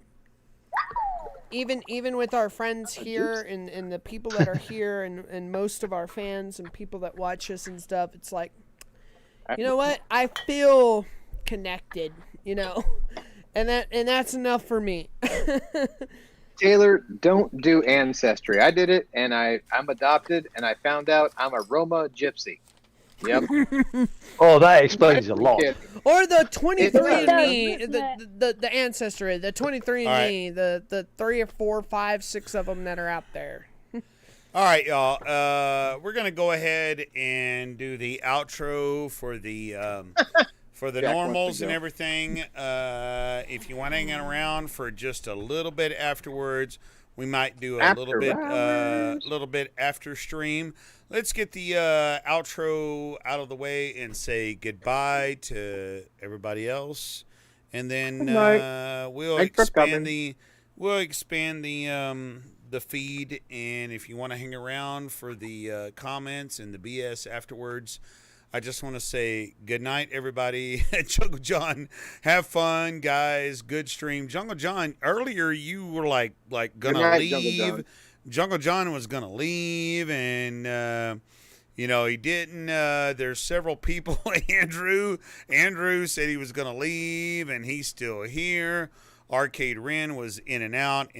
S2: Even with our friends here and the people that are here and most of our fans and people that watch us and stuff, it's like, you know what? I feel connected, and that's enough for me.
S3: Taylor, don't do ancestry. I did it, and I'm adopted, and I found out I'm a Roma gypsy. Yep.
S4: Oh, that explains a lot.
S2: Or the 23andMe,
S6: It does,
S2: the ancestry, the 23andMe, the 3 or 4, 5, 6 of them that are out there.
S1: All right, y'all. We're gonna go ahead and do the outro for the
S3: Jack
S1: normals
S3: wants to
S1: and
S3: go.
S1: everything. If you want to hang around for just a little bit afterwards, we might do a
S3: After
S1: little bit after stream. Let's get the outro out of the way and say goodbye to everybody else, and then we'll
S3: Thanks for
S1: expand
S3: coming.
S1: the feed. And if you want to hang around for the comments and the BS afterwards, I just want to say good night, everybody. Jungle John, have fun, guys. Good stream. Jungle John, earlier you were like gonna
S3: night,
S1: leave.
S3: Jungle John.
S1: Jungle John was gonna leave, and he didn't. There's several people. Andrew said he was gonna leave, and he's still here. Arcade Ren was in and out.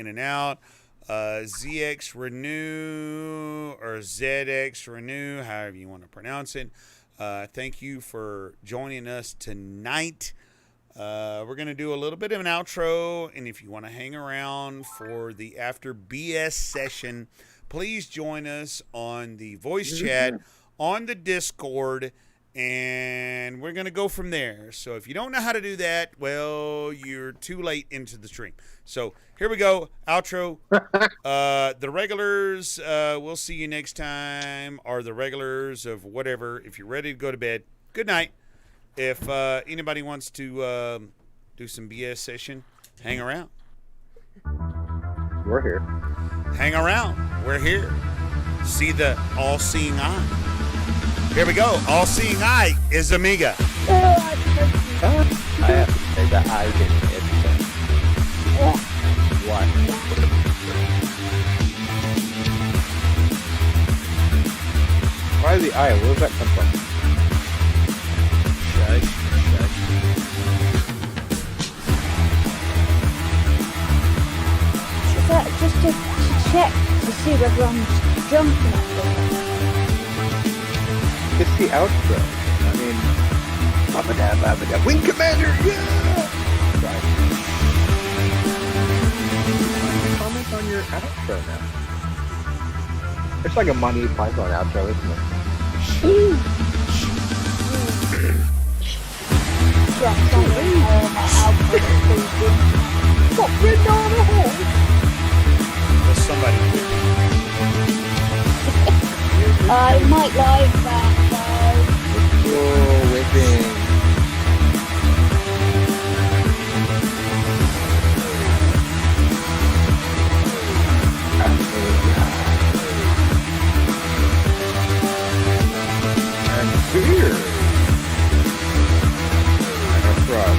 S1: ZX Renew or ZX Renew, however you want to pronounce it. Thank you for joining us tonight. We're going to do a little bit of an outro, and if you want to hang around for the after BS session, please join us on the voice chat, on the Discord, and we're going to go from there. So if you don't know how to do that, well, you're too late into the stream. So here we go, outro. The regulars, we'll see you next time, or the regulars of whatever. If you're ready to go to bed, good night. If anybody wants to do some BS session, hang around.
S3: We're here.
S1: Hang around. We're here. See the all-seeing eye. Here we go. All-seeing eye is Amiga.
S5: Oh,
S4: I have to say that I didn't hit Why?
S10: Why the eye? Where does that come from?
S4: Shush.
S5: is that just to check to see whether I'm drunk enough?
S10: It's the outro. I mean, Babada. Wing Commander, yeah! Right. Comment on your outro now. It's like a Monty Python outro, isn't it?
S5: Got written on a hole.
S1: There's somebody with me.
S5: I might like that though.
S10: Oh, whipping. And beer. And a frog.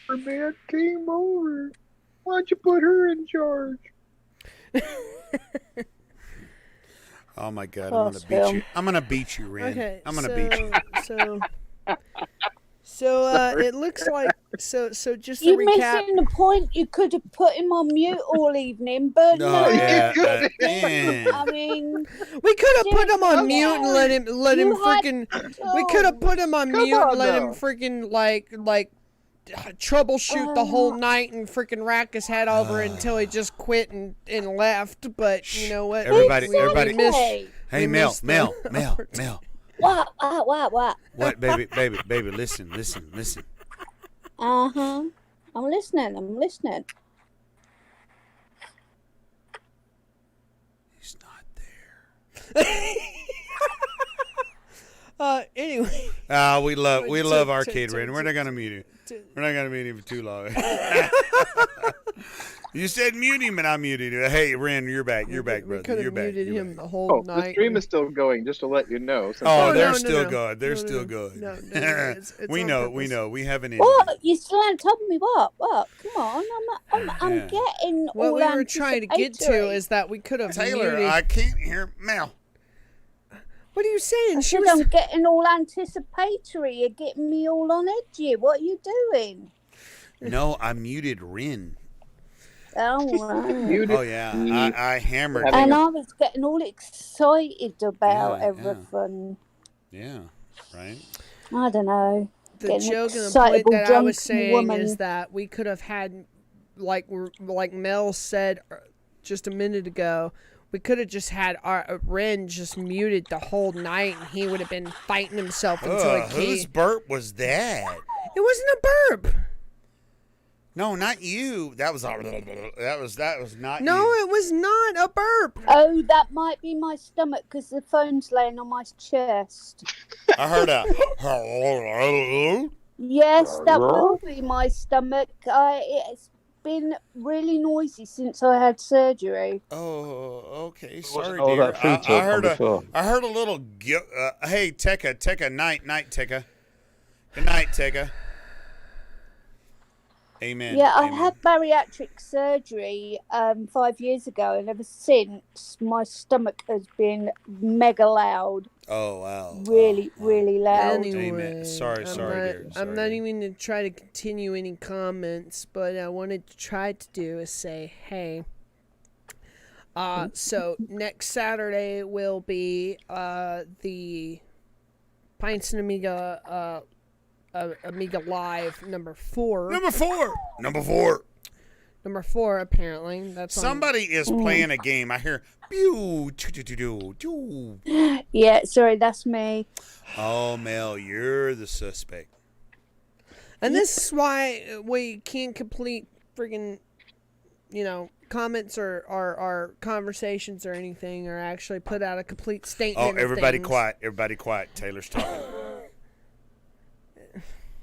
S10: Her man came over. Why'd you put her in charge?
S1: Oh my God!
S5: Close
S1: I'm gonna beat
S5: film.
S1: you. I'm gonna beat you, Ren.
S2: Okay,
S1: I'm gonna beat you.
S2: So it looks like so just to
S5: You're
S2: recap.
S5: missing the point. You could have put him on mute all evening, but
S1: No,
S5: no.
S1: yeah,
S5: I mean,
S2: We could have put him on
S5: Come
S2: mute and
S5: on.
S2: let him
S5: You had
S2: freaking. We could have put him on
S10: Come
S2: mute and
S10: on,
S2: let him
S10: though.
S2: freaking like troubleshoot the whole night and freaking rack his head over until he just quit and left. But you know what?
S1: Everybody-
S2: We
S1: everybody-
S2: missed-
S5: Hey.
S1: Hey,
S2: we
S1: Mel,
S2: missed the-
S1: Mel.
S5: What?
S1: What, baby? Listen.
S5: Uh-huh. I'm listening.
S1: He's not there.
S2: Anyway.
S1: We love Arcade
S2: to-
S1: Ren. We're not gonna mute him. We're not gonna mute him for too long. You said mute him, and I muted him. Hey, Ren, you're back. You're back,
S2: We
S1: brother.
S2: could
S1: You're
S2: have
S1: back.
S2: muted
S1: You're
S2: him
S1: back.
S2: the whole
S10: The
S2: night.
S10: stream is still going, just to let you know. Since
S1: Oh,
S2: no,
S1: they're
S2: no,
S1: still
S2: no.
S1: good. They're
S2: No,
S1: still
S2: no.
S1: good.
S2: No, it's
S1: we
S2: on
S1: know.
S2: purpose.
S1: We know. We haven't ended.
S5: What? You still haven't told me what? What? Come on. I'm
S1: Yeah.
S5: getting
S2: What
S5: all
S2: we were trying to get to
S5: anticipatory.
S2: is that we could have
S1: Taylor,
S2: muted.
S1: I can't hear Mel.
S2: What are you saying?
S5: I
S2: She
S5: said
S2: was.
S5: I'm getting all anticipatory. You're getting me all on edgy. What are you doing?
S1: No, I muted Ren.
S5: Oh, right.
S10: Muted.
S1: Oh yeah, I hammered.
S10: Having
S5: And
S1: him.
S5: I was getting all excited about
S1: Yeah, yeah.
S5: everything.
S1: Yeah, right.
S5: I don't know.
S2: The
S5: Getting
S2: joke and the point
S5: excitable
S2: that I
S5: drunk
S2: was saying
S5: woman.
S2: is that we could have had, like Mel said just a minute ago, we could have just had our Ren just muted the whole night, and he would have been fighting himself until he
S1: Whose burp was that?
S2: It wasn't a burp.
S1: No, not you. That was not
S2: No,
S1: you.
S2: it was not a burp.
S5: Oh, that might be my stomach because the phone's laying on my chest.
S1: I heard a hello.
S5: Yes, that will be my stomach. It's been really noisy since I had surgery.
S1: Oh, okay. Sorry,
S4: all
S1: dear.
S4: that food talk on before.
S1: I heard a little. Hey, Tekka, night, Tekka. Good night, Tekka. Amen.
S5: Yeah, I
S1: Amen.
S5: had bariatric surgery 5 years ago, and ever since my stomach has been mega loud.
S1: Oh wow.
S5: Really, really loud.
S2: Anyway,
S1: Amen. Sorry, dear.
S2: I'm
S1: Sorry,
S2: not
S1: dear.
S2: even going to try to continue any comments, but I wanted to try to do is say, hey. So next Saturday will be the Pintz Amiga Amiga Live number 4.
S1: Number four.
S2: Number 4, apparently. That's
S1: Somebody is playing a game. I hear pew, choo, choo, choo, choo, choo.
S5: Yeah, sorry, that's me.
S1: Oh, Mel, you're the suspect.
S2: And this is why we can't complete friggin', comments or conversations or anything, or actually put out a complete statement.
S1: Oh,
S2: of
S1: everybody
S2: things.
S1: quiet. Everybody quiet. Taylor's talking.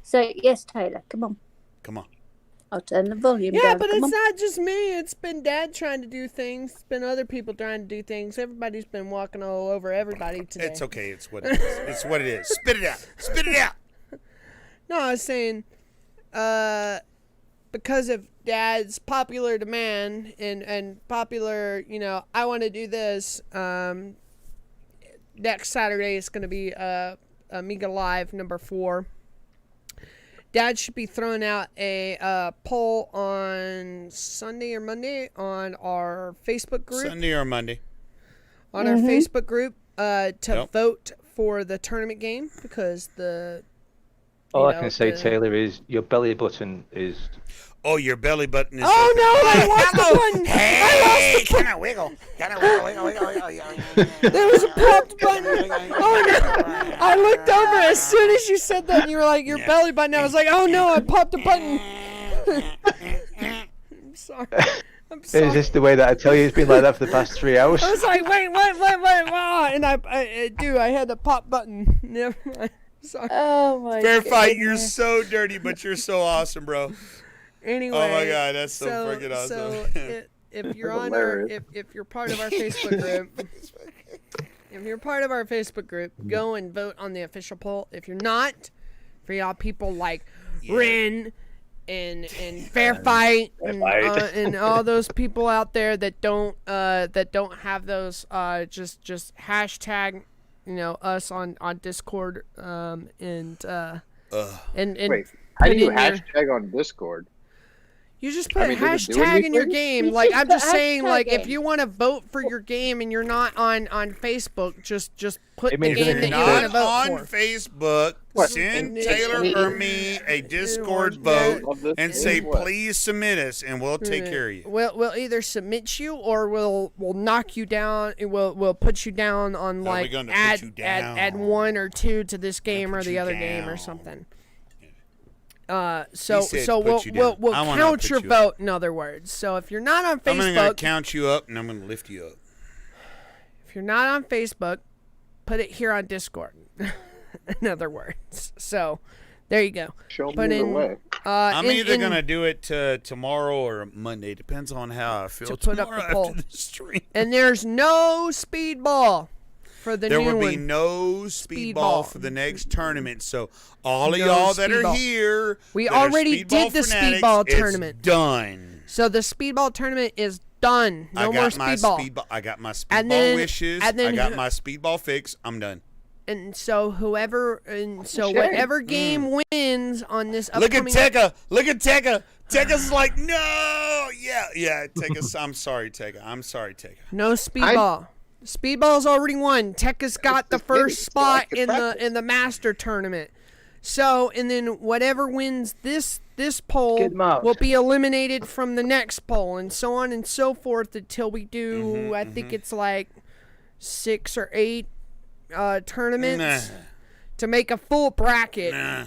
S5: So, yes, Taylor, come on.
S1: Come on.
S5: I'll turn the volume
S2: Yeah,
S5: down.
S2: but
S5: Come
S2: it's
S5: on.
S2: not just me. It's been Dad trying to do things. It's been other people trying to do things. Everybody's been walking all over everybody today.
S1: It's okay. It's what it is. It's what it is. Spit it out. Spit it out.
S2: No, I was saying, because of Dad's popular demand and popular, I want to do this. Next Saturday is going to be Amiga Live number 4. Dad should be throwing out a poll on Sunday or Monday on our Facebook group.
S1: Sunday or Monday.
S2: On our Facebook group to vote for the tournament game because
S4: All I can say, Taylor, is your belly button is.
S1: Oh, your belly button is.
S2: Oh no! I lost the button.
S1: Hey, kind of wiggle.
S2: There was a popped button. Oh no! I looked over as soon as you said that, and you were like, "Your belly button." I was like, "Oh no! I popped a button." I'm sorry. I'm sorry.
S4: Is this the way that I tell you it's been like that for the past 3 hours?
S2: I was like, wait, and I had the pop button. Never mind. Sorry.
S5: Oh my
S1: Fair
S5: God.
S1: fight. You're so dirty, but you're so awesome, bro.
S2: Anyway.
S1: Oh my God, that's so freaking awesome.
S2: So if you're on our, if you're part of our Facebook group, go and vote on the official poll. If you're not, for y'all people like Ren and Fair Fight and all those people out there that don't have those just hashtag us on Discord and
S3: Wait, how do you hashtag on Discord?
S2: You just put
S3: does it do
S2: hashtag in your
S3: anything?
S2: game. Like I'm just
S5: put
S2: saying, like
S5: hashtag
S2: if you want to vote for your game and you're not on Facebook, just put
S4: It
S2: the
S4: means
S2: game
S4: you're
S2: that you want to
S1: Not
S2: vote
S1: on
S2: for.
S1: Facebook.
S3: What?
S1: Send
S3: And-
S1: Taylor
S3: and-
S1: or me a Discord
S2: Yeah.
S1: vote and say, please submit us, and we'll take care of you.
S2: We'll either submit you or we'll knock you down. We'll put you down on
S1: How are we
S2: like
S1: gonna put
S2: add
S1: you down?
S2: add 1 or 2 to this game or
S1: put
S2: the
S1: you
S2: other game or
S1: down.
S2: something.
S1: He
S2: So
S1: said
S2: we'll
S1: put you down.
S2: we'll
S1: I wanna
S2: count
S1: put
S2: your
S1: you
S2: vote. In other words, so if you're not on
S1: I'm going to
S2: Facebook,
S1: count you up, and I'm going to lift you up.
S2: if you're not on Facebook, put it here on Discord. In other words, so there you go.
S3: Show
S2: Put
S3: me the
S2: in,
S3: way.
S1: I'm
S2: in-
S1: either
S2: in-
S1: going to do it tomorrow or Monday. Depends on how I feel
S2: To put up
S1: tomorrow
S2: the poll.
S1: after the stream.
S2: And there's no speedball for the
S1: There
S2: new
S1: will be
S2: one.
S1: no speedball for the next tournament. So all of y'all that are
S2: speedball.
S1: here,
S2: We
S1: that are
S2: already did the
S1: fanatics,
S2: speedball
S1: it's
S2: tournament.
S1: done.
S2: So the speedball tournament is done. No more speedball.
S1: I got my speedball
S2: And then-
S1: wishes.
S2: and then
S1: I got
S2: who-
S1: my speedball fix. I'm done.
S2: And so
S3: Shame.
S2: whatever game wins on this
S1: Look at
S2: upcoming
S1: Tekka. Look at Tekka. Tekka's like, no. Yeah. Tekka. I'm sorry, Tekka.
S2: no speedball. Speedball's already won. Tekka's got the
S3: It's
S2: first
S3: so I
S2: spot
S3: can
S2: in
S3: practice.
S2: the master tournament. So, and then whatever wins this poll
S4: Get 'em out.
S2: will be eliminated from the next poll, and so on and so forth until we do. I think it's like 6 or 8 tournaments
S1: Nah.
S2: to make a full bracket,
S1: Nah.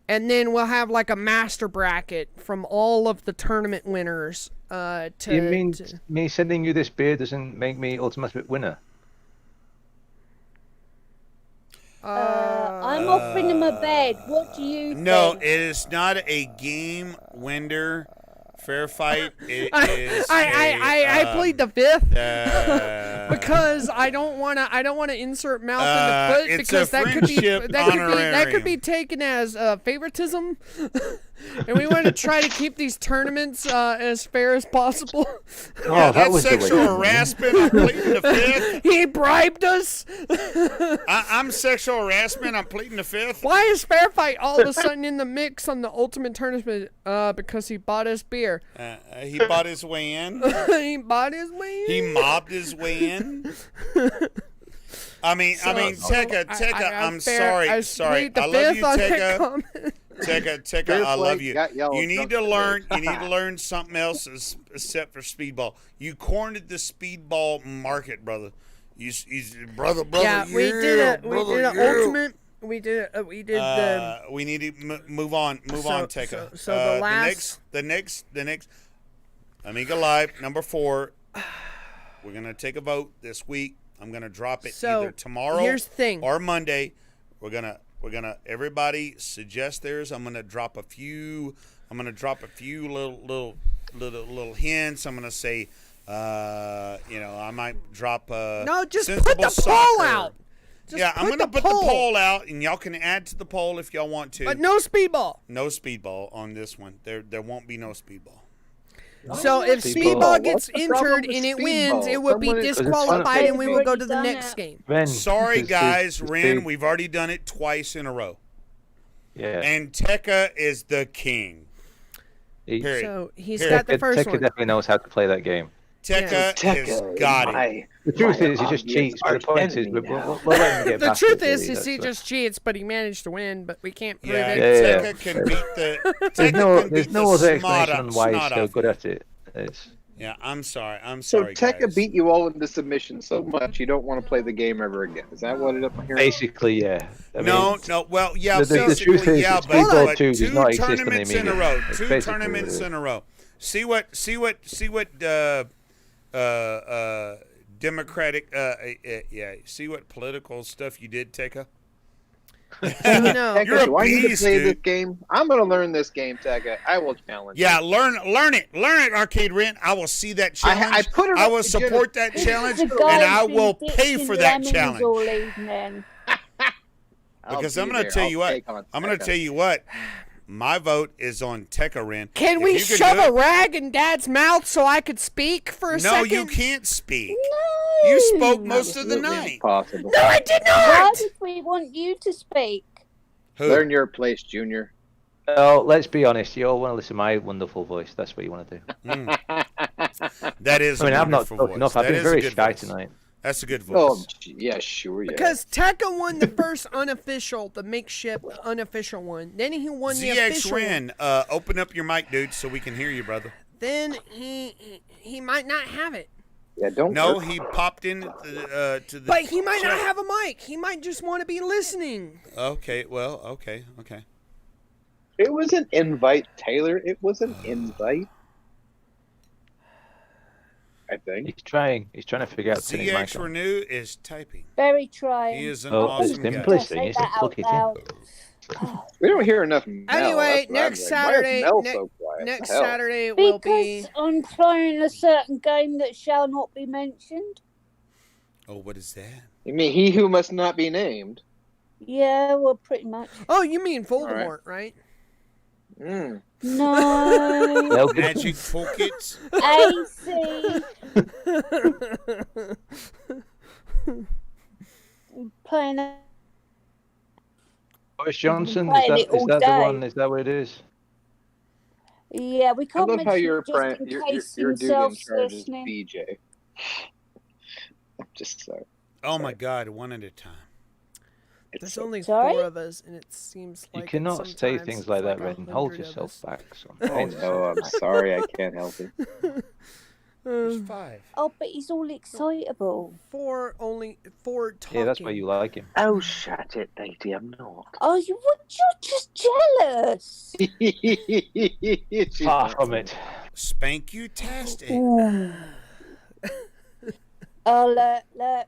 S2: and then we'll have like a master bracket from all of the tournament winners.
S4: You mean me sending you this beer doesn't make me automatic winner?
S5: I'm offering him a bed. What do you
S1: No,
S5: think?
S1: it is not a game winner. Fair fight. It
S2: I
S1: is.
S2: I plead the fifth.
S1: Because
S2: I don't wanna insert mouth in the foot
S1: it's
S2: because
S1: a
S2: that could be
S1: friendship
S2: that could be
S1: honorarium.
S2: taken as favoritism, and we want to try to keep these tournaments as fair as possible.
S4: Oh, that
S1: that's
S4: was the way.
S1: sexual harassment. I'm pleading the fifth.
S2: He bribed us.
S1: I'm sexual harassment. I'm pleading the fifth.
S2: Why is Fair Fight all of a sudden in the mix on the Ultimate Tournament? Because he bought us beer.
S1: He bought his way in.
S2: He bought his way in.
S1: He mobbed his way in. I mean, Tekka, I'm sorry.
S2: I
S1: Sorry.
S2: plead the
S1: I love
S2: fifth
S1: you,
S2: on that
S1: Tekka.
S2: comment.
S1: Tekka,
S3: Fair
S1: I love
S3: play,
S1: you.
S3: got yellow
S1: You need
S3: truck
S1: to learn.
S3: straight.
S1: You need to learn something else except for speedball. You cornered the speedball market, brother. You brother.
S2: Yeah, we did an ultimate. We did the.
S1: We need to move on. Move on, Tekka.
S2: So the last.
S1: The next. Amiga Live number 4. We're gonna take a vote this week. I'm gonna drop it
S2: So,
S1: either tomorrow
S2: here's the thing.
S1: or Monday. We're gonna everybody suggest theirs. I'm gonna drop a few I'm gonna drop a few little hints. I'm gonna say, I might drop
S2: No, just put
S1: sensible
S2: the
S1: soccer.
S2: poll out. Just
S1: I'm gonna put the poll out, and y'all can add to the poll if y'all want to.
S2: But no speedball.
S1: No speedball on this one. There won't be no speedball.
S2: So if speedball gets entered and it wins, it will be disqualified, and we will go to the next game.
S1: Sorry, guys, Ren, we've already done it twice in a row.
S4: Yeah.
S1: And Tekka is the king. Period.
S2: So he's got the first
S4: Tekka
S2: one.
S4: definitely knows how to play that game.
S1: Tekka has got it.
S4: The truth is, he just cheats. But the point is, we'll let him get
S2: The
S4: back
S2: truth
S4: to it,
S2: is,
S4: really,
S2: he just cheats, but he managed to win. But we can't prove
S1: Yeah,
S2: it.
S1: Tekka can beat the.
S4: There's no other explanation on why he's so good at it.
S1: Yeah, I'm sorry.
S3: So
S1: guys.
S3: Tekka beat you all into submission so much you don't want to play the game ever again. Is that what it is?
S4: Basically, yeah.
S1: No. Well, yeah.
S4: The truth is,
S1: yeah,
S4: Speedball
S1: but
S4: 2
S1: two
S4: does not exist on the
S1: tournaments in a
S4: Amiga.
S1: row.
S4: It's
S1: Two
S4: basically
S1: tournaments
S4: what it
S1: in a row. See what Democratic. See what political stuff you did, Tekka.
S3: Tekka,
S1: You're a
S3: do I need to
S1: beast,
S3: play this
S1: dude.
S3: game? I'm going to learn this game, Tekka. I will challenge
S1: Yeah,
S3: you.
S1: learn it, Arcade Rent. I will see that challenge.
S3: I put it
S1: I
S3: up
S1: will
S3: to
S1: support that
S6: This
S1: challenge,
S6: is the
S1: and
S6: guy
S1: I
S6: who's
S1: will
S6: been
S1: pay
S6: ditching
S1: for that
S6: lemons
S1: challenge.
S6: all evening.
S1: Because
S3: I'll
S1: I'm
S3: be
S1: going to
S3: there.
S1: tell
S3: I'll
S1: you what.
S3: take on
S1: I'm going to
S3: Tekka.
S1: tell you what. My vote is on Tekka Ren.
S2: Can
S1: If
S2: we
S1: you could
S2: shove
S1: do
S2: a
S1: it-
S2: rag in Dad's mouth so I could speak for a
S1: No,
S2: second?
S1: you can't speak.
S6: No.
S1: You spoke most of the
S3: Absolutely
S1: night.
S3: impossible.
S2: No, I did
S6: Why
S2: not.
S6: did we want you to speak?
S1: Who?
S3: Learn your place, Junior.
S4: Oh, let's be honest. You all want to listen to my wonderful voice. That's what you want to do.
S1: That is.
S4: I mean,
S1: a
S4: I've not
S1: wonderful
S4: spoken
S1: voice.
S4: enough. I've
S1: That
S4: been
S1: is a
S4: very
S1: good
S4: shy
S1: voice.
S4: tonight.
S1: That's a good
S3: Oh,
S1: voice.
S3: yeah, sure, yeah.
S2: Because Tekka won the first unofficial, the makeshift unofficial one. Then he won the
S1: ZX
S2: official one.
S1: Ren, open up your mic, dude, so we can hear you, brother.
S2: Then he might not have it.
S3: Yeah, don't.
S1: No,
S3: hurt.
S1: he popped in to the.
S2: But he might not
S1: chat.
S2: have a mic. He might just want to be listening.
S1: Okay, well, okay.
S3: It was an invite, Taylor. It was an invite. I think.
S4: He's trying. He's trying to figure out. turning his mic
S1: ZX
S4: on.
S1: Renew is typing.
S6: Very trying.
S1: He is an
S4: Oh,
S1: awesome
S4: it's
S1: guy.
S4: Bliss.
S6: Say
S4: It's a
S6: that out
S4: plucky thing.
S6: loud.
S3: We don't hear enough Mel.
S2: Anyway,
S3: That's what I'm
S2: next
S3: like.
S2: Saturday-
S3: Why is Mel
S2: ne-
S3: so quiet?
S2: Next
S3: Hell.
S2: Saturday will be.
S6: Because I'm playing a certain game that shall not be mentioned.
S1: Oh, what is that?
S3: You mean he who must not be named?
S6: Yeah, well, pretty much.
S2: Oh, you mean Voldemort, right?
S3: Mm.
S6: No.
S4: Well, good.
S1: Magic Pockets?
S6: AC. Playing a
S4: Boris Johnson.
S6: playing
S4: Is
S6: it all
S4: that the
S6: day.
S4: one? Is that what it is?
S6: Yeah, we
S3: I
S6: can't
S3: love
S6: mention
S3: how you're
S6: it just in
S3: your
S6: case
S3: dude in
S6: himself's
S3: charge is
S6: listening.
S3: BJ. Just so.
S1: Oh my God, one at a time.
S3: It's
S2: There's
S3: so-
S2: only
S6: Sorry?
S2: 4 of us, and it seems like
S4: You cannot say
S2: sometimes
S4: things
S2: it's
S4: like that,
S2: like
S4: Ren. Hold
S2: 100 of
S4: yourself
S2: us.
S4: back. Son.
S3: Oh
S4: Hold
S3: no,
S4: yourself
S3: I'm
S4: back.
S3: sorry, I can't help it.
S1: There's 5.
S6: Oh, but he's all excitable.
S2: 4 talking.
S4: Yeah, that's why you like him.
S3: Oh, shut it, lady, I'm not.
S6: Oh, you're just jealous.
S4: Far from it.
S1: Spank you tastic.
S6: Oh, look.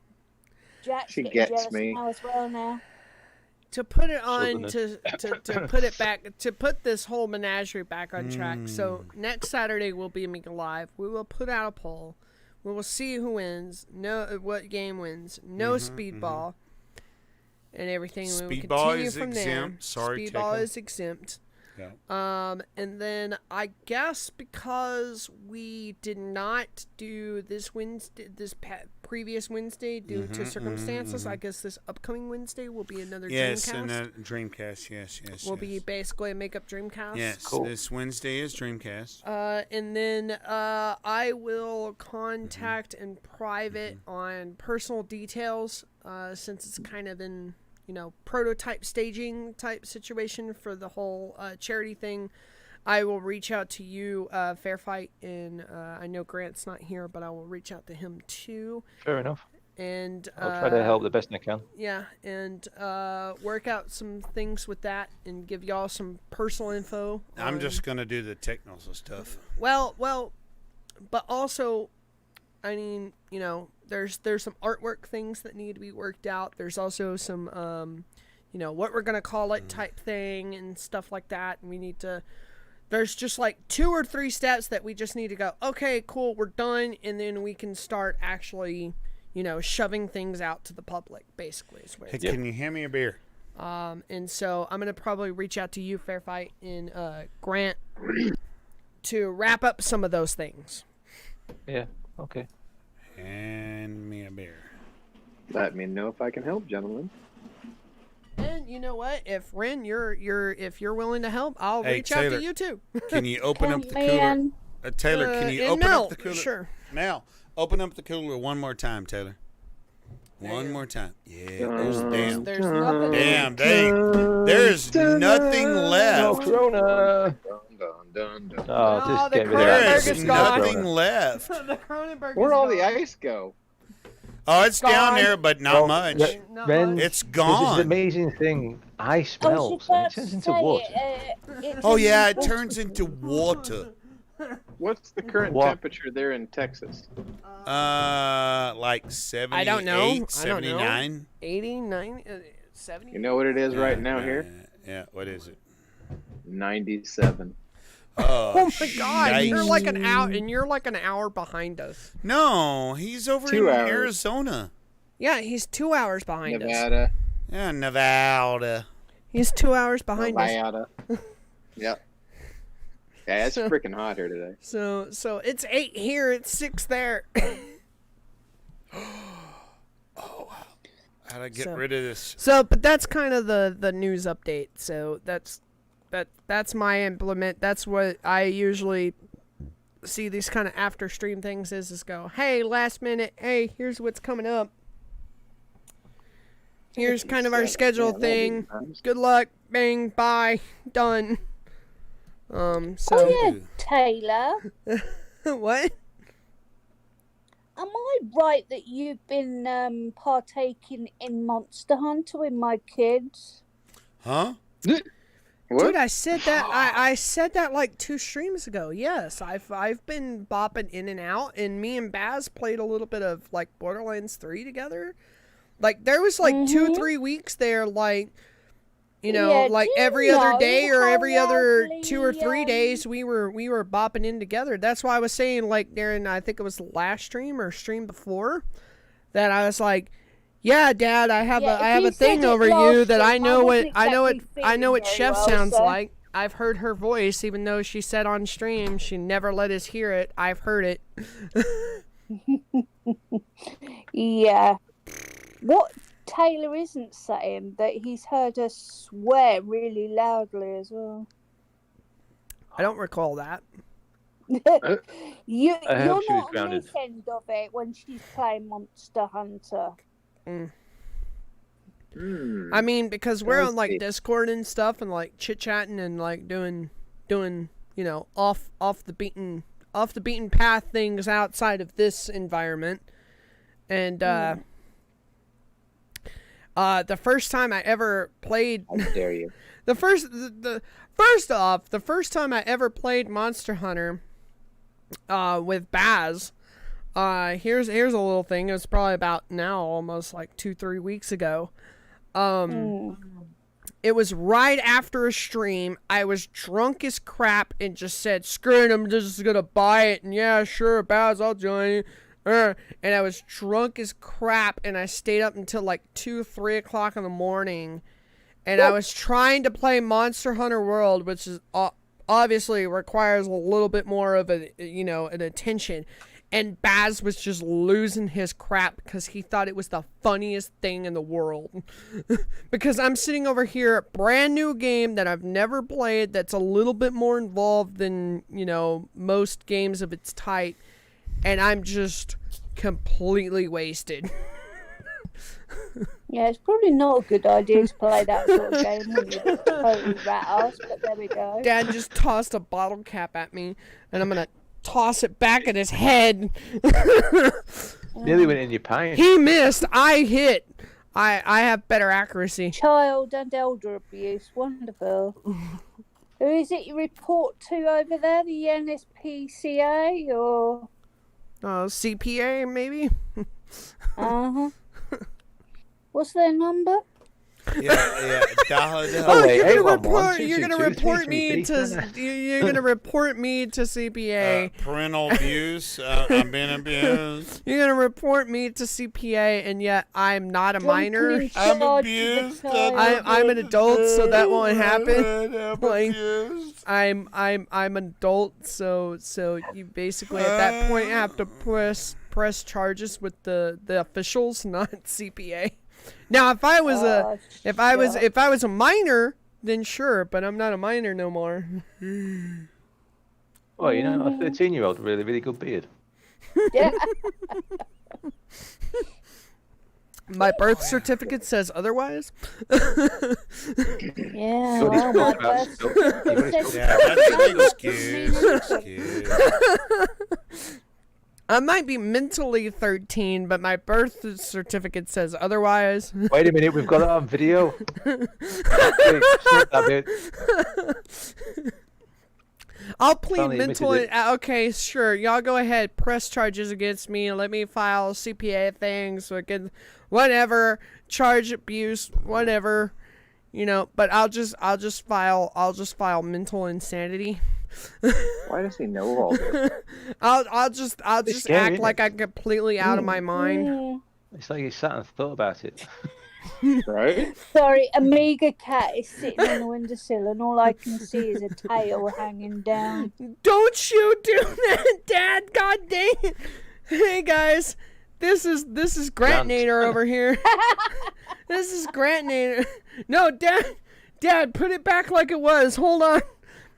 S6: Jack's
S3: She
S6: getting
S3: gets
S6: jealous
S3: me.
S6: now as well now.
S2: To put it on,
S4: Children.
S2: to put it back, to put this whole menagerie back on track. So next Saturday will be Amiga Live. We will put out a poll. We will see who wins. What game wins. No speedball. And everything. We will
S1: Speedball
S2: continue
S1: is
S2: from there.
S1: exempt. Sorry,
S2: Speedball
S1: Tekka.
S2: is exempt.
S1: Yeah.
S2: And then I guess because we did not do this Wednesday, previous Wednesday due to circumstances, I guess this upcoming Wednesday will be another
S1: Yes,
S2: Dreamcast.
S1: and Dreamcast. Yes.
S2: Will be basically a makeup Dreamcast.
S1: Yes,
S4: Cool.
S1: this Wednesday is Dreamcast.
S2: And then I will contact in private on personal details since it's kind of in prototype staging type situation for the whole charity thing. I will reach out to you, Fair Fight, and I know Grant's not here, but I will reach out to him too.
S4: Fair enough.
S2: And
S4: I'll try to help the best I can.
S2: yeah, and work out some things with that and give y'all some personal info.
S1: I'm
S2: on-
S1: just gonna do the technical stuff.
S2: well, but also, I mean, there's some artwork things that need to be worked out. There's also some, what we're gonna call it type thing and stuff like that. And we need to. there's just like 2 or 3 steps that we just need to go, okay, cool, we're done, and then we can start actually, shoving things out to the public, basically. Is what
S1: Hey, can you hand me a beer?
S2: And so I'm going to probably reach out to you, Fair Fight, and Grant to wrap up some of those things.
S4: Yeah. Okay.
S1: Hand me a beer.
S3: Let me know if I can help, gentlemen.
S2: And you know what? If Ren, if you're willing to help, I'll
S1: Hey,
S2: reach out
S1: Taylor,
S2: to you too.
S1: Can you open up the cooler?
S6: Man.
S1: Taylor, can you
S2: and
S1: open
S2: Mel,
S1: up the cooler?
S2: Sure.
S1: Now, open up the cooler one more time, Taylor. One more time. Yeah, there's
S2: There's nothing.
S1: damn, there's nothing
S4: No
S1: left.
S4: Corona.
S3: Dun, dun, dun.
S4: Oh,
S2: No,
S4: just
S2: the
S4: get rid of
S2: Cronenberg
S4: that.
S2: is
S1: There's
S2: gone.
S1: nothing left.
S2: The Cronenberg
S3: Where'd
S2: is
S3: all the
S2: gone.
S3: ice go?
S1: Oh, it's down
S2: gone.
S1: there, but not
S4: Well,
S1: much.
S4: yeah.
S2: Not
S4: Ren,
S2: much.
S1: It's
S4: There's this
S1: gone.
S4: amazing thing. Ice
S6: I was
S4: melts
S6: just
S4: and
S6: about
S4: it
S6: to
S4: turns into
S6: say,
S4: water.
S6: it's
S1: Oh
S6: in
S1: yeah, it
S6: water.
S1: turns into water.
S3: What's the current
S4: What?
S3: temperature there in Texas?
S1: Like 78,
S2: I don't know. I don't know.
S1: 79.
S2: 89, 70.
S3: You know what it is right now here?
S1: Yeah, what is it?
S3: 97.
S2: Oh my God! You're
S1: yikes.
S2: like an hour, and you're like an hour behind us.
S1: No, he's over
S3: 2
S1: in
S3: hours.
S1: Arizona.
S2: Yeah, he's 2 hours behind us.
S3: Nevada.
S1: Yeah, Nevada.
S2: He's 2 hours behind us.
S3: Nevada. Yep. Yeah, it's
S2: So-
S3: freaking hot here today.
S2: So it's 8 here. It's 6 there.
S1: How'd I get
S2: So-
S1: rid of this?
S2: So, but that's kind of the news update. So that's my implement. That's what I usually see these kind of after stream things is go, hey, last minute, hey, here's what's coming up. Here's kind of our schedule thing. Good luck, bang, bye, done. So
S6: Oh yeah, Taylor.
S2: what?
S6: Am I right that you've been partaking in Monster Hunter with my kids?
S1: Huh?
S3: What?
S2: Dude, I said that. I said that like 2 streams ago. Yes, I've been bopping in and out, and me and Baz played a little bit of like Borderlands 3 together. Like there was like 2-3 weeks there, like
S6: Yeah,
S2: like
S6: do you
S2: every other
S6: know
S2: day or
S6: how
S2: every other 2 or 3
S6: lovely,
S2: days we were bopping in together. That's why I was saying like during I think it was last stream or stream before that I was like, yeah, Dad, I have
S6: Yeah,
S2: I have
S6: he
S2: a thing
S6: said it
S2: over you
S6: last
S2: that I
S6: stream.
S2: know
S6: I
S2: what
S6: wasn't
S2: I know what
S6: exactly
S2: I know what
S6: feeling
S2: Chef
S6: very well,
S2: sounds
S6: so-
S2: like. I've heard her voice, even though she said on stream she never let us hear it. I've heard it.
S6: Yeah. What Taylor isn't saying that he's heard us swear really loudly as well.
S2: I don't recall that.
S6: You're
S4: I hope she was
S6: not on
S4: grounded.
S6: this end of it when she's playing Monster Hunter.
S2: I mean, because we're on like
S3: see.
S2: Discord and stuff, and like chit chatting and like doing off the beaten path things outside of this environment, and the first time I ever played
S3: How dare you?
S2: the first time I ever played Monster Hunter with Baz, here's a little thing. It was probably about now almost like 2-3 weeks ago. It was right after a stream. I was drunk as crap and just said, screw it, I'm just gonna buy it, and yeah, sure, Baz, I'll join you. And I was drunk as crap, and I stayed up until like 2-3 o'clock in the morning, and I was trying to play Monster Hunter World, which is obviously requires a little bit more of an attention. And Baz was just losing his crap because he thought it was the funniest thing in the world. Because I'm sitting over here, brand new game that I've never played, that's a little bit more involved than, most games of its type. And I'm just completely wasted.
S6: Yeah, it's probably not a good idea to play that sort of game when you're totally rat ass, but there we go.
S2: Dad just tossed a bottle cap at me, and I'm going to toss it back at his head.
S4: Nearly went in your pint.
S2: He missed. I hit. I have better accuracy.
S6: Child and elder abuse, wonderful. Who is it you report to over there? The NSPCA or?
S2: CPA maybe.
S6: Uh huh. What's their number?
S1: Yeah.
S2: Oh,
S4: wait,
S2: you're gonna
S4: 811,
S2: you're gonna
S4: 222,
S2: report me
S4: 333.
S2: to you're gonna report me to CPA.
S1: Parental abuse. I'm being abused.
S2: You're gonna report me to CPA, and yet I'm not a minor.
S1: I'm abused.
S2: I'm an adult, so that won't happen.
S1: I'm
S2: Like,
S1: abused.
S2: I'm an adult, so you basically at that point have to press charges with the officials, not CPA. Now, if I was if I was a minor, then sure, but I'm not a minor no more.
S4: Well, you know, a 13-year-old, really, really good beard.
S5: Yeah.
S2: My birth certificate says otherwise.
S5: Yeah.
S4: Good, he's
S5: Well,
S4: talking
S5: my
S4: about
S5: birth
S4: stuff.
S5: certificate
S1: Yeah, that's an excuse.
S2: I might be mentally 13, but my birth certificate says otherwise.
S4: Wait a minute, we've got it on video. Wait, snip that bit.
S2: I'll plead
S4: Finally
S2: mental.
S4: admitted
S2: Okay, sure. Y'all go ahead. Press charges against me. Let me file CPA things. So whatever. Charge abuse. Whatever. You know. But I'll just file mental insanity.
S3: Why does he know all this?
S2: I'll just
S4: scary,
S2: act
S4: isn't
S2: like I'm completely out of my mind.
S4: It's like he sat and thought about it.
S3: Right?
S5: Sorry, Amiga cat is sitting on the windowsill, and all I can see is a tail hanging down.
S2: Don't you do that, Dad! God dang it! Hey guys, this is Grantnator over here. This is Grantnator. No, Dad, put it back like it was. Hold on,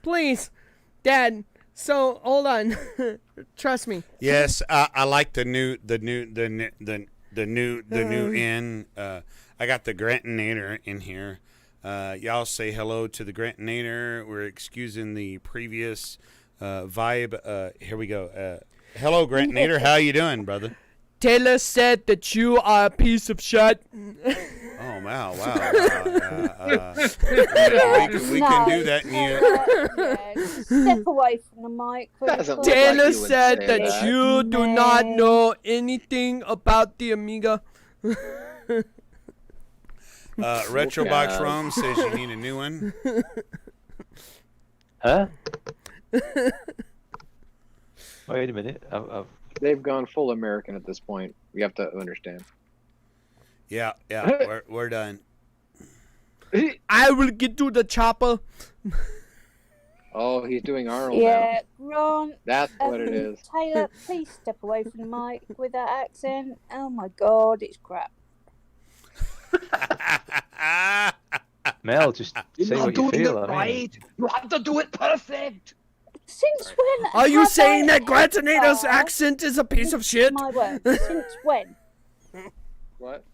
S2: please, Dad. So hold on. Trust me.
S1: Yes, I like the new in. I got the Grantinator in here. Y'all say hello to the Grantinator. We're excusing the previous vibe. Here we go. Hello, Grantinator. How you doing, brother?
S2: Taylor said that you are a piece of shit.
S1: Oh, wow. We can do that.
S5: Step away from the mic.
S3: Doesn't look
S2: Taylor
S3: like you would
S2: said
S3: say
S2: that
S3: that.
S2: you do not know anything about the Amiga.
S1: Retrobox Rome says you need a new one.
S4: Huh? Wait a minute.
S3: They've gone full American at this point. You have to understand.
S1: Yeah, we're done.
S2: I will get to the chopper.
S3: Oh, he's doing Arnold
S5: Yeah,
S3: now.
S5: Grant.
S3: That's what it is.
S5: Taylor, please step away from the mic with that accent. Oh my God, it's crap.
S4: Mel, just say what you feel. I mean.
S10: You have to do it perfect.
S5: Since when?
S2: Are you
S5: have
S2: saying
S5: I
S2: that Grantinator's
S5: ever-
S2: accent is a piece of shit?
S5: My word. Since when?
S3: What?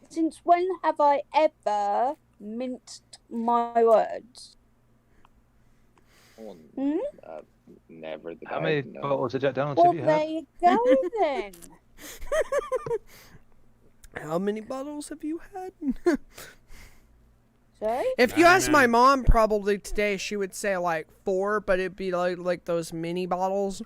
S5: Since when have I ever minced my words?
S3: Well,
S5: Hmm?
S3: never. That
S4: How
S3: I
S4: many
S3: know.
S4: bottles of Jack Daniels
S5: Well,
S4: have you
S5: there
S4: had?
S5: you go then.
S2: How many bottles have you had?
S5: Sorry?
S2: If you
S1: I
S2: ask my
S1: know.
S2: mom probably today, she would say like 4, but it'd be like those mini bottles.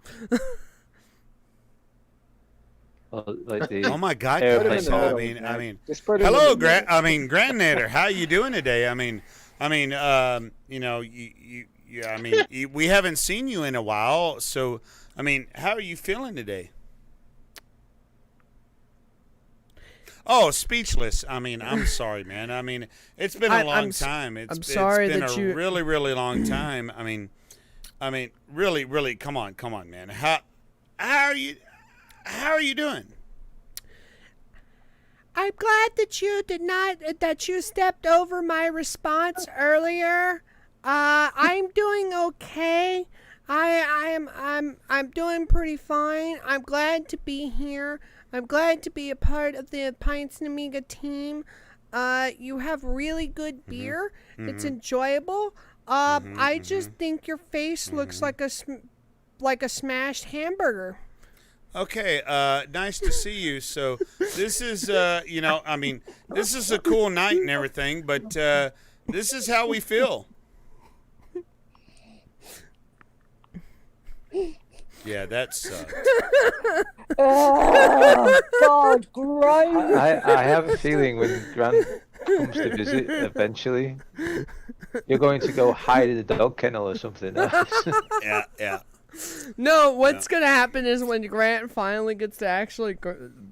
S4: Well, like the
S1: Oh my God,
S4: Put 'em
S1: guys!
S4: in the
S1: I
S3: middle,
S1: mean,
S3: Just put it
S1: hello,
S3: in the middle.
S1: Grantinator. How you doing today? You know, we haven't seen you in a while, so I mean, how are you feeling today? Oh, speechless. I mean, I'm sorry, man. I mean, it's been a long time.
S2: I'm sorry
S1: it's been
S2: that
S1: a
S2: you-
S1: really, really long time. I mean, really, really. Come on, man. How are you doing?
S2: I'm glad that you stepped over my response earlier. I'm doing okay. I'm doing pretty fine. I'm glad to be here. I'm glad to be a part of the Pintz Amiga team. You have really good beer. It's enjoyable. I just think your face looks like a smashed hamburger.
S1: Okay, nice to see you. So this is, this is a cool night and everything, but this is how we feel. Yeah, that sucked.
S5: Oh, God, gross.
S4: I have a feeling when Grant comes to visit eventually, you're going to go hide in the dog kennel or something.
S1: Yeah.
S2: No, what's gonna happen is when Grant finally gets to actually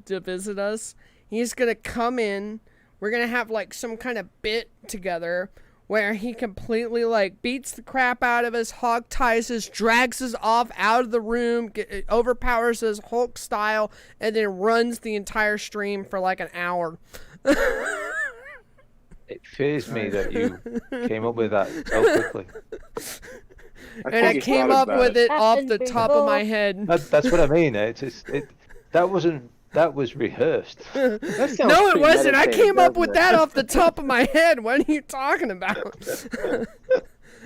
S2: to visit us, he's gonna come in. We're gonna have like some kind of bit together where he completely like beats the crap out of us, hog ties us, drags us off out of the room, overpowers us Hulk style, and then runs the entire stream for like an hour.
S4: It fears me that you came up with that so quickly.
S2: And I came up with it off the top of my head.
S4: That's what I mean. That was rehearsed.
S2: No, it wasn't. I came up with that off the top of my head. What are you talking about?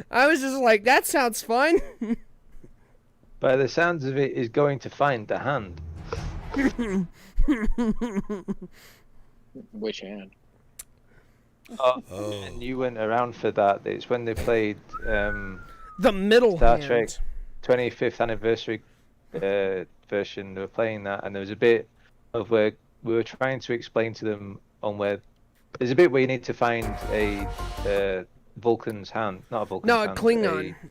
S2: I was just like, that sounds fun.
S4: By the sounds of it, is going to find the hand.
S3: Which hand?
S4: Oh. And you went around for that. It's when they played
S2: the middle
S4: Star
S2: hand.
S4: Trek 25th anniversary version. They were playing that, and there was a bit of where we were trying to explain to them on where there's a bit where you need to find a Vulcan's hand, not a Vulcan's hand.
S2: No,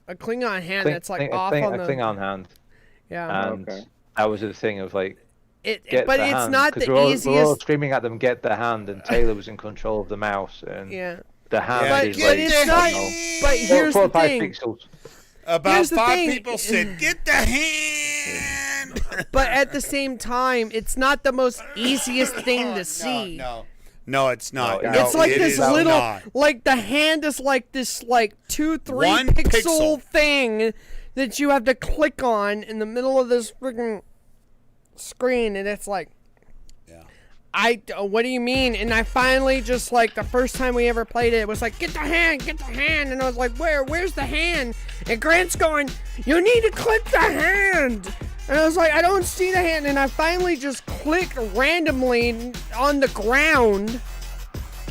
S2: a Klingon hand that's like off on the
S4: Klingon hand.
S2: Yeah.
S4: And that was the thing of like.
S2: But it's
S4: hand,
S2: not the easiest.
S4: We're all screaming at them, get the hand, and Taylor was in control of the mouse, and the hand is
S2: but
S4: like,
S2: it's not. But here's the thing.
S4: Pixels.
S1: About 5 people said, "Get the hand."
S2: But at the same time, it's not the most easiest thing to see.
S1: No, it's not. No,
S2: it's like
S1: it
S2: this little,
S1: not.
S2: like the hand is like this, like 2-3
S1: 1
S2: pixel thing that you have to click on in the middle of this freaking screen, and it's like, what do you mean? And I finally just like the first time we ever played it was like, get the hand, and I was like, where's the hand? And Grant's going, you need to click the hand, and I was like, I don't see the hand, and I finally just clicked randomly on the ground,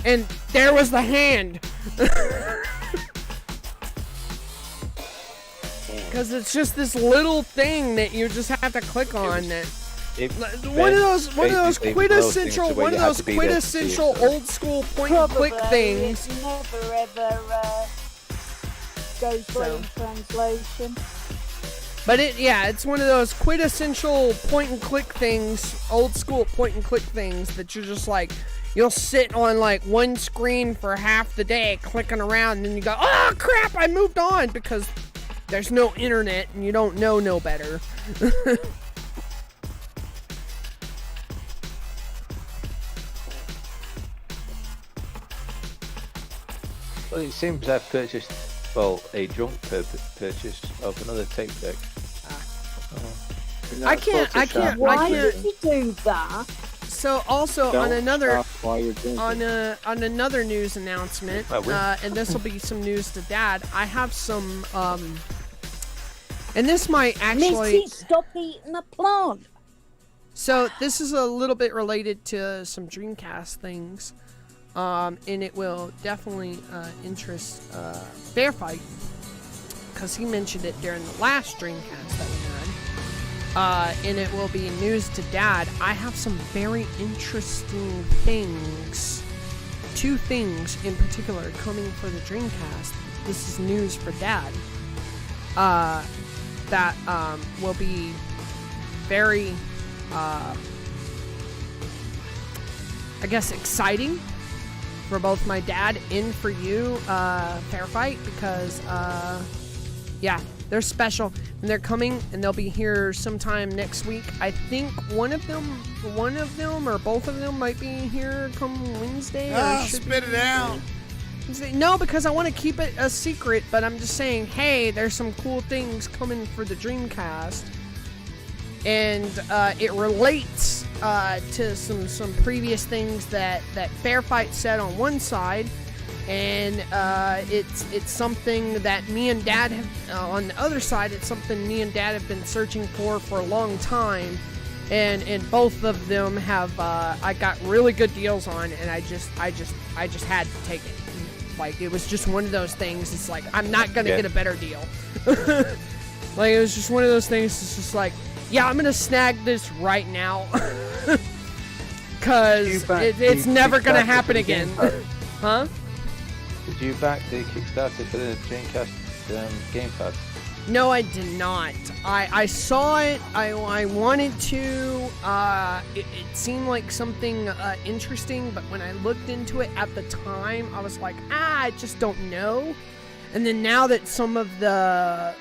S2: and there was the hand. Because it's just this little thing that you just have to click on. One of those quintessential old school point and click things.
S6: It never ever goes through in translation.
S2: But it's one of those quintessential point and click things, old school point and click things that you're just like, you'll sit on like one screen for half the day clicking around, and then you go, oh crap, I moved on, because there's no internet and you don't know no better.
S4: Well, it seems I've purchased, a drunk purchase of another tape deck.
S2: I can't.
S6: Why did you do that?
S2: So also
S3: Don't
S2: on another
S3: stop while you're drinking.
S2: on another news announcement, and this will be some news to Dad. I have some and this might actually
S6: Missy, stop eating the plant.
S2: So this is a little bit related to some Dreamcast things, and it will definitely interest Fairfight, because he mentioned it during the last Dreamcast that we had, and it will be news to Dad. I have some very interesting things, 2 things in particular coming for the Dreamcast. This is news for Dad. That will be very I guess exciting for both my dad and for you, Fairfight, because they're special, and they're coming, and they'll be here sometime next week. I think one of them or both of them might be here come Wednesday.
S1: Spit it out.
S2: No, because I want to keep it a secret, but I'm just saying, hey, there's some cool things coming for the Dreamcast. And it relates to some previous things that Fairfight said on one side, and it's something that me and Dad have on the other side. It's something me and Dad have been searching for a long time, and both of them have I got really good deals on, and I just had to take it. Like, it was just one of those things. It's like, I'm not gonna get a better deal. Like, it was just one of those things. It's just like, yeah, I'm gonna snag this right now, because it's never gonna happen again. Huh?
S4: Did you back the Kickstarter for the Dreamcast gamepad?
S2: No, I did not. I saw it. I wanted to. It seemed like something interesting, but when I looked into it at the time, I was like, I just don't know. And then now that some of the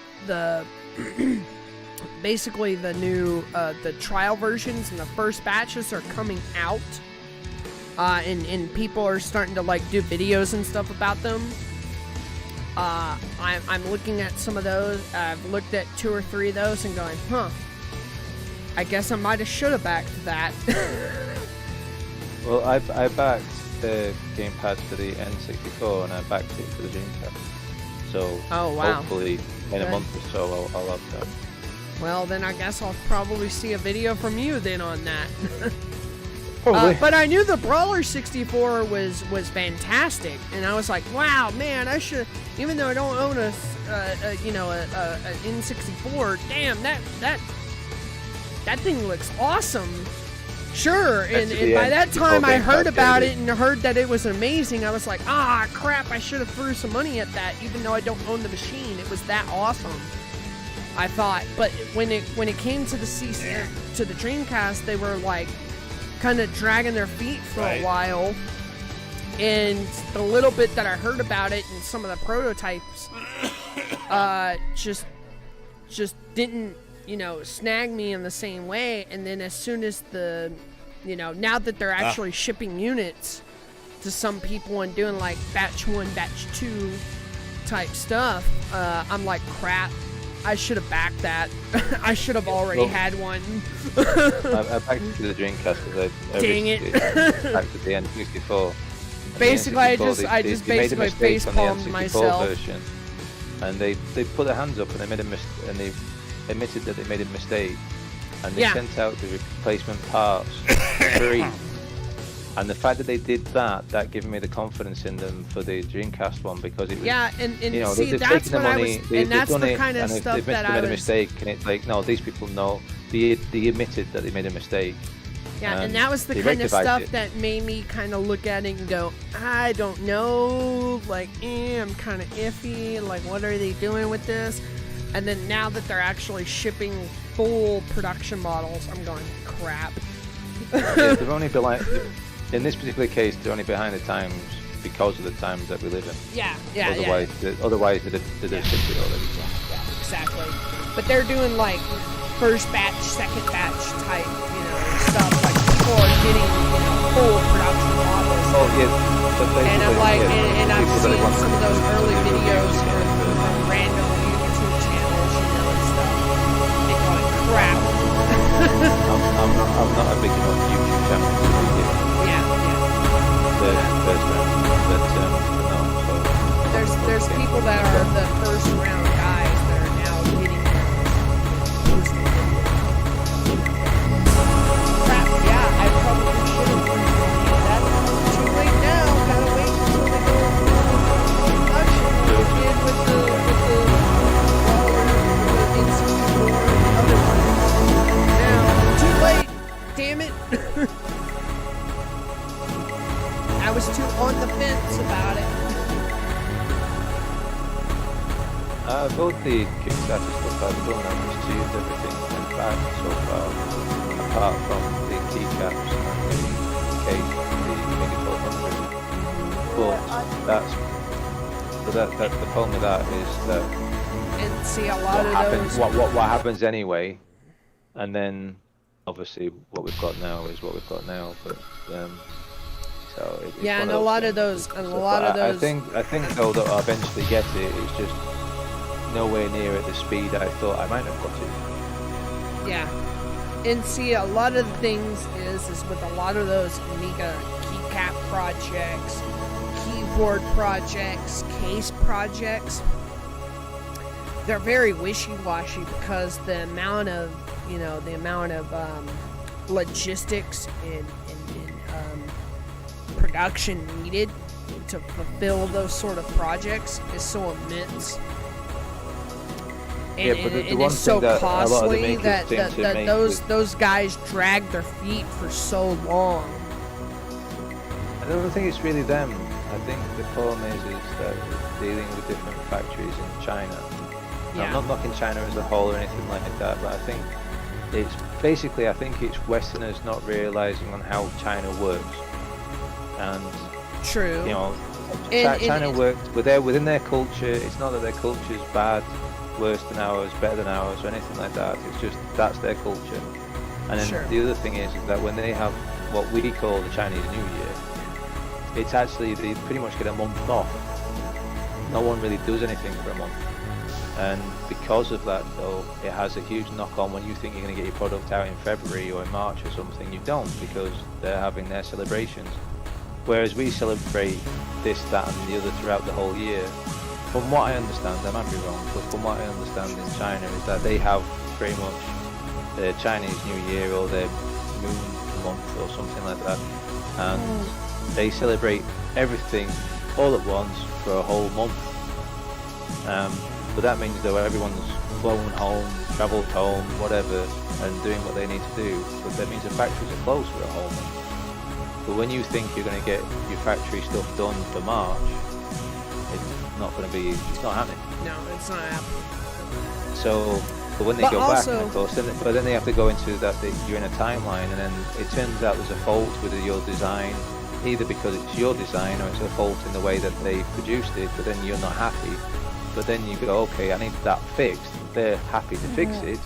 S2: basically the new the trial versions and the first batches are coming out, and people are starting to like do videos and stuff about them. I'm looking at some of those. I've looked at 2 or 3 of those and going, I guess I might have should have backed that.
S4: Well, I backed the gamepad for the N64 and I backed it for the Dreamcast. So hopefully in a month or so I'll have that.
S2: Well, then I guess I'll probably see a video from you then on that.
S4: But
S2: I knew the Brawler 64 was fantastic, and I was like, wow, man, I should. Even though I don't own an N64, damn, that thing looks awesome. Sure, and by that time I heard about it and heard that it was amazing. I was like, crap, I should have threw some money at that, even though I don't own the machine. It was that awesome, I thought. But when it came to the to the Dreamcast, they were like kind of dragging their feet for a while, and the little bit that I heard about it and some of the prototypes just didn't snag me in the same way. And then as soon as now that they're actually shipping units to some people and doing like batch 1, batch 2 type stuff, I'm like, crap, I should have backed that. I should have already had one.
S4: I backed it to the Dreamcast because
S2: Dang it.
S4: backed to the N64.
S2: Basically, I just basically facepalmed myself.
S4: Version, and they put their hands up and they made and they admitted that they made a mistake, and they sent out the replacement parts free. And the fact that they did that gave me the confidence in them for the Dreamcast one, because it was,
S2: see, that's what I was, and that's the kind of stuff that I was.
S4: Made a mistake, and it's like, no, these people know. They admitted that they made a mistake.
S2: Yeah, and that was the kind of stuff that made me kind of look at it and go, I don't know, like, I'm kind of iffy, like, what are they doing with this? And then now that they're actually shipping full production models, I'm going, crap.
S4: Yeah, they've only been like. In this particular case, they're only behind the times because of the times that we live in. Otherwise, they'd have shipped it already.
S2: Yeah, exactly. But they're doing like first batch, second batch type, stuff. Like people are getting full production models.
S4: Oh yeah.
S2: And I'm like, and I've seen some of those early videos from random YouTube channels, and stuff. They call it crap.
S4: I'm not a big enough YouTube channel to be here.
S2: There's people that are the first round guys that are now getting posted. Crap, yeah, I probably should have done that. Too late now, gotta wait until they go into production like we did with the N64 and other ones. Now, too late, damn it. I was too on the fence about it.
S4: Both the Kickstarter stuff I've done, I've received everything in fact so far, apart from the keycaps and the case, the Mega 1200. But the problem with that is that
S2: and see a lot of
S4: happens,
S2: those.
S4: What happens anyway, and then obviously what we've got now is what we've got now. But so it's
S2: and a lot of those,
S4: I think though that I'll eventually get it. It's just nowhere near at the speed I thought I might have got it.
S2: Yeah, and see, a lot of the things is with a lot of those Amiga keycap projects, keyboard projects, case projects, they're very wishy-washy because the amount of logistics and production needed to fulfill those sort of projects is so immense. And,
S4: but the
S2: and
S4: one
S2: it's so
S4: thing that
S2: costly
S4: a lot of the
S2: that those guys drag their feet for so long.
S4: I don't think it's really them. I think the problem is that dealing with different factories in China.
S2: Yeah.
S4: I'm not knocking China as a whole or anything like that, but I think it's basically, I think it's Westerners not realizing on how China works. And,
S2: True.
S4: you know,
S2: And-
S4: China works, within their culture, it's not that their culture is bad, worse than ours, better than ours, or anything like that. It's just, that's their culture. And then
S2: Sure.
S4: the other thing is that when they have what we call the Chinese New Year, it's actually, they pretty much get a month off. No one really does anything for a month. And because of that, though, it has a huge knock-on. When you think you're going to get your product out in February or in March or something, you don't, because they're having their celebrations. Whereas we celebrate this, that, and the other throughout the whole year. From what I understand, I might be wrong, but from what I understand in China is that they have pretty much their Chinese New Year or their Moon Month or something like that, and they celebrate everything all at once for a whole month. But that means though everyone's flown home, travelled home, whatever, and doing what they need to do. But that means the factories are closed for a whole month. But when you think you're going to get your factory stuff done for March, it's not going to be, it's not happening.
S2: No, it's not happening.
S4: So, but when they
S2: But
S4: go back,
S2: also-
S4: of course, but then they have to go into that you're in a timeline, and then it turns out there's a fault with your design, either because it's your design or it's a fault in the way that they produced it, but then you're not happy. But then you go, okay, I need that fixed. They're happy to fix it,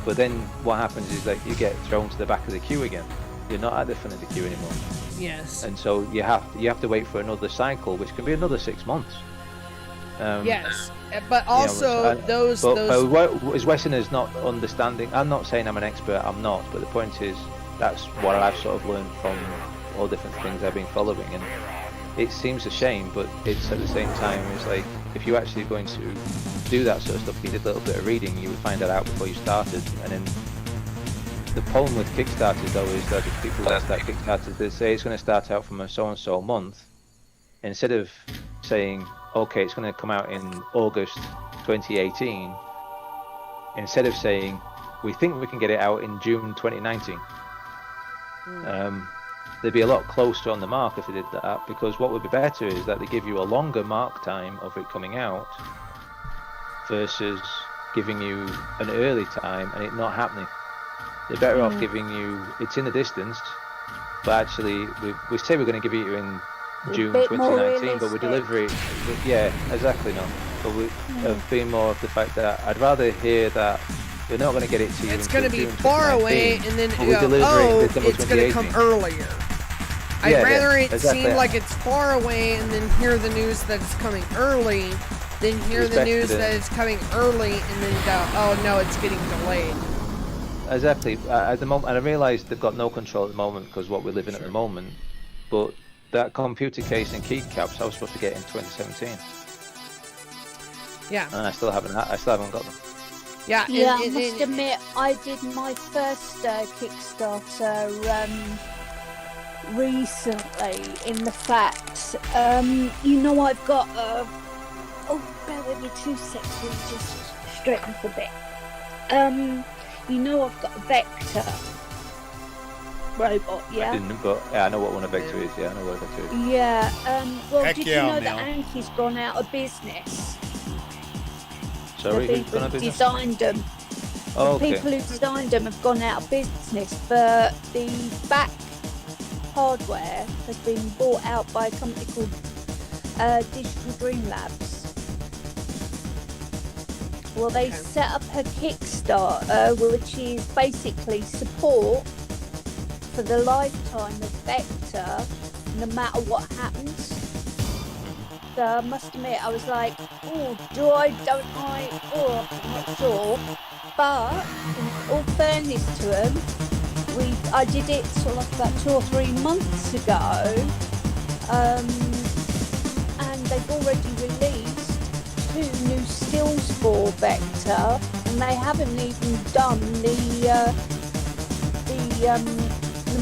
S4: but then what happens is that you get thrown to the back of the queue again. You're not at the front of the queue anymore.
S2: Yes.
S4: And so you have to wait for another cycle, which can be another 6 months.
S2: Yes, but also those.
S4: But is Westerners not understanding? I'm not saying I'm an expert, I'm not, but the point is that's what I've sort of learned from all different things I've been following, and it seems a shame, but it's at the same time, it's like, if you're actually going to do that sort of stuff, you did a little bit of reading, you would find that out before you started. And then the problem with Kickstarters though is that if people that start Kickstarters, they say it's going to start out from a so-and-so month, instead of saying, okay, it's going to come out in August 2018, instead of saying, we think we can get it out in June 2019. They'd be a lot closer on the mark if they did that, because what would be better is that they give you a longer mark time of it coming out versus giving you an early time and it not happening. They're better off giving you, it's in the distance, but actually we say we're going to give it you in June
S5: bit more
S4: 2019, but we deliver it, yeah, exactly, no. But we have been more of the fact that I'd rather hear that we're not going to get it to you.
S2: It's going to be
S4: June
S2: far
S4: 2019,
S2: away, and then
S4: but
S2: you
S4: we
S2: go,
S4: deliver it
S2: oh,
S4: in December
S2: it's going to come
S4: 2018.
S2: earlier. I'd rather it
S4: exactly.
S2: seem like it's far away, and then hear the news that it's coming early, than hear
S4: It's
S2: the
S4: better
S2: news
S4: than-
S2: that it's coming early, and then go, oh no, it's getting delayed.
S4: Exactly. At the moment, and I realise they've got no control at the moment because what we're living at the moment. But that computer case and keycaps I was supposed to get in 2017,
S2: Yeah.
S4: and I still haven't got them.
S2: Yeah.
S5: Yeah, I
S2: and-
S5: must
S2: and-
S5: admit, I did my first Kickstarter recently. In the fact, you know, I've got a. Oh, bear with me 2 seconds. Let me just straighten up a bit. You know, I've got a Vector robot.
S4: I
S5: Yeah.
S4: didn't, but yeah, I know what one of Vector is. Yeah, I know what a Vector is.
S5: Yeah. Well,
S1: Heck
S5: did
S1: yeah,
S5: you know
S1: Mel.
S5: that Anki's gone out of business?
S4: Sorry,
S5: The
S4: who's
S5: people
S4: gonna
S5: who
S4: be this?
S5: designed them.
S4: Oh,
S5: The
S4: okay.
S5: people who designed them have gone out of business, but the back hardware has been bought out by a company called Digital Dream Labs. Well, they set up a Kickstarter, which is basically support for the lifetime of Vector, no matter what happens. So I must admit, I was like, oh, do I, don't I, oh, I'm not sure. But in all fairness to them, I did it sort of like about 2 or 3 months ago, and they've already released 2 new skills for Vector, and they haven't even done the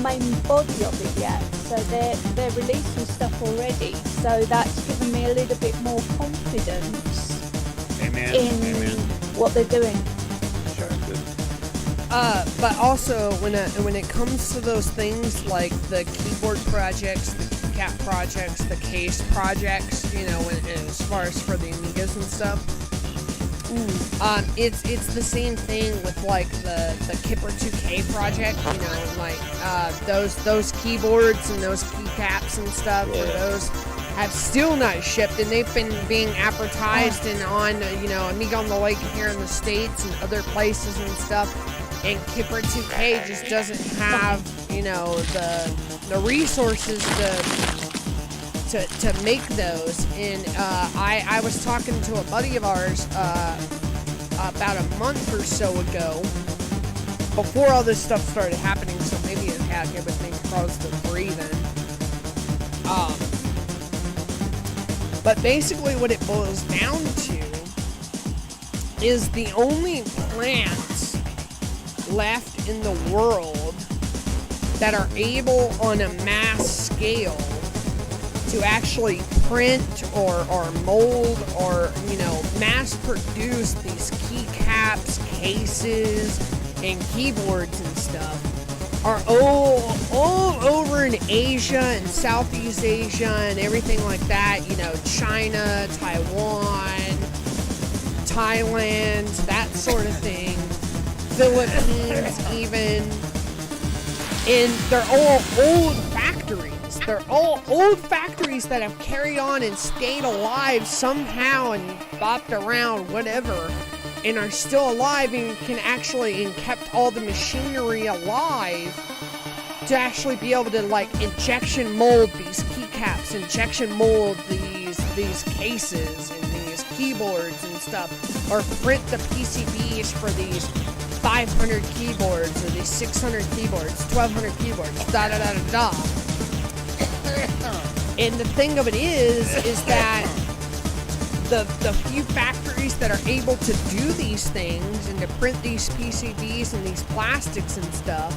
S5: main body of it yet. So they're releasing stuff already. So that's given me a little bit more confidence
S1: Amen.
S5: in
S1: Amen.
S5: what they're doing.
S4: Sure, good.
S2: But also when it comes to those things like the keyboard projects, the keycap projects, the case projects, you know, as far as for the Amigas and stuff. It's the same thing with like the Kipper 2K project, you know, like those keyboards and those keycaps and stuff. For those have still not shipped, and they've been being advertised and on, you know, Amiga on the Lake here in the States and other places and stuff. And Kipper 2K just doesn't have, you know, the resources to make those. And I was talking to a buddy of ours about a month or so ago, before all this stuff started happening, so maybe it had everything close to free then. But basically what it boils down to is the only plants left in the world that are able on a mass scale to actually print or mold or, you know, mass produce these keycaps, cases, and keyboards and stuff are all over in Asia and Southeast Asia and everything like that. You know, China, Taiwan, Thailand, that sort of thing. Philippines even. And they're all old factories. They're all old factories that have carried on and stayed alive somehow and bopped around, whatever, and are still alive and can actually, and kept all the machinery alive to actually be able to, like, injection mold these keycaps, injection mold these cases and these keyboards and stuff, or print the PCBs for these 500 keyboards or these 600 keyboards, 1200 keyboards, da da da da da. And the thing of it is that the few factories that are able to do these things and to print these PCBs and these plastics and stuff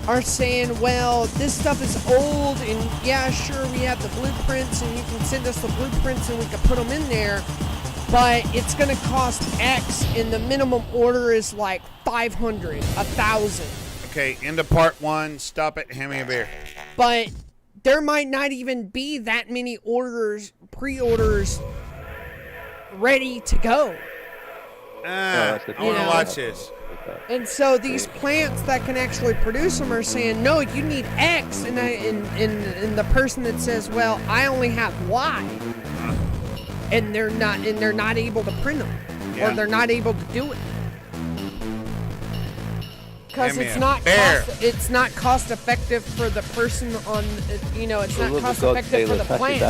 S2: are saying, well, this stuff is old, and yeah, sure, we have the blueprints, and you can send us the blueprints and we can put them in there, but it's going to cost X, and the minimum order is like 500, 1,000.
S1: Okay, into part one. Stop it. Hand me a beer.
S2: But there might not even be that many orders, pre-orders, ready to go.
S1: I want to watch this.
S2: And so these plants that can actually produce them are saying, no, you need X, and the person that says, well, I only have Y, and they're not able to print them, or they're not able to do it because it's not cost effective for the person on, you know, it's not cost effective for the plant.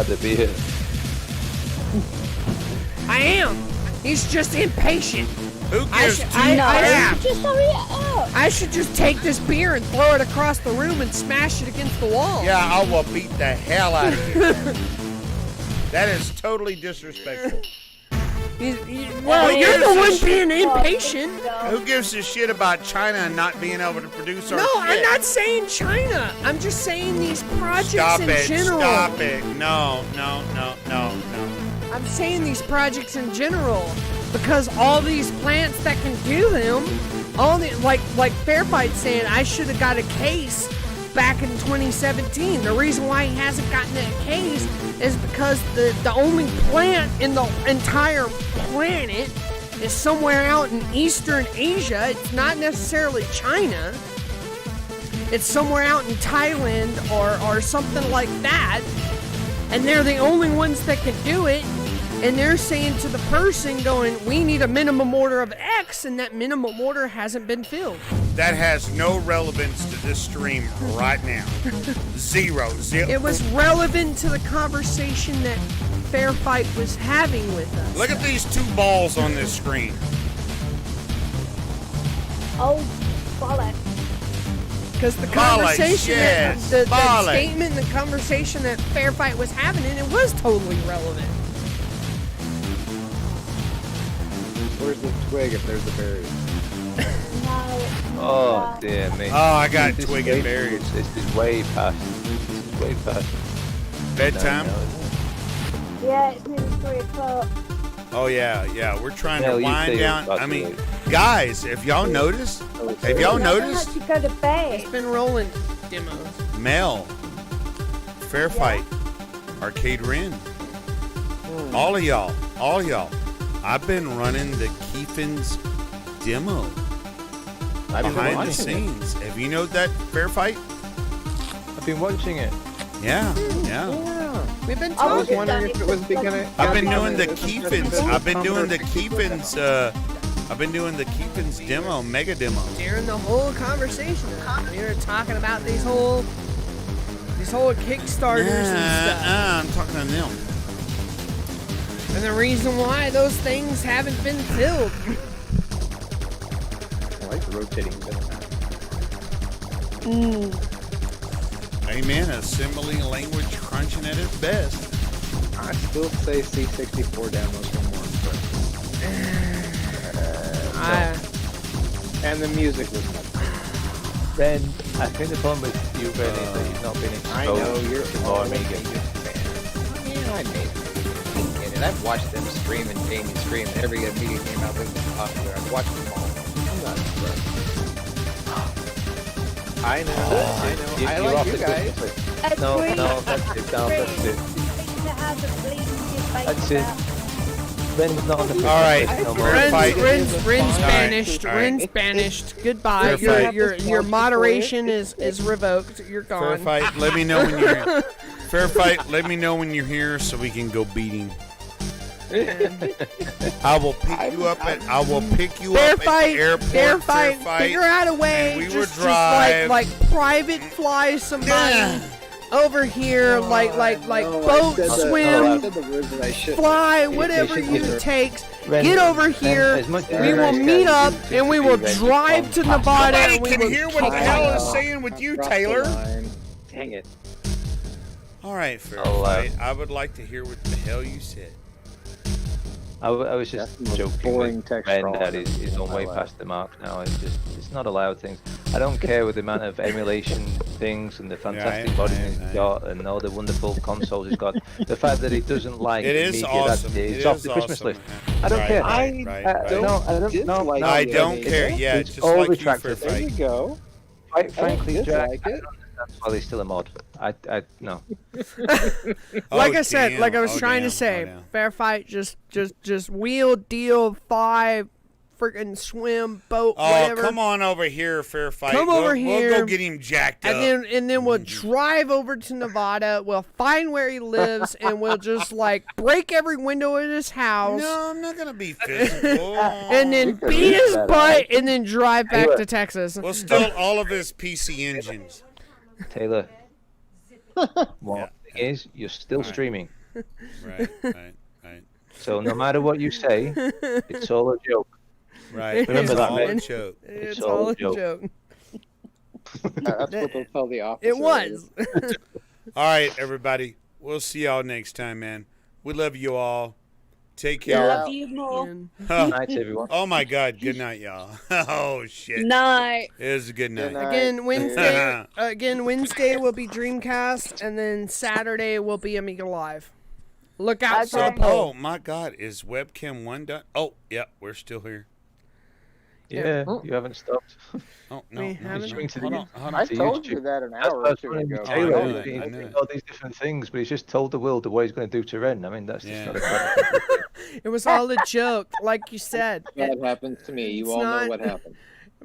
S2: I am. He's just impatient.
S1: Who gives two crap?
S6: Just hurry it up.
S2: I should just take this beer and throw it across the room and smash it against the wall.
S1: Yeah, I will beat the hell out of you. That is totally disrespectful.
S2: Well, you're the one being impatient.
S1: Who gives a shit about China and not being able to produce our shit?
S2: I'm not saying China. I'm just saying these projects in general.
S1: Stop it. No.
S2: I'm saying these projects in general because all these plants that can do them, all the like Fairfight saying, I should have got a case back in 2017. The reason why he hasn't gotten that case is because the only plant in the entire planet is somewhere out in Eastern Asia. It's not necessarily China. It's somewhere out in Thailand or something like that. And they're the only ones that can do it. And they're saying to the person going, we need a minimum order of X, and that minimum order hasn't been filled.
S1: That has no relevance to this stream right now. Zero.
S2: It was relevant to the conversation that Fairfight was having with us.
S1: Look at these two balls on this screen.
S6: Oh, bollocks.
S2: Because the conversation, the statement and the conversation that Fairfight was having, and it was totally relevant.
S10: Where's the twig if there's a berry?
S4: Oh dear me.
S1: Oh, I got twig and berries.
S4: This is way past.
S1: Bedtime?
S6: Yeah, it's nearly 3 o'clock.
S1: Oh yeah. We're trying to wind down. I mean, guys, if y'all noticed, have y'all noticed?
S6: To go to bed.
S2: It's been rolling demos.
S1: Mel, Fair Fight, Arcade Ren. All of y'all. I've been running the Keefen's demo behind the scenes. Have you know that Fair Fight?
S4: I've been watching it.
S1: Yeah.
S2: We've been
S10: I was
S2: talking.
S10: wondering if it was beginning.
S1: I've been doing the Keefen's. I've been doing the Keefen's demo, mega demo.
S2: During the whole conversation, we were talking about these whole Kickstarters and stuff.
S1: I'm talking to them.
S2: And the reason why those things haven't been filled.
S10: I like the rotating
S1: Amen. Assembly language crunching at its best.
S10: I still say C64 downloads for more. And the music was much better.
S4: Then I think the problem with you, Ben, is that you've not been exposed
S10: I know you're
S4: to more Amiga.
S10: fan. Yeah, I made it. And I've watched them stream and Jamie stream. Every Amiga game out there was popular. I've watched them all. I'm not impressed. I know. I
S4: You're
S10: like
S4: off
S10: you
S4: the
S10: guys.
S4: good foot. No, that's it. No, that's it. That's it. Ben's not on the
S1: All right. Fair Fight.
S2: Ren's banished.
S1: All right.
S2: Ren's banished. Goodbye.
S1: Fair
S2: Your moderation is revoked. You're
S1: Fair
S2: gone.
S1: Fight. Let me know when you're here. Fair Fight. Let me know when you're here so we can go beat him. I will pick you up at. I will pick you
S2: Fair
S1: up
S2: fight.
S1: at the airport.
S2: Fair fight. Figure out a way.
S1: And we
S2: just,
S1: will drive.
S2: like private fly somebody over here. Like boat swim. Fly, whatever it takes. Get over here. We will meet up and we will drive to Nevada.
S1: Nobody
S2: And we
S1: can
S2: will
S1: hear what the hell is saying with you, Taylor.
S10: Dang it.
S1: All right, Fair
S4: I'll,
S1: Fight. I would like to hear what the hell you said.
S4: I was just
S10: That's the most
S4: joking
S10: boring
S4: with
S10: text
S4: Ben
S10: scroll
S4: that
S10: I've ever
S4: he's
S10: seen
S4: on
S10: in
S4: way
S10: my
S4: past the mark now. It's not allowed things. I don't care with the amount of emulation things and the fantastic bodies he's got and all the wonderful consoles he's got. The fact that he doesn't like
S1: It is
S4: Amiga,
S1: awesome.
S4: it's off the Christmas list. I don't care.
S1: Right.
S4: I
S1: I don't care. Yeah,
S4: It's
S1: just
S4: all
S1: like you,
S4: retracted.
S1: Fair
S10: There you
S1: Fight.
S10: go.
S4: Quite frankly, Jack,
S10: dislike it.
S4: that's why he's still a mod. I no.
S2: Like I said,
S1: damn.
S2: like I was
S1: Oh,
S2: trying
S1: damn.
S2: to say,
S1: Oh, damn.
S2: Fair Fight, just wheel, deal, fly, freaking swim, boat,
S1: Oh,
S2: whatever.
S1: come on over here, Fair Fight.
S2: Come
S1: we'll,
S2: over
S1: We'll
S2: here.
S1: go get him jacked up.
S2: And then we'll drive over to Nevada. We'll find where he lives, and we'll just like break every window in his house,
S1: No, I'm not gonna be physical.
S2: and then beat his butt, and then drive back to Texas.
S1: We'll steal all of his PC engines.
S4: Taylor. What thing is, you're still streaming.
S1: Right.
S4: So no matter what you say, it's all a joke.
S1: Right.
S4: Remember
S1: It's
S4: that,
S1: all
S4: man.
S1: a joke.
S2: It's all a joke.
S10: That's what they'll tell the officer.
S2: It was.
S1: All right, everybody. We'll see y'all next time, man. We love you all. Take care.
S5: Love you more.
S1: Oh,
S4: Night, everyone.
S1: oh my God. Good night, y'all. Oh shit.
S5: Night.
S1: It was a good night.
S2: Again, Wednesday will be Dreamcast, and then Saturday will be Amiga Live. Look out for a
S5: Okay.
S2: poll.
S1: Oh my God. Is webcam 1 done? Oh, yeah. We're still here.
S4: Yeah, you haven't stopped.
S1: Oh no.
S2: We
S1: no,
S2: haven't.
S4: Swing to
S1: Hold
S4: the
S1: on. Hold
S10: I
S1: on.
S10: told you that an
S4: That's
S10: hour
S4: why I
S10: or
S4: was
S10: two
S4: trying to
S10: ago.
S4: be
S1: I
S4: Taylor.
S1: knew it,
S4: He's
S1: I knew
S4: doing
S1: it.
S4: all these different things, but he's just told the world what he's going to do to Ren. I mean, that's just
S1: Yeah.
S4: not a credit.
S2: It was all a joke, like you said.
S10: That happens to me. You
S2: It's
S10: all
S2: not-
S10: know what happened.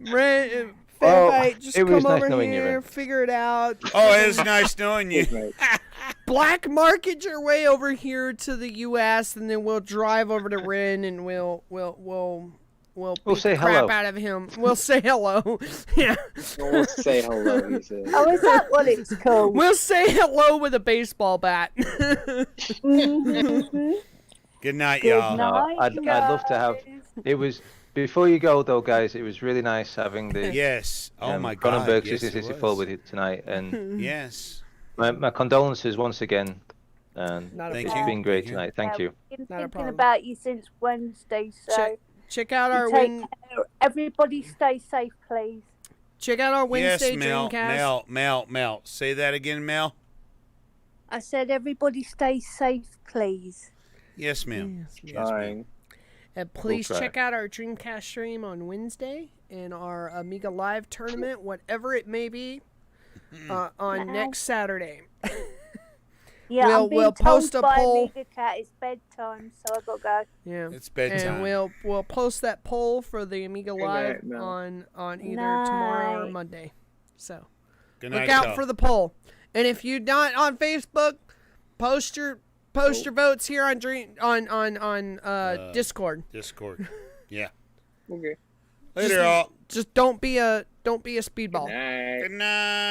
S2: Fair
S4: Well,
S2: Fight, just
S4: it was
S2: come
S4: nice
S2: over
S4: knowing you,
S2: here,
S4: Ren.
S2: figure it out.
S1: Oh, it's nice knowing you.
S2: Black market your way over here to the U.S. and then we'll drive over to Ren and we'll beat
S4: say
S2: the crap
S4: hello.
S2: out of him. We'll say hello. Yeah,
S10: We'll say hello, he said.
S5: Oh, is that what it's called?
S2: we'll say hello with a baseball bat.
S5: Mhm.
S1: Good night,
S5: Good
S1: y'all.
S5: night,
S4: I'd love to have.
S5: guys.
S4: It was before you go though, guys. It was really nice having the
S1: Yes. Oh my God.
S4: Cronenberg
S1: Yes, it
S4: 6064
S1: was.
S4: with you tonight, and
S1: Yes.
S4: my condolences once again. And
S2: Not a
S1: Thank
S4: it's
S1: you.
S4: been great
S1: Thank you.
S4: tonight. Thank you.
S5: I've been
S2: Not a
S5: thinking
S2: problem.
S5: about you since Wednesday, so
S2: Check out our
S5: take care. Everybody stay safe, please.
S2: check out our Wednesday
S1: Yes, Mel.
S2: Dreamcast.
S1: Mel. Say that again, Mel.
S5: I said everybody stay safe, please.
S1: Yes, ma'am. Yes, ma'am.
S10: Trying.
S2: And please
S4: try.
S2: check out our Dreamcast stream on Wednesday and our Amiga Live tournament, whatever it may be, on next Saturday.
S6: Yeah,
S2: We'll-
S6: I'm being
S2: we'll
S6: told
S2: post a
S6: by
S2: poll.
S6: Amiga Cat it's bedtime, so I gotta go.
S2: Yeah.
S1: It's bedtime.
S2: And we'll post that poll for the Amiga
S3: Good
S2: Live
S3: night, no.
S2: on either tomorrow or
S6: Night.
S2: Monday. So
S1: Good
S2: look
S1: night,
S2: out
S1: y'all.
S2: for the poll. And if you're not on Facebook, post your votes here on Discord.
S1: Discord. Yeah.
S3: Okay.
S1: Later, y'all.
S2: Just don't be a speedball.
S3: Night.
S1: Good night.